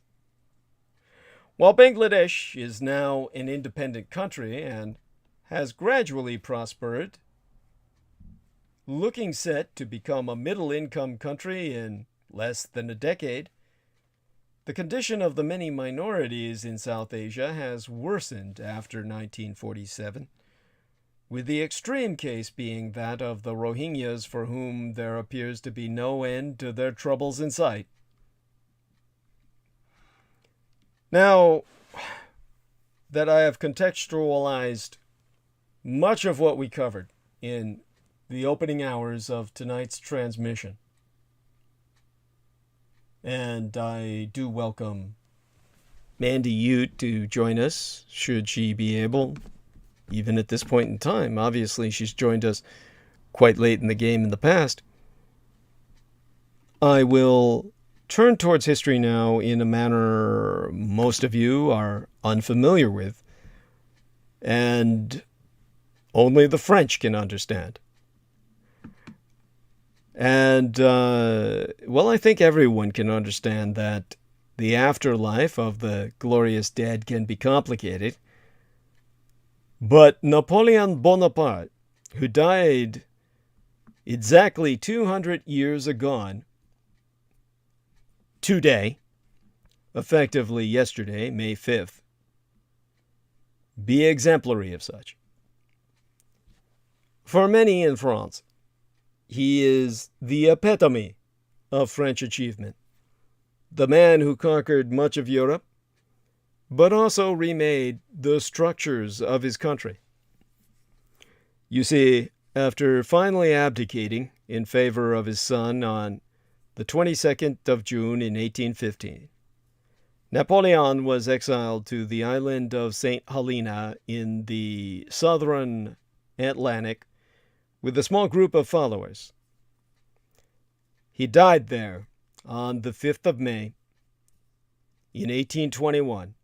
S1: While Bangladesh is now an independent country and has gradually prospered, looking set to become a middle-income country in less than a decade, the condition of the many minorities in South Asia has worsened after 1947, with the extreme case being that of the Rohingyas, for whom there appears to be no end to their troubles in sight. Now that I have contextualized much of what we covered in the opening hours of tonight's transmission, and I do welcome Mandy Ute to join us, should she be able, even at this point in time. Obviously, she's joined us quite late in the game in the past. I will turn towards history now in a manner most of you are unfamiliar with, and only the French can understand. And, well, I think everyone can understand that the afterlife of the glorious dead can be complicated. But Napoleon Bonaparte, who died exactly 200 years agone, today, effectively yesterday, May 5th, be exemplary of such. For many in France, he is the epitome of French achievement, the man who conquered much of Europe, but also remade the structures of his country. You see, after finally abdicating in favor of his son on the 22nd of June in 1815, Napoleon was exiled to the island of St. Helena in the southern Atlantic with a small group of followers. He died there on the 5th of May in 1821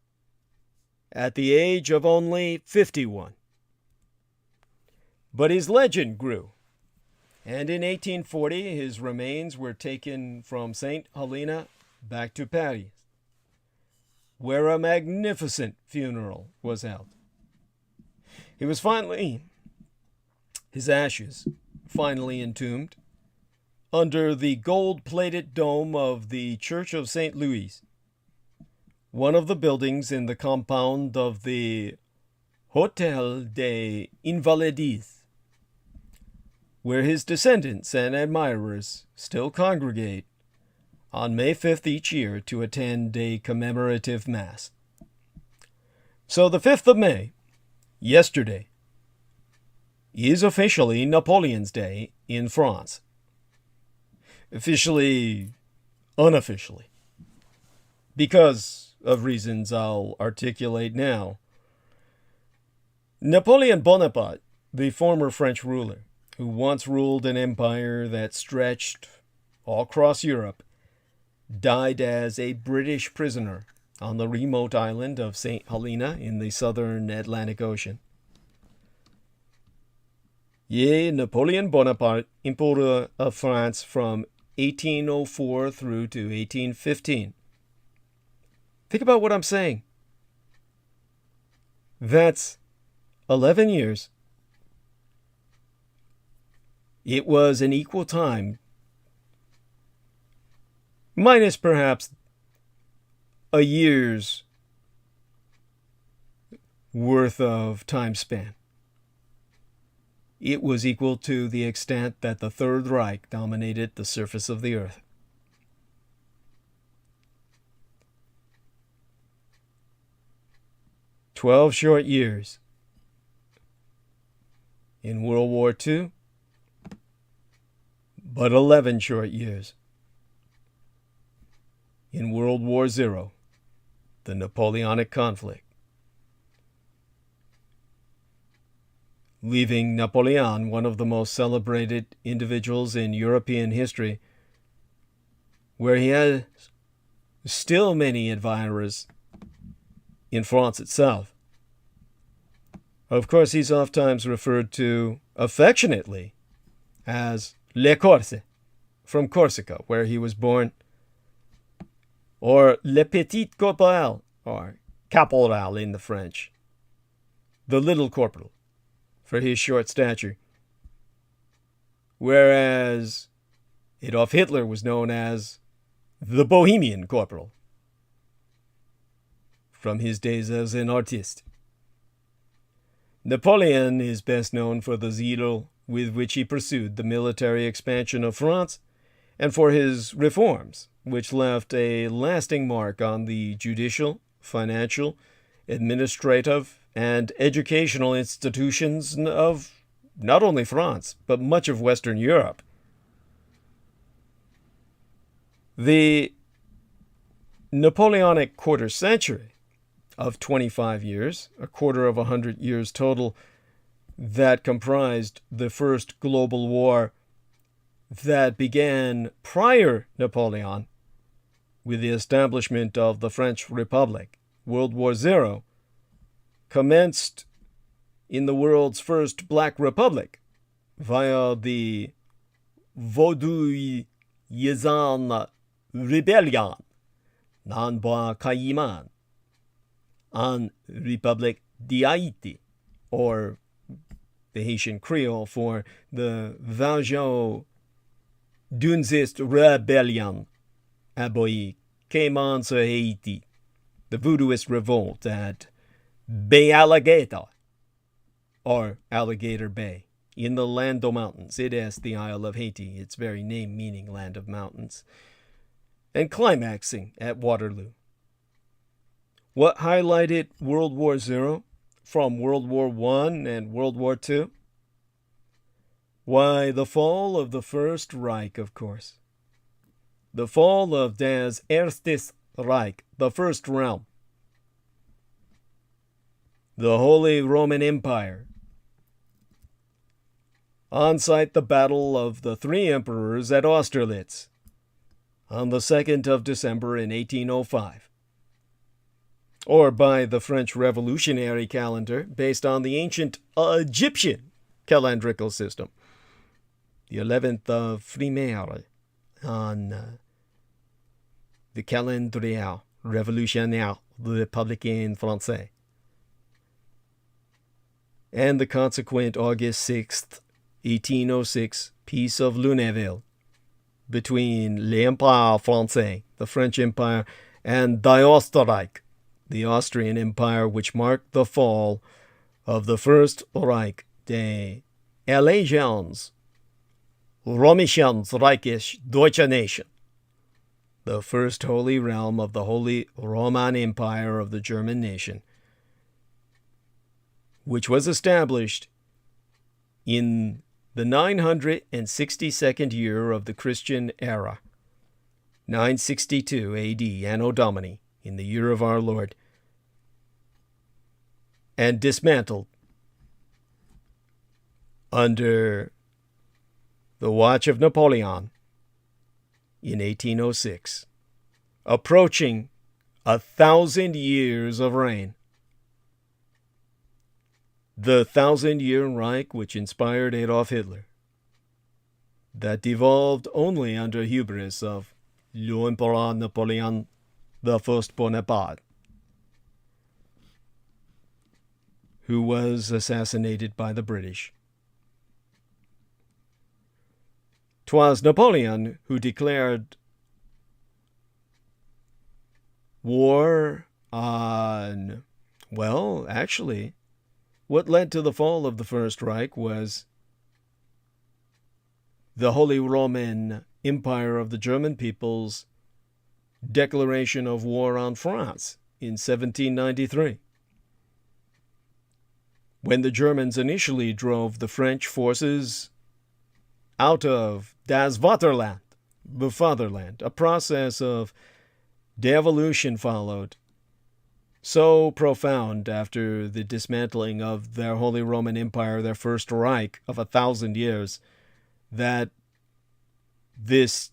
S1: at the age of only 51. But his legend grew, and in 1840 his remains were taken from St. Helena back to Paris, where a magnificent funeral was held. His ashes finally entombed under the gold-plated dome of the Church of St. Louis, one of the buildings in the compound of the Hôtel des Invalides, where his descendants and admirers still congregate on May 5th each year to attend a commemorative Mass. So the 5th of May, yesterday, is officially Napoleon's Day in France. Officially, unofficially, because of reasons I'll articulate now. Napoleon Bonaparte, the former French ruler, who once ruled an empire that stretched all across Europe, died as a British prisoner on the remote island of St. Helena in the southern Atlantic Ocean. Napoleon Bonaparte, Emperor of France from 1804 through to 1815. Think about what I'm saying. That's 11 years. It was an equal time, minus perhaps a year's worth of time span. It was equal to the extent that the Third Reich dominated the surface of the earth. 12 short years. In World War II, but 11 short years. In World War Zero, the Napoleonic conflict, leaving Napoleon one of the most celebrated individuals in European history, where he had still many admirers in France itself. Of course, he's oftentimes referred to affectionately as Le Corse, from Corsica, where he was born, or Le Petit Corporal, or Caporal in the French, the little corporal, for his short stature. Whereas Adolf Hitler was known as the Bohemian Corporal, from his days as an artiste. Napoleon is best known for the zeal with which he pursued the military expansion of France and for his reforms, which left a lasting mark on the judicial, financial, administrative, and educational institutions of not only France, but much of Western Europe. The Napoleonic quarter century of 25 years, a quarter of 100 years total, that comprised the first global war that began prior Napoleon with the establishment of the French Republic. World War Zero commenced in the world's first Black Republic via the Vaudouillezan Rebellion, Nanbois Caïman, en République d'Haïti, or the Haitian Creole for the Valjean Dunzist Rebellion aboyi Cayman sur Haiti, the Voodooist revolt at Bay Alligator, or Alligator Bay, in the Lando Mountains. It is the Isle of Haiti, its very name meaning Land of Mountains, and climaxing at Waterloo. What highlighted World War Zero from World War I and World War II? Why, the fall of the First Reich, of course. The fall of Das Erstes Reich, the First Realm. The Holy Roman Empire. On site the Battle of the Three Emperors at Austerlitz on the 2nd of December in 1805. Or by the French Revolutionary calendar, based on the ancient Egyptian calendrical system, the 11th of Frimaire, on the calendrier révolutionnaire républicain français, and the consequent August 6th, 1806, Peace of Lunéville, between l'Empire Français, the French Empire, and Die Österreich, the Austrian Empire, which marked the fall of the First Reich des Allegians Römischen Reiches Deutsche Nation, the first holy realm of the Holy Roman Empire of the German nation, which was established in the 962nd year of the Christian era, 962 A.D., Anno Domini, in the year of our Lord, and dismantled under the watch of Napoleon in 1806, approaching 1,000 years of reign. The 1,000-year Reich which inspired Adolf Hitler, that devolved only under hubris of l'Empereur Napoleon I Bonaparte, who was assassinated by the British. 'Twas Napoleon who declared war on, well, actually, what led to the fall of the First Reich was the Holy Roman Empire of the German people's declaration of war on France in 1793. when the Germans initially drove the French forces out of Das Vaterland, the fatherland. A process of devolution followed, so profound after the dismantling of their Holy Roman Empire, their First Reich of 1,000 years, that this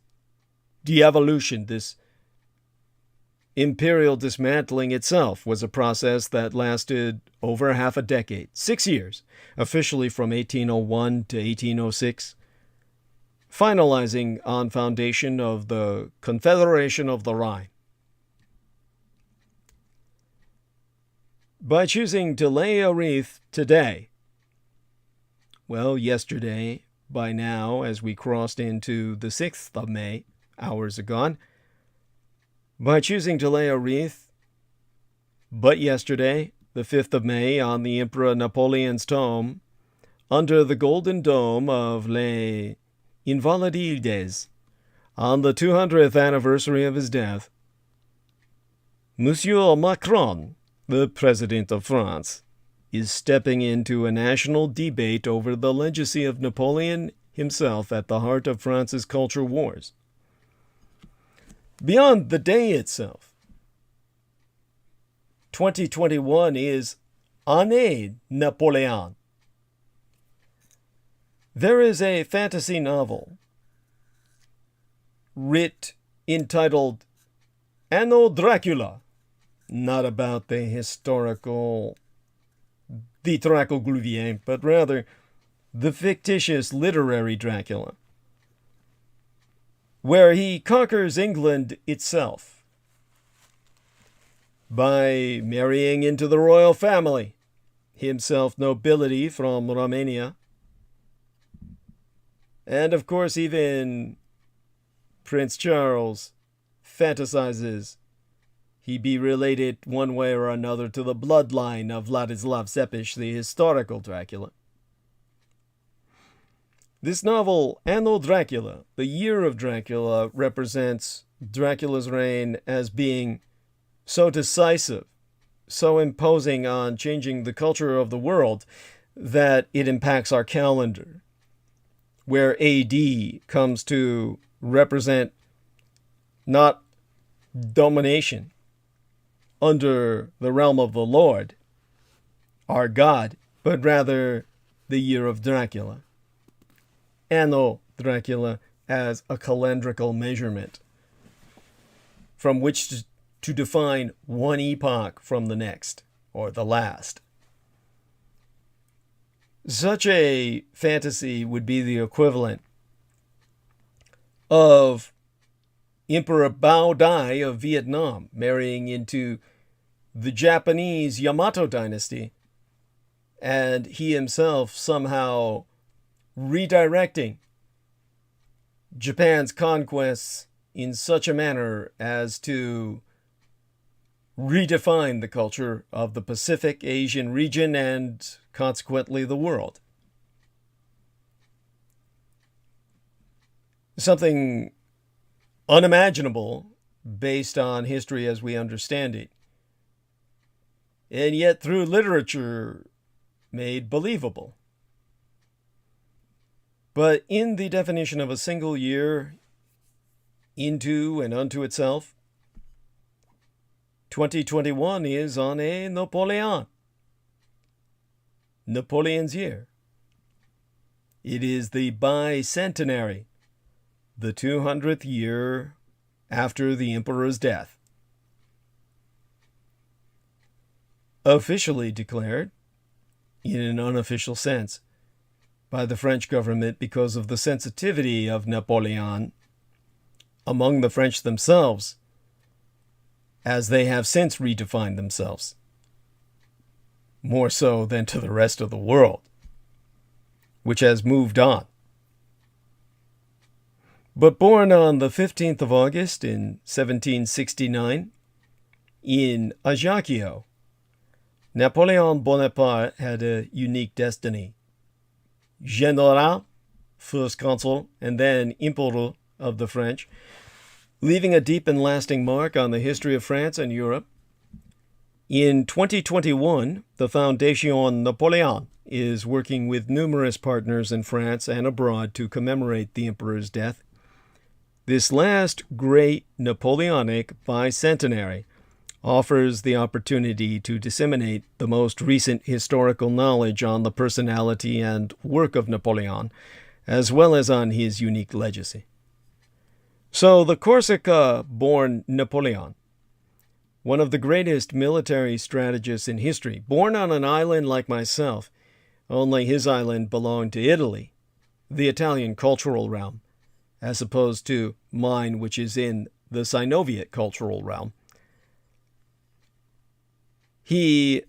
S1: devolution, this imperial dismantling itself, was a process that lasted over half a decade, 6 years, officially from 1801 to 1806, finalizing on foundation of the Confederation of the Rhine. By choosing to lay a wreath today, well, yesterday, by now, as we crossed into the 6th of May, hours are gone, by choosing to lay a wreath, but yesterday, the 5th of May, on the Emperor Napoleon's tomb, under the golden dome of Les Invalides, on the 200th anniversary of his death, Monsieur Macron, the President of France, is stepping into a national debate over the legacy of Napoleon himself at the heart of France's culture wars. Beyond the day itself, 2021 is Année Napoléon. There is a fantasy novel entitled Anno Dracula, not about the historical Dracul-Glouvier, but rather the fictitious literary Dracula, where he conquers England itself by marrying into the royal family, himself nobility from Romania, and of course even Prince Charles fantasizes he be related one way or another to the bloodline of Vladislav Tepes, the historical Dracula. This novel, Anno Dracula, the Year of Dracula, represents Dracula's reign as being so decisive, so imposing on changing the culture of the world, that it impacts our calendar, where AD comes to represent not domination under the realm of the Lord, our God, but rather the year of Dracula. Anno Dracula as a calendrical measurement from which to define one epoch from the next, or the last. Such a fantasy would be the equivalent of Emperor Bao Dai of Vietnam marrying into the Japanese Yamato dynasty, and he himself somehow redirecting Japan's conquests in such a manner as to redefine the culture of the Pacific Asian region and consequently the world. Something unimaginable based on history as we understand it, and yet through literature made believable. But in the definition of a single year into and unto itself, 2021 is Année Napoléon, Napoleon's year. It is the bicentenary, the 200th year after the emperor's death. Officially declared, in an unofficial sense, by the French government because of the sensitivity of Napoleon among the French themselves, as they have since redefined themselves, more so than to the rest of the world, which has moved on. But born on the 15th of August in 1769 in Ajaccio, Napoleon Bonaparte had a unique destiny. General, first consul, and then Emperor of the French, leaving a deep and lasting mark on the history of France and Europe. In 2021, the Fondation Napoléon is working with numerous partners in France and abroad to commemorate the emperor's death. This last great Napoleonic bicentenary offers the opportunity to disseminate the most recent historical knowledge on the personality and work of Napoleon, as well as on his unique legacy. So the Corsica-born Napoleon, one of the greatest military strategists in history, born on an island like myself, only his island belonged to Italy, the Italian cultural realm, as opposed to mine, which is in the Synoviet cultural realm. He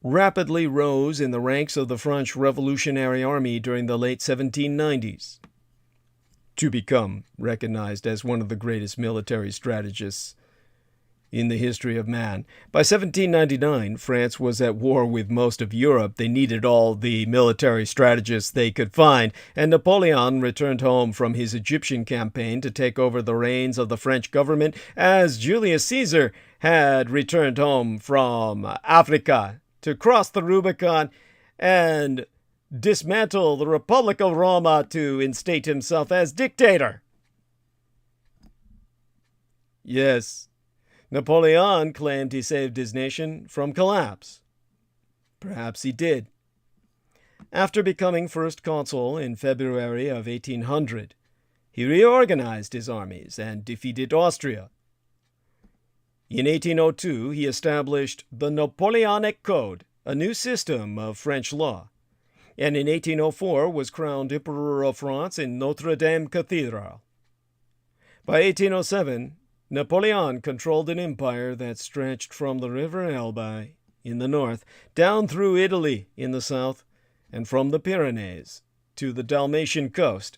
S1: rapidly rose in the ranks of the French Revolutionary Army during the late 1790s to become recognized as one of the greatest military strategists in the history of man. By 1799, France was at war with most of Europe. They needed all the military strategists they could find, and Napoleon returned home from his Egyptian campaign to take over the reins of the French government, as Julius Caesar had returned home from Africa to cross the Rubicon and dismantle the Republic of Roma to instate himself as dictator. Yes, Napoleon claimed he saved his nation from collapse. Perhaps he did. After becoming first consul in February of 1800, he reorganized his armies and defeated Austria. In 1802, he established the Napoleonic Code, a new system of French law, and in 1804 was crowned Emperor of France in Notre Dame Cathedral. By 1807, Napoleon controlled an empire that stretched from the river Elbe in the north down through Italy in the south and from the Pyrenees to the Dalmatian coast.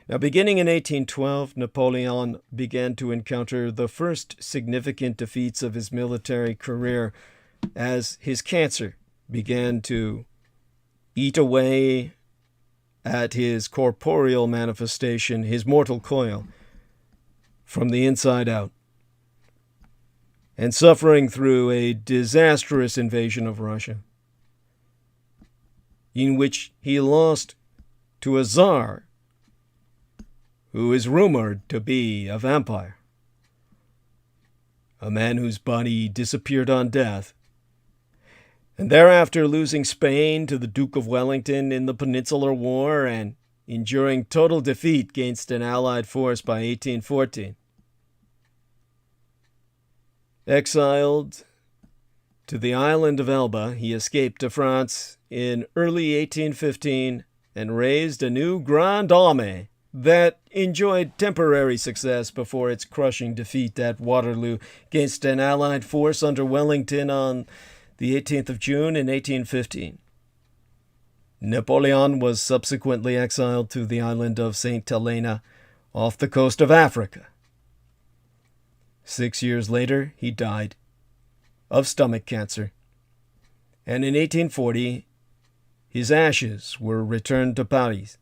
S1: Now, beginning in 1812, Napoleon began to encounter the first significant defeats of his military career as his cancer began to eat away at his corporeal manifestation, his mortal coil, from the inside out, and suffering through a disastrous invasion of Russia, in which he lost to a Tsar who is rumored to be a vampire, a man whose body disappeared on death, and thereafter losing Spain to the Duke of Wellington in the Peninsular War and enduring total defeat against an Allied force by 1814. Exiled to the island of Elba, he escaped to France in early 1815 and raised a new Grande Armée that enjoyed temporary success before its crushing defeat at Waterloo against an Allied force under Wellington on the 18th of June in 1815. Napoleon was subsequently exiled to the island of St. Helena off the coast of Africa. 6 years later, he died of stomach cancer, and in 1840, his ashes were returned to Paris,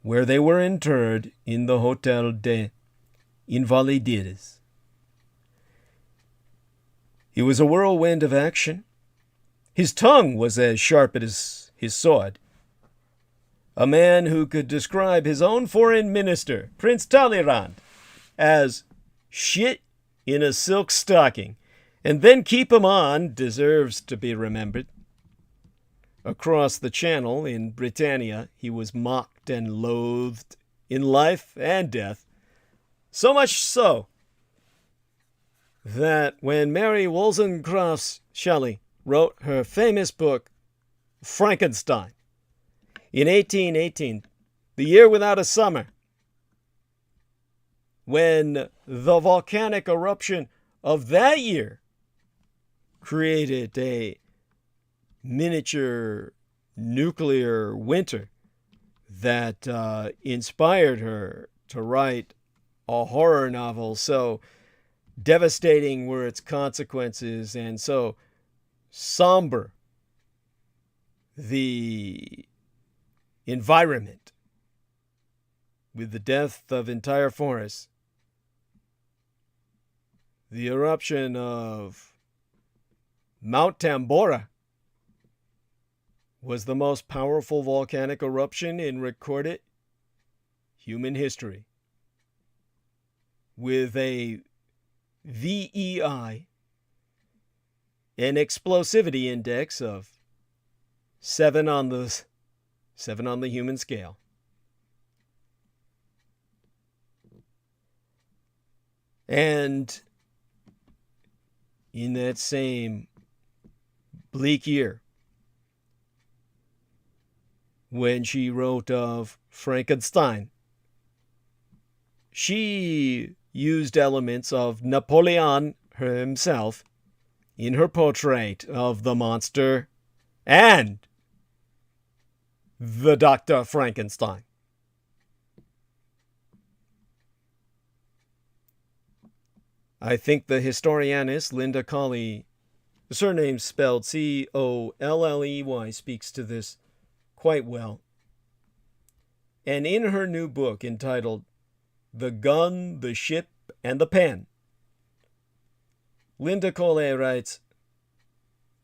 S1: where they were interred in the Hôtel des Invalides. He was a whirlwind of action. His tongue was as sharp as his sword. A man who could describe his own foreign minister, Prince Talleyrand, as shit in a silk stocking, and then keep him on, deserves to be remembered. Across the channel in Britannia, he was mocked and loathed in life and death, so much so that when Mary Wollstonecraft Shelley wrote her famous book, Frankenstein, in 1818, the year without a summer, when the volcanic eruption of that year created a miniature nuclear winter that inspired her to write a horror novel so devastating were its consequences and so somber the environment with the death of entire forests. the eruption of Mount Tambora was the most powerful volcanic eruption in recorded human history, with a VEI, an explosivity index of 7 on the human scale. And in that same bleak year, when she wrote of Frankenstein, she used elements of Napoleon himself in her portrait of the monster and the Dr. Frankenstein. I think the historianist Linda Colley, the surname spelled Colley, speaks to this quite well. And in her new book entitled The Gun, the Ship, and the Pen, Linda Colley writes,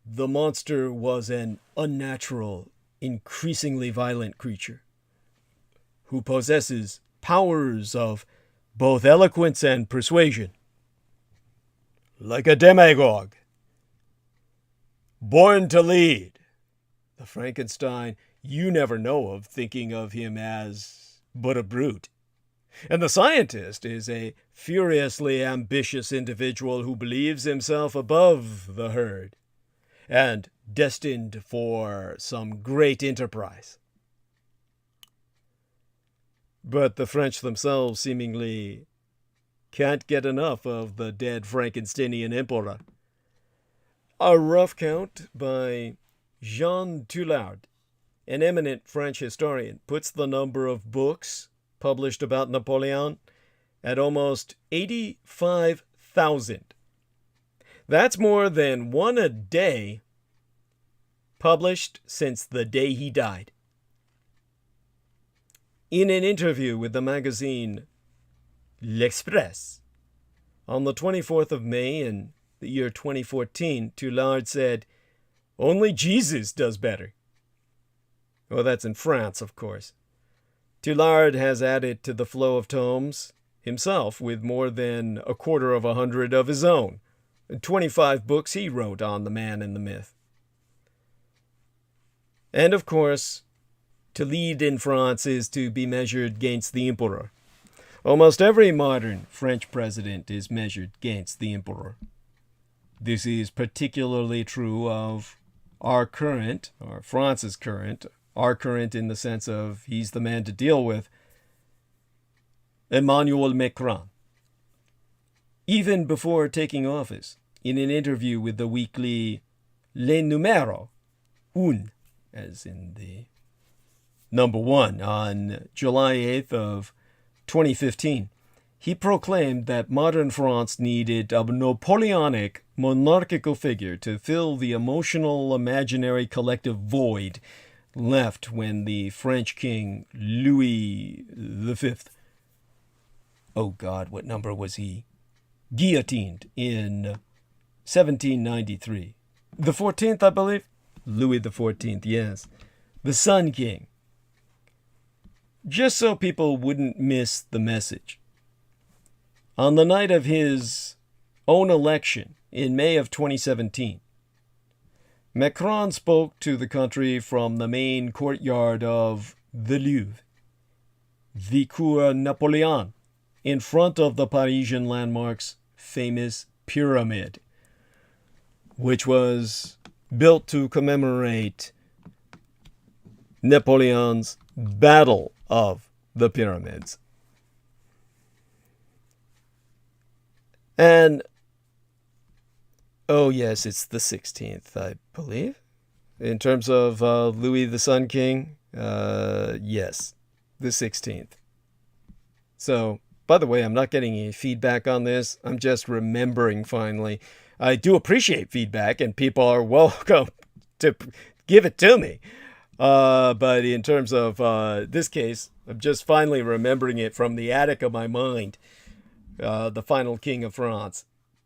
S1: "The monster was an unnatural, increasingly violent creature who possesses powers of both eloquence and persuasion. Like a demagogue, born to lead, the Frankenstein you never know of thinking of him as but a brute. And the scientist is a furiously ambitious individual who believes himself above the herd and destined for some great enterprise. But the French themselves seemingly can't get enough of the dead Frankensteinian emperor." A rough count by Jean Toulard, an eminent French historian, puts the number of books published about Napoleon at almost 85,000. That's more than one a day published since the day he died. In an interview with the magazine L'Express on the 24th of May in the year 2014, Toulard said, "Only Jesus does better." Well, that's in France, of course. Toulard has added to the flow of tomes himself with more than 250 of his own, 25 books he wrote on the man and the myth. And of course, to lead in France is to be measured against the emperor. Almost every modern French president is measured against the emperor. This is particularly true of our current, or France's current, our current in the sense of he's the man to deal with, Emmanuel Macron. Even before taking office, in an interview with the weekly Le Numéro Un, as in the number one, on July 8th of 2015, he proclaimed that modern France needed a Napoleonic monarchical figure to fill the emotional, imaginary, collective void left when the French king Louis V, oh God, what number was he, guillotined in 1793. The 14th, I believe? Louis the 14th, yes. The Sun King. Just so people wouldn't miss the message. On the night of his own election in May of 2017, Macron spoke to the country from the main courtyard of the Louvre, the Cour Napoléon, in front of the Parisian landmark's famous pyramid, which was built to commemorate Napoleon's Battle of the Pyramids. And, oh yes, it's the 16th, I believe. In terms of Louis the Sun King, yes, the 16th. So, by the way, I'm not getting any feedback on this. I'm just remembering finally. I do appreciate feedback, and people are welcome to give it to me. But in terms of this case, I'm just finally remembering it from the attic of my mind. The final king of France.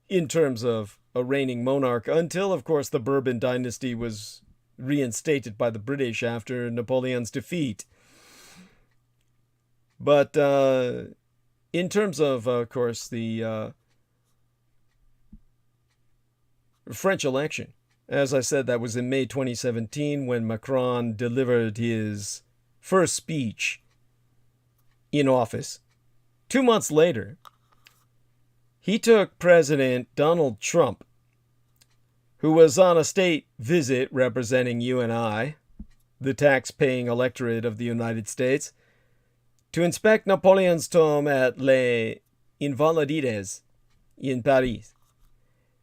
S1: in terms of a reigning monarch until, of course, the Bourbon dynasty was reinstated by the British after Napoleon's defeat. But in terms of course, the French election, as I said, that was in May 2017 when Macron delivered his first speech in office. 2 months later, he took President Donald Trump, who was on a state visit representing you and I, the tax-paying electorate of the United States, to inspect Napoleon's tomb at Les Invalides in Paris.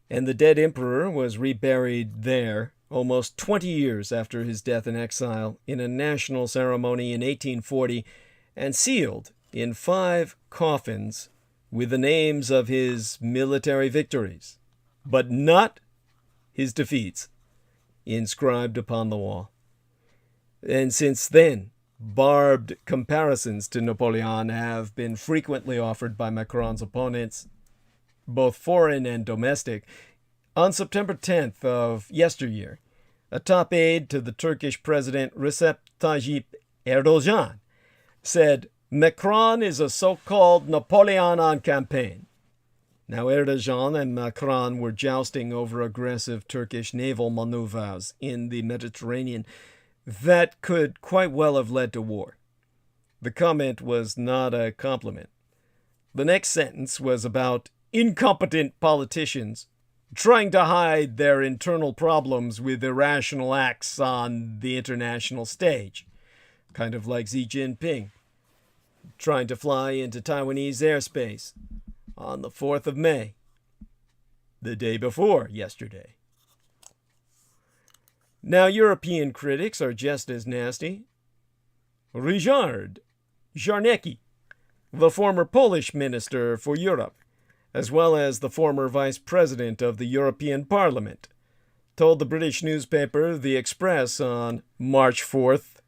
S1: And the dead emperor was reburied there almost 20 years after his death in exile in a national ceremony in 1840 and sealed in 5 coffins with the names of his military victories, but not his defeats, inscribed upon the wall. And since then, barbed comparisons to Napoleon have been frequently offered by Macron's opponents, both foreign and domestic. On September 10th of yesteryear, a top aide to the Turkish President Recep Tayyip Erdogan said, "Macron is a so-called Napoleon on campaign." Now, Erdogan and Macron were jousting over aggressive Turkish naval maneuvers in the Mediterranean that could quite well have led to war. The comment was not a compliment. The next sentence was about incompetent politicians trying to hide their internal problems with irrational acts on the international stage, kind of like Xi Jinping trying to fly into Taiwanese airspace on the 4th of May, the day before yesterday. Now, European critics are just as nasty. Ryszard Czarnecki, the former Polish minister for Europe, as well as the former vice president of the European Parliament, told the British newspaper The Express on March 4th,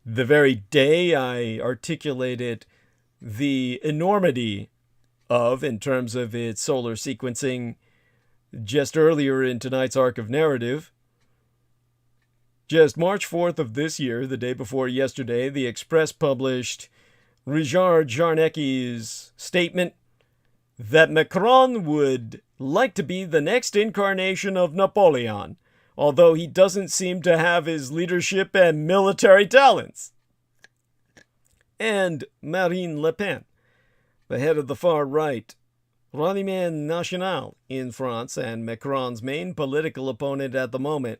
S1: the very day I articulated the enormity of, in terms of its solar sequencing, just earlier in tonight's arc of narrative. Just March 4th of this year, the day before yesterday, The Express published Ryszard Czarnecki's statement that Macron would like to be the next incarnation of Napoleon, although he doesn't seem to have his leadership and military talents. And Marine Le Pen, the head of the far-right Rassemblement National in France and Macron's main political opponent at the moment,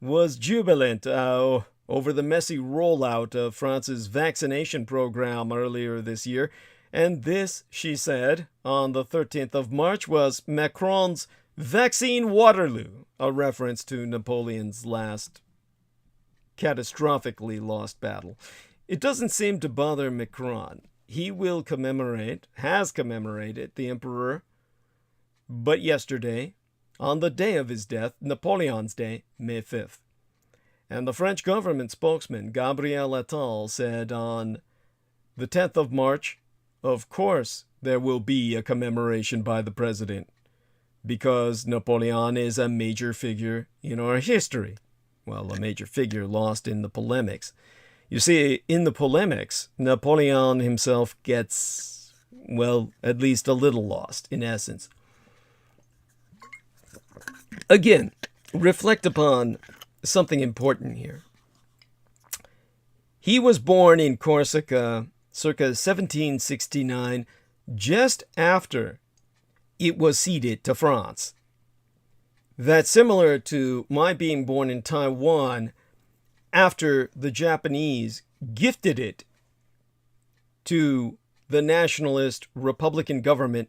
S1: was jubilant over the messy rollout of France's vaccination program earlier this year. And this, she said, on the 13th of March, was Macron's Vaccine Waterloo, a reference to Napoleon's last catastrophically lost battle. It doesn't seem to bother Macron. He has commemorated the emperor, but yesterday, on the day of his death, Napoleon's Day, May 5th. And the French government spokesman, Gabriel Attal, said on the 10th of March, of course there will be a commemoration by the president, because Napoleon is a major figure in our history. Well, a major figure lost in the polemics. You see, in the polemics, Napoleon himself gets, well, at least a little lost, in essence. Again, reflect upon something important here. He was born in Corsica circa 1769, just after it was ceded to France. That's similar to my being born in Taiwan after the Japanese gifted it to the nationalist Republican government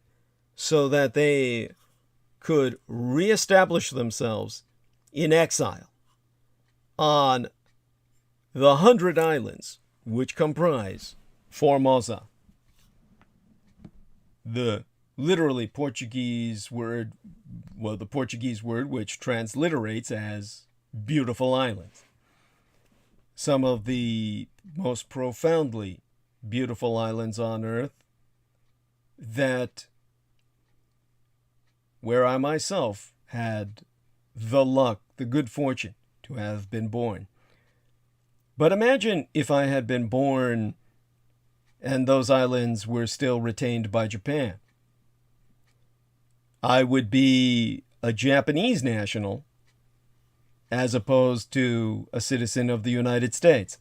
S1: so that they could reestablish themselves in exile on the 100 islands which comprise Formosa. The literally Portuguese word, the Portuguese word which transliterates as beautiful islands. Some of the most profoundly beautiful islands on earth that where I myself had the luck, the good fortune to have been born. But imagine if I had been born and those islands were still retained by Japan. I would be a Japanese national as opposed to a citizen of the United States.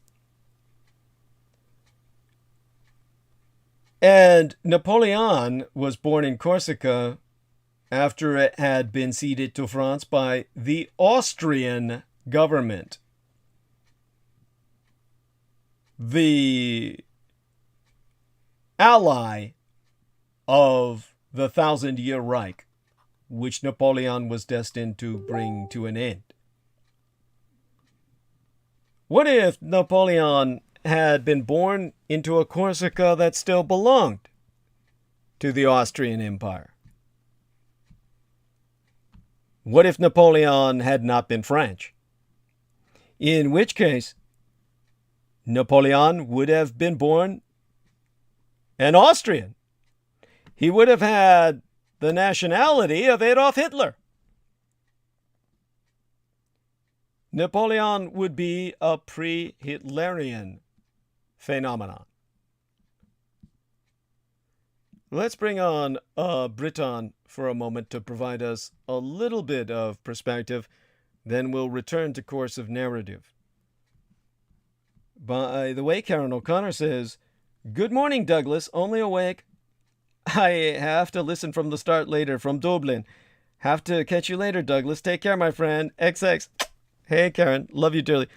S1: And Napoleon was born in Corsica after it had been ceded to France by the Austrian government. The ally of the 1,000-year Reich, which Napoleon was destined to bring to an end. What if Napoleon had been born into a Corsica that still belonged to the Austrian Empire? What if Napoleon had not been French? In which case, Napoleon would have been born an Austrian. He would have had the nationality of Adolf Hitler. Napoleon would be a pre-Hitlerian phenomenon. Let's bring on Briton for a moment to provide us a little bit of perspective. Then we'll return to course of narrative. By the way, Karen O'Connor says, "Good morning, Douglas. Only awake. I have to listen from the start later from Dublin. Have to catch you later, Douglas. Take care, my friend. XX." Hey, Karen. Love you dearly.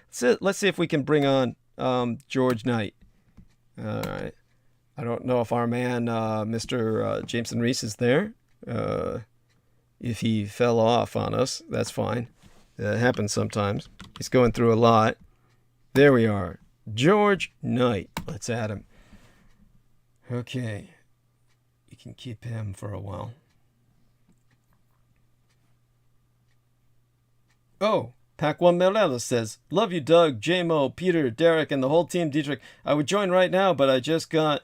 S1: Let's see if we can bring on George Knight. All right. I don't know if our man, Mr. Jameson Reese, is there. If he fell off on us, that's fine. That happens sometimes. He's going through a lot. There we are. George Knight. Let's add him. Okay. You can keep him for a while. Oh, Pac-1 Morales says, "Love you, Doug, J-Mo, Peter, Derek, and the whole team, Dietrich. I would join right now, but I just got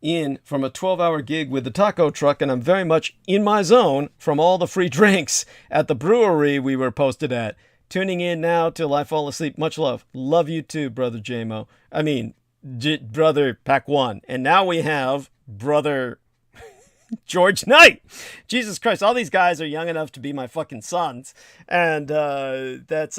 S1: in from a 12-hour gig with the taco truck, and I'm very much in my zone from all the free drinks at the brewery we were posted at. Tuning in now till I fall asleep. Much love." Love you too, brother J-Mo. I mean, brother Pac-1. And now we have brother George Knight. Jesus Christ, all these guys are young enough to be my fucking sons. And that's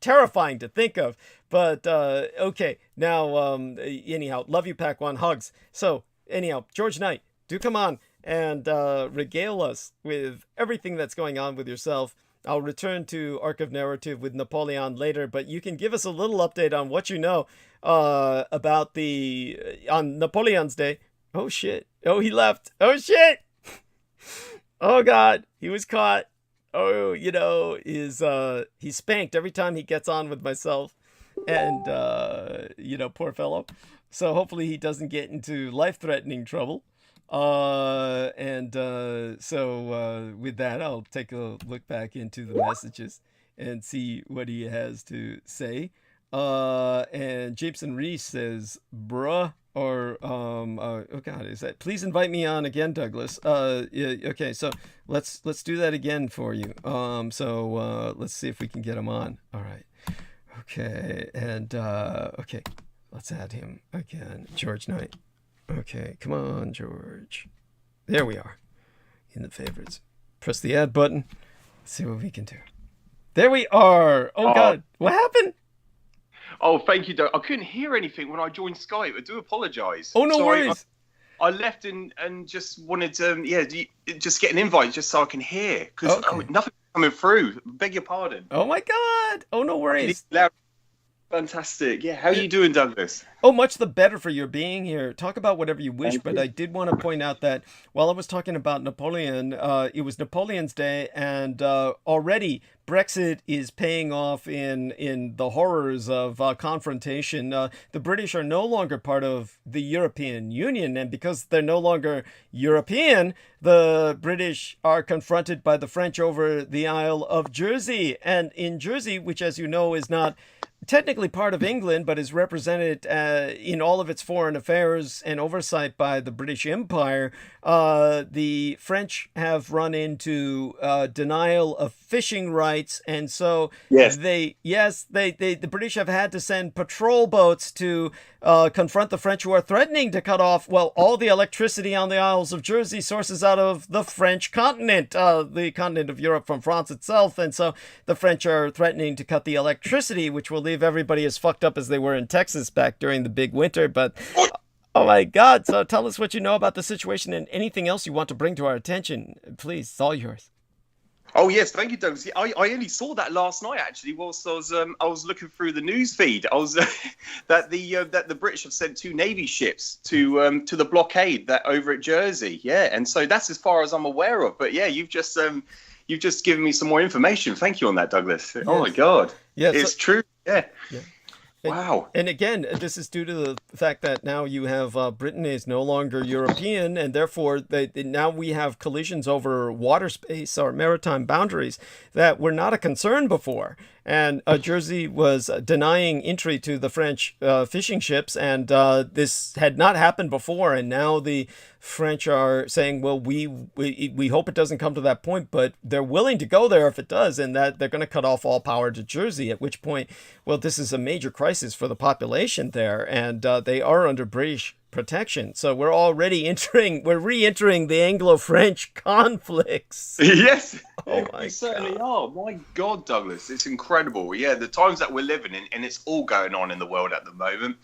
S1: terrifying to think of. But, okay. Now, anyhow, love you, Pac-1. Hugs. So, anyhow, George Knight, do come on and regale us with everything that's going on with yourself. I'll return to Arc of Narrative with Napoleon later, but you can give us a little update on what you know about on Napoleon's Day. Oh, shit. Oh, he left. Oh, shit. Oh, God. He was caught. Oh, he's spanked every time he gets on with myself. And, poor fellow. So hopefully he doesn't get into life-threatening trouble. So with that, I'll take a look back into the messages and see what he has to say. And Jameson Reese says, "Bruh," or oh God, is that? "Please invite me on again, Douglas." Okay, so let's do that again for you. Let's see if we can get him on. All right. Okay, and okay, let's add him again, George Knight. Okay, come on, George. There we are, in the favorites. Press the add button. Let's see what we can do. There we are. Oh, God, what happened?
S7: Oh, thank you, Doug. I couldn't hear anything when I joined Skype. I do apologise.
S1: Oh, no worries.
S7: I left and just wanted to, just get an invite just so I can hear. Because nothing's coming through. Beg your pardon.
S1: Oh, my God. Oh, no worries.
S7: Fantastic. Yeah, how are you doing, Douglas?
S1: Oh, much the better for your being here. Talk about whatever you wish, but I did want to point out that while I was talking about Napoleon, it was Napoleon's Day, and already Brexit is paying off in the horrors of confrontation. The British are no longer part of the European Union, and because they're no longer European, the British are confronted by the French over the Isle of Jersey. And in Jersey, which, as you know, is not technically part of England, but is represented in all of its foreign affairs and oversight by the British Empire. The French have run into denial of fishing rights, and so the British have had to send patrol boats to confront the French, who are threatening to cut off, well, all the electricity on the Isles of Jersey sources out of the French continent, the continent of Europe from France itself. And so the French are threatening to cut the electricity, which will leave everybody as fucked up as they were in Texas back during the big winter. But oh my God. So tell us what you know about the situation and anything else you want to bring to our attention. Please, it's all yours.
S7: Oh yes, thank you, Douglas. I only saw that last night actually. Whilst I was looking through the news feed, I was that the British have sent 2 Navy ships to the blockade that over at Jersey. Yeah, and so that's as far as I'm aware of. But yeah, you've just given me some more information. Thank you on that, Douglas. Yes. Oh my God, yes, it's true. Yeah. Wow.
S1: And again, this is due to the fact that now you have Britain is no longer European, and therefore now we have collisions over water space or maritime boundaries that were not a concern before. And Jersey was denying entry to the French fishing ships, and this had not happened before. And now the French are saying, well, we hope it doesn't come to that point, but they're willing to go there if it does, and that they're going to cut off all power to Jersey, at which point, well, this is a major crisis for the population there, and they are under British protection. So we're re-entering the Anglo-French conflicts.
S7: Yes,
S1: oh my
S7: we certainly are. My God, Douglas, it's incredible. Yeah, the times that we're living in, and it's all going on in the world at the moment.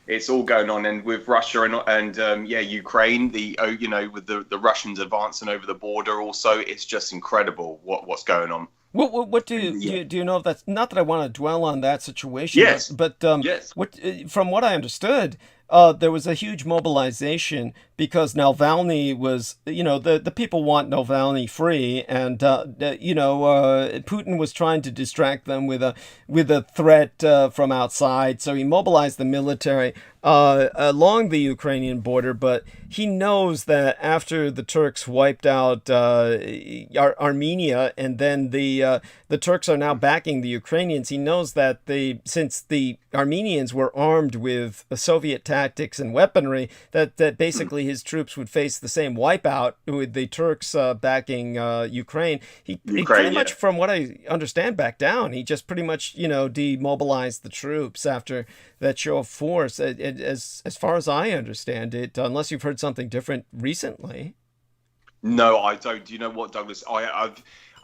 S7: It's all going on, and with Russia and Ukraine, with the Russians advancing over the border. Also, it's just incredible what's going on.
S1: What do you know of that? Not that I want to dwell on that situation.
S7: Yes,
S1: but from what I understood, there was a huge mobilization because Navalny was, the people want Navalny free, and Putin was trying to distract them with a threat from outside. So he mobilized the military along the Ukrainian border, but he knows that after the Turks wiped out Armenia, and then the Turks are now backing the Ukrainians, he knows that since the Armenians were armed with Soviet tactics and weaponry, that basically his troops would face the same wipeout with the Turks backing Ukraine. He pretty much, from what I understand, backed down. He just pretty much, demobilized the troops after that show of force, as far as I understand it, unless you've heard something different recently.
S7: No, I don't. Do you know what, Douglas?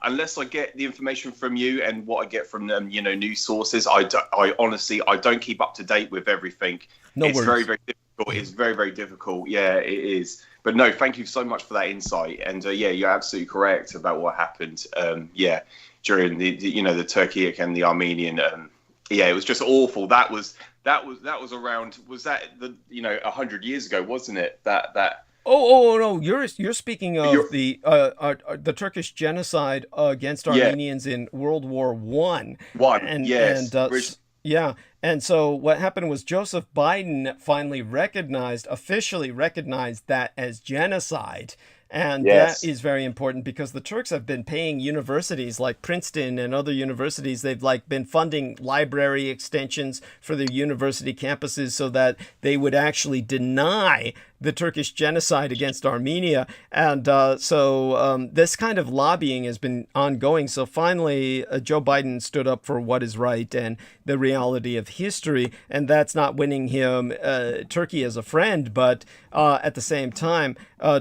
S7: Unless I get the information from you and what I get from news sources, I honestly don't keep up to date with everything. It's worries. Very, very difficult. It's very, very difficult. Yeah, it is. But no, thank you so much for that insight. And you're absolutely correct about what happened. During the Turkic and the Armenian. It was just awful. That was around. Was that 100 years ago, wasn't it? That.
S1: Oh no! You're speaking of the Turkish genocide against Armenians in World War I. And so what happened was Joseph Biden finally officially recognized that as genocide. And that is very important because the Turks have been paying universities like Princeton and other universities. They've been funding library extensions for their university campuses so that they would actually deny the Turkish genocide against Armenia. And so this kind of lobbying has been ongoing. So finally, Joe Biden stood up for what is right and the reality of history. And that's not winning him Turkey as a friend. But at the same time,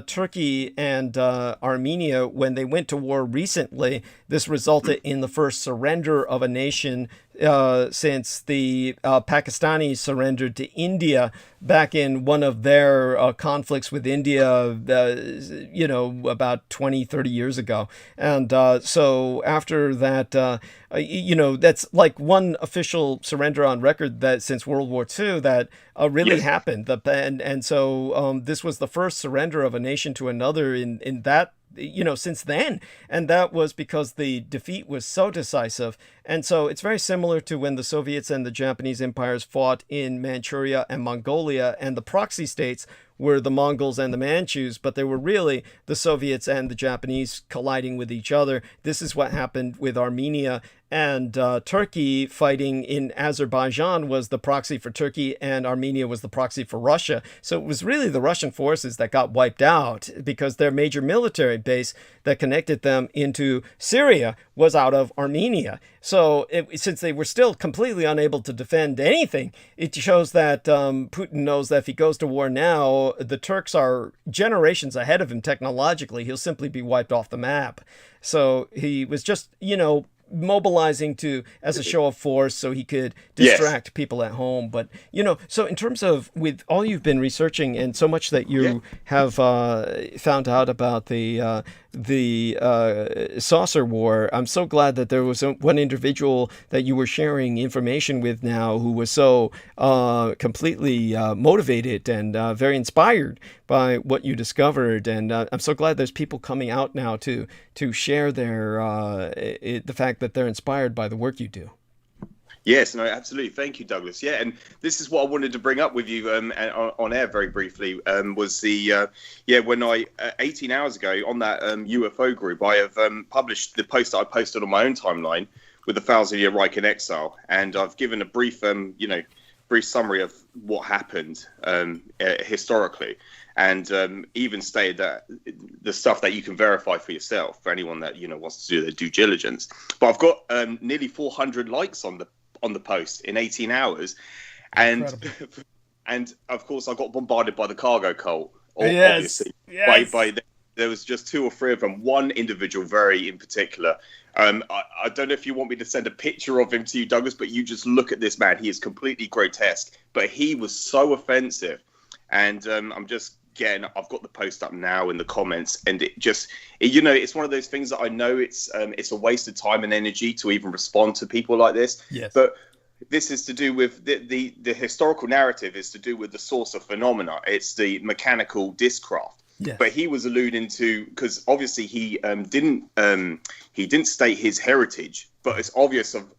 S1: Turkey and Armenia, when they went to war recently, this resulted in the first surrender of a nation since the Pakistanis surrendered to India back in one of their conflicts with India, about 20, 30 years ago. And so after that, that's like one official surrender on record that since World War II that really happened. And so this was the first surrender of a nation to another in that, since then. And that was because the defeat was so decisive. And so it's very similar to when the Soviets and the Japanese empires fought in Manchuria and Mongolia, and the proxy states were the Mongols and the Manchus, but they were really the Soviets and the Japanese colliding with each other. This is what happened with Armenia and Turkey fighting in Azerbaijan was the proxy for Turkey, and Armenia was the proxy for Russia. So it was really the Russian forces that got wiped out because their major military base that connected them into Syria was out of Armenia. So since they were still completely unable to defend anything, it shows that Putin knows that if he goes to war now, the Turks are generations ahead of him technologically. He'll simply be wiped off the map. So he was just, mobilizing as a show of force so he could distract people at home. But so in terms of with all you've been researching and so much that you have found out about the saucer war, I'm so glad that there was one individual that you were sharing information with now who was so completely motivated and very inspired by what you discovered. And I'm so glad there's people coming out now to share their the fact that they're inspired by the work you do.
S7: Yes, no, absolutely. Thank you, Douglas. Yeah, and this is what I wanted to bring up with you on air very briefly, was when I, 18 hours ago on that UFO group, I have published the post that I posted on my own timeline with the 1,000-year Reich in exile. And I've given a brief, brief summary of what happened historically. And even stated that the stuff that you can verify for yourself, for anyone that wants to do their due diligence. But I've got nearly 400 likes on the post in 18 hours, and and of course I got bombarded by the cargo cult. Obviously, by there was just 2 or 3 of them. One individual, very in particular. I don't know if you want me to send a picture of him to you, Douglas, but you just look at this man. He is completely grotesque, but he was so offensive, and I've got the post up now in the comments, and it's one of those things that I know it's a waste of time and energy to even respond to people like this.
S1: Yes.
S7: But this is to do with the historical narrative is to do with the source of phenomena. It's the mechanical discraft.
S1: Yes.
S7: But he was alluding to, because obviously he didn't state his heritage, but it's obvious of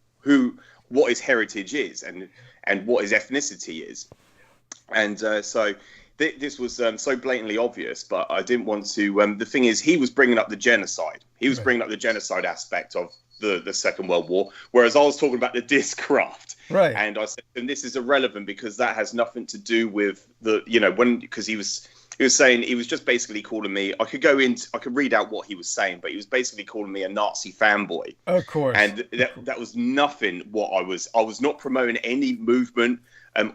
S7: what his heritage is and what his ethnicity is, and so. This was so blatantly obvious, but I didn't want to. The thing is, he was bringing up the genocide. He was bringing up the genocide aspect of the Second World War, whereas I was talking about the discraft.
S1: Right.
S7: And I said, and this is irrelevant because that has nothing to do with because he was saying, he was just basically calling me. I could read out what he was saying, but he was basically calling me a Nazi fanboy.
S1: Of course.
S7: And that was nothing what I was not promoting any movement.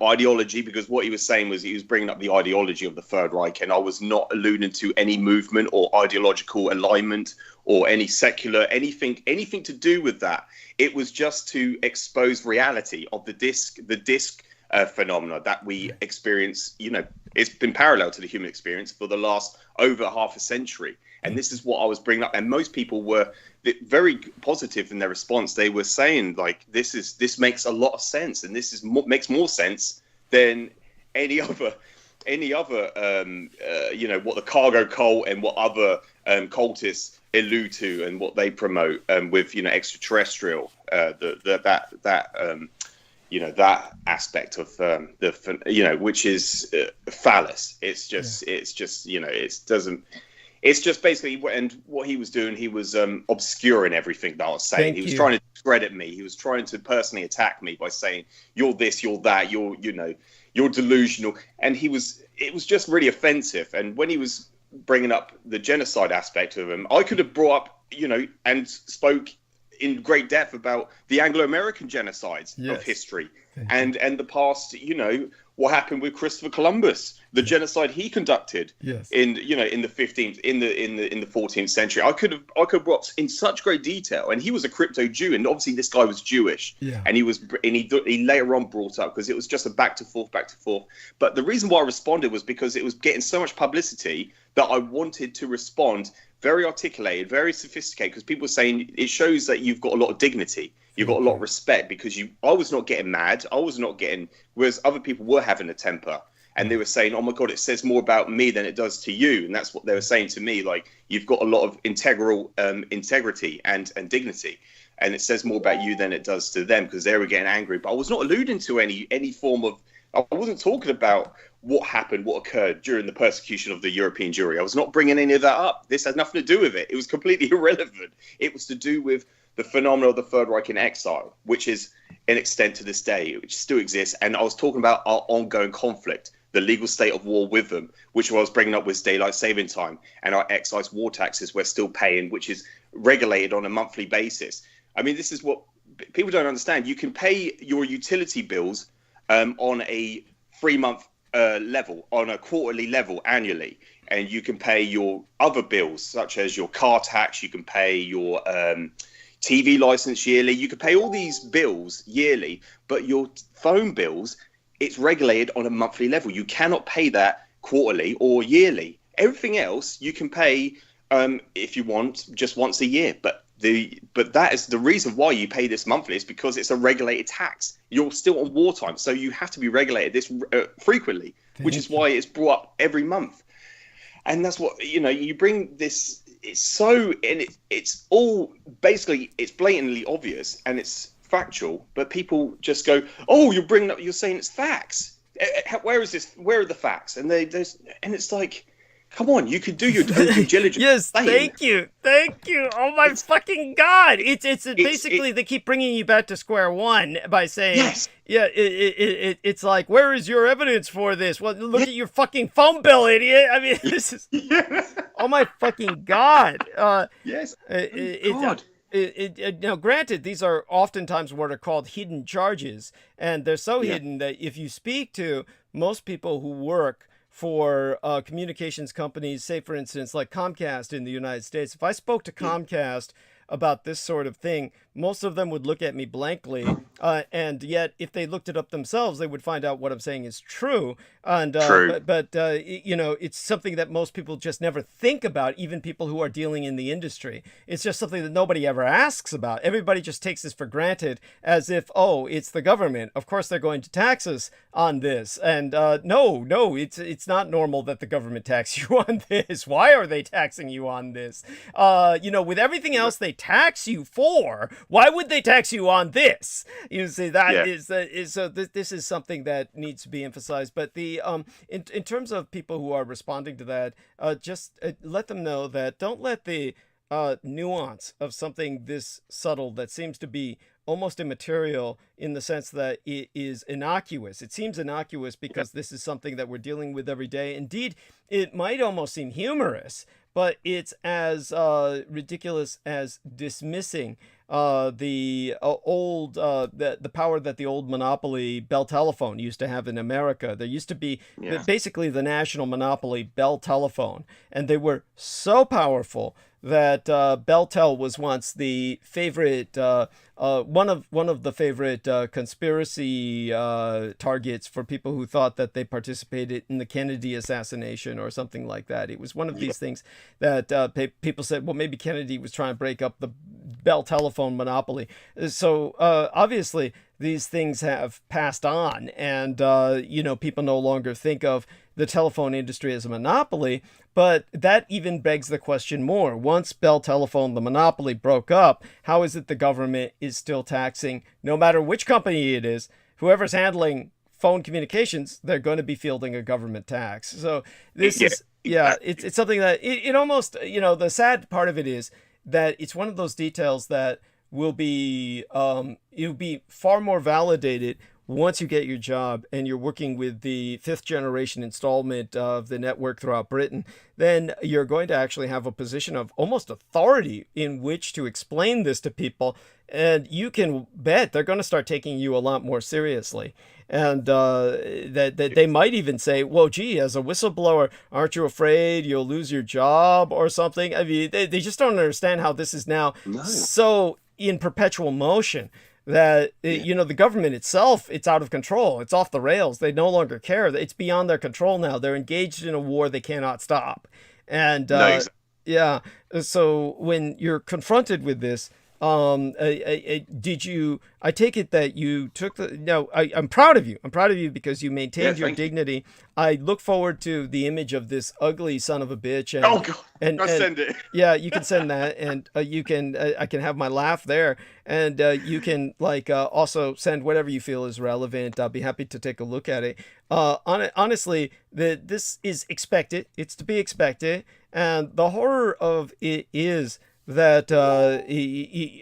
S7: Ideology, because what he was saying was he was bringing up the ideology of the Third Reich, and I was not alluding to any movement or ideological alignment or any secular anything to do with that. It was just to expose reality of the disc phenomena that we experience. It's been parallel to the human experience for the last over half a century. And this is what I was bringing up. And most people were very positive in their response. They were saying, like, this makes a lot of sense. And this makes more sense than any other, what the cargo cult and what other cultists allude to and what they promote with, extraterrestrial, that aspect of which is phallus. It's just basically, and what he was doing, he was obscuring everything that I was saying. He was trying to discredit me. He was trying to personally attack me by saying, you're this, you're that, you're delusional. And it was just really offensive. And when he was bringing up the genocide aspect of him, I could have brought up, and spoke in great depth about the Anglo-American genocides of history and the past, what happened with Christopher Columbus, the genocide he conducted in the 15th, in the 14th century. I could have brought in such great detail, and he was a crypto Jew, and obviously this guy was Jewish, and he later on brought up, because it was just a back to forth. But the reason why I responded was because it was getting so much publicity that I wanted to respond very articulated, very sophisticated, because people were saying it shows that you've got a lot of dignity. You've got a lot of respect, because I was not getting mad. I was not getting, whereas other people were having a temper, and they were saying, oh my God, it says more about me than it does to you. And that's what they were saying to me. Like, you've got a lot of integrity and dignity. And it says more about you than it does to them, because they were getting angry. But I was not alluding to any form of, I wasn't talking about what happened, what occurred during the persecution of the European Jewry. I was not bringing any of that up. This had nothing to do with it. It was completely irrelevant. It was to do with the phenomenon of the Third Reich in exile, which is an extent to this day, which still exists. And I was talking about our ongoing conflict, the legal state of war with them, which I was bringing up with daylight saving time, and our excise war taxes we're still paying, which is regulated on a monthly basis. I mean, this is what people don't understand. You can pay your utility bills on a 3-month level, on a quarterly level annually, and you can pay your other bills, such as your car tax, you can pay your TV license yearly, you can pay all these bills yearly, but your phone bills, it's regulated on a monthly level. You cannot pay that quarterly or yearly. Everything else you can pay if you want just once a year, but that is the reason why you pay this monthly, is because it's a regulated tax. You're still on wartime, so you have to be regulated this frequently, which is why it's brought up every month. And that's what, you bring this, it's so, and it's all basically, it's blatantly obvious and it's factual, but people just go, oh, you're saying it's facts. Where is this? Where are the facts? And and it's like, come on, you could do your due diligence.
S1: Yes, thank you. Oh my fucking God! It's basically they keep bringing you back to square one by saying,
S7: yes.
S1: Yeah, it's like, where is your evidence for this? Well, look at your fucking phone bill, idiot. I mean, this is, oh my fucking God.
S7: Yes.
S1: God. Now, granted, these are oftentimes what are called hidden charges, and they're so hidden that if you speak to most people who work for communications companies, say, for instance, like Comcast in the United States, if I spoke to Comcast about this sort of thing, most of them would look at me blankly, and yet if they looked it up themselves, they would find out what I'm saying is true. And but it's something that most people just never think about, even people who are dealing in the industry. It's just something that nobody ever asks about. Everybody just takes this for granted, as if, oh, it's the government, of course they're going to tax us on this. And no, it's not normal that the government tax you on this. Why are they taxing you on this? With everything else they tax you for, why would they tax you on this? You see, this is something that needs to be emphasized. But the in terms of people who are responding to that, just let them know that don't let the nuance of something this subtle that seems to be almost immaterial in the sense that it is innocuous. It seems innocuous because this is something that we're dealing with every day. Indeed, it might almost seem humorous, but it's as ridiculous as dismissing the power that the old monopoly Bell Telephone used to have in America. There used to be basically the national monopoly Bell Telephone, and they were so powerful that Belltel was once the favorite, one of the favorite conspiracy targets for people who thought that they participated in the Kennedy assassination or something like that. It was one of these things that people said, well, maybe Kennedy was trying to break up the Bell Telephone monopoly. So obviously these things have passed on, and people no longer think of the telephone industry as a monopoly. But that even begs the question more. Once Bell Telephone, the monopoly, broke up, how is it the government is still taxing, no matter which company it is, whoever's handling phone communications, they're going to be fielding a government tax. So this is, it's something that it almost, the sad part of it is that it's one of those details that will be, you'll be far more validated once you get your job and you're working with the 5th generation installment of the network throughout Britain. Then you're going to actually have a position of almost authority in which to explain this to people. And you can bet they're going to start taking you a lot more seriously. And that they might even say, well, gee, as a whistleblower, aren't you afraid you'll lose your job or something? I mean, they just don't understand how this is now so in perpetual motion that, the government itself, it's out of control. It's off the rails. They no longer care. It's beyond their control now. They're engaged in a war they cannot stop. And so when you're confronted with this, I take it that you took I'm proud of you. I'm proud of you because you maintained your dignity. I look forward to the image of this ugly son of a bitch. And,
S7: oh God, and send it.
S1: Yeah, you can send that, and you can. I can have my laugh there, and you can also send whatever you feel is relevant. I'll be happy to take a look at it. Honestly, this is expected. It's to be expected, and the horror of it is that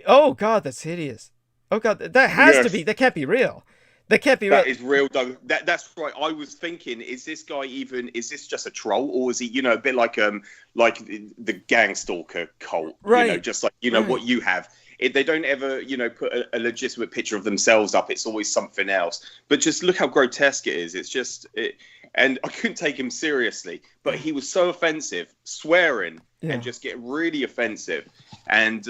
S1: oh God, that's hideous. Oh God, that has to be. That can't be real. That can't be real.
S7: That is real, Doug. That's right. I was thinking, is this guy even? Is this just a troll, or is he, a bit like the gang stalker cult?
S1: Right.
S7: Just like what you have. They don't ever, put a legitimate picture of themselves up. It's always something else. But just look how grotesque it is. It's just and I couldn't take him seriously. But he was so offensive, swearing and just get really offensive. And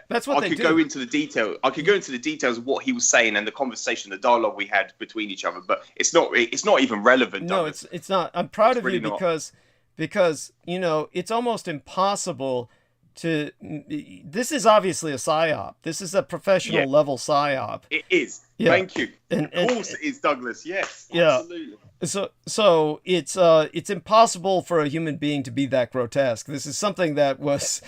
S1: that's what
S7: I could go into the detail. I could go into the details of what he was saying and the conversation, the dialogue we had between each other. But it's not even relevant.
S1: No, it's not. I'm proud of you because it's almost impossible to. This is obviously a psyop. This is a professional level psyop.
S7: It is. Yeah. Thank you. Of course it is, Douglas. Yes.
S1: Yeah.
S7: Absolutely.
S1: So it's impossible for a human being to be that grotesque. This is something that was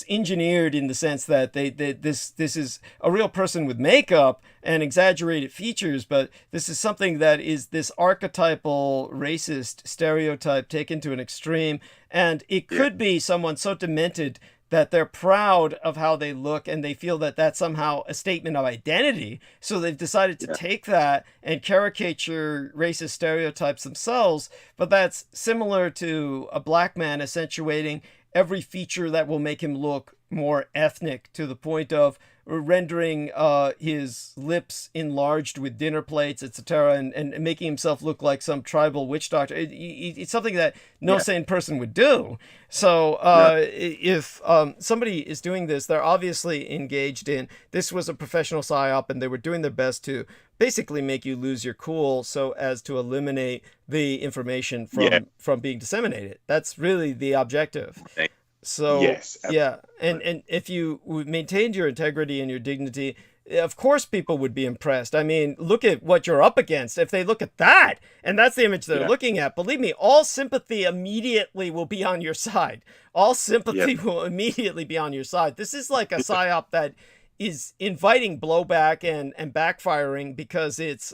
S1: engineered in the sense that this is a real person with makeup and exaggerated features, but this is something that is this archetypal racist stereotype taken to an extreme, and it could be someone so demented that they're proud of how they look and they feel that that's somehow a statement of identity. So they've decided to take that and caricature racist stereotypes themselves. But that's similar to a black man accentuating every feature that will make him look more ethnic to the point of rendering his lips enlarged with dinner plates, etc., and making himself look like some tribal witch doctor. It's something that no sane person would do. So if somebody is doing this, they're obviously engaged in, this was a professional psyop, and they were doing their best to basically make you lose your cool so as to eliminate the information from being disseminated. That's really the objective. So and if you maintained your integrity and your dignity, of course people would be impressed. I mean, look at what you're up against. If they look at that, and that's the image they're looking at, believe me, all sympathy immediately will be on your side. All sympathy will immediately be on your side. This is like a psyop that is inviting blowback and backfiring because it's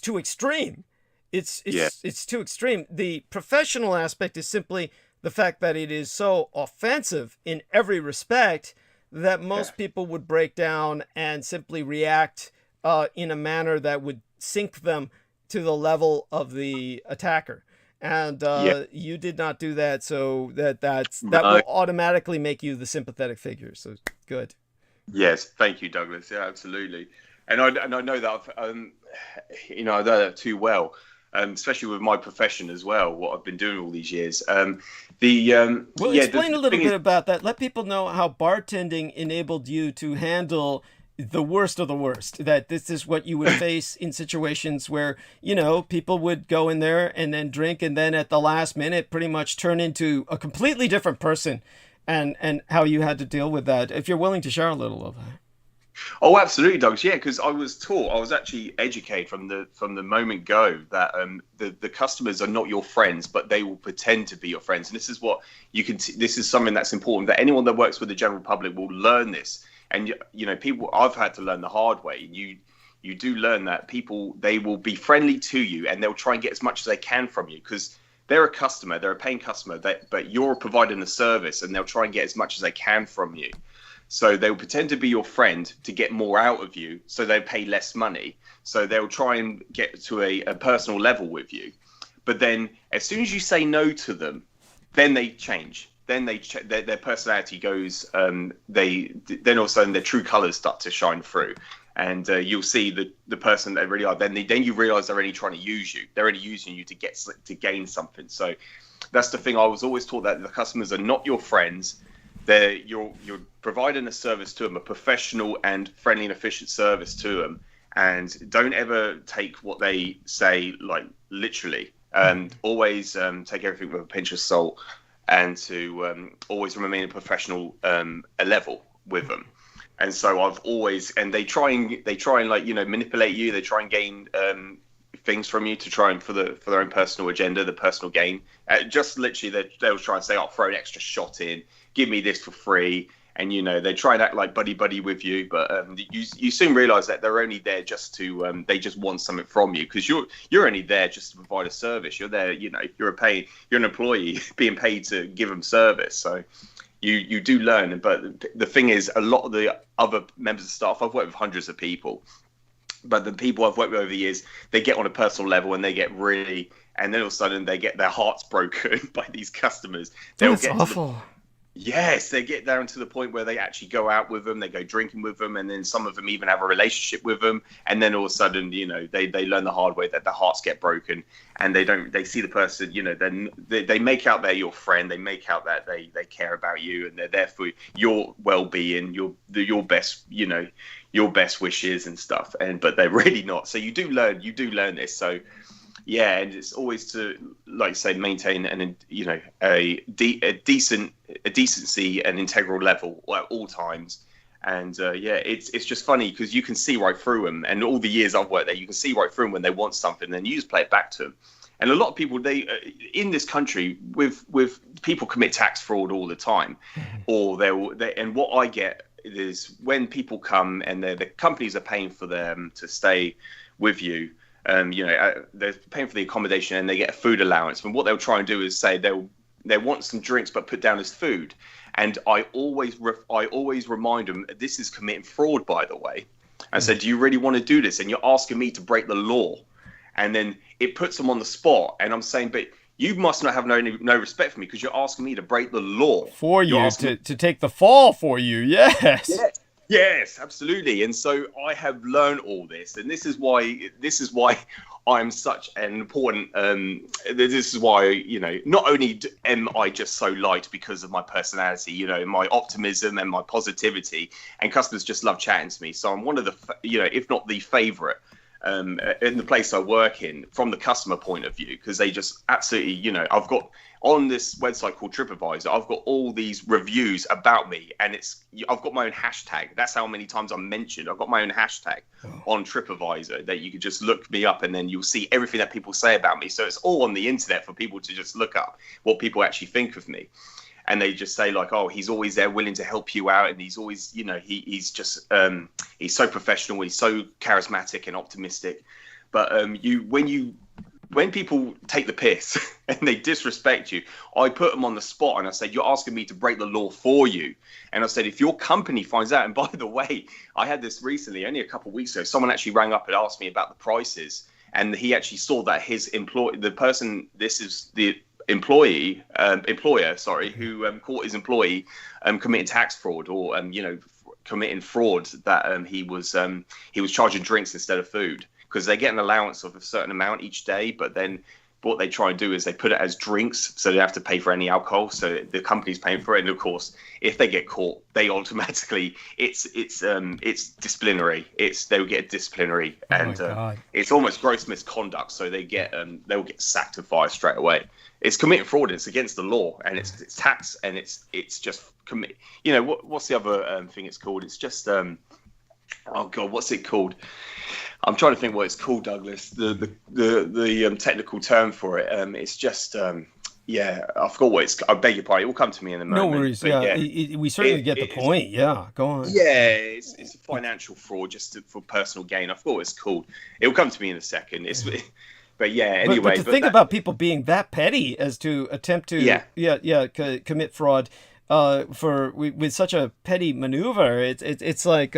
S1: too extreme. It's too extreme. The professional aspect is simply the fact that it is so offensive in every respect that most people would break down and simply react in a manner that would sink them to the level of the attacker. And you did not do that, so that will automatically make you the sympathetic figure. So good.
S7: Yes, thank you, Douglas. Yeah, absolutely. And I know that I know that too well. Especially with my profession as well, what I've been doing all these years. Explain
S1: a little bit about that. Let people know how bartending enabled you to handle the worst of the worst. That this is what you would face in situations where, people would go in there and then drink and then at the last minute pretty much turn into a completely different person, and how you had to deal with that. If you're willing to share a little of that.
S7: Oh, absolutely, Doug. Yeah, because I was actually educated from the moment go that the customers are not your friends, but they will pretend to be your friends. And this is what this is something that's important, that anyone that works with the general public will learn this. And people, I've had to learn the hard way. You do learn that people, they will be friendly to you and they'll try and get as much as they can from you because they're a customer, they're a paying customer, but you're providing a service and they'll try and get as much as they can from you. So they'll pretend to be your friend to get more out of you, so they pay less money. So they'll try and get to a personal level with you. But then as soon as you say no to them, then they change. Then their personality goes, then all of a sudden their true colors start to shine through. And you'll see the person they really are. Then you realize they're only trying to use you. They're only using you to gain something. So that's the thing. I was always taught that the customers are not your friends. You're providing a service to them, a professional and friendly and efficient service to them, and don't ever take what they say like literally. Always take everything with a pinch of salt, and to always remain a professional level with them. And so I've always, and they try and manipulate you. They try and gain things from you to try and for their own personal agenda, the personal gain. Just literally, they'll try and say, "I'll throw an extra shot in. Give me this for free." And they try and act like buddy with you, but you soon realize that they're only there just to they just want something from you, because you're only there just to provide a service. You're there, you're an employee being paid to give them service. So you do learn. But the thing is, a lot of the other members of staff, I've worked with hundreds of people, but the people I've worked with over the years, they get on a personal level and they get really, and then all of a sudden they get their hearts broken by these customers.
S1: That's awful.
S7: Yes, they get down to the point where they actually go out with them, they go drinking with them, and then some of them even have a relationship with them. And then all of a sudden, you know, they learn the hard way that their hearts get broken, and they see the person, you know, then they make out they're your friend, they make out that they care about you, and they're there for your well-being, your best, you know, your best wishes and stuff. But they're really not. So you do learn this. So yeah, and it's always to, like say, maintain a decency and integral level at all times. And it's just funny because you can see right through them. And all the years I've worked there, you can see right through them when they want something, then you just play it back to them. And a lot of people, they in this country, with people commit tax fraud all the time, or and what I get is when people come and the companies are paying for them to stay with you. They're paying for the accommodation and they get a food allowance. And what they'll try and do is say they want some drinks but put down as food. And I always remind them, this is committing fraud, by the way. I said, do you really want to do this? And you're asking me to break the law. And then it puts them on the spot. And I'm saying, but you must not have no respect for me because you're asking me to break the law.
S1: For you, to take the fall for you, yes.
S7: Yeah. Yes, absolutely. And so I have learned all this, and this is why I'm such an important. This is why, you know, not only am I just so liked because of my personality, you know, my optimism and my positivity, and customers just love chatting to me. So I'm one of the, you know, if not the favorite in the place I work in from the customer point of view, because they just absolutely, you know, I've got on this website called TripAdvisor, I've got all these reviews about me, and I've got my own hashtag. That's how many times I'm mentioned. I've got my own hashtag on TripAdvisor that you could just look me up, and then you'll see everything that people say about me. So it's all on the internet for people to just look up what people actually think of me. And they just say like, oh, he's always there willing to help you out. And he's always, you know, he's just, he's so professional. He's so charismatic and optimistic. But when people take the piss and they disrespect you, I put them on the spot and I said, you're asking me to break the law for you. And I said, if your company finds out, and by the way, I had this recently, only a couple of weeks ago, someone actually rang up and asked me about the prices. And he actually saw that his employer, who caught his employee committing tax fraud or committing fraud, that he was charging drinks instead of food, because they get an allowance of a certain amount each day, but then what they try and do is they put it as drinks, so they have to pay for any alcohol, so the company's paying for it. And of course, if they get caught, they automatically it's disciplinary. They'll get disciplinary, and it's almost gross misconduct. So they'll get sacked and fired straight away. It's committing fraud. It's against the law, and it's tax, and it's just commit. You know what's the other thing it's called? It's just oh god, what's it called? I'm trying to think what it's called, Douglas. The technical term for it. It's just I forgot what it's. I beg your pardon. It will come to me in a moment.
S1: No worries. We certainly get the point. Yeah, go on.
S7: Yeah, it's a financial fraud just for personal gain. I forgot what it's called. It will come to me in a second. But yeah, anyway.
S1: But to think about people being that petty as to attempt to commit fraud with such a petty maneuver, it's like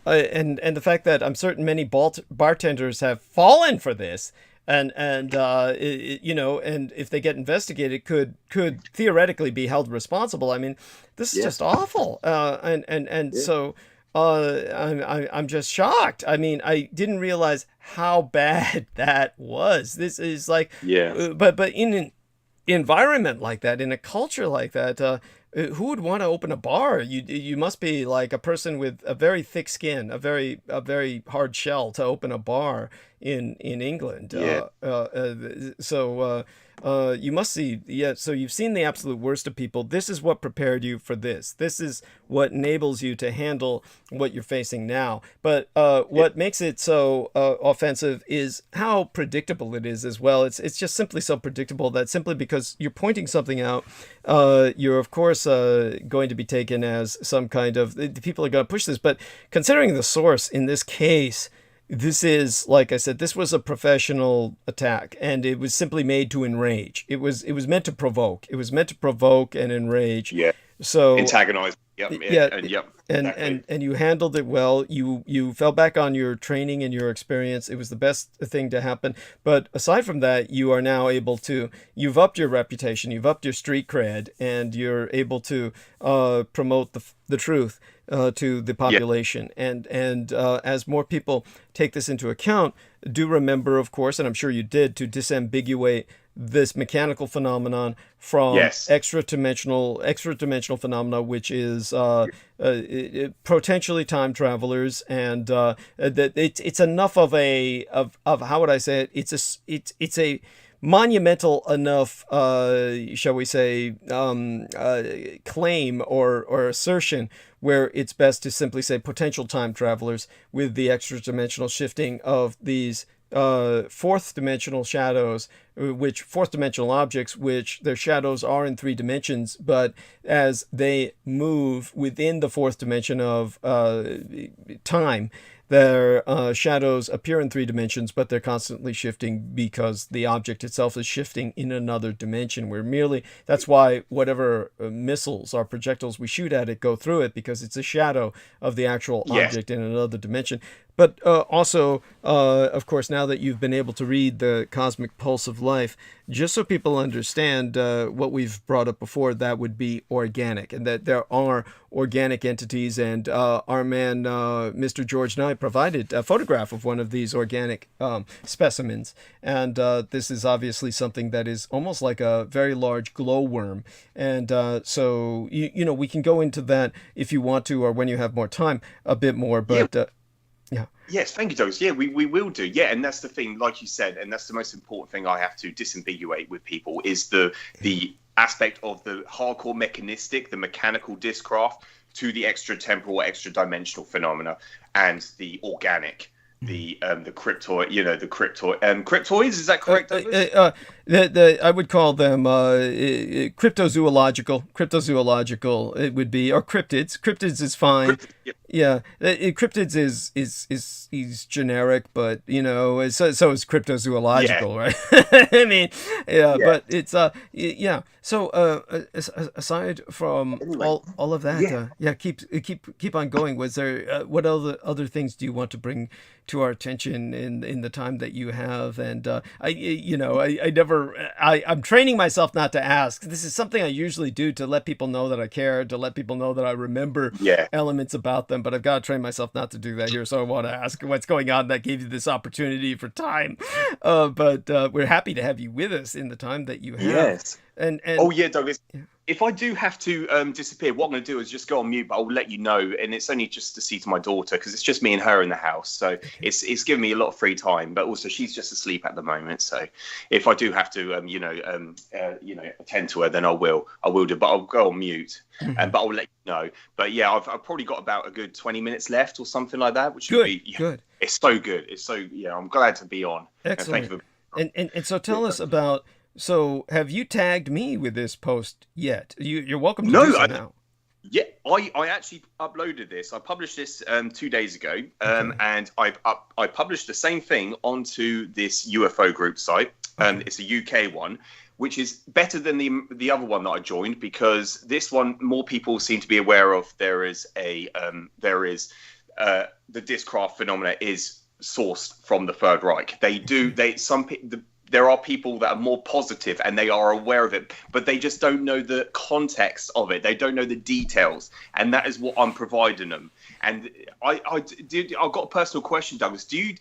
S1: and the fact that I'm certain many bartenders have fallen for this, and if they get investigated, could theoretically be held responsible. I mean, this is just awful, so I'm just shocked. I mean, I didn't realize how bad that was. This is like, but in an environment like that, in a culture like that, who would want to open a bar? You must be like a person with a very thick skin, a very hard shell to open a bar in England. You must see, so you've seen the absolute worst of people. This is what prepared you for this. This is what enables you to handle what you're facing now. But what makes it so offensive is how predictable it is as well. It's just simply so predictable that simply because you're pointing something out, you're of course going to be taken as some kind of, people are going to push this. But considering the source in this case, this is, like I said, this was a professional attack, and it was simply made to enrage. It was meant to provoke. It was meant to provoke and enrage.
S7: Yeah.
S1: So
S7: Antagonize. Yep.
S1: yeah,
S7: And yep.
S1: and
S7: Exactly.
S1: and you handled it well. You fell back on your training and your experience. It was the best thing to happen. But aside from that, you are now able to. You've upped your reputation. You've upped your street cred, and you're able to promote the truth to the population. And as more people take this into account, do remember, of course, and I'm sure you did, to disambiguate this mechanical phenomenon from extra-dimensional phenomena, which is potentially time travelers, and that it's enough of how would I say it? It's a monumental enough, shall we say, claim or assertion, where it's best to simply say potential time travelers with the extra-dimensional shifting of these fourth dimensional shadows, fourth dimensional objects, which their shadows are in 3 dimensions, but as they move within the fourth dimension of time, their shadows appear in 3 dimensions, but they're constantly shifting because the object itself is shifting in another dimension. That's why whatever missiles or projectiles we shoot at it go through it, because it's a shadow of the actual object in another dimension. But also, of course, now that you've been able to read the cosmic pulse of life, just so people understand what we've brought up before, that would be organic, and that there are organic entities. And our man, Mr. George Knight, provided a photograph of one of these organic specimens. And this is obviously something that is almost like a very large glowworm. And so, we can go into that if you want to, or when you have more time, a bit more. But yeah.
S7: Yes, thank you, Douglas. Yeah, we will do. Yeah, and that's the thing, like you said, and that's the most important thing I have to disambiguate with people is the aspect of the hardcore mechanistic, the mechanical discraft, to the extra-temporal, extra-dimensional phenomena, and the organic, the cryptoid, the cryptoids. Is that correct, Douglas?
S1: I would call them cryptozoological. It would be, or cryptids. Cryptids is fine. Yeah, cryptids is generic, but so is cryptozoological, right? I mean, but it's So aside from all of that, keep on going. Was there what other things do you want to bring to our attention in the time that you have? And I'm training myself not to ask. This is something I usually do to let people know that I care, to let people know that I remember elements about them. But I've got to train myself not to do that here. So I want to ask what's going on that gave you this opportunity for time. But we're happy to have you with us in the time that you have.
S7: Yes.
S1: And
S7: Douglas. Yeah. If I do have to disappear, what I'm going to do is just go on mute, but I'll let you know. And it's only just to see to my daughter because it's just me and her in the house. So it's given me a lot of free time, but also she's just asleep at the moment. So if I do have to, attend to her, then I will do, but I'll go on mute. But I'll let you know. But yeah, I've probably got about a good 20 minutes left or something like that, which would be good. It's so good. It's so, I'm glad to be on.
S1: Excellent.
S7: And thank you
S1: and so tell us about. So, have you tagged me with this post yet? You're welcome to do so now.
S7: Yeah, I actually uploaded this. I published this 2 days ago, and I published the same thing onto this UFO group site. It's a UK one, which is better than the other one that I joined because this one more people seem to be aware of. There is the Discraft phenomena is sourced from the Third Reich. There are people that are more positive and they are aware of it, but they just don't know the context of it. They don't know the details, and that is what I'm providing them. And I've got a personal question, Douglas. Do you?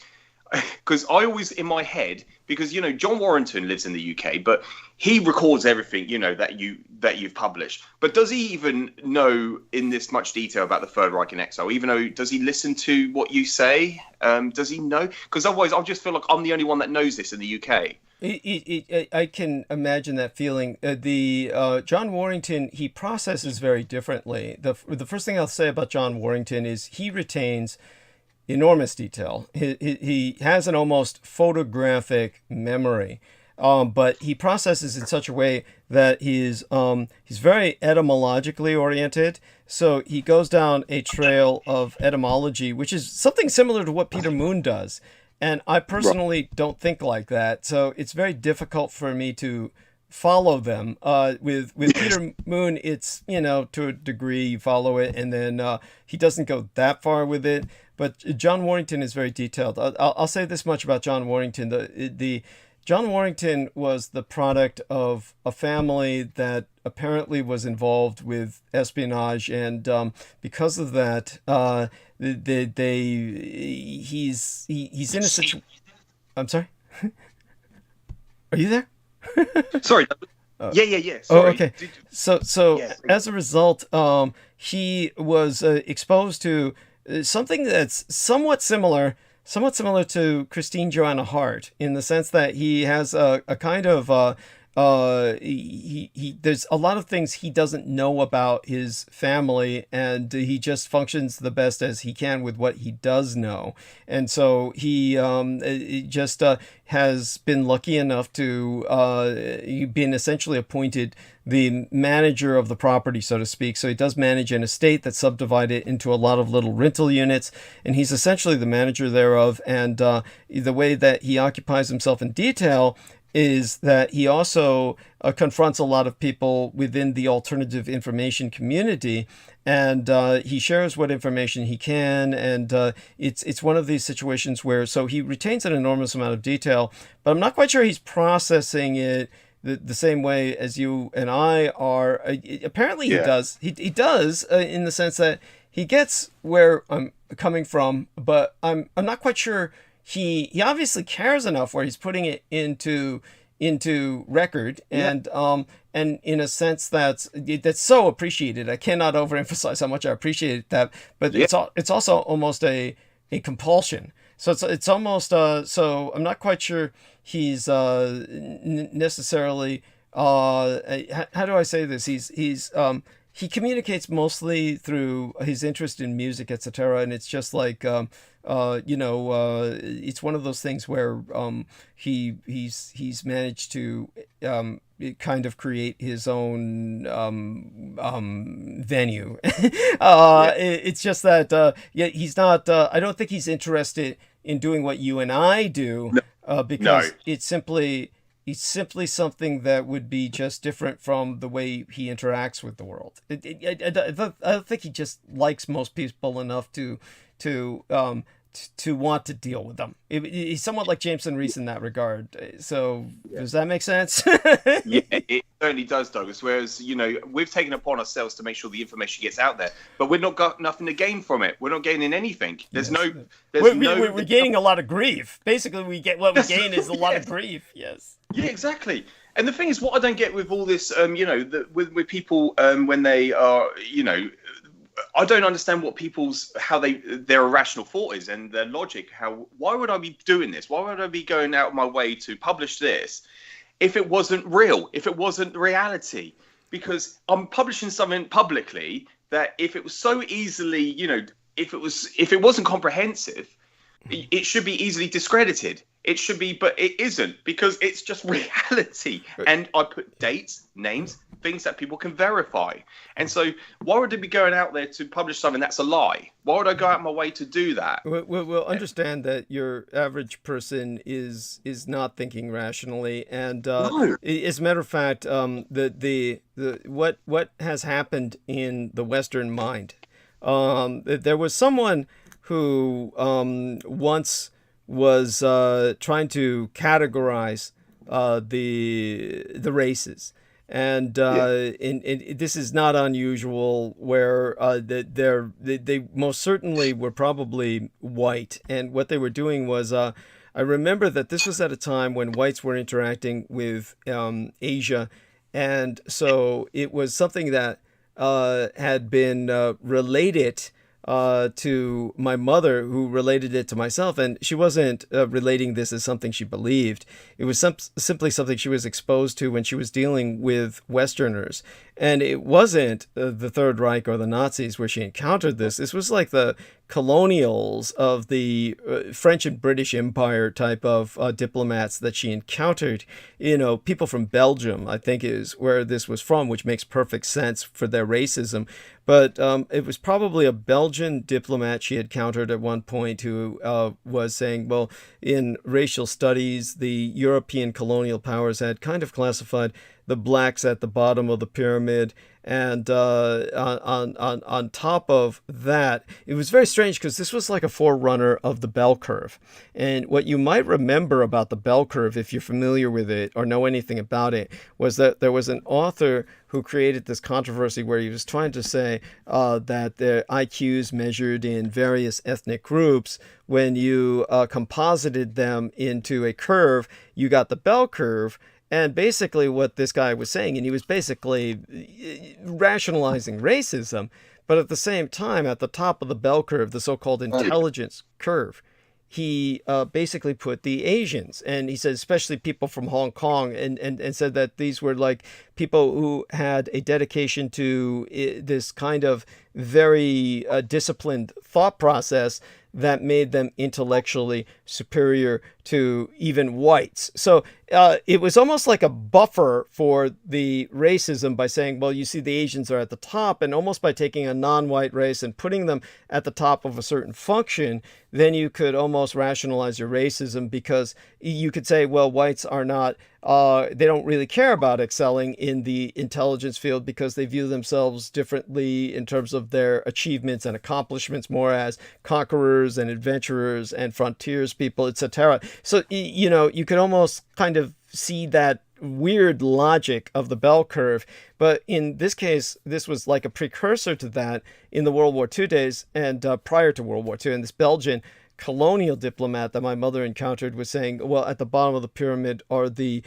S7: Because I always in my head, because John Warrington lives in the UK, but he records everything that you've published. But does he even know in this much detail about the Third Reich in exile? Even though does he listen to what you say? Does he know? Because otherwise, I'll just feel like I'm the only one that knows this in the UK.
S1: I can imagine that feeling. John Warrington, he processes very differently. The first thing I'll say about John Warrington is he retains enormous detail. He has an almost photographic memory, but he processes in such a way that he's very etymologically oriented. So he goes down a trail of etymology, which is something similar to what Peter Moon does. And I personally don't think like that. So it's very difficult for me to follow them. With Peter Moon, it's, to a degree you follow it, and then he doesn't go that far with it. But John Warrington is very detailed. I'll say this much about John Warrington: the John Warrington was the product of a family that apparently was involved with espionage, and because of that, he's in a situation. I'm sorry. Are you there?
S7: Sorry. Yeah. Sorry.
S1: Oh, okay. So yes. As a result, he was exposed to something that's somewhat similar to Christine Joanna Hart, in the sense that he has a kind of he there's a lot of things he doesn't know about his family, and he just functions the best as he can with what he does know. And so he just has been lucky enough to been essentially appointed the manager of the property, so to speak. So he does manage an estate that's subdivided into a lot of little rental units, and he's essentially the manager thereof. And the way that he occupies himself in detail is that he also confronts a lot of people within the alternative information community, and he shares what information he can. And it's one of these situations where, so he retains an enormous amount of detail, but I'm not quite sure he's processing it the same way as you and I are. Apparently he does. He does in the sense that he gets where I'm coming from, but I'm not quite sure. He obviously cares enough where he's putting it into record, and in a sense that's so appreciated. I cannot overemphasize how much I appreciate that, but it's also almost a compulsion. So it's almost so I'm not quite sure he's necessarily how do I say this? He communicates mostly through his interest in music, etc. And it's just like, it's one of those things where he's managed to kind of create his own venue. It's just that he's not. I don't think he's interested in doing what you and I do, because it's simply something that would be just different from the way he interacts with the world. I don't think he just likes most people enough to want to deal with them. He's somewhat like Jameson Reese in that regard. So does that make sense?
S7: Yeah, it certainly does, Douglas. Whereas, we've taken it upon ourselves to make sure the information gets out there, but we've not got nothing to gain from it. We're not gaining anything. We're
S1: gaining a lot of grief. Basically, we gain is a lot of grief. Yes.
S7: Yeah, exactly. And the thing is, what I don't get with all this, with people when they are, I don't understand what their irrational thought is and their logic. Why would I be doing this? Why would I be going out of my way to publish this if it wasn't real, if it wasn't reality? Because I'm publishing something publicly that if it was so easily, if it wasn't comprehensive, it should be easily discredited. It should be, but it isn't, because it's just reality. And I put dates, names, things that people can verify. And so why would I be going out there to publish something that's a lie? Why would I go out my way to do that?
S1: We'll understand that your average person is not thinking rationally. And no. As a matter of fact, what has happened in the Western mind, there was someone who once was trying to categorize the races, and this is not unusual, where they most certainly were probably white, and what they were doing was I remember that this was at a time when whites were interacting with Asia, and so it was something that had been related to my mother, who related it to myself, and she wasn't relating this as something she believed. It was simply something she was exposed to when she was dealing with Westerners. And it wasn't the Third Reich or the Nazis where she encountered this. This was like the colonials of the French and British Empire type of diplomats that she encountered. People from Belgium, I think, is where this was from, which makes perfect sense for their racism. But it was probably a Belgian diplomat she had encountered at one point who was saying, well, in racial studies, the European colonial powers had kind of classified the blacks at the bottom of the pyramid. And on top of that, it was very strange because this was like a forerunner of the bell curve. And what you might remember about the bell curve, if you're familiar with it or know anything about it, was that there was an author who created this controversy where he was trying to say that the IQs measured in various ethnic groups, when you composited them into a curve, you got the bell curve. And basically what this guy was saying, and he was basically rationalizing racism, but at the same time, at the top of the bell curve, the so-called intelligence curve, he basically put the Asians, and he said especially people from Hong Kong, and said that these were like people who had a dedication to this kind of very disciplined thought process that made them intellectually superior to even whites. So it was almost like a buffer for the racism by saying, well, you see, the Asians are at the top, and almost by taking a non-white race and putting them at the top of a certain function, then you could almost rationalize your racism, because you could say, well, whites are not, they don't really care about excelling in the intelligence field because they view themselves differently in terms of their achievements and accomplishments, more as conquerors and adventurers and frontiers people, etc. So, you know, you could almost kind of see that weird logic of the bell curve. But in this case, this was like a precursor to that in the World War II days and prior to World War II. And this Belgian colonial diplomat that my mother encountered was saying, well, at the bottom of the pyramid are the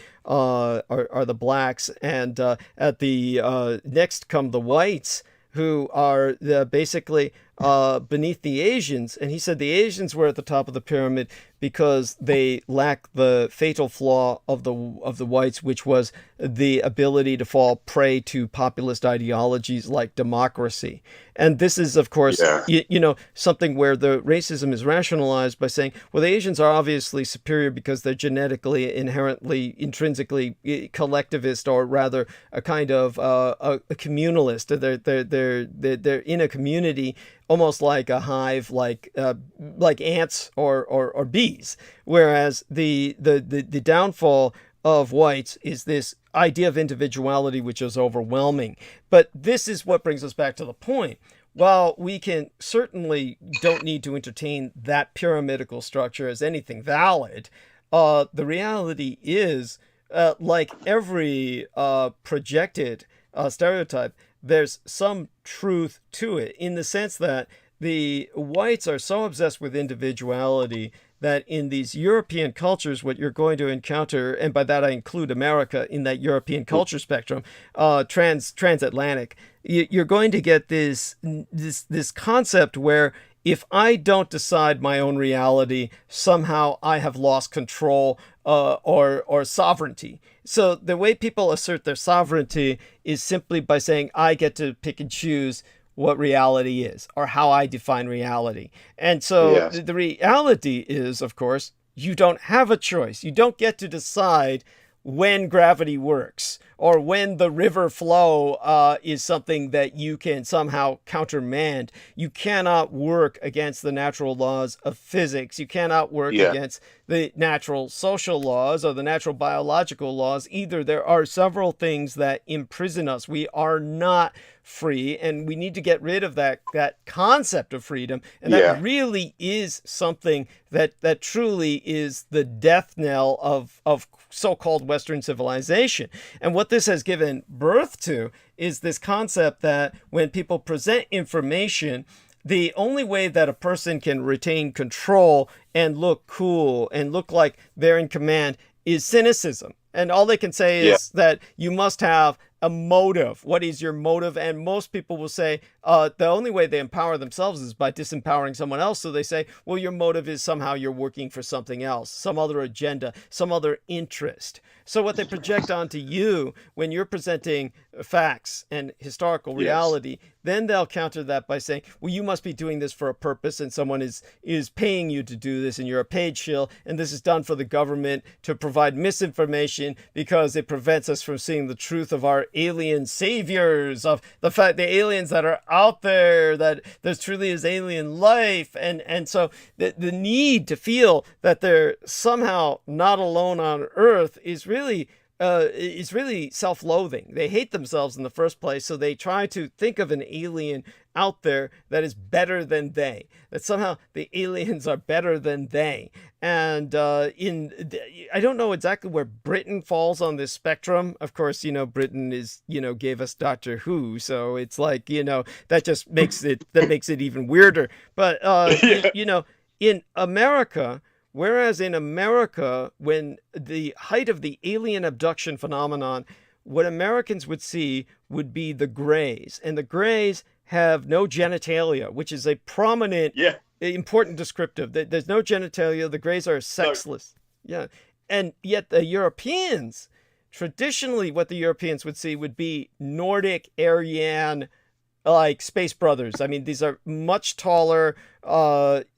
S1: blacks, and at the next come the whites, who are basically beneath the Asians. And he said the Asians were at the top of the pyramid because they lack the fatal flaw of the whites, which was the ability to fall prey to populist ideologies like democracy. And this is, of course, you know, something where the racism is rationalized by saying, well, the Asians are obviously superior because they're genetically, inherently, intrinsically collectivist, or rather a kind of a communalist. They're in a community, almost like a hive, like ants or bees. Whereas the downfall of whites is this idea of individuality, which is overwhelming. But this is what brings us back to the point. While we can certainly don't need to entertain that pyramidical structure as anything valid, the reality is, like every projected stereotype, there's some truth to it, in the sense that the whites are so obsessed with individuality that in these European cultures, what you're going to encounter, and by that I include America in that European culture spectrum, transatlantic, you're going to get this concept where if I don't decide my own reality, somehow I have lost control or sovereignty. So the way people assert their sovereignty is simply by saying, I get to pick and choose what reality is, or how I define reality. And so the reality is, of course, you don't have a choice. You don't get to decide when gravity works, or when the river flow is something that you can somehow countermand. You cannot work against the natural laws of physics. You cannot work against the natural social laws or the natural biological laws either. There are several things that imprison us. We are not free, and we need to get rid of that concept of freedom. And that really is something that truly is the death knell of so-called Western civilization. And what this has given birth to is this concept that when people present information, the only way that a person can retain control and look cool and look like they're in command is cynicism. And all they can say is that you must have a motive. What is your motive? And most people will say the only way they empower themselves is by disempowering someone else. So they say, well, your motive is somehow you're working for something else, some other agenda, some other interest. So what they project onto you when you're presenting facts and historical reality, then they'll counter that by saying, well, you must be doing this for a purpose, and someone is paying you to do this, and you're a paid shill, and this is done for the government to provide misinformation because it prevents us from seeing the truth of our alien saviors, of the fact the aliens that are out there, that there truly is alien life. And so the need to feel that they're somehow not alone on Earth is really is really self-loathing. They hate themselves in the first place, so they try to think of an alien out there that is better than they, that somehow the aliens are better than they. And I don't know exactly where Britain falls on this spectrum. Of course, Britain is, gave us Doctor Who, so it's like, that just makes it even weirder. But in America, whereas in America, when the height of the alien abduction phenomenon, what Americans would see would be the Greys, and the Greys have no genitalia, which is a prominent, important descriptive. There's no genitalia. The Greys are sexless. No. Yeah. And yet the Europeans, traditionally what the Europeans would see would be Nordic, Aryan, like Space Brothers. I mean, these are much taller,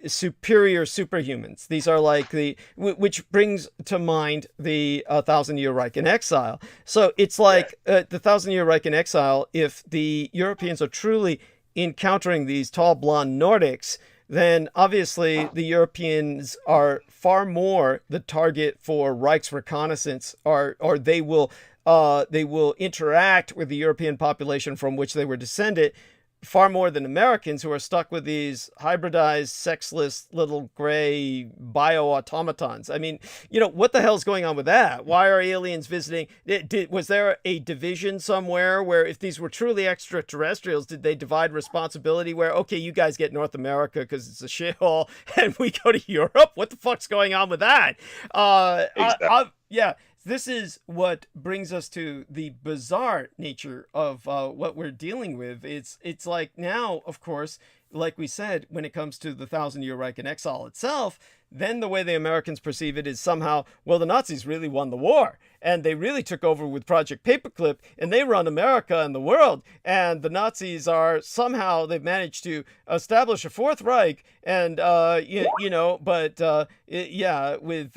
S1: superior superhumans. These are like which brings to mind the 1,000-Year Reich in Exile. So it's like the 1,000-Year Reich in Exile, if the Europeans are truly encountering these tall, blonde Nordics, then obviously the Europeans are far more the target for Reich's reconnaissance, or they will interact with the European population from which they were descended far more than Americans, who are stuck with these hybridized, sexless little gray bio-automatons. I mean, what the hell's going on with that? Why are aliens visiting? Was there a division somewhere where, if these were truly extraterrestrials, did they divide responsibility where, okay, you guys get North America because it's a shithole, and we go to Europe? What the fuck's going on with that? Exactly. This is what brings us to the bizarre nature of what we're dealing with. It's like now, of course, like we said, when it comes to the 1,000-Year Reich in Exile itself, then the way the Americans perceive it is somehow, well, the Nazis really won the war, and they really took over with Project Paperclip, and they run America and the world, and the Nazis are somehow, they've managed to establish a Fourth Reich, and, with,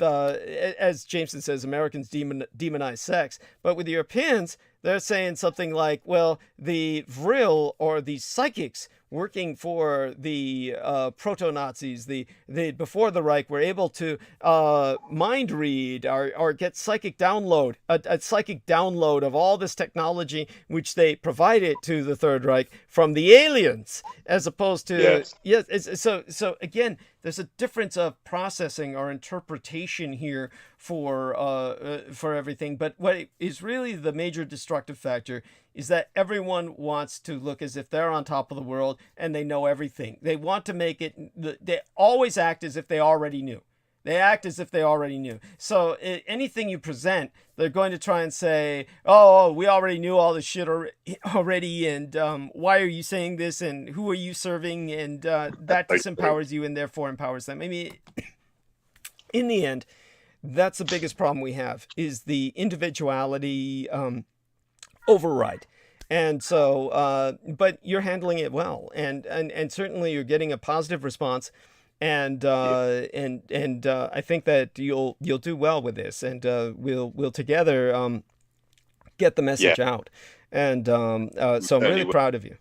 S1: as Jameson says, Americans demonize sex, but with the Europeans, they're saying something like, well, the Vril, or the psychics working for the proto-Nazis, the before the Reich, were able to mind read or get psychic download, a psychic download of all this technology which they provided to the Third Reich from the aliens, as opposed to so again, there's a difference of processing or interpretation here for everything. But what is really the major destructive factor is that everyone wants to look as if they're on top of the world and they know everything. They want to make it, they always act as if they already knew. They act as if they already knew. So anything you present, they're going to try and say, oh, we already knew all this shit already, and why are you saying this, and who are you serving, and that disempowers you and therefore empowers them. I mean, in the end, that's the biggest problem we have, is the individuality override. And so, but you're handling it well, and certainly you're getting a positive response. And I think that you'll do well with this, and we'll together get the message out. And so I'm really proud of you.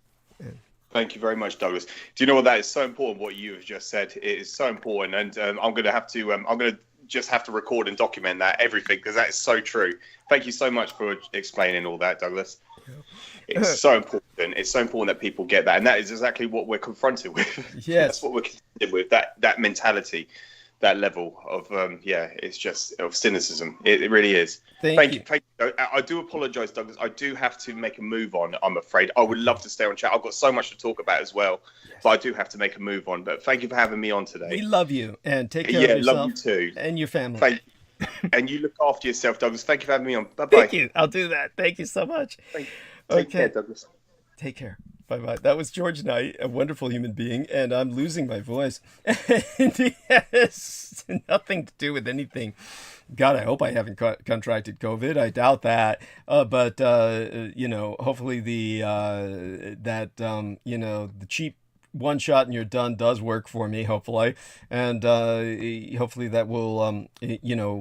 S7: Thank you very much, Douglas. Do you know what, that is so important? What you have just said, it is so important, and I'm going to just have to record and document that, everything, because that is so true. Thank you so much for explaining all that, Douglas. It's so important. It's so important that people get that, and that is exactly what we're confronted with.
S1: Yes,
S7: that's what we're confronted with. That mentality, that level of it's just of cynicism. It really is. Thank you. I do apologise, Douglas. I do have to make a move on, I'm afraid. I would love to stay on chat. I've got so much to talk about as well, but I do have to make a move on. But thank you for having me on today.
S1: We love you, and take care of yourself.
S7: Love you too,
S1: and your family.
S7: Thank you. And you look after yourself, Douglas. Thank you for having me on. Bye-bye.
S1: Thank you. I'll do that. Thank you so much.
S7: Take care, Douglas.
S1: Take care. Bye-bye. That was George Knight, a wonderful human being, and I'm losing my voice. And it has nothing to do with anything. God, I hope I haven't contracted COVID. I doubt that. But hopefully the cheap one shot and you're done does work for me, hopefully. And hopefully that will,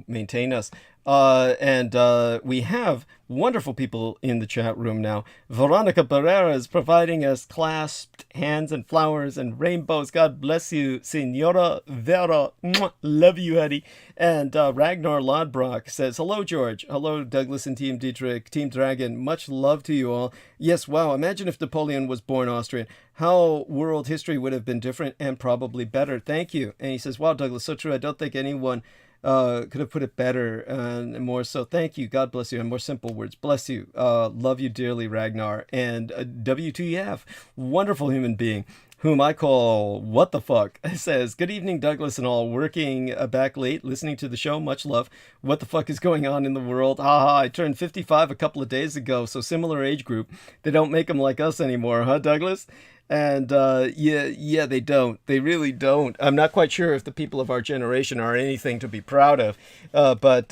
S1: maintain us. And we have wonderful people in the chat room now. Veronica Barrera is providing us clasped hands and flowers and rainbows. God bless you, Senora Vera. Mwah. Love you, Eddie. And Ragnar Lodbrock says, hello, George. Hello, Douglas and Team Dietrich, Team Dragon. Much love to you all. Yes, wow. Imagine if Napoleon was born Austrian. How world history would have been different and probably better. Thank you. And he says, wow, Douglas, so true. I don't think anyone could have put it better and more so. Thank you. God bless you. And more simple words. Bless you. Love you dearly, Ragnar. And WTF, wonderful human being, whom I call What the Fuck, says, good evening, Douglas and all. Working back late, listening to the show. Much love. What the fuck is going on in the world? Haha, I turned 55 a couple of days ago, so similar age group. They don't make them like us anymore, huh, Douglas? And yeah, they don't. They really don't. I'm not quite sure if the people of our generation are anything to be proud of, but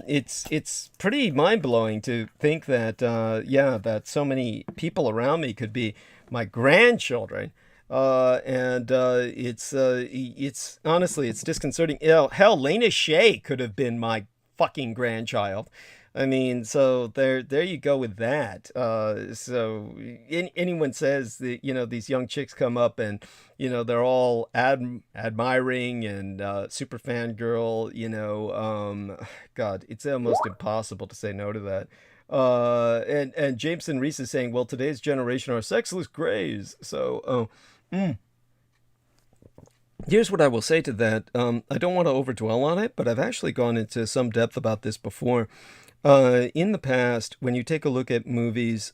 S1: it's pretty mind-blowing to think that that so many people around me could be my grandchildren. And it's honestly, it's disconcerting. Hell, Lena Shea could have been my fucking grandchild. I mean, so there you go with that. So anyone says that, these young chicks come up and, they're all admiring and super fangirl, God, it's almost impossible to say no to that. And Jameson Reese is saying, well, today's generation are sexless grays. So, here's what I will say to that. I don't want to overdwell on it, but I've actually gone into some depth about this before. In the past, when you take a look at movies,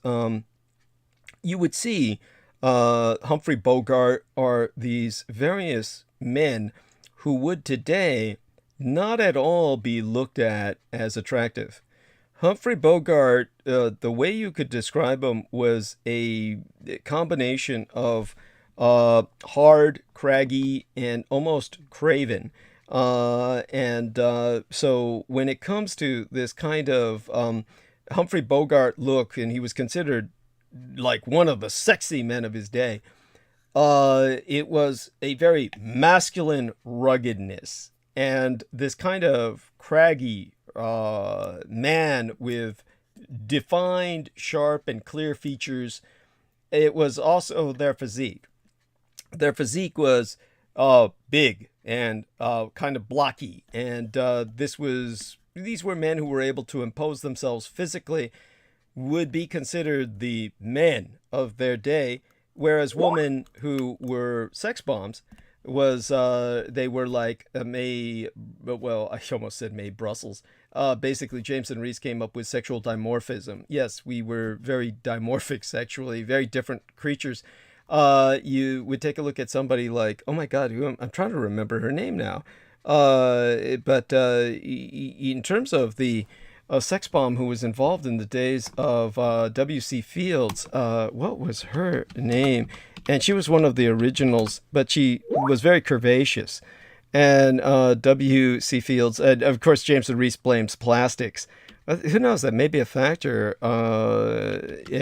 S1: you would see Humphrey Bogart or these various men who would today not at all be looked at as attractive. Humphrey Bogart, the way you could describe him was a combination of hard, craggy, and almost craven. So when it comes to this kind of Humphrey Bogart look, and he was considered like one of the sexy men of his day, it was a very masculine ruggedness and this kind of craggy man with defined, sharp, and clear features. It was also their physique. Their physique was big and kind of blocky, and these were men who were able to impose themselves physically, would be considered the men of their day, whereas women who were sex bombs they were like I almost said Mae Brussels. Basically, Jameson Reese came up with sexual dimorphism. Yes, we were very dimorphic sexually, very different creatures. You would take a look at somebody like, oh my God, I'm trying to remember her name now. But in terms of the sex bomb who was involved in the days of W.C. Fields, what was her name? And she was one of the originals, but she was very curvaceous. And W.C. Fields, and of course, Jameson Reese blames plastics. Who knows? That may be a factor. Let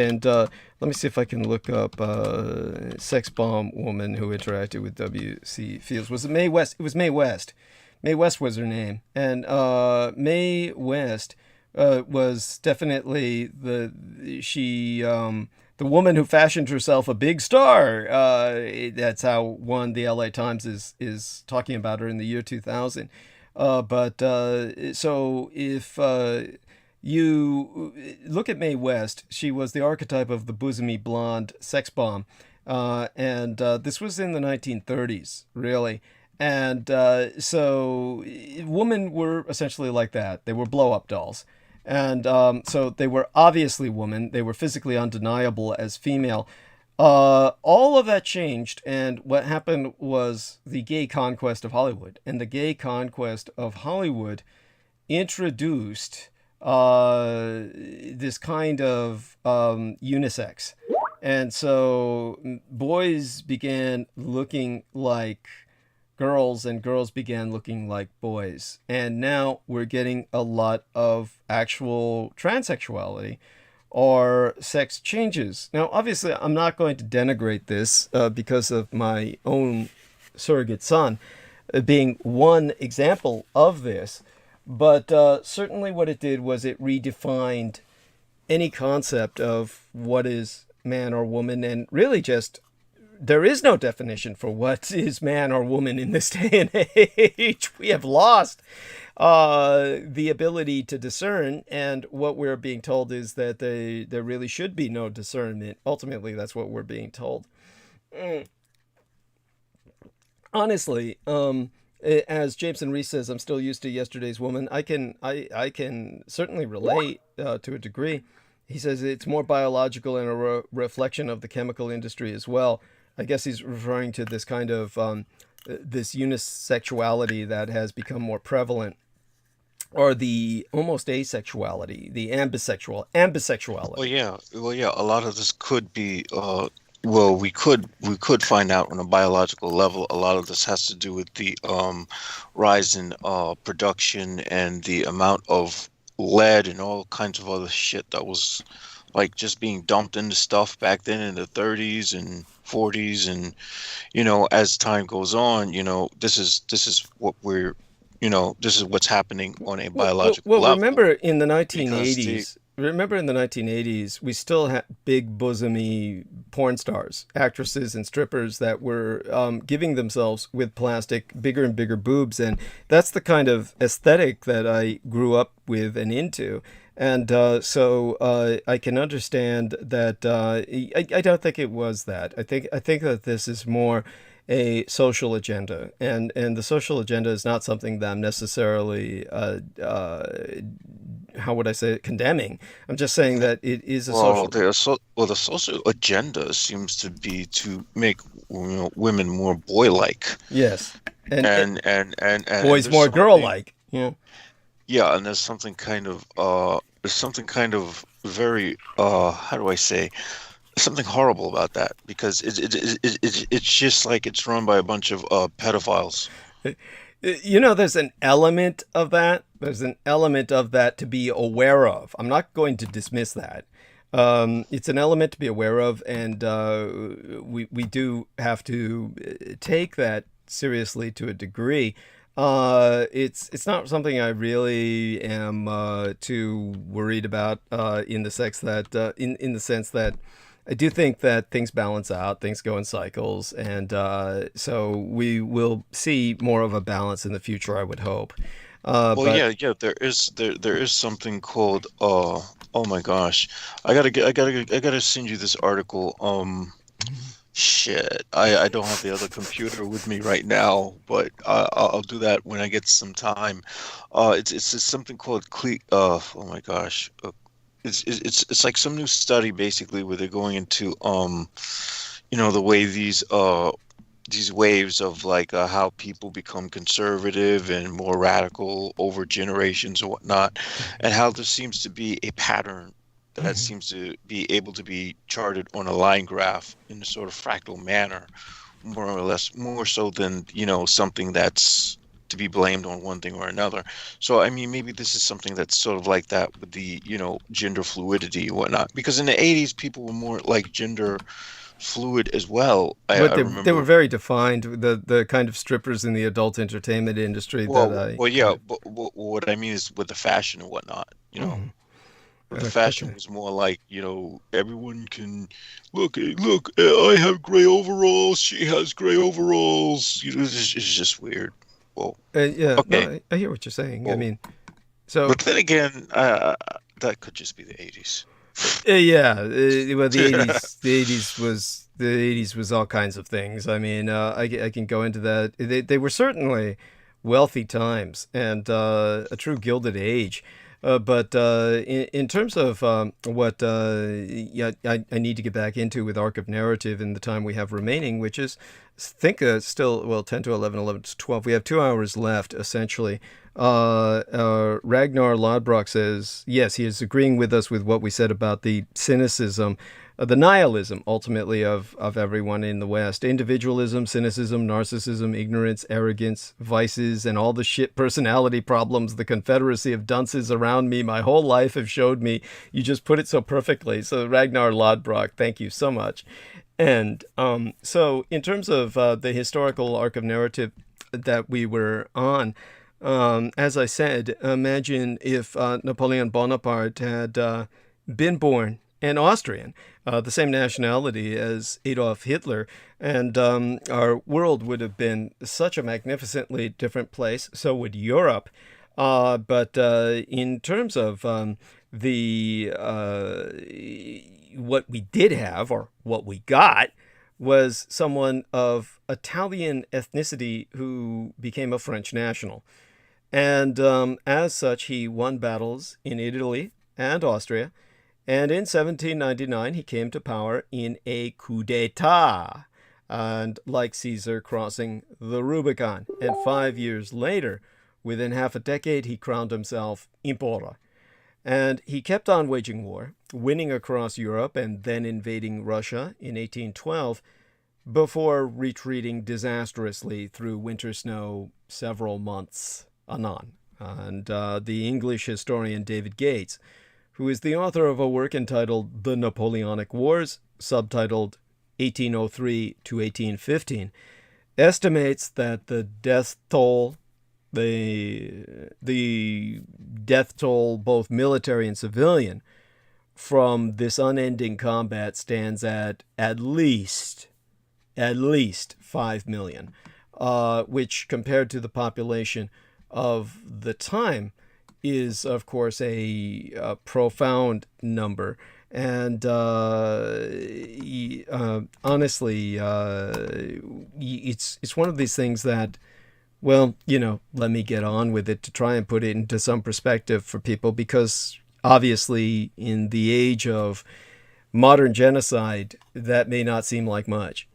S1: me see if I can look up sex bomb woman who interacted with W.C. Fields. Was it Mae West? It was Mae West. Mae West was her name. And Mae West was definitely the woman who fashioned herself a big star. That's how one, the LA Times is talking about her in the year 2000. So if you look at Mae West, she was the archetype of the bosomy blonde sex bomb. This was in the 1930s, really. And so women were essentially like that. They were blow-up dolls. And so they were obviously women. They were physically undeniable as female. All of that changed, and what happened was the gay conquest of Hollywood. And the gay conquest of Hollywood introduced this kind of unisex. And so boys began looking like girls and girls began looking like boys. And now we're getting a lot of actual transsexuality or sex changes. Now, obviously, I'm not going to denigrate this because of my own surrogate son being one example of this. But certainly what it did was it redefined any concept of what is man or woman, and really just there is no definition for what is man or woman in this day and age. We have lost the ability to discern, and what we're being told is that there really should be no discernment. Ultimately, that's what we're being told. Honestly, as Jameson Reese says, I'm still used to yesterday's woman. I can certainly relate to a degree. He says it's more biological and a reflection of the chemical industry as well. I guess he's referring to this kind of this unisexuality that has become more prevalent, or the almost asexuality, the ambisexuality.
S2: Well, yeah. A lot of this could be. Well, we could find out on a biological level. A lot of this has to do with the rise in production and the amount of lead and all kinds of other shit that was like just being dumped into stuff back then in the 30s and 40s, and as time goes on, this is what we're this is what's happening on a biological level.
S1: Remember in the 1980s. Remember in the 1980s, we still had big bosomy porn stars, actresses and strippers that were giving themselves with plastic bigger and bigger boobs. And that's the kind of aesthetic that I grew up with and into. And so I can understand that. I don't think it was that. I think that this is more a social agenda, and the social agenda is not something that I'm necessarily how would I say it, condemning. I'm just saying that it is a social.
S2: The social agenda seems to be to make women more boy-like.
S1: Yes, and boys
S2: and
S1: more girl-like. Yeah.
S2: Yeah, and there's something kind of very how do I say, something horrible about that, because it's just like it's run by a bunch of pedophiles.
S1: There's an element of that. There's an element of that to be aware of. I'm not going to dismiss that. It's an element to be aware of, and we do have to take that seriously to a degree. It's not something I really am too worried about in the sense that I do think that things balance out, things go in cycles, and so we will see more of a balance in the future, I would hope.
S2: There is something called oh my gosh, I gotta send you this article. Shit, I don't have the other computer with me right now, but I'll do that when I get some time. It's something called oh my gosh. It's like some new study basically where they're going into the way these waves of like how people become conservative and more radical over generations or whatnot, and how there seems to be a pattern that seems to be able to be charted on a line graph in a sort of fractal manner, more or less, more so than something that's to be blamed on one thing or another. So I mean, maybe this is something that's sort of like that with the gender fluidity and whatnot, because in the 80s people were more like gender fluid as well. I remember
S1: they were very defined, the kind of strippers in the adult entertainment industry.
S2: But what I mean is with the fashion and whatnot, the fashion was more like, everyone can look, I have gray overalls, she has gray overalls. It's just weird. Well,
S1: okay.
S2: No,
S1: I hear what you're saying.
S2: Well,
S1: I mean, so.
S2: But then again, that could just be the 80s.
S1: Well, the 80s was all kinds of things. I mean, I can go into that. They were certainly wealthy times and a true gilded age. But in terms of what I need to get back into with arc of narrative in the time we have remaining, which is, still 10 to 11, 11 to 12. We have 2 hours left, essentially. Ragnar Lodbrok says, yes, he is agreeing with us with what we said about the cynicism, the nihilism, ultimately, of everyone in the West. Individualism, cynicism, narcissism, ignorance, arrogance, vices, and all the shit personality problems the confederacy of dunces around me my whole life have showed me. You just put it so perfectly. So Ragnar Lodbrok, thank you so much. And so in terms of the historical arc of narrative that we were on, As I said, imagine if Napoleon Bonaparte had been born an Austrian, the same nationality as Adolf Hitler, and our world would have been such a magnificently different place. So would Europe. But in terms of the what we did have, or what we got, was someone of Italian ethnicity who became a French national. And as such, he won battles in Italy and Austria. And in 1799, he came to power in a coup d'etat, and like Caesar, crossing the Rubicon. And 5 years later, within half a decade, he crowned himself Emperor. And he kept on waging war, winning across Europe and then invading Russia in 1812, before retreating disastrously through winter snow several months anon. And the English historian David Gates, who is the author of a work entitled The Napoleonic Wars, subtitled 1803 to 1815, estimates that the death toll, the death toll, both military and civilian, from this unending combat stands at least 5 million, which compared to the population of the time is, of course, a profound number. And honestly, it's one of these things that, well, let me get on with it to try and put it into some perspective for people, because obviously in the age of modern genocide, that may not seem like much.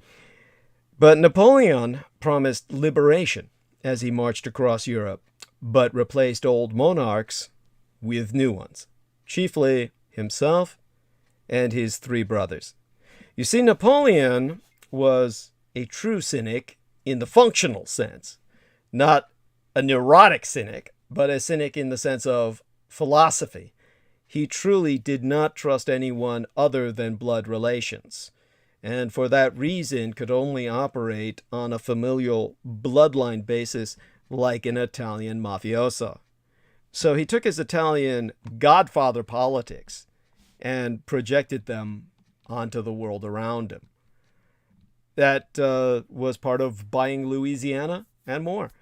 S1: But Napoleon promised liberation as he marched across Europe, but replaced old monarchs with new ones, chiefly himself and his 3 brothers. You see, Napoleon was a true cynic in the functional sense, not a neurotic cynic, but a cynic in the sense of philosophy. He truly did not trust anyone other than blood relations, and for that reason could only operate on a familial bloodline basis like an Italian mafioso. So he took his Italian godfather politics and projected them onto the world around him. That was part of buying Louisiana and more.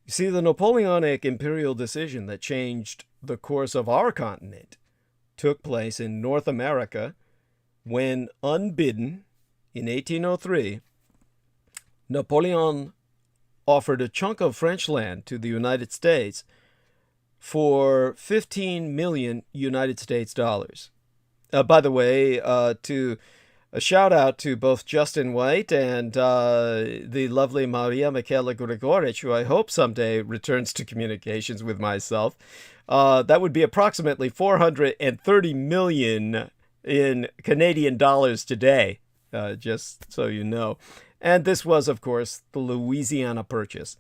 S1: You see, the Napoleonic imperial decision that changed the course of our continent took place in North America when, unbidden, in 1803, Napoleon offered a chunk of French land to the United States for 15 million United States dollars. By the way, to a shout out to both Justin White and the lovely Maria Michaela Grigorich, who I hope someday returns to communications with myself. That would be approximately 430 million in Canadian dollars today, just so you know. And this was, of course, the Louisiana Purchase.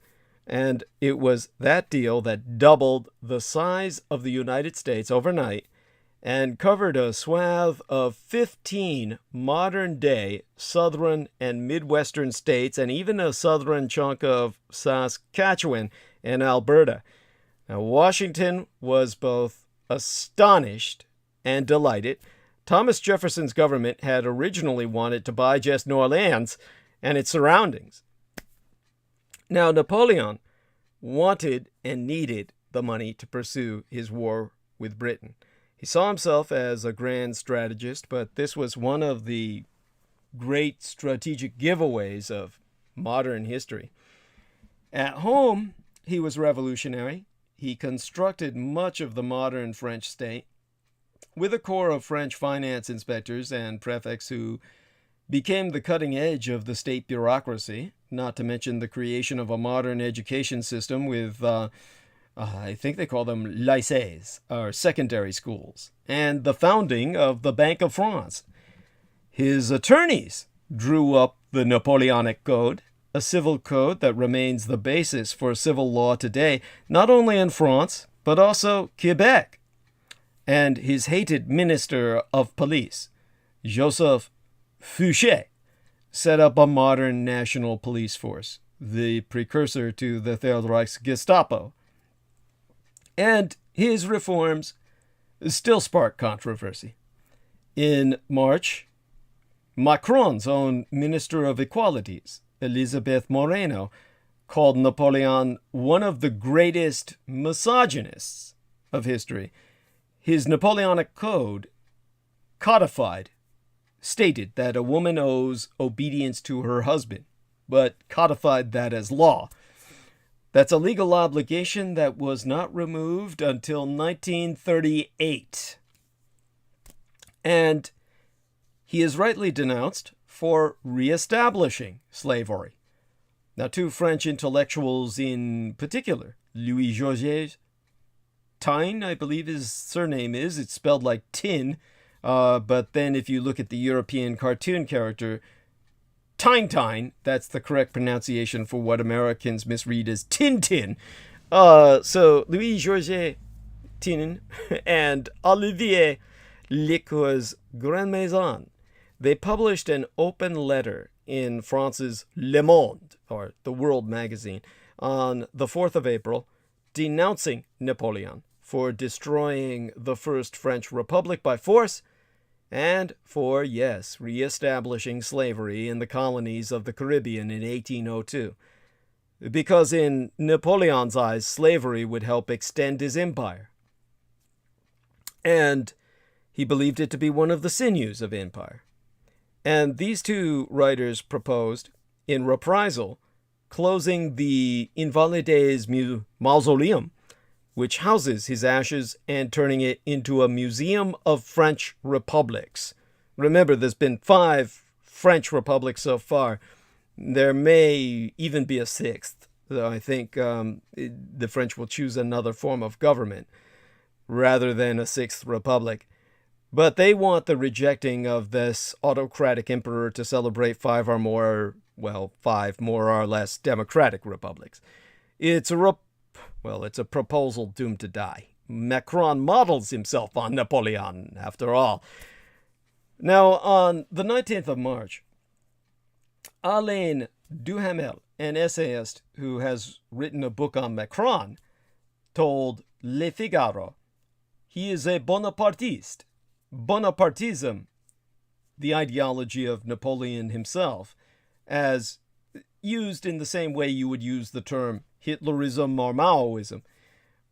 S1: And it was that deal that doubled the size of the United States overnight and covered a swath of 15 modern-day southern and midwestern states, and even a southern chunk of Saskatchewan and Alberta. Now, Washington was both astonished and delighted. Thomas Jefferson's government had originally wanted to buy just New Orleans and its surroundings. Now, Napoleon wanted and needed the money to pursue his war with Britain. He saw himself as a grand strategist, but this was one of the great strategic giveaways of modern history. At home, he was revolutionary. He constructed much of the modern French state with a corps of French finance inspectors and prefects who became the cutting edge of the state bureaucracy, not to mention the creation of a modern education system with I think they call them lycées, or secondary schools, and the founding of the Bank of France. His attorneys drew up the Napoleonic Code, a civil code that remains the basis for civil law today, not only in France, but also Quebec. And his hated Minister of Police, Joseph Fouché, set up a modern national police force, the precursor to the Third Reich's Gestapo, And his reforms still spark controversy. In March, Macron's own Minister of Equalities, Elisabeth Moreno, called Napoleon one of the greatest misogynists of history. His Napoleonic Code stated that a woman owes obedience to her husband, but codified that as law. That's a legal obligation that was not removed until 1938. And he is rightly denounced for reestablishing slavery. Now, two French intellectuals in particular, Louis-Georges Tine, I believe his surname is. It's spelled like tin. But then if you look at the European cartoon character, Tine, that's the correct pronunciation for what Americans misread as Tintin. So Louis-Georges Tine and Olivier Lecours Grandmaison, they published an open letter in France's Le Monde, or the World magazine, on the 4th of April, denouncing Napoleon for destroying the First French Republic by force and for, yes, reestablishing slavery in the colonies of the Caribbean in 1802. Because in Napoleon's eyes, slavery would help extend his empire. And he believed it to be one of the sinews of empire. And these two writers proposed, in reprisal, closing the Invalides Mausoleum, which houses his ashes, and turning it into a museum of French republics. Remember, there's been 5 French republics so far. There may even be a 6th. So I think the French will choose another form of government rather than a 6th republic. But they want the rejecting of this autocratic emperor to celebrate 5 more or less democratic republics. It's a proposal doomed to die. Macron models himself on Napoleon, after all. Now, on the 19th of March, Alain Duhamel, an essayist who has written a book on Macron, told Le Figaro he is a Bonapartiste. Bonapartism, the ideology of Napoleon himself, as used in the same way you would use the term Hitlerism or Maoism,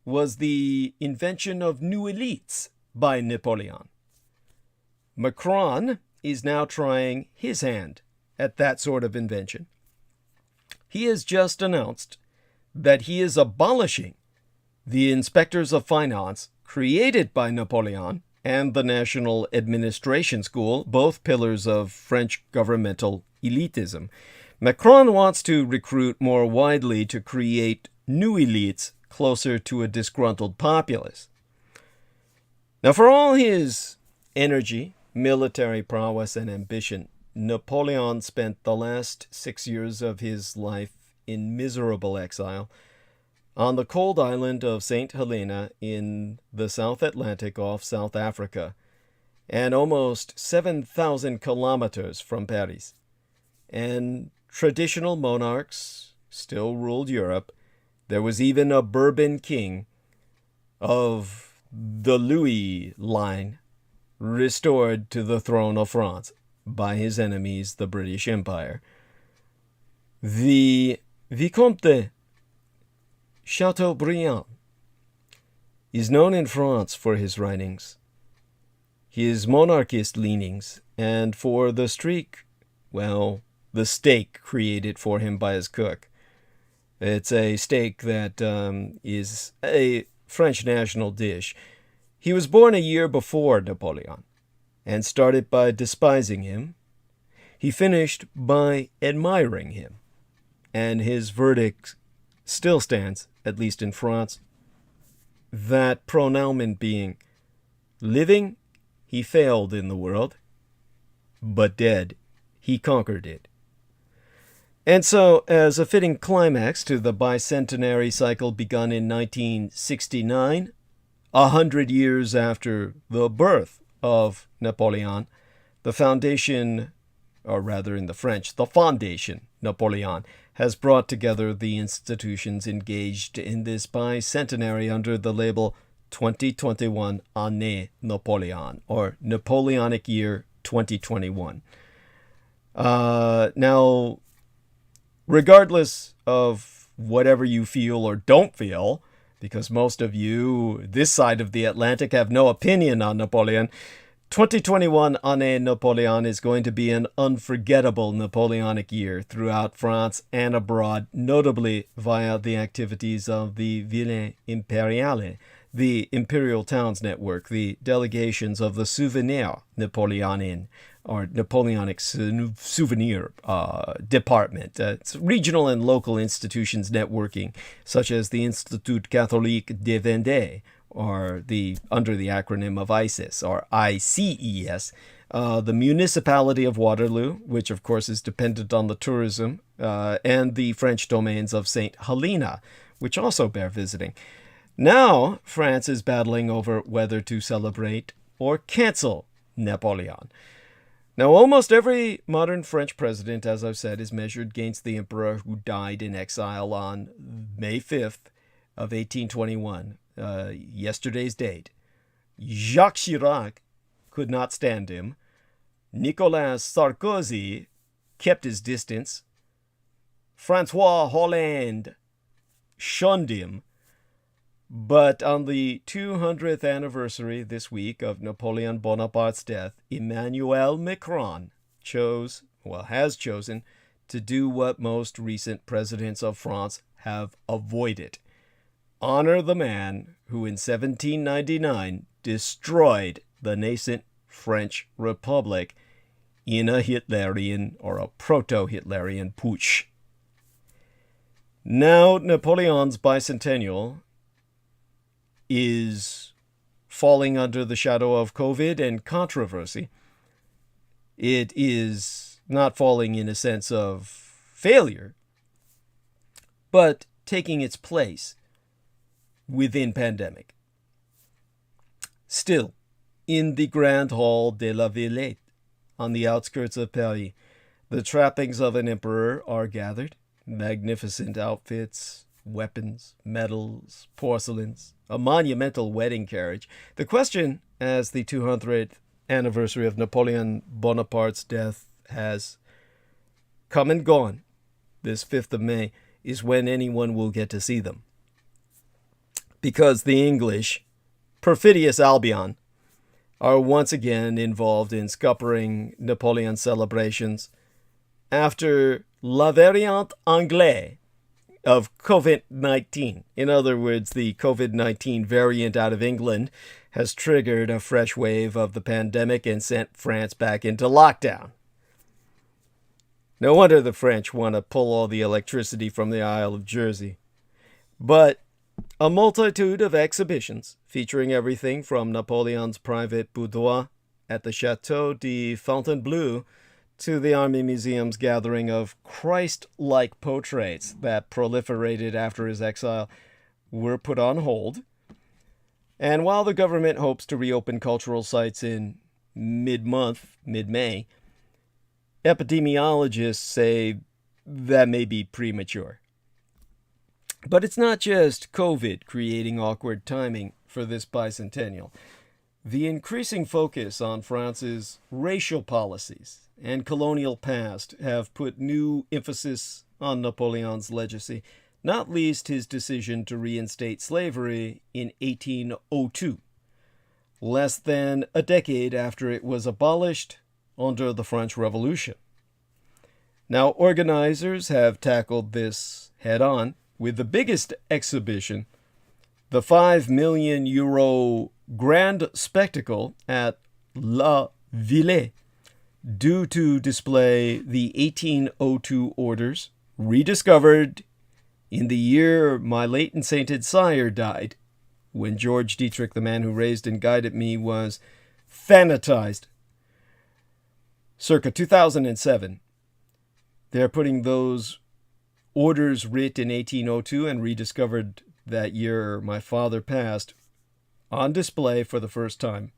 S1: was the invention of new elites by Napoleon. Macron is now trying his hand at that sort of invention. He has just announced that he is abolishing the inspectors of finance created by Napoleon and the National Administration School, both pillars of French governmental elitism. Macron wants to recruit more widely to create new elites closer to a disgruntled populace. Now, for all his energy, military prowess, and ambition, Napoleon spent the last 6 years of his life in miserable exile on the cold island of St. Helena in the South Atlantic off South Africa, and almost 7,000 kilometers from Paris. And traditional monarchs still ruled Europe. There was even a Bourbon king of the Louis line restored to the throne of France by his enemies, the British Empire. The Vicomte Chateaubriand is known in France for his writings, his monarchist leanings, and for the the steak created for him by his cook. It's a steak that is a French national dish. He was born a year before Napoleon and started by despising him. He finished by admiring him, and his verdict still stands, at least in France, that pronouncement being, living, he failed in the world, but dead, he conquered it. And so, as a fitting climax to the bicentenary cycle begun in 1969, 100 years after the birth of Napoleon, the foundation or rather in the French, the Fondation Napoleon, has brought together the institutions engaged in this bicentenary under the label 2021 Année Napoléon, or Napoleonic Year 2021. Now, regardless of whatever you feel or don't feel, because most of you this side of the Atlantic have no opinion on Napoleon, 2021 Année Napoléon is going to be an unforgettable Napoleonic year throughout France and abroad, notably via the activities of the Ville Impériale, the Imperial Towns Network, the delegations of the Souvenir Napoléonien, or Napoleonic Souvenir Department. It's regional and local institutions networking, such as the Institut Catholique des Vendées, or under the acronym of ICES, or ICES, the Municipality of Waterloo, which of course is dependent on the tourism, and the French domains of St. Helena, which also bear visiting. Now, France is battling over whether to celebrate or cancel Napoleon. Now, almost every modern French president, as I've said, is measured against the emperor who died in exile on May 5th of 1821, yesterday's date. Jacques Chirac could not stand him. Nicolas Sarkozy kept his distance. François Hollande shunned him. But on the 200th anniversary this week of Napoleon Bonaparte's death, Emmanuel Macron has chosen to do what most recent presidents of France have avoided. Honor the man who in 1799 destroyed the nascent French Republic in a Hitlerian or a proto-Hitlerian putsch. Now, Napoleon's bicentennial is falling under the shadow of COVID and controversy. It is not falling in a sense of failure, but taking its place within pandemic. Still, in the Grand Hall de la Villette, on the outskirts of Paris, the trappings of an emperor are gathered. Magnificent outfits, weapons, medals, porcelains, a monumental wedding carriage. The question, as the 200th anniversary of Napoleon Bonaparte's death has come and gone, this 5th of May, is when anyone will get to see them. Because the English, perfidious Albion, are once again involved in scuppering Napoleon celebrations after la variante anglaise of COVID-19. In other words, the COVID-19 variant out of England has triggered a fresh wave of the pandemic and sent France back into lockdown. No wonder the French want to pull all the electricity from the Isle of Jersey. But a multitude of exhibitions featuring everything from Napoleon's private boudoir at the Château de Fontainebleau to the Army Museum's gathering of Christ-like portraits that proliferated after his exile were put on hold. And while the government hopes to reopen cultural sites in mid-May, epidemiologists say that may be premature. But it's not just COVID creating awkward timing for this bicentennial. The increasing focus on France's racial policies and colonial past have put new emphasis on Napoleon's legacy, not least his decision to reinstate slavery in 1802, less than a decade after it was abolished under the French Revolution. Now, organizers have tackled this head-on with the biggest exhibition, the €5 million grand spectacle at La Villette, due to display the 1802 orders rediscovered in the year my late and sainted sire died, when George Dietrich, the man who raised and guided me, was thanatized. Circa 2007, they're putting those orders writ in 1802 and rediscovered that year my father passed on display for the first time.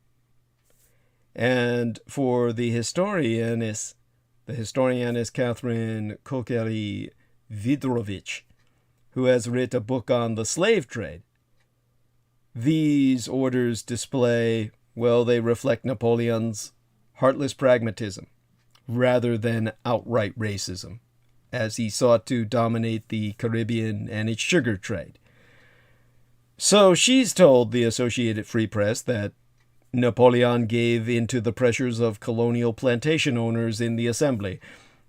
S1: And for the historians, The historian is Catherine Kokery-Vidrovich, who has written a book on the slave trade. These orders display, well, they reflect Napoleon's heartless pragmatism rather than outright racism, as he sought to dominate the Caribbean and its sugar trade. So she's told the Associated Free Press that Napoleon gave in to the pressures of colonial plantation owners in the assembly.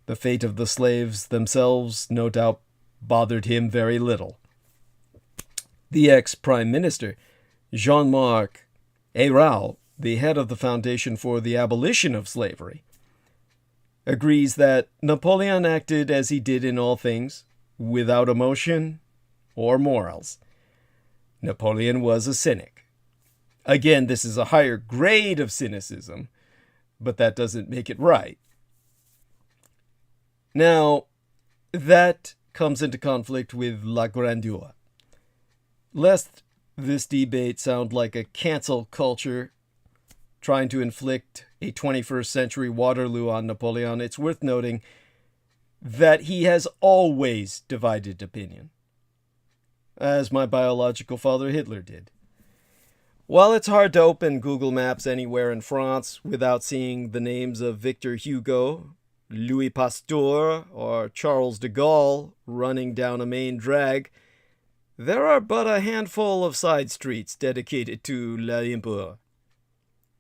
S1: The fate of the slaves themselves, no doubt, bothered him very little. The ex-prime minister, Jean-Marc Ayrault, the head of the Foundation for the Abolition of Slavery, agrees that Napoleon acted as he did in all things, without emotion or morals. Napoleon was a cynic. Again, this is a higher grade of cynicism, but that doesn't make it right. Now, that comes into conflict with La Grandeur. Lest this debate sound like a cancel culture trying to inflict a 21st century Waterloo on Napoleon, it's worth noting that he has always divided opinion, as my biological father Hitler did. While it's hard to open Google Maps anywhere in France without seeing the names of Victor Hugo, Louis Pasteur, or Charles de Gaulle running down a main drag, there are but a handful of side streets dedicated to l'Empereur.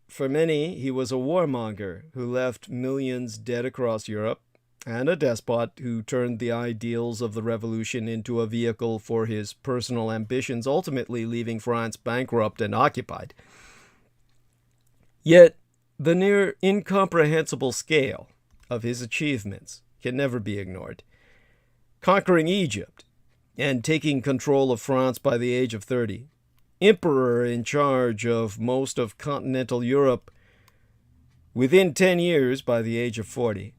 S1: For many, he was a warmonger who left millions dead across Europe, and a despot who turned the ideals of the revolution into a vehicle for his personal ambitions, ultimately leaving France bankrupt and occupied. Yet, the near incomprehensible scale of his achievements can never be ignored. Conquering Egypt and taking control of France by the age of 30, emperor in charge of most of continental Europe within 10 years by the age of 40.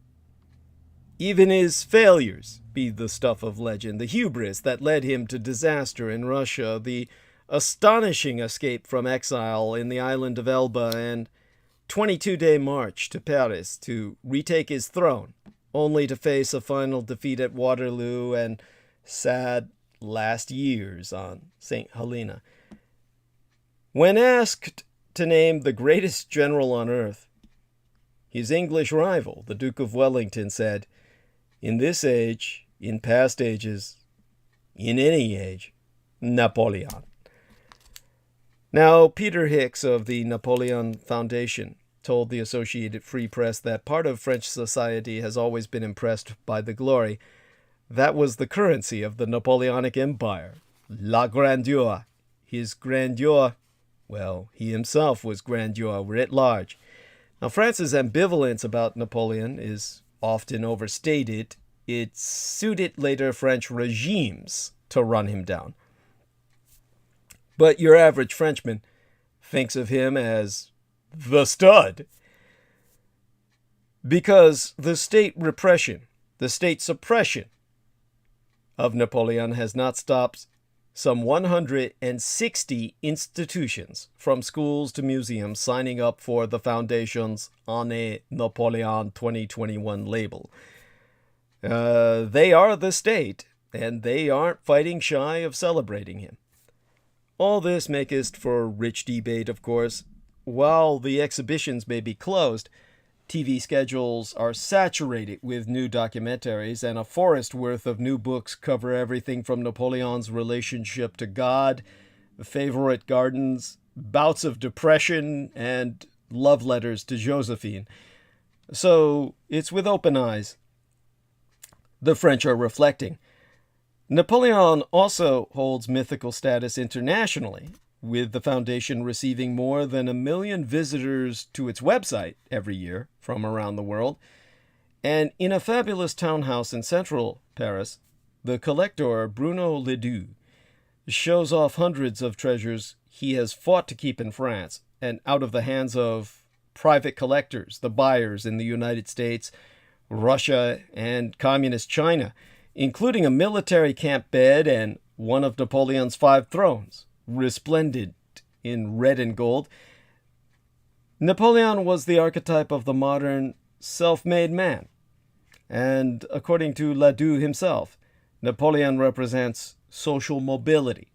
S1: Even his failures be the stuff of legend, the hubris that led him to disaster in Russia, the astonishing escape from exile in the island of Elba, and 22-day march to Paris to retake his throne, only to face a final defeat at Waterloo and sad last years on St. Helena. When asked to name the greatest general on earth, his English rival, the Duke of Wellington, said, "In this age, in past ages, in any age, Napoleon." Now, Peter Hicks of the Napoleon Foundation told the Associated Free Press that part of French society has always been impressed by the glory. That was the currency of the Napoleonic Empire, la grandeur. His grandeur, well, he himself was grandeur writ large. Now, France's ambivalence about Napoleon is often overstated. It suited later French regimes to run him down. But your average Frenchman thinks of him as the stud. Because the state repression, the state suppression of Napoleon has not stopped some 160 institutions, from schools to museums, signing up for the Foundation's Année Napoléon 2021 label. They are the state, and they aren't fighting shy of celebrating him. All this maketh for rich debate, of course. While the exhibitions may be closed, TV schedules are saturated with new documentaries, and a forest worth of new books cover everything from Napoleon's relationship to God, favorite gardens, bouts of depression, and love letters to Josephine. So it's with open eyes the French are reflecting. Napoleon also holds mythical status internationally, with the Foundation receiving more than 1 million visitors to its website every year from around the world. And in a fabulous townhouse in central Paris, the collector Bruno Ledoux shows off hundreds of treasures he has fought to keep in France and out of the hands of private collectors, the buyers in the United States, Russia, and Communist China, including a military camp bed and one of Napoleon's 5 thrones, resplendent in red and gold. Napoleon was the archetype of the modern self-made man, And according to Ledoux himself, Napoleon represents social mobility.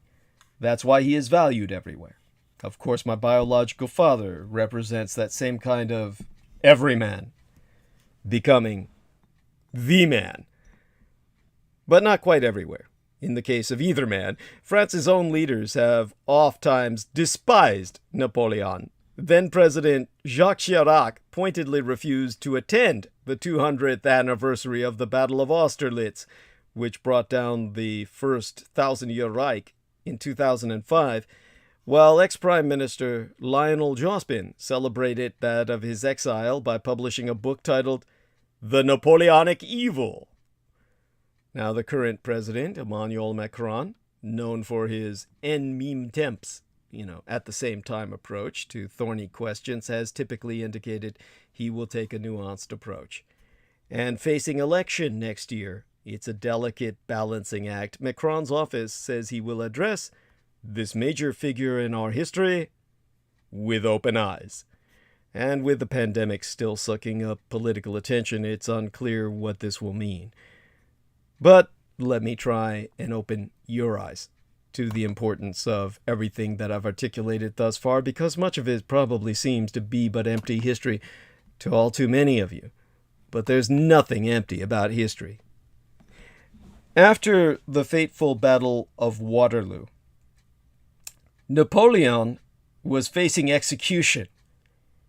S1: That's why he is valued everywhere. Of course, my biological father represents that same kind of everyman, becoming the man. But not quite everywhere. In the case of either man, France's own leaders have oft-times despised Napoleon. Then-President Jacques Chirac pointedly refused to attend the 200th anniversary of the Battle of Austerlitz, which brought down the First Thousand-Year Reich in 2005, while ex-Prime Minister Lionel Jospin celebrated that of his exile by publishing a book titled The Napoleonic Evil. Now, the current president, Emmanuel Macron, known for his en même temps, at the same time approach to thorny questions, has typically indicated he will take a nuanced approach. And facing election next year, it's a delicate balancing act. Macron's office says he will address this major figure in our history with open eyes. And with the pandemic still sucking up political attention, it's unclear what this will mean. But let me try and open your eyes to the importance of everything that I've articulated thus far, because much of it probably seems to be but empty history to all too many of you. But there's nothing empty about history. After the fateful Battle of Waterloo, Napoleon was facing execution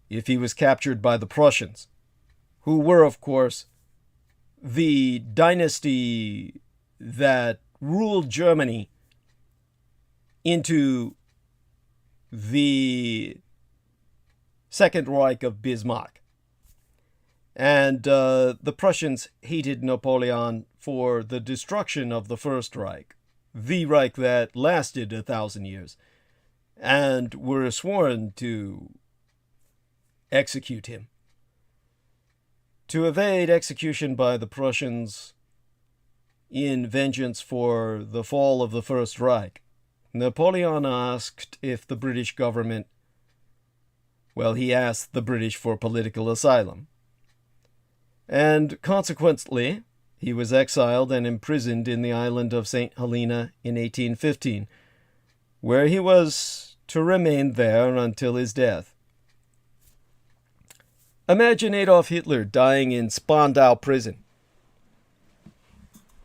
S1: if he was captured by the Prussians, who were, of course, the dynasty that ruled Germany into the Second Reich of Bismarck. And the Prussians hated Napoleon for the destruction of the First Reich, the Reich that lasted 1,000 years, and were sworn to execute him. To evade execution by the Prussians in vengeance for the fall of the First Reich, Napoleon asked if the British government, he asked the British for political asylum. And consequently, he was exiled and imprisoned in the island of St. Helena in 1815, where he was to remain there until his death. Imagine Adolf Hitler dying in Spandau prison.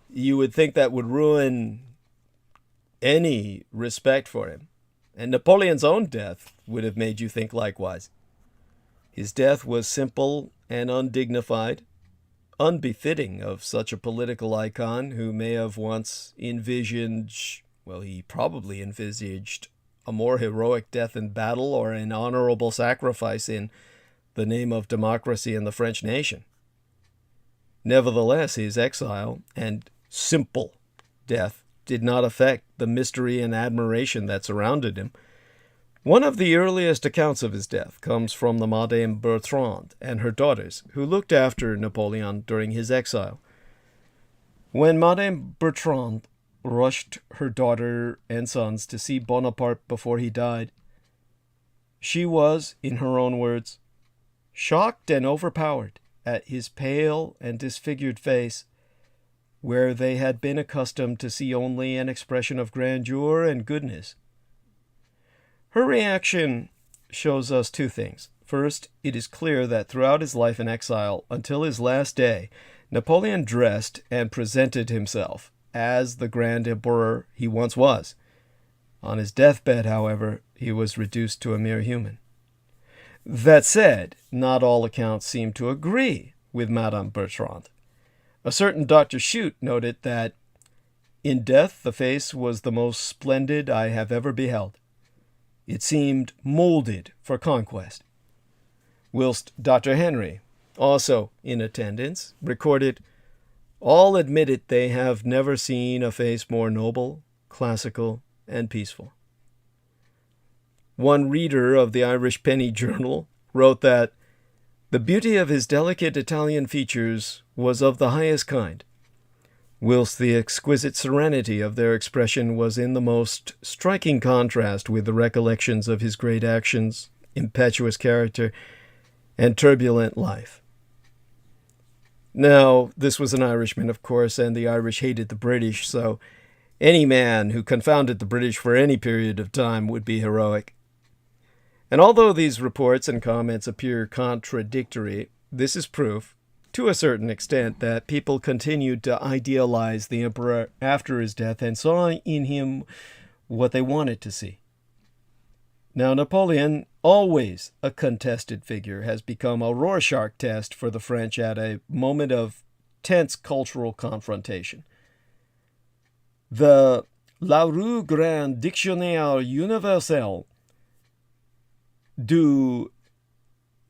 S1: You would think that would ruin any respect for him. And Napoleon's own death would have made you think likewise. His death was simple and undignified, unbefitting of such a political icon who may have once envisioned, he probably envisaged a more heroic death in battle or an honorable sacrifice in the name of democracy and the French nation. Nevertheless, his exile and simple death did not affect the mystery and admiration that surrounded him. One of the earliest accounts of his death comes from the Madame Bertrand and her daughters, who looked after Napoleon during his exile. When Madame Bertrand rushed her daughter and sons to see Bonaparte before he died, she was, in her own words, shocked and overpowered at his pale and disfigured face, where they had been accustomed to see only an expression of grandeur and goodness. Her reaction shows us two things. First, it is clear that throughout his life in exile, until his last day, Napoleon dressed and presented himself as the grand emperor he once was. On his deathbed, however, he was reduced to a mere human. That said, not all accounts seem to agree with Madame Bertrand. A certain Dr. Shute noted that, in death the face was the most splendid I have ever beheld. It seemed molded for conquest. Whilst Dr. Henry, also in attendance, recorded, all admitted they have never seen a face more noble, classical, and peaceful. One reader of the Irish Penny Journal wrote that the beauty of his delicate Italian features was of the highest kind, whilst the exquisite serenity of their expression was in the most striking contrast with the recollections of his great actions, impetuous character, and turbulent life. Now, this was an Irishman, of course, and the Irish hated the British, so any man who confounded the British for any period of time would be heroic. And although these reports and comments appear contradictory, this is proof, to a certain extent, that people continued to idealize the emperor after his death and saw in him what they wanted to see. Now, Napoleon, always a contested figure, has become a Rorschach test for the French at a moment of tense cultural confrontation. The La Rue Grand Dictionnaire Universel du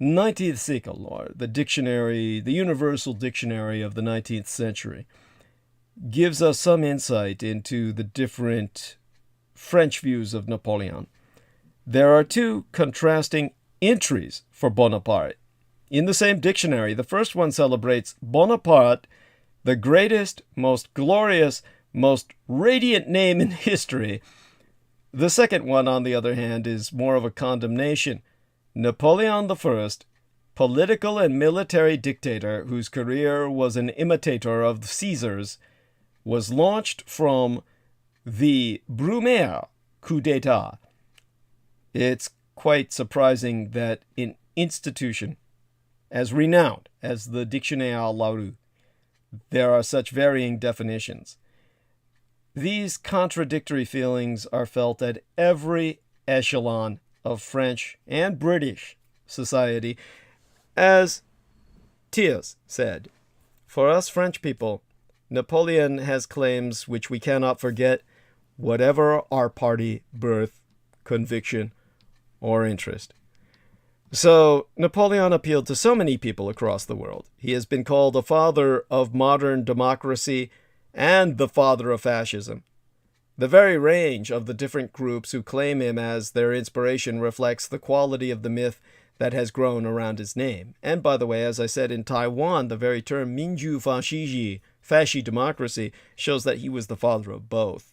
S1: 19th siècle, or the Universal Dictionary of the 19th century, gives us some insight into the different French views of Napoleon. There are two contrasting entries for Bonaparte. In the same dictionary, the first one celebrates Bonaparte, the greatest, most glorious, most radiant name in history. The second one, on the other hand, is more of a condemnation. Napoleon I, political and military dictator whose career was an imitator of Caesar's, was launched from the Brumaire coup d'etat. It's quite surprising that an institution as renowned as the Dictionnaire La Rue, there are such varying definitions. These contradictory feelings are felt at every echelon of French and British society. As Thiers said, for us French people, Napoleon has claims which we cannot forget, whatever our party, birth, conviction, or interest. So, Napoleon appealed to so many people across the world. He has been called the father of modern democracy and the father of fascism. The very range of the different groups who claim him as their inspiration reflects the quality of the myth that has grown around his name. And by the way, as I said, in Taiwan, the very term Minju Fasciji, fasci democracy, shows that he was the father of both.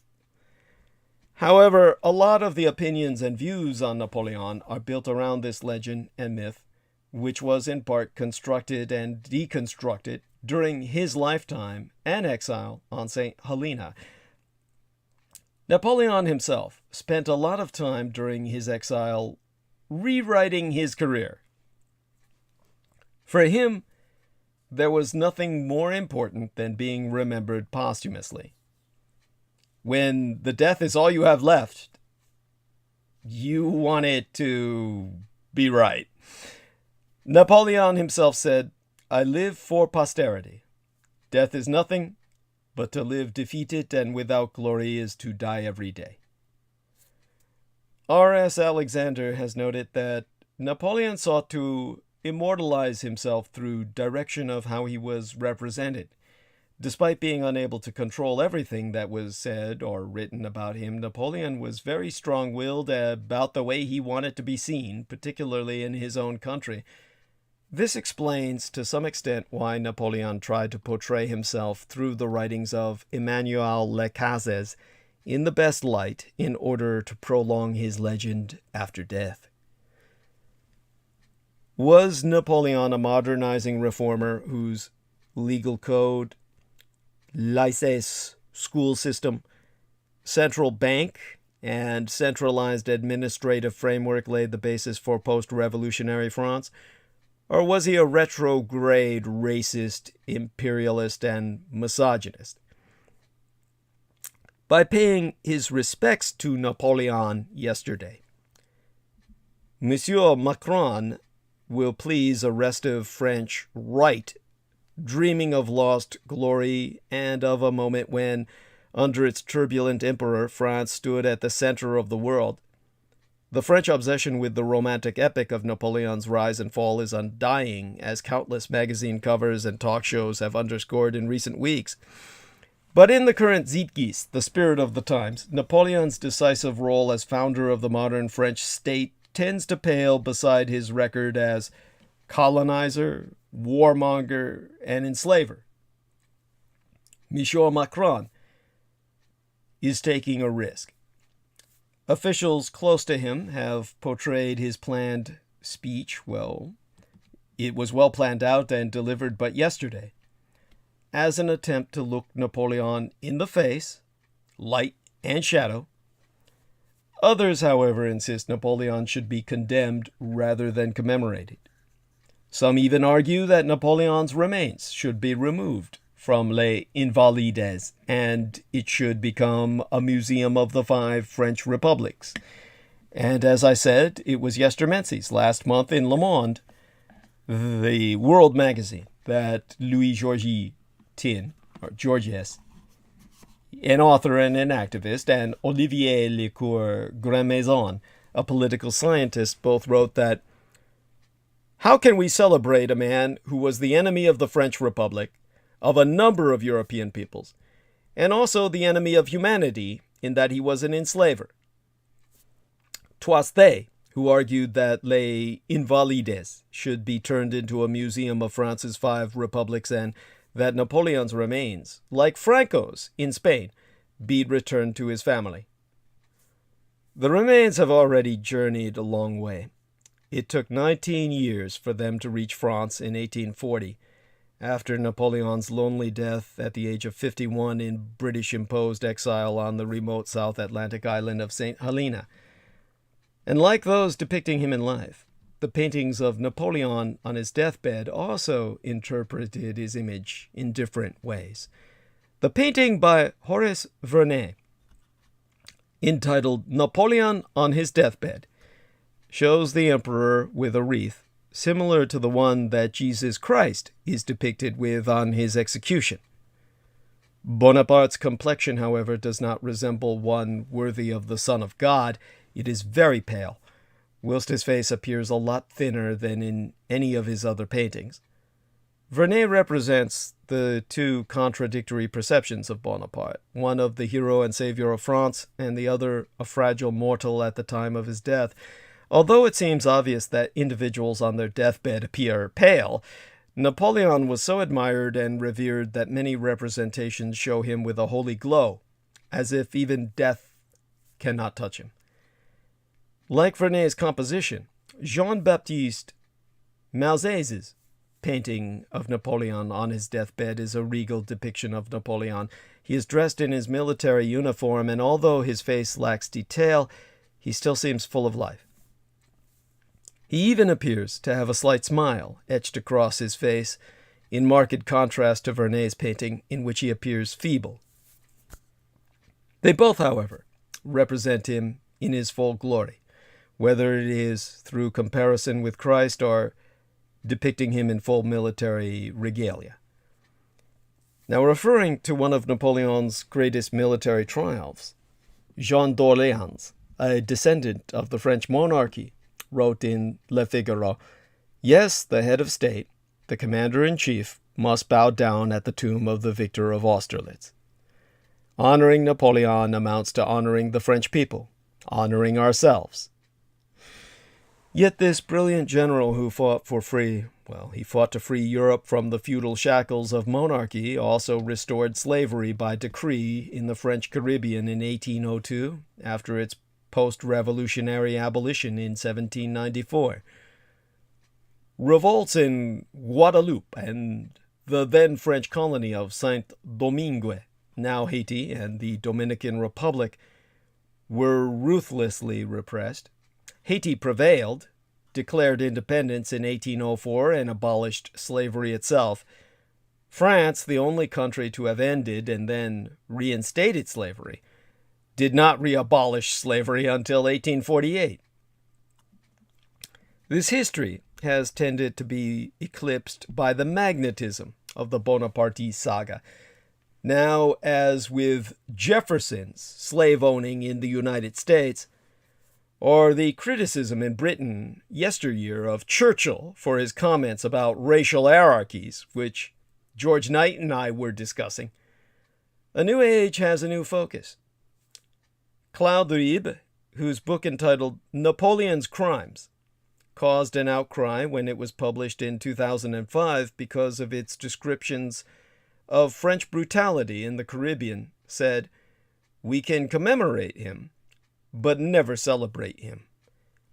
S1: However, a lot of the opinions and views on Napoleon are built around this legend and myth, which was in part constructed and deconstructed during his lifetime and exile on St. Helena. Napoleon himself spent a lot of time during his exile rewriting his career. For him, there was nothing more important than being remembered posthumously. When the death is all you have left, you want it to be right. Napoleon himself said, "I live for posterity. Death is nothing, but to live defeated and without glory is to die every day." R.S. Alexander has noted that Napoleon sought to immortalize himself through direction of how he was represented. Despite being unable to control everything that was said or written about him, Napoleon was very strong-willed about the way he wanted to be seen, particularly in his own country. This explains to some extent why Napoleon tried to portray himself through the writings of Emmanuel Lecazes in the best light in order to prolong his legend after death. Was Napoleon a modernizing reformer whose legal code, lycées, school system, central bank, and centralized administrative framework laid the basis for post-revolutionary France? Or was he a retrograde, racist, imperialist, and misogynist? By paying his respects to Napoleon yesterday, Monsieur Macron will please a restive French right, dreaming of lost glory and of a moment when, under its turbulent emperor, France stood at the center of the world. The French obsession with the romantic epic of Napoleon's rise and fall is undying, as countless magazine covers and talk shows have underscored in recent weeks. But in the current Zeitgeist, the spirit of the times, Napoleon's decisive role as founder of the modern French state tends to pale beside his record as colonizer, warmonger, and enslaver. Monsieur Macron is taking a risk. Officials close to him have portrayed his planned speech well. It was well planned out and delivered but yesterday. as an attempt to look Napoleon in the face, light and shadow. Others, however, insist Napoleon should be condemned rather than commemorated. Some even argue that Napoleon's remains should be removed from Les Invalides, and it should become a museum of the 5 French republics. And as I said, it was Yestermency's last month in Le Monde, the world magazine, that Louis-Georges Tin, or Georges, an author and an activist, and Olivier Lecour Grandmaison, a political scientist, both wrote that, how can we celebrate a man who was the enemy of the French Republic, of a number of European peoples, and also the enemy of humanity in that he was an enslaver? 'Twas they who argued that Les Invalides should be turned into a museum of France's 5 republics, and that Napoleon's remains, like Franco's in Spain, be returned to his family. The remains have already journeyed a long way. It took 19 years for them to reach France in 1840, after Napoleon's lonely death at the age of 51 in British-imposed exile on the remote South Atlantic island of St. Helena. And like those depicting him in life, the paintings of Napoleon on his deathbed also interpreted his image in different ways. The painting by Horace Vernet, entitled Napoleon on his Deathbed, shows the emperor with a wreath similar to the one that Jesus Christ is depicted with on his execution. Bonaparte's complexion, however, does not resemble one worthy of the Son of God. It is very pale, whilst his face appears a lot thinner than in any of his other paintings. Vernet represents the 2 contradictory perceptions of Bonaparte, one of the hero and savior of France, and the other a fragile mortal at the time of his death. Although it seems obvious that individuals on their deathbed appear pale, Napoleon was so admired and revered that many representations show him with a holy glow, as if even death cannot touch him. Like Vernet's composition, Jean-Baptiste Mauzes's painting of Napoleon on his deathbed is a regal depiction of Napoleon. He is dressed in his military uniform, and although his face lacks detail, he still seems full of life. He even appears to have a slight smile etched across his face, in marked contrast to Vernet's painting, in which he appears feeble. They both, however, represent him in his full glory, whether it is through comparison with Christ or depicting him in full military regalia. Now, referring to one of Napoleon's greatest military triumphs, Jean d'Orléans, a descendant of the French monarchy, wrote in Le Figaro, "Yes, the head of state, the commander-in-chief, must bow down at the tomb of the victor of Austerlitz. Honoring Napoleon amounts to honoring the French people, honoring ourselves." Yet this brilliant general who fought to free Europe from the feudal shackles of monarchy, also restored slavery by decree in the French Caribbean in 1802, after its post-revolutionary abolition in 1794. Revolts in Guadeloupe and the then French colony of Saint-Domingue, now Haiti, and the Dominican Republic, were ruthlessly repressed. Haiti prevailed, declared independence in 1804, and abolished slavery itself. France, the only country to have ended and then reinstated slavery, did not re-abolish slavery until 1848. This history has tended to be eclipsed by the magnetism of the Bonapartiste saga. Now, as with Jefferson's slave-owning in the United States, or the criticism in Britain yesteryear of Churchill for his comments about racial hierarchies, which George Knight and I were discussing, a new age has a new focus. Claude Ribe, whose book entitled Napoleon's Crimes caused an outcry when it was published in 2005 because of its descriptions of French brutality in the Caribbean, said, "We can commemorate him, but never celebrate him,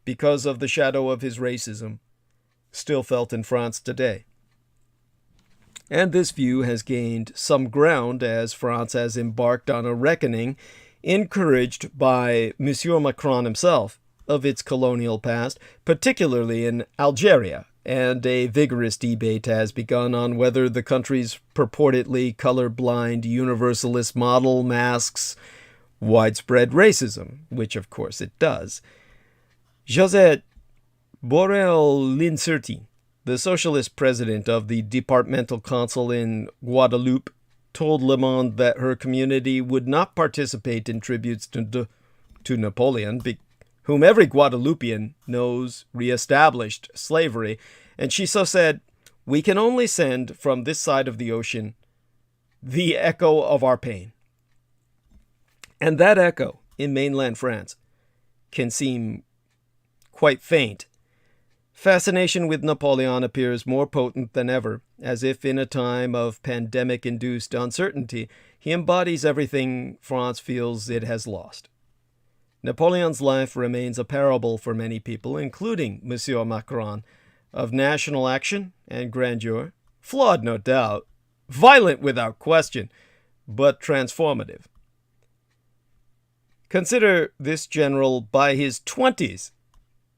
S1: because of the shadow of his racism still felt in France today." And this view has gained some ground as France has embarked on a reckoning, encouraged by Monsieur Macron himself, of its colonial past, particularly in Algeria, and a vigorous debate has begun on whether the country's purportedly colorblind universalist model masks widespread racism, which of course it does. Josette Borel-Lincerti, the socialist president of the departmental council in Guadeloupe, told Le Monde that her community would not participate in tributes to Napoleon, whom every Guadeloupean knows reestablished slavery, and she so said, "We can only send from this side of the ocean the echo of our pain." And that echo in mainland France can seem quite faint. Fascination with Napoleon appears more potent than ever, as if in a time of pandemic-induced uncertainty, he embodies everything France feels it has lost. Napoleon's life remains a parable for many people, including Monsieur Macron, of national action and grandeur, flawed no doubt, violent without question, but transformative. Consider this general by his 20s,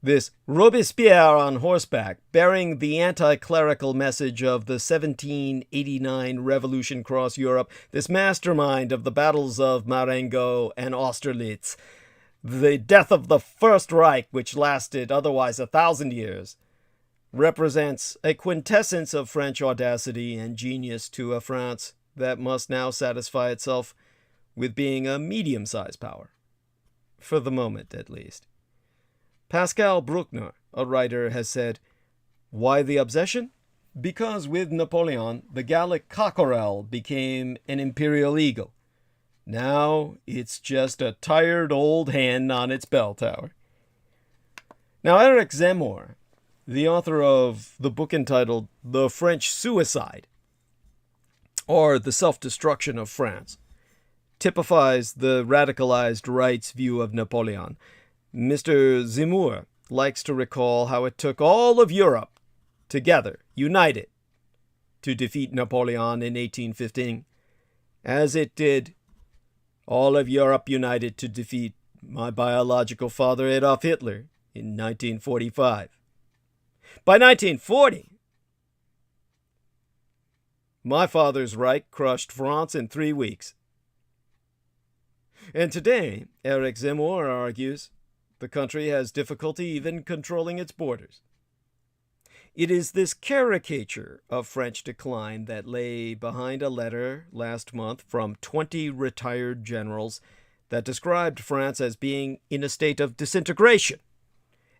S1: this Robespierre on horseback, bearing the anti-clerical message of the 1789 revolution across Europe, this mastermind of the battles of Marengo and Austerlitz, the death of the First Reich, which lasted otherwise 1,000 years, represents a quintessence of French audacity and genius to a France that must now satisfy itself with being a medium-sized power. For the moment, at least. Pascal Bruckner, a writer, has said, "Why the obsession? Because with Napoleon, the Gallic cockerel became an imperial eagle. Now it's just a tired old hen on its bell tower." Now, Eric Zemmour, the author of the book entitled The French Suicide, or The Self-Destruction of France, typifies the radicalized right's view of Napoleon. Mr. Zemmour likes to recall how it took all of Europe together, united, to defeat Napoleon in 1815, as it did all of Europe united to defeat my biological father Adolf Hitler in 1945. By 1940, my father's Reich crushed France in 3 weeks. And today, Eric Zemmour argues, the country has difficulty even controlling its borders. It is this caricature of French decline that lay behind a letter last month from 20 retired generals that described France as being in a state of disintegration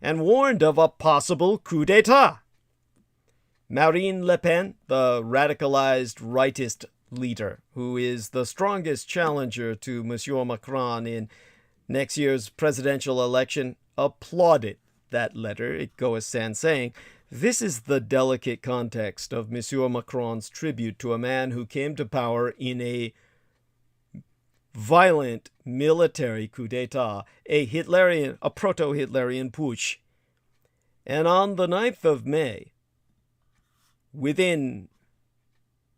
S1: and warned of a possible coup d'etat. Marine Le Pen, the radicalized rightist leader, who is the strongest challenger to Monsieur Macron in next year's presidential election, applauded that letter, it goes sans saying. This is the delicate context of Monsieur Macron's tribute to a man who came to power in a violent military coup d'etat, a proto-Hitlerian putsch. And on the 9th of May, within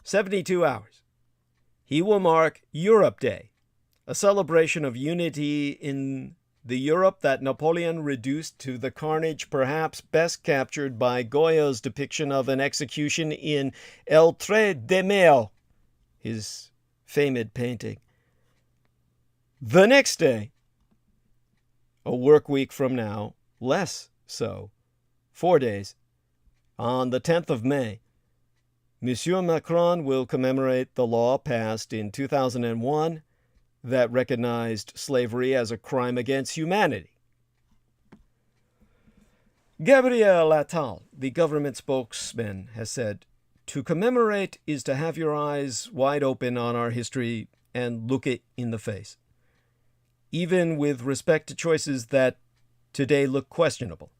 S1: 72 hours, he will mark Europe Day, a celebration of unity in the Europe that Napoleon reduced to the carnage perhaps best captured by Goya's depiction of an execution in El Trait de Mer, his famed painting. The next day, a work week from now, less so, 4 days, on the 10th of May, Monsieur Macron will commemorate the law passed in 2001 that recognized slavery as a crime against humanity. Gabriel Attal, the government spokesman, has said, "To commemorate is to have your eyes wide open on our history and look it in the face, even with respect to choices that today look questionable."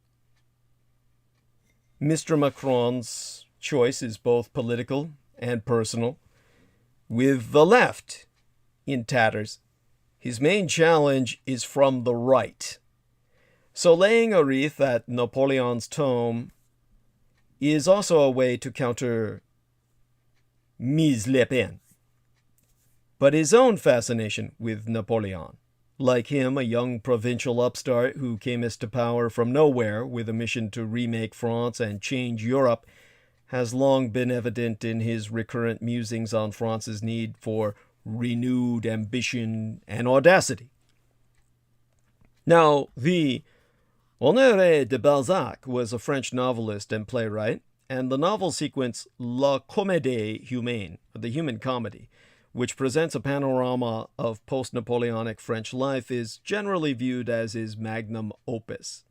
S1: Mr. Macron's choice is both political and personal. With the left in tatters, his main challenge is from the right. So laying a wreath at Napoleon's tomb is also a way to counter mise le peine, but his own fascination with Napoleon. Like him, a young provincial upstart who came to power from nowhere with a mission to remake France and change Europe, has long been evident in his recurrent musings on France's need for renewed ambition and audacity. Now, the Honoré de Balzac was a French novelist and playwright, and the novel sequence La Comédie Humaine, the Human Comedy, which presents a panorama of post-Napoleonic French life, is generally viewed as his magnum opus.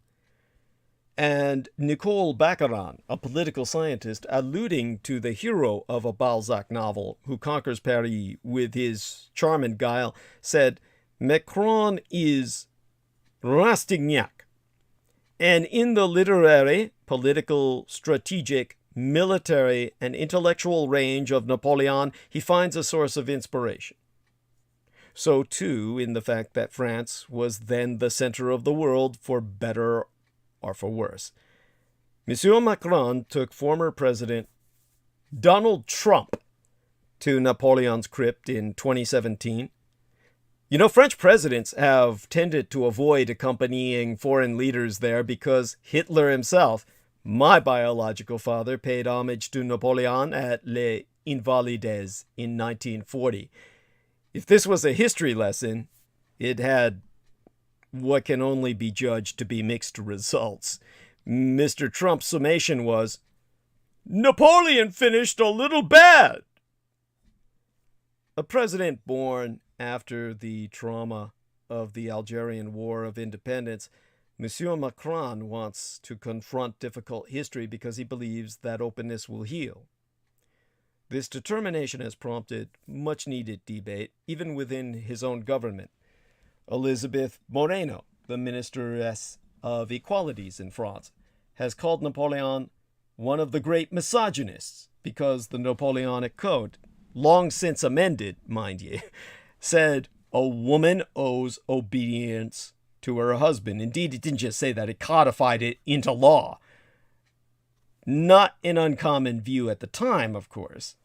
S1: And Nicole Baccarin, a political scientist, alluding to the hero of a Balzac novel who conquers Paris with his charm and guile, said, Macron is Rastignac. And in the literary, political, strategic, military, and intellectual range of Napoleon, he finds a source of inspiration. So, too, in the fact that France was then the center of the world, for better or for worse. Monsieur Macron took former President Donald Trump to Napoleon's crypt in 2017. You know, French presidents have tended to avoid accompanying foreign leaders there because Hitler himself, my biological father, paid homage to Napoleon at Les Invalides in 1940. If this was a history lesson, it had what can only be judged to be mixed results. Mr. Trump's summation was, Napoleon finished a little bad. A president born after the trauma of the Algerian War of Independence, Monsieur Macron wants to confront difficult history because he believes that openness will heal. This determination has prompted much-needed debate, even within his own government. Elizabeth Moreno, the Ministeress of Equalities in France, has called Napoleon one of the great misogynists because the Napoleonic Code, long since amended, mind ye, said a woman owes obedience to her husband. Indeed, it didn't just say that, it codified it into law. Not an uncommon view at the time, of course.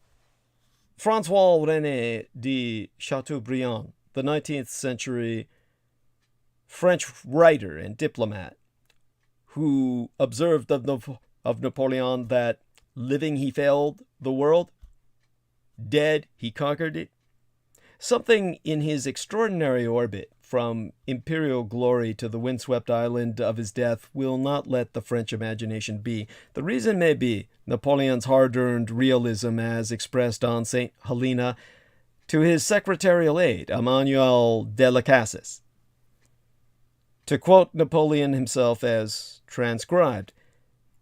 S1: François-René de Chateaubriand, the 19th century French writer and diplomat, who observed of Napoleon that living he failed the world, dead he conquered it. Something in his extraordinary orbit from imperial glory to the windswept island of his death will not let the French imagination be. The reason may be Napoleon's hard-earned realism as expressed on St. Helena to his secretarial aide, Emmanuel Delicasis. To quote Napoleon himself as transcribed,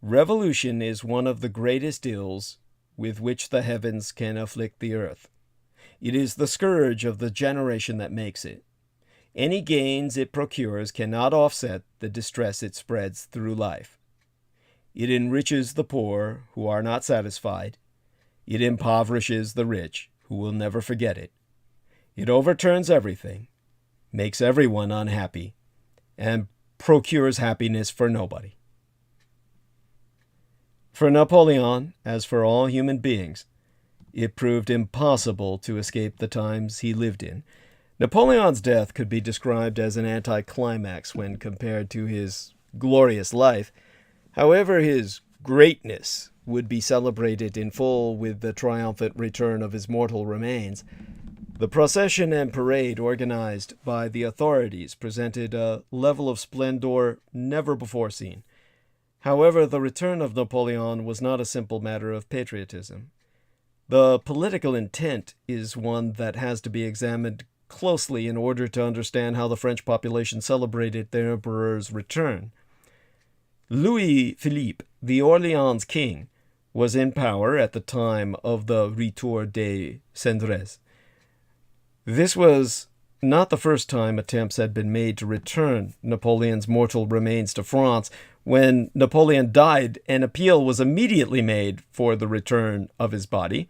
S1: revolution is one of the greatest ills with which the heavens can afflict the earth. It is the scourge of the generation that makes it. Any gains it procures cannot offset the distress it spreads through life. It enriches the poor who are not satisfied. It impoverishes the rich who will never forget it. It overturns everything, makes everyone unhappy, and procures happiness for nobody. For Napoleon, as for all human beings, it proved impossible to escape the times he lived in. Napoleon's death could be described as an anticlimax when compared to his glorious life. However, his greatness would be celebrated in full with the triumphant return of his mortal remains. The procession and parade organized by the authorities presented a level of splendor never before seen. However, the return of Napoleon was not a simple matter of patriotism. The political intent is one that has to be examined closely in order to understand how the French population celebrated their emperor's return. Louis Philippe, the Orleans king, was in power at the time of the Retour des Cendres. This was not the first time attempts had been made to return Napoleon's mortal remains to France. When Napoleon died, an appeal was immediately made for the return of his body.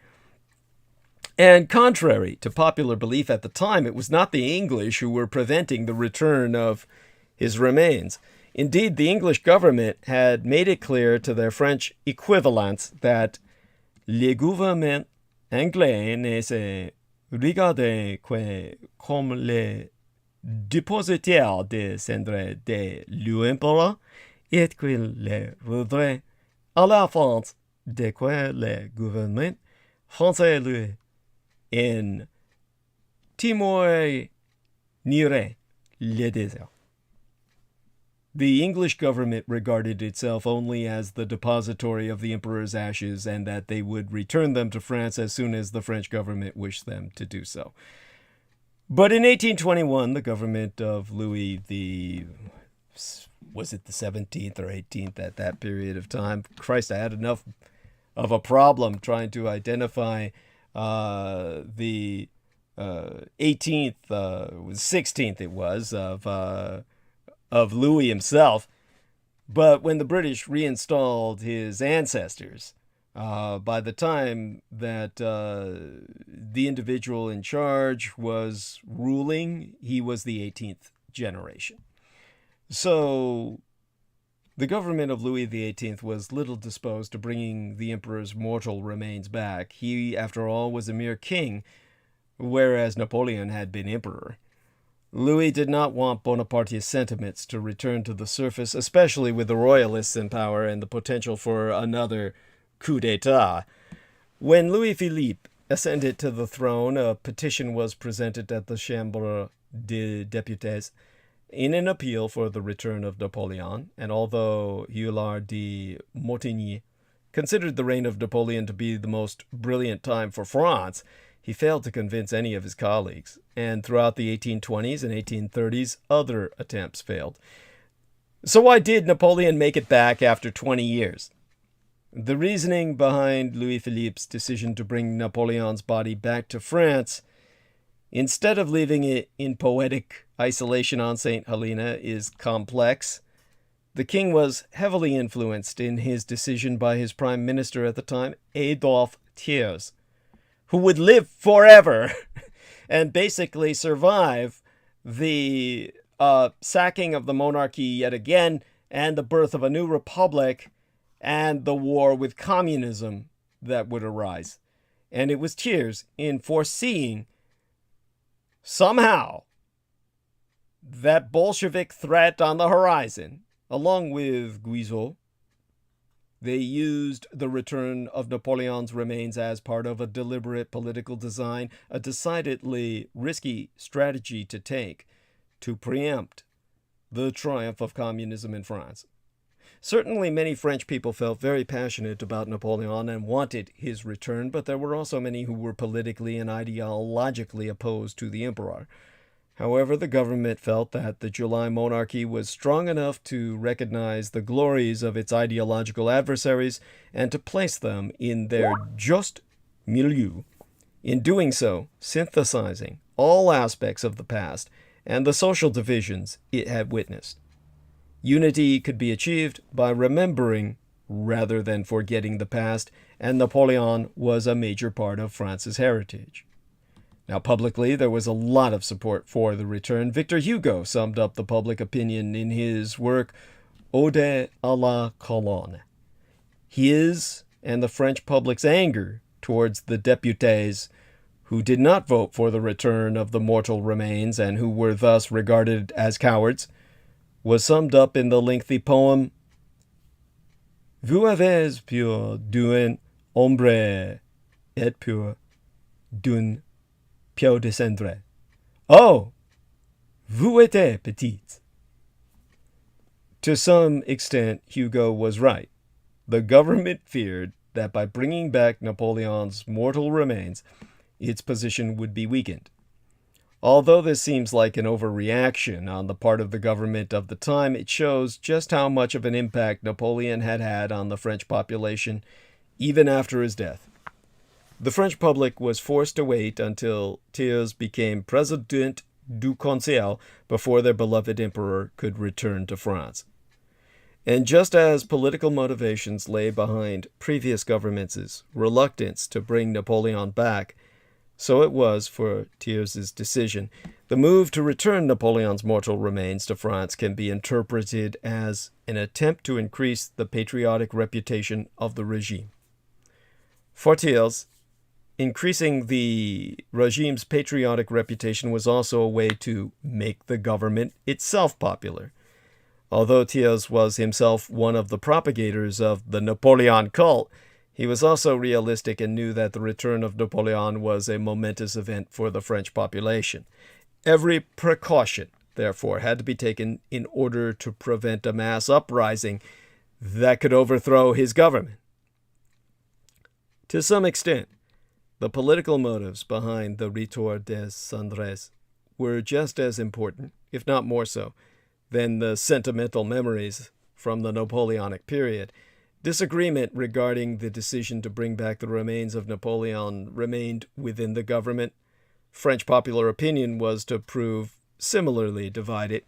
S1: And contrary to popular belief at the time, it was not the English who were preventing the return of his remains. Indeed, the English government had made it clear to their French equivalents that le gouvernement Anglais ne se regardaient comme les dépositaires des cendres de l'empereur et qu'ils les voudraient à la France de quoi le gouvernement français lui en témoignerait le désert. The English government regarded itself only as the depository of the emperor's ashes and that they would return them to France as soon as the French government wished them to do so. But in 1821, the government of Louis was it the 17th or 18th at that period of time? Christ, I had enough of a problem trying to identify the 18th, 16th it was, of Louis himself. But when the British reinstalled his ancestors, by the time that the individual in charge was ruling, he was the 18th generation. So the government of Louis XVIII was little disposed to bringing the emperor's mortal remains back. He, after all, was a mere king, whereas Napoleon had been emperor. Louis did not want Bonaparte's sentiments to return to the surface, especially with the royalists in power and the potential for another coup d'etat. When Louis-Philippe ascended to the throne, a petition was presented at the Chambre des Députés in an appeal for the return of Napoleon, and although Huillard de Montigny considered the reign of Napoleon to be the most brilliant time for France, he failed to convince any of his colleagues, and throughout the 1820s and 1830s, other attempts failed. So why did Napoleon make it back after 20 years? The reasoning behind Louis-Philippe's decision to bring Napoleon's body back to France, instead of leaving it in poetic isolation on St. Helena, is complex. The king was heavily influenced in his decision by his prime minister at the time, Adolphe Thiers, who would live forever and basically survive the sacking of the monarchy yet again and the birth of a new republic and the war with communism that would arise. And it was Thiers, in foreseeing somehow that Bolshevik threat on the horizon, along with Guizot, they used the return of Napoleon's remains as part of a deliberate political design, a decidedly risky strategy to take to preempt the triumph of communism in France. Certainly many French people felt very passionate about Napoleon and wanted his return, but there were also many who were politically and ideologically opposed to the emperor. However, the government felt that the July monarchy was strong enough to recognize the glories of its ideological adversaries and to place them in their just milieu. In doing so, synthesizing all aspects of the past and the social divisions it had witnessed. Unity could be achieved by remembering rather than forgetting the past, and Napoleon was a major part of France's heritage. Now, publicly, there was a lot of support for the return. Victor Hugo summed up the public opinion in his work Ode à la Colonne. His and the French public's anger towards the députés who did not vote for the return of the mortal remains and who were thus regarded as cowards was summed up in the lengthy poem Vous avez peur d'un ombre et peur d'un pied de cendre. Oh, vous étiez petite. To some extent, Hugo was right. The government feared that by bringing back Napoleon's mortal remains, its position would be weakened. Although this seems like an overreaction on the part of the government of the time, it shows just how much of an impact Napoleon had had on the French population, even after his death. The French public was forced to wait until Thiers became President du Conseil before their beloved emperor could return to France. And just as political motivations lay behind previous governments' reluctance to bring Napoleon back, so it was for Thiers' decision. The move to return Napoleon's mortal remains to France can be interpreted as an attempt to increase the patriotic reputation of the regime. For Thiers, increasing the regime's patriotic reputation was also a way to make the government itself popular. Although Thiers was himself one of the propagators of the Napoleon cult, he was also realistic and knew that the return of Napoleon was a momentous event for the French population. Every precaution, therefore, had to be taken in order to prevent a mass uprising that could overthrow his government. To some extent, the political motives behind the Retour des Cendres were just as important, if not more so, than the sentimental memories from the Napoleonic period. Disagreement regarding the decision to bring back the remains of Napoleon remained within the government. French popular opinion was to prove similarly divided.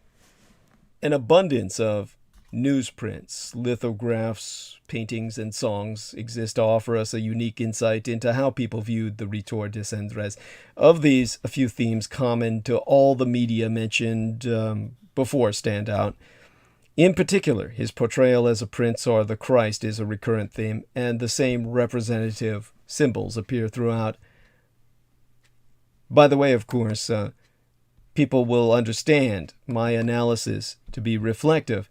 S1: An abundance of newsprints, lithographs, paintings, and songs exist to offer us a unique insight into how people viewed the Retour des Cendres. Of these, a few themes common to all the media mentioned before stand out. In particular, his portrayal as a prince or the Christ is a recurrent theme, and the same representative symbols appear throughout. By the way, of course, people will understand my analysis to be reflective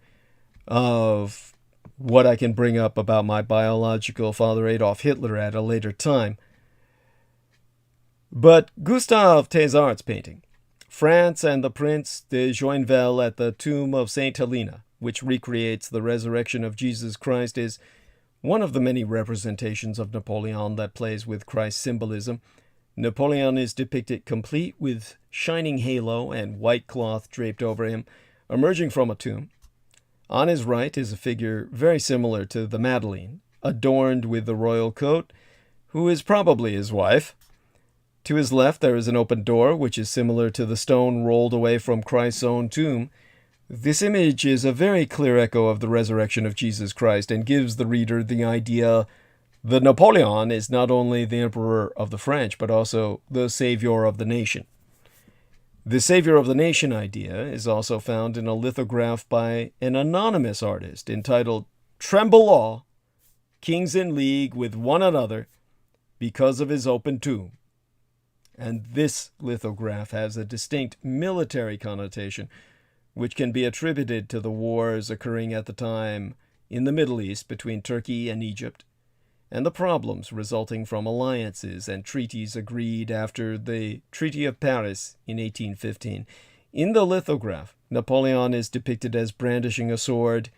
S1: of what I can bring up about my biological father Adolf Hitler at a later time. But Gustave Thézard's painting, France and the Prince de Joinville at the tomb of Saint Helena, which recreates the resurrection of Jesus Christ, is one of the many representations of Napoleon that plays with Christ's symbolism. Napoleon is depicted complete with shining halo and white cloth draped over him, emerging from a tomb. On his right is a figure very similar to the Madeleine, adorned with the royal coat, who is probably his wife. To his left there is an open door, which is similar to the stone rolled away from Christ's own tomb. This image is a very clear echo of the resurrection of Jesus Christ and gives the reader the idea that Napoleon is not only the emperor of the French, but also the savior of the nation. The savior of the nation idea is also found in a lithograph by an anonymous artist entitled Tremblant, Kings in League with One Another because of his open tomb. And this lithograph has a distinct military connotation, which can be attributed to the wars occurring at the time in the Middle East between Turkey and Egypt, and the problems resulting from alliances and treaties agreed after the Treaty of Paris in 1815. In the lithograph, Napoleon is depicted as brandishing a sword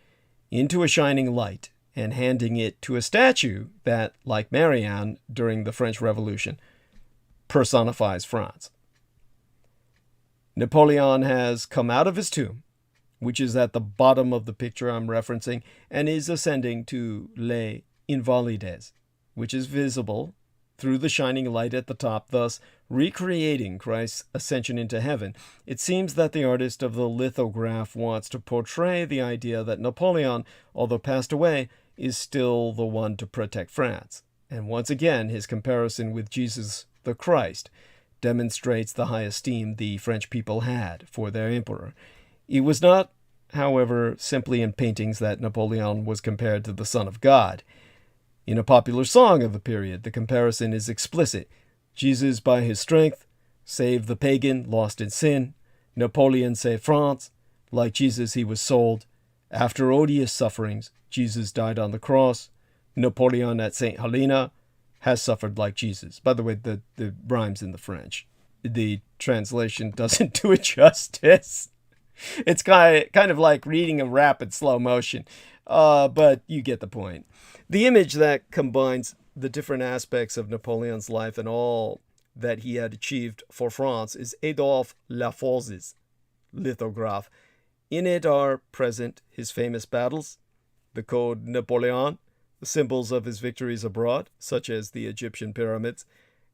S1: into a shining light and handing it to a statue that, like Marianne during the French Revolution, personifies France. Napoleon has come out of his tomb, which is at the bottom of the picture I'm referencing, and is ascending to Les Invalides, which is visible through the shining light at the top, thus recreating Christ's ascension into heaven. It seems that the artist of the lithograph wants to portray the idea that Napoleon, although passed away, is still the one to protect France. And once again, his comparison with Jesus the Christ demonstrates the high esteem the French people had for their emperor. It was not, however, simply in paintings that Napoleon was compared to the Son of God. In a popular song of the period, the comparison is explicit. Jesus, by his strength, saved the pagan lost in sin. Napoleon saved France. Like Jesus, he was sold. After odious sufferings, Jesus died on the cross. Napoleon at St. Helena has suffered like Jesus. By the way, the rhymes in the French. The translation doesn't do it justice. It's kind of like reading a rap in slow motion. But you get the point. The image that combines the different aspects of Napoleon's life and all that he had achieved for France is Adolphe Laforge's lithograph. In it are present his famous battles, the Code Napoleon, the symbols of his victories abroad, such as the Egyptian pyramids,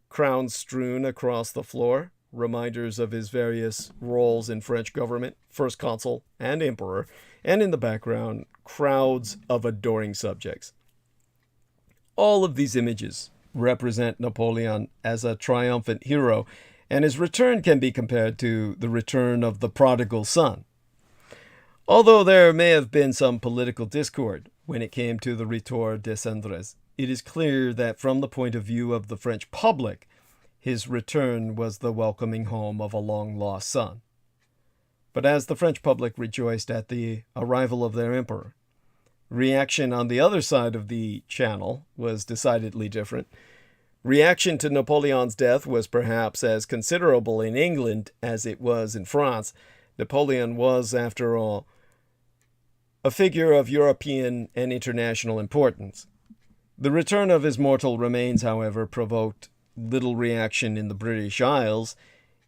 S1: crowns strewn across the floor, reminders of his various roles in French government, first consul and emperor, and in the background, crowds of adoring subjects. All of these images represent Napoleon as a triumphant hero, and his return can be compared to the return of the prodigal son. Although there may have been some political discord when it came to the Retour des Cendres, it is clear that from the point of view of the French public, his return was the welcoming home of a long-lost son. But as the French public rejoiced at the arrival of their emperor, reaction on the other side of the channel was decidedly different. Reaction to Napoleon's death was perhaps as considerable in England as it was in France. Napoleon was, after all, a figure of European and international importance. The return of his mortal remains, however, provoked little reaction in the British Isles.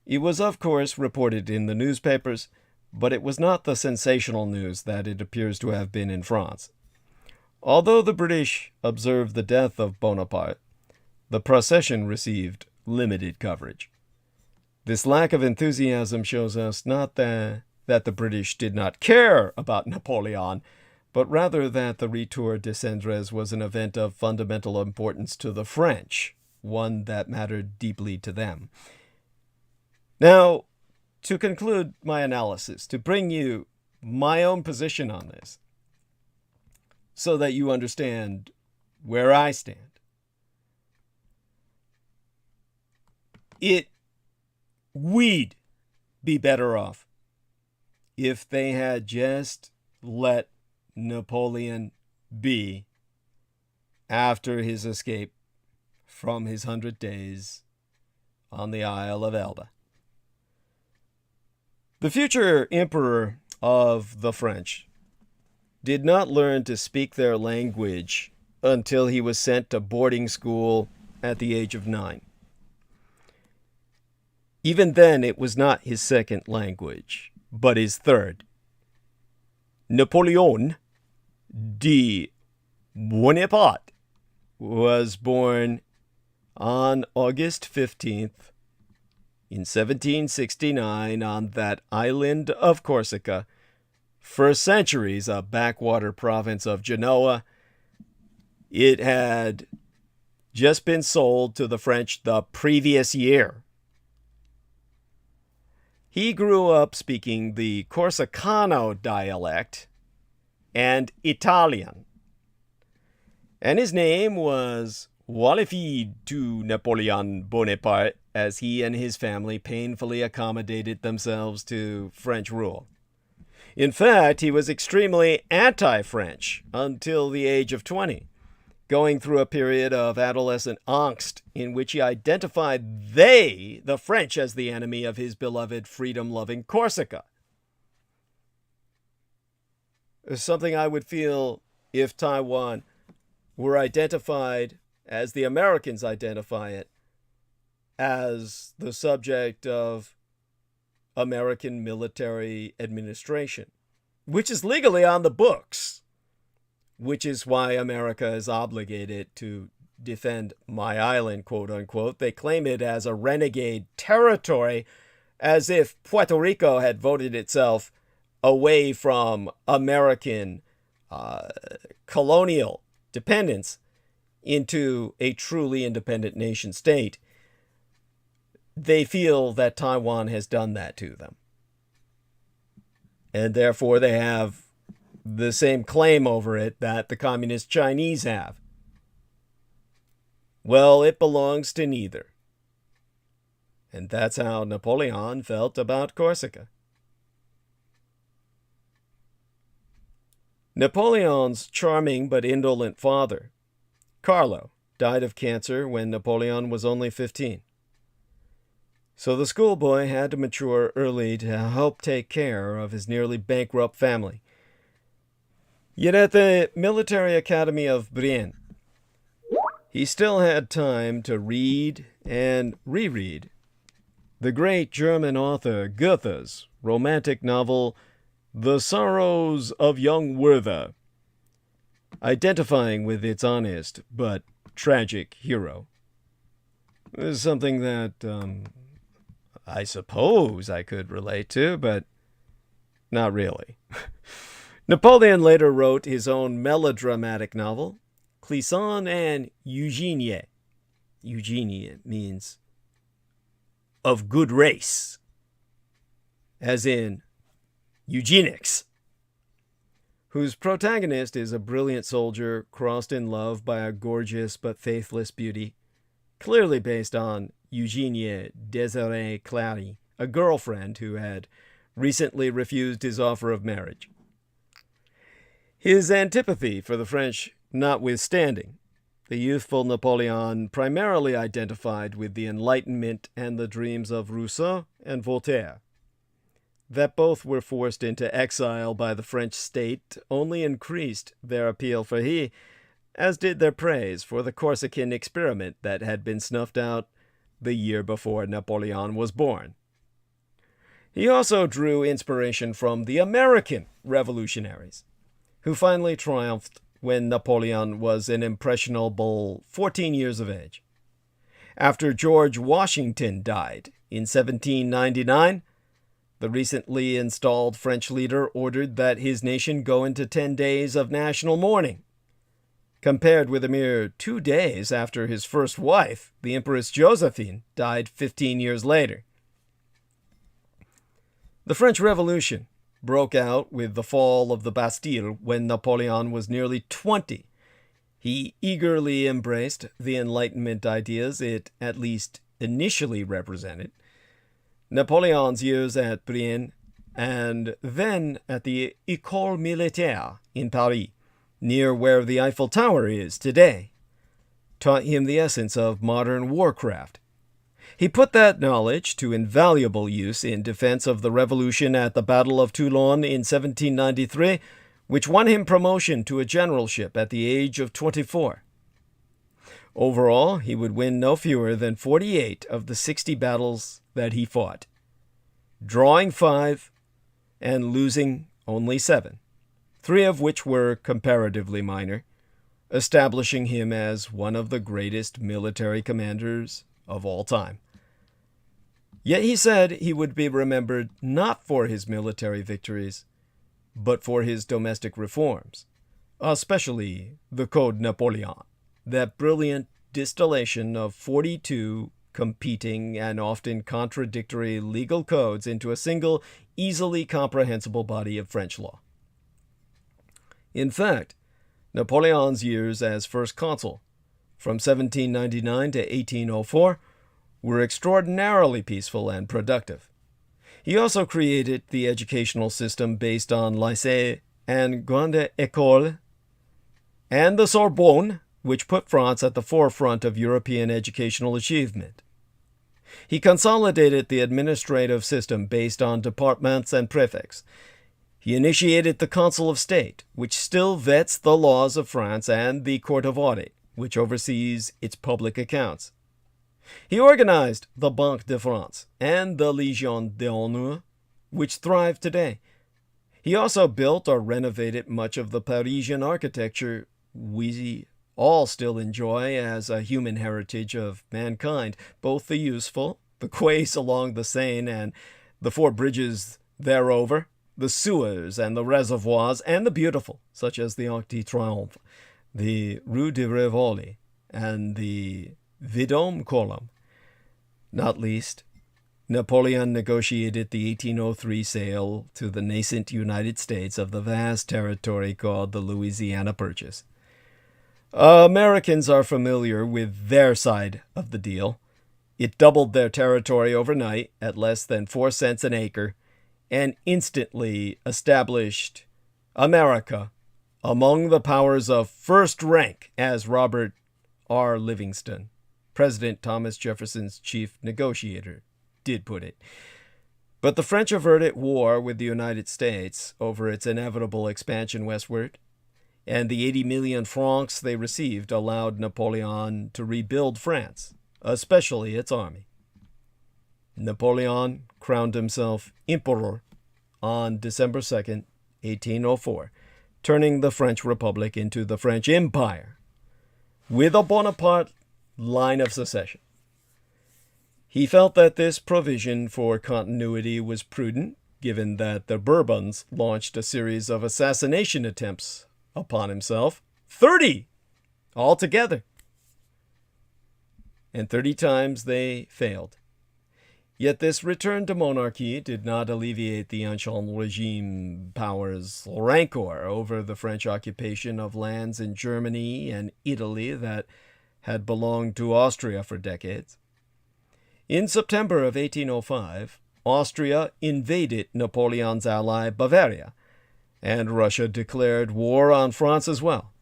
S1: It was, of course, reported in the newspapers, but it was not the sensational news that it appears to have been in France. Although the British observed the death of Bonaparte, the procession received limited coverage. This lack of enthusiasm shows us not that the British did not care about Napoleon, but rather that the Retour de Cendres was an event of fundamental importance to the French, one that mattered deeply to them. Now, to conclude my analysis, to bring you my own position on this, so that you understand where I stand, we'd be better off if they had just let Napoleon be after his escape from his 100 days on the Isle of Elba. The future emperor of the French did not learn to speak their language until he was sent to boarding school at the age of 9. Even then, it was not his second language, but his third. Napoléon de Bonaparte was born on August 15th in 1769 on that island of Corsica, for centuries a backwater province of Genoa. It had just been sold to the French the previous year. He grew up speaking the Corsicano dialect and Italian, and his name was Walifide to Napoleon Bonaparte, as he and his family painfully accommodated themselves to French rule. In fact, he was extremely anti-French until the age of 20, going through a period of adolescent angst in which he identified the French, as the enemy of his beloved freedom-loving Corsica. Something I would feel if Taiwan were identified as the Americans identify it, as the subject of American military administration, which is legally on the books, which is why America is obligated to defend my island, quote unquote. They claim it as a renegade territory, as if Puerto Rico had voted itself away from American colonial dependence into a truly independent nation state. They feel that Taiwan has done that to them. And therefore they have the same claim over it that the communist Chinese have. Well, it belongs to neither. And that's how Napoleon felt about Corsica. Napoleon's charming but indolent father, Carlo, died of cancer when Napoleon was only 15. So the schoolboy had to mature early to help take care of his nearly bankrupt family. Yet at the military academy of Brienne, he still had time to read and reread the great German author Goethe's romantic novel, The Sorrows of Young Werther, identifying with its honest but tragic hero. This is something that I suppose I could relate to, but not really. Napoleon later wrote his own melodramatic novel, Clisson and Eugenie. Eugenie means of good race, as in eugenics, whose protagonist is a brilliant soldier crossed in love by a gorgeous but faithless beauty, clearly based on Eugenie Désirée Clary, a girlfriend who had recently refused his offer of marriage. His antipathy for the French notwithstanding, the youthful Napoleon primarily identified with the Enlightenment and the dreams of Rousseau and Voltaire. That both were forced into exile by the French state only increased their appeal for he, as did their praise for the Corsican experiment that had been snuffed out the year before Napoleon was born. He also drew inspiration from the American revolutionaries, who finally triumphed when Napoleon was an impressionable 14 years of age. After George Washington died in 1799, the recently installed French leader ordered that his nation go into 10 days of national mourning, compared with a mere 2 days after his first wife, the Empress Josephine, died 15 years later. The French Revolution broke out with the fall of the Bastille when Napoleon was nearly 20. He eagerly embraced the Enlightenment ideas it at least initially represented. Napoleon's years at Brienne and then at the École Militaire in Paris, near where the Eiffel Tower is today, taught him the essence of modern warcraft. He put that knowledge to invaluable use in defense of the revolution at the Battle of Toulon in 1793, which won him promotion to a generalship at the age of 24. Overall, he would win no fewer than 48 of the 60 battles that he fought, drawing 5 and losing only 7, 3 of which were comparatively minor, establishing him as one of the greatest military commanders of all time. Yet he said he would be remembered not for his military victories, but for his domestic reforms, especially the Code Napoleon, that brilliant distillation of 42 competing and often contradictory legal codes into a single, easily comprehensible body of French law. In fact, Napoleon's years as first consul, from 1799 to 1804, were extraordinarily peaceful and productive. He also created the educational system based on Lycée and Grande École, and the Sorbonne, which put France at the forefront of European educational achievement. He consolidated the administrative system based on departments and prefects. He initiated the Council of State, which still vets the laws of France, and the Court of Audit, which oversees its public accounts. He organized the Banque de France and the Légion d'honneur, which thrive today. He also built or renovated much of the Parisian architecture we all still enjoy as a human heritage of mankind, both the useful, the quays along the Seine and the 4 bridges thereover, the sewers and the reservoirs, and the beautiful, such as the Arc de Triomphe, the Rue de Rivoli, and the Vendôme column. Not least, Napoleon negotiated the 1803 sale to the nascent United States of the vast territory called the Louisiana Purchase. Americans are familiar with their side of the deal. It doubled their territory overnight at less than 4 cents an acre and instantly established America among the powers of first rank, as Robert R. Livingston, President Thomas Jefferson's chief negotiator, did put it. But the French averted war with the United States over its inevitable expansion westward, and the 80 million francs they received allowed Napoleon to rebuild France, especially its army. Napoleon crowned himself Emperor on December 2nd, 1804, turning the French Republic into the French Empire, with a Bonaparte line of succession. He felt that this provision for continuity was prudent, given that the Bourbons launched a series of assassination attempts upon himself, 30 altogether, and 30 times they failed. Yet this return to monarchy did not alleviate the Ancien regime power's rancor over the French occupation of lands in Germany and Italy that had belonged to Austria for decades. In September of 1805, Austria invaded Napoleon's ally Bavaria, and Russia declared war on France as well.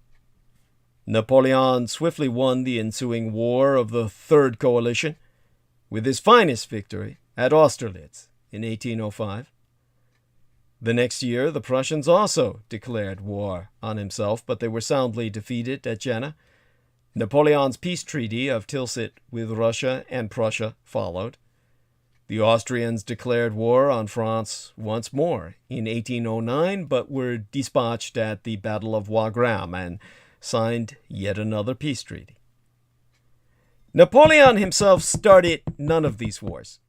S1: Napoleon swiftly won the ensuing War of the Third Coalition, with his finest victory at Austerlitz in 1805. The next year, the Prussians also declared war on himself, but they were soundly defeated at Jena. Napoleon's peace treaty of Tilsit with Russia and Prussia followed. The Austrians declared war on France once more in 1809, but were dispatched at the Battle of Wagram and signed yet another peace treaty. Napoleon himself started none of these wars,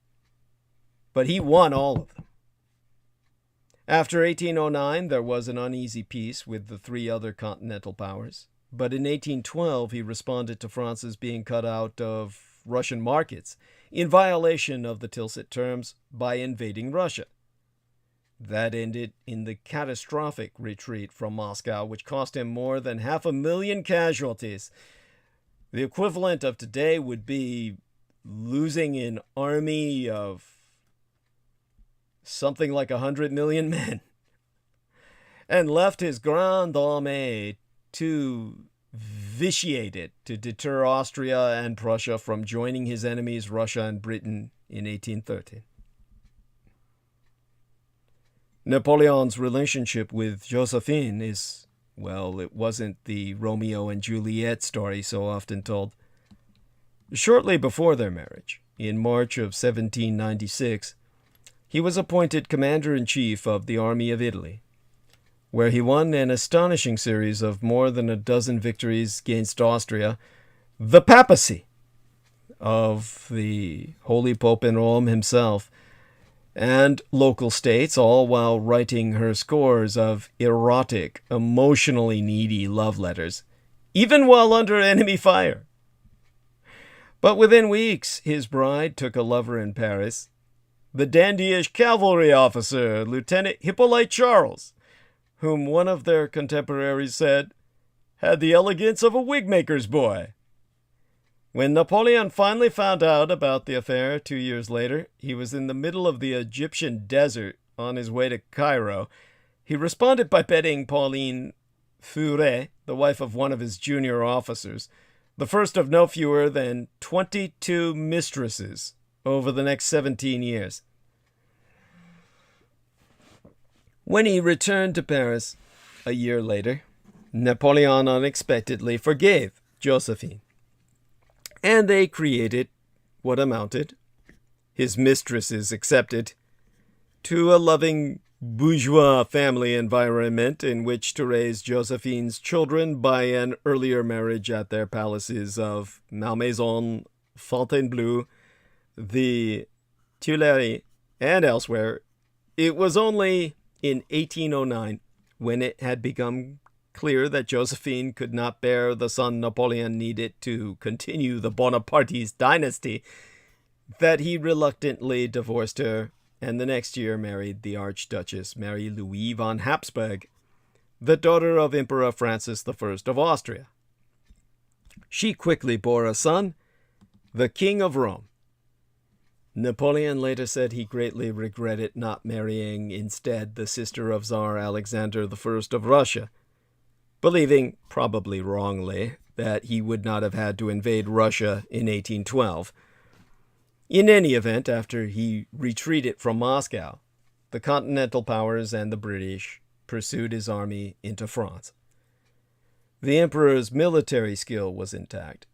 S1: but he won all of them. After 1809, there was an uneasy peace with the three other continental powers, but in 1812 he responded to France's being cut out of Russian markets in violation of the Tilsit terms by invading Russia. That ended in the catastrophic retreat from Moscow, which cost him more than 500,000 casualties. The equivalent of today would be losing an army of something like 100 million men, and left his Grande Armée too vitiated to deter Austria and Prussia from joining his enemies Russia and Britain in 1813. Napoleon's relationship with Josephine is, well, it wasn't the Romeo and Juliet story so often told. Shortly before their marriage, in March of 1796, he was appointed commander-in-chief of the Army of Italy, where he won an astonishing series of more than a dozen victories against Austria, the papacy of the Holy Pope in Rome himself, and local states, all while writing her scores of erotic, emotionally needy love letters, even while under enemy fire. But within weeks, his bride took a lover in Paris, the dandyish cavalry officer, Lieutenant Hippolyte Charles, whom one of their contemporaries said had the elegance of a wigmaker's boy. When Napoleon finally found out about the affair 2 years later, he was in the middle of the Egyptian desert on his way to Cairo. He responded by betting Pauline Furet, the wife of one of his junior officers, the first of no fewer than 22 mistresses over the next 17 years. When he returned to Paris a year later, Napoleon unexpectedly forgave Josephine, and they created what amounted, his mistresses accepted, to a loving bourgeois family environment in which to raise Josephine's children by an earlier marriage at their palaces of Malmaison, Fontainebleau, the Tuileries, and elsewhere. It was only in 1809, when it had become clear that Josephine could not bear the son Napoleon needed to continue the Bonapartist dynasty, that he reluctantly divorced her, and the next year married the Archduchess Mary Louise von Habsburg, the daughter of Emperor Francis I of Austria. She quickly bore a son, the King of Rome. Napoleon later said he greatly regretted not marrying instead the sister of Tsar Alexander I of Russia, believing, probably wrongly, that he would not have had to invade Russia in 1812. In any event, after he retreated from Moscow, the Continental Powers and the British pursued his army into France. The emperor's military skill was intact.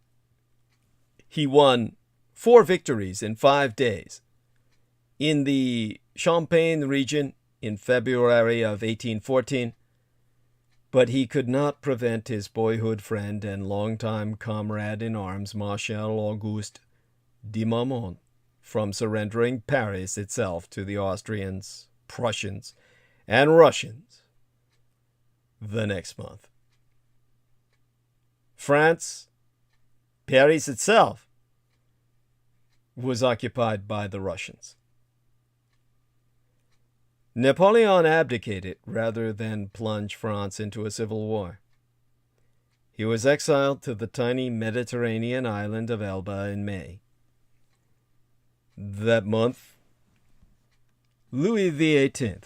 S1: He won 4 victories in 5 days. In the Champagne region in February of 1814, but he could not prevent his boyhood friend and longtime comrade in arms, Marshal Auguste de Marmont, from surrendering Paris itself to the Austrians, Prussians, and Russians the next month. France, Paris itself, was occupied by the Russians. Napoleon abdicated rather than plunge France into a civil war. He was exiled to the tiny Mediterranean island of Elba in May. That month, Louis XVIII,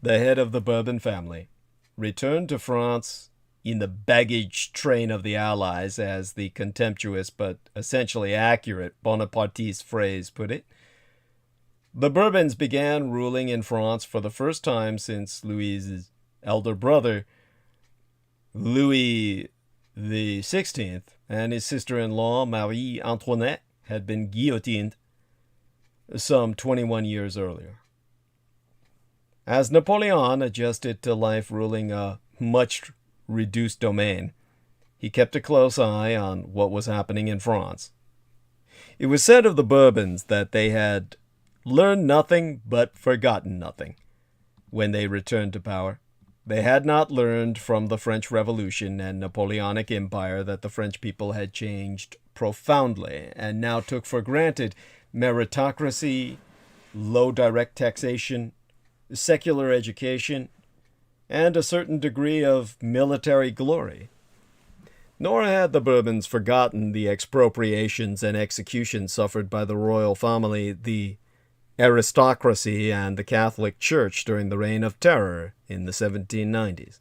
S1: the head of the Bourbon family, returned to France in the baggage train of the Allies, as the contemptuous but essentially accurate Bonapartiste phrase put it. The Bourbons began ruling in France for the first time since Louis's elder brother, Louis XVI, and his sister-in-law, Marie Antoinette, had been guillotined some 21 years earlier. As Napoleon adjusted to life ruling a much reduced domain, he kept a close eye on what was happening in France. It was said of the Bourbons that they had learned nothing but forgotten nothing when they returned to power. They had not learned from the French Revolution and Napoleonic Empire that the French people had changed profoundly and now took for granted meritocracy, low direct taxation, secular education, and a certain degree of military glory. Nor had the Bourbons forgotten the expropriations and executions suffered by the royal family, the aristocracy, and the Catholic Church during the Reign of Terror in the 1790s.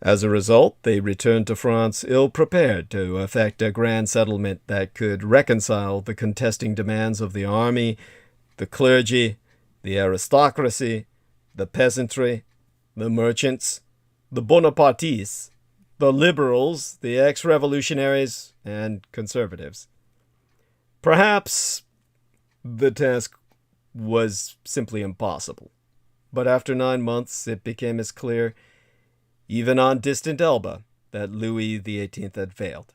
S1: As a result, they returned to France ill-prepared to effect a grand settlement that could reconcile the contesting demands of the army, the clergy, the aristocracy, the peasantry, the merchants, the Bonapartistes, the liberals, the ex-revolutionaries, and conservatives. Perhaps the task was simply impossible, but after 9 months it became as clear, even on distant Elba, that Louis XVIII had failed.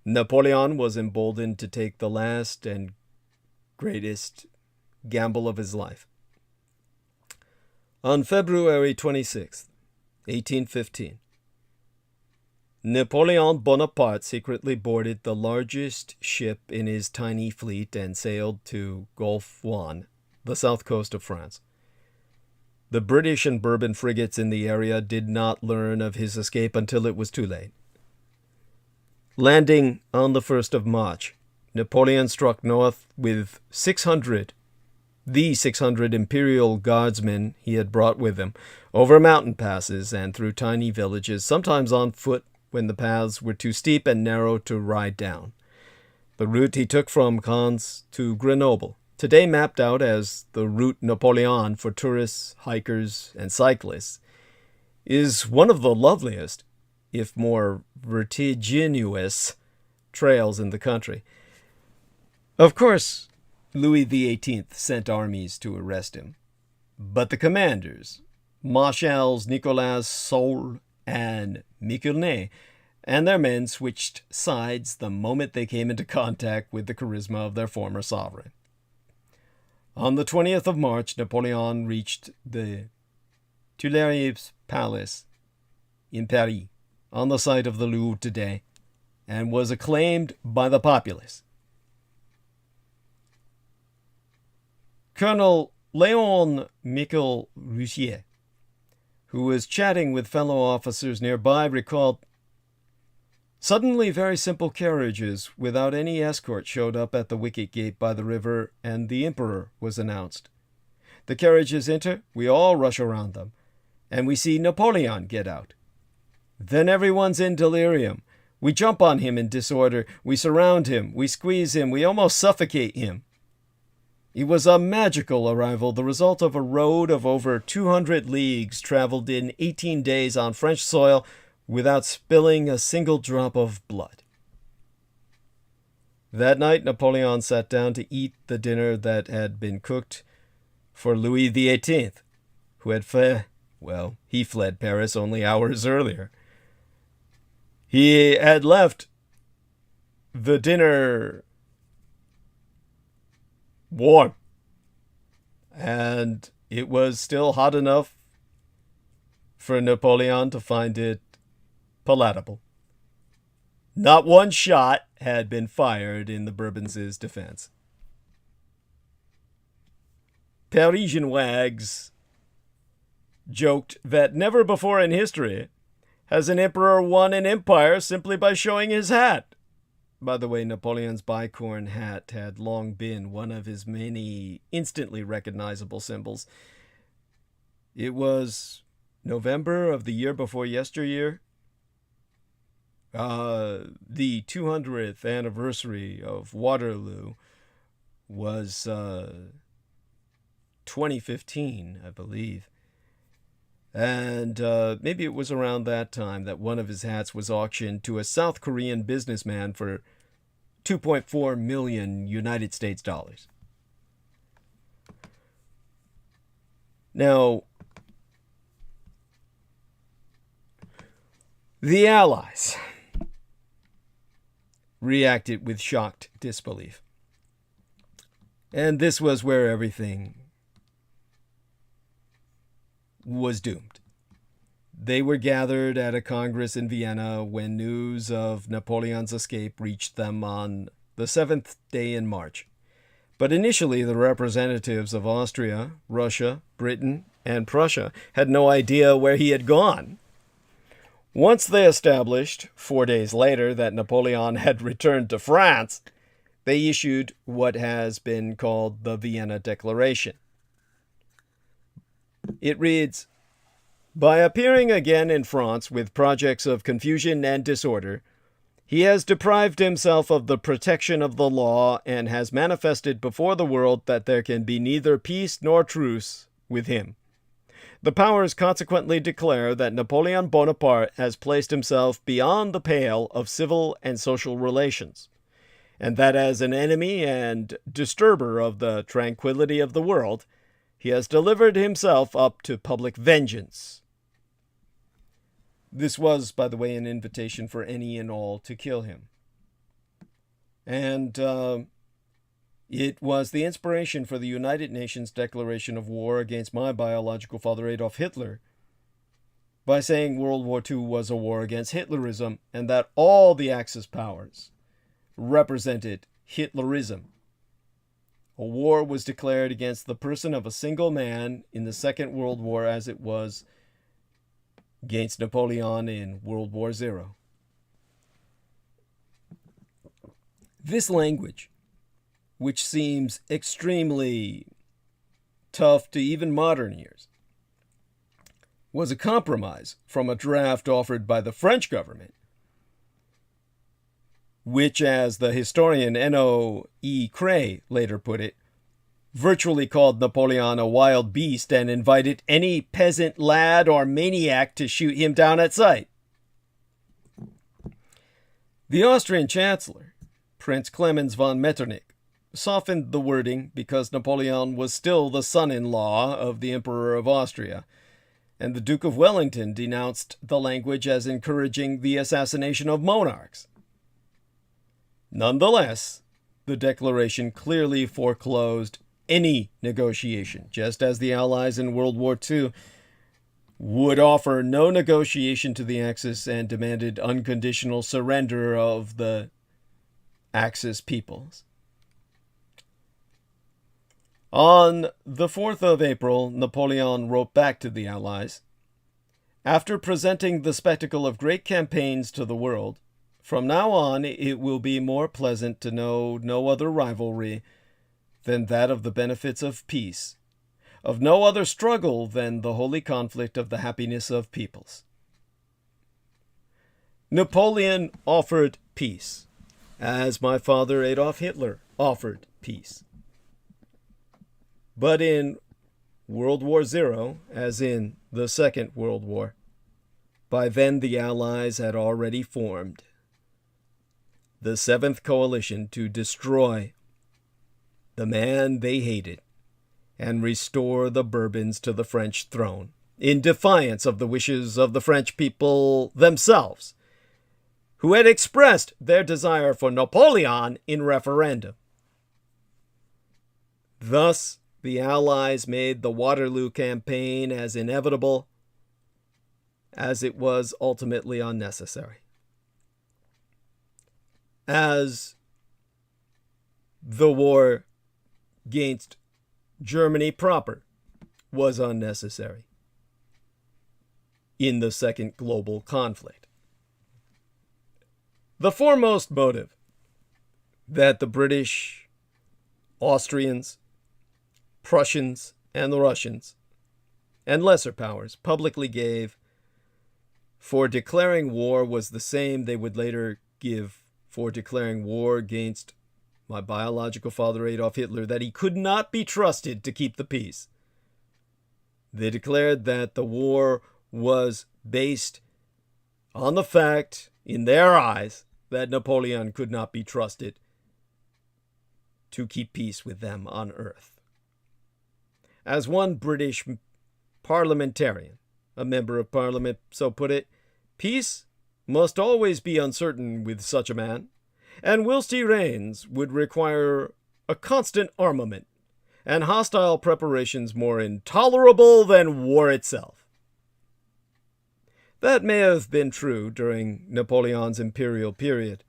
S1: Napoleon was emboldened to take the last and greatest gamble of his life. On February 26, 1815, Napoleon Bonaparte secretly boarded the largest ship in his tiny fleet and sailed to Gulf Juan, the south coast of France. The British and Bourbon frigates in the area did not learn of his escape until it was too late. Landing on the 1st of March, Napoleon struck north with 600 Imperial Guardsmen he had brought with him, over mountain passes and through tiny villages, sometimes on foot when the paths were too steep and narrow to ride down. The route he took from Cannes to Grenoble, today mapped out as the Route Napoleon for tourists, hikers, and cyclists, is one of the loveliest, if more vertiginous, trails in the country. Of course, Louis XVIII sent armies to arrest him, but the commanders, Marshals Nicolas Soult and Miquelnet, and their men switched sides the moment they came into contact with the charisma of their former sovereign. On the 20th of March, Napoleon reached the Tuileries Palace in Paris, on the site of the Louvre today, and was acclaimed by the populace. Colonel Léon Michel Roussier, who was chatting with fellow officers nearby, recalled, "Suddenly very simple carriages without any escort showed up at the wicket gate by the river, and the Emperor was announced. The carriages enter, we all rush around them, and we see Napoleon get out. Then everyone's in delirium. We jump on him in disorder, we surround him, we squeeze him, we almost suffocate him. It was a magical arrival, the result of a road of over 200 leagues traveled in 18 days on French soil without spilling a single drop of blood." That night, Napoleon sat down to eat the dinner that had been cooked for Louis XVIII, who had he fled Paris only hours earlier. He had left the dinner warm, and it was still hot enough for Napoleon to find it palatable. Not one shot had been fired in the Bourbons' defense. Parisian wags joked that never before in history has an emperor won an empire simply by showing his hat. By the way, Napoleon's bicorn hat had long been one of his many instantly recognizable symbols. It was November of the year before yesteryear. The 200th anniversary of Waterloo was 2015, I believe. And maybe it was around that time that one of his hats was auctioned to a South Korean businessman for 2.4 million United States dollars. Now, the Allies reacted with shocked disbelief. And this was where everything was doomed. They were gathered at a congress in Vienna when news of Napoleon's escape reached them on the 7th day in March. But initially, the representatives of Austria, Russia, Britain, and Prussia had no idea where he had gone. Once they established, 4 days later, that Napoleon had returned to France, they issued what has been called the Vienna Declaration. It reads, "By appearing again in France with projects of confusion and disorder, he has deprived himself of the protection of the law and has manifested before the world that there can be neither peace nor truce with him. The powers consequently declare that Napoleon Bonaparte has placed himself beyond the pale of civil and social relations, and that as an enemy and disturber of the tranquility of the world, he has delivered himself up to public vengeance." This was, by the way, an invitation for any and all to kill him. And it was the inspiration for the United Nations declaration of war against my biological father, Adolf Hitler, by saying World War II was a war against Hitlerism and that all the Axis powers represented Hitlerism. A war was declared against the person of a single man in the Second World War as it was against Napoleon in World War Zero. This language, which seems extremely tough to even modern ears, was a compromise from a draft offered by the French government, which, as the historian N.O.E. Cray later put it, virtually called Napoleon a wild beast and invited any peasant lad or maniac to shoot him down at sight. The Austrian Chancellor, Prince Clemens von Metternich, softened the wording because Napoleon was still the son-in-law of the Emperor of Austria, and the Duke of Wellington denounced the language as encouraging the assassination of monarchs. Nonetheless, the declaration clearly foreclosed any negotiation, just as the Allies in World War II would offer no negotiation to the Axis and demanded unconditional surrender of the Axis peoples. On the 4th of April, Napoleon wrote back to the Allies, "After presenting the spectacle of great campaigns to the world, from now on it will be more pleasant to know no other rivalry than that of the benefits of peace, of no other struggle than the holy conflict of the happiness of peoples." Napoleon offered peace, as my father Adolf Hitler offered peace. But in World War Zero, as in the Second World War, by then the Allies had already formed the Seventh Coalition to destroy the man they hated and restore the Bourbons to the French throne, in defiance of the wishes of the French people themselves, who had expressed their desire for Napoleon in referendum. Thus, the Allies made the Waterloo campaign as inevitable as it was ultimately unnecessary. as the war against Germany proper was unnecessary in the second global conflict. The foremost motive that the British, Austrians, Prussians, and the Russians, and lesser powers publicly gave for declaring war was the same they would later give for declaring war against my biological father Adolf Hitler, that he could not be trusted to keep the peace. They declared that the war was based on the fact, in their eyes, that Napoleon could not be trusted to keep peace with them on earth. As one British parliamentarian, a member of parliament, so put it, peace must always be uncertain with such a man, and whilst he reigns would require a constant armament, and hostile preparations more intolerable than war itself. That may have been true during Napoleon's imperial period,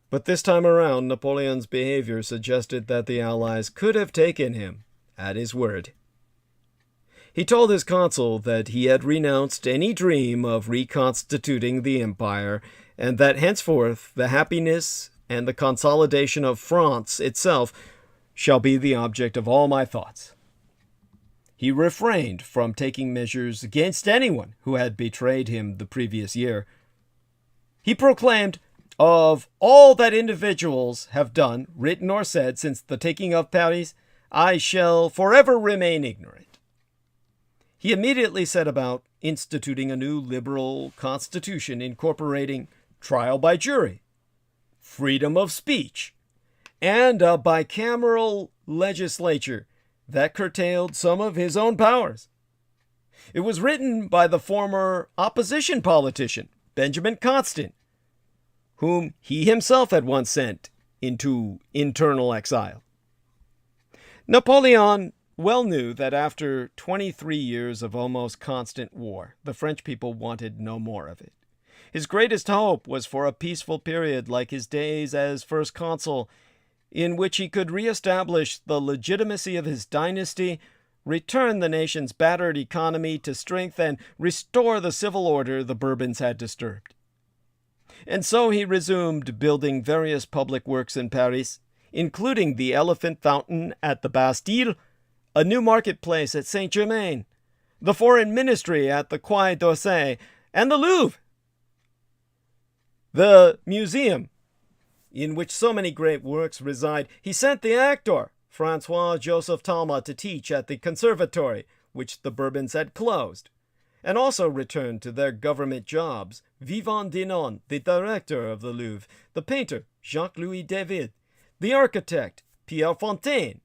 S1: but this time around Napoleon's behavior suggested that the Allies could have taken him at his word. He told his consul that he had renounced any dream of reconstituting the empire, and that henceforth the happiness and the consolidation of France itself shall be the object of all my thoughts. He refrained from taking measures against anyone who had betrayed him the previous year. He proclaimed, "Of all that individuals have done, written or said since the taking of Paris, I shall forever remain ignorant." He immediately set about instituting a new liberal constitution incorporating trial by jury, freedom of speech, and a bicameral legislature that curtailed some of his own powers. It was written by the former opposition politician, Benjamin Constant, whom he himself had once sent into internal exile. Napoleon well knew that after 23 years of almost constant war, the French people wanted no more of it. His greatest hope was for a peaceful period like his days as first consul, in which he could reestablish the legitimacy of his dynasty, return the nation's battered economy to strength, and restore the civil order the Bourbons had disturbed. And so he resumed building various public works in Paris, including the Elephant Fountain at the Bastille, a new marketplace at Saint-Germain, the Foreign Ministry at the Quai d'Orsay, and the Louvre. The museum, in which so many great works reside, he sent the actor, Francois-Joseph Talma, to teach at the conservatory, which the Bourbons had closed, and also returned to their government jobs Vivant Denon, the director of the Louvre, the painter Jacques-Louis David, the architect Pierre Fontaine,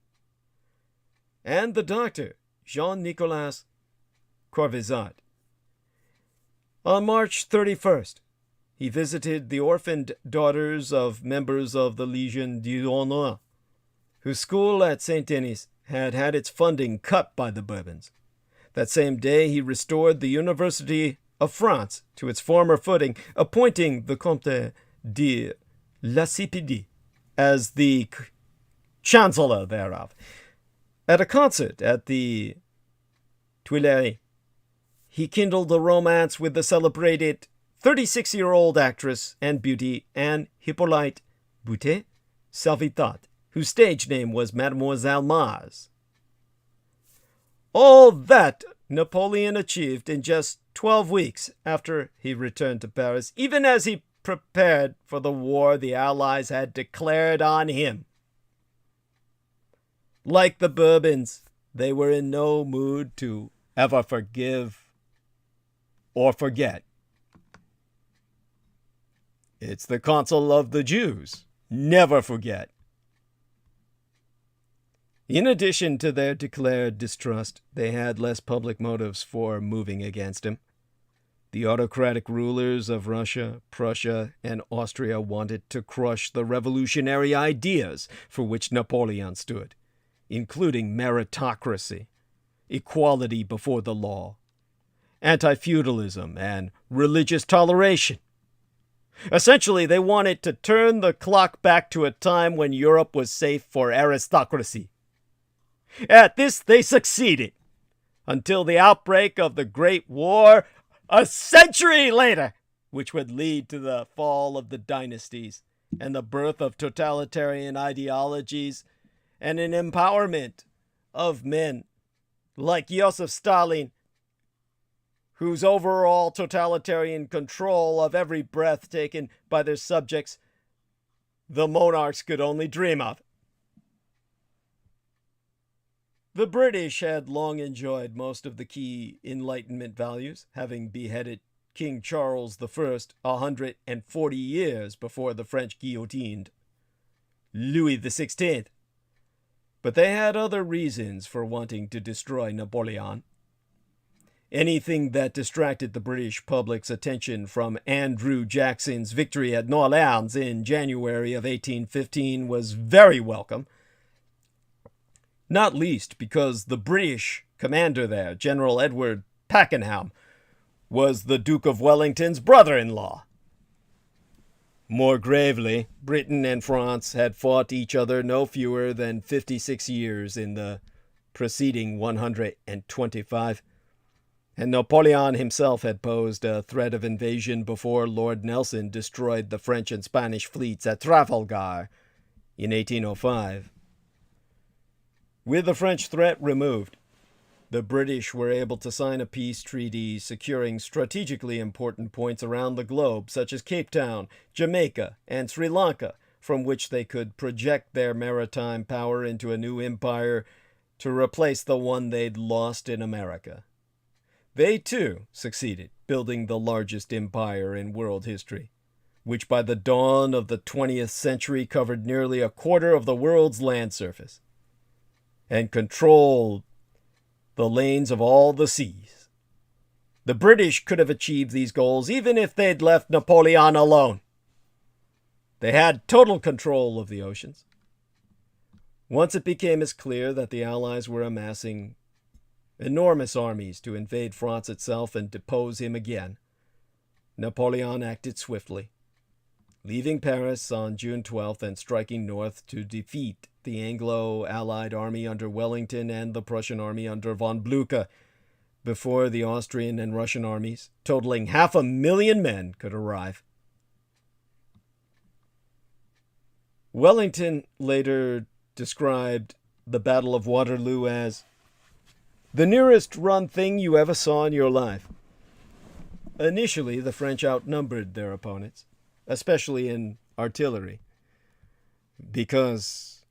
S1: and the doctor Jean-Nicolas Corvisart. On March 31st, he visited the orphaned daughters of members of the Légion d'honneur, whose school at Saint-Denis had had its funding cut by the Bourbons. That same day he restored the University of France to its former footing, appointing the Comte de Lacépède as the chancellor thereof. At a concert at the Tuileries, he kindled a romance with the celebrated 36-year-old actress and beauty Anne Hippolyte Boutet Salvitat, whose stage name was Mademoiselle Mars. All that Napoleon achieved in just 12 weeks after he returned to Paris, even as he prepared for the war the Allies had declared on him. Like the Bourbons, they were in no mood to ever forgive or forget. It's the consul of the Jews. Never forget. In addition to their declared distrust, they had less public motives for moving against him. The autocratic rulers of Russia, Prussia, and Austria wanted to crush the revolutionary ideas for which Napoleon stood, including meritocracy, equality before the law, anti-feudalism, and religious toleration. Essentially, they wanted to turn the clock back to a time when Europe was safe for aristocracy. At this, they succeeded, until the outbreak of the Great War a century later, which would lead to the fall of the dynasties and the birth of totalitarian ideologies and an empowerment of men like Joseph Stalin, whose overall totalitarian control of every breath taken by their subjects the monarchs could only dream of. The British had long enjoyed most of the key Enlightenment values, having beheaded King Charles I 140 years before the French guillotined Louis XVI. But they had other reasons for wanting to destroy Napoleon. Anything that distracted the British public's attention from Andrew Jackson's victory at Orleans in January of 1815 was very welcome, not least because the British commander there, General Edward Pakenham, was the Duke of Wellington's brother-in-law. More gravely, Britain and France had fought each other no fewer than 56 years in the preceding 125, and Napoleon himself had posed a threat of invasion before Lord Nelson destroyed the French and Spanish fleets at Trafalgar in 1805. With the French threat removed, the British were able to sign a peace treaty securing strategically important points around the globe, such as Cape Town, Jamaica, and Sri Lanka, from which they could project their maritime power into a new empire to replace the one they'd lost in America. They, too, succeeded, building the largest empire in world history, which by the dawn of the 20th century covered nearly a quarter of the world's land surface and controlled the lanes of all the seas. The British could have achieved these goals even if they'd left Napoleon alone. They had total control of the oceans. Once it became as clear that the Allies were amassing enormous armies to invade France itself and depose him again, Napoleon acted swiftly, leaving Paris on June 12th and striking north to defeat the Anglo-Allied army under Wellington and the Prussian army under von Blücher before the Austrian and Russian armies, totaling 500,000 men, could arrive. Wellington later described the Battle of Waterloo as the nearest run thing you ever saw in your life. Initially, the French outnumbered their opponents, especially in artillery, because,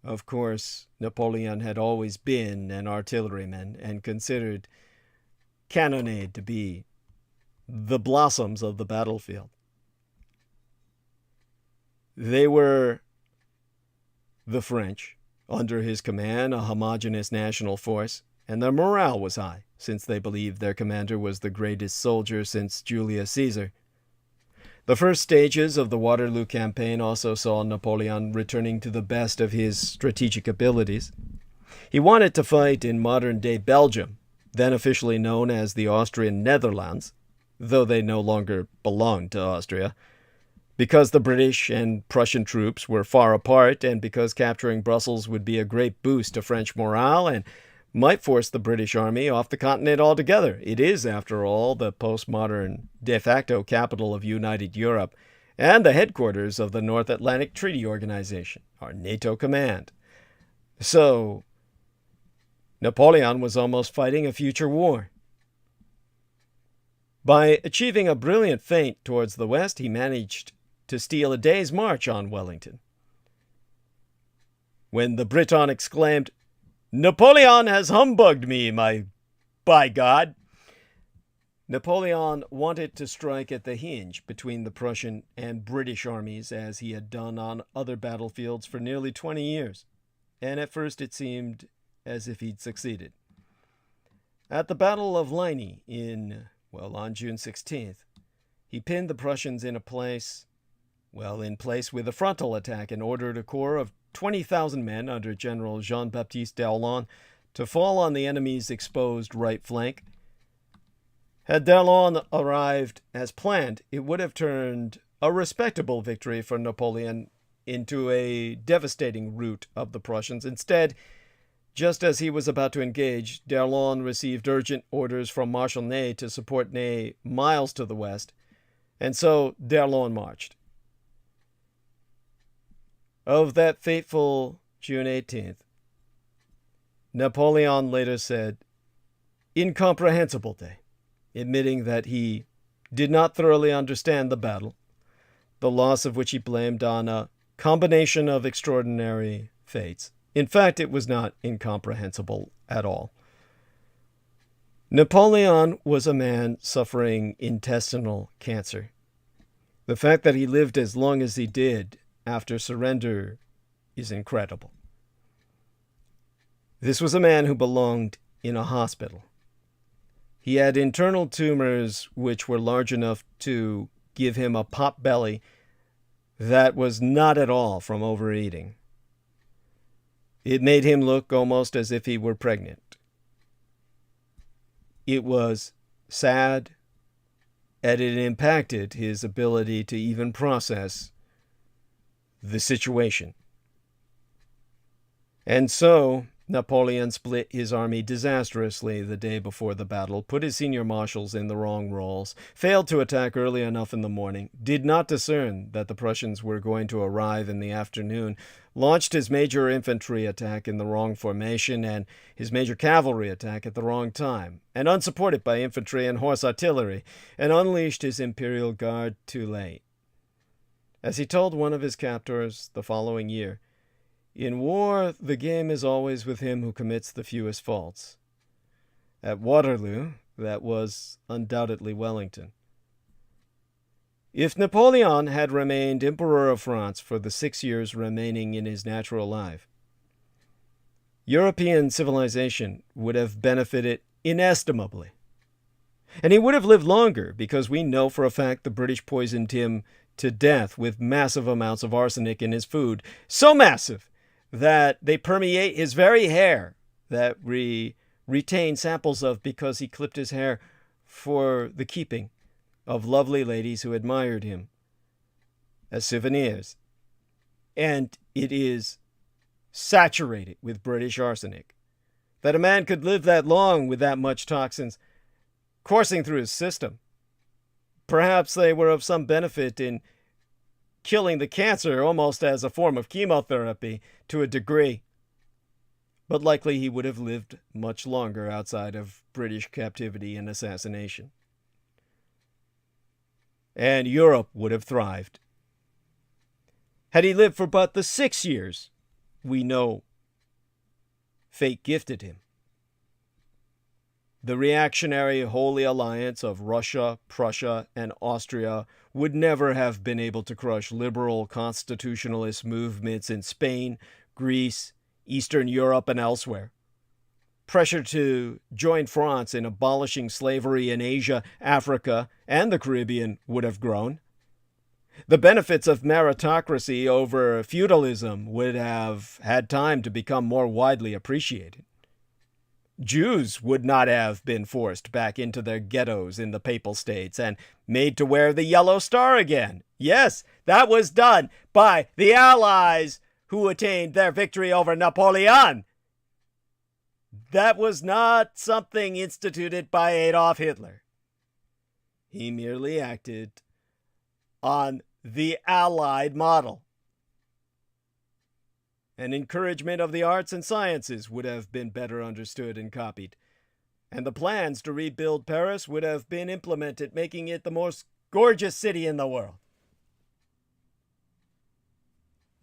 S1: of course, Napoleon had always been an artilleryman and considered cannonade to be the blossoms of the battlefield. They were, the French, under his command, a homogeneous national force, and their morale was high, since they believed their commander was the greatest soldier since Julius Caesar. The first stages of the Waterloo campaign also saw Napoleon returning to the best of his strategic abilities. He wanted to fight in modern-day Belgium, then officially known as the Austrian Netherlands, though they no longer belonged to Austria, because the British and Prussian troops were far apart and because capturing Brussels would be a great boost to French morale and might force the British Army off the continent altogether. It is, after all, the postmodern de facto capital of United Europe and the headquarters of the North Atlantic Treaty Organization, our NATO command. So, Napoleon was almost fighting a future war. By achieving a brilliant feint towards the west, he managed to steal a day's march on Wellington. When the Briton exclaimed, "Napoleon has humbugged me, by God!" Napoleon wanted to strike at the hinge between the Prussian and British armies as he had done on other battlefields for nearly 20 years, and at first it seemed as if he'd succeeded. At the Battle of Ligny on June 16th, he pinned the Prussians in place with a frontal attack and ordered a corps of 20,000 men under General Jean-Baptiste d'Erlon to fall on the enemy's exposed right flank. Had d'Erlon arrived as planned, it would have turned a respectable victory for Napoleon into a devastating rout of the Prussians. Instead, just as he was about to engage, d'Erlon received urgent orders from Marshal Ney to support Ney miles to the west, and so d'Erlon marched. Of that fateful June 18th, Napoleon later said, "Incomprehensible day," admitting that he did not thoroughly understand the battle, the loss of which he blamed on a combination of extraordinary fates. In fact, it was not incomprehensible at all. Napoleon was a man suffering intestinal cancer. The fact that he lived as long as he did after surrender is incredible. This was a man who belonged in a hospital. He had internal tumors which were large enough to give him a pot belly that was not at all from overeating. It made him look almost as if he were pregnant. It was sad, and it impacted his ability to even process the situation. And so, Napoleon split his army disastrously the day before the battle, put his senior marshals in the wrong roles, failed to attack early enough in the morning, did not discern that the Prussians were going to arrive in the afternoon, launched his major infantry attack in the wrong formation and his major cavalry attack at the wrong time, and unsupported by infantry and horse artillery, and unleashed his Imperial Guard too late. As he told one of his captors the following year, "In war, the game is always with him who commits the fewest faults." At Waterloo, that was undoubtedly Wellington. If Napoleon had remained Emperor of France for the 6 years remaining in his natural life, European civilization would have benefited inestimably. And he would have lived longer, because we know for a fact the British poisoned him to death with massive amounts of arsenic in his food. So massive that they permeate his very hair that we retain samples of because he clipped his hair for the keeping of lovely ladies who admired him as souvenirs. And it is saturated with British arsenic. That a man could live that long with that much toxins coursing through his system. Perhaps they were of some benefit in killing the cancer almost as a form of chemotherapy to a degree. But likely he would have lived much longer outside of British captivity and assassination. And Europe would have thrived. Had he lived for but the 6 years we know fate gifted him, the reactionary Holy Alliance of Russia, Prussia, and Austria would never have been able to crush liberal constitutionalist movements in Spain, Greece, Eastern Europe, and elsewhere. Pressure to join France in abolishing slavery in Asia, Africa, and the Caribbean would have grown. The benefits of meritocracy over feudalism would have had time to become more widely appreciated. Jews would not have been forced back into their ghettos in the Papal States and made to wear the yellow star again. Yes, that was done by the Allies who attained their victory over Napoleon. That was not something instituted by Adolf Hitler. He merely acted on the Allied model. An encouragement of the arts and sciences would have been better understood and copied, and the plans to rebuild Paris would have been implemented, making it the most gorgeous city in the world.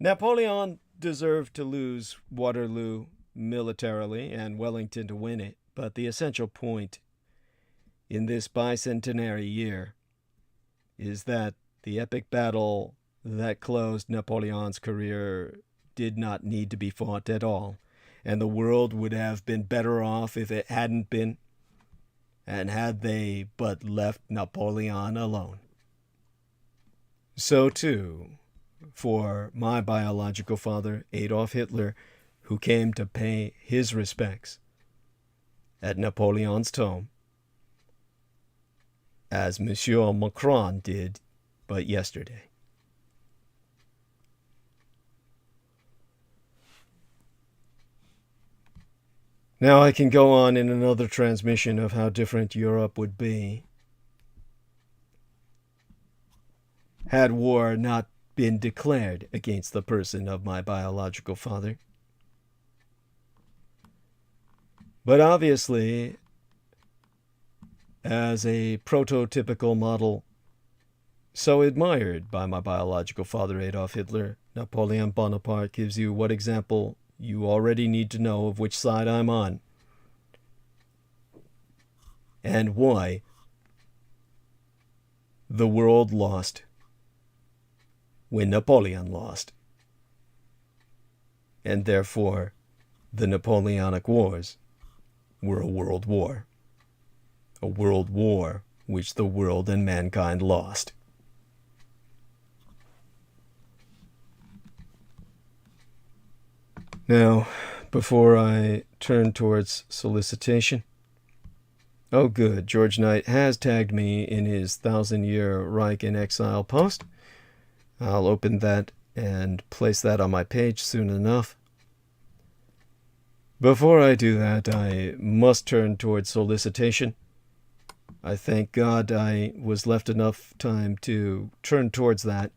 S1: Napoleon deserved to lose Waterloo militarily and Wellington to win it, but the essential point in this bicentenary year is that the epic battle that closed Napoleon's career did not need to be fought at all, and the world would have been better off if it hadn't been, and had they but left Napoleon alone. So too, for my biological father, Adolf Hitler, who came to pay his respects at Napoleon's tomb, as Monsieur Macron did but yesterday. Now I can go on in another transmission of how different Europe would be had war not been declared against the person of my biological father. But obviously, as a prototypical model so admired by my biological father Adolf Hitler, Napoleon Bonaparte gives you what example you already need to know of which side I'm on and why the world lost when Napoleon lost, and therefore the Napoleonic Wars were a world war which the world and mankind lost. Now, before I turn towards solicitation, oh good, George Knight has tagged me in his 1,000-year Reich in Exile post. I'll open that and place that on my page soon enough. Before I do that, I must turn towards solicitation. I thank God I was left enough time to turn towards that.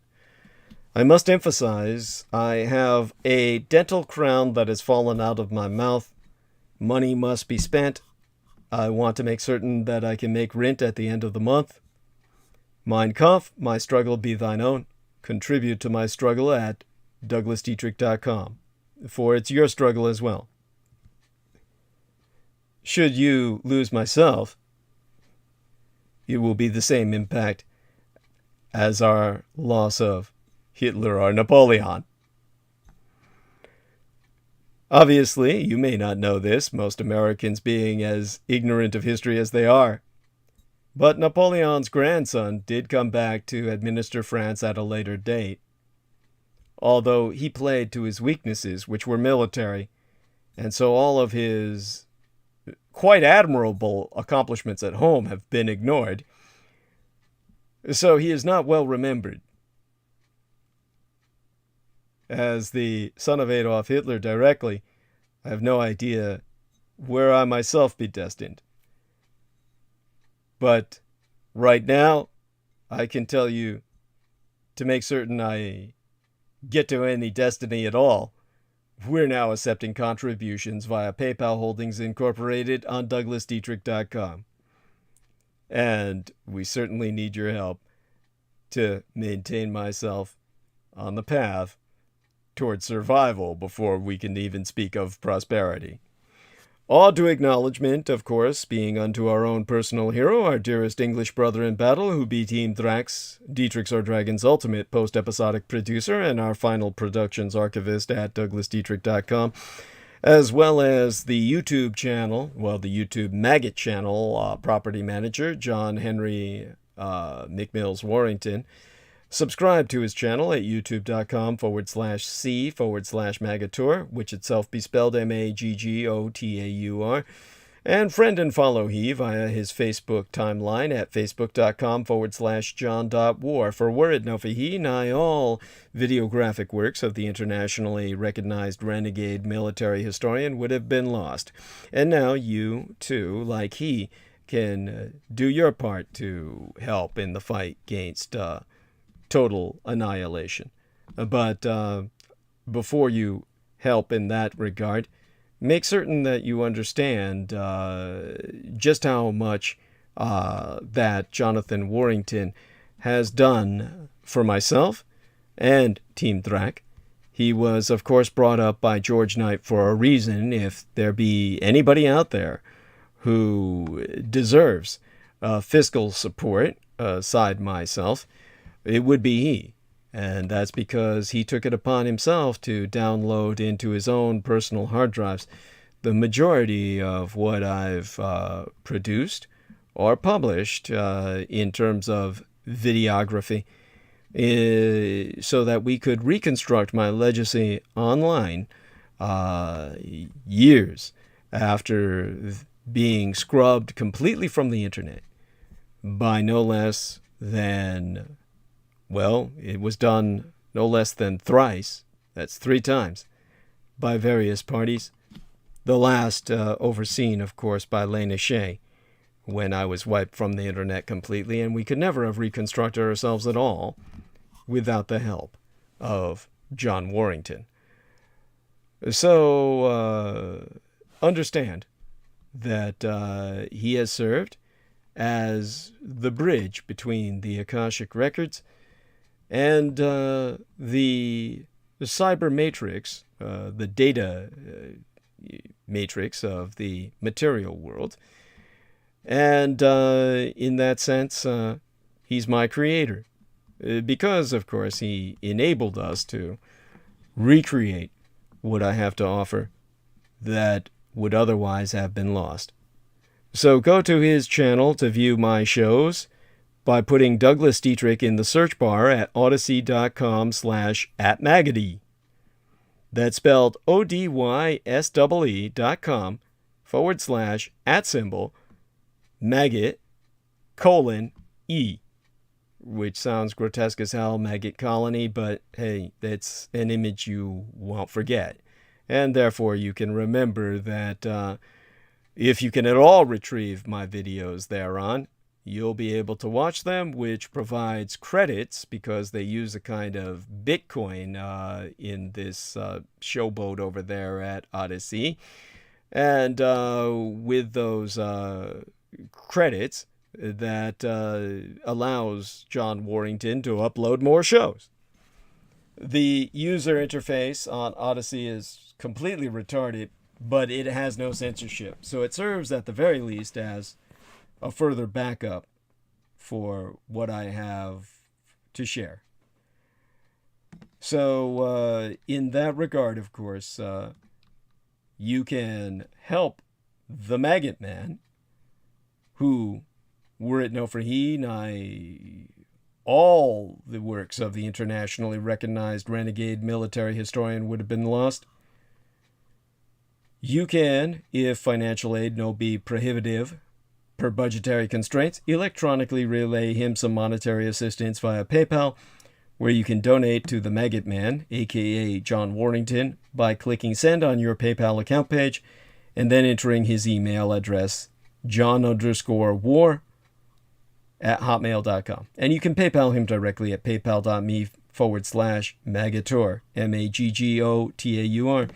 S1: I must emphasize, I have a dental crown that has fallen out of my mouth. Money must be spent. I want to make certain that I can make rent at the end of the month. Mein Kampf, my struggle be thine own. Contribute to my struggle at douglasdietrich.com, for it's your struggle as well. Should you lose myself, it will be the same impact as our loss of Hitler or Napoleon. Obviously, you may not know this, most Americans being as ignorant of history as they are. But Napoleon's grandson did come back to administer France at a later date, although he played to his weaknesses, which were military, and so all of his quite admirable accomplishments at home have been ignored. So he is not well remembered. As the son of Adolf Hitler directly, I have no idea where I myself be destined. But right now, I can tell you, to make certain I get to any destiny at all, we're now accepting contributions via PayPal Holdings Incorporated on douglasdietrich.com. And we certainly need your help to maintain myself on the path towards survival before we can even speak of prosperity. All due acknowledgement, of course, being unto our own personal hero, our dearest English brother in battle, who be Team Thrax, Dietrich's or Dragon's ultimate post-episodic producer, and our final productions archivist at douglasdietrich.com, as well as the YouTube channel, the YouTube maggot channel, property manager, John Henry McMills Warrington. Subscribe to his channel at youtube.com/C/Magateur, which itself be spelled Maggotaur, and friend and follow he via his Facebook timeline at facebook.com/John.War. For were it no for he, nigh all videographic works of the internationally recognized renegade military historian would have been lost. And now you, too, like he, can do your part to help in the fight against total annihilation. But before you help in that regard, make certain that you understand just how much that Jonathan Warrington has done for myself and Team Thrak. He was, of course, brought up by George Knight for a reason. If there be anybody out there who deserves fiscal support, aside myself, it would be he. And that's because he took it upon himself to download into his own personal hard drives the majority of what I've produced or published in terms of videography, so that we could reconstruct my legacy online years after being scrubbed completely from the internet by no less than, well, it was done no less than thrice, that's 3 times, by various parties, The last overseen, of course, by Lena Shea, when I was wiped from the internet completely, and we could never have reconstructed ourselves at all without the help of John Warrington. So understand that he has served as the bridge between the Akashic Records and the cyber matrix, the data matrix of the material world. And in that sense, he's my creator. Because, of course, he enabled us to recreate what I have to offer that would otherwise have been lost. So go to his channel to view my shows by putting Douglas Dietrich in the search bar at odyssey.com/@Magady. That's spelled odysee.com/@maggot:"E", which sounds grotesque as hell, maggot colony, but hey, that's an image you won't forget. And therefore you can remember that if you can at all retrieve my videos thereon, you'll be able to watch them, which provides credits because they use a kind of Bitcoin in this showboat over there at Odyssey. And with those credits, that allows John Warrington to upload more shows. The user interface on Odyssey is completely retarded, but it has no censorship. So it serves at the very least as a further backup for what I have to share. So in that regard, of course, you can help the Maggot Man, who, were it no for he, nigh all the works of the internationally recognized renegade military historian would have been lost. You can, if financial aid no be prohibitive per budgetary constraints, electronically relay him some monetary assistance via PayPal, where you can donate to the Maggot Man, aka John Warrington, by clicking send on your PayPal account page and then entering his email address, john_war@hotmail.com. And you can PayPal him directly at paypal.me/Maggotaur, MAGGOTAUR.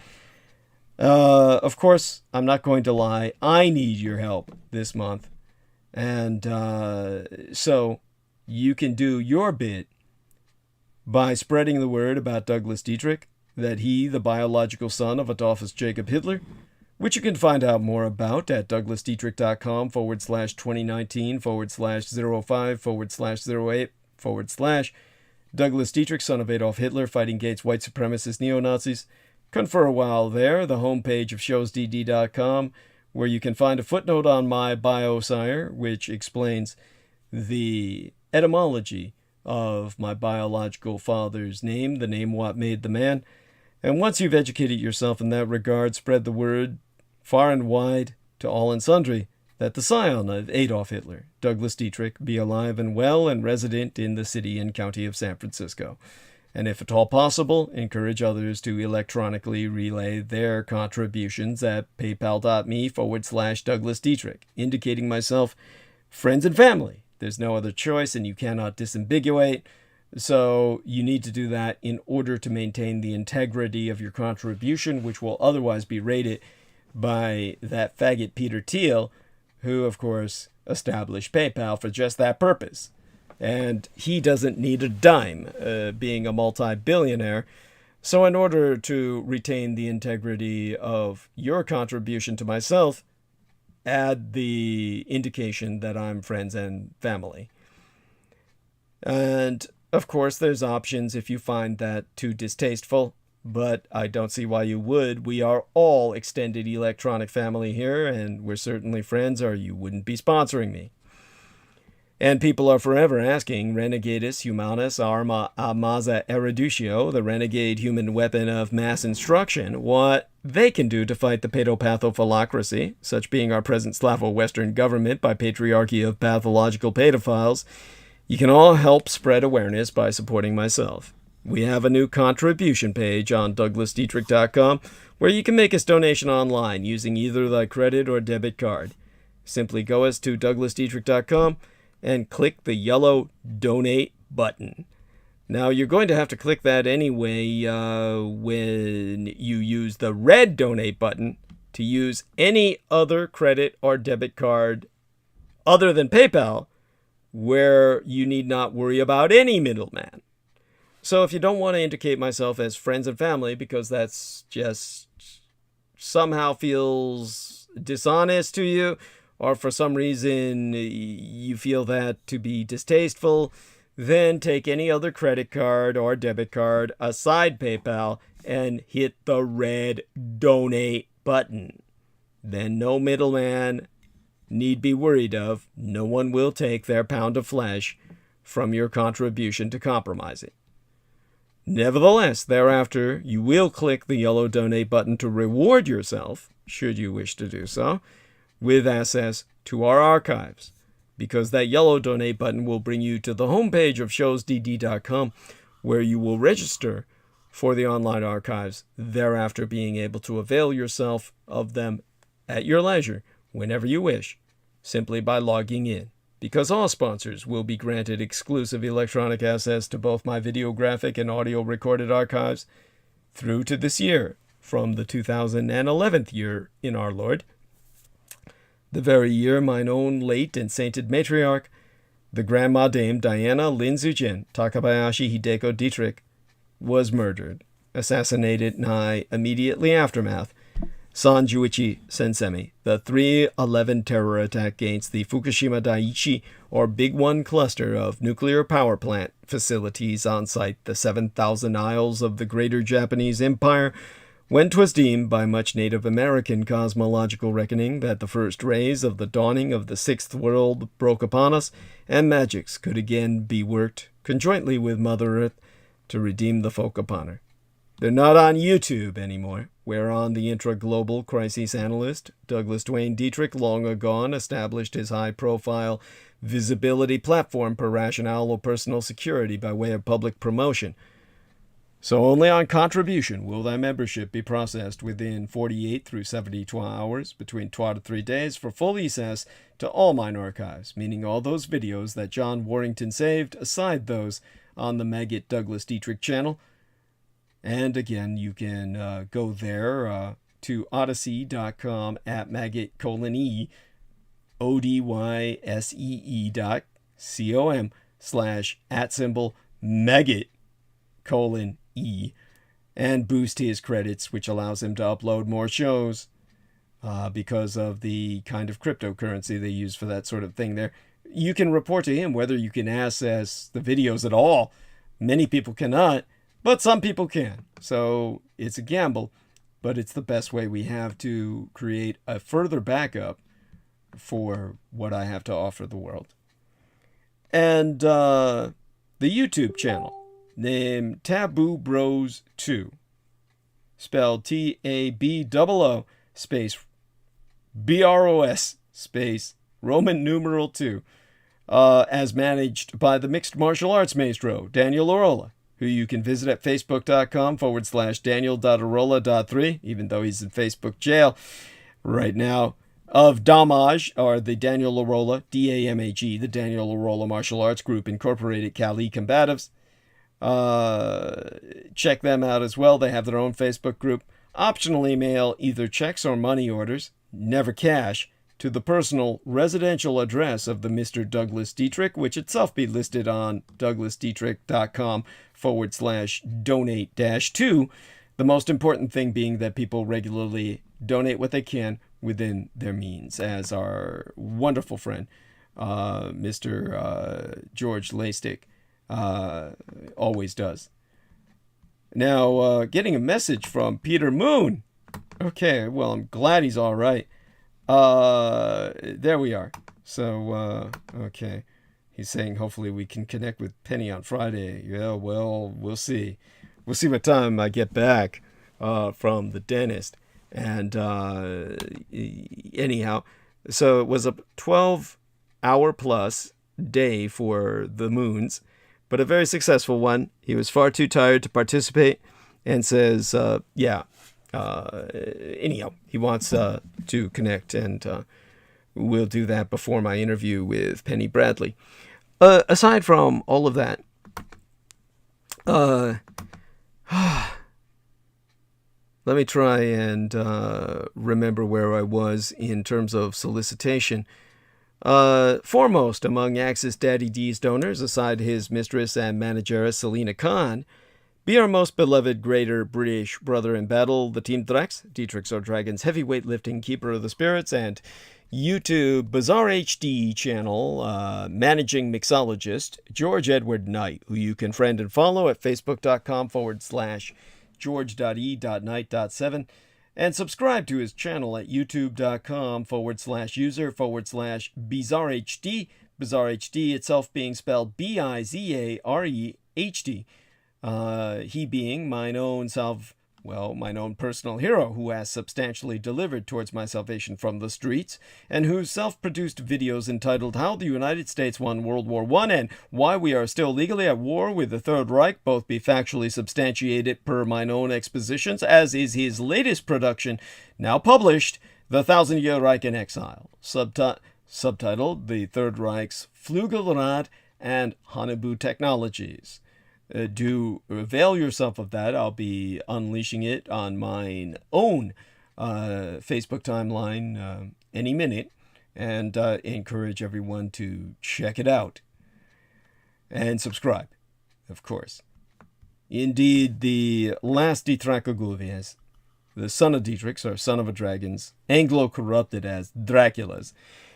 S1: Of course, I'm not going to lie. I need your help this month. And so you can do your bit by spreading the word about Douglas Dietrich, that he, the biological son of Adolphus Jacob Hitler, which you can find out more about at douglasdietrich.com/2019/05/08/ Douglas Dietrich, son of Adolf Hitler, fighting Gates' white supremacist neo-Nazis. Confer a while there, the homepage of showsdd.com, where you can find a footnote on my bio, sire, which explains the etymology of my biological father's name, the name what made the man. And once you've educated yourself in that regard, spread the word far and wide to all and sundry that the scion of Adolf Hitler, Douglas Dietrich, be alive and well and resident in the city and county of San Francisco. And if at all possible, encourage others to electronically relay their contributions at paypal.me/Douglas Dietrich, indicating myself friends and family. There's no other choice, and you cannot disambiguate. So you need to do that in order to maintain the integrity of your contribution, which will otherwise be rated by that faggot Peter Thiel, who, of course, established PayPal for just that purpose. And he doesn't need a dime, being a multi-billionaire. So in order to retain the integrity of your contribution to myself, add the indication that I'm friends and family. And of course, there's options if you find that too distasteful, but I don't see why you would. We are all extended electronic family here, and we're certainly friends, or you wouldn't be sponsoring me. And people are forever asking, Renegadus Humanus Arma Amaza Erudicio, the renegade human weapon of mass instruction, what they can do to fight the pedopathophilocracy, such being our present Slavo-Western government by patriarchy of pathological pedophiles. You can all help spread awareness by supporting myself. we have a new contribution page on DouglasDietrich.com where you can make a donation online using either the credit or debit card. Simply go us to DouglasDietrich.com and click the yellow Donate button. Now, you're going to have to click that anyway when you use the red Donate button to use any other credit or debit card other than PayPal, where you need not worry about any middleman. So if you don't want to indicate myself as friends and family because that's just somehow feels dishonest to you, or for some reason you feel that to be distasteful, then take any other credit card or debit card aside PayPal and hit the red Donate button. Then no middleman need be worried of. No one will take their pound of flesh from your contribution to compromise it. Nevertheless, thereafter, you will click the yellow Donate button to reward yourself, should you wish to do so, with access to our archives, because that yellow Donate button will bring you to the homepage of showsdd.com, where you will register for the online archives, thereafter being able to avail yourself of them at your leisure, whenever you wish, simply by logging in. Because all sponsors will be granted exclusive electronic access to both my videographic and audio recorded archives through to this year, from the 2011th year in our Lord, the very year mine own late and sainted matriarch, the Grandma Dame Diana Lin Zujin Takabayashi Hideko Dietrich, was murdered, assassinated nigh immediately aftermath, Sanjuichi Sensemi, the 3/11 terror attack against the Fukushima Daiichi, or Big One cluster of nuclear power plant facilities on site, the 7,000 isles of the Greater Japanese Empire, when 'twas deemed by much Native American cosmological reckoning that the first rays of the dawning of the Sixth World broke upon us, and magics could again be worked conjointly with Mother Earth to redeem the folk upon her. They're not on YouTube anymore, whereon the intra-global crisis analyst Douglas Dwayne Dietrich long agone established his high-profile visibility platform per rationale of personal security by way of public promotion. So only on contribution will thy membership be processed within 48 through 72 hours, between 2 to 3 days, for full access to all mine archives, meaning all those videos that John Warrington saved, aside those on the Maggot Douglas Dietrich channel. And again, you can go there to odyssey.com at maggot:/odyssee.com /maggot:/E, and boost his credits, which allows him to upload more shows because of the kind of cryptocurrency they use for that sort of thing there. You can report to him whether you can access the videos at all. Many people cannot, but some people can. So it's a gamble, but it's the best way we have to create a further backup for what I have to offer the world. And the YouTube channel, named Taboo Bros 2, spelled TABOO space BROS space Roman numeral 2, as managed by the mixed martial arts maestro Daniel Arola, who you can visit at facebook.com/Daniel.Arola.3, even though he's in Facebook jail right now, of Damage, or the Daniel Arola, DAMAG, the Daniel Arola Martial Arts Group Incorporated Cali Combatives. Check them out as well. They have their own Facebook group. Optionally mail either checks or money orders, never cash, to the personal residential address of the Mr. Douglas Dietrich, which itself be listed on douglasdietrich.com/donate-2. The most important thing being that people regularly donate what they can within their means, as our wonderful friend, Mr. George Laystick, always does. Now, getting a message from Peter Moon. Okay, well, I'm glad he's all right. There we are. So, okay. He's saying hopefully we can connect with Penny on Friday. Yeah, well, we'll see. We'll see what time I get back from the dentist. And anyhow, so it was a 12-hour plus day for the Moons. but a very successful one. He was far too tired to participate and says, anyhow, he wants to connect, and we'll do that before my interview with Penny Bradley. Aside from all of that, let me try and remember where I was in terms of solicitation. Foremost among Axis Daddy D's donors, aside his mistress and manageress Selena Khan, be our most beloved greater British brother in battle, the Team Drax, Dietrich Dragon's heavyweight lifting keeper of the spirits, and YouTube Bizarre HD channel managing mixologist George Edward Knight, who you can friend and follow at facebook.com/george.e.knight.7, and subscribe to his channel at youtube.com/user/bizarrehd, Bizarre HD itself being spelled BIZAREHD. He being mine own personal hero who has substantially delivered towards my salvation from the streets, and whose self-produced videos entitled How the United States Won World War I and Why We Are Still Legally at War with the Third Reich both be factually substantiated per mine own expositions, as is his latest production, now published, The Thousand-Year Reich in Exile, subtitled The Third Reich's Flugelrad and Hanabu Technologies. Do avail yourself of that. I'll be unleashing it on my own Facebook timeline any minute, and encourage everyone to check it out and subscribe, of course. Indeed, the last Dithrakogulvias, the son of Dietrich's, or son of a dragon's, Anglo-corrupted as Dracula's,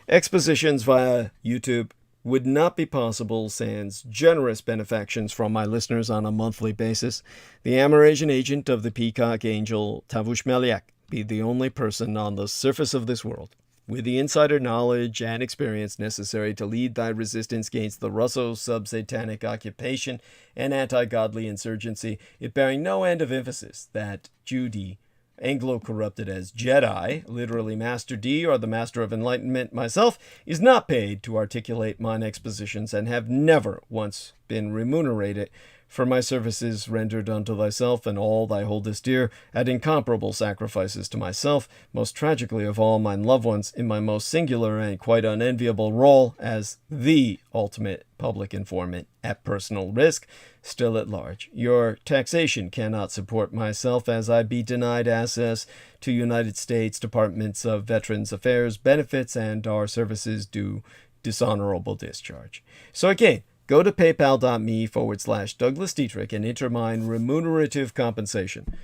S1: expositions via YouTube would not be possible sans generous benefactions from my listeners on a monthly basis. The Amerasian agent of the Peacock Angel, Tavush Meliak, be the only person on the surface of this world with the insider knowledge and experience necessary to lead thy resistance against the Russo-sub-satanic occupation and anti-godly insurgency, it bearing no end of emphasis that Judy, Anglo-corrupted as Jedi, literally Master D, or the Master of Enlightenment myself, is not paid to articulate mine expositions, and have never once been remunerated for my services rendered unto thyself and all thy holdest dear, at incomparable sacrifices to myself, most tragically of all mine loved ones, in my most singular and quite unenviable role as the ultimate public informant at personal risk, still at large. Your taxation cannot support myself, as I be denied access to United States Departments of Veterans Affairs benefits, and our services due dishonorable discharge. So again, go to paypal.me/Douglas Dietrich and enter mine remunerative compensation.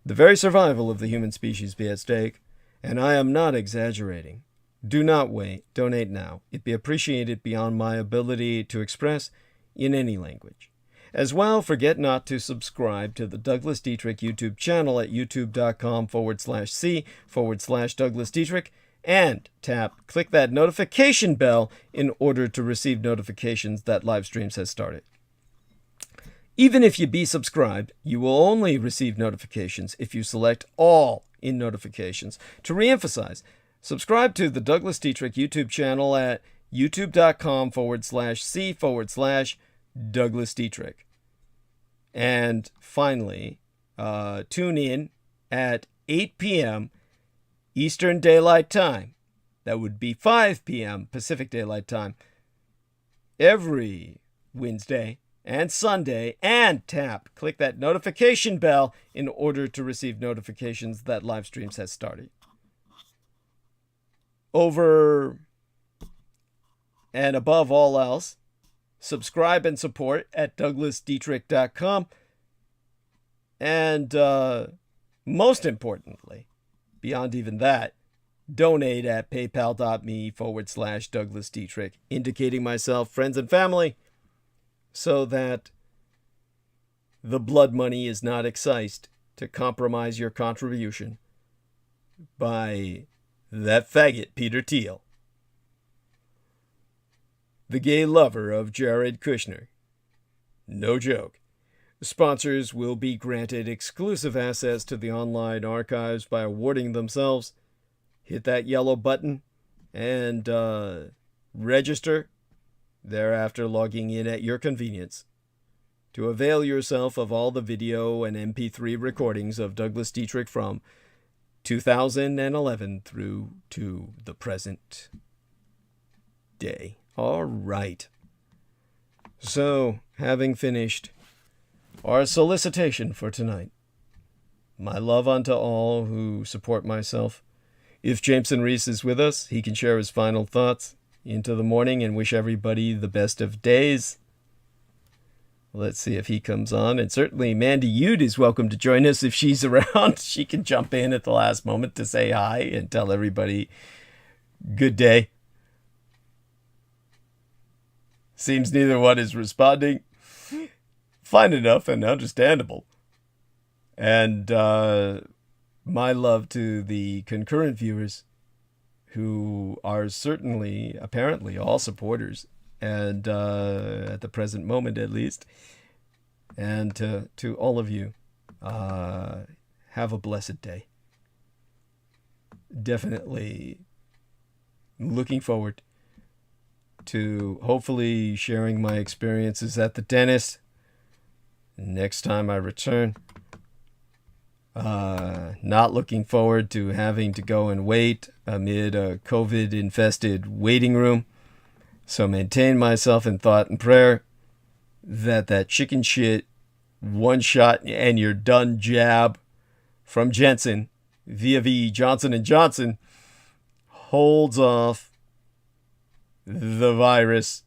S1: The very survival of the human species be at stake, and I am not exaggerating. Do not wait. Donate now. It be appreciated beyond my ability to express in any language. As well, forget not to subscribe to the Douglas Dietrich YouTube channel at youtube.com/C/Douglas Dietrich, and click that notification bell in order to receive notifications that live streams has started. Even if you be subscribed, you will only receive notifications if you select all in notifications. To reemphasize, subscribe to the Douglas Dietrich YouTube channel at youtube.com/C/Douglas Dietrich. And finally, tune in at 8 p.m. Eastern Daylight Time. That would be 5 p.m. Pacific Daylight Time every Wednesday and Sunday, and click that notification bell in order to receive notifications that live streams has started. Over and above all else, subscribe and support at douglasdietrich.com, and most importantly, beyond even that, donate at paypal.me/Douglas Dietrich, indicating myself, friends, and family, so that the blood money is not excised to compromise your contribution by that faggot Peter Thiel, the gay lover of Jared Kushner. No joke. Sponsors will be granted exclusive access to the online archives by awarding themselves. Hit that yellow button and register, thereafter logging in at your convenience. to avail yourself of all the video and MP3 recordings of Douglas Dietrich from 2011 through to the present day. All right. So, having finished our solicitation for tonight, my love unto all who support myself. If Jameson Reese is with us, he can share his final thoughts into the morning and wish everybody the best of days. Let's see if he comes on. And certainly Mandy Ude is welcome to join us if she's around. She can jump in at the last moment to say hi and tell everybody good day. Seems neither one is responding. Fine enough and understandable. And my love to the concurrent viewers who are certainly, apparently, all supporters, and at the present moment at least. And to all of you, have a blessed day. Definitely looking forward to hopefully sharing my experiences at the dentist next time I return. Not looking forward to having to go and wait amid a COVID-infested waiting room. So maintain myself in thought and prayer that chicken shit, one shot and you're done jab from Jensen via Johnson & Johnson holds off the virus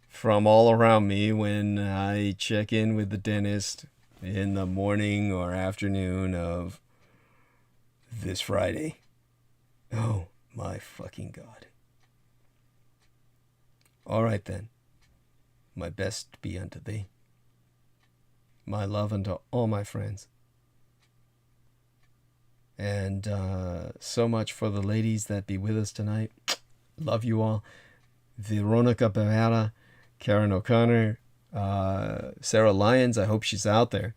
S1: from all around me when I check in with the dentist in the morning or afternoon of this Friday. Oh my fucking God. All right then. My best be unto thee. My love unto all my friends. And so much for the ladies that be with us tonight. Love you all. Veronica Bavara, Karen O'Connor, Sarah Lyons, I hope she's out there.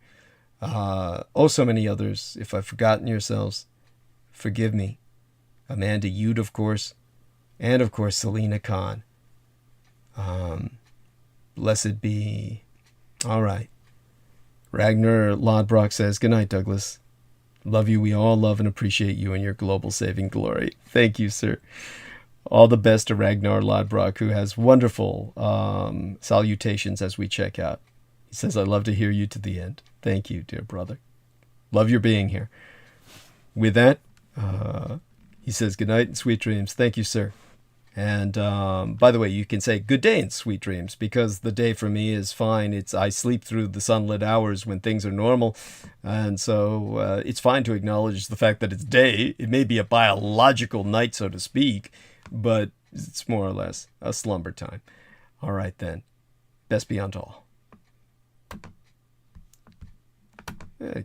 S1: So many others. If I've forgotten yourselves, forgive me. Amanda Ude, of course. And, of course, Selena Khan. Blessed be. All right. Ragnar Lodbrock says, good night, Douglas. Love you. We all love and appreciate you and your global saving glory. Thank you, sir. All the best to Ragnar Lodbrock, who has wonderful salutations as we check out. He says, I love to hear you to the end. Thank you, dear brother. Love your being here. With that, he says, good night and sweet dreams. Thank you, sir. And by the way, you can say good day and sweet dreams, because the day for me is fine. I sleep through the sunlit hours when things are normal. And so it's fine to acknowledge the fact that it's day. It may be a biological night, so to speak, but it's more or less a slumber time. All right, then. Best be unto all. Okay.